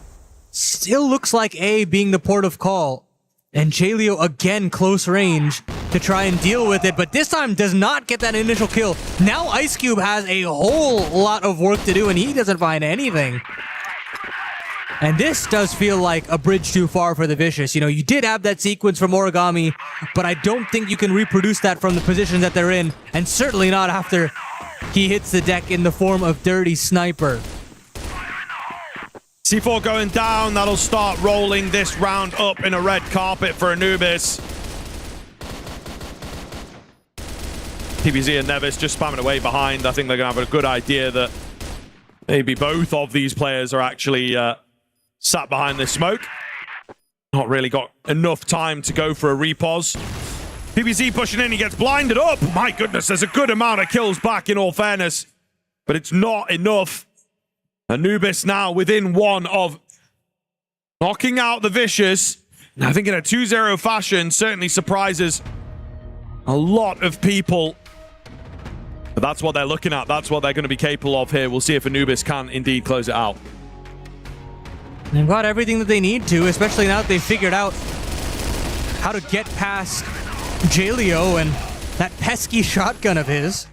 still looks like A being the port of call. And Jaleo again close range to try and deal with it, but this time does not get that initial kill. Now Ice Cube has a whole lot of work to do, and he doesn't find anything. And this does feel like a bridge too far for the Vicious. You did have that sequence from Origami, but I don't think you can reproduce that from the position that they're in, and certainly not after he hits the deck in the form of Dirty Sniper. C4 going down. That'll start rolling this round up in a red carpet for Anubis. PBZ and Nevis just spamming away behind. I think they're going to have a good idea that maybe both of these players are actually sat behind this smoke. Not really got enough time to go for a repos. PBZ pushing in, he gets blinded up. My goodness, there's a good amount of kills back in all fairness, but it's not enough. Anubis now within one of knocking out the Vicious. I think in a 2-0 fashion, certainly surprises a lot of people. But that's what they're looking at. That's what they're going to be capable of here. We'll see if Anubis can indeed close it out. They've got everything that they need to, especially now that they've figured out how to get past Jaleo and that pesky shotgun of his.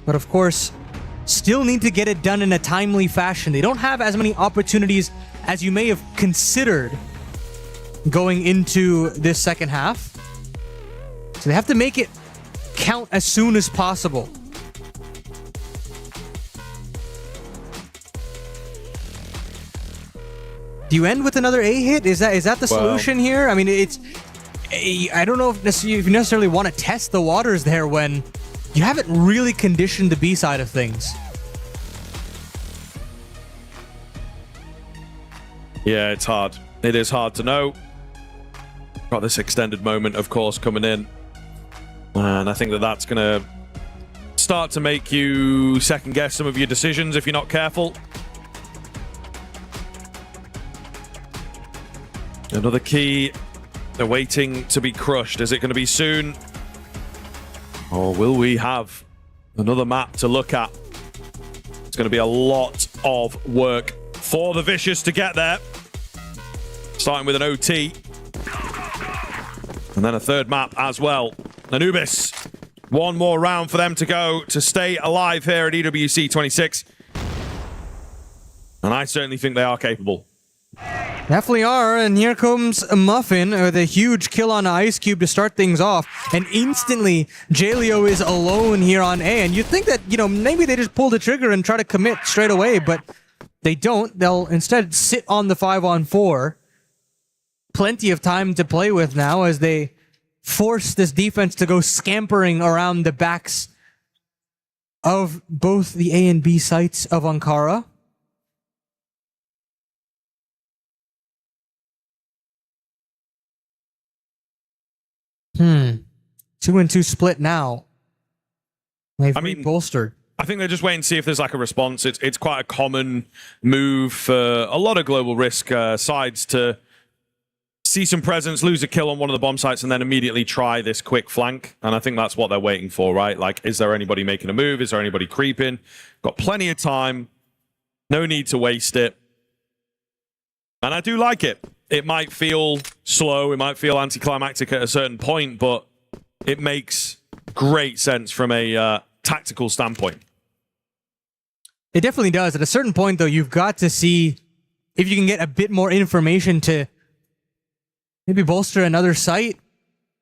But of course, still need to get it done in a timely fashion. They don't have as many opportunities as you may have considered going into this second half. So they have to make it count as soon as possible. Do you end with another A hit? Is that the solution here? I mean, I don't know if you necessarily want to test the waters there when you haven't really conditioned the B side of things. Yeah, it's hard. It is hard to know. Got this extended moment, of course, coming in. And I think that that's going to start to make you second guess some of your decisions if you're not careful. Another key awaiting to be crushed. Is it going to be soon? Or will we have another map to look at? It's going to be a lot of work for the Vicious to get there. Starting with an OT. And then a third map as well. Anubis. One more round for them to go to stay alive here at EWC 26. And I certainly think they are capable. Definitely are, and here comes Muffin with a huge kill on Ice Cube to start things off, and instantly Jaleo is alone here on A, and you'd think that, you know, maybe they just pull the trigger and try to commit straight away, but they don't. They'll instead sit on the 5-on-4. Plenty of time to play with now as they force this defense to go scampering around the backs of both the A and B sites of Ankara. Hmm. 2-2 split now. They've bolstered. I think they're just waiting to see if there's like a response. It's quite a common move for a lot of global risk sides to see some presence, lose a kill on one of the bomb sites, and then immediately try this quick flank. And I think that's what they're waiting for, right? Like, is there anybody making a move? Is there anybody creeping? Got plenty of time. No need to waste it. And I do like it. It might feel slow, it might feel anticlimactic at a certain point, but it makes great sense from a tactical standpoint. It definitely does. At a certain point, though, you've got to see if you can get a bit more information to maybe bolster another site.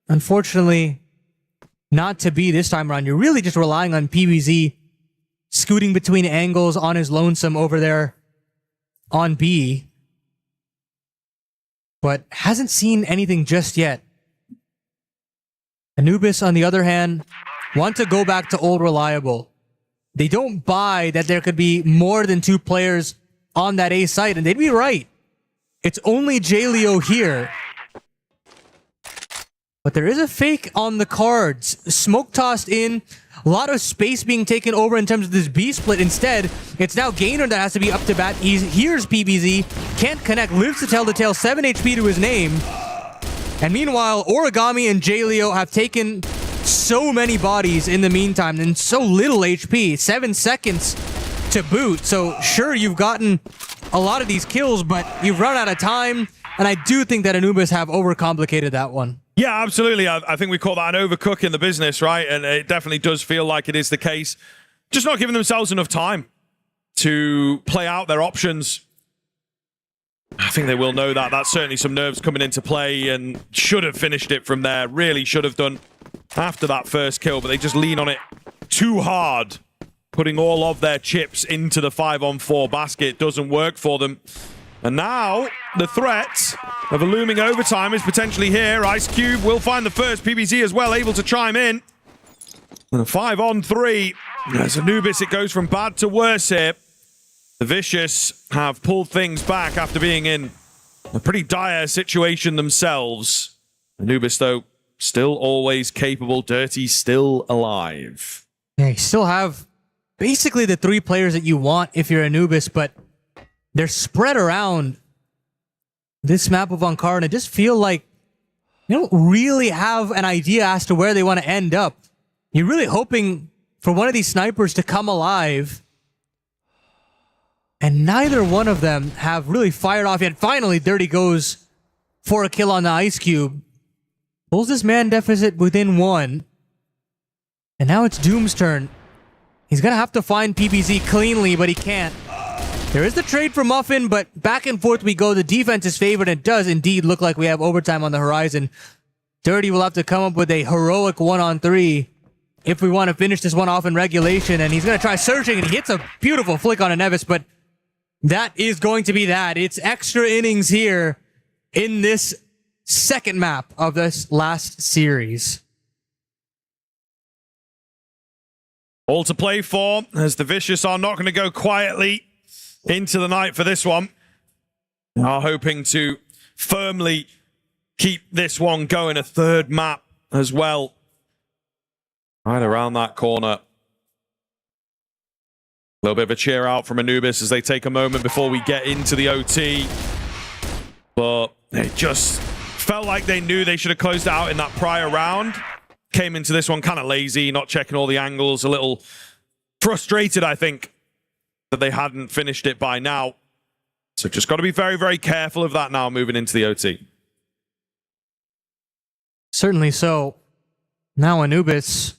Unfortunately, not to be this time around. You're really just relying on PBZ scooting between angles on his lonesome over there on B. But hasn't seen anything just yet. Anubis, on the other hand, want to go back to old reliable. They don't buy that there could be more than 2 players on that A site, and they'd be right. It's only Jaleo here. But there is a fake on the cards. Smoke tossed in. A lot of space being taken over in terms of this B split. Instead, it's now Gainer that has to be up to bat. He hears PBZ, can't connect, lives to tell the tale, 7 HP to his name. And meanwhile, Origami and Jaleo have taken so many bodies in the meantime and so little HP. 7 seconds to boot. So sure, you've gotten a lot of these kills, but you've run out of time. And I do think that Anubis have overcomplicated that one. Yeah, absolutely. I think we call that an overcook in the business, right? And it definitely does feel like it is the case. Just not giving themselves enough time to play out their options. I think they will know that. That's certainly some nerves coming into play and should have finished it from there. Really should have done. after that first kill, but they just lean on it too hard. Putting all of their chips into the 5-on-4 basket doesn't work for them. And now the threat of a looming overtime is potentially here. Ice Cube will find the first. PBZ as well, able to chime in. And a 5-on-3. As Anubis, it goes from bad to worse here. The Vicious have pulled things back after being in a pretty dire situation themselves. Anubis, though, still always capable. Dirty still alive. Yeah, you still have basically the 3 players that you want if you're Anubis, but they're spread around this map of Ankara, and I just feel like you don't really have an idea as to where they want to end up. You're really hoping for one of these snipers to come alive, and neither one of them have really fired off yet. Finally, Dirty goes for a kill on the Ice Cube. Pulls this man deficit within 1. And now it's Doom's turn. He's going to have to find PBZ cleanly, but he can't. There is the trade for Muffin, but back and forth we go. The defense is favored, and it does indeed look like we have overtime on the horizon. Dirty will have to come up with a heroic 1-on-3 if we want to finish this one off in regulation, and he's going to try searching, and he hits a beautiful flick on a Nevis, but that is going to be that. It's extra innings here in this second map of this last series. All to play for, as the Vicious are not going to go quietly into the night for this one. They are hoping to firmly keep this one going. A third map as well. Right around that corner. A little bit of a cheer out from Anubis as they take a moment before we get into the OT. But it just felt like they knew they should have closed it out in that prior round. Came into this one kind of lazy, not checking all the angles, a little frustrated, I think, that they hadn't finished it by now. So just got to be very, very careful of that now moving into the OT. Certainly so. Now Anubis,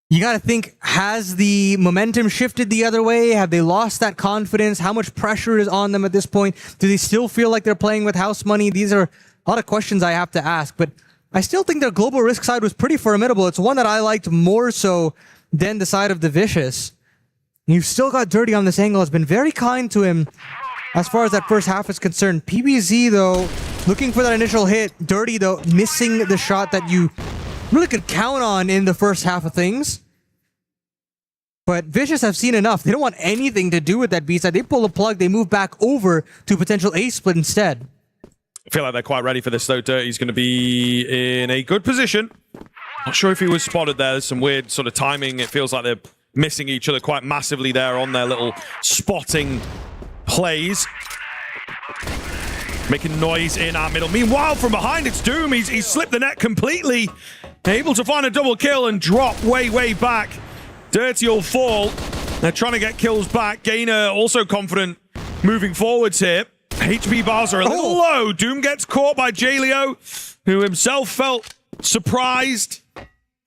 you got to think, has the momentum shifted the other way? Have they lost that confidence? How much pressure is on them at this point? Do they still feel like they're playing with house money? These are a lot of questions I have to ask, but I still think their global risk side was pretty formidable. It's one that I liked more so than the side of the Vicious. You've still got Dirty on this angle. Has been very kind to him as far as that first half is concerned. PBZ, though, looking for that initial hit. Dirty, though, missing the shot that you really could count on in the first half of things. But Vicious have seen enough. They don't want anything to do with that B-side. They pull the plug. They move back over to potential A split instead. I feel like they're quite ready for this, though. Dirty's going to be in a good position. Not sure if he was spotted there. There's some weird sort of timing. It feels like they're missing each other quite massively there on their little spotting plays. Making noise in our middle. Meanwhile, from behind, it's Doom. He's slipped the net completely. Able to find a double kill and drop way, way back. Dirty will fall. They're trying to get kills back. Gainer also confident moving forwards here. HP bars are a little low. Doom gets caught by Jaleo, who himself felt surprised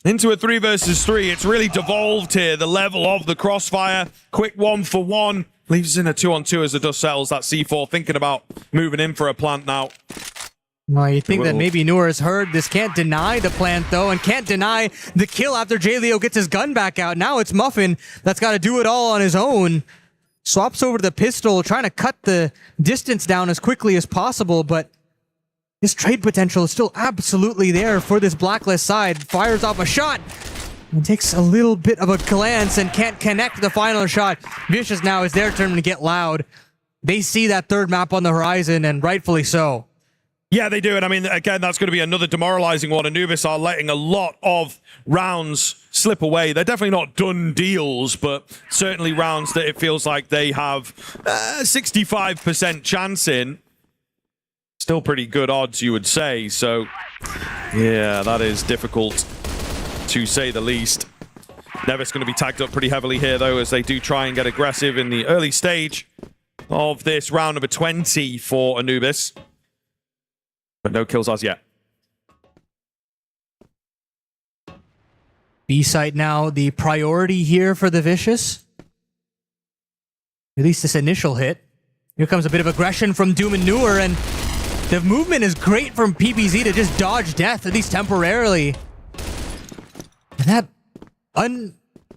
into a 3 versus 3. It's really devolved here, the level of the Crossfire. Quick 1-for-1. Leaves us in a 2-on-2 as the dust settles. That C4 thinking about moving in for a plant now. Well, you think that maybe Noor has heard this. Can't deny the plant, though, and can't deny the kill after Jaleo gets his gun back out. Now it's Muffin that's got to do it all on his own. Swaps over to the pistol, trying to cut the distance down as quickly as possible, but his trade potential is still absolutely there for this Blacklist side. Fires off a shot and takes a little bit of a glance and can't connect the final shot. Vicious now is their turn to get loud. They see that third map on the horizon, and rightfully so. Yeah, they do. And I mean, again, that's going to be another demoralizing one. Anubis are letting a lot of rounds slip away. They're definitely not done deals, but certainly rounds that it feels like they have 65% chance in. Still pretty good odds, you would say. So, yeah, that is difficult to say the least. Nevis going to be tagged up pretty heavily here, though, as they do try and get aggressive in the early stage of this round number 20 for Anubis. But no kills as yet. B-site now the priority here for the Vicious. At least this initial hit. Here comes a bit of aggression from Doom and Noor, and the movement is great from PBZ to just dodge death, at least temporarily. And that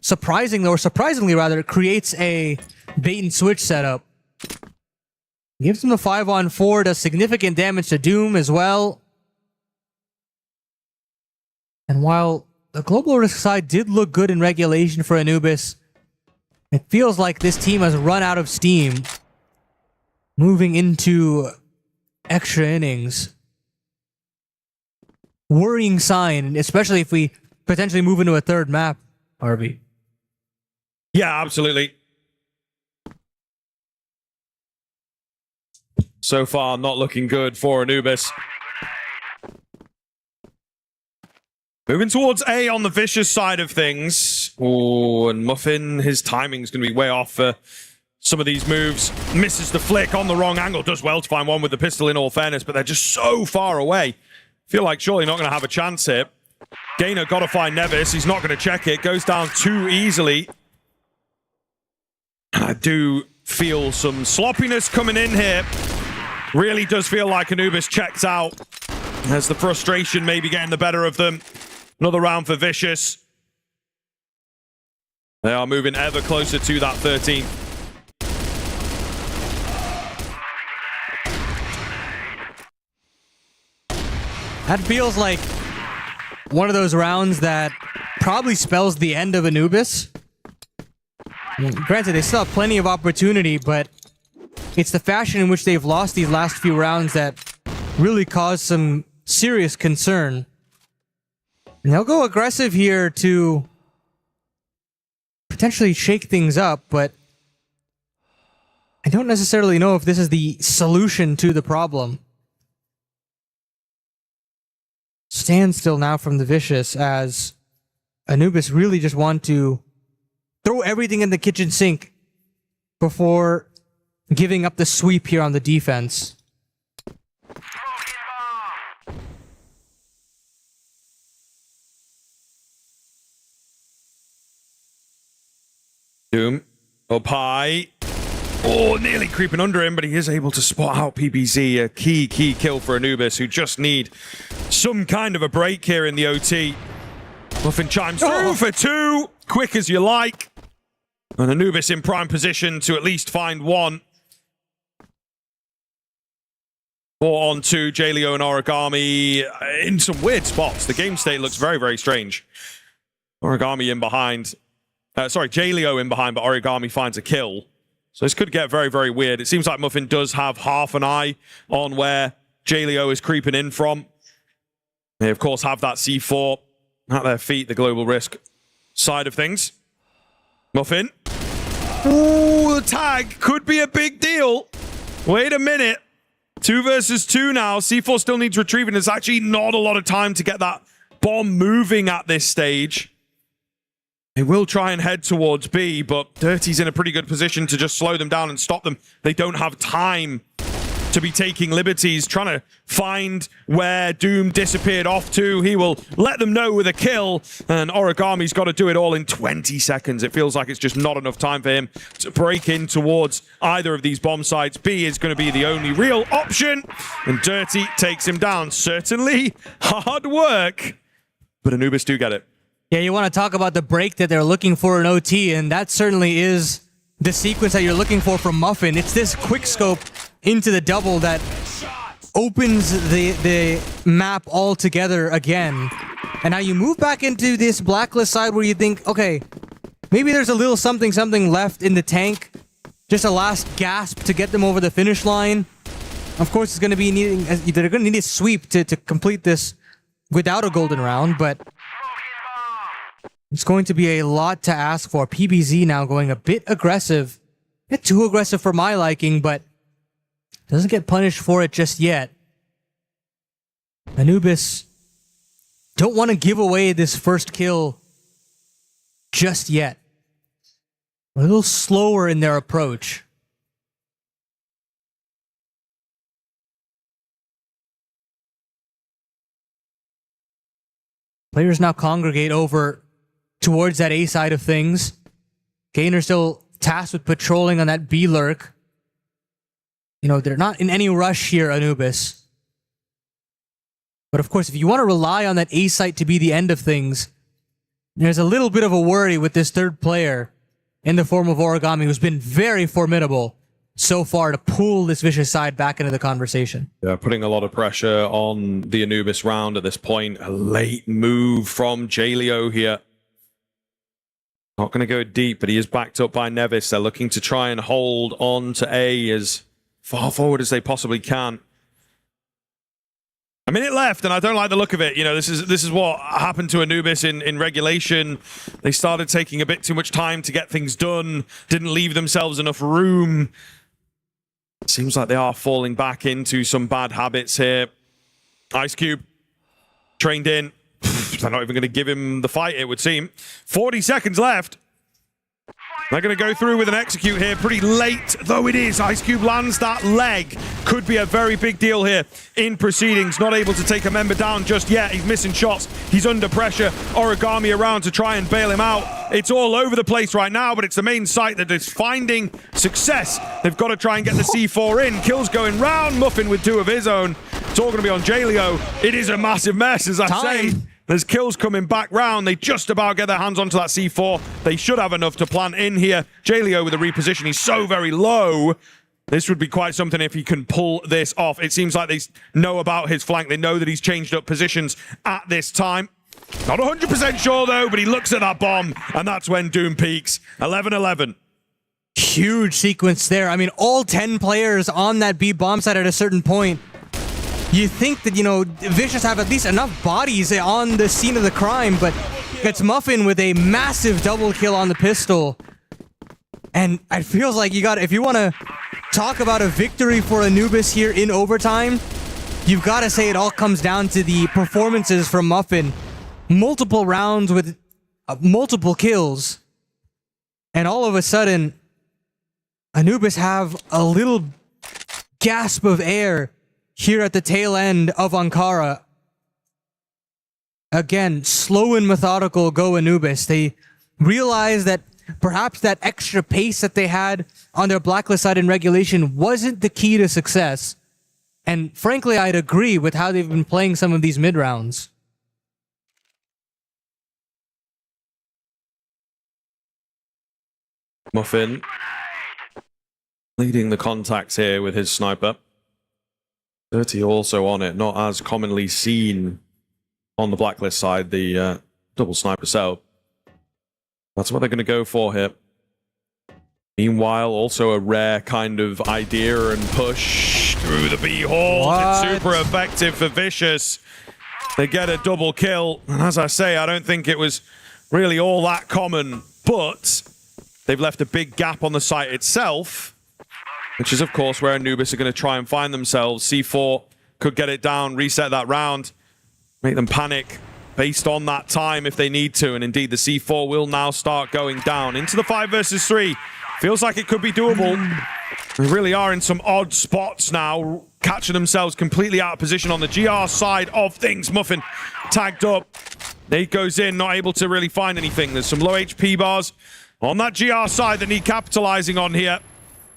surprisingly rather, creates a bait and switch setup. Gives him the 5-on-4, does significant damage to Doom as well. And while the Global Risk side did look good in regulation for Anubis, it feels like this team has run out of steam moving into extra innings. Worrying sign, especially if we potentially move into a third map, Harvey. Yeah, absolutely. So far, not looking good for Anubis. Moving towards A on the Vicious side of things. Oh, and Muffin, his timing's going to be way off for some of these moves. Misses the flick on the wrong angle. Does well to find one with the pistol in all fairness, but they're just so far away. Feel like surely not going to have a chance here. Gainer got to find Nevis. He's not going to check it. Goes down too easily. I do feel some sloppiness coming in here. Really does feel like Anubis checked out. As the frustration maybe getting the better of them. Another round for Vicious. They are moving ever closer to that 13. That feels like one of those rounds that probably spells the end of Anubis. I mean, granted, they still have plenty of opportunity, but it's the fashion in which they've lost these last few rounds that really caused some serious concern. And they'll go aggressive here to potentially shake things up, but I don't necessarily know if this is the solution to the problem. Standstill now from the Vicious as Anubis really just want to throw everything in the kitchen sink before giving up the sweep here on the defense. Doom up high. Oh, nearly creeping under him, but he is able to spot out PBZ. A key kill for Anubis, who just need some kind of a break here in the OT. Muffin chimes through for 2. Quick as you like. And Anubis in prime position to at least find one. 4 on 2. J-Leo and Origami in some weird spots. The game state looks very, very strange. Origami in behind. Sorry, J-Leo in behind, but Origami finds a kill. So this could get very, very weird. It seems like Muffin does have half an eye on where J-Leo is creeping in from. They, of course, have that C4 at their feet, the Global Risk side of things. Muffin. Ooh, the tag could be a big deal. Wait a minute. 2 versus 2 now. C4 still needs retrieving. There's actually not a lot of time to get that bomb moving at this stage. They will try and head towards B, but Dirty's in a pretty good position to just slow them down and stop them. They don't have time to be taking liberties, trying to find where Doom disappeared off to. He will let them know with a kill, and Origami's got to do it all in 20 seconds. It feels like it's just not enough time for him to break in towards either of these bomb sites. B is going to be the only real option, and Dirty takes him down. Certainly hard work, but Anubis do get it. Yeah, you want to talk about the break that they're looking for in OT, and that certainly is the sequence that you're looking for from Muffin. It's this quick scope into the double that opens the map altogether again. And now you move back into this Blacklist side where you think, okay, maybe there's a little something left in the tank. Just a last gasp to get them over the finish line. Of course, it's going to be needing, they're going to need a sweep to complete this without a golden round, but it's going to be a lot to ask for. PBZ now going a bit aggressive. A bit too aggressive for my liking, but doesn't get punished for it just yet. Anubis don't want to give away this first kill just yet. A little slower in their approach. Players now congregate over towards that A side of things. Gainer still tasked with patrolling on that B lurk. You know, they're not in any rush here, Anubis. But of course, if you want to rely on that A site to be the end of things, There's a little bit of a worry with this third player in the form of Origami, who's been very formidable so far to pull this Vicious side back into the conversation. Yeah, putting a lot of pressure on the Anubis round at this point. A late move from Jaleo here. Not going to go deep, but he is backed up by Nevis. They're looking to try and hold on to A as far forward as they possibly can. A minute left, and I don't like the look of it. You know, this is what happened to Anubis in regulation. They started taking a bit too much time to get things done, didn't leave themselves enough room. Seems like they are falling back into some bad habits here. Ice Cube, trained in. They're not even going to give him the fight, it would seem. 40 seconds left. They're going to go through with an execute here pretty late, though it is. Ice Cube lands that leg. Could be a very big deal here in proceedings. Not able to take a member down just yet. He's missing shots. He's under pressure. Origami around to try and bail him out. It's all over the place right now, but it's the main site that is finding success. They've got to try and get the C4 in. Kills going round. Muffin with 2 of his own. It's all going to be on Jaleo. It is a massive mess, as I say. There's kills coming back round. They just about get their hands onto that C4. They should have enough to plant in here. Jaleo with a reposition. He's so very low. This would be quite something if he can pull this off. It seems like they know about his flank. They know that he's changed up positions at this time. Not 100% sure, though, but he looks at that bomb, and that's when Doom peaks. 11-11. Huge sequence there. I mean, all 10 players on that B bomb site at a certain point. You think that, you know, Vicious have at least enough bodies on the scene of the crime, but it's Muffin with a massive double kill on the pistol. And it feels like if you want to talk about a victory for Anubis here in overtime, you've got to say it all comes down to the performances from Muffin. Multiple rounds with multiple kills. And all of a sudden, Anubis have a little gasp of air here at the tail end of Ankara. Again, slow and methodical go Anubis. They realize that perhaps that extra pace that they had on their blacklist side in regulation wasn't the key to success. And frankly, I'd agree with how they've been playing some of these mid-rounds. Muffin leading the contacts here with his sniper. 30 also on it, not as commonly seen on the blacklist side, the double sniper cell. That's what they're going to go for here. Meanwhile, also a rare kind of idea and push through the B hole. It's super effective for Vicious. They get a double kill. And as I say, I don't think it was really all that common, but they've left a big gap on the site itself, which is, of course, where Anubis are going to try and find themselves. C4 could get it down, reset that round, make them panic based on that time if they need to. And indeed, the C4 will now start going down into the 5 versus 3. Feels like it could be doable. They really are in some odd spots now, catching themselves completely out of position on the GR side of things. Muffin tagged up. Nate goes in, not able to really find anything. There's some low HP bars on that GR side that need capitalizing on here.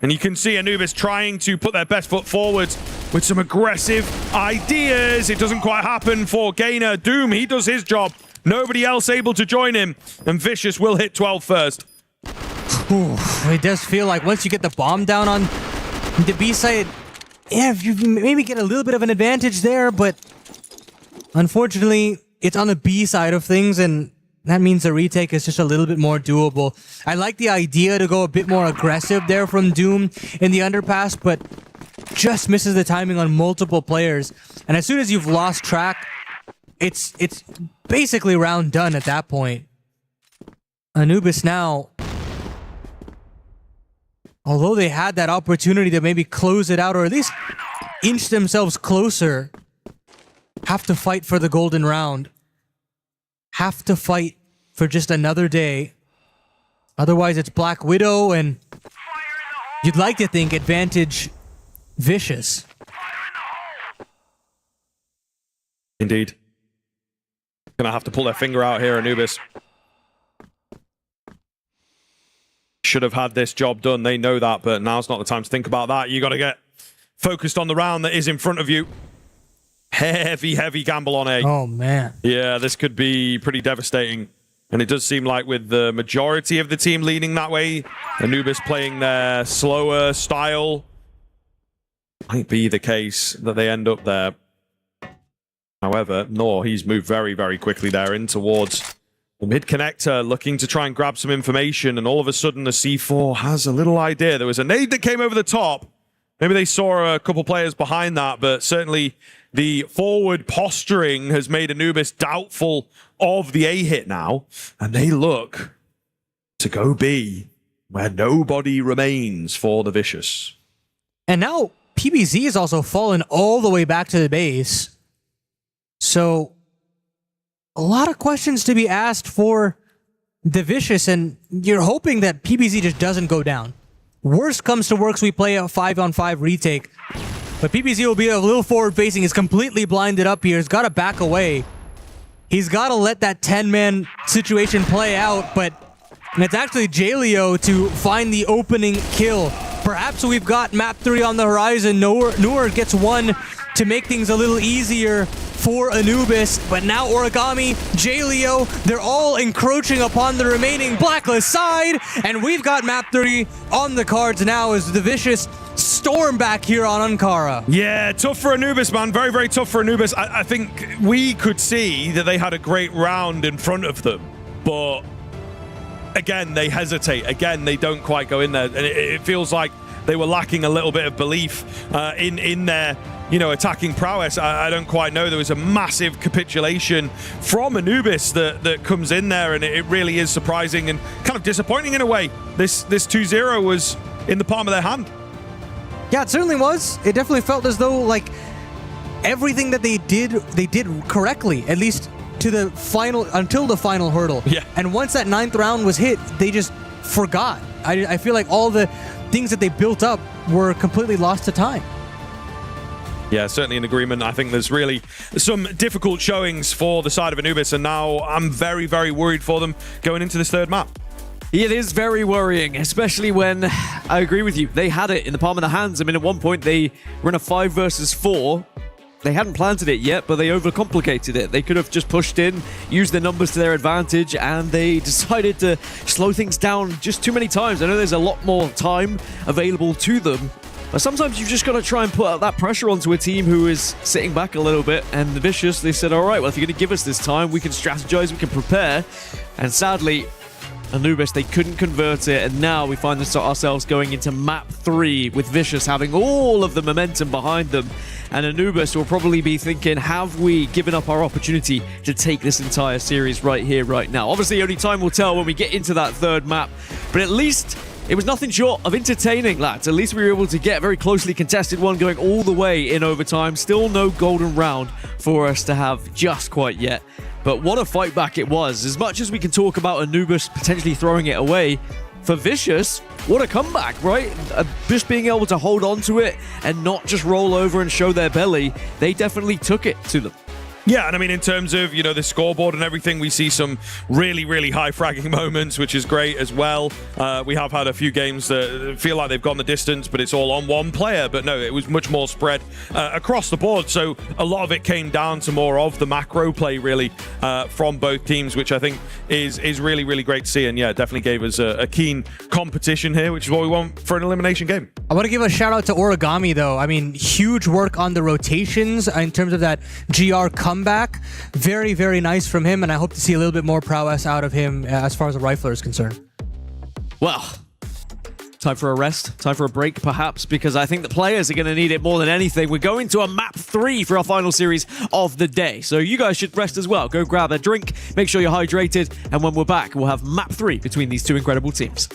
And you can see Anubis trying to put their best foot forward with some aggressive ideas. It doesn't quite happen for Gainer. Doom, he does his job. Nobody else able to join him. And Vicious will hit 12 first. Ooh, it does feel like once you get the bomb down on the B side, yeah, you maybe get a little bit of an advantage there, but unfortunately, it's on the B side of things, and that means the retake is just a little bit more doable. I like the idea to go a bit more aggressive there from Doom in the underpass, but just misses the timing on multiple players. And as soon as you've lost track, it's basically round done at that point. Anubis now, although they had that opportunity to maybe close it out or at least inch themselves closer, have to fight for the golden round. Have to fight for just another day. Otherwise, it's Black Widow, and you'd like to think advantage Vicious. Indeed. Gonna have to pull their finger out here, Anubis. Should have had this job done. They know that, but now's not the time to think about that. You got to get focused on the round that is in front of you. Heavy gamble on A. Oh, man. Yeah, this could be pretty devastating. And it does seem like with the majority of the team leaning that way, Anubis playing their slower style, might be the case that they end up there. However, Nor, he's moved very, very quickly there in towards the mid connector, looking to try and grab some information, and all of a sudden the C4 has a little idea. There was a nade that came over the top. Maybe they saw a couple players behind that, but certainly the forward posturing has made Anubis doubtful of the A hit now, and they look to go B, where nobody remains for the Vicious. And now PBZ has also fallen all the way back to the base. So a lot of questions to be asked for the Vicious, and you're hoping that PBZ just doesn't go down. Worst comes to worst, we play a 5-on-5 retake. But PBZ will be a little forward-facing. He's completely blinded up here. He's got to back away. He's got to let that 10-man situation play out, but it's actually Jaleo to find the opening kill. Perhaps we've got map 3 on the horizon. Noor gets one to make things a little easier for Anubis, but now Origami, Jaleo, they're all encroaching upon the remaining Blacklist side, and we've got map 3 on the cards now as the Vicious storm back here on Ankara. Yeah, tough for Anubis, man. Very, very tough for Anubis. I think we could see that they had a great round in front of them, but again, they hesitate. Again, they don't quite go in there, and it feels like they were lacking a little bit of belief in their attacking prowess. I don't quite know. There was a massive capitulation from Anubis that comes in there, and it really is surprising and kind of disappointing in a way. This 2-0 was in the palm of their hand. Yeah, it certainly was. It definitely felt as though like everything that they did correctly, at least to the final, until the final hurdle. Yeah. And once that 9th round was hit, they just forgot. I feel like all the things that they built up were completely lost to time. Yeah, certainly in agreement. I think there's really some difficult showings for the side of Anubis, and now I'm very, very worried for them going into this third map. It is very worrying, especially when, I agree with you, they had it in the palm of their hands. I mean, at one point they were in a 5 versus 4. They hadn't planted it yet, but they overcomplicated it. They could have just pushed in, used their numbers to their advantage, and they decided to slow things down just too many times. I know there's a lot more time available to them, but sometimes you've just got to try and put that pressure onto a team who is sitting back a little bit. And the Vicious, they said, all right, well, if you're going to give us this time, we can strategize, we can prepare. And sadly, Anubis, they couldn't convert it, and now we find ourselves going into map 3 with Vicious having all of the momentum behind them. And Anubis will probably be thinking, have we given up our opportunity to take this entire series right here, right now? Obviously, only time will tell when we get into that third map, but at least it was nothing short of entertaining, lads. At least we were able to get a very closely contested one going all the way in overtime. Still no golden round for us to have just quite yet. But what a fight back it was. As much as we can talk about Anubis potentially throwing it away, for Vicious, what a comeback, right? Just being able to hold on to it and not just roll over and show their belly, they definitely took it to them. Yeah, and I mean, in terms of, the scoreboard and everything, we see some really, really high fragging moments, which is great as well. We have had a few games that feel like they've gone the distance, but it's all on one player. But no, it was much more spread across the board. So a lot of it came down to more of the macro play, really, from both teams, which I think is really, really great to see. And yeah, definitely gave us a keen competition here, which is what we want for an elimination game. I want to give a shout out to Origami, though. I mean, huge work on the rotations in terms of that GR comeback. Very, very nice from him, and I hope to see a little bit more prowess out of him as far as a rifler is concerned. Well, time for a rest, time for a break perhaps, because I think the players are going to need it more than anything. We're going to a map 3 for our final series of the day, so you guys should rest as well. Go grab a drink, make sure you're hydrated, and when we're back, we'll have map 3 between these two incredible teams.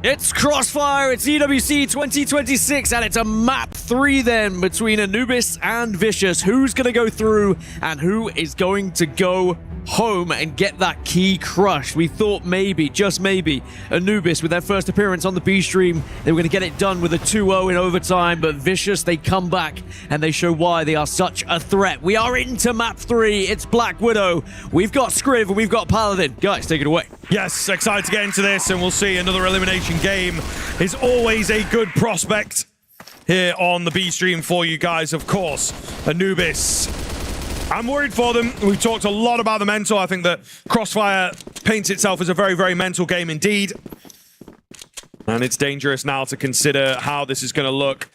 It's CROSSFIRE, it's EWC 2026, and it's a map 3 then between Anubis and Vicious. Who's going to go through and who is going to go home and get that key crush? We thought maybe, just maybe, Anubis with their first appearance on the B stream, they were going to get it done with a 2-0 in overtime, but Vicious, they come back and they show why they are such a threat. We are into map 3, it's Black Widow, we've got Scriv and we've got Paladin. Guys, take it away. Yes, excited to get into this, and we'll see another elimination game is always a good prospect here on the B stream for you guys, of course. Anubis, I'm worried for them. We've talked a lot about the mental. I think that CROSSFIRE paints itself as a very, very mental game indeed. And it's dangerous now to consider how this is going to look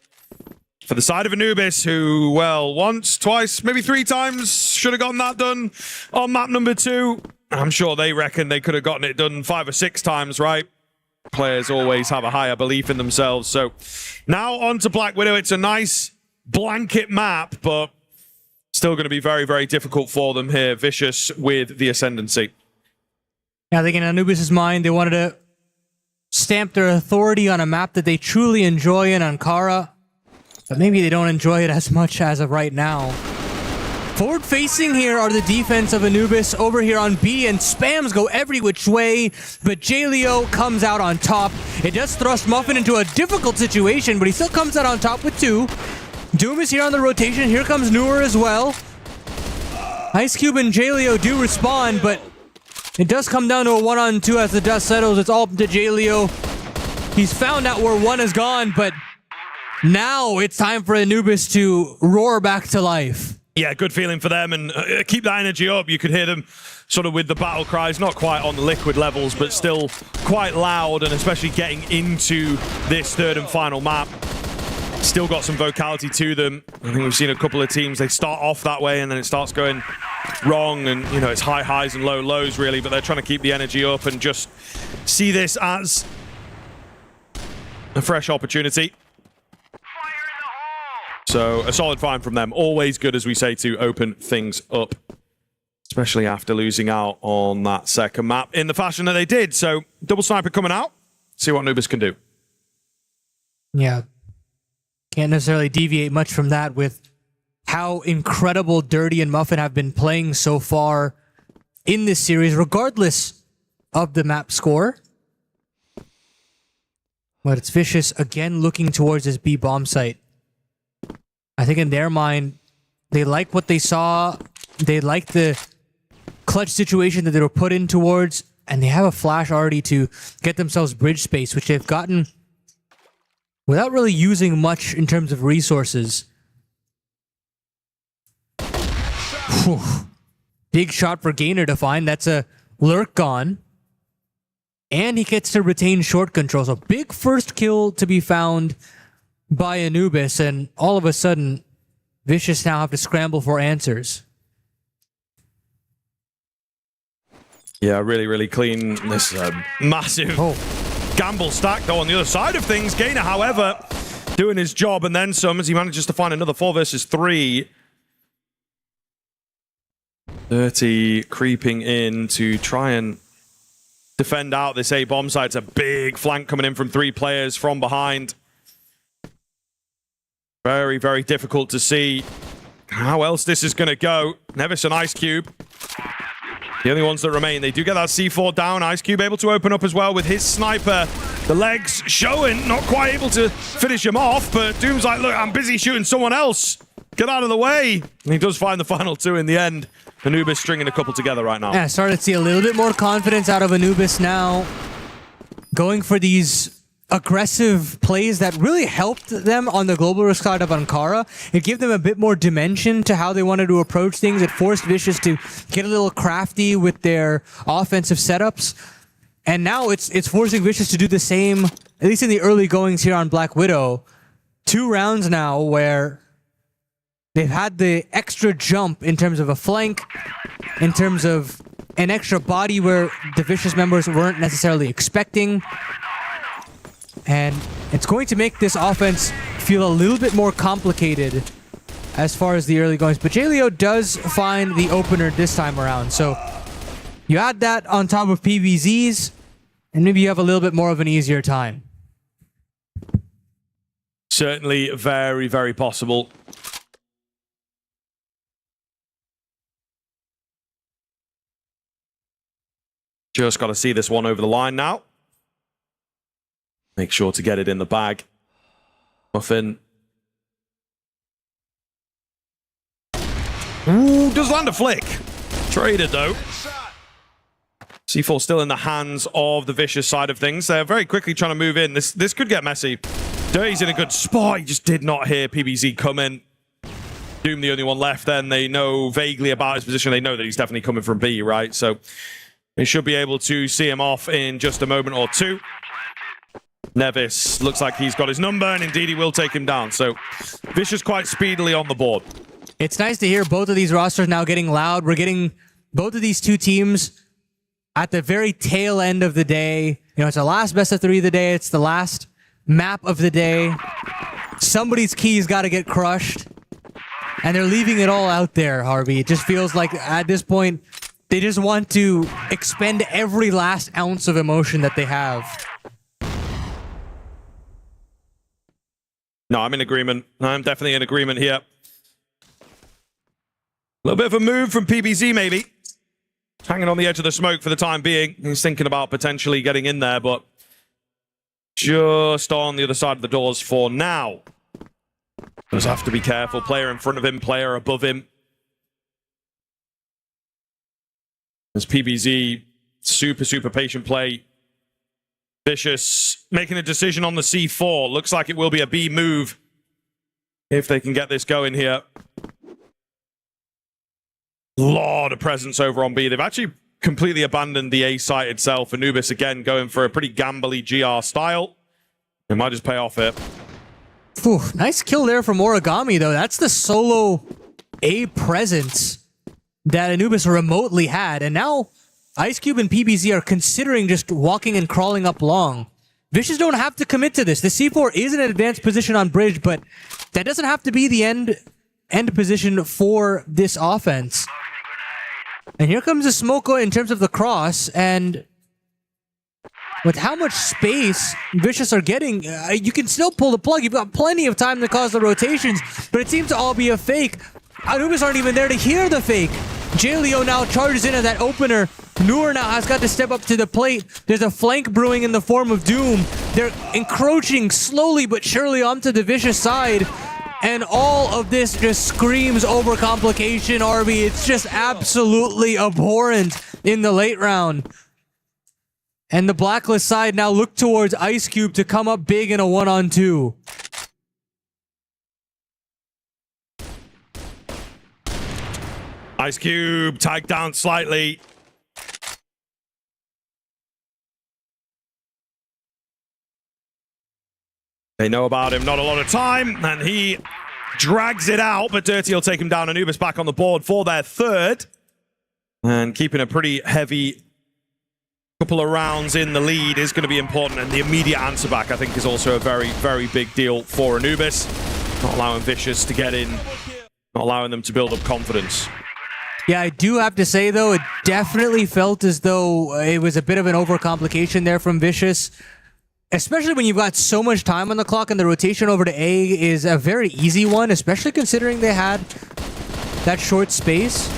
for the side of Anubis, who, well, once, twice, maybe 3 times should have gotten that done on map number 2. I'm sure they reckon they could have gotten it done 5 or 6 times, right? Players always have a higher belief in themselves. So now on to Black Widow. It's a nice blanket map, but still going to be very, very difficult for them here. Vicious with the ascendancy. Yeah, I think in Anubis' mind, they wanted to stamp their authority on a map that they truly enjoy in Ankara, but maybe they don't enjoy it as much as of right now. Forward facing here are the defense of Anubis over here on B, and spams go every which way, but Jaleo comes out on top. It does thrust Muffin into a difficult situation, but he still comes out on top with 2. Doom is here on the rotation. Here comes Noor as well. Ice Cube and Jaleo do respond, but it does come down to a 1-on-2 as the dust settles. It's all to Jaleo. He's found out where 1 is gone, but now it's time for Anubis to roar back to life. Yeah, good feeling for them, and keep that energy up. You could hear them sort of with the battle cries, not quite on the liquid levels, but still quite loud, and especially getting into this 3rd and final map. Still got some vocality to them. I think we've seen a couple of teams, they start off that way and then it starts going wrong, and you know, it's high highs and low lows really, but they're trying to keep the energy up and just see this as a fresh opportunity. So a solid find from them. Always good, as we say, to open things up, especially after losing out on that second map in the fashion that they did. So double sniper coming out. See what Anubis can do. Yeah. Can't necessarily deviate much from that with how incredible Dirty and Muffin have been playing so far in this series, regardless of the map score. But it's Vicious again looking towards his B bomb site. I think in their mind, they like what they saw. They like the clutch situation that they were put in towards, and they have a flash already to get themselves bridge space, which they've gotten without really using much in terms of resources. Whew. Big shot for Gainer to find. That's a lurk gone. And he gets to retain short control. So big first kill to be found by Anubis, and all of a sudden, Vicious now have to scramble for answers. Yeah, really, really clean. This is a massive gamble stack, though, on the other side of things. Gainer, however, doing his job and then some as he manages to find another 4 versus 3. Dirty creeping in to try and defend out this A bomb site. It's a big flank coming in from 3 players from behind. Very, very difficult to see how else this is going to go. Nevis and Ice Cube, the only ones that remain. They do get that C4 down. Ice Cube able to open up as well with his sniper. The legs showing, not quite able to finish him off, but Doom's like, look, I'm busy shooting someone else. Get out of the way. And he does find the final 2 in the end. Anubis stringing a couple together right now. Yeah, starting to see a little bit more confidence out of Anubis now. Going for these aggressive plays that really helped them on the global risk side of Ankara. It gave them a bit more dimension to how they wanted to approach things. It forced Vicious to get a little crafty with their offensive setups. And now it's forcing Vicious to do the same, at least in the early goings here on Black Widow. 2 rounds now where they've had the extra jump in terms of a flank, in terms of an extra body where the Vicious members weren't necessarily expecting. And it's going to make this offense feel a little bit more complicated as far as the early goings. But Jaleo does find the opener this time around. So you add that on top of PVZ's, and maybe you have a little bit more of an easier time. Certainly very, very possible. Just got to see this one over the line now. Make sure to get it in the bag. Muffin. Ooh, does land a flick. Traded though. C4 still in the hands of the Vicious side of things. They're very quickly trying to move in. This could get messy. Dirty's in a good spot. He just did not hear PBZ come in. Doom the only one left then. They know vaguely about his position. They know that he's definitely coming from B, right? So they should be able to see him off in just a moment or two. Nevis looks like he's got his number, and indeed he will take him down. So Vicious quite speedily on the board. It's nice to hear both of these rosters now getting loud. We're getting both of these two teams at the very tail end of the day. You know, it's the last best of 3 of the day. It's the last map of the day. Somebody's key's got to get crushed. And they're leaving it all out there, Harvey. It just feels like at this point, they just want to expend every last ounce of emotion that they have. No, I'm in agreement. I'm definitely in agreement here. A little bit of a move from PBZ, maybe. Hanging on the edge of the smoke for the time being. He's thinking about potentially getting in there, but just on the other side of the doors for now. Does have to be careful. Player in front of him, player above him. As PBZ, super patient play. Vicious making a decision on the C4. Looks like it will be a B move if they can get this going here. Lot of presence over on B. They've actually completely abandoned the A site itself. Anubis again going for a pretty gambly GR style. It might just pay off here. Whew, nice kill there from Origami, though. That's the solo A presence that Anubis remotely had. And now Ice Cube and PBZ are considering just walking and crawling up long. Vicious don't have to commit to this. The C4 is in an advanced position on bridge, but that doesn't have to be the end position for this offense. And here comes the smoke in terms of the cross, and with how much space Vicious are getting, you can still pull the plug. You've got plenty of time to cause the rotations, but it seems to all be a fake. Anubis aren't even there to hear the fake. J-Leo now charges in at that opener. Noor now has got to step up to the plate. There's a flank brewing in the form of Doom. They're encroaching slowly but surely onto the Vicious side. And all of this just screams overcomplication, RB. It's just absolutely abhorrent in the late round. And the Blacklist side now look towards Ice Cube to come up big in a 1-on-2. Ice Cube tagged down slightly. They know about him, not a lot of time, and he drags it out, but Dirty will take him down. Anubis back on the board for their third. And keeping a pretty heavy couple of rounds in the lead is going to be important, and the immediate answer back, I think, is also a very big deal for Anubis. Not allowing Vicious to get in, not allowing them to build up confidence. Yeah, I do have to say, though, it definitely felt as though it was a bit of an overcomplication there from Vicious. Especially when you've got so much time on the clock, and the rotation over to A is a very easy one, especially considering they had that short space.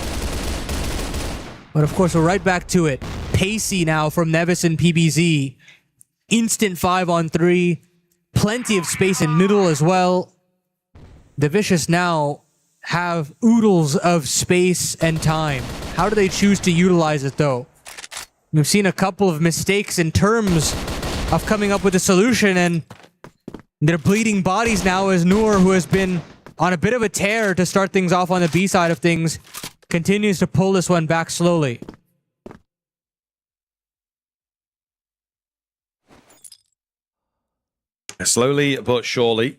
But of course, we're right back to it. Pacey now from Nevis and PBZ. Instant 5-on-3. Plenty of space in middle as well. The Vicious now have oodles of space and time. How do they choose to utilize it, though? We've seen a couple of mistakes in terms of coming up with a solution, and they're bleeding bodies now as Noor, who has been on a bit of a tear to start things off on the B side of things, continues to pull this one back slowly. Slowly but surely.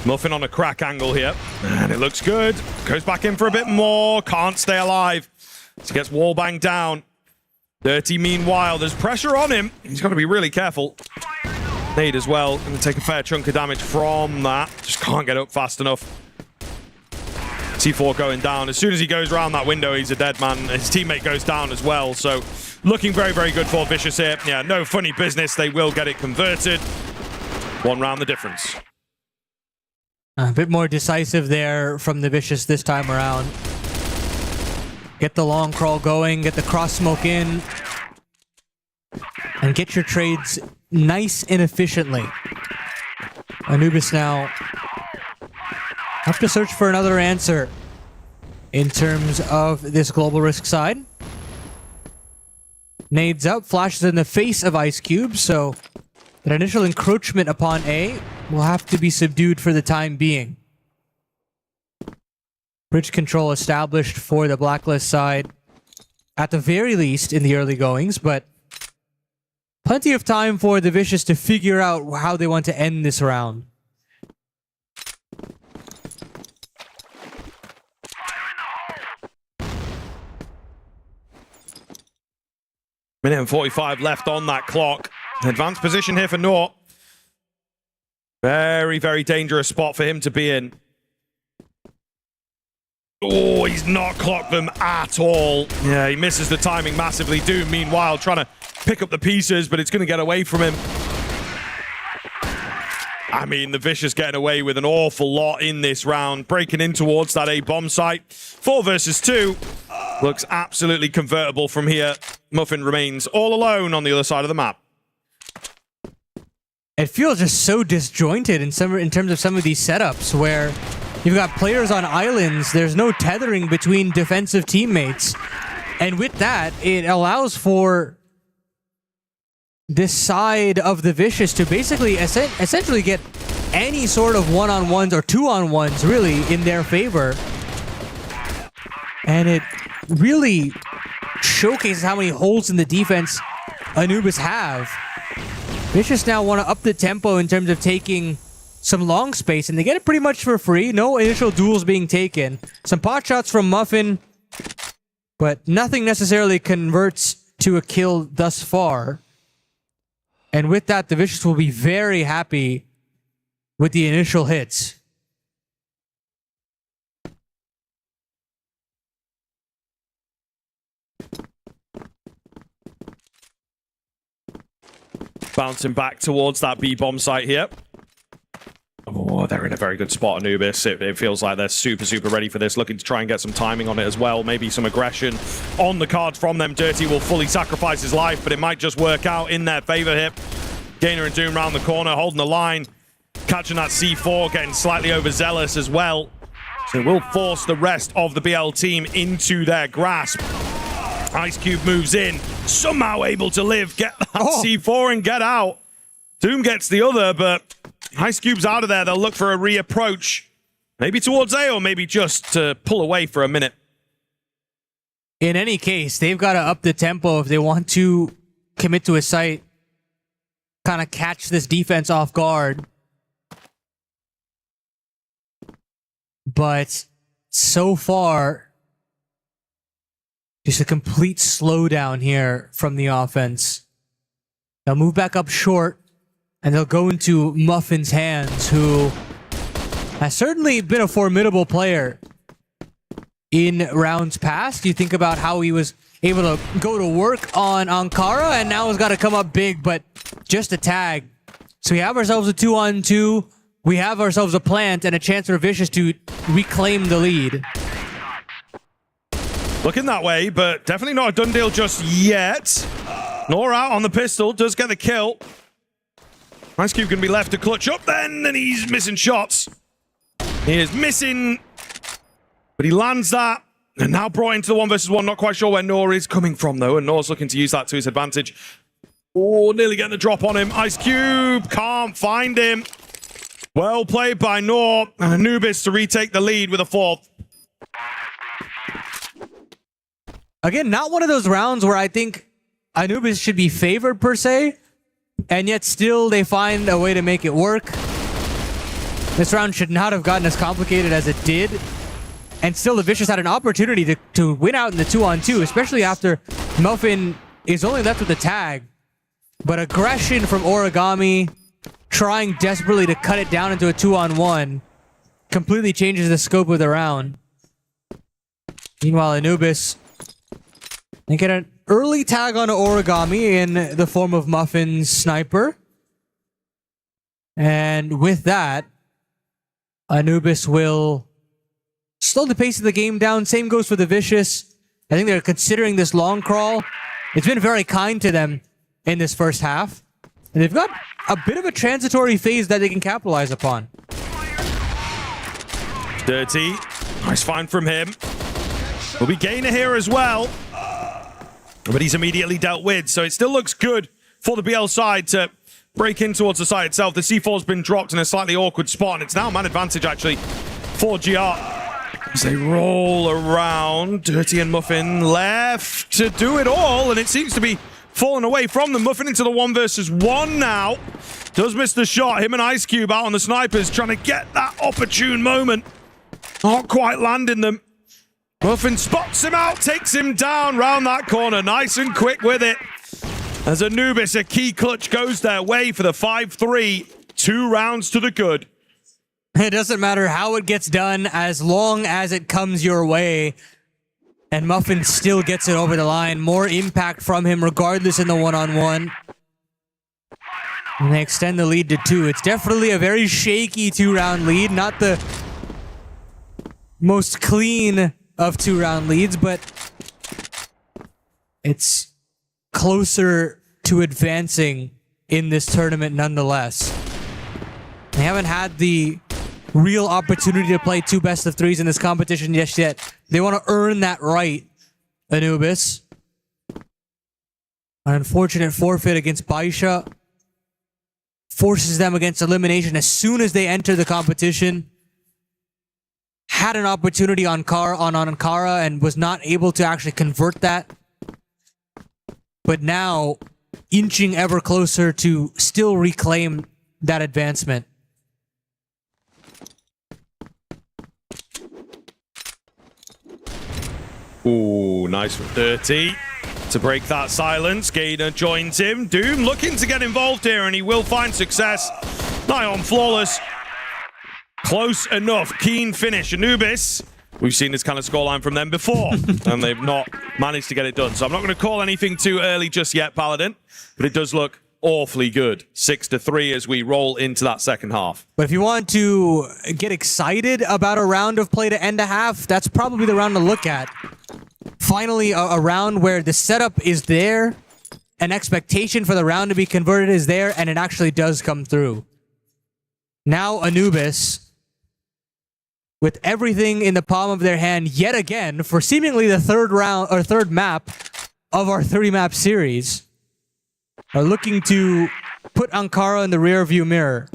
Muffin on a crack angle here, and it looks good. Goes back in for a bit more, can't stay alive. So gets wall banged down. Dirty, meanwhile, there's pressure on him. He's got to be really careful. Nade as well. Going to take a fair chunk of damage from that. Just can't get up fast enough. C4 going down. As soon as he goes around that window, he's a dead man. His teammate goes down as well. So looking very, very good for Vicious here. Yeah, no funny business. They will get it converted. 1 round the difference. A bit more decisive there from the Vicious this time around. Get the long crawl going, get the cross smoke in, and get your trades nice and efficiently. Anubis now have to search for another answer in terms of this global risk side. Nades up, flashes in the face of Ice Cube, so that initial encroachment upon A will have to be subdued for the time being. Bridge control established for the Blacklist side, at the very least in the early goings, but plenty of time for the Vicious to figure out how they want to end this round. Minute and 45 left on that clock. Advanced position here for Nor. Very, very dangerous spot for him to be in. Oh, he's not clocked them at all. Yeah, he misses the timing massively. Doom, meanwhile, trying to pick up the pieces, but it's going to get away from him. I mean, the Vicious getting away with an awful lot in this round. Breaking in towards that A bomb site. 4 versus 2. Looks absolutely convertible from here. Muffin remains all alone on the other side of the map. It feels just so disjointed in terms of some of these setups where you've got players on islands, there's no tethering between defensive teammates. And with that, it allows for this side of the Vicious to basically essentially get any sort of one-on-ones or two-on-ones really in their favor. And it really showcases how many holes in the defense Anubis have. Vicious now want to up the tempo in terms of taking some long space, and they get it pretty much for free. No initial duels being taken. Some pot shots from Muffin, but nothing necessarily converts to a kill thus far. And with that, the Vicious will be very happy with the initial hits. Bouncing back towards that B-bomb site here. Oh, they're in a very good spot, Anubis. It feels like they're super, super ready for this. Looking to try and get some timing on it as well. Maybe some aggression on the cards from them. Dirty will fully sacrifice his life, but it might just work out in their favor here. Gainer and Doom round the corner, holding the line. Catching that C4, getting slightly overzealous as well. So it will force the rest of the BL team into their grasp. Ice Cube moves in, somehow able to live, get that C4 and get out. Doom gets the other, but Ice Cube's out of there. They'll look for a reapproach. Maybe towards A, or maybe just to pull away for a minute. In any case, they've got to up the tempo if they want to commit to a site, kind of catch this defense off guard. But so far, just a complete slowdown here from the offense. They'll move back up short, and they'll go into Muffin's hands, who has certainly been a formidable player in rounds past. You think about how he was able to go to work on Ankara, and now has got to come up big, but just a tag. So we have ourselves a 2-on-2. We have ourselves a plant and a chance for Vicious to reclaim the lead. Looking that way, but definitely not a done deal just yet. Nor out on the pistol, does get the kill. Ice Cube can be left to clutch up then, and he's missing shots. He is missing, but he lands that. And now brought into the 1 versus 1. Not quite sure where Nor is coming from, though, and Nor's looking to use that to his advantage. Oh, nearly getting the drop on him. Ice Cube can't find him. Well played by Nor, and Anubis to retake the lead with a 4th. Again, not one of those rounds where I think Anubis should be favored per se, and yet still they find a way to make it work. This round should not have gotten as complicated as it did, and still the Vicious had an opportunity to win out in the 2-on-2, especially after Muffin is only left with the tag. But aggression from Origami, trying desperately to cut it down into a 2-on-1, completely changes the scope of the round. Meanwhile, Anubis, they get early tag on Origami in the form of Muffin's sniper. And with that, Anubis will slow the pace of the game down. Same goes for the Vicious. I think they're considering this long crawl. It's been very kind to them in this first half. And they've got a bit of a transitory phase that they can capitalize upon. Dirty. Nice find from him. Will be Gainer here as well. But he's immediately dealt with, so it still looks good for the BL side to break in towards the site itself. The C4's been dropped in a slightly awkward spot, and it's now man advantage, actually, for GR. As they roll around, Dirty and Muffin left to do it all, and it seems to be falling away from them. Muffin into the 1 versus 1 now. Does miss the shot. Him and Ice Cube out on the snipers, trying to get that opportune moment. Not quite landing them. Muffin spots him out, takes him down round that corner. Nice and quick with it. As Anubis, a key clutch goes their way for the 5-3. 2 rounds to the good. It doesn't matter how it gets done as long as it comes your way. And Muffin still gets it over the line. More impact from him regardless in the one-on-one. And they extend the lead to 2. It's definitely a very shaky 2-round lead. Not the most clean of 2-round leads, but it's closer to advancing in this tournament nonetheless. They haven't had the real opportunity to play 2 best-of-3s in this competition just yet. They want to earn that right, Anubis. An unfortunate forfeit against Baisha forces them against elimination as soon as they enter the competition. Had an opportunity on Ankara and was not able to actually convert that. But now, inching ever closer to still reclaim that advancement. Ooh, nice from Dirty to break that silence. Gainer joins him. Doom looking to get involved here, and he will find success. Nigh on flawless. Close enough. Keen finish. Anubis, we've seen this kind of scoreline from them before, and they've not managed to get it done. So I'm not going to call anything too early just yet, Paladin, but it does look awfully good. 6-3 as we roll into that second half. But if you want to get excited about a round of play to end a half, that's probably the round to look at. Finally, a round where the setup is there, an expectation for the round to be converted is there, and it actually does come through. Now Anubis, with everything in the palm of their hand yet again for seemingly the third map of our 30-map series, are looking to put Ankara in the rearview mirror.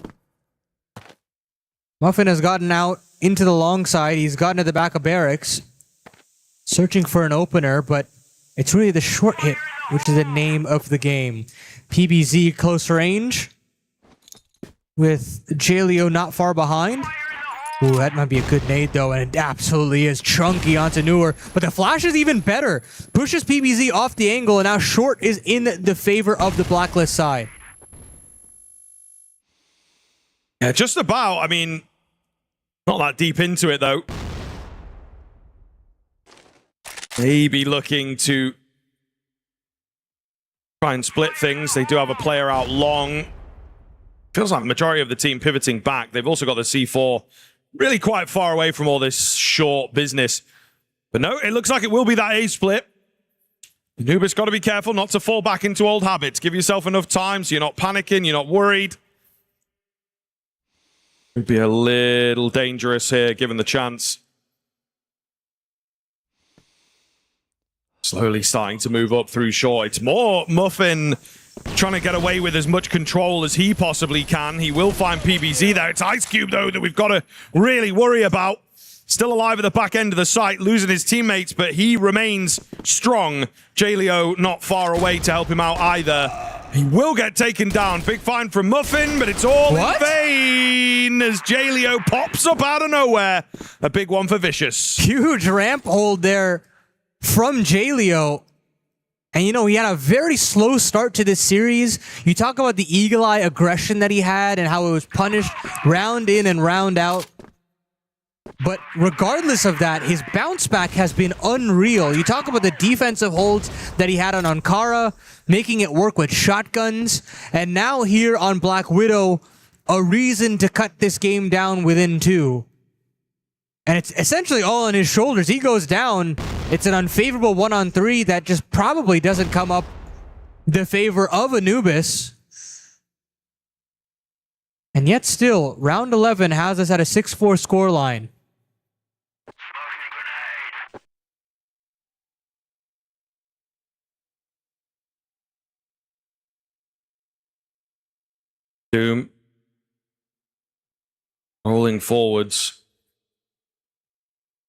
Muffin has gotten out into the long side. He's gotten to the back of barracks, searching for an opener, but it's really the short hit, which is the name of the game. PBZ close range, with Jaleo not far behind. Ooh, that might be a good nade though, and it absolutely is. Chunky onto Newer, but the flash is even better. Pushes PBZ off the angle, and now Short is in the favor of the Blacklist side. Yeah, just about. I mean, not that deep into it though. Maybe looking to try and split things. They do have a player out long. Feels like the majority of the team pivoting back. They've also got the C4 really quite far away from all this short business. But no, it looks like it will be that A split. Anubis got to be careful not to fall back into old habits. Give yourself enough time so you're not panicking, you're not worried. Could be a little dangerous here, given the chance. Slowly starting to move up through short. It's more Muffin trying to get away with as much control as he possibly can. He will find PBZ there. It's Ice Cube, though, that we've got to really worry about. Still alive at the back end of the site, losing his teammates, but he remains strong. Jaleo not far away to help him out either. He will get taken down. Big find from Muffin, but it's all in vain as Jaleo pops up out of nowhere. A big one for Vicious. Huge ramp hold there from Jaleo. And you know, he had a very slow start to this series. You talk about the eagle eye aggression that he had and how it was punished round in and round out. But regardless of that, his bounce back has been unreal. You talk about the defensive holds that he had on Ankara, making it work with shotguns, and now here on Black Widow, a reason to cut this game down within 2. And it's essentially all on his shoulders. He goes down. It's an unfavorable 1-on-3 that just probably doesn't come up the favor of Anubis. And yet still, round 11 has us at a 6-4 scoreline. Doom rolling forwards,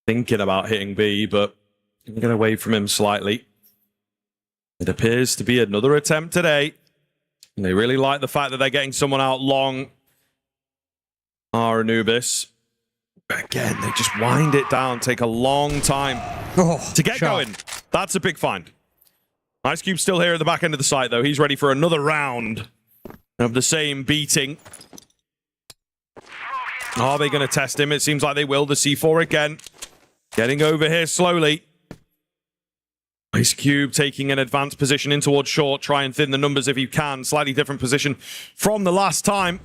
thinking about hitting B, but get away from him slightly. It appears to be another attempt today. And they really like the fact that they're getting someone out long. Anubis. Again, they just wind it down, take a long time to get going. That's a big find. Ice Cube's still here at the back end of the site, though. He's ready for another round of the same beating. Are they going to test him? It seems like they will. The C4 again. Getting over here slowly. Ice Cube taking an advanced position in towards short. Try and thin the numbers if you can. Slightly different position from the last time.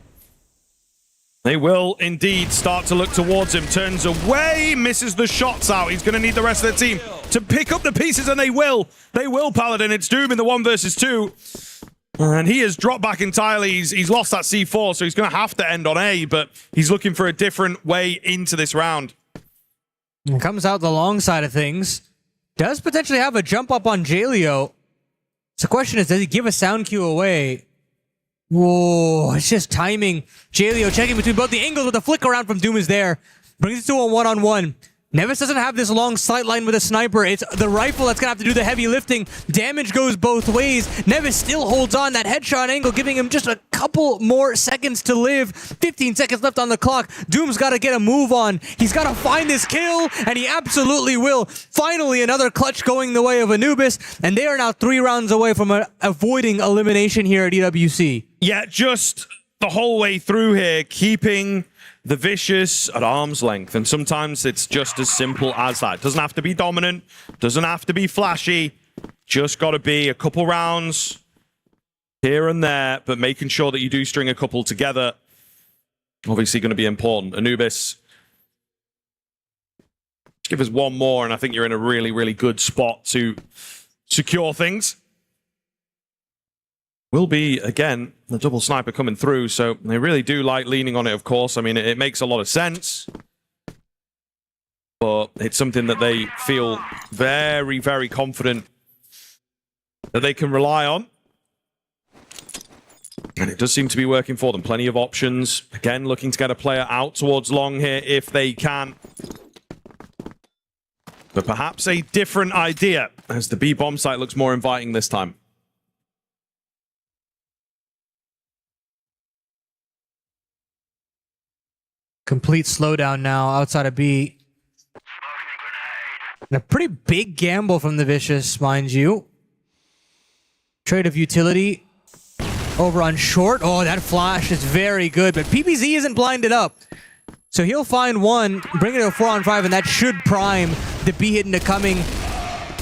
They will indeed start to look towards him. Turns away, misses the shots out. He's going to need the rest of the team to pick up the pieces, and they will. They will, Paladin. It's Doom in the 1 versus 2. And he has dropped back entirely. He's lost that C4, so he's going to have to end on A, but he's looking for a different way into this round. And comes out the long side of things. Does potentially have a jump up on Jaleo. So the question is, does he give a sound cue away? Whoa, it's just timing. Jaleo checking between both the angles, but the flick around from Doom is there. Brings it to a 1-on-1. Nevis doesn't have this long sight line with a sniper. It's the rifle that's going to have to do the heavy lifting. Damage goes both ways. Nevis still holds on that headshot angle, giving him just a couple more seconds to live. 15 seconds left on the clock. Doom's got to get a move on. He's got to find this kill, and he absolutely will. Finally, another clutch going the way of Anubis, and they are now 3 rounds away from avoiding elimination here at EWC. Yeah, just the whole way through here, keeping the Vicious at arm's length, and sometimes it's just as simple as that. It doesn't have to be dominant, doesn't have to be flashy, just got to be a couple rounds here and there, but making sure that you do string a couple together, obviously going to be important. Anubis, give us one more, and I think you're in a really, really good spot to secure things. Will be, again, the double sniper coming through, so they really do like leaning on it, of course. I mean, it makes a lot of sense. But it's something that they feel very, very confident that they can rely on. And it does seem to be working for them. Plenty of options. Again, looking to get a player out towards long here if they can. But perhaps a different idea, as the B bomb site looks more inviting this time. Complete slowdown now outside of B. And a pretty big gamble from the Vicious, mind you. Trade of utility over on short. Oh, that flash is very good, but PBZ isn't blinded up. So he'll find one, bring it to a 4-on-5, and that should prime the B hit into coming.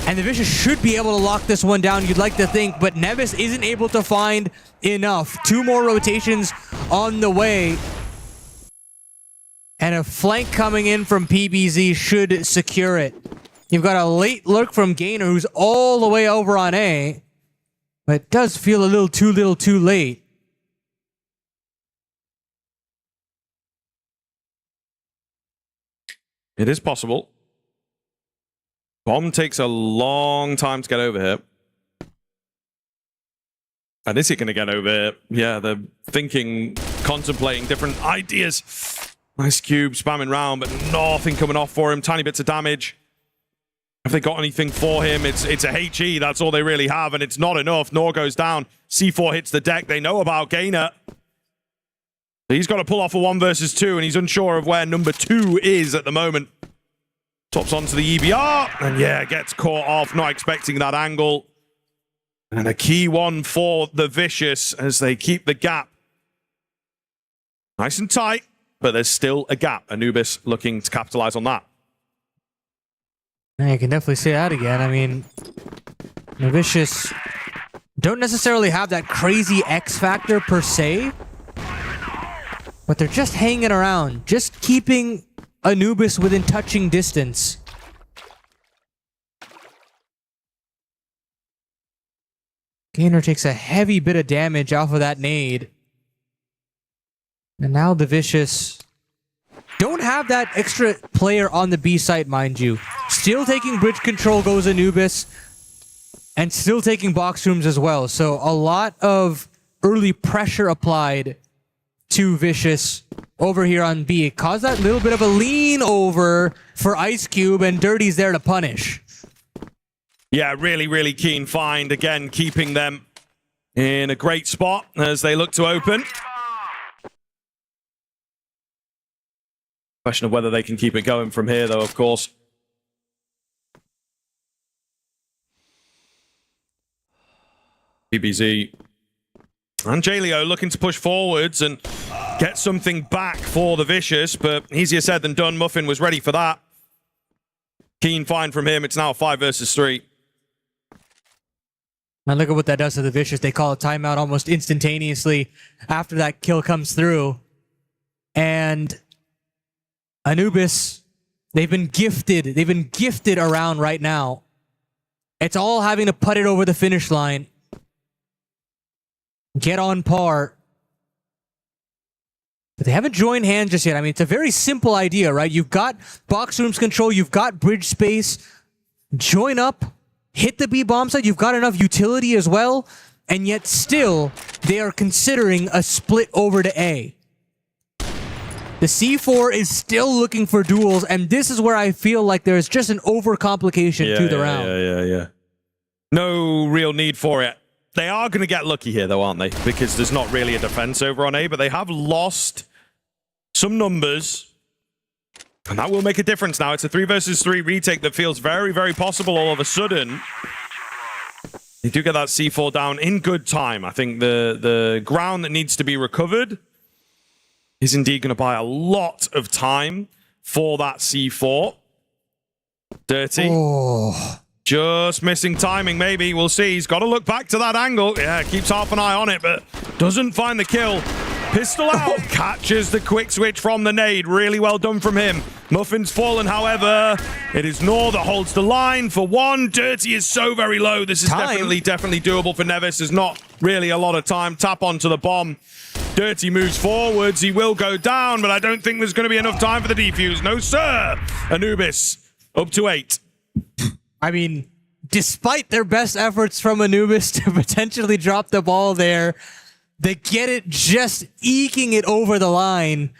And the Vicious should be able to lock this one down, you'd like to think, but Nevis isn't able to find enough. 2 more rotations on the way. And a flank coming in from PBZ should secure it. You've got a late lurk from Gainer, who's all the way over on A. But it does feel a little too late. It is possible. Bomb takes a long time to get over here. And is he going to get over here? Yeah, they're thinking, contemplating different ideas. Ice Cube spamming round, but nothing coming off for him. Tiny bits of damage. Have they got anything for him? It's a HE. That's all they really have, and it's not enough. Nor goes down. C4 hits the deck. They know about Gainer. He's got to pull off a 1 versus 2, and he's unsure of where number 2 is at the moment. Tops onto the EBR, and yeah, gets caught off. Not expecting that angle. And a key one for the Vicious as they keep the gap nice and tight. but there's still a gap. Anubis looking to capitalize on that. Yeah, you can definitely say that again. I mean, the Vicious don't necessarily have that crazy X factor per se, but they're just hanging around, just keeping Anubis within touching distance. Gainer takes a heavy bit of damage off of that nade. And now the Vicious don't have that extra player on the B site, mind you. Still taking bridge control goes Anubis, and still taking box rooms as well. So a lot of early pressure applied to Vicious over here on B. It caused that little bit of a lean over for Ice Cube, and Dirty's there to punish. Yeah, really, really keen find. Again, keeping them in a great spot as they look to open. Question of whether they can keep it going from here, though, of course. BBZ and Jaleo looking to push forwards and get something back for the Vicious, but easier said than done. Muffin was ready for that. Keen find from him. It's now 5 versus 3. And look at what that does to the Vicious. They call a timeout almost instantaneously after that kill comes through. And Anubis, they've been gifted around right now. It's all having to put it over the finish line. Get on par. But they haven't joined hands just yet. I mean, it's a very simple idea, right? You've got box rooms control, you've got bridge space. Join up, hit the B bomb site, you've got enough utility as well, and yet still, they are considering a split over to A. The C4 is still looking for duels, and this is where I feel like there's just an overcomplication to the round. Yeah. No real need for it. They are going to get lucky here, though, aren't they? Because there's not really a defense over on A, but they have lost some numbers. And that will make a difference now. It's a 3 versus 3 retake that feels very, very possible all of a sudden. They do get that C4 down in good time. I think the ground that needs to be recovered is indeed going to buy a lot of time for that C4. Dirty. Oh. Just missing timing, maybe. We'll see. He's got to look back to that angle. Yeah, keeps half an eye on it, but doesn't find the kill. Pistol out. Catches the quick switch from the nade. Really well done from him. Muffin's fallen, however. It is Nor that holds the line for one. Dirty is so very low. This is definitely doable for Nevis. There's not really a lot of time. Tap onto the bomb. Dirty moves forwards. He will go down, but I don't think there's going to be enough time for the defuse. No, sir. Anubis up to 8. I mean, despite their best efforts from Anubis to potentially drop the ball there, they get it just eking it over the line.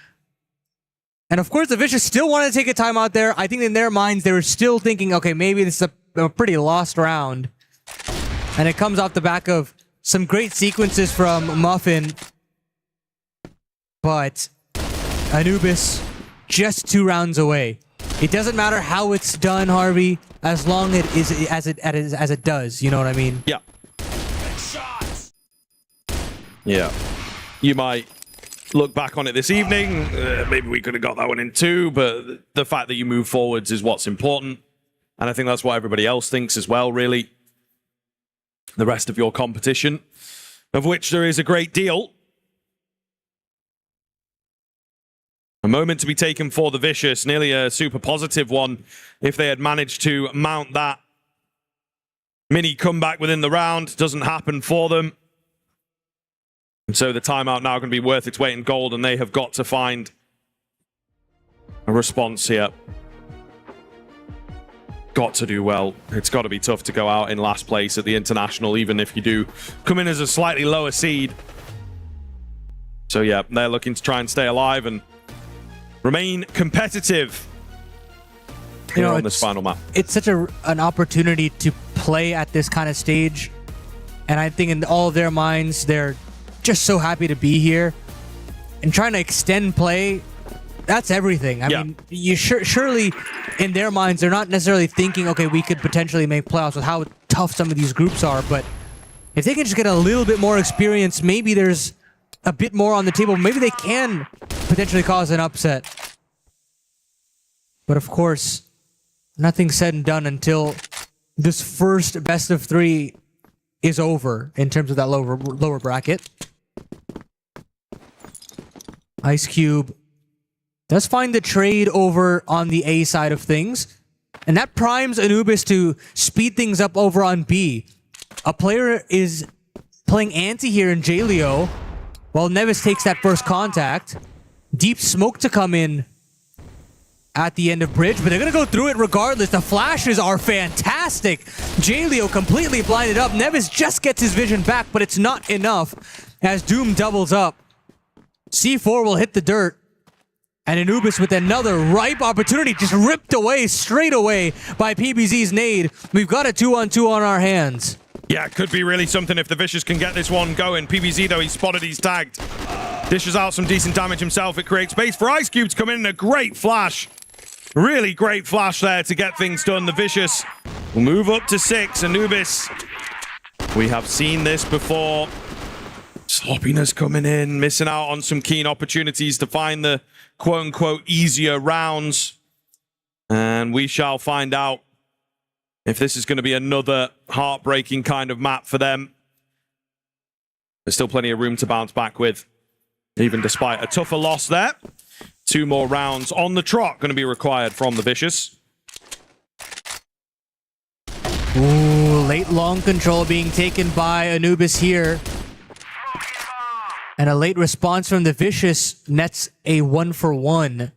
And of course, the Vicious still want to take a timeout there. I think in their minds, they were still thinking, okay, maybe this is a pretty lost round. And it comes off the back of some great sequences from Muffin. But Anubis just 2 rounds away. It doesn't matter how it's done, Harvey, as long as it does. You know what I mean? Yeah. Yeah. You might look back on it this evening. Maybe we could have got that one in 2, but the fact that you move forwards is what's important. And I think that's what everybody else thinks as well, really. The rest of your competition, of which there is a great deal. A moment to be taken for the Vicious, nearly a super positive one if they had managed to mount that mini comeback within the round. Doesn't happen for them. And so the timeout now going to be worth its weight in gold, and they have got to find a response here. Got to do well. It's got to be tough to go out in last place at the International, even if you do come in as a slightly lower seed. So yeah, they're looking to try and stay alive and remain competitive here on this final map. It's such an opportunity to play at this kind of stage. And I think in all of their minds, they're just so happy to be here. And trying to extend play, that's everything. I mean, you surely in their minds, they're not necessarily thinking, okay, we could potentially make playoffs with how tough some of these groups are. But if they can just get a little bit more experience, maybe there's a bit more on the table, maybe they can potentially cause an upset. But of course, nothing's said and done until this first best of 3 is over in terms of that lower bracket. Ice Cube does find the trade over on the A side of things. And that primes Anubis to speed things up over on B. A player is playing anti here in Jaleo, while Nevis takes that first contact. Deep smoke to come in at the end of bridge, but they're going to go through it regardless. The flashes are fantastic. Jaleo completely blinded up. Nevis just gets his vision back, but it's not enough as Doom doubles up. C4 will hit the dirt. And Anubis with another ripe opportunity, just ripped away straight away by PBZ's nade. We've got a 2-on-2 on our hands. Yeah, it could be really something if the Vicious can get this one going. PBZ, though, he's spotted, he's tagged. Dishes out some decent damage himself. It creates space for Ice Cube to come in and a great flash. Really great flash there to get things done. The Vicious will move up to 6. Anubis, we have seen this before. Sloppiness coming in, missing out on some keen opportunities to find the quote-unquote easier rounds. And we shall find out if this is going to be another heartbreaking kind of map for them. There's still plenty of room to bounce back with, even despite a tougher loss there. 2 more rounds on the trot going to be required from the Vicious. Ooh, late long control being taken by Anubis here. And a late response from the Vicious nets a 1-for-1.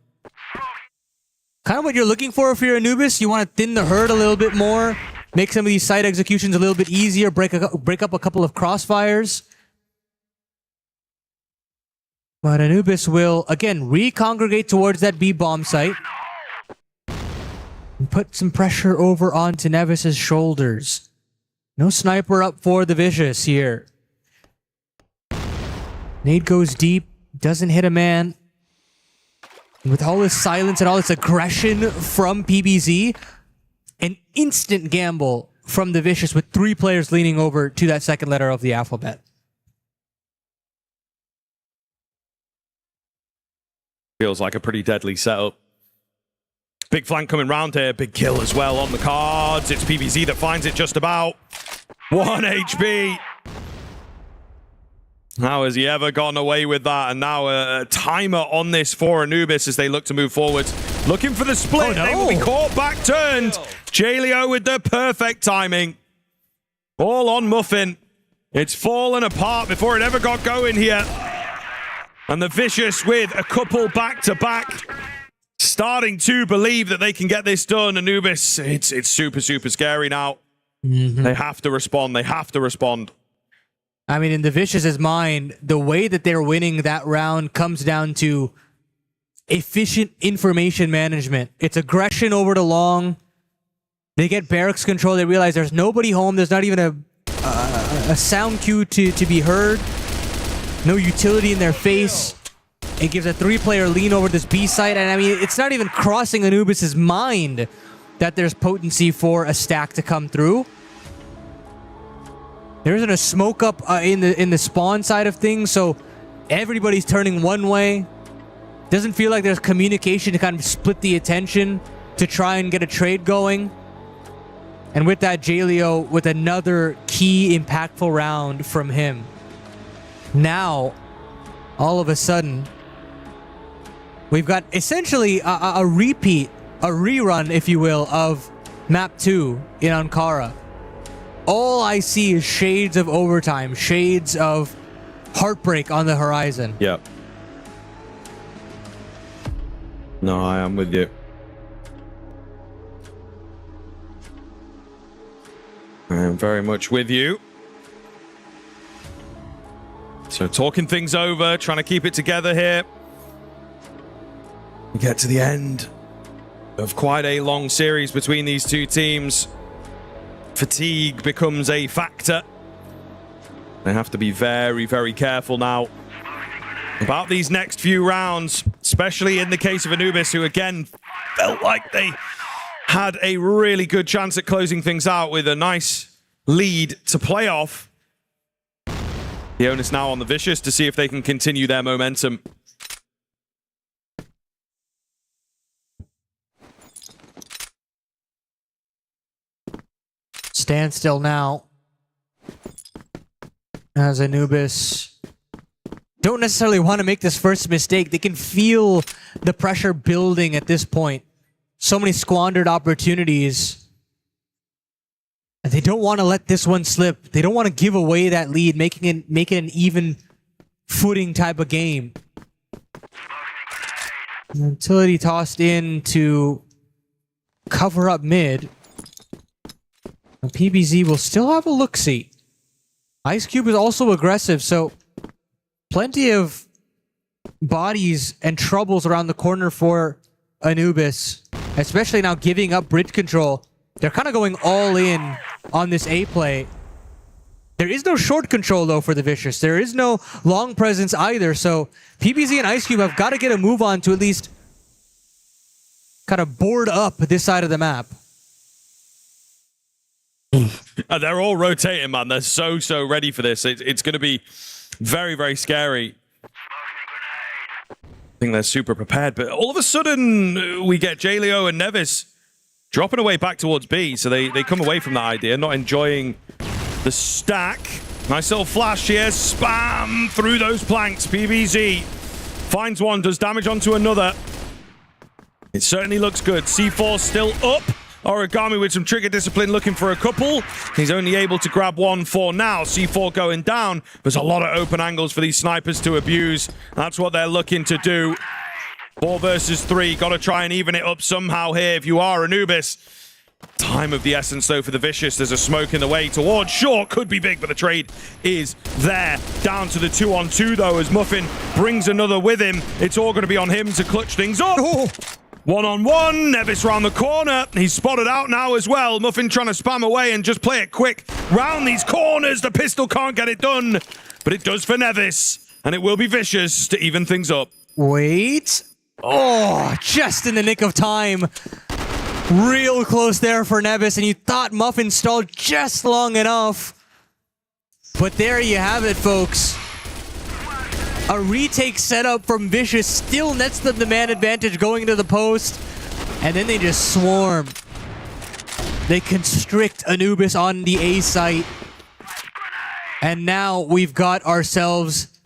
Kind of what you're looking for your Anubis. You want to thin the herd a little bit more, make some of these side executions a little bit easier, break up a couple of crossfires. But Anubis will, again, recongregate towards that B bomb site. And put some pressure over onto Nevis's shoulders. No sniper up for the Vicious here. Nade goes deep, doesn't hit a man. And with all this silence and all this aggression from PBZ, an instant gamble from the Vicious with 3 players leaning over to that second letter of the alphabet. Feels like a pretty deadly setup. Big flank coming round here. Big kill as well on the cards. It's PBZ that finds it just about. 1 HP. How has he ever gotten away with that? And now a timer on this for Anubis as they look to move forward. Looking for the split. Oh, no. They will be caught back turned. Jaleo with the perfect timing. All on Muffin. It's fallen apart before it ever got going here. And the Vicious with a couple back-to-back. Starting to believe that they can get this done. Anubis, it's super, super scary now. They have to respond. They have to respond. I mean, in the Vicious's mind, the way that they're winning that round comes down to efficient information management. It's aggression over the long. They get barracks control. They realize there's nobody home. There's not even a sound cue to be heard. No utility in their face. It gives a 3-player lean over this B site. And I mean, it's not even crossing Anubis's mind that there's potency for a stack to come through. There isn't a smoke up in the spawn side of things, so everybody's turning one way. Doesn't feel like there's communication to kind of split the attention to try and get a trade going. And with that, Jaleo with another key impactful round from him. Now, all of a sudden, we've got essentially a repeat, a rerun, if you will, of Map 2 in Ankara. All I see is shades of overtime, shades of heartbreak on the horizon. Yep. No, I am with you. I am very much with you. So talking things over, trying to keep it together here. We get to the end of quite a long series between these two teams. Fatigue becomes a factor. They have to be very, very careful now about these next few rounds, especially in the case of Anubis, who again felt like they had a really good chance at closing things out with a nice lead to play off. The onus now on the Vicious to see if they can continue their momentum. Stand still now. As Anubis don't necessarily want to make this first mistake. They can feel the pressure building at this point. So many squandered opportunities. And they don't want to let this one slip. They don't want to give away that lead, making it an even footing type of game. Utility tossed in to cover up mid. And PBZ will still have a look-see. Ice Cube is also aggressive, so plenty of bodies and troubles around the corner for Anubis, especially now giving up bridge control. They're kind of going all in on this A play. There is no short control, though, for the Vicious. There is no long presence either, so PBZ and Ice Cube have got to get a move on to at least kind of board up this side of the map. They're all rotating, man. They're so ready for this. It's going to be very, very scary. I think they're super prepared, but all of a sudden we get Jaleo and Nevis dropping away back towards B, so they come away from that idea, not enjoying the stack. Nice little flash here, spam through those planks. PBZ finds one, does damage onto another. It certainly looks good. C4 still up. Origami with some trigger discipline looking for a couple. He's only able to grab one for now. C4 going down. There's a lot of open angles for these snipers to abuse. That's what they're looking to do. 4 versus 3. Got to try and even it up somehow here if you are Anubis. Time of the essence, though, for the Vicious. There's a smoke in the way towards short. Could be big, but the trade is there. Down to the 2-on-2, though, as Muffin brings another with him. It's all going to be on him to clutch things up. Oh. 1-on-1, Nevis round the corner. He's spotted out now as well. Muffin trying to spam away and just play it quick. Round these corners, the pistol can't get it done. But it does for Nevis. And it will be Vicious to even things up. Wait. Oh, just in the nick of time. Real close there for Nevis. And you thought Muffin stalled just long enough. But there you have it, folks. A retake setup from Vicious still nets them the man advantage going into the post. And then they just swarm. They constrict Anubis on the A site. And now we've got ourselves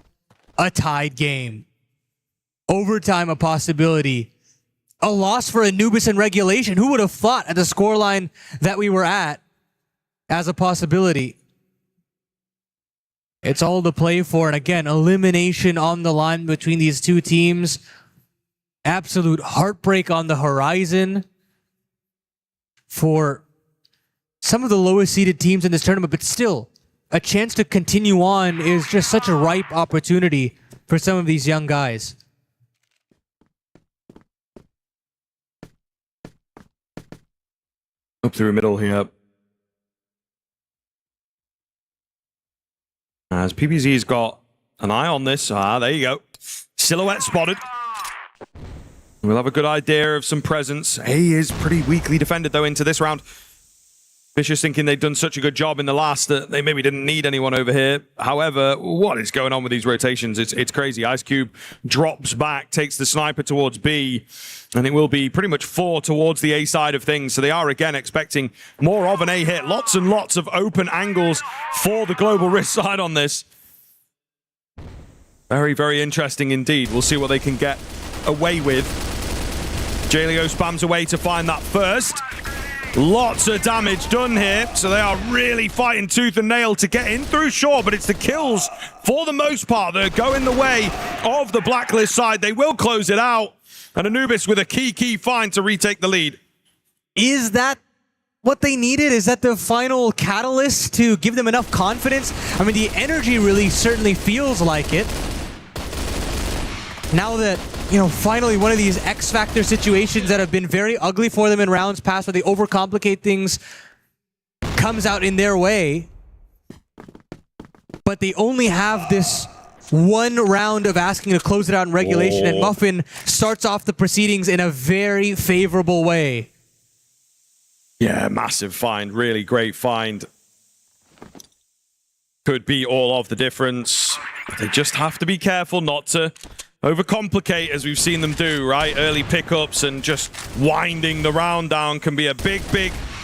a tied game. Overtime a possibility. A loss for Anubis in regulation. Who would have thought at the scoreline that we were at as a possibility? It's all to play for, and again, elimination on the line between these two teams. Absolute heartbreak on the horizon for some of the lowest seeded teams in this tournament, but still, a chance to continue on is just such a ripe opportunity for some of these young guys. Up through middle here. As PBZ's got an eye on this. There you go. Silhouette spotted. We'll have a good idea of some presence. He is pretty weakly defended, though, into this round. Vicious thinking they'd done such a good job in the last that they maybe didn't need anyone over here. However, what is going on with these rotations? It's crazy. Ice Cube drops back, takes the sniper towards B, and it will be pretty much 4 towards the A side of things. So they are, again, expecting more of an A hit. Lots and lots of open angles for the Global Risk side on this. Very, very interesting indeed. We'll see what they can get away with. Jaleo spams away to find that first. Lots of damage done here, so they are really fighting tooth and nail to get in through short, but it's the kills, for the most part, that are going the way of the Blacklist side. They will close it out, and Anubis with a key find to retake the lead. Is that what they needed? Is that the final catalyst to give them enough confidence? I mean, the energy really certainly feels like it. Now that, you know, finally one of these X-Factor situations that have been very ugly for them in rounds past, where they overcomplicate things, comes out in their way. But they only have this one round of asking to close it out in regulation, and Muffin starts off the proceedings in a very favorable way. Yeah, massive find. Really great find. could be all of the difference. They just have to be careful not to overcomplicate, as we've seen them do, right? Early pickups and just winding the round down can be a big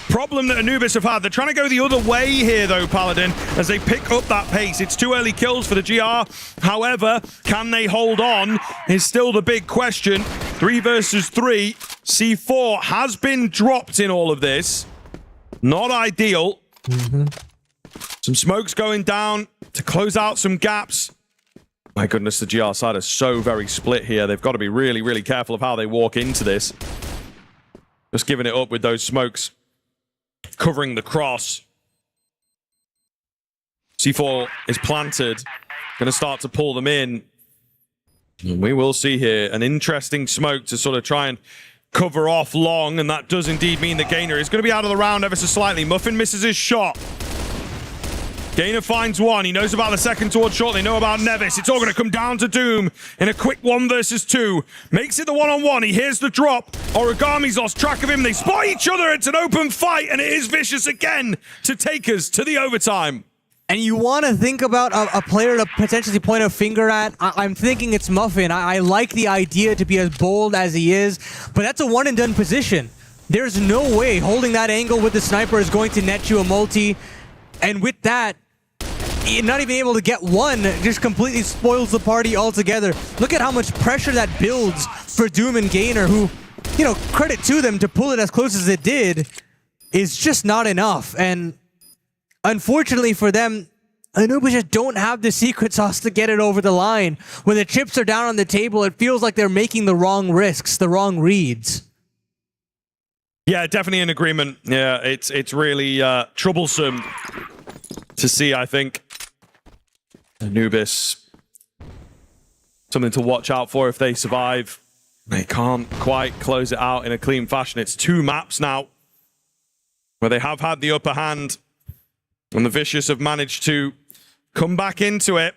problem that Anubis have had. They're trying to go the other way here, though, Paladin, as they pick up that pace. It's 2 early kills for the GR. However, can they hold on is still the big question. 3 versus 3. C4 has been dropped in all of this. Not ideal. Some smokes going down to close out some gaps. My goodness, the GR side is so very split here. They've got to be really careful of how they walk into this. Just giving it up with those smokes covering the cross. C4 is planted. Going to start to pull them in. And we will see here an interesting smoke to sort of try and cover off long, and that does indeed mean that Gainer is going to be out of the round ever so slightly. Muffin misses his shot. Gainer finds one. He knows about the second towards short. They know about Nevis. It's all going to come down to Doom in a quick 1 versus 2. Makes it the 1-on-1. He hears the drop. Origami's lost track of him. They spot each other. It's an open fight, and it is Vicious again to take us to the overtime. And you want to think about a player to potentially point a finger at. I'm thinking it's Muffin. I like the idea to be as bold as he is, but that's a one-and-done position. There's no way holding that angle with the sniper is going to net you a multi. And with that, not even able to get one just completely spoils the party altogether. Look at how much pressure that builds for Doom and Gainer, who, you know, credit to them to pull it as close as it did is just not enough. And unfortunately for them, Anubis just don't have the secret sauce to get it over the line. When the chips are down on the table, it feels like they're making the wrong risks, the wrong reads. Yeah, definitely in agreement. Yeah, it's really troublesome to see, I think. Anubis, something to watch out for if they survive. They can't quite close it out in a clean fashion. It's 2 maps now where they have had the upper hand, and the Vicious have managed to come back into it.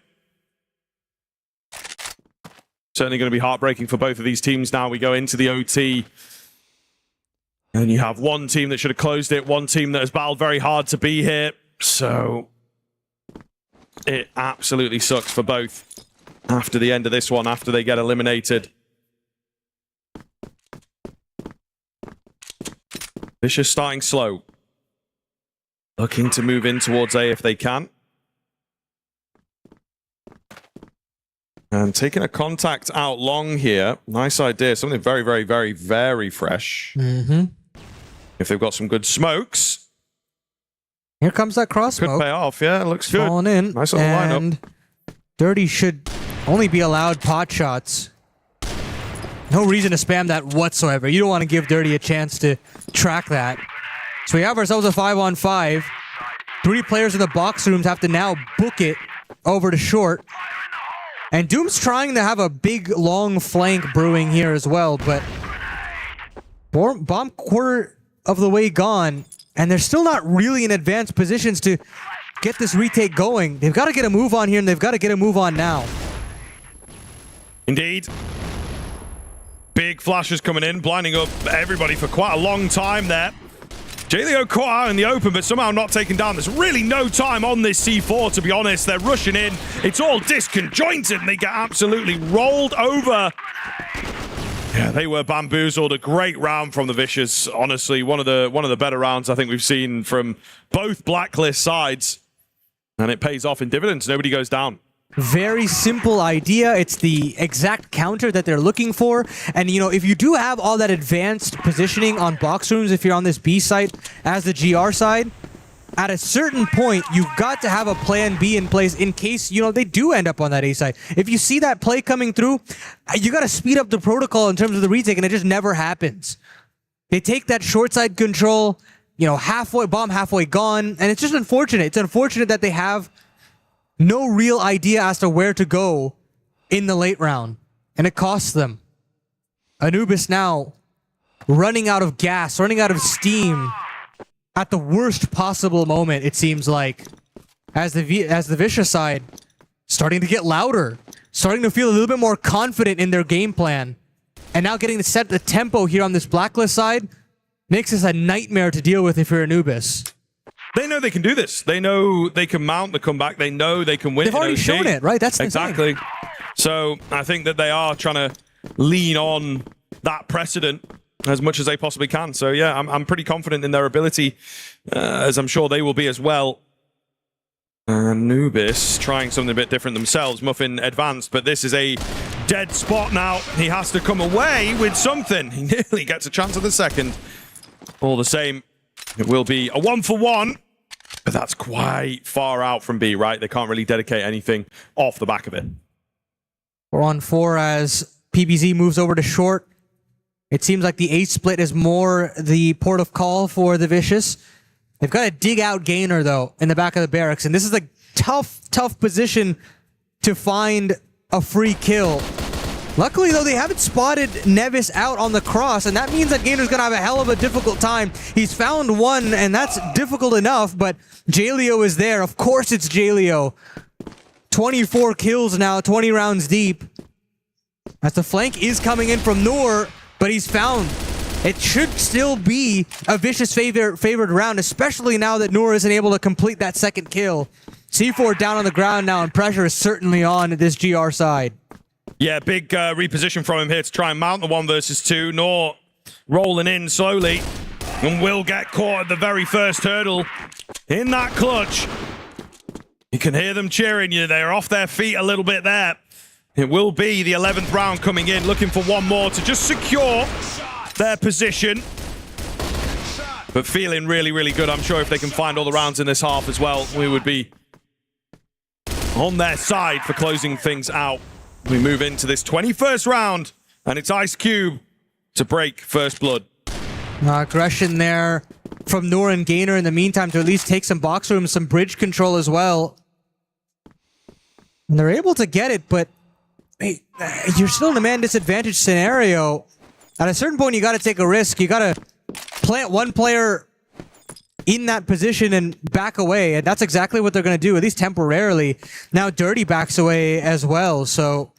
Certainly going to be heartbreaking for both of these teams now. We go into the OT. And you have one team that should have closed it, one team that has battled very hard to be here. So it absolutely sucks for both after the end of this one, after they get eliminated. Vicious starting slow. Looking to move in towards A if they can. And taking a contact out long here. Nice idea. Something very fresh. If they've got some good smokes. Here comes that cross smoke. Could pay off, yeah. It looks good. Falling in. Nice little lineup. Dirty should only be allowed pot shots. No reason to spam that whatsoever. You don't want to give Dirty a chance to track that. So we have ourselves a 5-on-5. 3 players in the box rooms have to now book it over to short. And Doom's trying to have a big, long flank brewing here as well, but bomb quarter of the way gone, and they're still not really in advanced positions to get this retake going. They've got to get a move on here, and they've got to get a move on now. Indeed. Big flashes coming in, blinding up everybody for quite a long time there. J-Leo caught out in the open, but somehow not taken down. There's really no time on this C4, to be honest. They're rushing in. It's all disconjointed, and they get absolutely rolled over. Yeah, they were bamboozled. A great round from the Vicious. Honestly, one of the better rounds I think we've seen from both Blacklist sides. And it pays off in dividends. Nobody goes down. Very simple idea. It's the exact counter that they're looking for. And, you know, if you do have all that advanced positioning on box rooms, if you're on this B site as the GR side, at a certain point, you've got to have a plan B in place in case, you know, they do end up on that A side. If you see that play coming through, you got to speed up the protocol in terms of the retake, and it just never happens. They take that short side control, you know, bomb halfway gone, and it's just unfortunate. It's unfortunate that they have no real idea as to where to go in the late round, and it costs them. Anubis now running out of gas, running out of steam at the worst possible moment, it seems like, as the Vicious side starting to get louder, starting to feel a little bit more confident in their game plan, and now getting to set the tempo here on this Blacklist side makes this a nightmare to deal with if you're Anubis. They know they can do this. They know they can mount the comeback. They know they can win. They've already shown it, right? That's the exactly. So I think that they are trying to lean on that precedent as much as they possibly can. So yeah, I'm pretty confident in their ability, as I'm sure they will be as well. Anubis trying something a bit different themselves. Muffin advanced, but this is a dead spot now. He has to come away with something. He nearly gets a chance at the second. All the same, it will be a 1-for-1, but that's quite far out from B, right? They can't really dedicate anything off the back of it. 4-on-4 as PBZ moves over to short. It seems like the A split is more the port of call for the Vicious. They've got to dig out Gainer, though, in the back of the barracks, and this is a tough position to find a free kill. Luckily, though, they haven't spotted Nevis out on the cross, and that means that Gainer's going to have a hell of a difficult time. He's found one, and that's difficult enough, but Jaleo is there. Of course it's Jaleo. 24 kills now, 20 rounds deep. As the flank is coming in from Noor, but he's found. It should still be a Vicious favored round, especially now that Noor isn't able to complete that second kill. C4 down on the ground now, and pressure is certainly on this GR side. Yeah, big reposition from him here to try and mount the 1 versus 2. Noor rolling in slowly and will get caught at the very first hurdle in that clutch. You can hear them cheering you. They're off their feet a little bit there. It will be the 11th round coming in, looking for one more to just secure their position. But feeling really, really good. I'm sure if they can find all the rounds in this half as well, we would be on their side for closing things out. We move into this 21st round, and it's Ice Cube to break first blood. Aggression there from Noor and Gainer in the meantime to at least take some box room, some bridge control as well. And they're able to get it, but hey, you're still in a man disadvantage scenario. At a certain point, you got to take a risk. You got to plant one player in that position and back away, and that's exactly what they're going to do, at least temporarily. Now Dirty backs away as well, so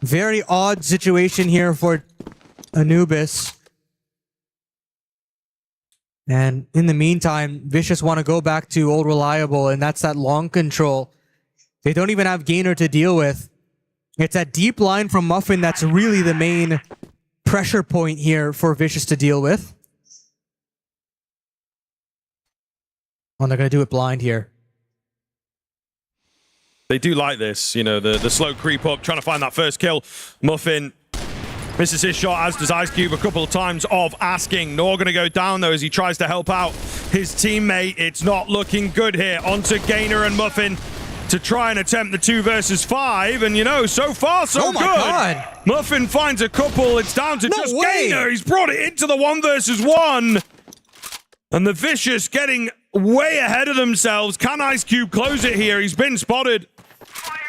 very odd situation here for Anubis. And in the meantime, Vicious want to go back to Old Reliable, and that's that long control. They don't even have Gainer to deal with. It's that deep line from Muffin that's really the main pressure point here for Vicious to deal with. Oh, they're going to do it blind here. They do like this, you know, the slow creep up, trying to find that first kill. Muffin misses his shot, as does Ice Cube a couple of times of asking. Noor going to go down, though, as he tries to help out his teammate. It's not looking good here. Onto Gainer and Muffin to try and attempt the 2 versus 5. And, you know, so far, so good. God. Muffin finds a couple. It's down to just Gainer. He's brought it into the 1 versus 1. And the Vicious getting way ahead of themselves. Can Ice Cube close it here? He's been spotted.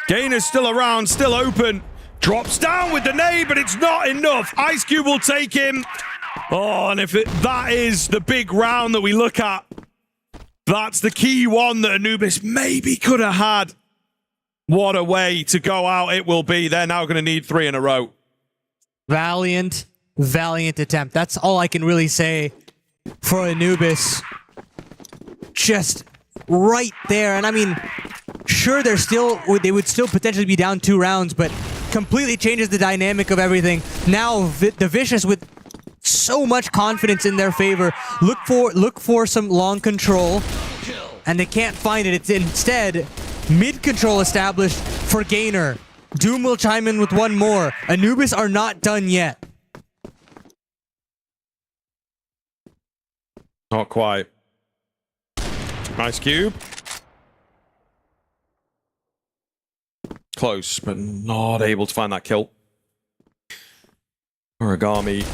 Gainer's still around, still open. Drops down with the nade, but it's not enough. Ice Cube will take him. Oh, and if that is the big round that we look at, that's the key one that Anubis maybe could have had. What a way to go out it will be. They're now going to need 3 in a row. Valiant attempt. That's all I can really say for Anubis. Just right there. And I mean, sure, they would still potentially be down 2 rounds, but completely changes the dynamic of everything. Now the Vicious, with so much confidence in their favor, look for some long control, and they can't find it. It's instead mid control established for Gainer. Doom will chime in with one more. Anubis are not done yet. Not quite. Ice Cube. Close, but not able to find that kill. Origami,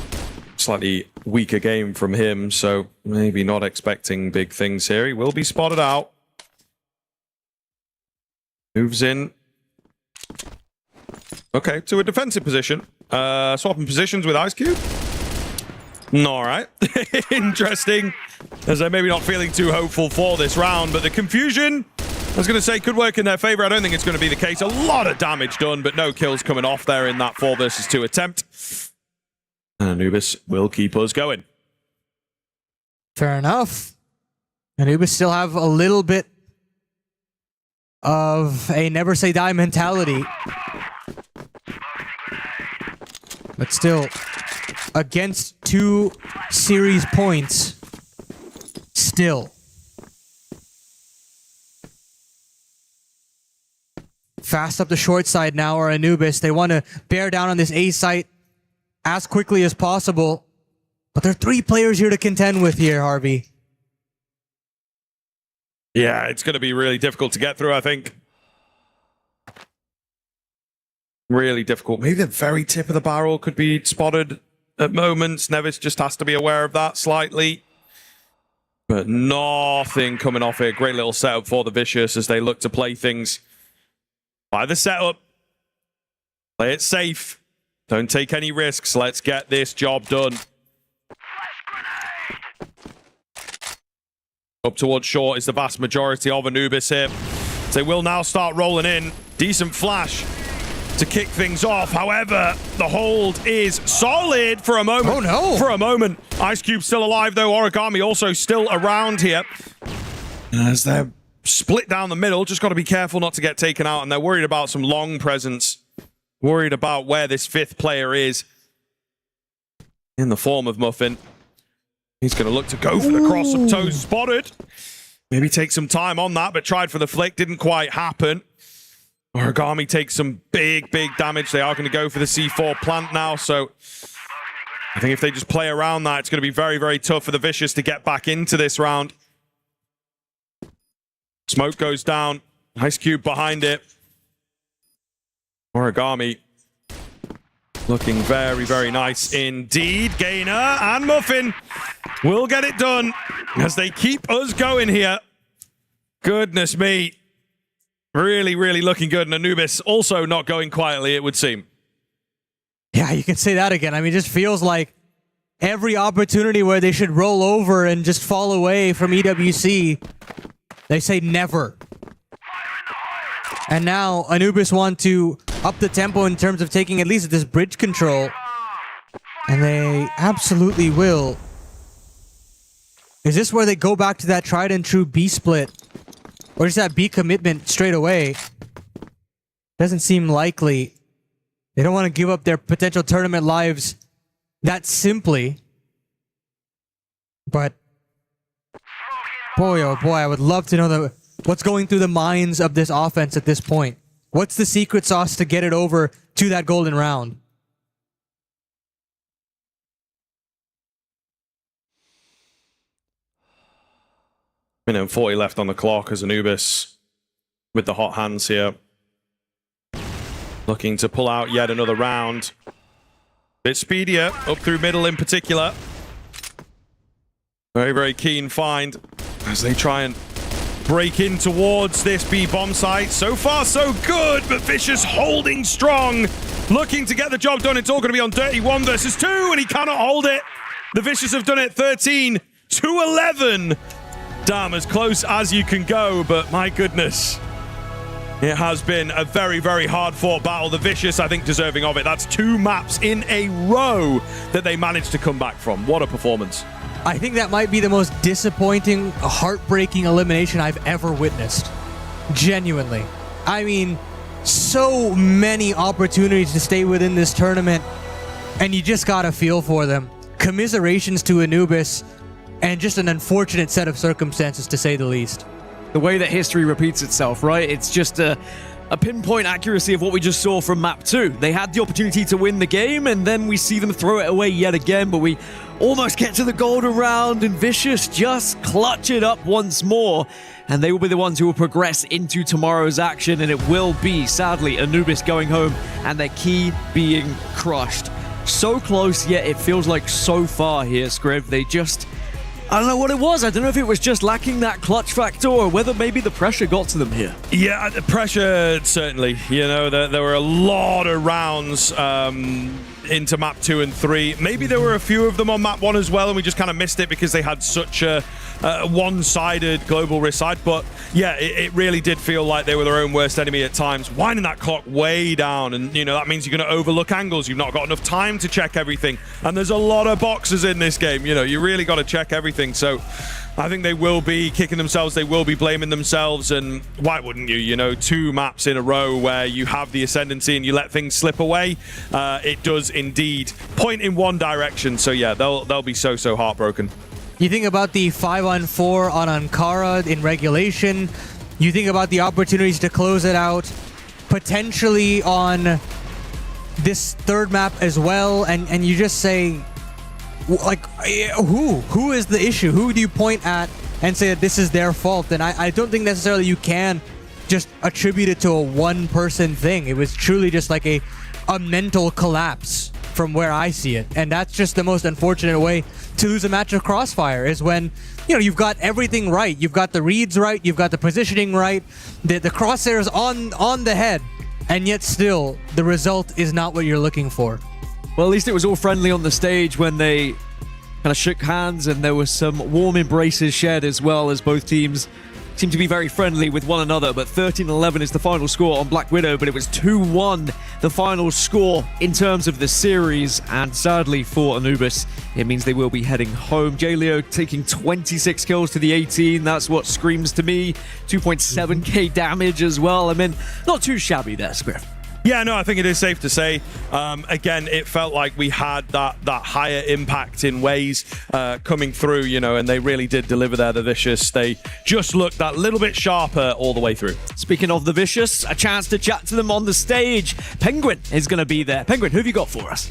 slightly weaker game from him, so maybe not expecting big things here. He will be spotted out. Moves in. Okay, to a defensive position. Swapping positions with Ice Cube. All right. Interesting. As they're maybe not feeling too hopeful for this round, but the confusion, I was going to say, could work in their favor. I don't think it's going to be the case. A lot of damage done, but no kills coming off there in that 4 versus 2 attempt. And Anubis will keep us going. Fair enough. Anubis still have a little bit of a never say die mentality. But still, against 2 series points, still. Fast up the short side now are Anubis. They want to bear down on this A site as quickly as possible. But there are 3 players here to contend with here, Harvey. Yeah, it's going to be really difficult to get through, I think. Really difficult. Maybe the very tip of the barrel could be spotted at moments. Nevis just has to be aware of that slightly. But nothing coming off here. Great little setup for the Vicious as they look to play things by the setup. Play it safe. Don't take any risks. Let's get this job done. Up towards short is the vast majority of Anubis here. They will now start rolling in. Decent flash to kick things off. However, the hold is solid for a moment. Oh no! For a moment. Ice Cube still alive though. Origami also still around here. As they're split down the middle, just got to be careful not to get taken out. And they're worried about some long presence. Worried about where this 5th player is. In the form of Muffin. He's going to look to go for the cross of toes. Spotted. Maybe take some time on that, but tried for the flick. Didn't quite happen. Origami takes some big damage. They are going to go for the C4 plant now. So I think if they just play around that, it's going to be very tough for the Vicious to get back into this round. Smoke goes down. Ice Cube behind it. Origami looking very nice indeed. Gainer and Muffin will get it done as they keep us going here. Goodness me. Really looking good. And Anubis also not going quietly, it would seem. Yeah, you can say that again. I mean, it just feels like every opportunity where they should roll over and just fall away from EWC, they say never. And now Anubis want to up the tempo in terms of taking at least this bridge control. And they absolutely will. Is this where they go back to that tried and true B split? Or just that B commitment straight away? Doesn't seem likely. They don't want to give up their potential tournament lives that simply. But boy, oh boy, I would love to know what's going through the minds of this offense at this point. What's the secret sauce to get it over to that golden round? Minute and 40 left on the clock as Anubis with the hot hands here. Looking to pull out yet another round. Bit speedier, up through middle in particular. Very keen find as they try and break in towards this B bomb site. So far, so good, but Vicious holding strong. Looking to get the job done. It's all going to be on Dirty 1 versus 2, and he cannot hold it. The Vicious have done it 13-11. Damn, as close as you can go, but my goodness. It has been a very hard-fought battle. The Vicious, I think, deserving of it. That's 2 maps in a row that they managed to come back from. What a performance. I think that might be the most disappointing, heartbreaking elimination I've ever witnessed. Genuinely. I mean, so many opportunities to stay within this tournament, and you just gotta feel for them. Commiserations to Anubis, and just an unfortunate set of circumstances, to say the least. The way that history repeats itself, right? It's just a pinpoint accuracy of what we just saw from map 2. They had the opportunity to win the game, and then we see them throw it away yet again, but we almost get to the golden round, and Vicious just clutch it up once more, and they will be the ones who will progress into tomorrow's action, and it will be, sadly, Anubis going home, and their key being crushed. So close, yet it feels like so far here, Scriv. They just... I don't know what it was. I don't know if it was just lacking that clutch factor or whether maybe the pressure got to them here. Yeah, the pressure, certainly. You know, there were a lot of rounds into map 2 and 3. Maybe there were a few of them on map 1 as well, and we just kind of missed it because they had such a one-sided global risk side. But yeah, it really did feel like they were their own worst enemy at times, winding that clock way down. And, you know, that means you're going to overlook angles. You've not got enough time to check everything. And there's a lot of boxes in this game. You know, you really got to check everything. So I think they will be kicking themselves. They will be blaming themselves. And why wouldn't you? You know, 2 maps in a row where you have the ascendancy and you let things slip away. It does indeed point in one direction. So yeah, they'll be so heartbroken. You think about the 5-on-4 on Ankara in regulation. You think about the opportunities to close it out, potentially on this third map as well, and you just say, like, who is the issue? Who do you point at and say that this is their fault? And I don't think necessarily you can just attribute it to a one-person thing. It was truly just like a mental collapse from where I see it. And that's just the most unfortunate way to lose a match of CROSSFIRE, is when, you know, you've got everything right. You've got the reads right, you've got the positioning right, the crosshairs on the head, and yet still the result is not what you're looking for. Well, at least it was all friendly on the stage when they kind of shook hands, and there was some warm embraces shared as well, as both teams seem to be very friendly with one another. But 13-11 is the final score on Black Widow, but it was 2-1 the final score in terms of the series. And sadly for Anubis, it means they will be heading home. J-Leo taking 26 kills to the 18. That's what screams to me. 2.7k damage as well. I mean, not too shabby there, Scriff. Yeah, no, I think it is safe to say. Again, it felt like we had that higher impact in ways coming through, you know, and they really did deliver there, the Vicious. They just looked that little bit sharper all the way through. Speaking of the Vicious, a chance to chat to them on the stage. Penguin is going to be there. Penguin, who have you got for us?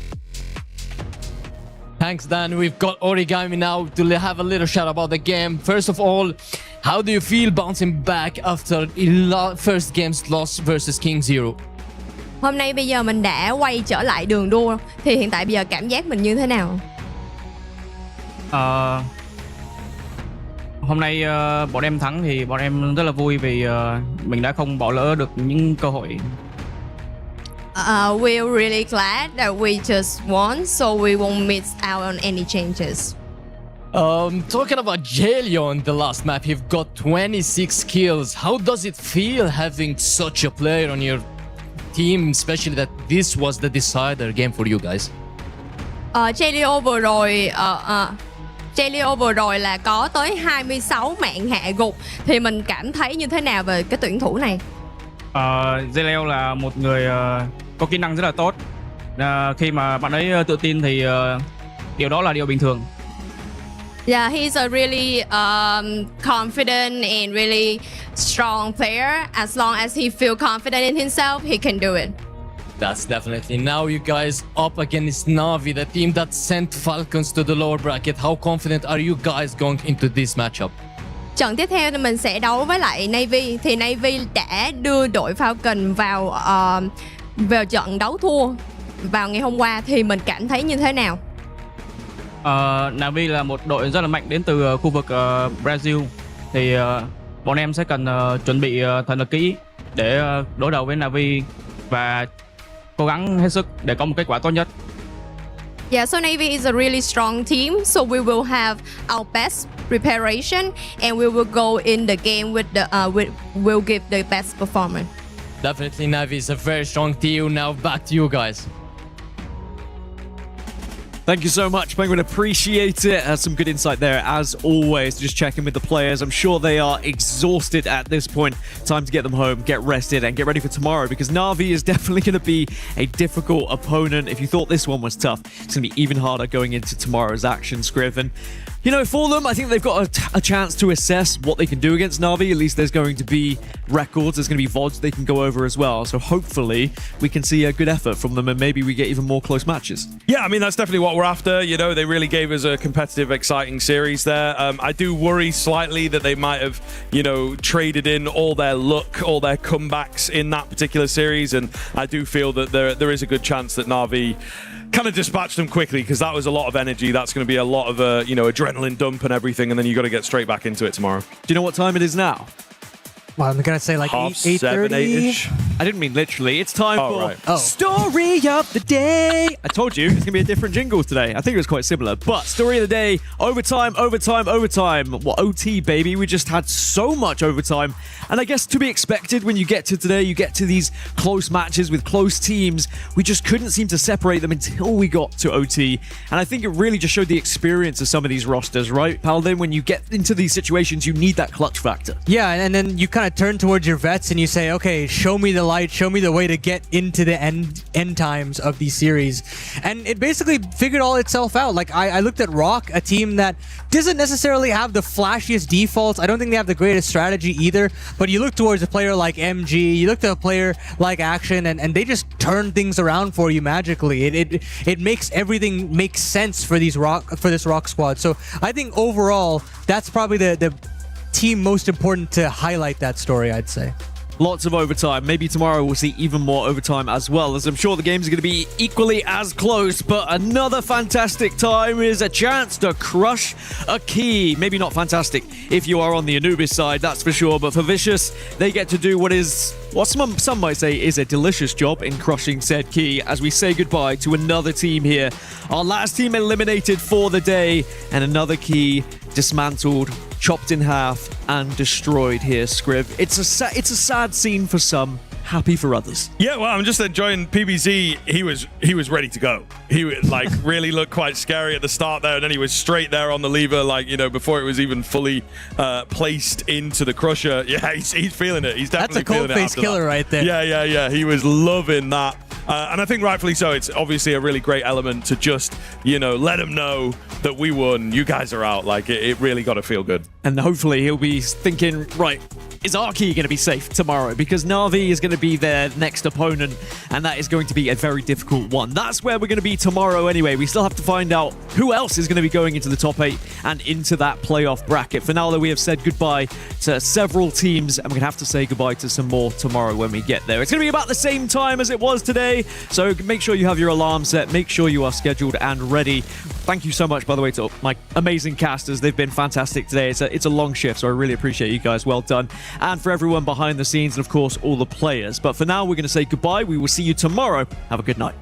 Thanks, Dan. We've got Origami now to have a little chat about the game. First of all, how do you feel bouncing back after first game's loss versus King Zero? Hôm nay bây giờ mình đã quay trở lại đường đua, thì hiện tại bây giờ cảm giác mình như thế nào? Hôm nay bọn em thắng thì bọn em rất là vui vì mình đã không bỏ lỡ được những cơ hội. We're really glad that we just won, so we won't miss out on any changes. Talking about J-Leo on the last map, you've got 26 kills. How does it feel having such a player on your team, especially that this was the decider game for you guys? J-Leo vừa rồi là có tới 26 mạng hạ gục, thì mình cảm thấy như thế nào về cái tuyển thủ này? J-Leo là một người có kỹ năng rất là tốt. Khi mà bạn ấy tự tin thì điều đó là điều bình thường. Yeah, he's a really confident and really strong player. As long as he feels confident in himself, he can do it. That's definitely. Now you guys up against Na'Vi, the team that sent Falcons to the lower bracket. How confident are you guys going into this matchup? Trận tiếp theo thì mình sẽ đấu với lại Na'Vi. Thì Na'Vi đã đưa đội Falcon vào trận đấu thua vào ngày hôm qua, thì mình cảm thấy như thế nào? Na'Vi là một đội rất là mạnh đến từ khu vực Brazil, thì bọn em sẽ cần chuẩn bị thật là kỹ để đối đầu với Na'Vi và cố gắng hết sức để có một kết quả tốt nhất. Yeah, so Na'Vi is a really strong team, so we will have our best preparation and we will go in the game with we'll give the best performance. Definitely, Na'Vi is a very strong team. Now back to you guys. Thank you so much, Penguin. Appreciate it. Some good insight there, as always. Just checking with the players. I'm sure they are exhausted at this point. Time to get them home, get rested, and get ready for tomorrow, because Na'Vi is definitely going to be a difficult opponent. If you thought this one was tough, it's going to be even harder going into tomorrow's action, Scriv. And, you know, for them, I think they've got a chance to assess what they can do against Na'Vi. At least there's going to be records. There's going to be VODs they can go over as well. So hopefully we can see a good effort from them, and maybe we get even more close matches. Yeah, I mean, that's definitely what we're after. You know, they really gave us a competitive, exciting series there. I do worry slightly that they might have, you know, traded in all their luck, all their comebacks in that particular series. And I do feel that there is a good chance that Na'Vi kind of dispatched them quickly, because that was a lot of energy. That's going to be a lot of, you know, adrenaline dump and everything. And then you got to get straight back into it tomorrow. Do you know what time it is now? Well, I'm going to say like 8:30. 8:30-ish. I didn't mean literally. It's time for right. Story of the Day. I told you it's going to be a different jingle today. I think it was quite similar. But Story of the Day, overtime. Well, OT, baby. We just had so much overtime. And I guess to be expected when you get to today, you get to these close matches with close teams. We just couldn't seem to separate them until we got to OT. And I think it really just showed the experience of some of these rosters, right, Paladin? When you get into these situations, you need that clutch factor. Yeah, and then you kind of turn towards your vets and you say, okay, show me the light, show me the way to get into the end times of these series. And it basically figured all itself out. Like, I looked at Rock, a team that doesn't necessarily have the flashiest defaults. I don't think they have the greatest strategy either. But you look towards a player like MG, you look to a player like Action, and they just turn things around for you magically. It makes everything make sense for this Rock squad. So I think overall, that's probably the team most important to highlight that story, I'd say. Lots of overtime. Maybe tomorrow we'll see even more overtime as well, as I'm sure the games are going to be equally as close. But another fantastic time is a chance to crush a key. Maybe not fantastic if you are on the Anubis side, that's for sure. But for Vicious, they get to do what some might say is a delicious job in crushing said key, as we say goodbye to another team here. Our last team eliminated for the day, and another key dismantled, chopped in half, and destroyed here, Scriv. It's a sad scene for some, happy for others. Yeah, well, I'm just enjoying PBZ. He was ready to go. He like really looked quite scary at the start there, and then he was straight there on the lever, like, you know, before it was even fully placed into the crusher. Yeah, he's feeling it. He's definitely feeling it. That's a cold-faced killer right there. Yeah. He was loving that. And I think rightfully so. It's obviously a really great element to just, you know, let him know that we won. You guys are out. Like, it really got to feel good. And hopefully he'll be thinking, right, is our key going to be safe tomorrow? Because Na'Vi is going to be their next opponent, and that is going to be a very difficult one. That's where we're going to be tomorrow anyway. We still have to find out who else is going to be going into the top 8 and into that playoff bracket. For now, though, we have said goodbye to several teams, and we're going to have to say goodbye to some more tomorrow when we get there. It's going to be about the same time as it was today, so make sure you have your alarm set. Make sure you are scheduled and ready. Thank you so much, by the way, to my amazing casters. They've been fantastic today. It's a long shift, so I really appreciate you guys. Well done. And for everyone behind the scenes, and of course, all the players. But for now, we're going to say goodbye. We will see you tomorrow. Have a good night.